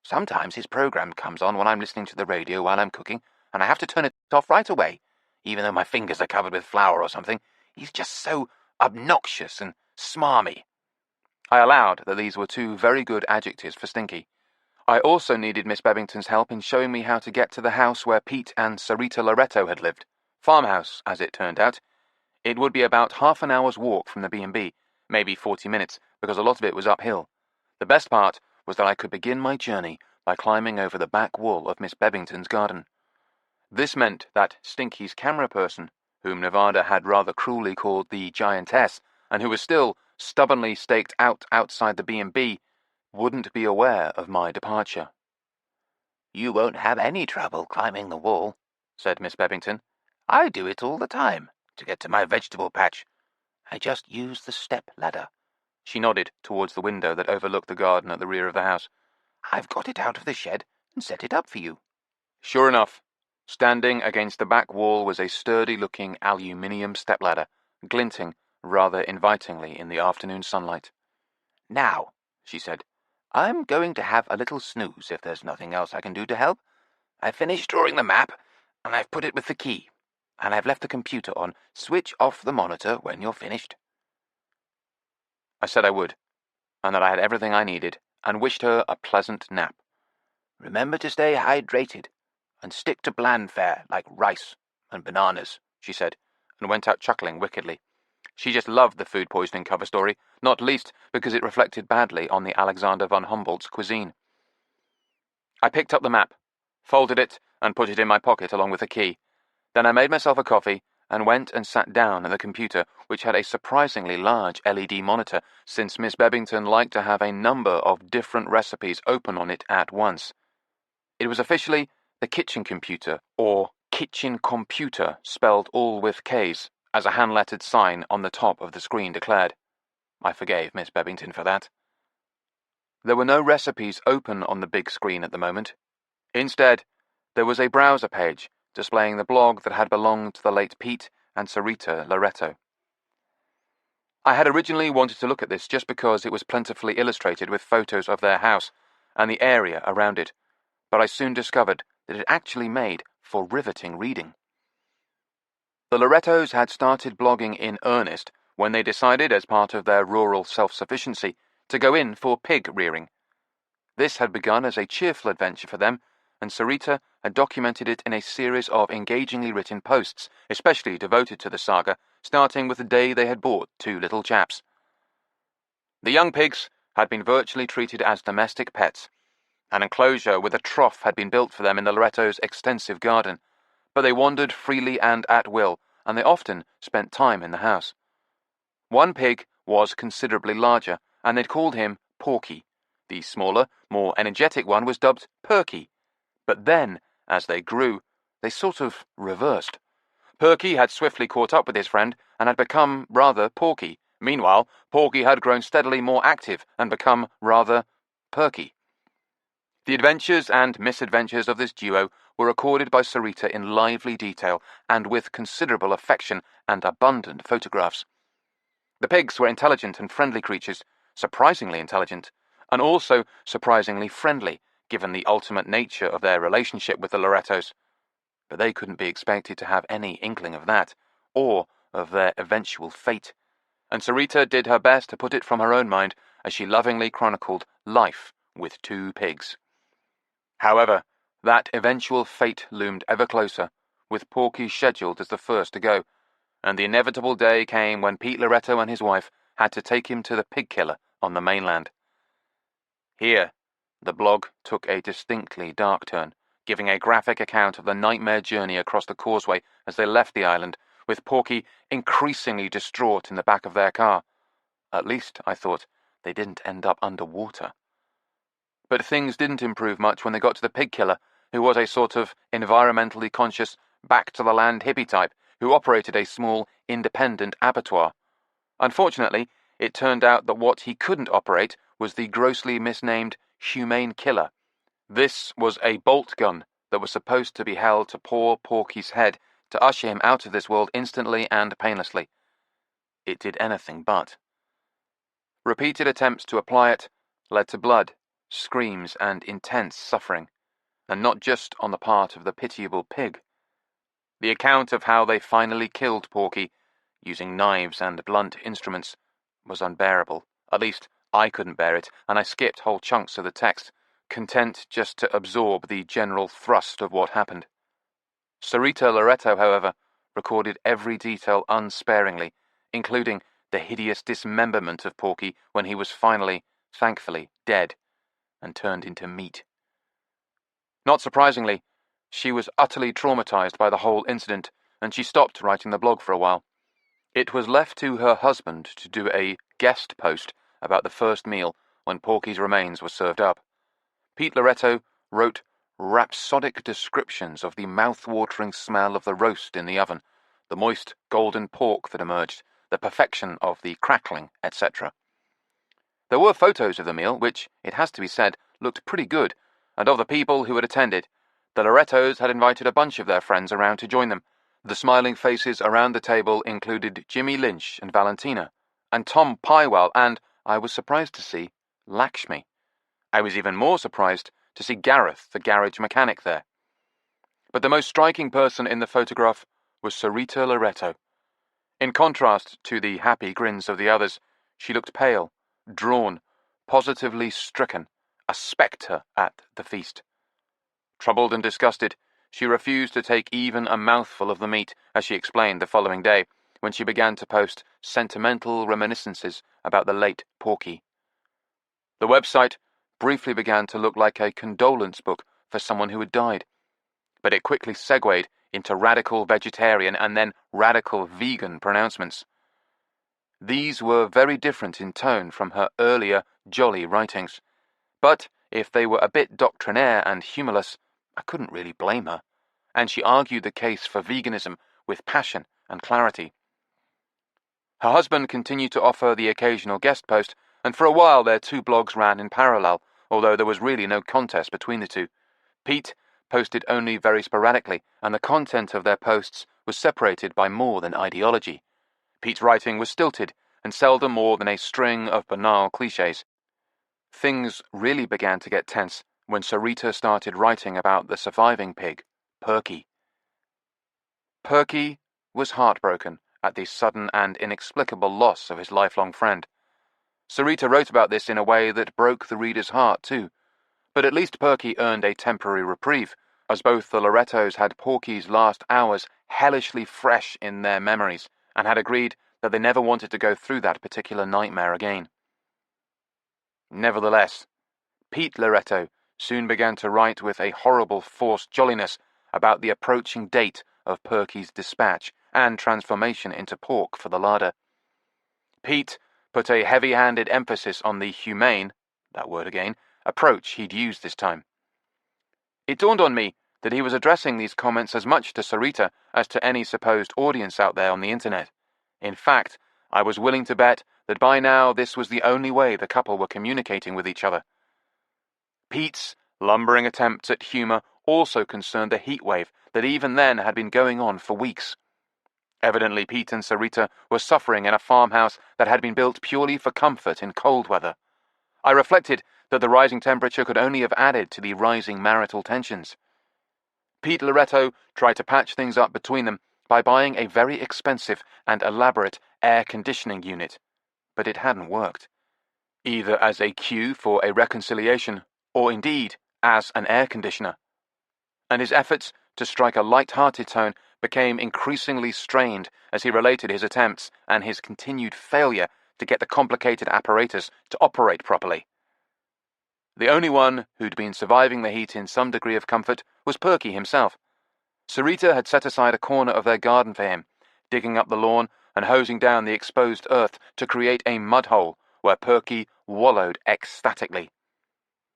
S4: Sometimes his program comes on when I'm listening to the radio while I'm cooking, and I have to turn it off right away, even though my fingers are covered with flour or something. He's just so obnoxious and smarmy.
S3: I allowed that these were two very good adjectives for Stinky. I also needed Miss Bebington's help in showing me how to get to the house where Pete and Sarita Loretto had lived. Farmhouse, as it turned out. It would be about half an hour's walk from the B&B, maybe 40 minutes, because a lot of it was uphill. The best part was that I could begin my journey by climbing over the back wall of Miss Bebington's garden. This meant that Stinky's camera person, whom Nevada had rather cruelly called the Giantess, and who was still stubbornly staked out outside the B&B, wouldn't be aware of my departure.
S4: "You won't have any trouble climbing the wall," said Miss Bebington. "I do it all the time, to get to my vegetable patch. I just use the step ladder."
S3: She nodded towards the window that overlooked the garden at the rear of the house.
S4: "I've got it out of the shed and set it up for you."
S3: Sure enough, standing against the back wall was a sturdy-looking aluminium stepladder, glinting rather invitingly in the afternoon sunlight.
S4: "Now," she said, "I'm going to have a little snooze if there's nothing else I can do to help. I've finished drawing the map, and I've put it with the key, and I've left the computer on. Switch off the monitor when you're finished."
S3: I said I would, and that I had everything I needed, and wished her a pleasant nap.
S4: "Remember to stay hydrated, and stick to bland fare like rice and bananas," she said,
S3: and went out chuckling wickedly. She just loved the food poisoning cover story, not least because it reflected badly on the Alexander von Humboldt's cuisine. I picked up the map, folded it, and put it in my pocket along with the key. Then I made myself a coffee and went and sat down at the computer, which had a surprisingly large LED monitor, since Miss Bebington liked to have a number of different recipes open on it at once. It was officially the kitchen computer, or kitchen computer, spelled all with K's, as a hand-lettered sign on the top of the screen declared. I forgave Miss Bebington for that. There were no recipes open on the big screen at the moment. Instead, there was a browser page displaying the blog that had belonged to the late Pete and Sarita Loretto. I had originally wanted to look at this just because it was plentifully illustrated with photos of their house and the area around it, but I soon discovered that it actually made for riveting reading. The Lorettos had started blogging in earnest when they decided, as part of their rural self-sufficiency, to go in for pig rearing. This had begun as a cheerful adventure for them, and Sarita had documented it in a series of engagingly written posts, especially devoted to the saga, starting with the day they had bought two little chaps. The young pigs had been virtually treated as domestic pets. An enclosure with a trough had been built for them in the Lorettos' extensive garden, but they wandered freely and at will, and they often spent time in the house. One pig was considerably larger, and they'd called him Porky. The smaller, more energetic one was dubbed Perky. But then, as they grew, they sort of reversed. Perky had swiftly caught up with his friend and had become rather porky. Meanwhile, Porky had grown steadily more active and become rather perky. The adventures and misadventures of this duo were recorded by Sarita in lively detail and with considerable affection and abundant photographs. The pigs were intelligent and friendly creatures, surprisingly intelligent, and also surprisingly friendly, given the ultimate nature of their relationship with the Lorettos. But they couldn't be expected to have any inkling of that, or of their eventual fate. and Sarita did her best to put it from her own mind as she lovingly chronicled life with 2 pigs. However, that eventual fate loomed ever closer, with Porky scheduled as the first to go, and the inevitable day came when Pete Loretto and his wife had to take him to the pig killer on the mainland. Here, the blog took a distinctly dark turn, giving a graphic account of the nightmare journey across the causeway as they left the island, with Porky increasingly distraught in the back of their car. At least, I thought, they didn't end up underwater. But things didn't improve much when they got to the pig killer, who was a sort of environmentally conscious, back-to-the-land hippie type who operated a small, independent abattoir. Unfortunately, it turned out that what he couldn't operate was the grossly misnamed humane killer. This was a bolt gun that was supposed to be held to poor Porky's head to usher him out of this world instantly and painlessly. It did anything but. Repeated attempts to apply it led to blood, screams, and intense suffering, and not just on the part of the pitiable pig. The account of how they finally killed Porky, using knives and blunt instruments, was unbearable. At least, I couldn't bear it, and I skipped whole chunks of the text, content just to absorb the general thrust of what happened. Sarita Loretto, however, recorded every detail unsparingly, including the hideous dismemberment of Porky when he was finally, thankfully, dead and turned into meat. Not surprisingly, she was utterly traumatized by the whole incident, and she stopped writing the blog for a while. It was left to her husband to do a guest post about the first meal when Porky's remains were served up. Pete Loretto wrote rhapsodic descriptions of the mouth-watering smell of the roast in the oven, the moist golden pork that emerged, the perfection of the crackling, etc. There were photos of the meal, which, it has to be said, looked pretty good, and of the people who had attended. The Lorettos had invited a bunch of their friends around to join them. The smiling faces around the table included Jimmy Lynch and Valentina, and Tom Pywell, and, I was surprised to see, Lakshmi. I was even more surprised to see Gareth, the garage mechanic, there. But the most striking person in the photograph was Sarita Loretto. In contrast to the happy grins of the others, she looked pale, drawn, positively stricken, a spectre at the feast. Troubled and disgusted, she refused to take even a mouthful of the meat, as she explained the following day, when she began to post sentimental reminiscences about the late Porky. The website briefly began to look like a condolence book for someone who had died, but it quickly segued into radical vegetarian and then radical vegan pronouncements. These were very different in tone from her earlier jolly writings, but if they were a bit doctrinaire and humorless, I couldn't really blame her, and she argued the case for veganism with passion and clarity. Her husband continued to offer the occasional guest post, and for a while their 2 blogs ran in parallel, although there was really no contest between the 2. Pete posted only very sporadically, and the content of their posts was separated by more than ideology. Pete's writing was stilted, and seldom more than a string of banal cliches. Things really began to get tense when Sarita started writing about the surviving pig, Perky. Perky was heartbroken at the sudden and inexplicable loss of his lifelong friend. Sarita wrote about this in a way that broke the reader's heart, too. But at least Perky earned a temporary reprieve, as both the Lorettos had Porky's last hours hellishly fresh in their memories, and had agreed that they never wanted to go through that particular nightmare again. Nevertheless, Pete Loretto soon began to write with a horrible forced jolliness about the approaching date of Perky's dispatch and transformation into pork for the larder. Pete put a heavy-handed emphasis on the humane, that word again, approach he'd used this time. It dawned on me that he was addressing these comments as much to Sarita as to any supposed audience out there on the internet. In fact, I was willing to bet that by now this was the only way the couple were communicating with each other. Pete's lumbering attempts at humour also concerned the heatwave that even then had been going on for weeks. Evidently, Pete and Sarita were suffering in a farmhouse that had been built purely for comfort in cold weather. I reflected that the rising temperature could only have added to the rising marital tensions. Pete Loretto tried to patch things up between them by buying a very expensive and elaborate air conditioning unit, but it hadn't worked, either as a cue for a reconciliation or indeed as an air conditioner. And his efforts to strike a light-hearted tone became increasingly strained as he related his attempts and his continued failure to get the complicated apparatus to operate properly. The only one who'd been surviving the heat in some degree of comfort was Perky himself. Sarita had set aside a corner of their garden for him, digging up the lawn and hosing down the exposed earth to create a mud hole where Perky wallowed ecstatically.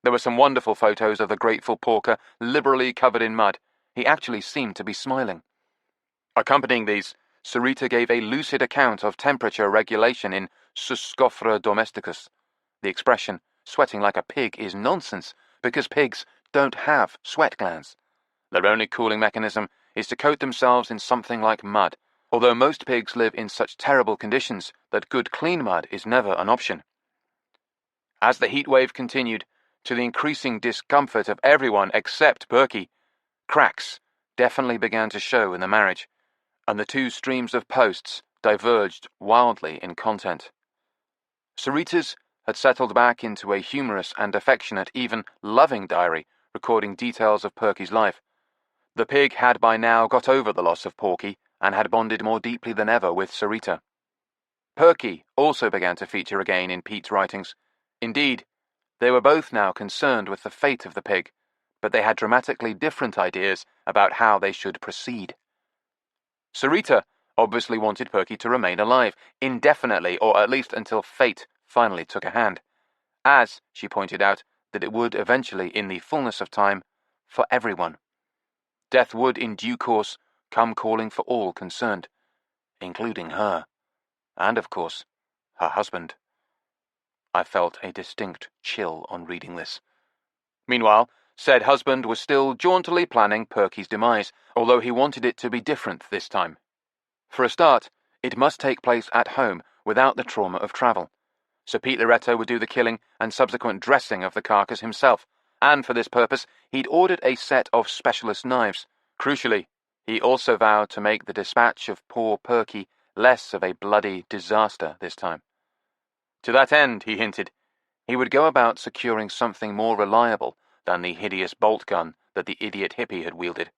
S3: There were some wonderful photos of the grateful porker liberally covered in mud. He actually seemed to be smiling. Accompanying these, Sarita gave a lucid account of temperature regulation in suscophra domesticus. The expression, sweating like a pig, is nonsense, because pigs don't have sweat glands. Their only cooling mechanism is to coat themselves in something like mud, although most pigs live in such terrible conditions that good clean mud is never an option. As the heat wave continued, to the increasing discomfort of everyone except Perky, cracks definitely began to show in the marriage, and the two streams of posts diverged wildly in content. Sarita's had settled back into a humorous and affectionate, even loving diary, recording details of Perky's life. The pig had by now got over the loss of Porky and had bonded more deeply than ever with Sarita. Perky also began to feature again in Pete's writings. Indeed, they were both now concerned with the fate of the pig, but they had dramatically different ideas about how they should proceed. Sarita obviously wanted Perky to remain alive, indefinitely, or at least until fate finally took a hand, as she pointed out that it would eventually, in the fullness of time, for everyone. Death would, in due course, come calling for all concerned, including her, and, of course, her husband. I felt a distinct chill on reading this. Meanwhile, said husband was still jauntily planning Perky's demise, although he wanted it to be different this time. For a start, it must take place at home without the trauma of travel. So Pete Loretto would do the killing and subsequent dressing of the carcass himself, and for this purpose he'd ordered a set of specialist knives. Crucially, he also vowed to make the dispatch of poor Perky less of a bloody disaster this time. To that end, he hinted, he would go about securing something more reliable than the hideous bolt gun that the idiot hippie had wielded.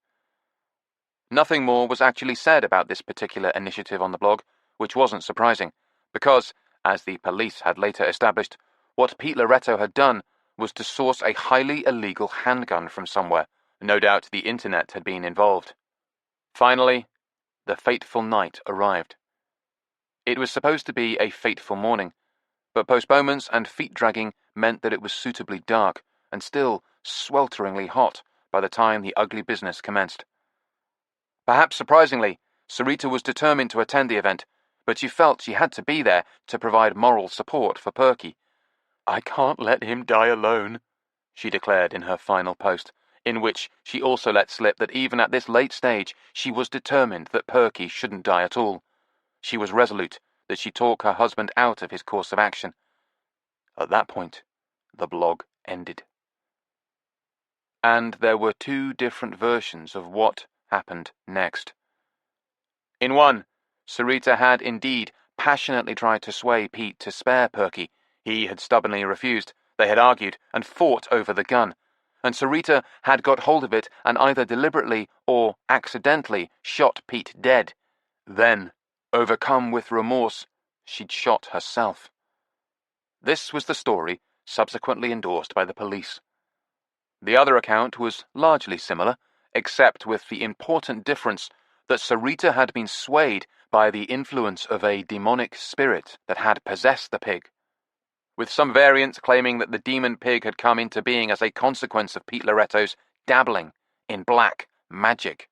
S3: Nothing more was actually said about this particular initiative on the blog, which wasn't surprising, because, as the police had later established, what Pete Loretto had done was to source a highly illegal handgun from somewhere. No doubt the internet had been involved. Finally, the fateful night arrived. It was supposed to be a fateful morning, but postponements and feet-dragging meant that it was suitably dark and still swelteringly hot by the time the ugly business commenced. Perhaps surprisingly, Sarita was determined to attend the event, but she felt she had to be there to provide moral support for Perky. "I can't let him die alone," she declared in her final post, in which she also let slip that even at this late stage she was determined that Perky shouldn't die at all. She was resolute that she'd talk her husband out of his course of action. At that point, the blog ended. And there were two different versions of what happened next. In one, Sarita had indeed passionately tried to sway Pete to spare Perky. He had stubbornly refused. They had argued and fought over the gun, and Sarita had got hold of it and either deliberately or accidentally shot Pete dead. Then, overcome with remorse, she'd shot herself. This was the story subsequently endorsed by the police. The other account was largely similar, except with the important difference that Sarita had been swayed by the influence of a demonic spirit that had possessed the pig, with some variants claiming that the demon pig had come into being as a consequence of Pete Loretto's dabbling in black magic.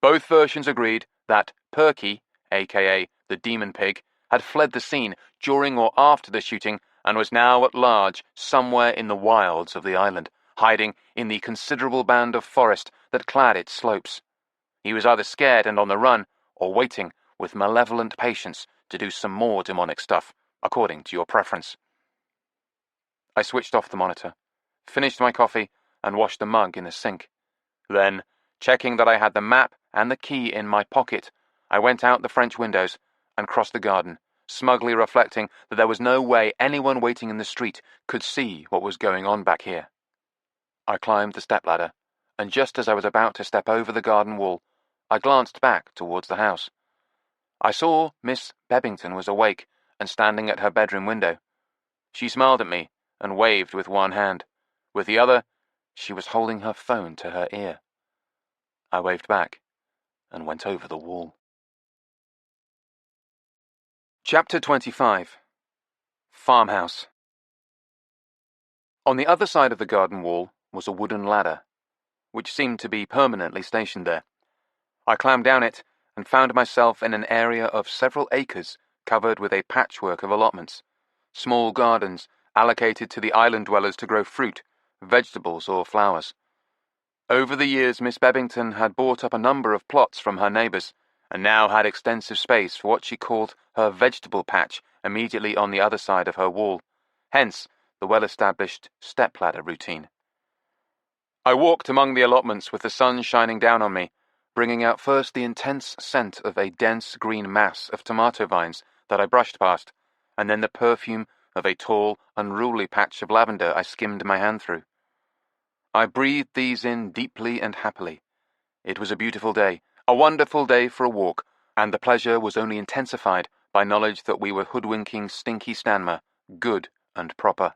S3: Both versions agreed that Perky, aka the demon pig, had fled the scene during or after the shooting and was now at large somewhere in the wilds of the island, hiding in the considerable band of forest that clad its slopes. He was either scared and on the run, or waiting with malevolent patience to do some more demonic stuff, according to your preference. I switched off the monitor, finished my coffee, and washed the mug in the sink. Then, checking that I had the map and the key in my pocket, I went out the French windows and crossed the garden, smugly reflecting that there was no way anyone waiting in the street could see what was going on back here. I climbed the stepladder, and just as I was about to step over the garden wall, I glanced back towards the house. I saw Miss Bebbington was awake and standing at her bedroom window. She smiled at me and waved with one hand. With the other, she was holding her phone to her ear. I waved back and went over the wall. Chapter 25. Farmhouse. On the other side of the garden wall was a wooden ladder, which seemed to be permanently stationed there. I climbed down it and found myself in an area of several acres covered with a patchwork of allotments, small gardens allocated to the island dwellers to grow fruit, vegetables, or flowers. Over the years, Miss Bebbington had bought up a number of plots from her neighbours, and now had extensive space for what she called her vegetable patch immediately on the other side of her wall, hence the well-established stepladder routine. I walked among the allotments with the sun shining down on me, bringing out first the intense scent of a dense green mass of tomato vines that I brushed past, and then the perfume of a tall, unruly patch of lavender I skimmed my hand through. I breathed these in deeply and happily. It was a beautiful day, a wonderful day for a walk, and the pleasure was only intensified by knowledge that we were hoodwinking Stinky Stamner, good and proper.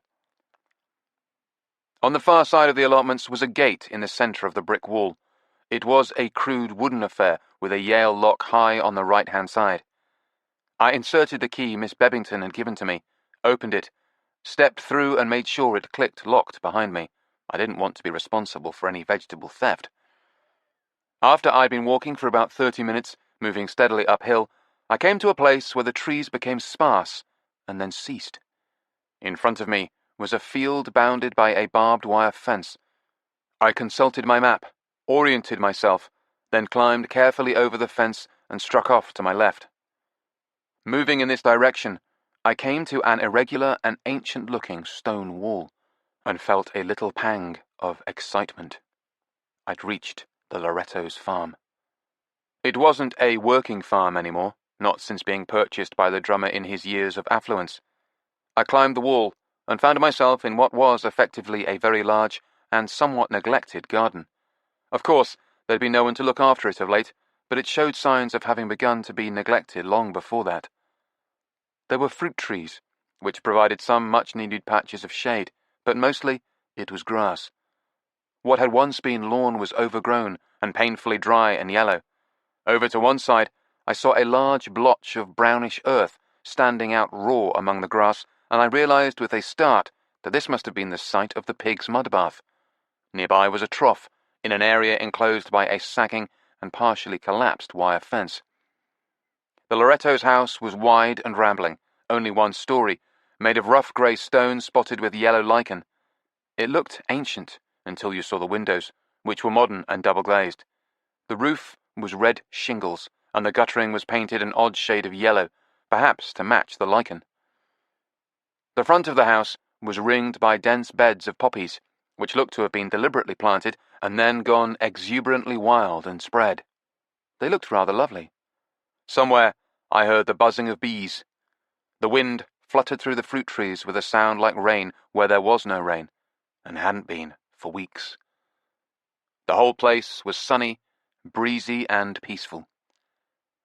S3: On the far side of the allotments was a gate in the centre of the brick wall. It was a crude wooden affair with a Yale lock high on the right-hand side. I inserted the key Miss Bebbington had given to me, opened it, stepped through and made sure it clicked locked behind me. I didn't want to be responsible for any vegetable theft. After I'd been walking for about 30 minutes, moving steadily uphill, I came to a place where the trees became sparse and then ceased. In front of me was a field bounded by a barbed wire fence. I consulted my map, oriented myself, then climbed carefully over the fence and struck off to my left. Moving in this direction, I came to an irregular and ancient-looking stone wall, and felt a little pang of excitement. I'd reached the Loretto's farm. It wasn't a working farm anymore, not since being purchased by the drummer in his years of affluence. I climbed the wall and found myself in what was effectively a very large and somewhat neglected garden. Of course, there'd been no one to look after it of late, but it showed signs of having begun to be neglected long before that. There were fruit trees, which provided some much-needed patches of shade, but mostly it was grass. What had once been lawn was overgrown and painfully dry and yellow. Over to one side, I saw a large blotch of brownish earth standing out raw among the grass, and I realized with a start that this must have been the site of the pig's mud bath. Nearby was a trough, in an area enclosed by a sagging and partially collapsed wire fence. The Loretto's house was wide and rambling, only one story, made of rough grey stone spotted with yellow lichen. It looked ancient until you saw the windows, which were modern and double-glazed. The roof was red shingles, and the guttering was painted an odd shade of yellow, perhaps to match the lichen. The front of the house was ringed by dense beds of poppies, which looked to have been deliberately planted and then gone exuberantly wild and spread. They looked rather lovely. Somewhere I heard the buzzing of bees. The wind fluttered through the fruit trees with a sound like rain where there was no rain, and hadn't been for weeks. The whole place was sunny, breezy, and peaceful,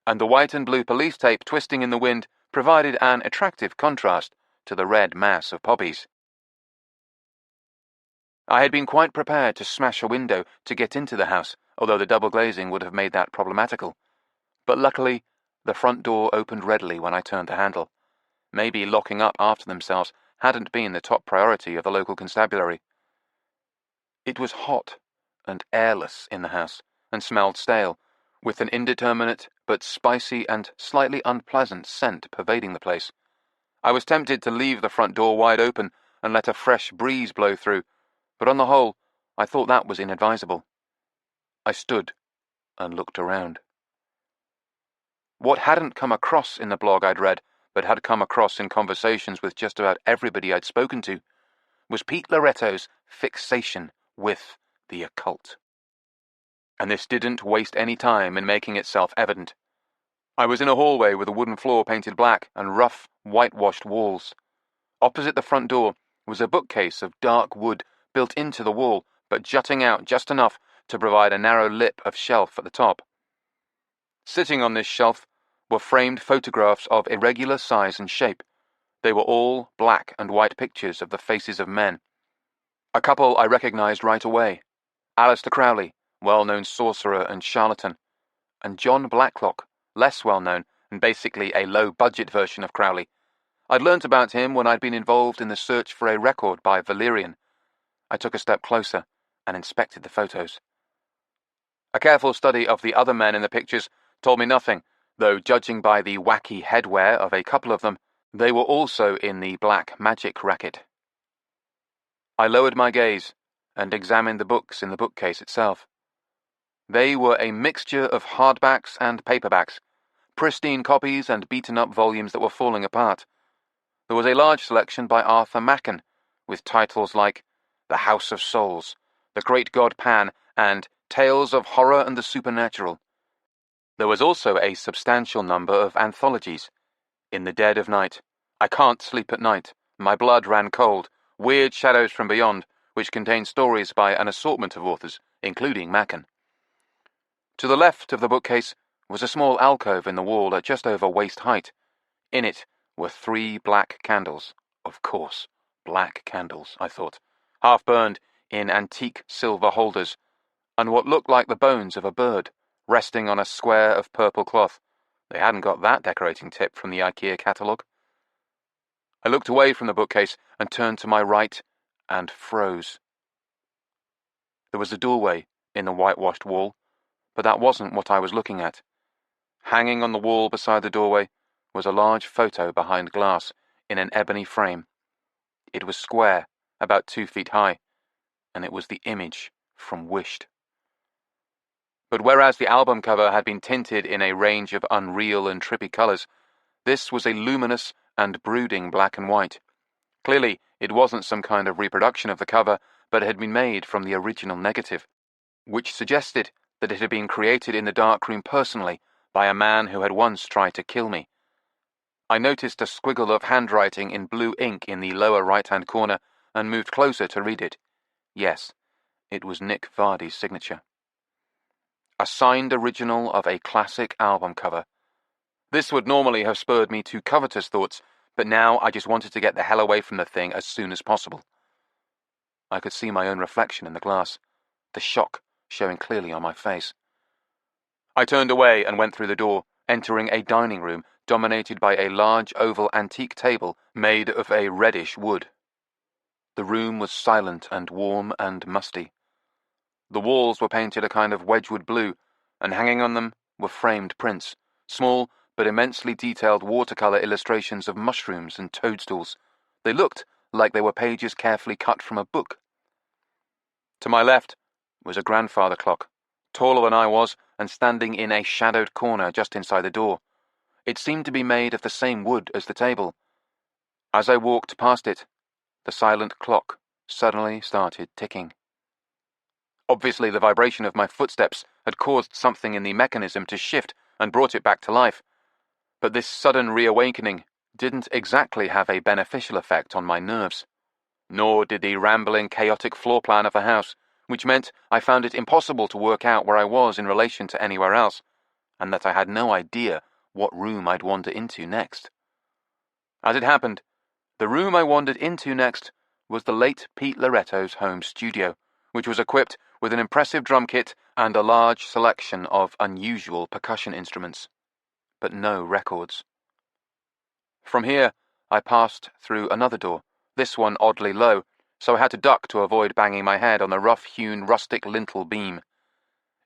S3: and the white and blue police tape twisting in the wind provided an attractive contrast to the red mass of poppies. I had been quite prepared to smash a window to get into the house, although the double glazing would have made that problematical. But luckily, the front door opened readily when I turned the handle. Maybe locking up after themselves hadn't been the top priority of the local constabulary. It was hot and airless in the house, and smelled stale, with an indeterminate but spicy and slightly unpleasant scent pervading the place. I was tempted to leave the front door wide open and let a fresh breeze blow through, but on the whole, I thought that was inadvisable. I stood and looked around. What hadn't come across in the blog I'd read, but had come across in conversations with just about everybody I'd spoken to, was Pete Loretto's fixation with the occult. And this didn't waste any time in making itself evident. I was in a hallway with a wooden floor painted black and rough, whitewashed walls. Opposite the front door was a bookcase of dark wood built into the wall, but jutting out just enough to provide a narrow lip of shelf at the top. Sitting on this shelf were framed photographs of irregular size and shape. They were all black and white pictures of the faces of men. A couple I recognized right away: Aleister Crowley, well-known sorcerer and charlatan, and John Blacklock, less well-known and basically a low-budget version of Crowley. I'd learnt about him when I'd been involved in the search for a record by Valerian. I took a step closer and inspected the photos. A careful study of the other men in the pictures told me nothing, though judging by the wacky headwear of a couple of them, they were also in the black magic racket. I lowered my gaze and examined the books in the bookcase itself. They were a mixture of hardbacks and paperbacks, pristine copies and beaten-up volumes that were falling apart. There was a large selection by Arthur Machen, with titles like The House of Souls, The Great God Pan, and Tales of Horror and the Supernatural. There was also a substantial number of anthologies: In the Dead of Night, I Can't Sleep at Night, My Blood Ran Cold, Weird Shadows from Beyond, which contained stories by an assortment of authors, including Machen. To the left of the bookcase was a small alcove in the wall at just over waist height. In it were 3 black candles. Of course, black candles, I thought, half-burned in antique silver holders, and what looked like the bones of a bird, resting on a square of purple cloth. They hadn't got that decorating tip from the IKEA catalogue. I looked away from the bookcase and turned to my right and froze. There was a doorway in the whitewashed wall, but that wasn't what I was looking at. Hanging on the wall beside the doorway was a large photo behind glass in an ebony frame. It was square, about 2 feet high, and it was the image from Wished. But whereas the album cover had been tinted in a range of unreal and trippy colours, this was a luminous and brooding black and white. Clearly, it wasn't some kind of reproduction of the cover, but it had been made from the original negative, which suggested that it had been created in the darkroom personally by a man who had once tried to kill me. I noticed a squiggle of handwriting in blue ink in the lower right-hand corner and moved closer to read it. Yes, it was Nick Vardy's signature. A signed original of a classic album cover. This would normally have spurred me to covetous thoughts, but now I just wanted to get the hell away from the thing as soon as possible. I could see my own reflection in the glass, the shock showing clearly on my face. I turned away and went through the door, entering a dining room dominated by a large oval antique table made of a reddish wood. The room was silent and warm and musty. The walls were painted a kind of Wedgwood blue, and hanging on them were framed prints, small but immensely detailed watercolour illustrations of mushrooms and toadstools. They looked like they were pages carefully cut from a book. To my left was a grandfather clock, taller than I was and standing in a shadowed corner just inside the door. It seemed to be made of the same wood as the table. As I walked past it, the silent clock suddenly started ticking. Obviously, the vibration of my footsteps had caused something in the mechanism to shift and brought it back to life. But this sudden reawakening didn't exactly have a beneficial effect on my nerves. Nor did the rambling, chaotic floor plan of the house, which meant I found it impossible to work out where I was in relation to anywhere else, and that I had no idea what room I'd wander into next. As it happened, the room I wandered into next was the late Pete Loretto's home studio, which was equipped with an impressive drum kit and a large selection of unusual percussion instruments, but no records. From here, I passed through another door, this one oddly low, so I had to duck to avoid banging my head on the rough-hewn rustic lintel beam.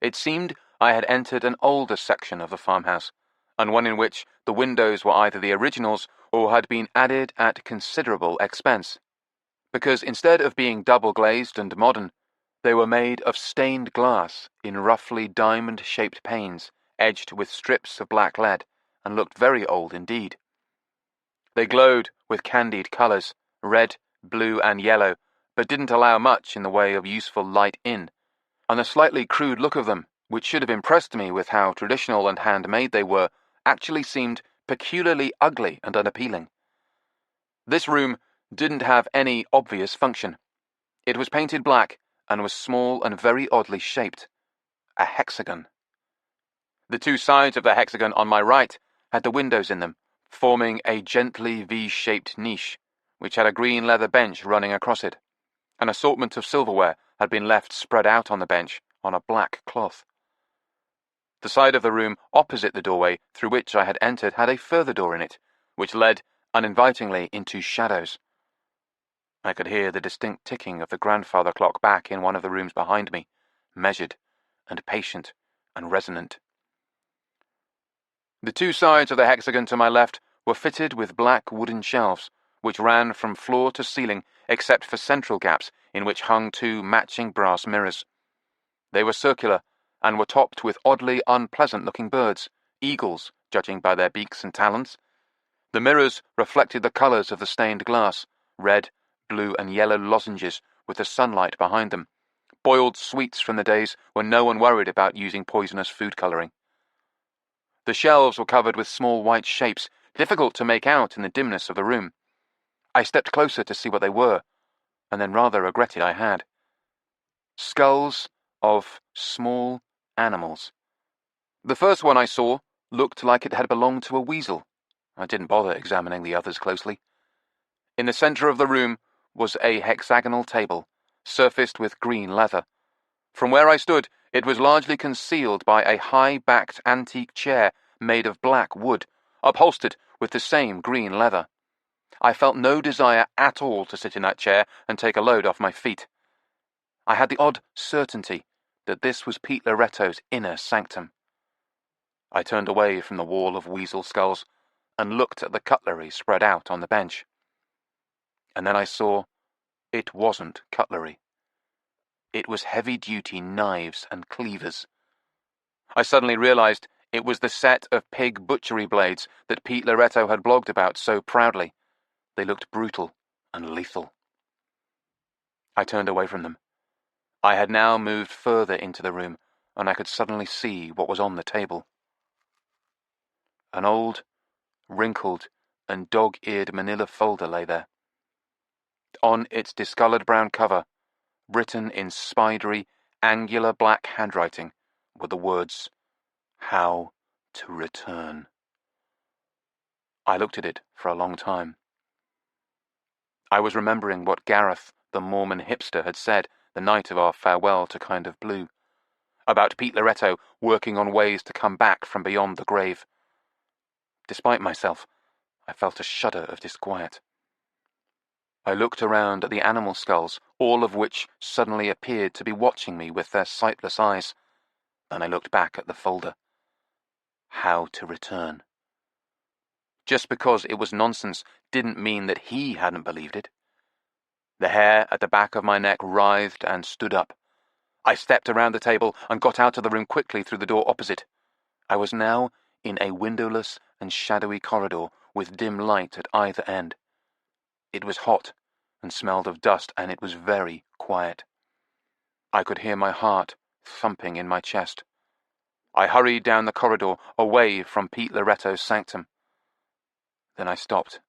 S3: It seemed I had entered an older section of the farmhouse, and one in which the windows were either the originals or had been added at considerable expense, because instead of being double-glazed and modern, they were made of stained glass in roughly diamond-shaped panes, edged with strips of black lead, and looked very old indeed. They glowed with candied colours, red, blue, and yellow, but didn't allow much in the way of useful light in, and the slightly crude look of them, which should have impressed me with how traditional and handmade they were, actually seemed peculiarly ugly and unappealing. This room didn't have any obvious function. It was painted black and was small and very oddly shaped. A hexagon. The two sides of the hexagon on my right had the windows in them, forming a gently V-shaped niche, which had a green leather bench running across it. An assortment of silverware had been left spread out on the bench on a black cloth. The side of the room opposite the doorway through which I had entered had a further door in it, which led uninvitingly into shadows. I could hear the distinct ticking of the grandfather clock back in one of the rooms behind me, measured and patient and resonant. The two sides of the hexagon to my left were fitted with black wooden shelves, which ran from floor to ceiling except for central gaps in which hung two matching brass mirrors. They were circular and were topped with oddly unpleasant-looking birds, eagles, judging by their beaks and talons. The mirrors reflected the colours of the stained glass, red, blue and yellow lozenges with the sunlight behind them, boiled sweets from the days when no one worried about using poisonous food colouring. The shelves were covered with small white shapes, difficult to make out in the dimness of the room. I stepped closer to see what they were, and then rather regretted I had. Skulls of small animals. The first one I saw looked like it had belonged to a weasel. I didn't bother examining the others closely. In the centre of the room was a hexagonal table, surfaced with green leather. From where I stood, it was largely concealed by a high-backed antique chair made of black wood, upholstered with the same green leather. I felt no desire at all to sit in that chair and take a load off my feet. I had the odd certainty that this was Pete Loretto's inner sanctum. I turned away from the wall of weasel skulls and looked at the cutlery spread out on the bench. And then I saw it wasn't cutlery. It was heavy-duty knives and cleavers. I suddenly realized it was the set of pig butchery blades that Pete Loretto had blogged about so proudly. They looked brutal and lethal. I turned away from them. I had now moved further into the room, and I could suddenly see what was on the table. An old, wrinkled, and dog-eared manila folder lay there. On its discoloured brown cover, written in spidery, angular black handwriting, were the words, "How to Return." I looked at it for a long time. I was remembering what Gareth, the Mormon hipster, had said the night of our farewell to Kind of Blue, about Pete Loretto working on ways to come back from beyond the grave. Despite myself, I felt a shudder of disquiet. I looked around at the animal skulls, all of which suddenly appeared to be watching me with their sightless eyes. Then I looked back at the folder. How to Return. Just because it was nonsense didn't mean that he hadn't believed it. The hair at the back of my neck writhed and stood up. I stepped around the table and got out of the room quickly through the door opposite. I was now in a windowless and shadowy corridor with dim light at either end. It was hot and smelled of dust, and it was very quiet. I could hear my heart thumping in my chest. I hurried down the corridor away from Pete Loretto's sanctum. Then I stopped.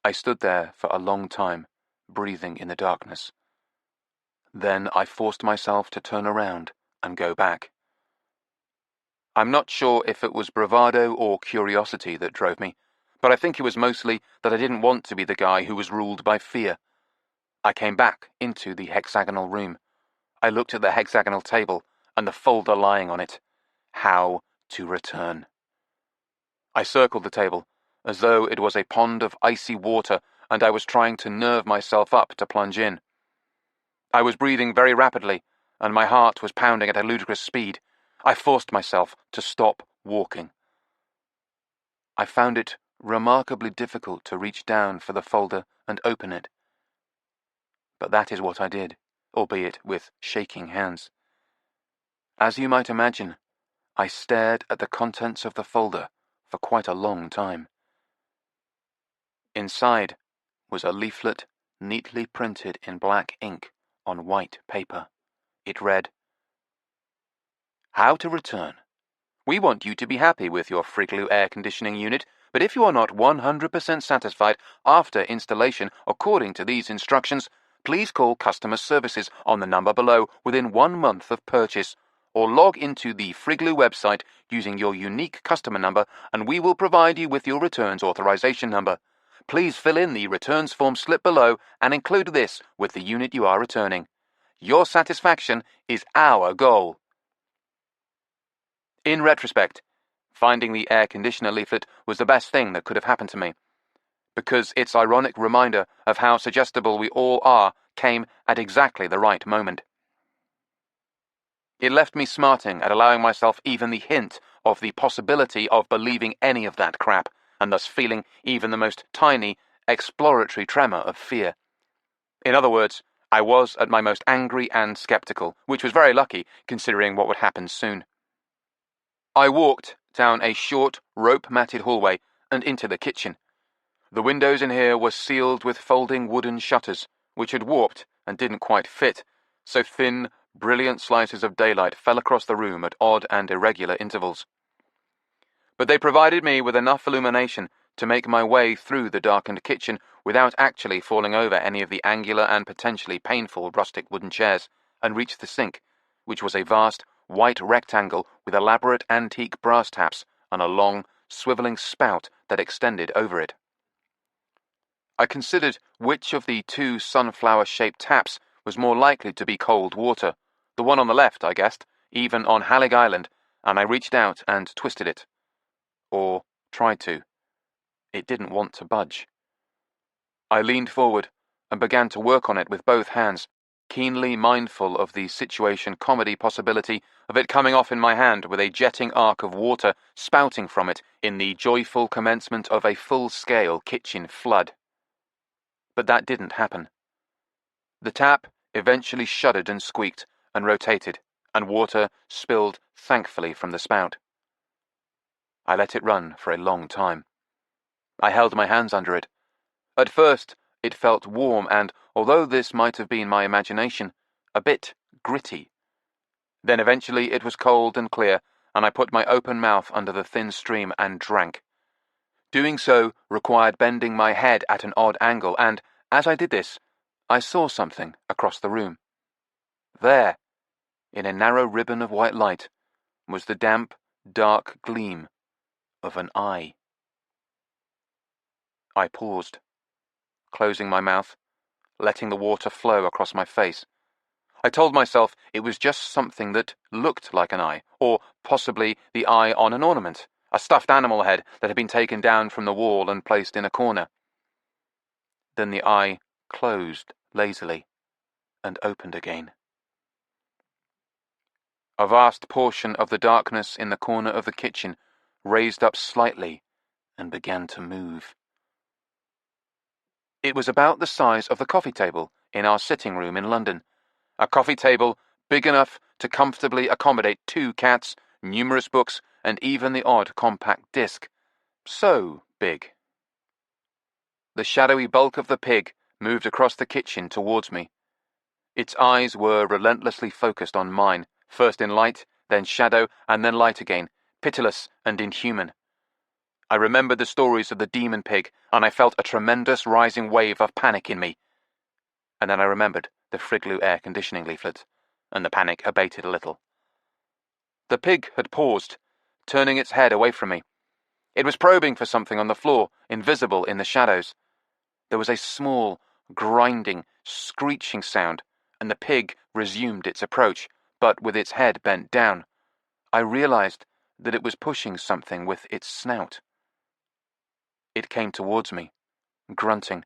S3: I stood there for a long time, breathing in the darkness. Then I forced myself to turn around and go back. I'm not sure if it was bravado or curiosity that drove me, but I think it was mostly that I didn't want to be the guy who was ruled by fear. I came back into the hexagonal room. I looked at the hexagonal table and the folder lying on it. How to Return. I circled the table, as though it was a pond of icy water and I was trying to nerve myself up to plunge in. I was breathing very rapidly, and my heart was pounding at a ludicrous speed. I forced myself to stop walking. I found it remarkably difficult to reach down for the folder and open it. But that is what I did, albeit with shaking hands. As you might imagine, I stared at the contents of the folder for quite a long time. Inside was a leaflet neatly printed in black ink on white paper. It read, "How to Return. We want you to be happy with your Friglou air conditioning unit, but if you are not 100% satisfied after installation according to these instructions, please call customer services on the number below within 1 month of purchase, or log into the Friglou website using your unique customer number and we will provide you with your returns authorization number. Please fill in the returns form slip below and include this with the unit you are returning. Your satisfaction is our goal. In retrospect, finding the air conditioner leaflet was the best thing that could have happened to me, because its ironic reminder of how suggestible we all are came at exactly the right moment. It left me smarting at allowing myself even the hint of the possibility of believing any of that crap, and thus feeling even the most tiny, exploratory tremor of fear. In other words, I was at my most angry and skeptical, which was very lucky considering what would happen soon. I walked down a short, rope-matted hallway and into the kitchen. The windows in here were sealed with folding wooden shutters, which had warped and didn't quite fit, so thin, brilliant slices of daylight fell across the room at odd and irregular intervals. But they provided me with enough illumination to make my way through the darkened kitchen without actually falling over any of the angular and potentially painful rustic wooden chairs, and reach the sink, which was a vast, white rectangle with elaborate antique brass taps and a long, swivelling spout that extended over it. I considered which of the 2 sunflower-shaped taps was more likely to be cold water. The one on the left, I guessed, even on Hallig Island, and I reached out and twisted it. Or tried to. It didn't want to budge. I leaned forward and began to work on it with both hands, keenly mindful of the situation comedy possibility of it coming off in my hand with a jetting arc of water spouting from it in the joyful commencement of a full-scale kitchen flood. But that didn't happen. The tap eventually shuddered and squeaked and rotated, and water spilled thankfully from the spout. I let it run for a long time. I held my hands under it. At first, it felt warm and, although this might have been my imagination, a bit gritty. Then eventually it was cold and clear, and I put my open mouth under the thin stream and drank. Doing so required bending my head at an odd angle, and, as I did this, I saw something across the room. There, in a narrow ribbon of white light, was the damp, dark gleam of an eye. I paused, closing my mouth, letting the water flow across my face. I told myself it was just something that looked like an eye, or possibly the eye on an ornament, a stuffed animal head that had been taken down from the wall and placed in a corner. Then the eye closed lazily and opened again. A vast portion of the darkness in the corner of the kitchen raised up slightly and began to move. It was about the size of the coffee table in our sitting room in London, a coffee table big enough to comfortably accommodate 2 cats, numerous books, and even the odd compact disc. So big. The shadowy bulk of the pig moved across the kitchen towards me. Its eyes were relentlessly focused on mine, first in light, then shadow, and then light again, pitiless and inhuman. I remembered the stories of the demon pig, and I felt a tremendous rising wave of panic in me. And then I remembered the Friglou air conditioning leaflet, and the panic abated a little. The pig had paused, turning its head away from me. It was probing for something on the floor, invisible in the shadows. There was a small, grinding, screeching sound, and the pig resumed its approach, but with its head bent down. I realized that it was pushing something with its snout. It came towards me, grunting,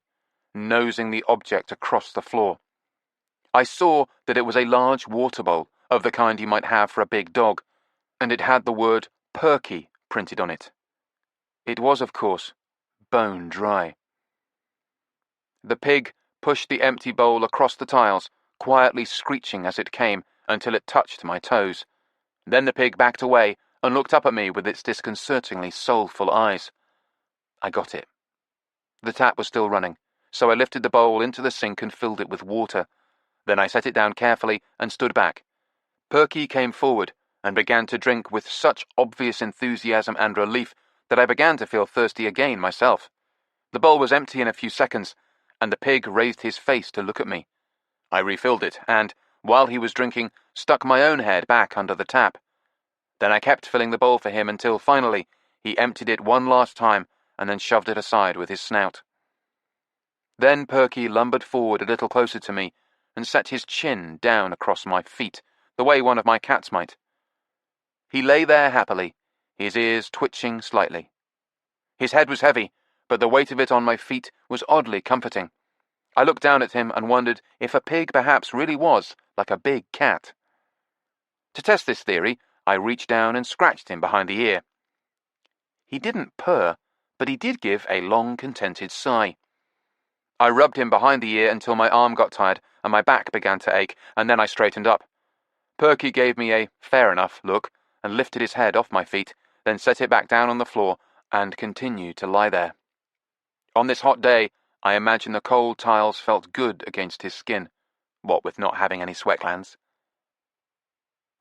S3: nosing the object across the floor. I saw that it was a large water bowl, of the kind you might have for a big dog, and it had the word Perky printed on it. It was, of course, bone dry. The pig pushed the empty bowl across the tiles, quietly screeching as it came, until it touched my toes. Then the pig backed away and looked up at me with its disconcertingly soulful eyes. I got it. The tap was still running, so I lifted the bowl into the sink and filled it with water. Then I set it down carefully and stood back. Perky came forward, and began to drink with such obvious enthusiasm and relief that I began to feel thirsty again myself. The bowl was empty in a few seconds, and the pig raised his face to look at me. I refilled it, and, while he was drinking, stuck my own head back under the tap. Then I kept filling the bowl for him until, finally, he emptied it one last time and then shoved it aside with his snout. Then Perky lumbered forward a little closer to me and set his chin down across my feet, the way one of my cats might. He lay there happily, his ears twitching slightly. His head was heavy, but the weight of it on my feet was oddly comforting. I looked down at him and wondered if a pig perhaps really was like a big cat. To test this theory, I reached down and scratched him behind the ear. He didn't purr, but he did give a long, contented sigh. I rubbed him behind the ear until my arm got tired and my back began to ache, and then I straightened up. Perky gave me a fair enough look and lifted his head off my feet, then set it back down on the floor and continued to lie there. On this hot day, I imagine the cold tiles felt good against his skin, what with not having any sweat glands.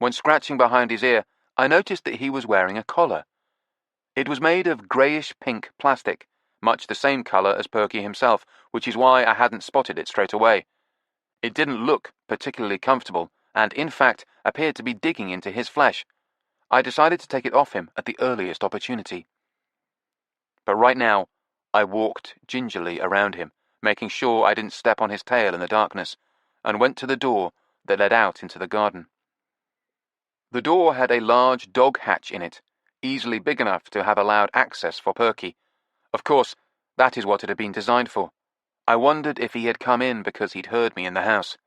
S3: When scratching behind his ear, I noticed that he was wearing a collar. It was made of greyish-pink plastic, much the same colour as Perky himself, which is why I hadn't spotted it straight away. It didn't look particularly comfortable, and in fact appeared to be digging into his flesh. I decided to take it off him at the earliest opportunity. But right now, I walked gingerly around him, making sure I didn't step on his tail in the darkness, and went to the door that led out into the garden. The door had a large dog hatch in it, easily big enough to have allowed access for Perky. Of course, that is what it had been designed for. I wondered if he had come in because he'd heard me in the house.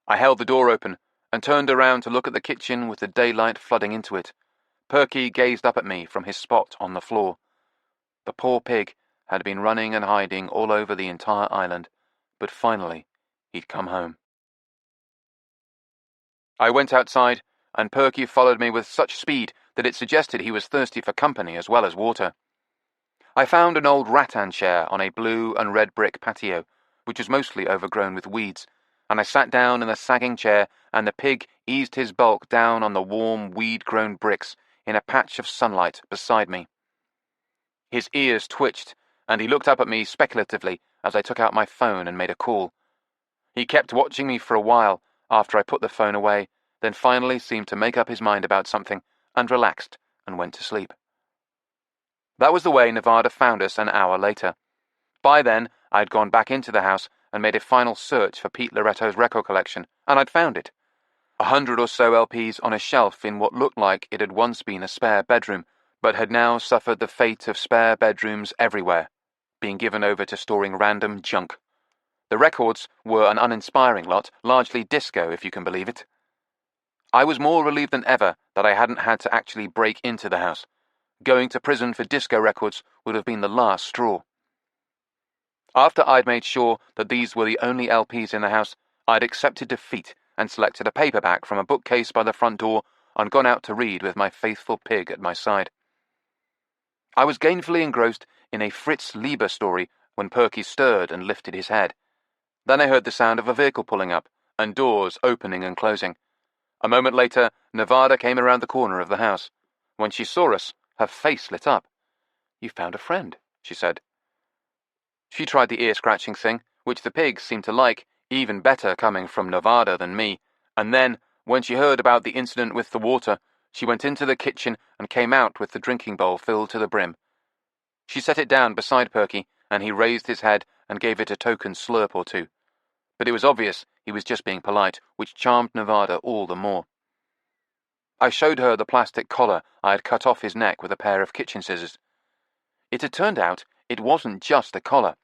S3: I held the door open and turned around to look at the kitchen with the daylight flooding into it. Perky gazed up at me from his spot on the floor. The poor pig had been running and hiding all over the entire island, but finally he'd come home. I went outside, and Perky followed me with such speed that it suggested he was thirsty for company as well as water. I found an old rattan chair on a blue and red brick patio, which was mostly overgrown with weeds, and I sat down in the sagging chair, and the pig eased his bulk down on the warm, weed-grown bricks in a patch of sunlight beside me. His ears twitched, and he looked up at me speculatively as I took out my phone and made a call. He kept watching me for a while after I put the phone away, then finally seemed to make up his mind about something, and relaxed and went to sleep. That was the way Nevada found us an hour later. By then, I had gone back into the house and made a final search for Pete Loretto's record collection, and I'd found it. 100 or so LPs on a shelf in what looked like it had once been a spare bedroom, but had now suffered the fate of spare bedrooms everywhere, being given over to storing random junk. The records were an uninspiring lot, largely disco, if you can believe it. I was more relieved than ever that I hadn't had to actually break into the house. Going to prison for disco records would have been the last straw. After I'd made sure that these were the only LPs in the house, I'd accepted defeat and selected a paperback from a bookcase by the front door and gone out to read with my faithful pig at my side. I was gainfully engrossed in a Fritz Leiber story when Perky stirred and lifted his head. Then I heard the sound of a vehicle pulling up, and doors opening and closing. A moment later, Nevada came around the corner of the house. When she saw us, her face lit up. "You found a friend," she said. She tried the ear-scratching thing, which the pig seemed to like, even better coming from Nevada than me, and then, when she heard about the incident with the water, she went into the kitchen and came out with the drinking bowl filled to the brim. She set it down beside Perky, and he raised his head and gave it a token slurp or two. But it was obvious he was just being polite, which charmed Nevada all the more. I showed her the plastic collar I had cut off his neck with a pair of kitchen scissors. It had turned out it wasn't just a collar.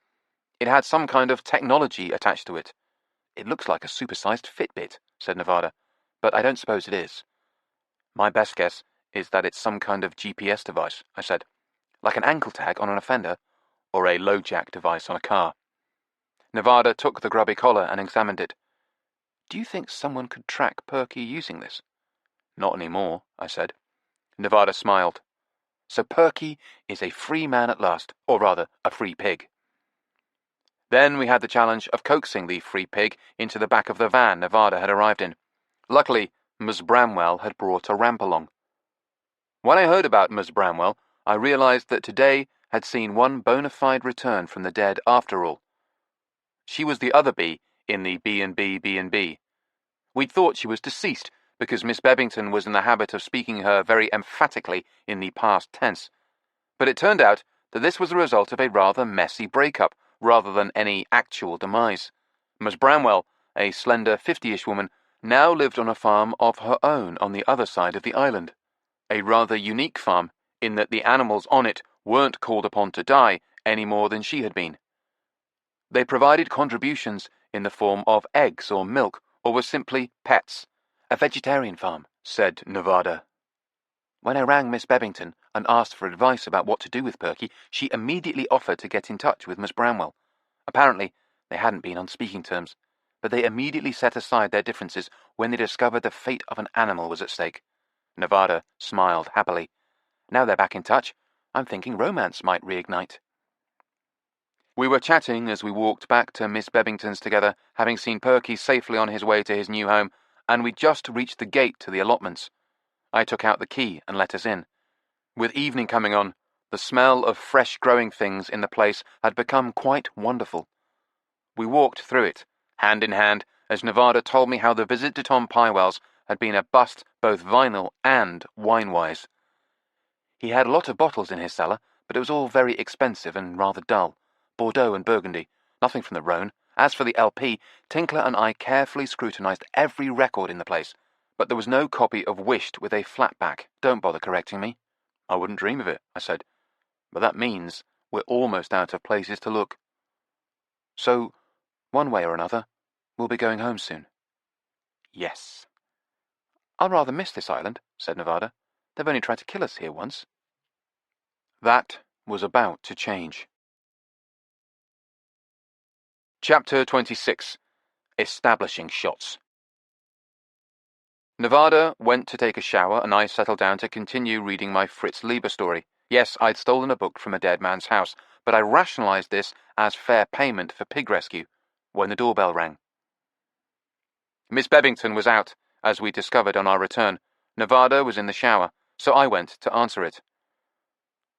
S3: It had some kind of technology attached to it. "It looks like a supersized Fitbit," said Nevada, "but I don't suppose it is." "My best guess is that it's some kind of GPS device," I said. "Like an ankle tag on an offender, or a low-jack device on a car." Nevada took the grubby collar and examined it. "Do you think someone could track Perky using this?" "Not anymore," I said. Nevada smiled. "So Perky is a free man at last, or rather, a free pig." Then we had the challenge of coaxing the free pig into the back of the van Nevada had arrived in. Luckily, Ms. Bramwell had brought a ramp along. When I heard about Ms. Bramwell, I realized that today had seen one bona fide return from the dead after all. She was the other bee in the B&B. We'd thought she was deceased because Miss Bebbington was in the habit of speaking her very emphatically in the past tense. But it turned out that this was the result of a rather messy breakup rather than any actual demise. Miss Bramwell, a slender 50-ish woman, now lived on a farm of her own on the other side of the island. A rather unique farm in that the animals on it weren't called upon to die any more than she had been. They provided contributions in the form of eggs or milk, or were simply pets. A vegetarian farm, said Nevada. When I rang Miss Bebbington and asked for advice about what to do with Perky, she immediately offered to get in touch with Miss Bramwell. Apparently, they hadn't been on speaking terms, but they immediately set aside their differences when they discovered the fate of an animal was at stake. Nevada smiled happily. Now they're back in touch, I'm thinking romance might reignite. We were chatting as we walked back to Miss Bebbington's together, having seen Perky safely on his way to his new home, and we'd just reached the gate to the allotments. I took out the key and let us in. With evening coming on, the smell of fresh growing things in the place had become quite wonderful. We walked through it, hand in hand, as Nevada told me how the visit to Tom Pywell's had been a bust both vinyl and wine-wise. He had a lot of bottles in his cellar, but it was all very expensive and rather dull. Bordeaux and Burgundy, nothing from the Rhone. As for the LP, Tinkler and I carefully scrutinized every record in the place, but there was no copy of Wished with a flat back. Don't bother correcting me. I wouldn't dream of it, I said. But that means we're almost out of places to look. So, one way or another, we'll be going home soon. Yes. I'll rather miss this island, said Nevada. They've only tried to kill us here once. That was about to change. Chapter 26. Establishing Shots. Nevada went to take a shower, and I settled down to continue reading my Fritz Lieber story. Yes, I'd stolen a book from a dead man's house, but I rationalized this as fair payment for pig rescue when the doorbell rang. Miss Bebbington was out, as we discovered on our return. Nevada was in the shower, so I went to answer it.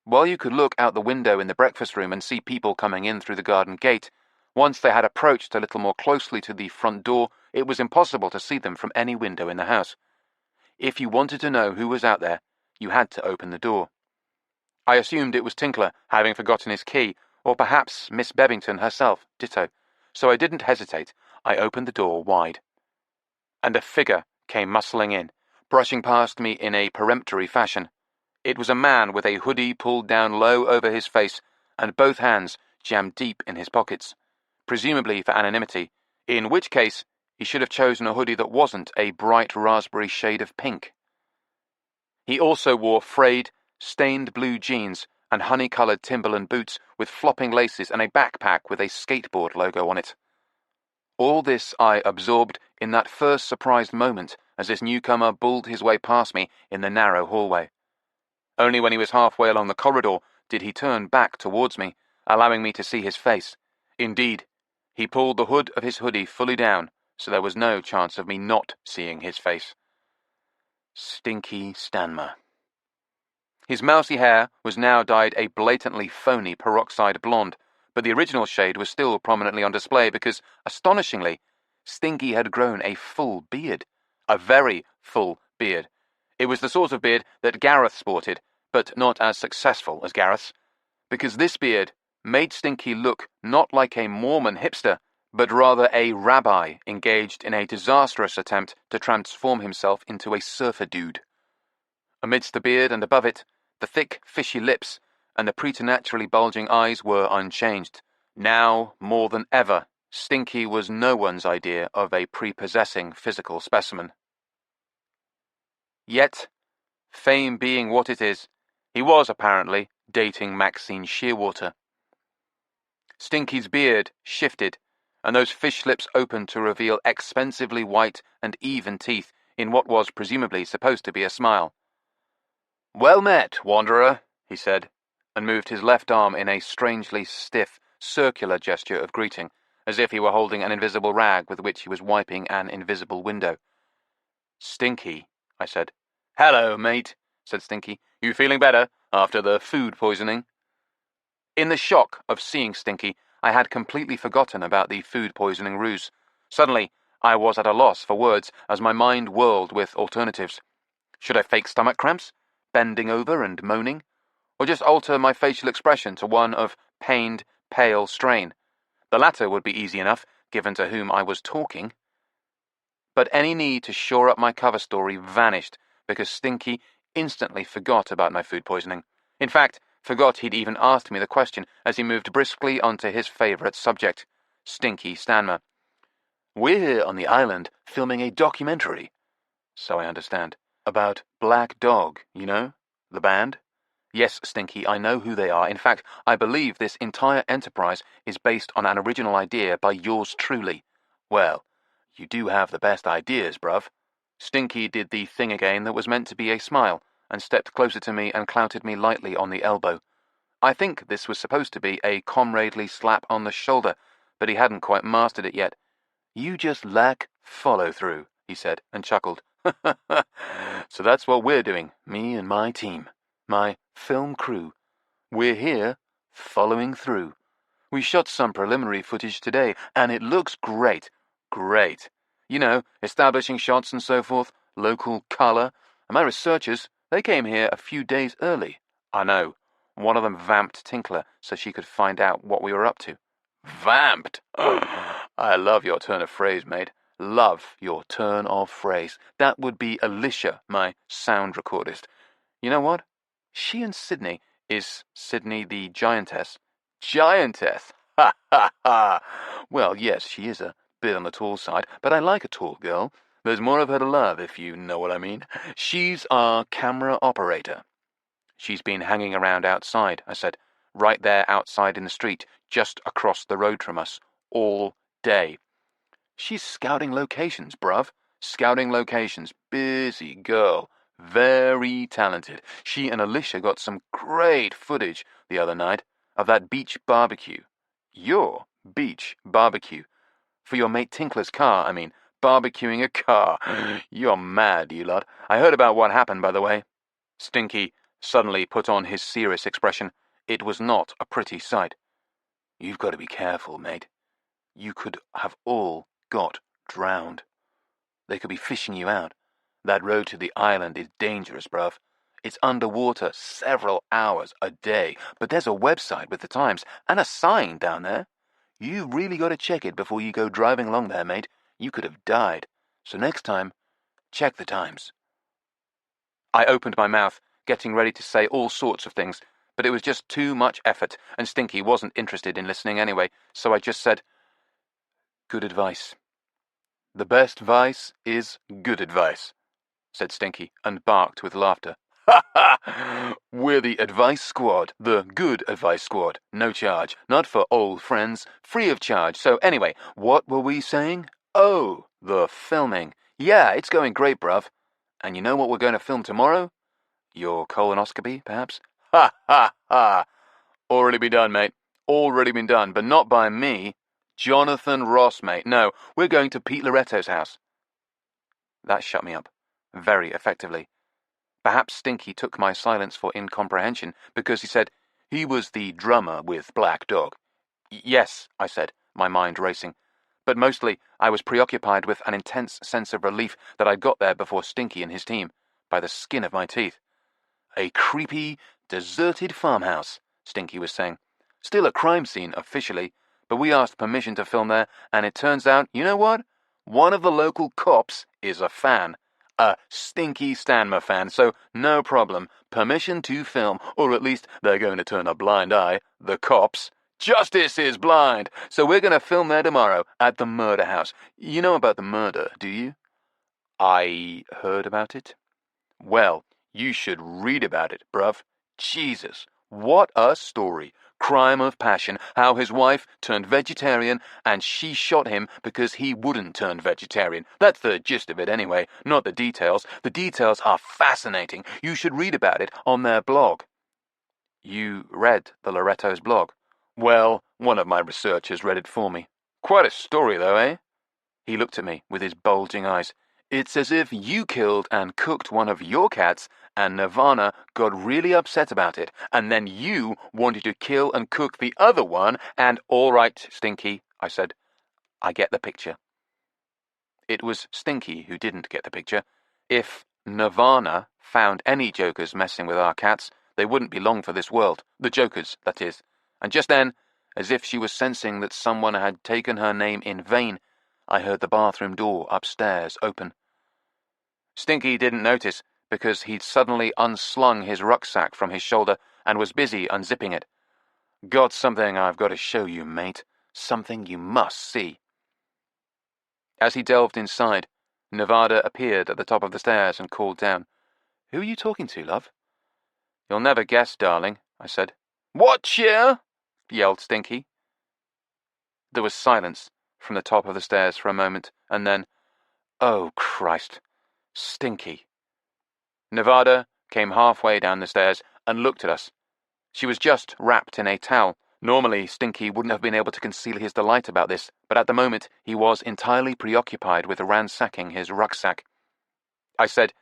S3: While you could look out the window in the breakfast room and see people coming in through the garden gate, once they had approached a little more closely to the front door, it was impossible to see them from any window in the house. If you wanted to know who was out there, you had to open the door. I assumed it was Tinkler, having forgotten his key, or perhaps Miss Bebbington herself, ditto. So I didn't hesitate. I opened the door wide. And a figure came muscling in, brushing past me in a peremptory fashion. It was a man with a hoodie pulled down low over his face, and both hands jammed deep in his pockets, presumably for anonymity, in which case he should have chosen a hoodie that wasn't a bright raspberry shade of pink. He also wore frayed, stained blue jeans and honey-coloured Timberland boots with flopping laces and a backpack with a skateboard logo on it. All this I absorbed in that first surprised moment as this newcomer bulled his way past me in the narrow hallway. Only when he was halfway along the corridor did he turn back towards me, allowing me to see his face. Indeed, he pulled the hood of his hoodie fully down, so there was no chance of me not seeing his face. Stinky Stamner. His mousy hair was now dyed a blatantly phony peroxide blonde, but the original shade was still prominently on display because, astonishingly, Stinky had grown a full beard. A very full beard. It was the sort of beard that Gareth sported, but not as successful as Gareth's, because this beard made Stinky look not like a Mormon hipster, but rather a rabbi engaged in a disastrous attempt to transform himself into a surfer dude. Amidst the beard and above it, the thick, fishy lips and the preternaturally bulging eyes were unchanged. Now, more than ever, Stinky was no one's idea of a prepossessing physical specimen. Yet, fame being what it is, he was apparently dating Maxine Shearwater. Stinky's beard shifted, and those fish lips opened to reveal expensively white and even teeth in what was presumably supposed to be a smile. "Well met, wanderer," he said, and moved his left arm in a strangely stiff, circular gesture of greeting, as if he were holding an invisible rag with which he was wiping an invisible window. Stinky, I said. Hello, mate, said Stinky. You feeling better after the food poisoning? In the shock of seeing Stinky, I had completely forgotten about the food poisoning ruse. Suddenly, I was at a loss for words as my mind whirled with alternatives. Should I fake stomach cramps, bending over and moaning? Or just alter my facial expression to one of pained, pale strain? The latter would be easy enough, given to whom I was talking. But any need to shore up my cover story vanished because Stinky instantly forgot about my food poisoning. In fact, forgot he'd even asked me the question as he moved briskly onto his favourite subject, Stinky Stamner. We're here on the island filming a documentary, so I understand, about Black Dog, you know, the band? Yes, Stinky, I know who they are. In fact, I believe this entire enterprise is based on an original idea by yours truly. Well, you do have the best ideas, bruv. Stinky did the thing again that was meant to be a smile, and stepped closer to me and clouted me lightly on the elbow. I think this was supposed to be a comradely slap on the shoulder, but he hadn't quite mastered it yet. You just lack follow-through, he said, and chuckled. So that's what we're doing, me and my team. My film crew. We're here, following through. We shot some preliminary footage today, and it looks great. Great. You know, establishing shots and so forth, local colour. And my researchers, they came here a few days early. I know. One of them vamped Tinkler so she could find out what we were up to. Vamped? I love your turn of phrase, mate. Love your turn of phrase. That would be Alicia, my sound recordist. You know what? She and Sydney, is Sydney the giantess? Giantess? Ha ha ha! Well, yes, she is a bit on the tall side, but I like a tall girl. There's more of her to love, if you know what I mean. She's our camera operator. She's been hanging around outside, I said, right there outside in the street, just across the road from us, all day. She's scouting locations, bruv. Scouting locations. Busy girl. Very talented. She and Alicia got some great footage the other night of that beach barbecue. Your beach barbecue. For your mate Tinkler's car, I mean. Barbecuing a car. You're mad, you lot. I heard about what happened, by the way. Stinky suddenly put on his serious expression. It was not a pretty sight. You've got to be careful, mate. You could have all got drowned. They could be fishing you out. That road to the island is dangerous, bruv. It's underwater several hours a day, but there's a website with the times and a sign down there. You really got to check it before you go driving along there, mate. You could have died. So next time, check the times. I opened my mouth, getting ready to say all sorts of things, but it was just too much effort, and Stinky wasn't interested in listening anyway, so I just said, Good advice. The best advice is good advice, said Stinky, and barked with laughter. Ha ha! We're the advice squad, the good advice squad. No charge, not for old friends, free of charge. So anyway, what were we saying? Oh, the filming. Yeah, it's going great, bruv. And you know what we're going to film tomorrow? Your colonoscopy, perhaps? Ha ha ha! Already been done, mate. Already been done, but not by me. Jonathan Ross, mate. No, we're going to Pete Loretto's house. That shut me up, very effectively. Perhaps Stinky took my silence for incomprehension, because he said, he was the drummer with Black Dog. Yes, I said, my mind racing. But mostly I was preoccupied with an intense sense of relief that I'd got there before Stinky and his team, by the skin of my teeth. A creepy, deserted farmhouse, Stinky was saying. Still a crime scene, officially, but we asked permission to film there, and it turns out, you know what? One of the local cops is a fan. A Stinky Stamner fan, so no problem. Permission to film, or at least they're going to turn a blind eye. The cops. Justice is blind! So we're going to film there tomorrow, at the murder house. You know about the murder, do you? I heard about it. Well, you should read about it, bruv. Jesus, what a story. Crime of passion, how his wife turned vegetarian and she shot him because he wouldn't turn vegetarian. That's the gist of it anyway, not the details. The details are fascinating. You should read about it on their blog. You read the Loretto's blog? Well, one of my researchers read it for me. Quite a story though, eh? He looked at me with his bulging eyes. It's as if you killed and cooked one of your cats, and Nirvana got really upset about it, and then you wanted to kill and cook the other one, and all right, Stinky, I said. I get the picture. It was Stinky who didn't get the picture. If Nirvana found any jokers messing with our cats, they wouldn't be long for this world. The jokers, that is. And just then, as if she was sensing that someone had taken her name in vain, I heard the bathroom door upstairs open. Stinky didn't notice, because he'd suddenly unslung his rucksack from his shoulder and was busy unzipping it. Got something I've got to show you, mate. Something you must see. As he delved inside, Nevada appeared at the top of the stairs and called down. Who are you talking to, love? You'll never guess, darling, I said. What, cheer? Yelled Stinky. There was silence from the top of the stairs for a moment, and then, oh, Christ, Stinky. Nevada came halfway down the stairs and looked at us. She was just wrapped in a towel. Normally, Stinky wouldn't have been able to conceal his delight about this, but at the moment he was entirely preoccupied with ransacking his rucksack. I said,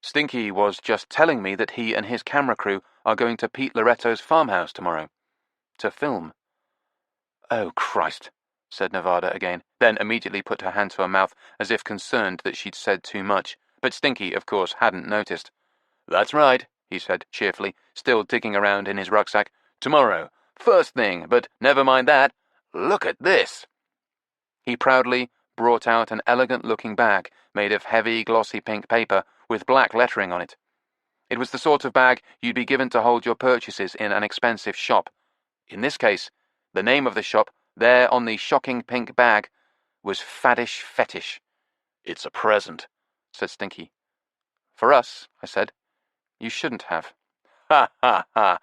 S3: Stinky was just telling me that he and his camera crew are going to Pete Loretto's farmhouse tomorrow. To film. Oh, Christ, said Nevada again, then immediately put her hand to her mouth as if concerned that she'd said too much, but Stinky, of course, hadn't noticed. That's right, he said cheerfully, still digging around in his rucksack. Tomorrow. First thing, but never mind that. Look at this. He proudly brought out an elegant-looking bag made of heavy, glossy pink paper with black lettering on it. It was the sort of bag you'd be given to hold your purchases in an expensive shop. In this case, the name of the shop, there on the shocking pink bag, was Faddish Fetish. It's a present, said Stinky. For us, I said. You shouldn't have. Ha, ha, ha.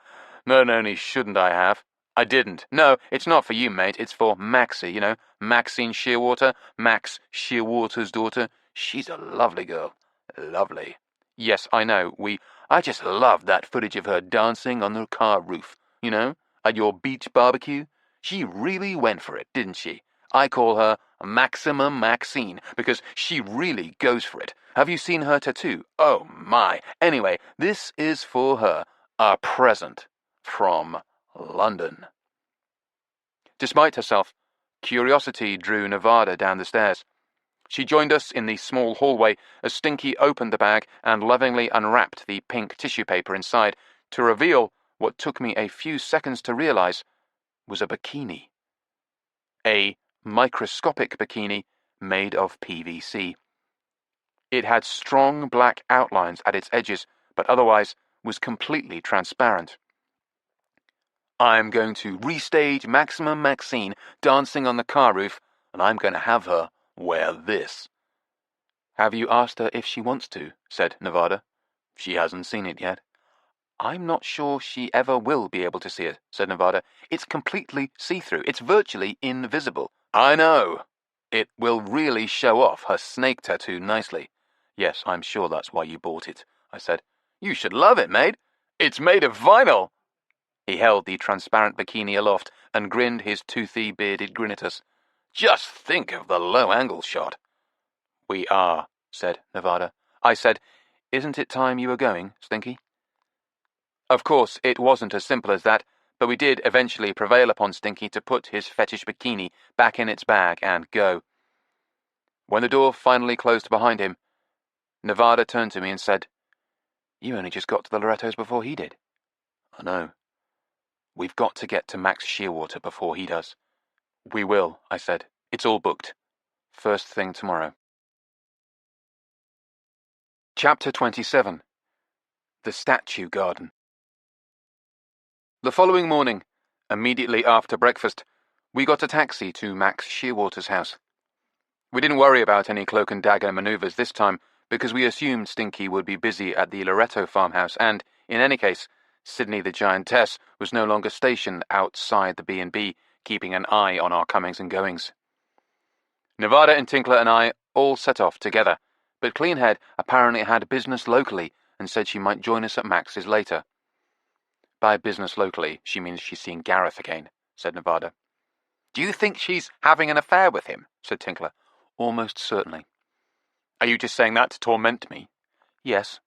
S3: Not only shouldn't I have, I didn't. No, it's not for you, mate. It's for Maxie, you know, Maxine Shearwater, Max Shearwater's daughter. She's a lovely girl. Lovely. Yes, I know. I just loved that footage of her dancing on the car roof, you know, at your beach barbecue. She really went for it, didn't she? I call her Maximum Maxine, because she really goes for it. Have you seen her tattoo? Oh, my. Anyway, this is for her. A present. From London. Despite herself, curiosity drew Nevada down the stairs. She joined us in the small hallway as Stinky opened the bag and lovingly unwrapped the pink tissue paper inside to reveal what took me a few seconds to realize was a bikini. A microscopic bikini made of PVC. It had strong black outlines at its edges, but otherwise was completely transparent. I'm going to restage Maximum Maxine dancing on the car roof, and I'm going to have her wear this. Have you asked her if she wants to? Said Nevada. She hasn't seen it yet. I'm not sure she ever will be able to see it, said Nevada. It's completely see-through. It's virtually invisible. I know. It will really show off her snake tattoo nicely. Yes, I'm sure that's why you bought it, I said. You should love it, mate. It's made of vinyl. He held the transparent bikini aloft and grinned his toothy, bearded grin at us. Just think of the low-angle shot. We are, said Nevada. I said, isn't it time you were going, Stinky? Of course, it wasn't as simple as that, but we did eventually prevail upon Stinky to put his fetish bikini back in its bag and go. When the door finally closed behind him, Nevada turned to me and said, You only just got to the Lorettos before he did. I know. We've got to get to Max Shearwater before he does. We will, I said. It's all booked. First thing tomorrow. Chapter 27. The Statue Garden. The following morning, immediately after breakfast, we got a taxi to Max Shearwater's house. We didn't worry about any cloak and dagger maneuvers this time, because we assumed Stinky would be busy at the Loretto farmhouse, and, in any case, Sydney the Giantess was no longer stationed outside the B&B, keeping an eye on our comings and goings. Nevada and Tinkler and I all set off together, but Cleanhead apparently had business locally and said she might join us at Max's later. By business locally, she means she's seeing Gareth again, said Nevada. Do you think she's having an affair with him? Said Tinkler. Almost certainly. Are you just saying that to torment me?
S1: Yes.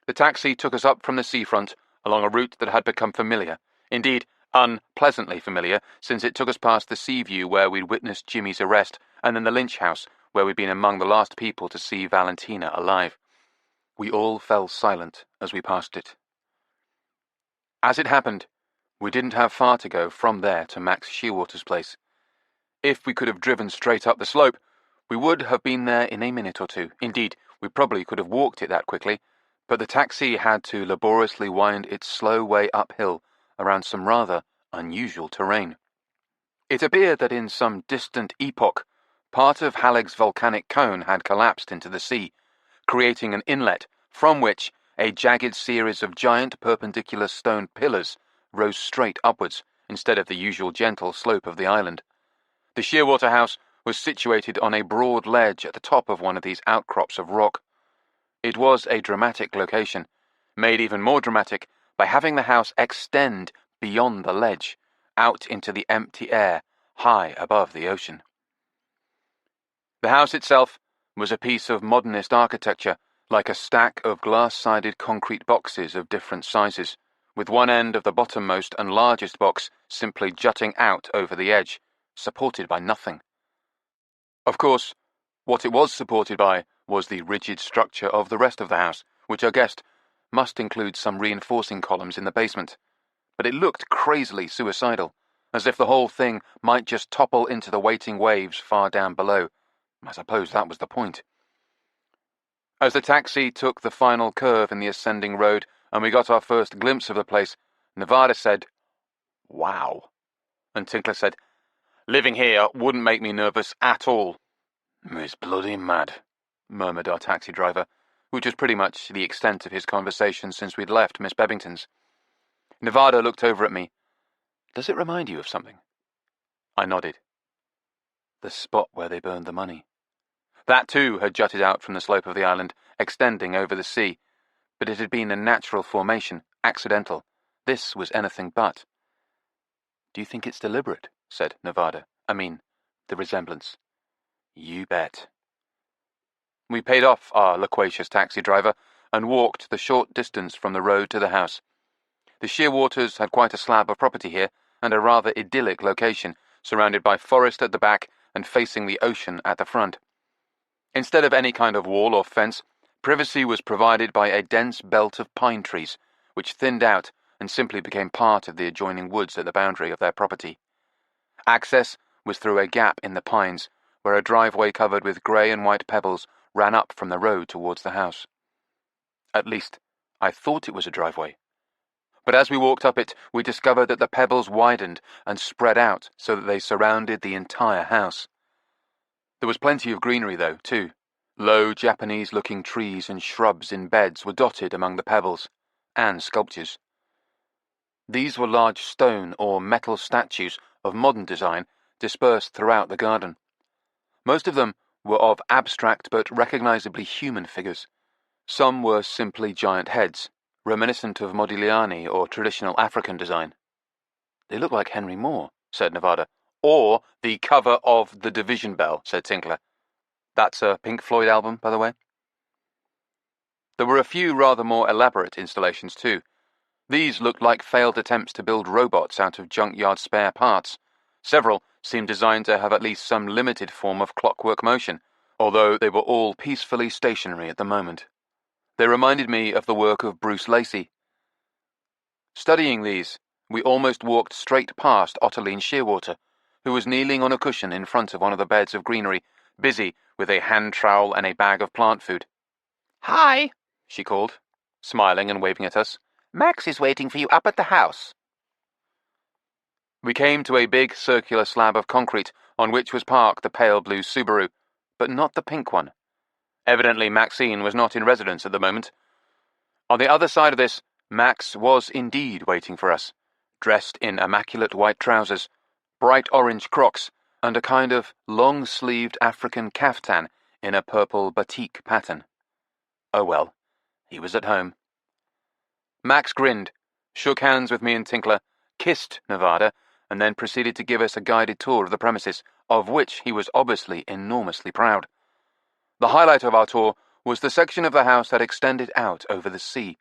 S3: The taxi took us up from the seafront along a route that had become familiar, indeed unpleasantly familiar, since it took us past the sea view where we'd witnessed Jimmy's arrest, and then the lynch house where we'd been among the last people to see Valentina alive. We all fell silent as we passed it. As it happened, we didn't have far to go from there to Max Shearwater's place. If we could have driven straight up the slope, we would have been there in a minute or two. Indeed, we probably could have walked it that quickly, but the taxi had to laboriously wind its slow way uphill around some rather unusual terrain. It appeared that in some distant epoch, part of Haleg's volcanic cone had collapsed into the sea, creating an inlet from which a jagged series of giant perpendicular stone pillars rose straight upwards instead of the usual gentle slope of the island. The Shearwater house was situated on a broad ledge at the top of one of these outcrops of rock. It was a dramatic location, made even more dramatic by having the house extend beyond the ledge, out into the empty air, high above the ocean. The house itself was a piece of modernist architecture, like a stack of glass-sided concrete boxes of different sizes, with one end of the bottommost and largest box simply jutting out over the edge, supported by nothing. Of course, what it was supported by was the rigid structure of the rest of the house, which I guessed must include some reinforcing columns in the basement. But it looked crazily suicidal, as if the whole thing might just topple into the waiting waves far down below. I suppose that was the point. As the taxi took the final curve in the ascending road and we got our first glimpse of the place, Nevada said, "Wow." And Tinkler said, "Living here wouldn't make me nervous at all."
S2: "It's bloody mad,"
S3: murmured our taxi driver, which was pretty much the extent of his conversation since we'd left Miss Bebbington's. Nevada looked over at me. "Does it remind you of something?" I nodded. The spot where they burned the money. That too had jutted out from the slope of the island, extending over the sea, but it had been a natural formation, accidental. This was anything but. "Do you think it's deliberate?" said Nevada. "I mean, the resemblance." "You bet." We paid off our loquacious taxi driver and walked the short distance from the road to the house. The Shearwaters had quite a slab of property here, and a rather idyllic location, surrounded by forest at the back and facing the ocean at the front. Instead of any kind of wall or fence, privacy was provided by a dense belt of pine trees, which thinned out and simply became part of the adjoining woods at the boundary of their property. Access was through a gap in the pines, where a driveway covered with grey and white pebbles ran up from the road towards the house. At least, I thought it was a driveway. But as we walked up it, we discovered that the pebbles widened and spread out so that they surrounded the entire house. There was plenty of greenery, though, too. Low Japanese-looking trees and shrubs in beds were dotted among the pebbles, and sculptures. These were large stone or metal statues of modern design dispersed throughout the garden. Most of them were of abstract but recognizably human figures. Some were simply giant heads, reminiscent of Modigliani or traditional African design. "They look like Henry Moore," said Nevada. "Or the cover of The Division Bell," said Tinkler. "That's a Pink Floyd album, by the way." There were a few rather more elaborate installations, too. These looked like failed attempts to build robots out of junkyard spare parts. Several seemed designed to have at least some limited form of clockwork motion, although they were all peacefully stationary at the moment. They reminded me of the work of Bruce Lacey. Studying these, we almost walked straight past Ottiline Shearwater, who was kneeling on a cushion in front of one of the beds of greenery, busy with a hand trowel and a bag of plant food.
S4: "Hi,"
S3: she called, smiling and waving at us.
S4: "Max is waiting for you up at the house."
S3: We came to a big circular slab of concrete on which was parked the pale blue Subaru, but not the pink one. Evidently Maxine was not in residence at the moment. On the other side of this, Max was indeed waiting for us, dressed in immaculate white trousers, bright orange Crocs, and a kind of long-sleeved African caftan in a purple batik pattern. Oh well, he was at home. Max grinned, shook hands with me and Tinkler, kissed Nevada, and then proceeded to give us a guided tour of the premises, of which he was obviously enormously proud. The highlight of our tour was the section of the house that extended out over the sea.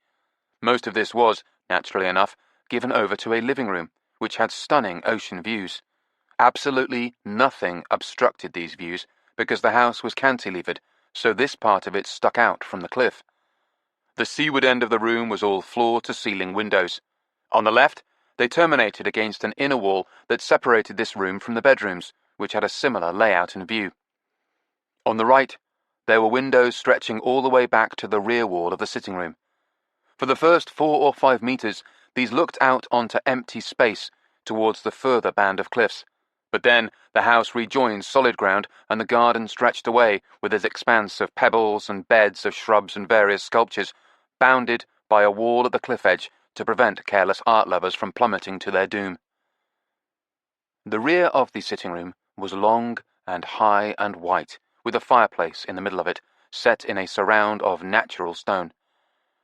S3: Most of this was, naturally enough, given over to a living room, which had stunning ocean views. Absolutely nothing obstructed these views, because the house was cantilevered, so this part of it stuck out from the cliff. The seaward end of the room was all floor-to-ceiling windows. On the left, they terminated against an inner wall that separated this room from the bedrooms, which had a similar layout and view. On the right, there were windows stretching all the way back to the rear wall of the sitting room. For the first 4 or 5 meters, these looked out onto empty space towards the further band of cliffs. But then the house rejoined solid ground, and the garden stretched away with its expanse of pebbles and beds of shrubs and various sculptures, bounded by a wall at the cliff edge to prevent careless art lovers from plummeting to their doom. The rear of the sitting room was long and high and white, with a fireplace in the middle of it, set in a surround of natural stone.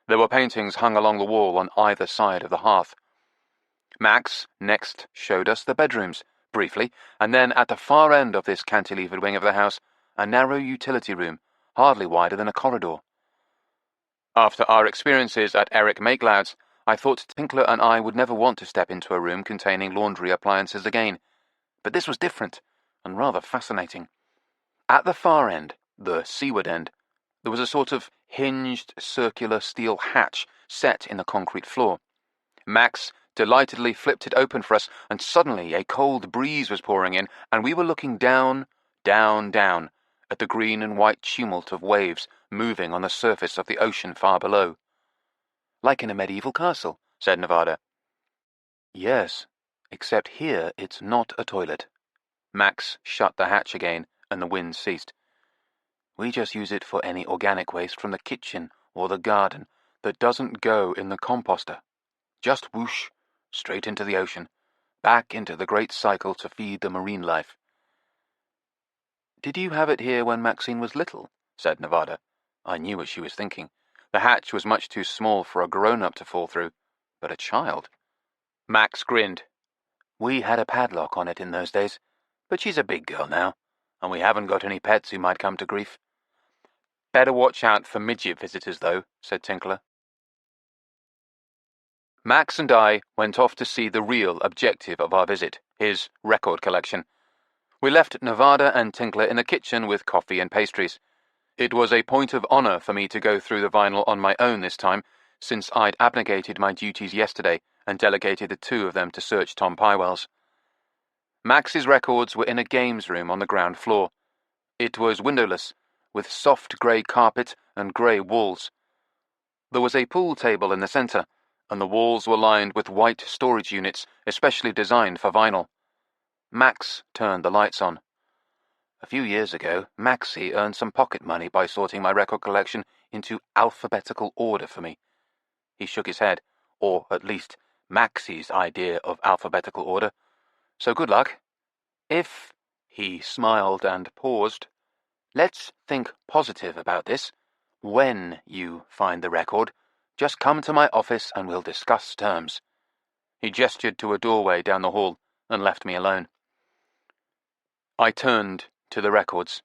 S3: There were paintings hung along the wall on either side of the hearth. Max next showed us the bedrooms, briefly, and then at the far end of this cantilevered wing of the house, a narrow utility room, hardly wider than a corridor. After our experiences at Eric Makeloud's, I thought Tinkler and I would never want to step into a room containing laundry appliances again. But this was different, and rather fascinating. At the far end, the seaward end, there was a sort of hinged circular steel hatch set in the concrete floor. Max delightedly flipped it open for us, and suddenly a cold breeze was pouring in, and we were looking down, down, down, at the green and white tumult of waves moving on the surface of the ocean far below. "Like in a medieval castle," said Nevada. "Yes, except here it's not a toilet." Max shut the hatch again, and the wind ceased. "We just use it for any organic waste from the kitchen or the garden that doesn't go in the composter. Just whoosh, straight into the ocean, back into the great cycle to feed the marine life." "Did you have it here when Maxine was little?" said Nevada. I knew what she was thinking. The hatch was much too small for a grown-up to fall through, but a child. Max grinned. "We had a padlock on it in those days, but she's a big girl now, and we haven't got any pets who might come to grief." "Better watch out for midget visitors, though," said Tinkler. Max and I went off to see the real objective of our visit, his record collection. We left Nevada and Tinkler in the kitchen with coffee and pastries. It was a point of honor for me to go through the vinyl on my own this time, since I'd abnegated my duties yesterday and delegated the 2 of them to search Tom Pywell's. Max's records were in a games room on the ground floor. It was windowless, with soft grey carpet and grey walls. There was a pool table in the center, and the walls were lined with white storage units especially designed for vinyl. Max turned the lights on. A few years ago, Maxie earned some pocket money by sorting my record collection into alphabetical order for me. He shook his head, or at least Maxie's idea of alphabetical order. "So good luck. If," he smiled and paused, "let's think positive about this. When you find the record, just come to my office and we'll discuss terms." He gestured to a doorway down the hall and left me alone. I turned to the records.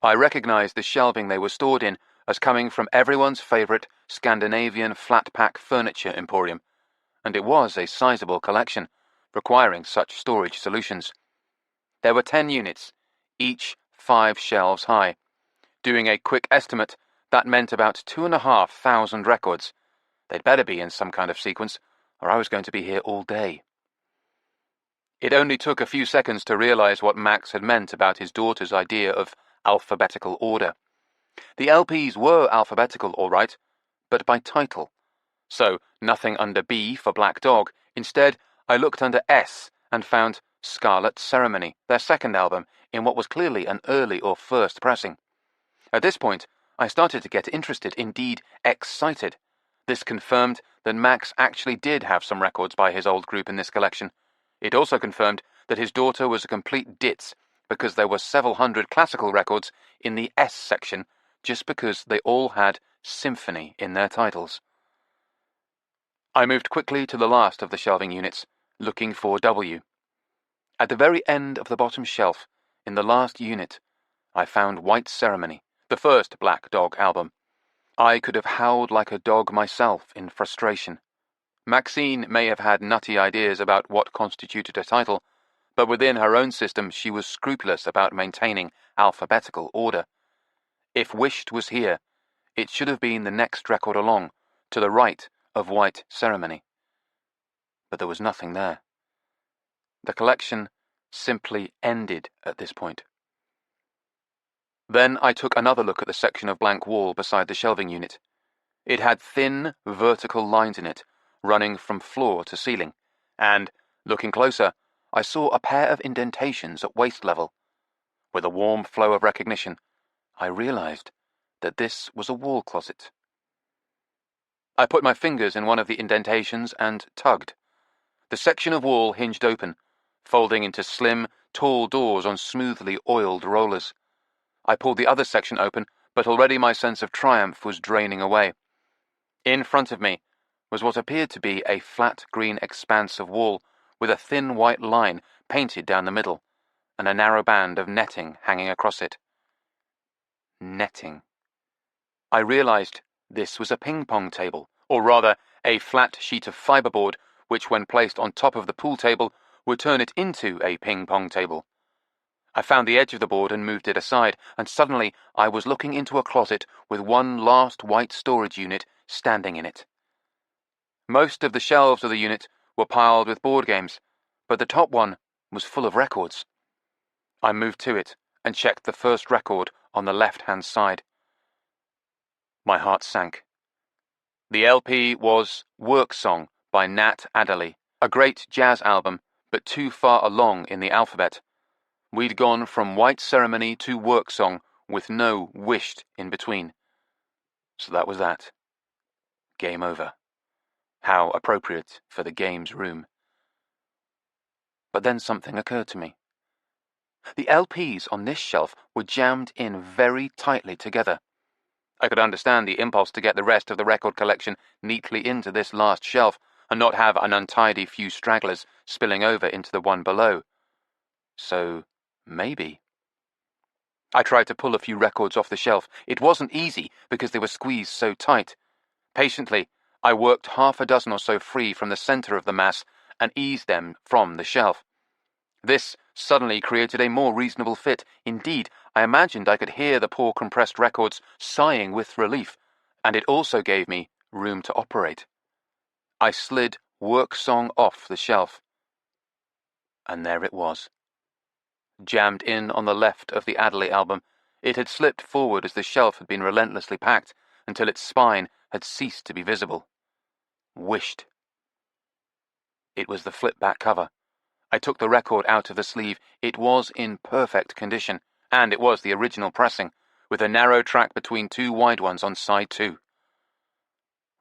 S3: I recognized the shelving they were stored in as coming from everyone's favorite Scandinavian flat-pack furniture emporium, and it was a sizable collection, requiring such storage solutions. There were 10 units, each 5 shelves high. Doing a quick estimate, that meant about 2,500 records. They'd better be in some kind of sequence, or I was going to be here all day. It only took a few seconds to realize what Max had meant about his daughter's idea of alphabetical order. The LPs were alphabetical, all right, but by title. So, nothing under B for Black Dog. Instead, I looked under S and found Scarlet Ceremony, their second album, in what was clearly an early or first pressing. At this point, I started to get interested, indeed excited. This confirmed that Max actually did have some records by his old group in this collection. It also confirmed that his daughter was a complete ditz, because there were several hundred classical records in the S section, just because they all had symphony in their titles. I moved quickly to the last of the shelving units, looking for W. At the very end of the bottom shelf, in the last unit, I found White Ceremony, the first Black Dog album. I could have howled like a dog myself in frustration. Maxine may have had nutty ideas about what constituted a title, but within her own system she was scrupulous about maintaining alphabetical order. If Wished was here, it should have been the next record along, to the right of White Ceremony. But there was nothing there. The collection simply ended at this point. Then I took another look at the section of blank wall beside the shelving unit. It had thin, vertical lines in it, running from floor to ceiling, and, looking closer, I saw a pair of indentations at waist level. With a warm flow of recognition, I realized that this was a wall closet. I put my fingers in one of the indentations and tugged. The section of wall hinged open, folding into slim, tall doors on smoothly oiled rollers. I pulled the other section open, but already my sense of triumph was draining away. In front of me was what appeared to be a flat green expanse of wall with a thin white line painted down the middle, and a narrow band of netting hanging across it. Netting. I realized this was a ping-pong table, or rather, a flat sheet of fiberboard which, when placed on top of the pool table, would turn it into a ping-pong table. I found the edge of the board and moved it aside, and suddenly I was looking into a closet with one last white storage unit standing in it. Most of the shelves of the unit were piled with board games, but the top one was full of records. I moved to it and checked the first record on the left-hand side. My heart sank. The LP was Work Song by Nat Adderley, a great jazz album, but too far along in the alphabet. We'd gone from White Ceremony to Work Song with no Wished in between. So that was that. Game over. How appropriate for the games room. But then something occurred to me. The LPs on this shelf were jammed in very tightly together. I could understand the impulse to get the rest of the record collection neatly into this last shelf and not have an untidy few stragglers spilling over into the one below. So, maybe. I tried to pull a few records off the shelf. It wasn't easy because they were squeezed so tight. Patiently, I worked half a dozen or so free from the center of the mass and eased them from the shelf. This suddenly created a more reasonable fit. Indeed, I imagined I could hear the poor compressed records sighing with relief, and it also gave me room to operate. I slid Work Song off the shelf. And there it was. Jammed in on the left of the Adderley album, it had slipped forward as the shelf had been relentlessly packed until its spine had ceased to be visible. Wished. It was the flip-back cover. I took the record out of the sleeve. It was in perfect condition, and it was the original pressing, with a narrow track between two wide ones on side 2.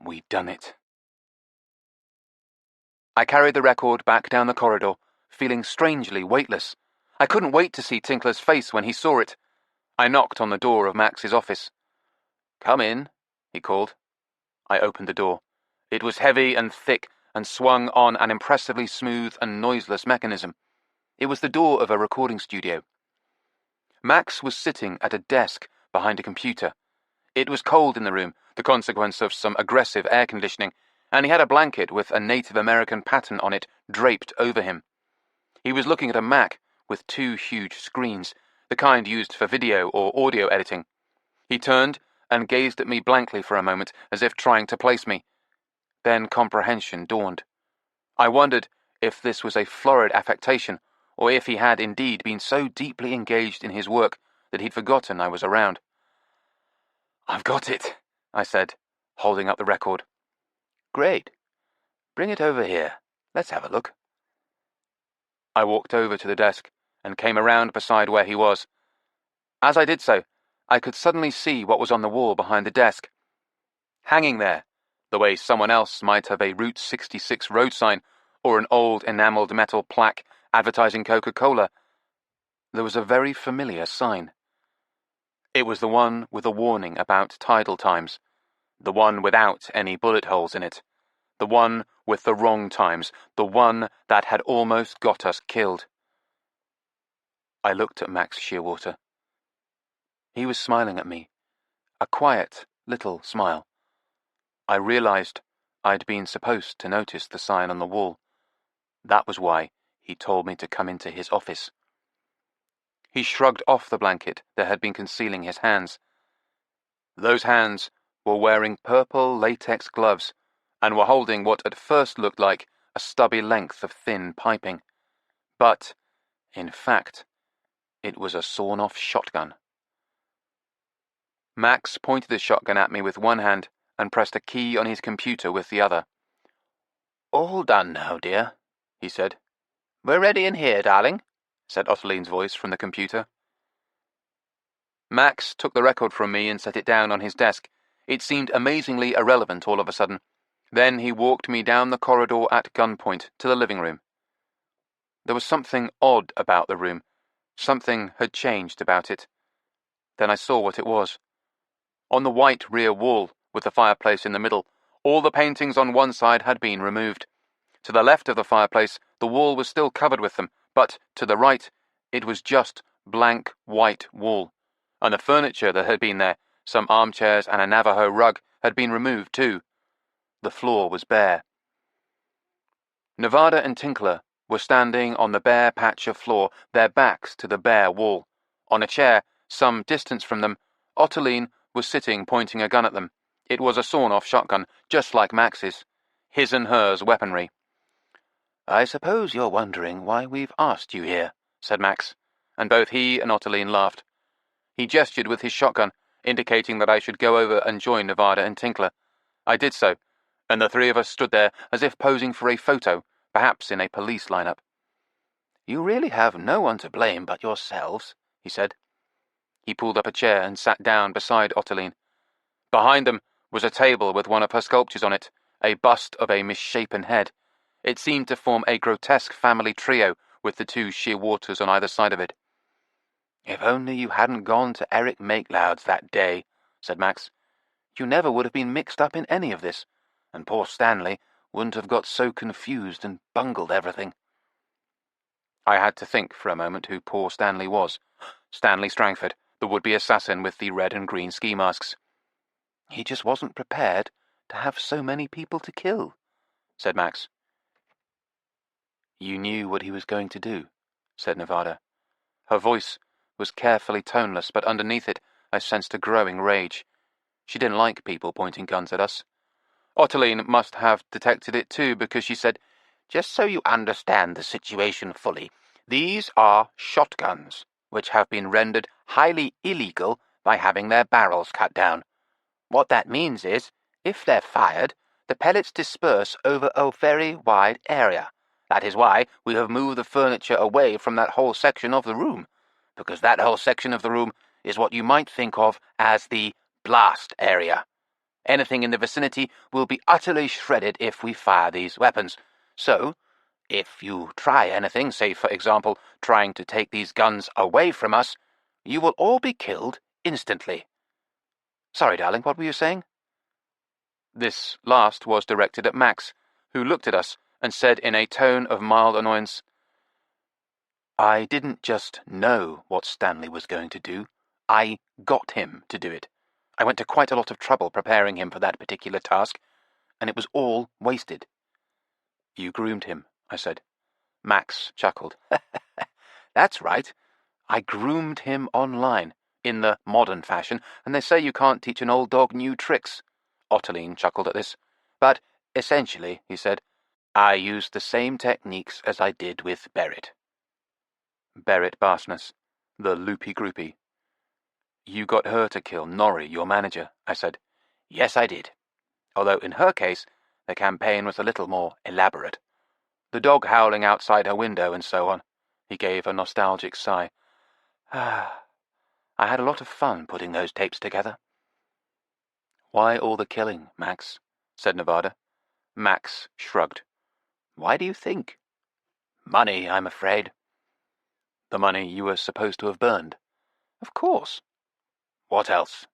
S3: We'd done it. I carried the record back down the corridor, feeling strangely weightless. I couldn't wait to see Tinkler's face when he saw it. I knocked on the door of Max's office. "Come in," he called. I opened the door. It was heavy and thick and swung on an impressively smooth and noiseless mechanism. It was the door of a recording studio. Max was sitting at a desk behind a computer. It was cold in the room, the consequence of some aggressive air conditioning, and he had a blanket with a Native American pattern on it draped over him. He was looking at a Mac with 2 huge screens, the kind used for video or audio editing. He turned and gazed at me blankly for a moment, as if trying to place me. Then comprehension dawned. I wondered if this was a florid affectation, or if he had indeed been so deeply engaged in his work that he'd forgotten I was around. "I've got it," I said, holding up the record. "Great. Bring it over here. Let's have a look." I walked over to the desk and came around beside where he was. As I did so, I could suddenly see what was on the wall behind the desk. Hanging there, the way someone else might have a Route 66 road sign or an old enameled metal plaque advertising Coca-Cola, there was a very familiar sign. It was the one with a warning about tidal times, the one without any bullet holes in it, the one with the wrong times, the one that had almost got us killed. I looked at Max Shearwater. He was smiling at me a quiet little smile. I realized I'd been supposed to notice the sign on the wall. That was why he told me to come into his office. He shrugged off the blanket that had been concealing his hands. Those hands were wearing purple latex gloves and were holding what at first looked like a stubby length of thin piping. But, in fact, it was a sawn-off shotgun. Max pointed the shotgun at me with one hand and pressed a key on his computer with the other.
S4: "All done now, dear," he said. "We're ready in here, darling," said Ottoline's voice from the computer.
S3: Max took the record from me and set it down on his desk. It seemed amazingly irrelevant all of a sudden. Then he walked me down the corridor at gunpoint to the living room. There was something odd about the room. Something had changed about it. Then I saw what it was. On the white rear wall, with the fireplace in the middle, all the paintings on one side had been removed. To the left of the fireplace, the wall was still covered with them, but to the right, it was just blank white wall. And the furniture that had been there, some armchairs and a Navajo rug, had been removed too. The floor was bare. Nevada and Tinkler were standing on the bare patch of floor, their backs to the bare wall. On a chair, some distance from them, Ottoline was sitting pointing a gun at them. It was a sawn-off shotgun, just like Max's. His and hers weaponry.
S4: "I suppose you're wondering why we've asked you here,"
S3: said Max, and both he and Ottoline laughed. He gestured with his shotgun, indicating that I should go over and join Nevada and Tinkler. I did so, and the three of us stood there as if posing for a photo, perhaps in a police lineup.
S4: "You really have no one to blame but yourselves," he said.
S3: He pulled up a chair and sat down beside Ottoline. Behind them was a table with one of her sculptures on it, a bust of a misshapen head. It seemed to form a grotesque family trio with the two Shearwaters on either side of it.
S4: "If only you hadn't gone to Eric Makeloud's that day," said Max, "you never would have been mixed up in any of this, and poor Stanley wouldn't have got so confused and bungled everything."
S3: I had to think for a moment who poor Stanley was. Stanley Strangford, the would-be assassin with the red and green ski masks.
S4: "He just wasn't prepared to have so many people to kill," said Max.
S3: "You knew what he was going to do," said Nevada. Her voice was carefully toneless, but underneath it I sensed a growing rage. She didn't like people pointing guns at us. Ottoline must have detected it too, because she said,
S4: "Just so you understand the situation fully, these are shotguns, which have been rendered highly illegal by having their barrels cut down. What that means is, if they're fired, the pellets disperse over a very wide area. That is why we have moved the furniture away from that whole section of the room, because that whole section of the room is what you might think of as the blast area. Anything in the vicinity will be utterly shredded if we fire these weapons. So, if you try anything, say for example, trying to take these guns away from us, you will all be killed instantly." "Sorry, darling, what were you saying?"
S3: This last was directed at Max, who looked at us and said in a tone of mild annoyance,
S4: "I didn't just know what Stanley was going to do. I got him to do it. I went to quite a lot of trouble preparing him for that particular task, and it was all wasted."
S3: "You groomed him," I said.
S4: Max chuckled. "That's right. I groomed him online, in the modern fashion, and they say you can't teach an old dog new tricks." Ottoline chuckled at this. "But essentially," he said, "I used the same techniques as I did with Barrett."
S3: Barrett Barsness, the loopy-groupy. "You got her to kill Norrie, your manager," I said.
S4: "Yes, I did. Although in her case, the campaign was a little more elaborate. The dog howling outside her window and so on." He gave a nostalgic sigh. "I had a lot of fun putting those tapes together."
S3: "Why all the killing, Max?" said Nevada.
S4: Max shrugged. "Why do you think?" "Money, I'm afraid."
S3: "The money you were supposed to have burned?"
S4: "Of course. What else?"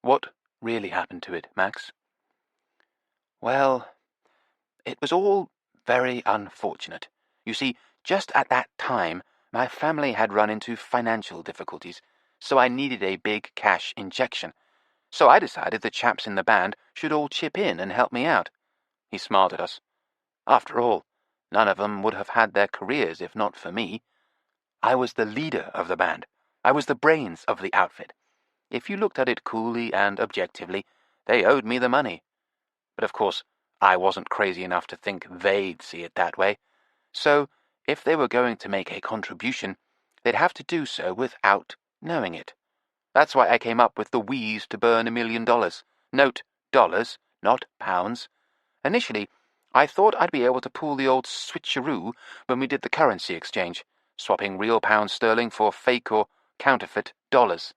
S3: "What really happened to it, Max?"
S4: "Well, it was all very unfortunate. You see, just at that time, my family had run into financial difficulties, so I needed a big cash injection. So I decided the chaps in the band should all chip in and help me out. He smiled at us. After all, none of them would have had their careers if not for me. I was the leader of the band. I was the brains of the outfit. If you looked at it coolly and objectively, they owed me the money. But of course, I wasn't crazy enough to think they'd see it that way. So, if they were going to make a contribution, they'd have to do so without knowing it. That's why I came up with the wheeze to burn $1 million. Note, dollars, not pounds. Initially, I thought I'd be able to pull the old switcheroo when we did the currency exchange, swapping real pound sterling for fake or counterfeit dollars.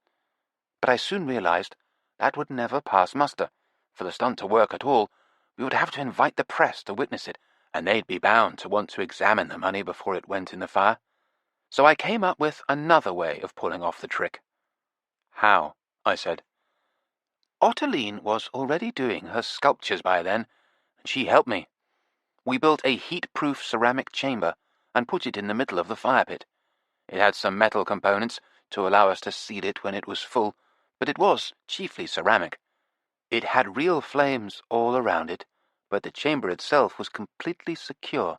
S4: But I soon realized that would never pass muster. For the stunt to work at all, we would have to invite the press to witness it, and they'd be bound to want to examine the money before it went in the fire. So I came up with another way of pulling off the trick.
S3: How? I said.
S4: Ottiline was already doing her sculptures by then, and she helped me. We built a heat-proof ceramic chamber and put it in the middle of the fire pit. It had some metal components to allow us to seal it when it was full, but it was chiefly ceramic. It had real flames all around it, but the chamber itself was completely secure.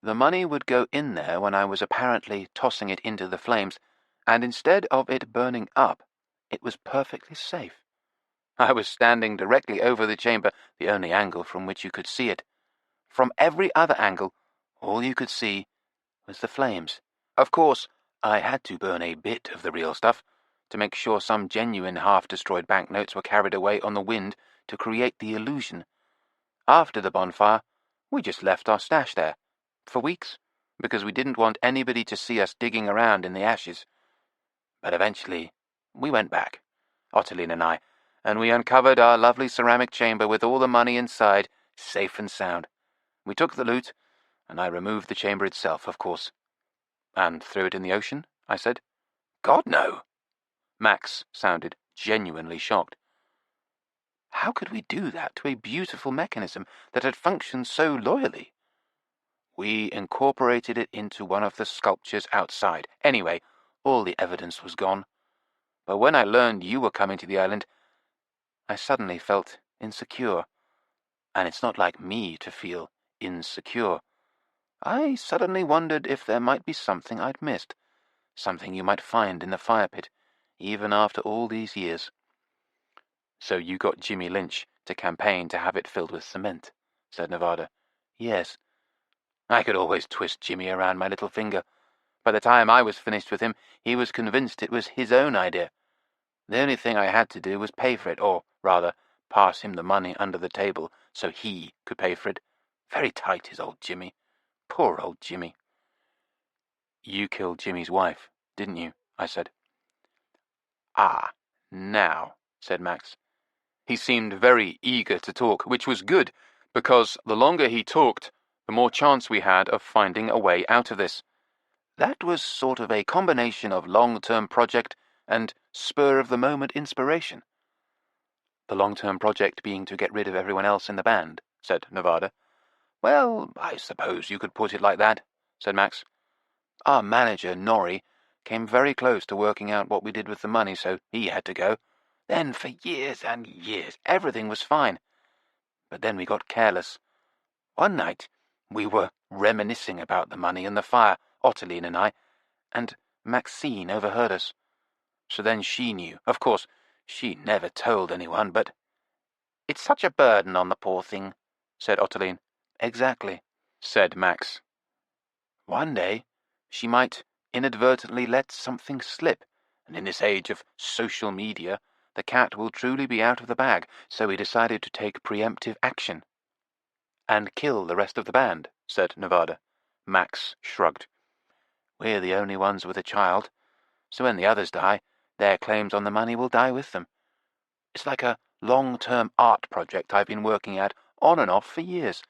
S4: The money would go in there when I was apparently tossing it into the flames, and instead of it burning up, it was perfectly safe. I was standing directly over the chamber, the only angle from which you could see it. From every other angle, all you could see was the flames. Of course, I had to burn a bit of the real stuff, to make sure some genuine half-destroyed banknotes were carried away on the wind to create the illusion. After the bonfire, we just left our stash there, for weeks, because we didn't want anybody to see us digging around in the ashes. But eventually, we went back, Ottiline and I, and we uncovered our lovely ceramic chamber with all the money inside, safe and sound. We took the loot, and I removed the chamber itself, of course.
S3: And threw it in the ocean? I said.
S4: God, no.
S3: Max sounded genuinely shocked.
S4: How could we do that to a beautiful mechanism that had functioned so loyally? We incorporated it into one of the sculptures outside. Anyway, all the evidence was gone. But when I learned you were coming to the island, I suddenly felt insecure. And it's not like me to feel insecure. I suddenly wondered if there might be something I'd missed, something you might find in the fire pit, even after all these years.
S3: So you got Jimmy Lynch to campaign to have it filled with cement, said Nevada.
S4: Yes. I could always twist Jimmy around my little finger. By the time I was finished with him, he was convinced it was his own idea. The only thing I had to do was pay for it, or, rather, pass him the money under the table so he could pay for it. Very tight is old Jimmy. Poor old Jimmy.
S3: You killed Jimmy's wife, didn't you? I said.
S4: Ah, now, said Max.
S3: He seemed very eager to talk, which was good, because the longer he talked, the more chance we had of finding a way out of this.
S4: That was sort of a combination of long-term project and spur-of-the-moment inspiration.
S3: The long-term project being to get rid of everyone else in the band, said Nevada.
S4: Well, I suppose you could put it like that, said Max. Our manager, Norrie, came very close to working out what we did with the money, so he had to go. Then, for years and years, everything was fine. But then we got careless. One night, we were reminiscing about the money and the fire, Ottiline and I, and Maxine overheard us. So then she knew. Of course, she never told anyone, but... It's such a burden on the poor thing, said Ottiline. Exactly, said Max. One day, she might inadvertently let something slip, and in this age of social media, the cat will truly be out of the bag, so we decided to take preemptive action.
S3: And kill the rest of the band, said Nevada.
S4: Max shrugged. We're the only ones with a child, so when the others die, their claims on the money will die with them. It's like a long-term art project I've been working at on and off for years.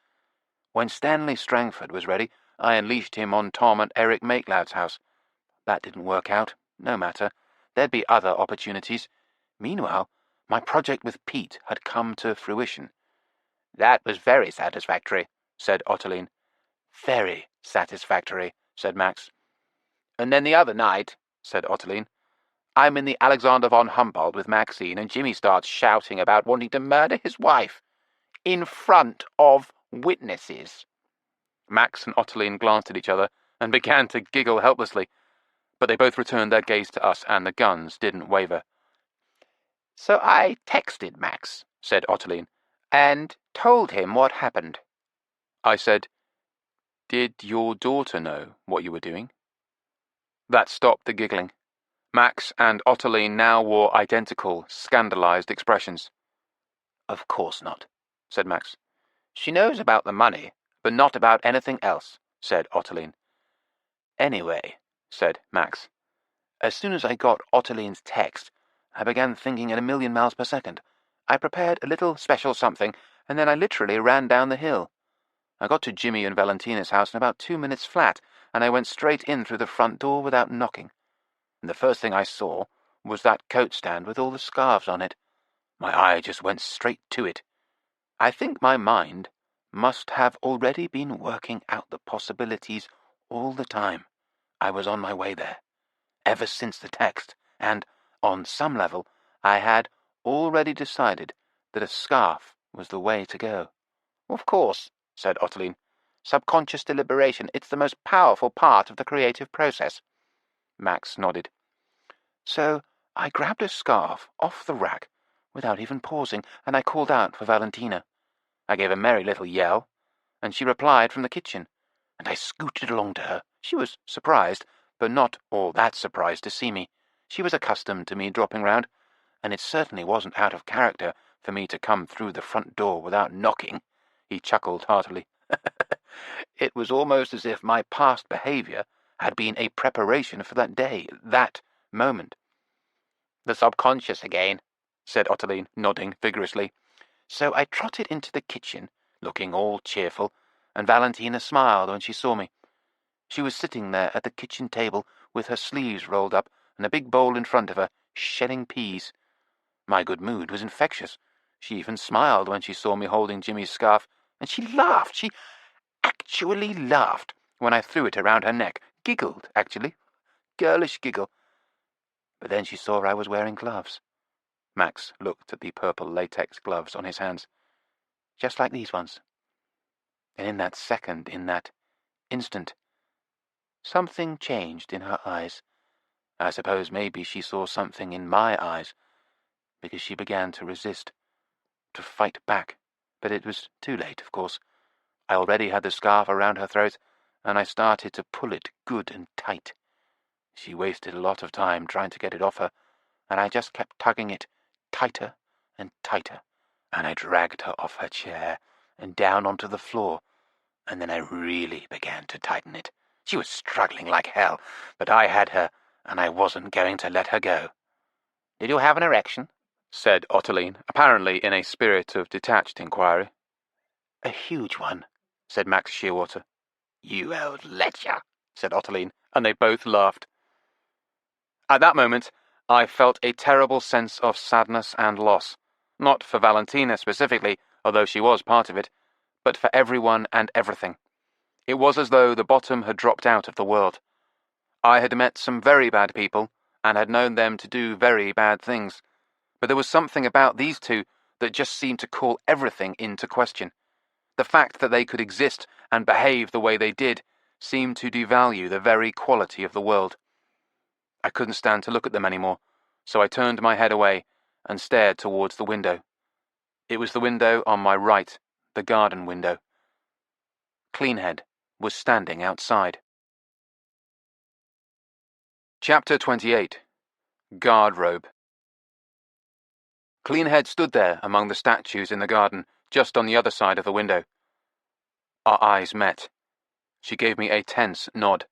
S4: When Stanley Strangford was ready, I unleashed him on Tom and Eric Makeloud's house. That didn't work out. No matter. There'd be other opportunities. Meanwhile, my project with Pete had come to fruition. That was very satisfactory, said Ottiline. Very satisfactory, said Max. And then the other night, said Ottiline, I'm in the Alexander von Humboldt with Maxine, and Jimmy starts shouting about wanting to murder his wife in front of witnesses.
S3: Max and Ottiline glanced at each other and began to giggle helplessly, but they both returned their gaze to us, and the guns didn't waver.
S4: So I texted Max, said Ottiline, and told him what happened.
S3: I said, "Did your daughter know what you were doing?" That stopped the giggling. Max and Ottiline now wore identical, scandalized expressions.
S4: Of course not, said Max. She knows about the money, but not about anything else, said Ottiline. Anyway, said Max, as soon as I got Ottiline's text, I began thinking at 1,000,000 miles per second. I prepared a little special something, and then I literally ran down the hill. I got to Jimmy and Valentina's house in about 2 minutes flat, and I went straight in through the front door without knocking. And the first thing I saw was that coat stand with all the scarves on it. My eye just went straight to it. I think my mind must have already been working out the possibilities all the time I was on my way there, ever since the text, and, on some level, I had already decided that a scarf was the way to go. Of course, said Ottiline. Subconscious deliberation, it's the most powerful part of the creative process. Max nodded. So I grabbed a scarf off the rack without even pausing, and I called out for Valentina. I gave a merry little yell, and she replied from the kitchen, and I scooted along to her. She was surprised, but not all that surprised to see me. She was accustomed to me dropping round, and it certainly wasn't out of character for me to come through the front door without knocking. He chuckled heartily. It was almost as if my past behaviour had been a preparation for that day, that moment. The subconscious again, said Ottiline, nodding vigorously. So I trotted into the kitchen, looking all cheerful, and Valentina smiled when she saw me. She was sitting there at the kitchen table with her sleeves rolled up and a big bowl in front of her, shelling peas. My good mood was infectious. She even smiled when she saw me holding Jimmy's scarf, and she laughed. She actually laughed when I threw it around her neck. Giggled, actually. Girlish giggle. But then she saw I was wearing gloves. Max looked at the purple latex gloves on his hands. Just like these ones. And in that second, in that instant, something changed in her eyes. I suppose maybe she saw something in my eyes, because she began to resist, to fight back. But it was too late, of course. I already had the scarf around her throat, and I started to pull it good and tight. She wasted a lot of time trying to get it off her, and I just kept tugging it tighter and tighter, and I dragged her off her chair and down onto the floor, and then I really began to tighten it. She was struggling like hell, but I had her, and I wasn't going to let her go. Did you have an erection? Said Ottiline, apparently in a spirit of detached inquiry. A huge one, said Max Shearwater. You old lecher, said Ottiline, and they both laughed. At that moment, I felt a terrible sense of sadness and loss, not for Valentina specifically, although she was part of it, but for everyone and everything. It was as though the bottom had dropped out of the world. I had met some very bad people, and had known them to do very bad things, but there was something about these two that just seemed to call everything into question. The fact that they could exist and behave the way they did seemed to devalue the very quality of the world. I couldn't stand to look at them anymore, so I turned my head away and stared towards the window. It was the window on my right, the garden window. Cleanhead was standing outside. Chapter 28. Guardrobe. Cleanhead stood there among the statues in the garden, just on the other side of the window. Our eyes met. She gave me a tense nod.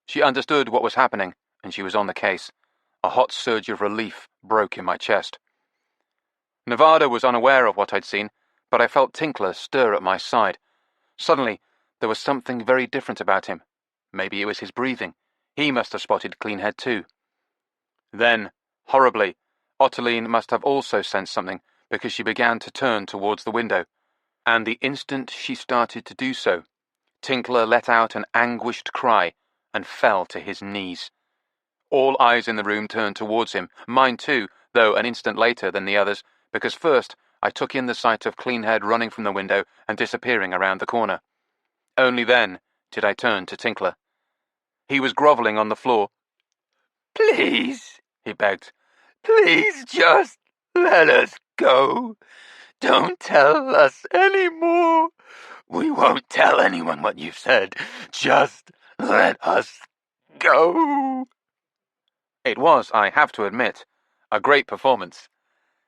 S4: She understood what was happening, and she was on the case. A hot surge of relief broke in my chest. Nevada was unaware of what I'd seen, but I felt Tinkler stir at my side. Suddenly, there was something very different about him. Maybe it was his breathing. He must have spotted Cleanhead too. Then, horribly, Ottiline must have also sensed something, because she began to turn towards the window. And the instant she started to do so, Tinkler let out an anguished cry and fell to his knees.
S3: All eyes in the room turned towards him, mine too, though an instant later than the others, because first I took in the sight of Cleanhead running from the window and disappearing around the corner. Only then did I turn to Tinkler. He was grovelling on the floor.
S2: "Please," he begged. "Please just let us go. Don't tell us any more. We won't tell anyone what you've said. Just let us go."
S3: It was, I have to admit, a great performance.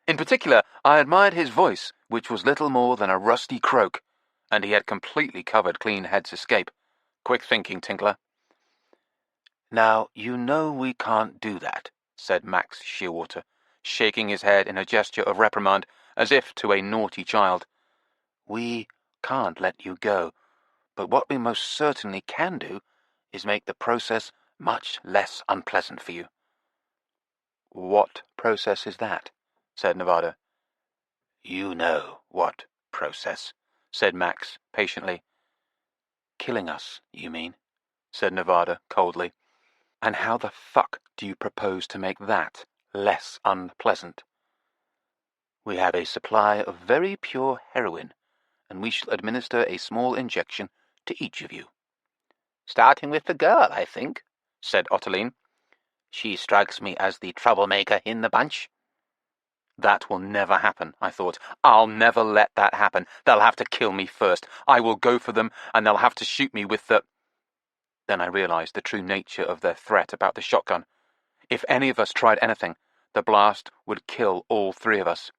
S3: In particular, I admired his voice, which was little more than a rusty croak, and he had completely covered Cleanhead's escape. Quick thinking, Tinkler.
S1: "Now, you know we can't do that," said Max Shearwater, shaking his head in a gesture of reprimand, as if to a naughty child. "We can't let you go, but what we most certainly can do is make the process much less unpleasant for you." "What process is that?" said Nevada. "You know what process," said Max patiently. "Killing us, you mean?" said Nevada coldly. "And how the fuck do you propose to make that less unpleasant?" "We have a supply of very pure heroin, and we shall administer a small injection to each of you."
S4: "Starting with the girl, I think," said Ottoline. "She strikes me as the troublemaker in the bunch."
S3: That will never happen, I thought. I'll never let that happen. They'll have to kill me first. I will go for them, and they'll have to shoot me with the... Then I realized the true nature of their threat about the shotgun. If any of us tried anything, the blast would kill all three of us.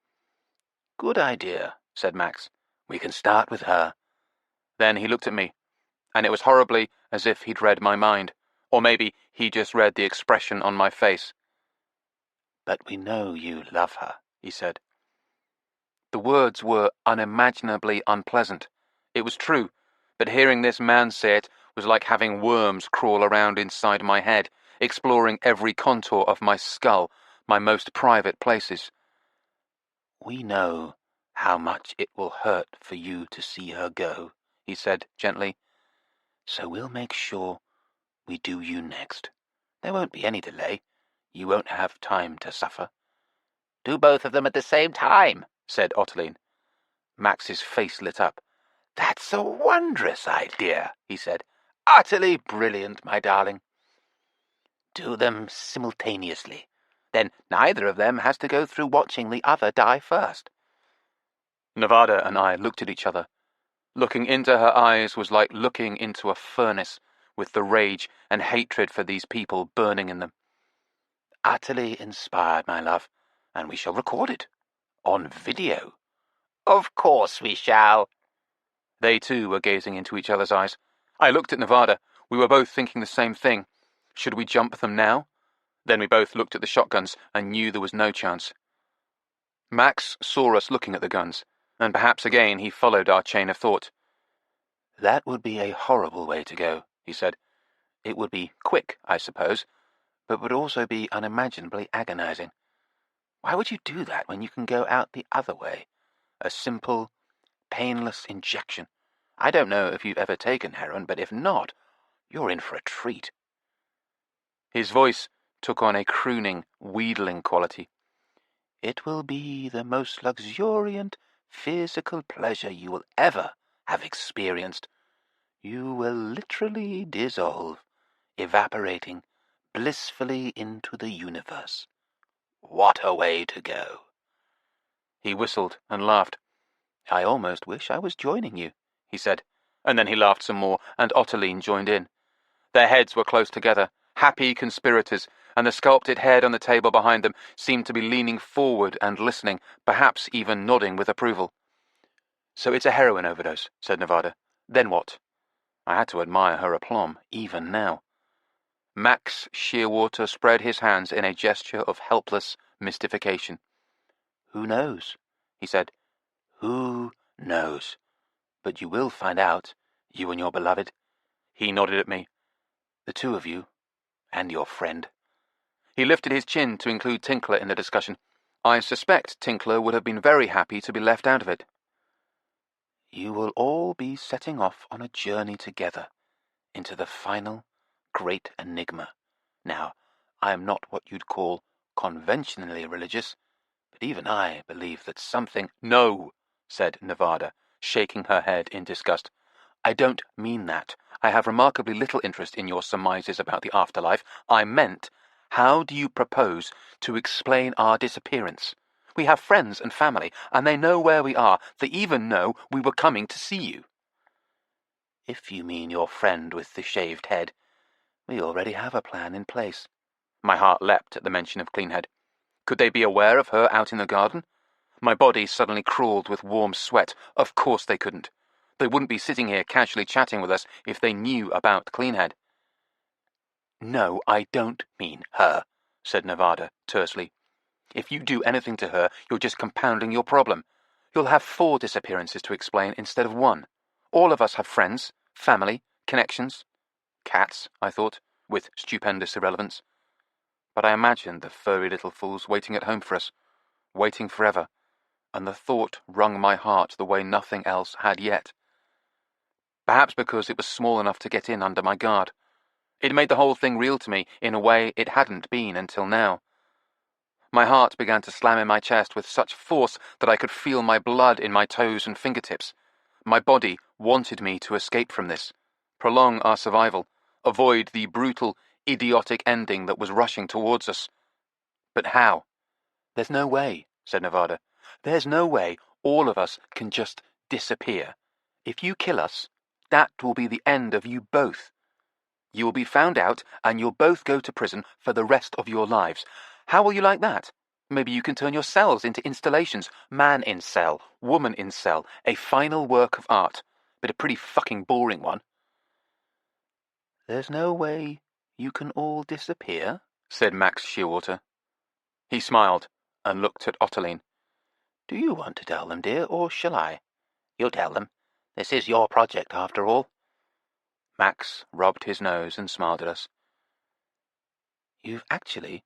S1: "Good idea," said Max. "We can start with her."
S3: Then he looked at me, and it was horribly as if he'd read my mind. Or maybe he just read the expression on my face.
S1: "But we know you love her," he said.
S3: The words were unimaginably unpleasant. It was true, but hearing this man say it was like having worms crawl around inside my head, exploring every contour of my skull, my most private places.
S1: "We know how much it will hurt for you to see her go," he said gently. "So we'll make sure we do you next. There won't be any delay. You won't have time to suffer."
S4: "Do both of them at the same time,"
S1: said Ottoline. Max's face lit up. "That's a wondrous idea," he said. "Utterly brilliant, my darling." "Do them simultaneously. Then neither of them has to go through watching the other die first."
S3: Nevada and I looked at each other. Looking into her eyes was like looking into a furnace, with the rage and hatred for these people burning in them.
S1: "Utterly inspired, my love, and we shall record it. On video."
S4: "Of course we shall."
S3: They too were gazing into each other's eyes. I looked at Nevada. We were both thinking the same thing. Should we jump them now? Then we both looked at the shotguns and knew there was no chance. Max saw us looking at the guns, and perhaps again he followed our chain of thought. "That would be a horrible way to go," he said. "It would be quick, I suppose, but would also be unimaginably agonizing. Why would you do that when you can go out the other way? A simple, painless injection. I don't know if you've ever taken heroin, but if not, you're in for a treat." His voice took on a crooning, wheedling quality. "It will be the most luxuriant physical pleasure you will ever have experienced. You will literally dissolve, evaporating blissfully into the universe. What a way to go." He whistled and laughed. "I almost wish I was joining you," he said, and then he laughed some more, and Ottoline joined in. Their heads were close together, happy conspirators, and the sculpted head on the table behind them seemed to be leaning forward and listening, perhaps even nodding with approval. "So it's a heroin overdose," said Nevada. "Then what?" I had to admire her aplomb, even now. Max Shearwater spread his hands in a gesture of helpless mystification. "Who knows?" he said. "Who knows? But you will find out, you and your beloved." He nodded at me. "The two of you, and your friend." He lifted his chin to include Tinkler in the discussion. I suspect Tinkler would have been very happy to be left out of it. "You will all be setting off on a journey together into the final great enigma. Now,
S2: I am not what you'd call conventionally religious, but even I believe that something—
S3: No, said Nevada, shaking her head in disgust. I don't mean that. I have remarkably little interest in your surmises about the afterlife. I meant, how do you propose to explain our disappearance? We have friends and family, and they know where we are. They even know we were coming to see you.
S2: If you mean your friend with the shaved head, we already have a plan in place.
S3: My heart leapt at the mention of Cleanhead. Could they be aware of her out in the garden? My body suddenly crawled with warm sweat. Of course they couldn't. They wouldn't be sitting here casually chatting with us if they knew about Cleanhead. No, I don't mean her, said Nevada tersely. If you do anything to her, you're just compounding your problem. You'll have 4 disappearances to explain instead of 1. All of us have friends, family, connections. Cats, I thought, with stupendous irrelevance. But I imagined the furry little fools waiting at home for us, waiting forever, and the thought wrung my heart the way nothing else had yet. Perhaps because it was small enough to get in under my guard. It made the whole thing real to me in a way it hadn't been until now. My heart began to slam in my chest with such force that I could feel my blood in my toes and fingertips. My body wanted me to escape from this, prolong our survival, avoid the brutal, idiotic ending that was rushing towards us. But how? There's no way, said Nevada. There's no way all of us can just disappear. If you kill us, that will be the end of you both. You will be found out, and you'll both go to prison for the rest of your lives. How will you like that? Maybe you can turn your cells into installations. Man in cell, woman in cell, a final work of art. But a pretty fucking boring one.
S2: There's no way you can all disappear,
S3: said Max Shearwater. He smiled and looked at Ottoline.
S2: Do you want to tell them, dear, or shall I? You tell them. This is your project, after all.
S3: Max rubbed his nose and smiled at us.
S2: You've actually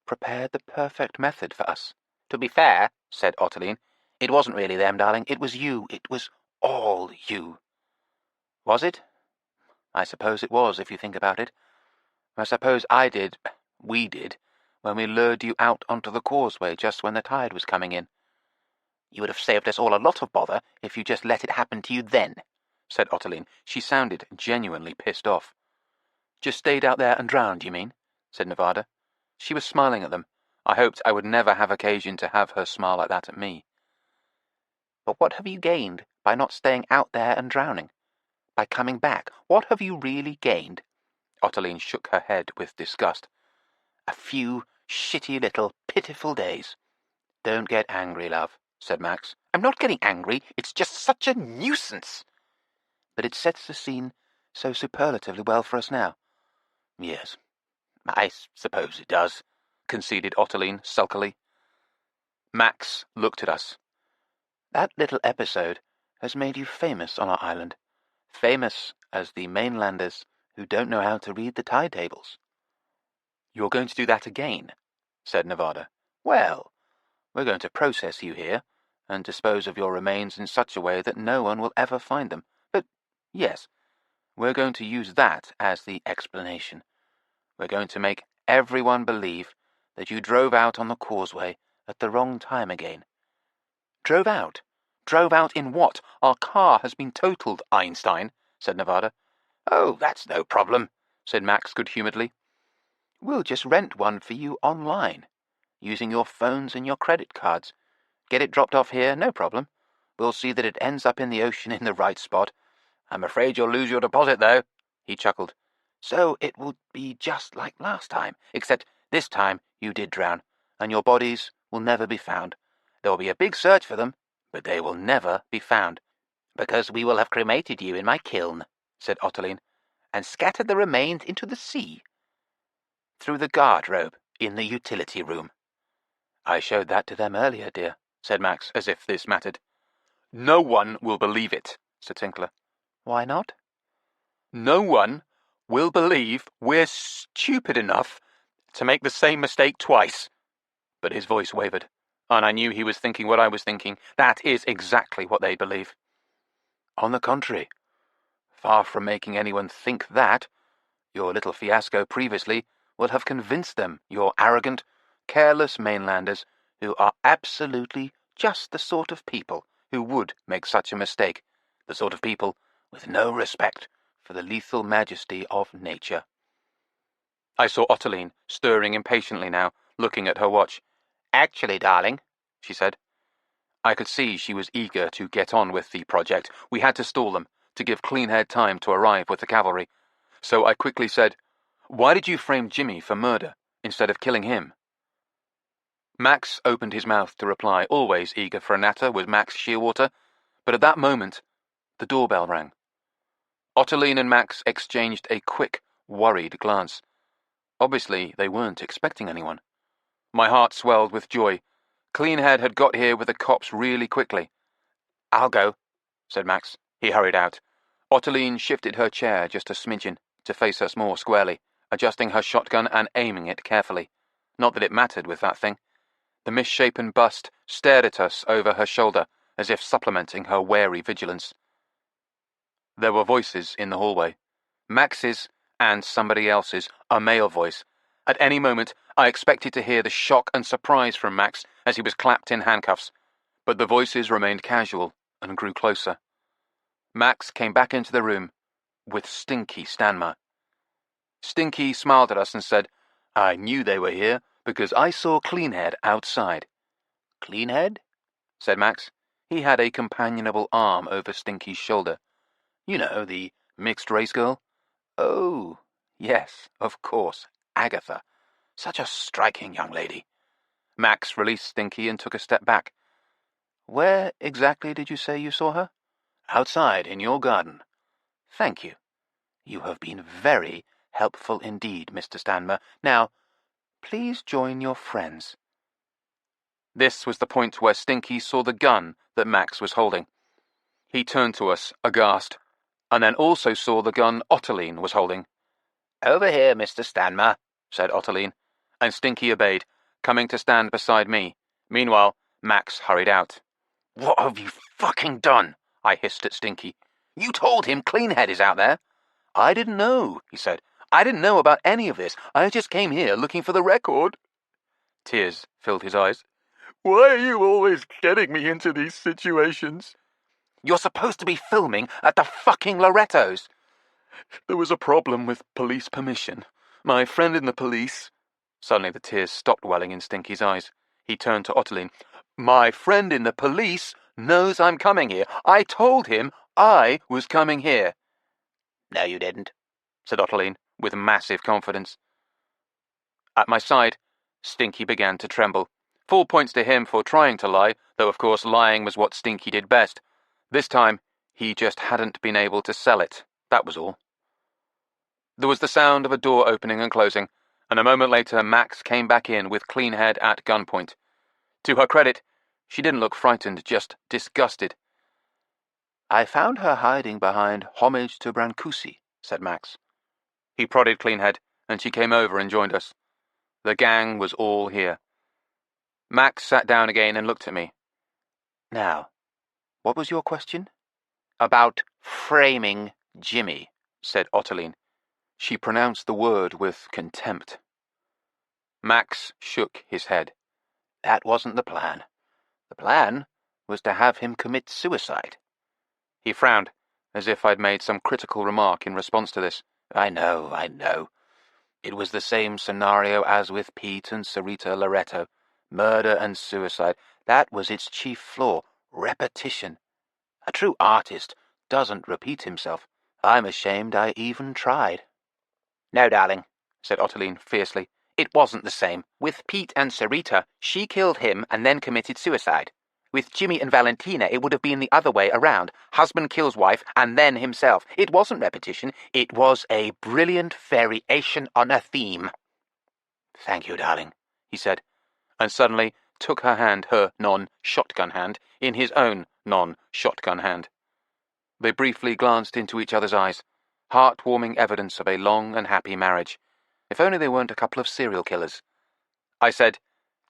S2: prepared the perfect method for us.
S4: To be fair, said Ottoline, it wasn't really them, darling. It was you. It was all you.
S2: Was it? I suppose it was, if you think about it. I suppose we did, when we lured you out onto the causeway just when the tide was coming in.
S4: You would have saved us all a lot of bother if you just let it happen to you then,
S3: said Ottoline. She sounded genuinely pissed off. Just stayed out there and drowned, you mean? Said Nevada. She was smiling at them. I hoped I would never have occasion to have her smile like that at me.
S4: But what have you gained by not staying out there and drowning? By coming back, what have you really gained?
S3: Ottoline shook her head with disgust.
S4: A few shitty little pitiful days.
S2: Don't get angry, love, said Max.
S4: I'm not getting angry. It's just such a nuisance.
S2: But it sets the scene so superlatively well for us now.
S4: Yes, I suppose it does,
S3: conceded Ottoline sulkily. Max looked at us.
S2: That little episode has made you famous on our island. Famous as the mainlanders who don't know how to read the tide tables.
S3: You're going to do that again, said Nevada.
S2: Well, we're going to process you here and dispose of your remains in such a way that no one will ever find them. But, yes, we're going to use that as the explanation. We're going to make everyone believe that you drove out on the causeway at the wrong time again.
S3: Drove out? Drove out in what? Our car has been totaled, Einstein, said Nevada.
S4: Oh, that's no problem,
S3: said Max good-humouredly.
S2: We'll just rent one for you online, using your phones and your credit cards. Get it dropped off here, no problem. We'll see that it ends up in the ocean in the right spot.
S4: I'm afraid you'll lose your deposit, though,
S3: he chuckled.
S2: So it will be just like last time, except this time you did drown, and your bodies will never be found. There will be a big search for them, but they will never be found.
S4: Because we will have cremated you in my kiln, said Ottoline, and scattered the remains into the sea.
S2: Through the guard-rope in the utility room.
S3: I showed that to them earlier, dear, said Max, as if this mattered. No one will believe it, said Tinkler.
S2: Why not?
S3: No one will believe we're stupid enough to make the same mistake twice. But his voice wavered, and I knew he was thinking what I was thinking. That is exactly what they believe.
S2: On the contrary, far from making anyone think that, your little fiasco previously
S3: will have convinced them you're arrogant, careless mainlanders who are absolutely just the sort of people who would make such a mistake, the sort of people with no respect for the lethal majesty of nature. I saw Ottiline stirring impatiently now, looking at her watch.
S4: Actually, darling,
S3: she said. I could see she was eager to get on with the project. We had to stall them, to give Cleanhead time to arrive with the cavalry. So I quickly said, "Why did you frame Jimmy for murder instead of killing him?" Max opened his mouth to reply. Always eager for a natter was Max Shearwater, but at that moment the doorbell rang. Ottiline and Max exchanged a quick, worried glance. Obviously they weren't expecting anyone. My heart swelled with joy. Cleanhead had got here with the cops really quickly.
S4: I'll go,
S3: said Max. He hurried out. Ottiline shifted her chair just a smidgen to face us more squarely, adjusting her shotgun and aiming it carefully. Not that it mattered with that thing. The misshapen bust stared at us over her shoulder, as if supplementing her wary vigilance. There were voices in the hallway. Max's and somebody else's, a male voice. At any moment, I expected to hear the shock and surprise from Max as he was clapped in handcuffs, but the voices remained casual and grew closer. Max came back into the room with Stinky Stamner. Stinky smiled at us and said, "I knew they were here because I saw Cleanhead outside." "Cleanhead?" said Max. He had a companionable arm over Stinky's shoulder. "You know, the mixed-race girl?" "Oh, yes, of course, Agatha. Such a striking young lady." Max released Stinky and took a step back. "Where exactly did you say you saw her?" "Outside, in your garden." "Thank you. You have been very helpful indeed, Mr. Stamner. Now, please join your friends." This was the point where Stinky saw the gun that Max was holding. He turned to us, aghast, and then also saw the gun Ottiline was holding.
S4: "Over here, Mr. Stamner,"
S3: said Ottiline, and Stinky obeyed, coming to stand beside me. Meanwhile, Max hurried out. "What have you fucking done?" I hissed at Stinky. "You told him Cleanhead is out there." "I didn't know," he said. "I didn't know about any of this. I just came here looking for the record." Tears filled his eyes. "Why are you always getting me into these situations?" "You're supposed to be filming at the fucking Loretto's." "There was a problem with police permission. My friend in the police—" Suddenly the tears stopped welling in Stinky's eyes. He turned to Ottiline. "My friend in the police knows I'm coming here. I told him I was coming here."
S4: "No, you didn't,"
S3: said Ottiline, with massive confidence. At my side, Stinky began to tremble. Full points to him for trying to lie, though of course lying was what Stinky did best. This time, he just hadn't been able to sell it, that was all. There was the sound of a door opening and closing, and a moment later Max came back in with Cleanhead at gunpoint. To her credit, she didn't look frightened, just disgusted. "I found her hiding behind Homage to Brancusi," said Max. He prodded Cleanhead, and she came over and joined us. The gang was all here. Max sat down again and looked at me. "Now, what was your question?"
S4: "About framing Jimmy,"
S3: said Ottiline. She pronounced the word with contempt. Max shook his head. "That wasn't the plan. The plan was to have him commit suicide." He frowned, as if I'd made some critical remark in response to this. I know. It was the same scenario as with Pete and Sarita Loretto. Murder and suicide. That was its chief flaw. Repetition. A true artist doesn't repeat himself. I'm ashamed I even tried."
S4: "No, darling," said Ottiline fiercely. "It wasn't the same. With Pete and Sarita, she killed him and then committed suicide. With Jimmy and Valentina, it would have been the other way around. Husband kills wife and then himself. It wasn't repetition. It was a brilliant variation on a theme."
S3: "Thank you, darling," he said, and suddenly took her hand, her non-shotgun hand, in his own non-shotgun hand. They briefly glanced into each other's eyes, heartwarming evidence of a long and happy marriage. If only they weren't a couple of serial killers. I said,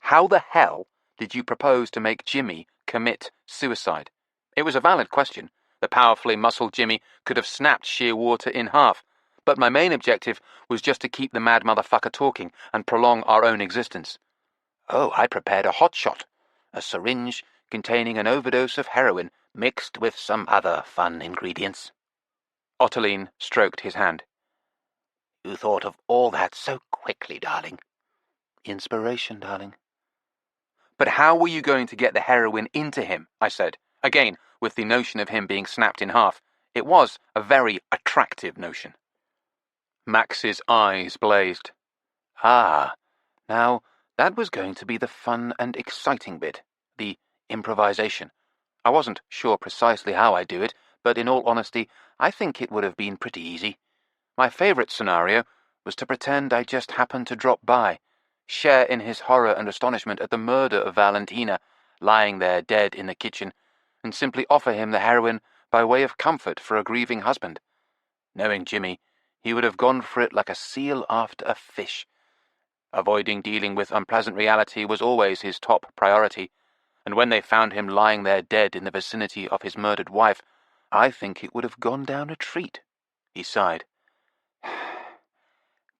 S3: "How the hell did you propose to make Jimmy commit suicide?" It was a valid question. The powerfully muscled Jimmy could have snapped Shearwater in half,
S1: But my main objective was just to keep the mad motherfucker talking and prolong our own existence.
S4: Oh, I prepared a hot shot, a syringe containing an overdose of heroin mixed with some other fun ingredients.
S1: Ottoline stroked his hand.
S4: You thought of all that so quickly, darling.
S1: Inspiration, darling. But how were you going to get the heroin into him? I said, again, with the notion of him being snapped in half. It was a very attractive notion. Max's eyes blazed. Ah, now that was going to be the fun and exciting bit, the improvisation. I wasn't sure precisely how I'd do it, but in all honesty, I think it would have been pretty easy. My favourite scenario was to pretend I just happened to drop by, share in his horror and astonishment at the murder of Valentina, lying there dead in the kitchen, and simply offer him the heroin by way of comfort for a grieving husband. Knowing Jimmy, he would have gone for it like a seal after a fish. Avoiding dealing with unpleasant reality was always his top priority, and when they found him lying there dead in the vicinity of his murdered wife, I think it would have gone down a treat. He sighed.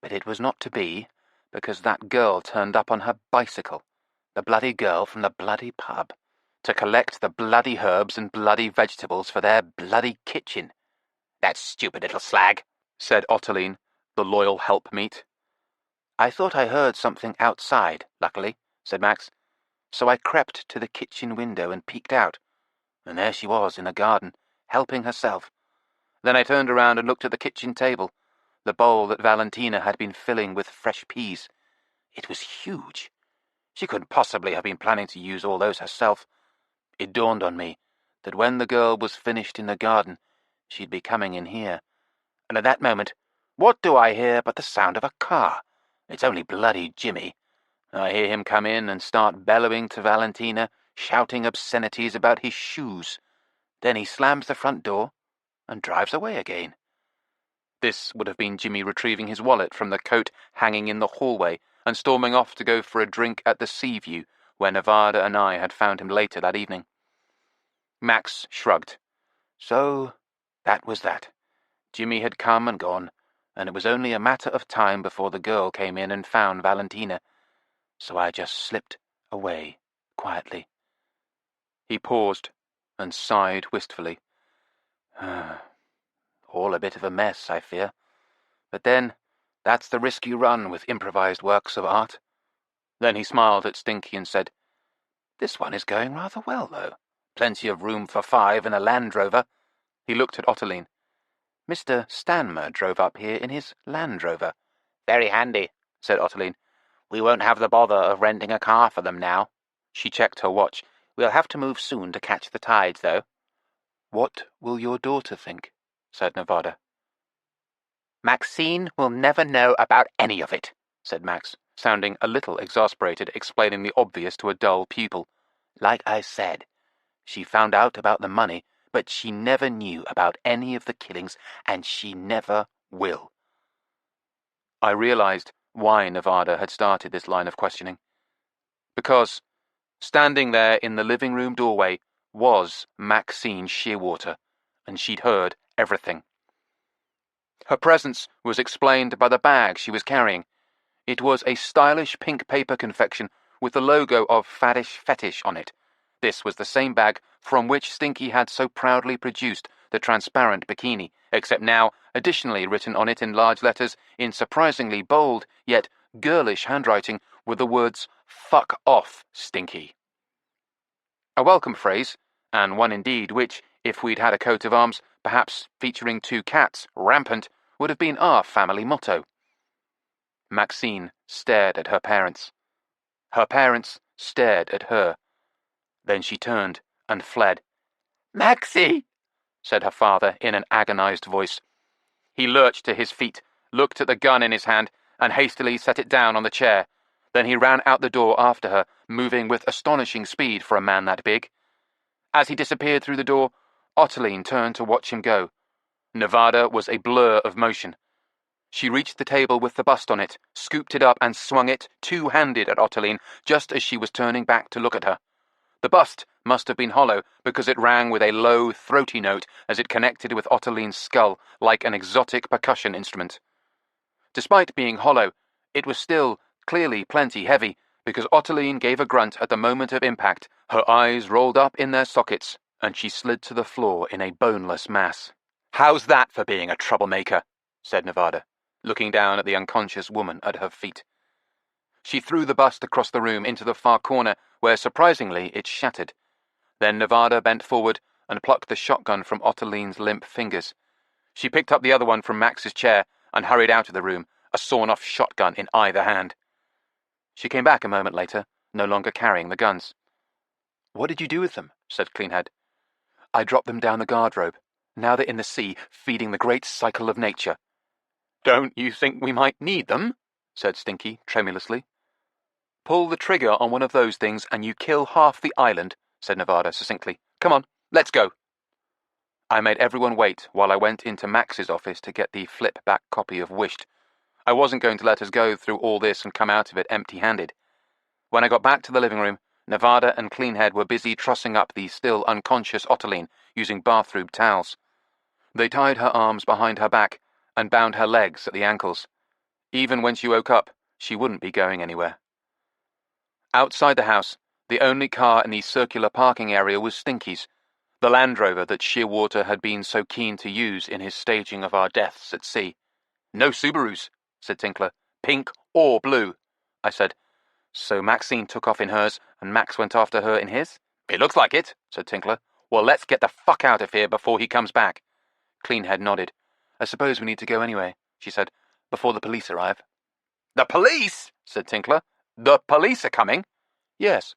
S1: But it was not to be, because that girl turned up on her bicycle, the bloody girl from the bloody pub, to collect the bloody herbs and bloody vegetables for their bloody kitchen.
S4: That stupid little slag,
S1: said Ottoline, the loyal helpmeet. I thought I heard something outside, luckily, said Max, so I crept to the kitchen window and peeked out, and there she was in the garden, helping herself. Then I turned around and looked at the kitchen table, the bowl that Valentina had been filling with fresh peas. It was huge. She couldn't possibly have been planning to use all those herself. It dawned on me that when the girl was finished in the garden, she'd be coming in here. And at that moment, what do I hear but the sound of a car? It's only bloody Jimmy. I hear him come in and start bellowing to Valentina, shouting obscenities about his shoes. Then he slams the front door and drives away again. This would have been Jimmy retrieving his wallet from the coat hanging in the hallway and storming off to go for a drink at the Sea View, where Nevada and I had found him later that evening. Max shrugged. So, that was that. Jimmy had come and gone, and it was only a matter of time before the girl came in and found Valentina. So I just slipped away quietly. He paused and sighed wistfully. All a bit of a mess, I fear. But then, that's the risk you run with improvised works of art. Then he smiled at Stinky and said, This one is going rather well, though. Plenty of room for 5 in a Land Rover. He looked at Ottoline. Mr. Stanmer drove up here in his Land Rover.
S4: Very handy, said Ottoline. We won't have the bother of renting a car for them now.
S1: She checked her watch.
S4: We'll have to move soon to catch the tides, though.
S1: What will your daughter think? Said Nevada.
S4: Maxine will never know about any of it, said Max,
S1: sounding a little exasperated, explaining the obvious to a dull pupil. Like I said, she found out about the money, but she never knew about any of the killings, and she never will. I realized why Nevada had started this line of questioning. Because, standing there in the living room doorway, was Maxine Shearwater, and she'd heard everything. Her presence was explained by the bag she was carrying. It was a stylish pink paper confection with the logo of Faddish Fetish on it. This was the same bag from which Stinky had so proudly produced the transparent bikini, except now additionally written on it in large letters in surprisingly bold yet girlish handwriting were the words, "Fuck off, Stinky." A welcome phrase, and one indeed which, if we'd had a coat of arms, perhaps featuring 2 cats, rampant, would have been our family motto. Maxine stared at her parents. Her parents stared at her. Then she turned and fled. "Maxie!" said her father in an agonized voice. He lurched to his feet, looked at the gun in his hand, and hastily set it down on the chair. Then he ran out the door after her, moving with astonishing speed for a man that big. As he disappeared through the door, Ottoline turned to watch him go. Nevada was a blur of motion. She reached the table with the bust on it, scooped it up and swung it two-handed at Ottoline just as she was turning back to look at her. The bust
S3: must have been hollow because it rang with a low, throaty note as it connected with Ottoline's skull like an exotic percussion instrument. Despite being hollow, it was still clearly plenty heavy because Ottoline gave a grunt at the moment of impact, her eyes rolled up in their sockets, and she slid to the floor in a boneless mass. "How's that for being a troublemaker?" said Nevada, looking down at the unconscious woman at her feet. She threw the bust across the room into the far corner, where, surprisingly, it shattered. Then Nevada bent forward and plucked the shotgun from Ottoline's limp fingers. She picked up the other one from Max's chair and hurried out of the room, a sawn-off shotgun in either hand. She came back a moment later, no longer carrying the guns. "What did you do with them?" said Cleanhead. "I dropped them down the guard rope. Now they're in the sea, feeding the great cycle of nature." "Don't you think we might need them?" said Stinky tremulously. "Pull the trigger on one of those things and you kill half the island," said Nevada succinctly. "Come on, let's go." I made everyone wait while I went into Max's office to get the flip-back copy of Wished. I wasn't going to let us go through all this and come out of it empty-handed. When I got back to the living room, Nevada and Cleanhead were busy trussing up the still unconscious Ottoline using bathrobe towels. They tied her arms behind her back and bound her legs at the ankles. Even when she woke up, she wouldn't be going anywhere. Outside the house, the only car in the circular parking area was Stinky's, the Land Rover that Shearwater had been so keen to use in his staging of our deaths at sea. "No Subarus," said Tinkler. "Pink or blue," I said. "So Maxine took off in hers, and Max went after her in his?" "It looks like it," said Tinkler. "Well, let's get the fuck out of here before he comes back." Cleanhead nodded. "I suppose we need to go anyway," she said, "before the police arrive." "The police?" said Tinkler. "The police are coming?" "Yes."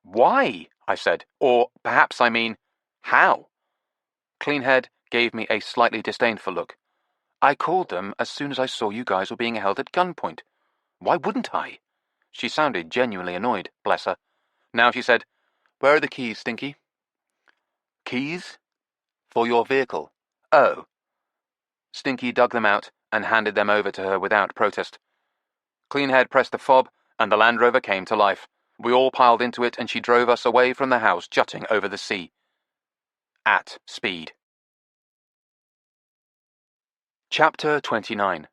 S3: "Why?" I said. "Or perhaps I mean, how?" Cleanhead gave me a slightly disdainful look. "I called them as soon as I saw you guys were being held at gunpoint. Why wouldn't I?" She sounded genuinely annoyed, bless her. Now she said, "Where are the keys, Stinky?" "Keys? For your vehicle?" "Oh." Stinky dug them out and handed them over to her without protest. Cleanhead pressed the fob, and the Land Rover came to life. We all piled into it, and she drove us away from the house jutting over the sea. At speed. Chapter 29.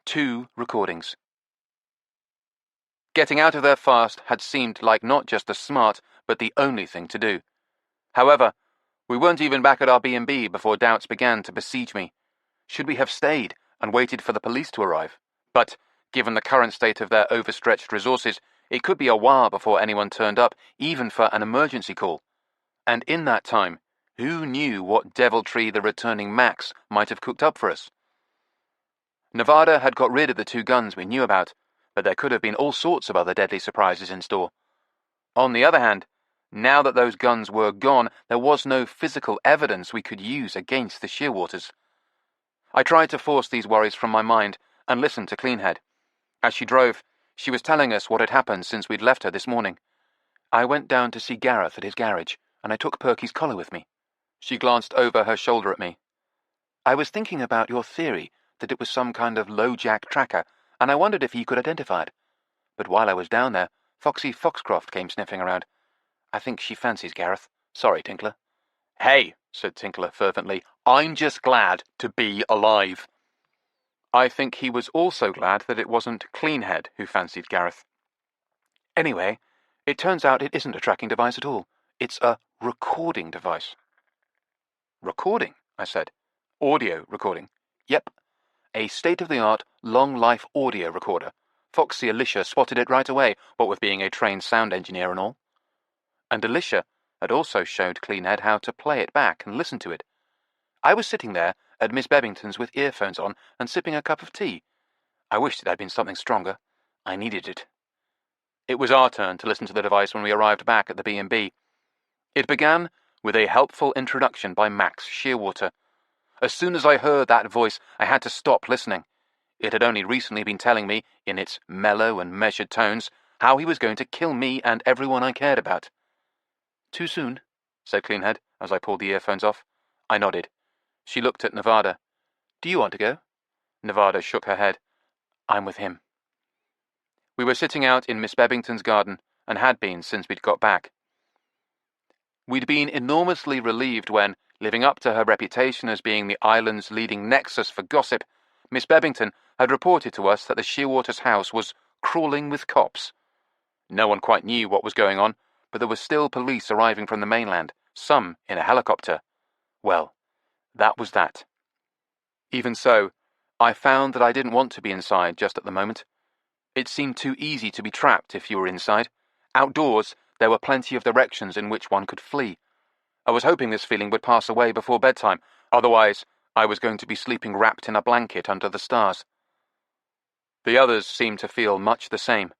S3: 2 recordings. Getting out of there fast had seemed like not just the smart, but the only thing to do. However, we weren't even back at our B&B before doubts began to besiege me. Should we have stayed and waited for the police to arrive? But, given the current state of their overstretched resources, it could be a while before anyone turned up, even for an emergency call. And in that time, who knew what deviltry the returning Max might have cooked up for us? Nevada had got rid of the 2 guns we knew about, but there could have been all sorts of other deadly surprises in store. On the other hand, now that those guns were gone, there was no physical evidence we could use against the Shearwaters. I tried to force these worries from my mind and listened to Cleanhead. As she drove, she was telling us what had happened since we'd left her this morning. "I went down to see Gareth at his garage, and I took Perky's collar with me." She glanced over her shoulder at me. "I was thinking about your theory that it was some kind of low-jack tracker, and I wondered if he could identify it. But while I was down there, Foxy Foxcroft came sniffing around. I think she fancies Gareth. Sorry, Tinkler." "Hey," said Tinkler fervently, "I'm just glad to be alive." I think he was also glad that it wasn't Cleanhead who fancied Gareth. "Anyway, it turns out it isn't a tracking device at all. It's a recording device." "Recording?" I said. "Audio recording?" "Yep. A state-of-the-art, long-life audio recorder. Foxy Alicia spotted it right away, what with being a trained sound engineer and all. And Alicia had also showed Cleanhead how to play it back and listen to it. I was sitting there at Miss Bebbington's with earphones on and sipping a cup of tea. I wished it had been something stronger. I needed it. It was our turn to listen to the device when we arrived back at the B&B. It began with a helpful introduction by Max Shearwater. As soon as I heard that voice, I had to stop listening. It had only recently been telling me, in its mellow and measured tones, how he was going to kill me and everyone I cared about. "Too soon?" said Cleanhead, as I pulled the earphones off. I nodded. She looked at Nevada. "Do you want to go?" Nevada shook her head. "I'm with him." We were sitting out in Miss Bebbington's garden, and had been since we'd got back. We'd been enormously relieved when, living up to her reputation as being the island's leading nexus for gossip, Miss Bebbington had reported to us that the Shearwaters' house was crawling with cops. No one quite knew what was going on, but there were still police arriving from the mainland, some in a helicopter. Well, that was that. Even so, I found that I didn't want to be inside just at the moment. It seemed too easy to be trapped if you were inside. Outdoors, there were plenty of directions in which one could flee. I was hoping this feeling would pass away before bedtime, otherwise I was going to be sleeping wrapped in a blanket under the stars. The others seemed to feel much the same,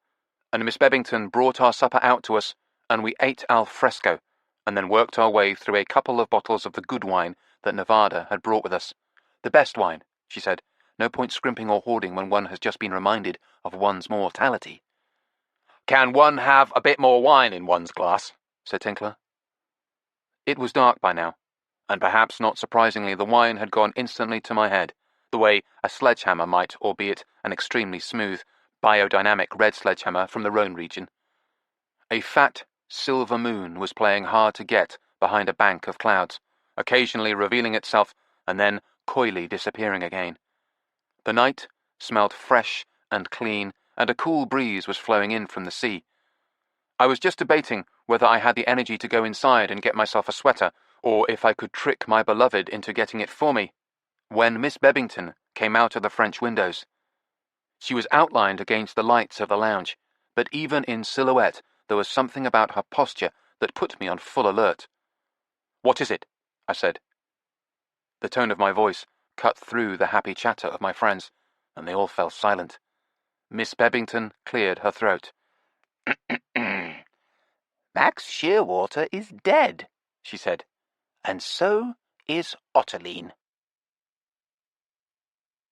S3: and Miss Bebbington brought our supper out to us, and we ate al fresco, and then worked our way through a couple of bottles of the good wine that Nevada had brought with us. The best wine, she said. No point scrimping or hoarding when one has just been reminded of one's mortality.
S4: Can one have a bit more wine in one's glass? Said Tinkler.
S3: It was dark by now, and perhaps not surprisingly the wine had gone instantly to my head, the way a sledgehammer might, albeit an extremely smooth, biodynamic red sledgehammer from the Rhone region. A fat, silver moon was playing hard to get behind a bank of clouds, occasionally revealing itself and then coyly disappearing again. The night smelled fresh and clean, and a cool breeze was flowing in from the sea. I was just debating whether I had the energy to go inside and get myself a sweater, or if I could trick my beloved into getting it for me, when Miss Bebbington came out of the French windows. She was outlined against the lights of the lounge, but even in silhouette there was something about her posture that put me on full alert. "What is it?" I said. The tone of my voice cut through the happy chatter of my friends, and they all fell silent. Miss Bebbington cleared her throat.
S4: Max Shearwater is dead, she said, and so is Ottoline.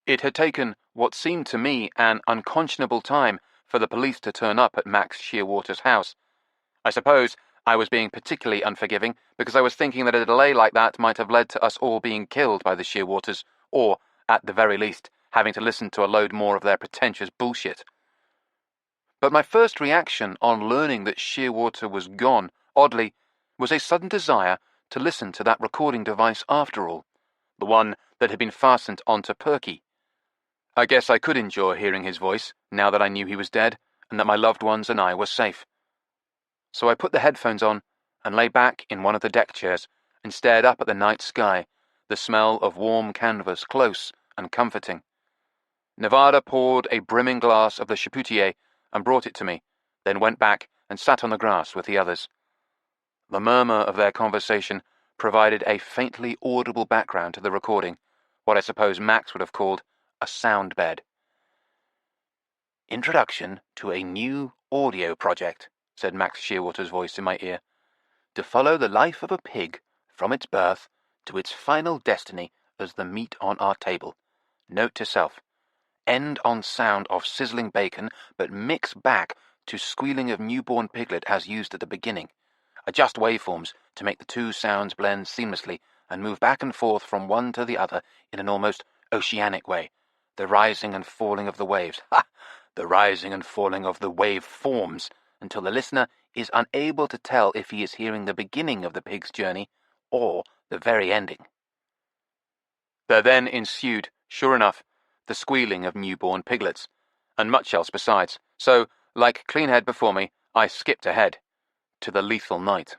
S3: It had taken what seemed to me an unconscionable time for the police to turn up at Max Shearwater's house. I suppose I was being particularly unforgiving because I was thinking that a delay like that might have led to us all being killed by the Shearwaters, or, at the very least, having to listen to a load more of their pretentious bullshit. But my first reaction on learning that Shearwater was gone, oddly, was a sudden desire to listen to that recording device after all, the one that had been fastened onto Perky. I guess I could endure hearing his voice, now that I knew he was dead, and that my loved ones and I were safe. So I put the headphones on, and lay back in one of the deck chairs, and stared up at the night sky, the smell of warm canvas close and comforting. Nevada poured a brimming glass of the Chapoutier and brought it to me, then went back and sat on the grass with the others. The murmur of their conversation provided a faintly audible background to the recording, what I suppose Max would have called a sound bed.
S4: "Introduction to a new audio project," said Max Shearwater's voice in my ear, "to follow the life of a pig from its birth to its final destiny as the meat on our table. Note to self: end on sound of sizzling bacon, but mix back to squealing of newborn piglet as used at the beginning. Adjust waveforms to make the two sounds blend seamlessly and move back and forth from one to the other in an almost oceanic way. The rising and falling of the waves. Ha! The rising and falling of the wave forms, until the listener is unable to tell if he is hearing the beginning of the pig's journey or the very ending."
S3: There then ensued, sure enough, the squealing of newborn piglets, and much else besides, so, like Cleanhead before me, I skipped ahead to the lethal night.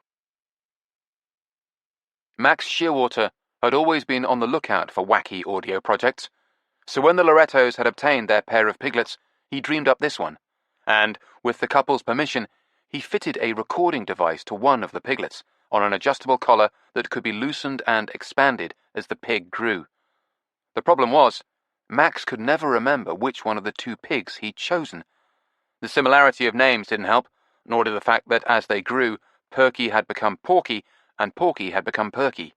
S3: Max Shearwater had always been on the lookout for wacky audio projects, so when the Lorettos had obtained their pair of piglets, he dreamed up this one, and, with the couple's permission, he fitted a recording device to one of the piglets on an adjustable collar that could be loosened and expanded as the pig grew. The problem was, Max could never remember which one of the two pigs he'd chosen. The similarity of names didn't help, nor did the fact that as they grew, Perky had become Porky, and Porky had become Perky.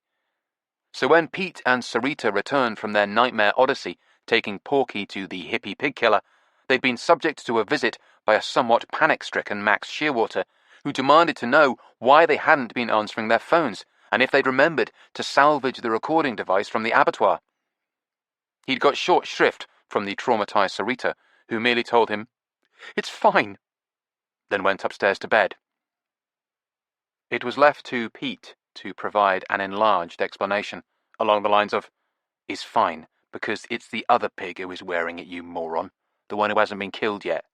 S3: So when Pete and Sarita returned from their nightmare odyssey, taking Porky to the hippie pig killer, they'd been subject to a visit by a somewhat panic-stricken Max Shearwater, who demanded to know why they hadn't been answering their phones, and if they'd remembered to salvage the recording device from the abattoir. He'd got short shrift from the traumatized Sarita, who merely told him, "It's fine," then went upstairs to bed. It was left to Pete to provide an enlarged explanation, along the lines of, "It's fine, because it's the other pig who is wearing it, you moron, the one who hasn't been killed yet."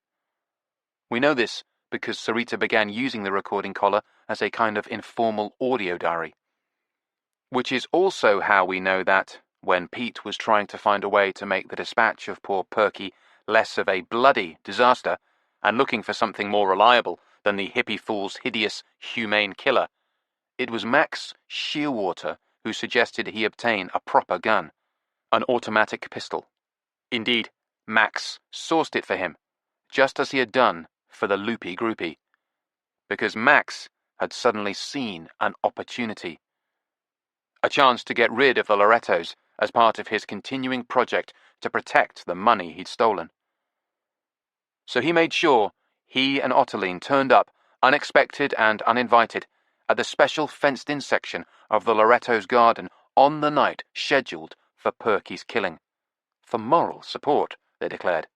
S3: We know this because Sarita began using the recording collar as a kind of informal audio diary. Which is also how we know that, when Pete was trying to find a way to make the dispatch of poor Perky less of a bloody disaster, and looking for something more reliable than the hippie fool's hideous, humane killer, it was Max Shearwater who suggested he obtain a proper gun, an automatic pistol. Indeed, Max sourced it for him, just as he had done for the loopy groupie, because Max had suddenly seen an opportunity. A chance to get rid of the Lorettos as part of his continuing project to protect the money he'd stolen. So he made sure he and Ottiline turned up, unexpected and uninvited, at the special fenced-in section of the Loretto's garden on the night scheduled for Perky's killing. For moral support, they declared.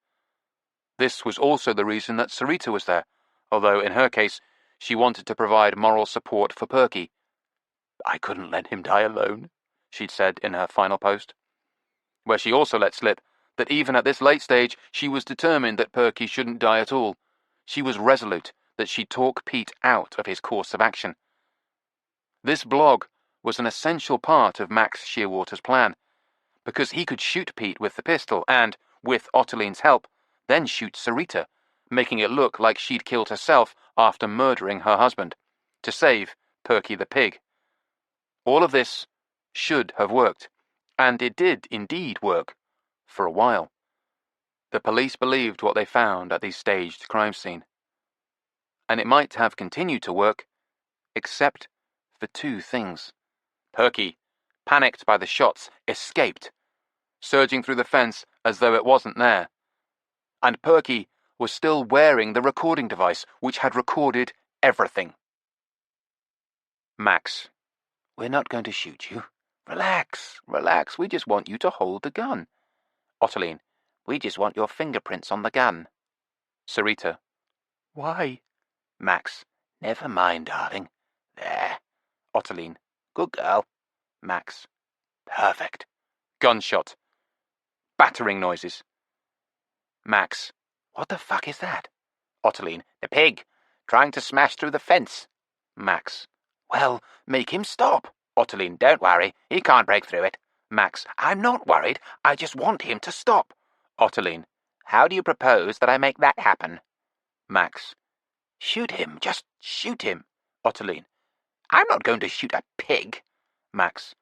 S3: This was also the reason that Sarita was there, although in her case she wanted to provide moral support for Perky. "I couldn't let him die alone," she'd said in her final post, where she also let slip that even at this late stage she was determined that Perky shouldn't die at all. She was resolute that she'd talk Pete out of his course of action. This blog was an essential part of Max Shearwater's plan, because he could shoot Pete with the pistol and, with Ottiline's help, then shoot Sarita, making it look like she'd killed herself after murdering her husband, to save Perky the pig. All of this should have worked, and it did indeed work, for a while. The police believed what they found at the staged crime scene. And it might have continued to work, except for two things. Perky, panicked by the shots, escaped, surging through the fence as though it wasn't there. And Perky was still wearing the recording device which had recorded everything. Max: "We're not going to shoot you. Relax, relax, we just want you to hold the gun." Ottiline: "We just want your fingerprints on the gun." Sarita: "Why?" Max: "Never mind, darling. There." Ottiline: "Good girl." Max: "Perfect." Gunshot. Battering noises. Max: "What the fuck is that?" Ottiline: "The pig, trying to smash through the fence." Max: "Well, make him stop." Ottiline: "Don't worry, he can't break through it." Max: "I'm not worried, I just want him to stop." Ottiline: "How do you propose that I make that happen?" Max: "Shoot him, just shoot him." Ottiline: "I'm not going to shoot a pig." Max: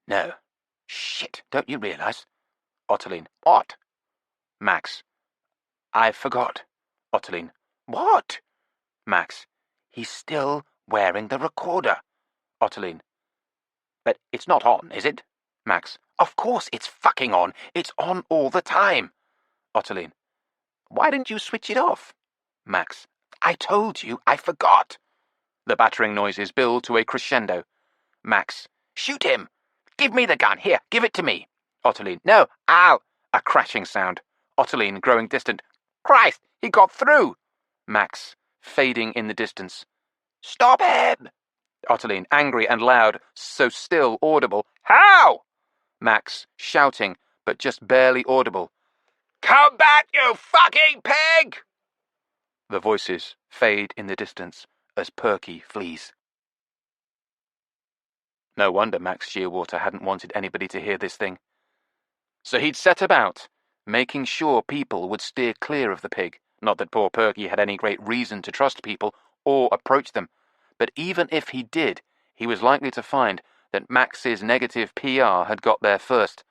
S3: "No. Shit, don't you realize?" Ottiline: "What?" Max: "I forgot." Ottiline: "What?" Max: "He's still wearing the recorder." Ottiline: "But it's not on, is it?" Max: "Of course it's fucking on. It's on all the time." Ottiline: "Why didn't you switch it off?" Max: "I told you, I forgot." The battering noises build to a crescendo. Max: "Shoot him! Give me the gun. Here, give it to me." Ottiline: "No, ow!" A crashing sound. Ottiline growing distant. "Christ, he got through!" Max, fading in the distance. "Stop him!" Ottiline, angry and loud, so still audible. "How?" Max, shouting, but just barely audible. "Come back, you fucking pig!" The voices fade in the distance as Perky flees. No wonder Max Shearwater hadn't wanted anybody to hear this thing. So he'd set about making sure people would steer clear of the pig. Not that poor Perky had any great reason to trust people or approach them, but even if he did, he was likely to find that Max's negative PR had got there first.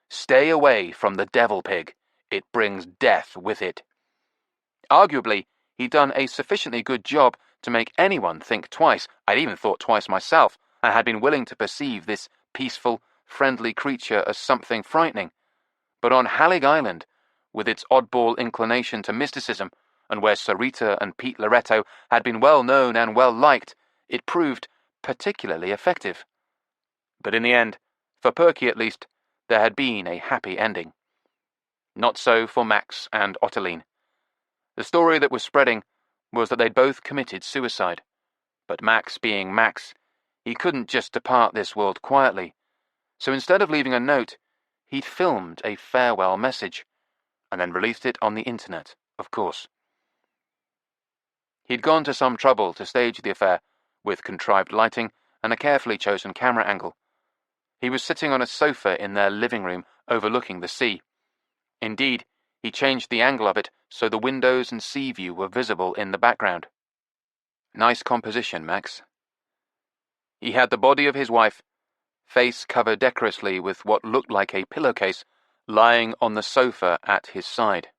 S3: Stay away from the devil pig. It brings death with it. Arguably, he'd done a sufficiently good job to make anyone think twice. I'd even thought twice myself, and had been willing to perceive this peaceful, friendly creature as something frightening. But on Hallig Island, with its oddball inclination to mysticism, and where Sarita and Pete Loretto had been well known and well liked, it proved particularly effective. But in the end, for Perky at least, there had been a happy ending. Not so for Max and Ottiline. The story that was spreading was that they'd both committed suicide. But Max being Max, he couldn't just depart this world quietly. So instead of leaving a note, he'd filmed a farewell message, and then released it on the internet, of course. He'd gone to some trouble to stage the affair, with contrived lighting and a carefully chosen camera angle. He was sitting on a sofa in their living room overlooking the sea. Indeed, he changed the angle of it so the windows and sea view were visible in the background. Nice composition, Max. He had the body of his wife, face covered decorously with what looked like a pillowcase, lying on the sofa at his side.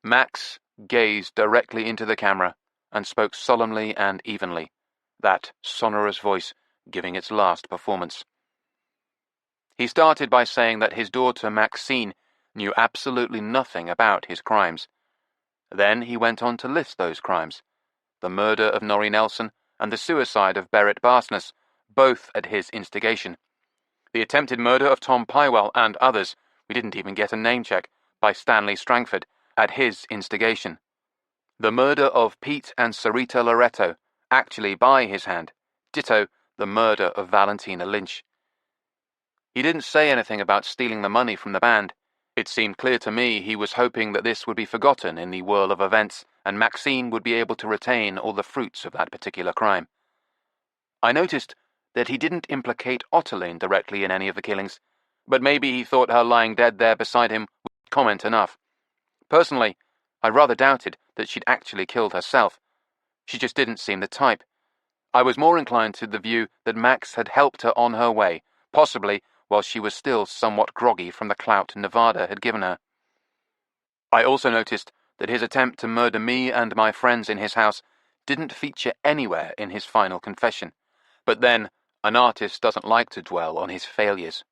S3: Max gazed directly into the camera and spoke solemnly and evenly, that sonorous voice giving its last performance. He started by saying that his daughter Maxine knew absolutely nothing about his crimes. Then he went on to list those crimes: the murder of Norrie Nelson and the suicide of Berrett Barsness, both at his instigation. The attempted murder of Tom Pywell and others, we didn't even get a name check, by Stanley Strangford, at his instigation. The murder of Pete and Sarita Loretto, actually by his hand. Ditto the murder of Valentina Lynch. He didn't say anything about stealing the money from the band. It seemed clear to me he was hoping that this would be forgotten in the whirl of events, and Maxine would be able to retain all the fruits of that particular crime. I noticed that he didn't implicate Ottoline directly in any of the killings, but maybe he thought her lying dead there beside him was comment enough. Personally, I rather doubted that she'd actually killed herself. She just didn't seem the type. I was more inclined to the view that Max had helped her on her way, possibly while she was still somewhat groggy from the clout Nevada had given her. I also noticed that his attempt to murder me and my friends in his house didn't feature anywhere in his final confession. But then, an artist doesn't like to dwell on his failures.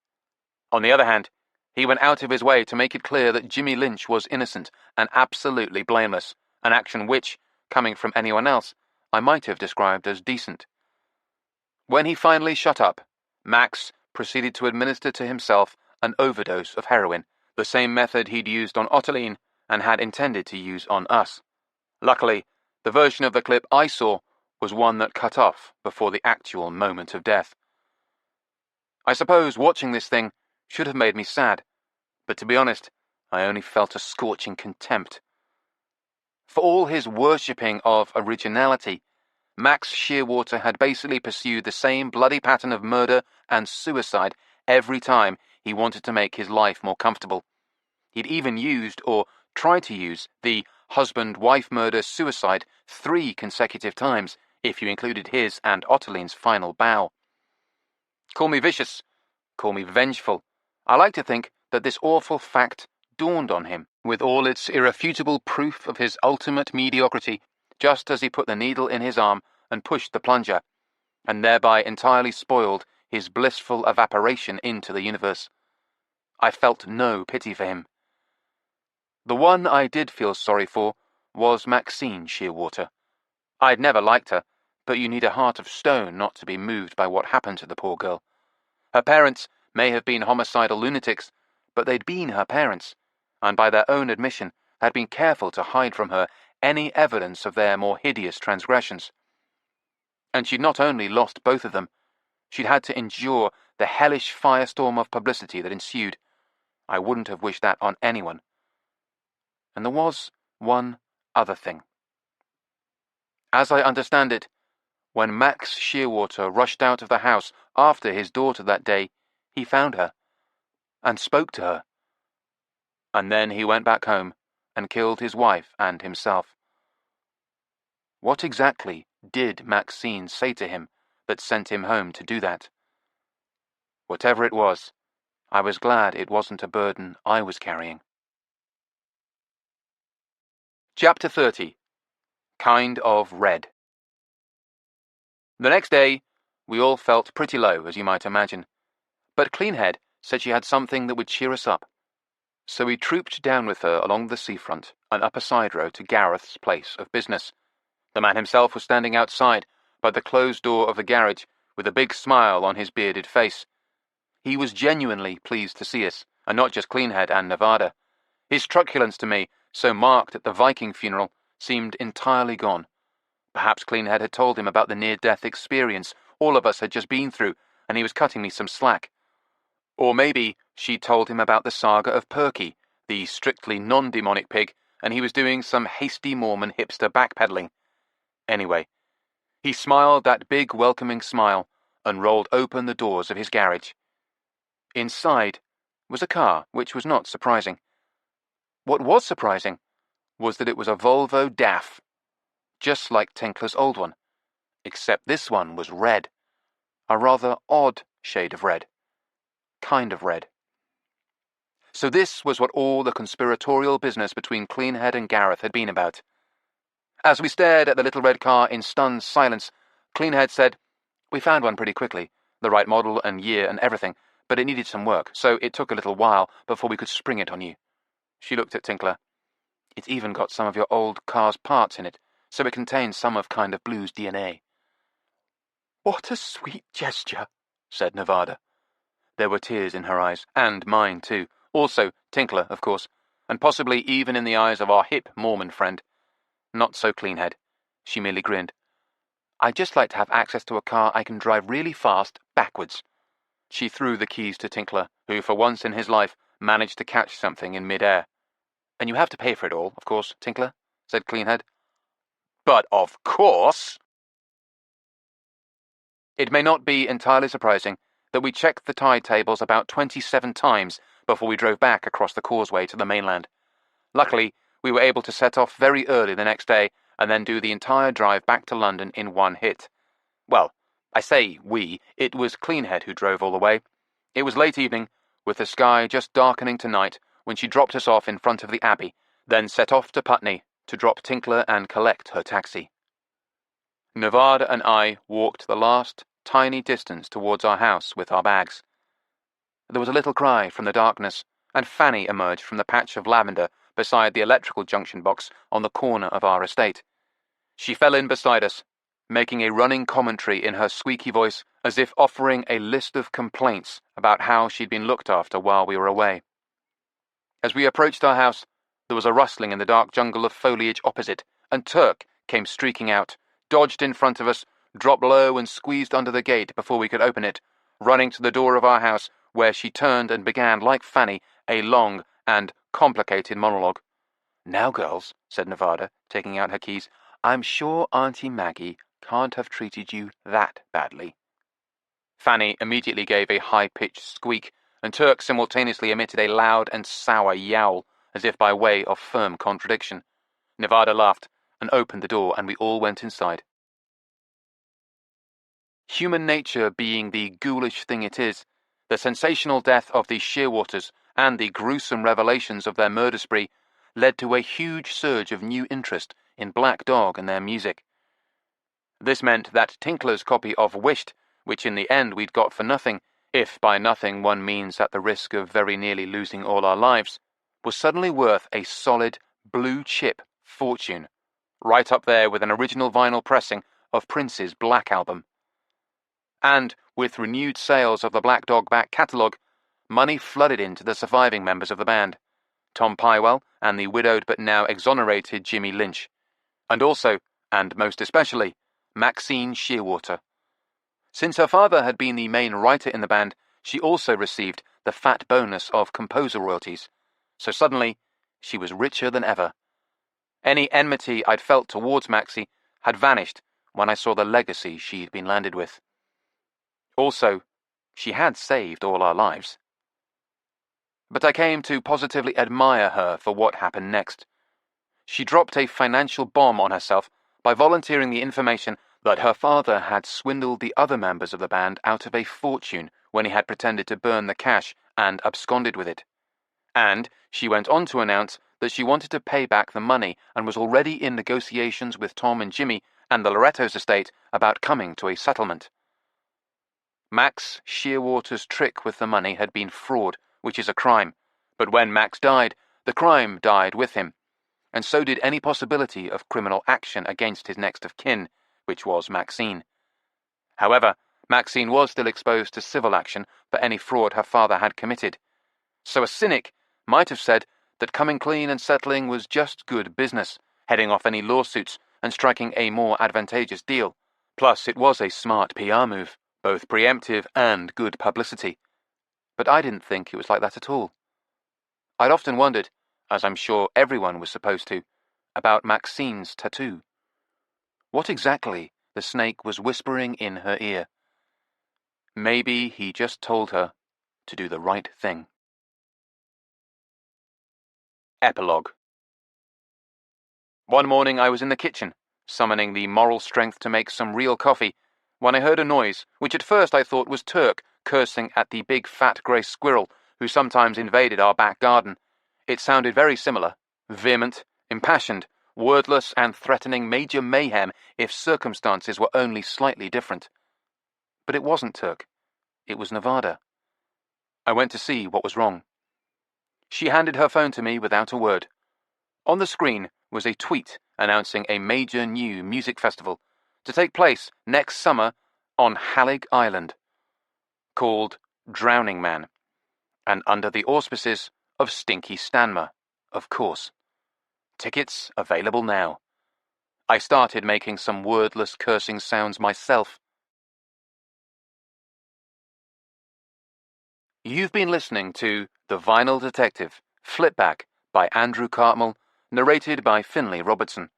S3: On the other hand, he went out of his way to make it clear that Jimmy Lynch was innocent and absolutely blameless, an action which, coming from anyone else, I might have described as decent. When he finally shut up, Max proceeded to administer to himself an overdose of heroin, the same method he'd used on Ottoline and had intended to use on us. Luckily, the version of the clip I saw was one that cut off before the actual moment of death. I suppose watching this thing should have made me sad, but to be honest, I only felt a scorching contempt. For all his worshipping of originality, Max Shearwater had basically pursued the same bloody pattern of murder and suicide every time he wanted to make his life more comfortable. He'd even used, or tried to use, the husband-wife murder-suicide 3 consecutive times, if you included his and Ottoline's final bow. Call me vicious, call me vengeful. I like to think that this awful fact dawned on him, with all its irrefutable proof of his ultimate mediocrity, just as he put the needle in his arm and pushed the plunger, and thereby entirely spoiled his blissful evaporation into the universe. I felt no pity for him. The one I did feel sorry for was Maxine Shearwater. I'd never liked her, but you need a heart of stone not to be moved by what happened to the poor girl. Her parents may have been homicidal lunatics, but they'd been her parents, and by their own admission had been careful to hide from her any evidence of their more hideous transgressions. And she'd not only lost both of them, she'd had to endure the hellish firestorm of publicity that ensued. I wouldn't have wished that on anyone. And there was one other thing. As I understand it, when Max Shearwater rushed out of the house after his daughter that day, he found her, and spoke to her. And then he went back home and killed his wife and himself. What exactly did Maxine say to him that sent him home to do that? Whatever it was, I was glad it wasn't a burden I was carrying. Chapter 30. Kind of Red. The next day, we all felt pretty low, as you might imagine, but Cleanhead said she had something that would cheer us up. So we trooped down with her along the seafront and up a side road to Gareth's place of business. The man himself was standing outside by the closed door of the garage with a big smile on his bearded face. He was genuinely pleased to see us, and not just Cleanhead and Nevada. His truculence to me, so marked at the Viking funeral, seemed entirely gone. Perhaps Cleanhead had told him about the near-death experience all of us had just been through, and he was cutting me some slack. Or maybe she'd told him about the saga of Perky, the strictly non-demonic pig, and he was doing some hasty Mormon hipster backpedaling. Anyway, he smiled that big welcoming smile and rolled open the doors of his garage. Inside was a car, which was not surprising. What was surprising was that it was a Volvo DAF, just like Tinkler's old one, except this one was red, a rather odd shade of red, kind of red. So this was what all the conspiratorial business between Cleanhead and Gareth had been about. As we stared at the little red car in stunned silence, Cleanhead said, "We found one pretty quickly, the right model and year and everything, but it needed some work, so it took a little while before we could spring it on you." She looked at Tinkler. "It's even got some of your old car's parts in it, so it contains some of kind of Blue's DNA." "What a sweet gesture," said Nevada. There were tears in her eyes, and mine too. Also Tinkler, of course, and possibly even in the eyes of our hip Mormon friend. Not so Cleanhead. She merely grinned. "I'd just like to have access to a car I can drive really fast, backwards." She threw the keys to Tinkler, who for once in his life managed to catch something in mid-air. "And you have to pay for it all, of course, Tinkler," said Cleanhead. "But of course!" It may not be entirely surprising that we checked the tide tables about 27 times before we drove back across the causeway to the mainland. Luckily, we were able to set off very early the next day and then do the entire drive back to London in one hit. Well, I say we, it was Cleanhead who drove all the way. It was late evening, with the sky just darkening to night, when she dropped us off in front of the Abbey, then set off to Putney to drop Tinkler and collect her taxi. Nevada and I walked the last tiny distance towards our house with our bags. There was a little cry from the darkness, and Fanny emerged from the patch of lavender beside the electrical junction box on the corner of our estate. She fell in beside us, making a running commentary in her squeaky voice as if offering a list of complaints about how she'd been looked after while we were away. As we approached our house, there was a rustling in the dark jungle of foliage opposite, and Turk came streaking out, dodged in front of us, dropped low and squeezed under the gate before we could open it, running to the door of our house, where she turned and began, like Fanny, a long and complicated monologue. "Now, girls," said Nevada, taking out her keys, "I'm sure Auntie Maggie can't have treated you that badly." Fanny immediately gave a high-pitched squeak, and Turk simultaneously emitted a loud and sour yowl, as if by way of firm contradiction. Nevada laughed and opened the door, and we all went inside. Human nature being the ghoulish thing it is, the sensational death of the Shearwaters and the gruesome revelations of their murder spree led to a huge surge of new interest in Black Dog and their music. This meant that Tinkler's copy of Wished, which in the end we'd got for nothing, if by nothing one means at the risk of very nearly losing all our lives, was suddenly worth a solid blue-chip fortune, right up there with an original vinyl pressing of Prince's Black Album. And, with renewed sales of the Black Dog back catalogue, money flooded into the surviving members of the band, Tom Pywell and the widowed but now exonerated Jimmy Lynch, and also, and most especially, Maxine Shearwater. Since her father had been the main writer in the band, she also received the fat bonus of composer royalties, so suddenly she was richer than ever. Any enmity I'd felt towards Maxie had vanished when I saw the legacy she'd been landed with. Also, she had saved all our lives. But I came to positively admire her for what happened next. She dropped a financial bomb on herself by volunteering the information that her father had swindled the other members of the band out of a fortune when he had pretended to burn the cash and absconded with it. And she went on to announce that she wanted to pay back the money and was already in negotiations with Tom and Jimmy and the Loretto's estate about coming to a settlement. Max Shearwater's trick with the money had been fraud, which is a crime, but when Max died, the crime died with him, and so did any possibility of criminal action against his next of kin, which was Maxine. However, Maxine was still exposed to civil action for any fraud her father had committed, so a cynic might have said that coming clean and settling was just good business, heading off any lawsuits, and striking a more advantageous deal. Plus, it was a smart PR move, both preemptive and good publicity. But I didn't think it was like that at all. I'd often wondered, as I'm sure everyone was supposed to, about Maxine's tattoo. What exactly the snake was whispering in her ear. Maybe he just told her to do the right thing. Epilogue. One morning I was in the kitchen, summoning the moral strength to make some real coffee, when I heard a noise, which at first I thought was Turk cursing at the big fat grey squirrel who sometimes invaded our back garden. It sounded very similar, vehement, impassioned, wordless, and threatening major mayhem if circumstances were only slightly different. But it wasn't Turk. It was Nevada. I went to see what was wrong. She handed her phone to me without a word. On the screen was a tweet announcing a major new music festival to take place next summer on Hallig Island, called Drowning Man, and under the auspices of Stinky Stamner, of course. Tickets available now. I started making some wordless cursing sounds myself. You've been listening to The Vinyl Detective, Flipback by Andrew Cartmel, narrated by Finlay Robertson.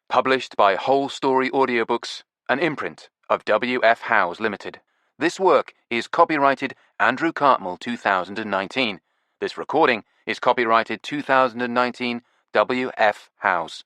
S3: Published by Whole Story Audiobooks, an imprint of W.F. Howes Limited. This work is copyrighted Andrew Cartmel 2019. This recording is copyrighted 2019 W.F. Howes.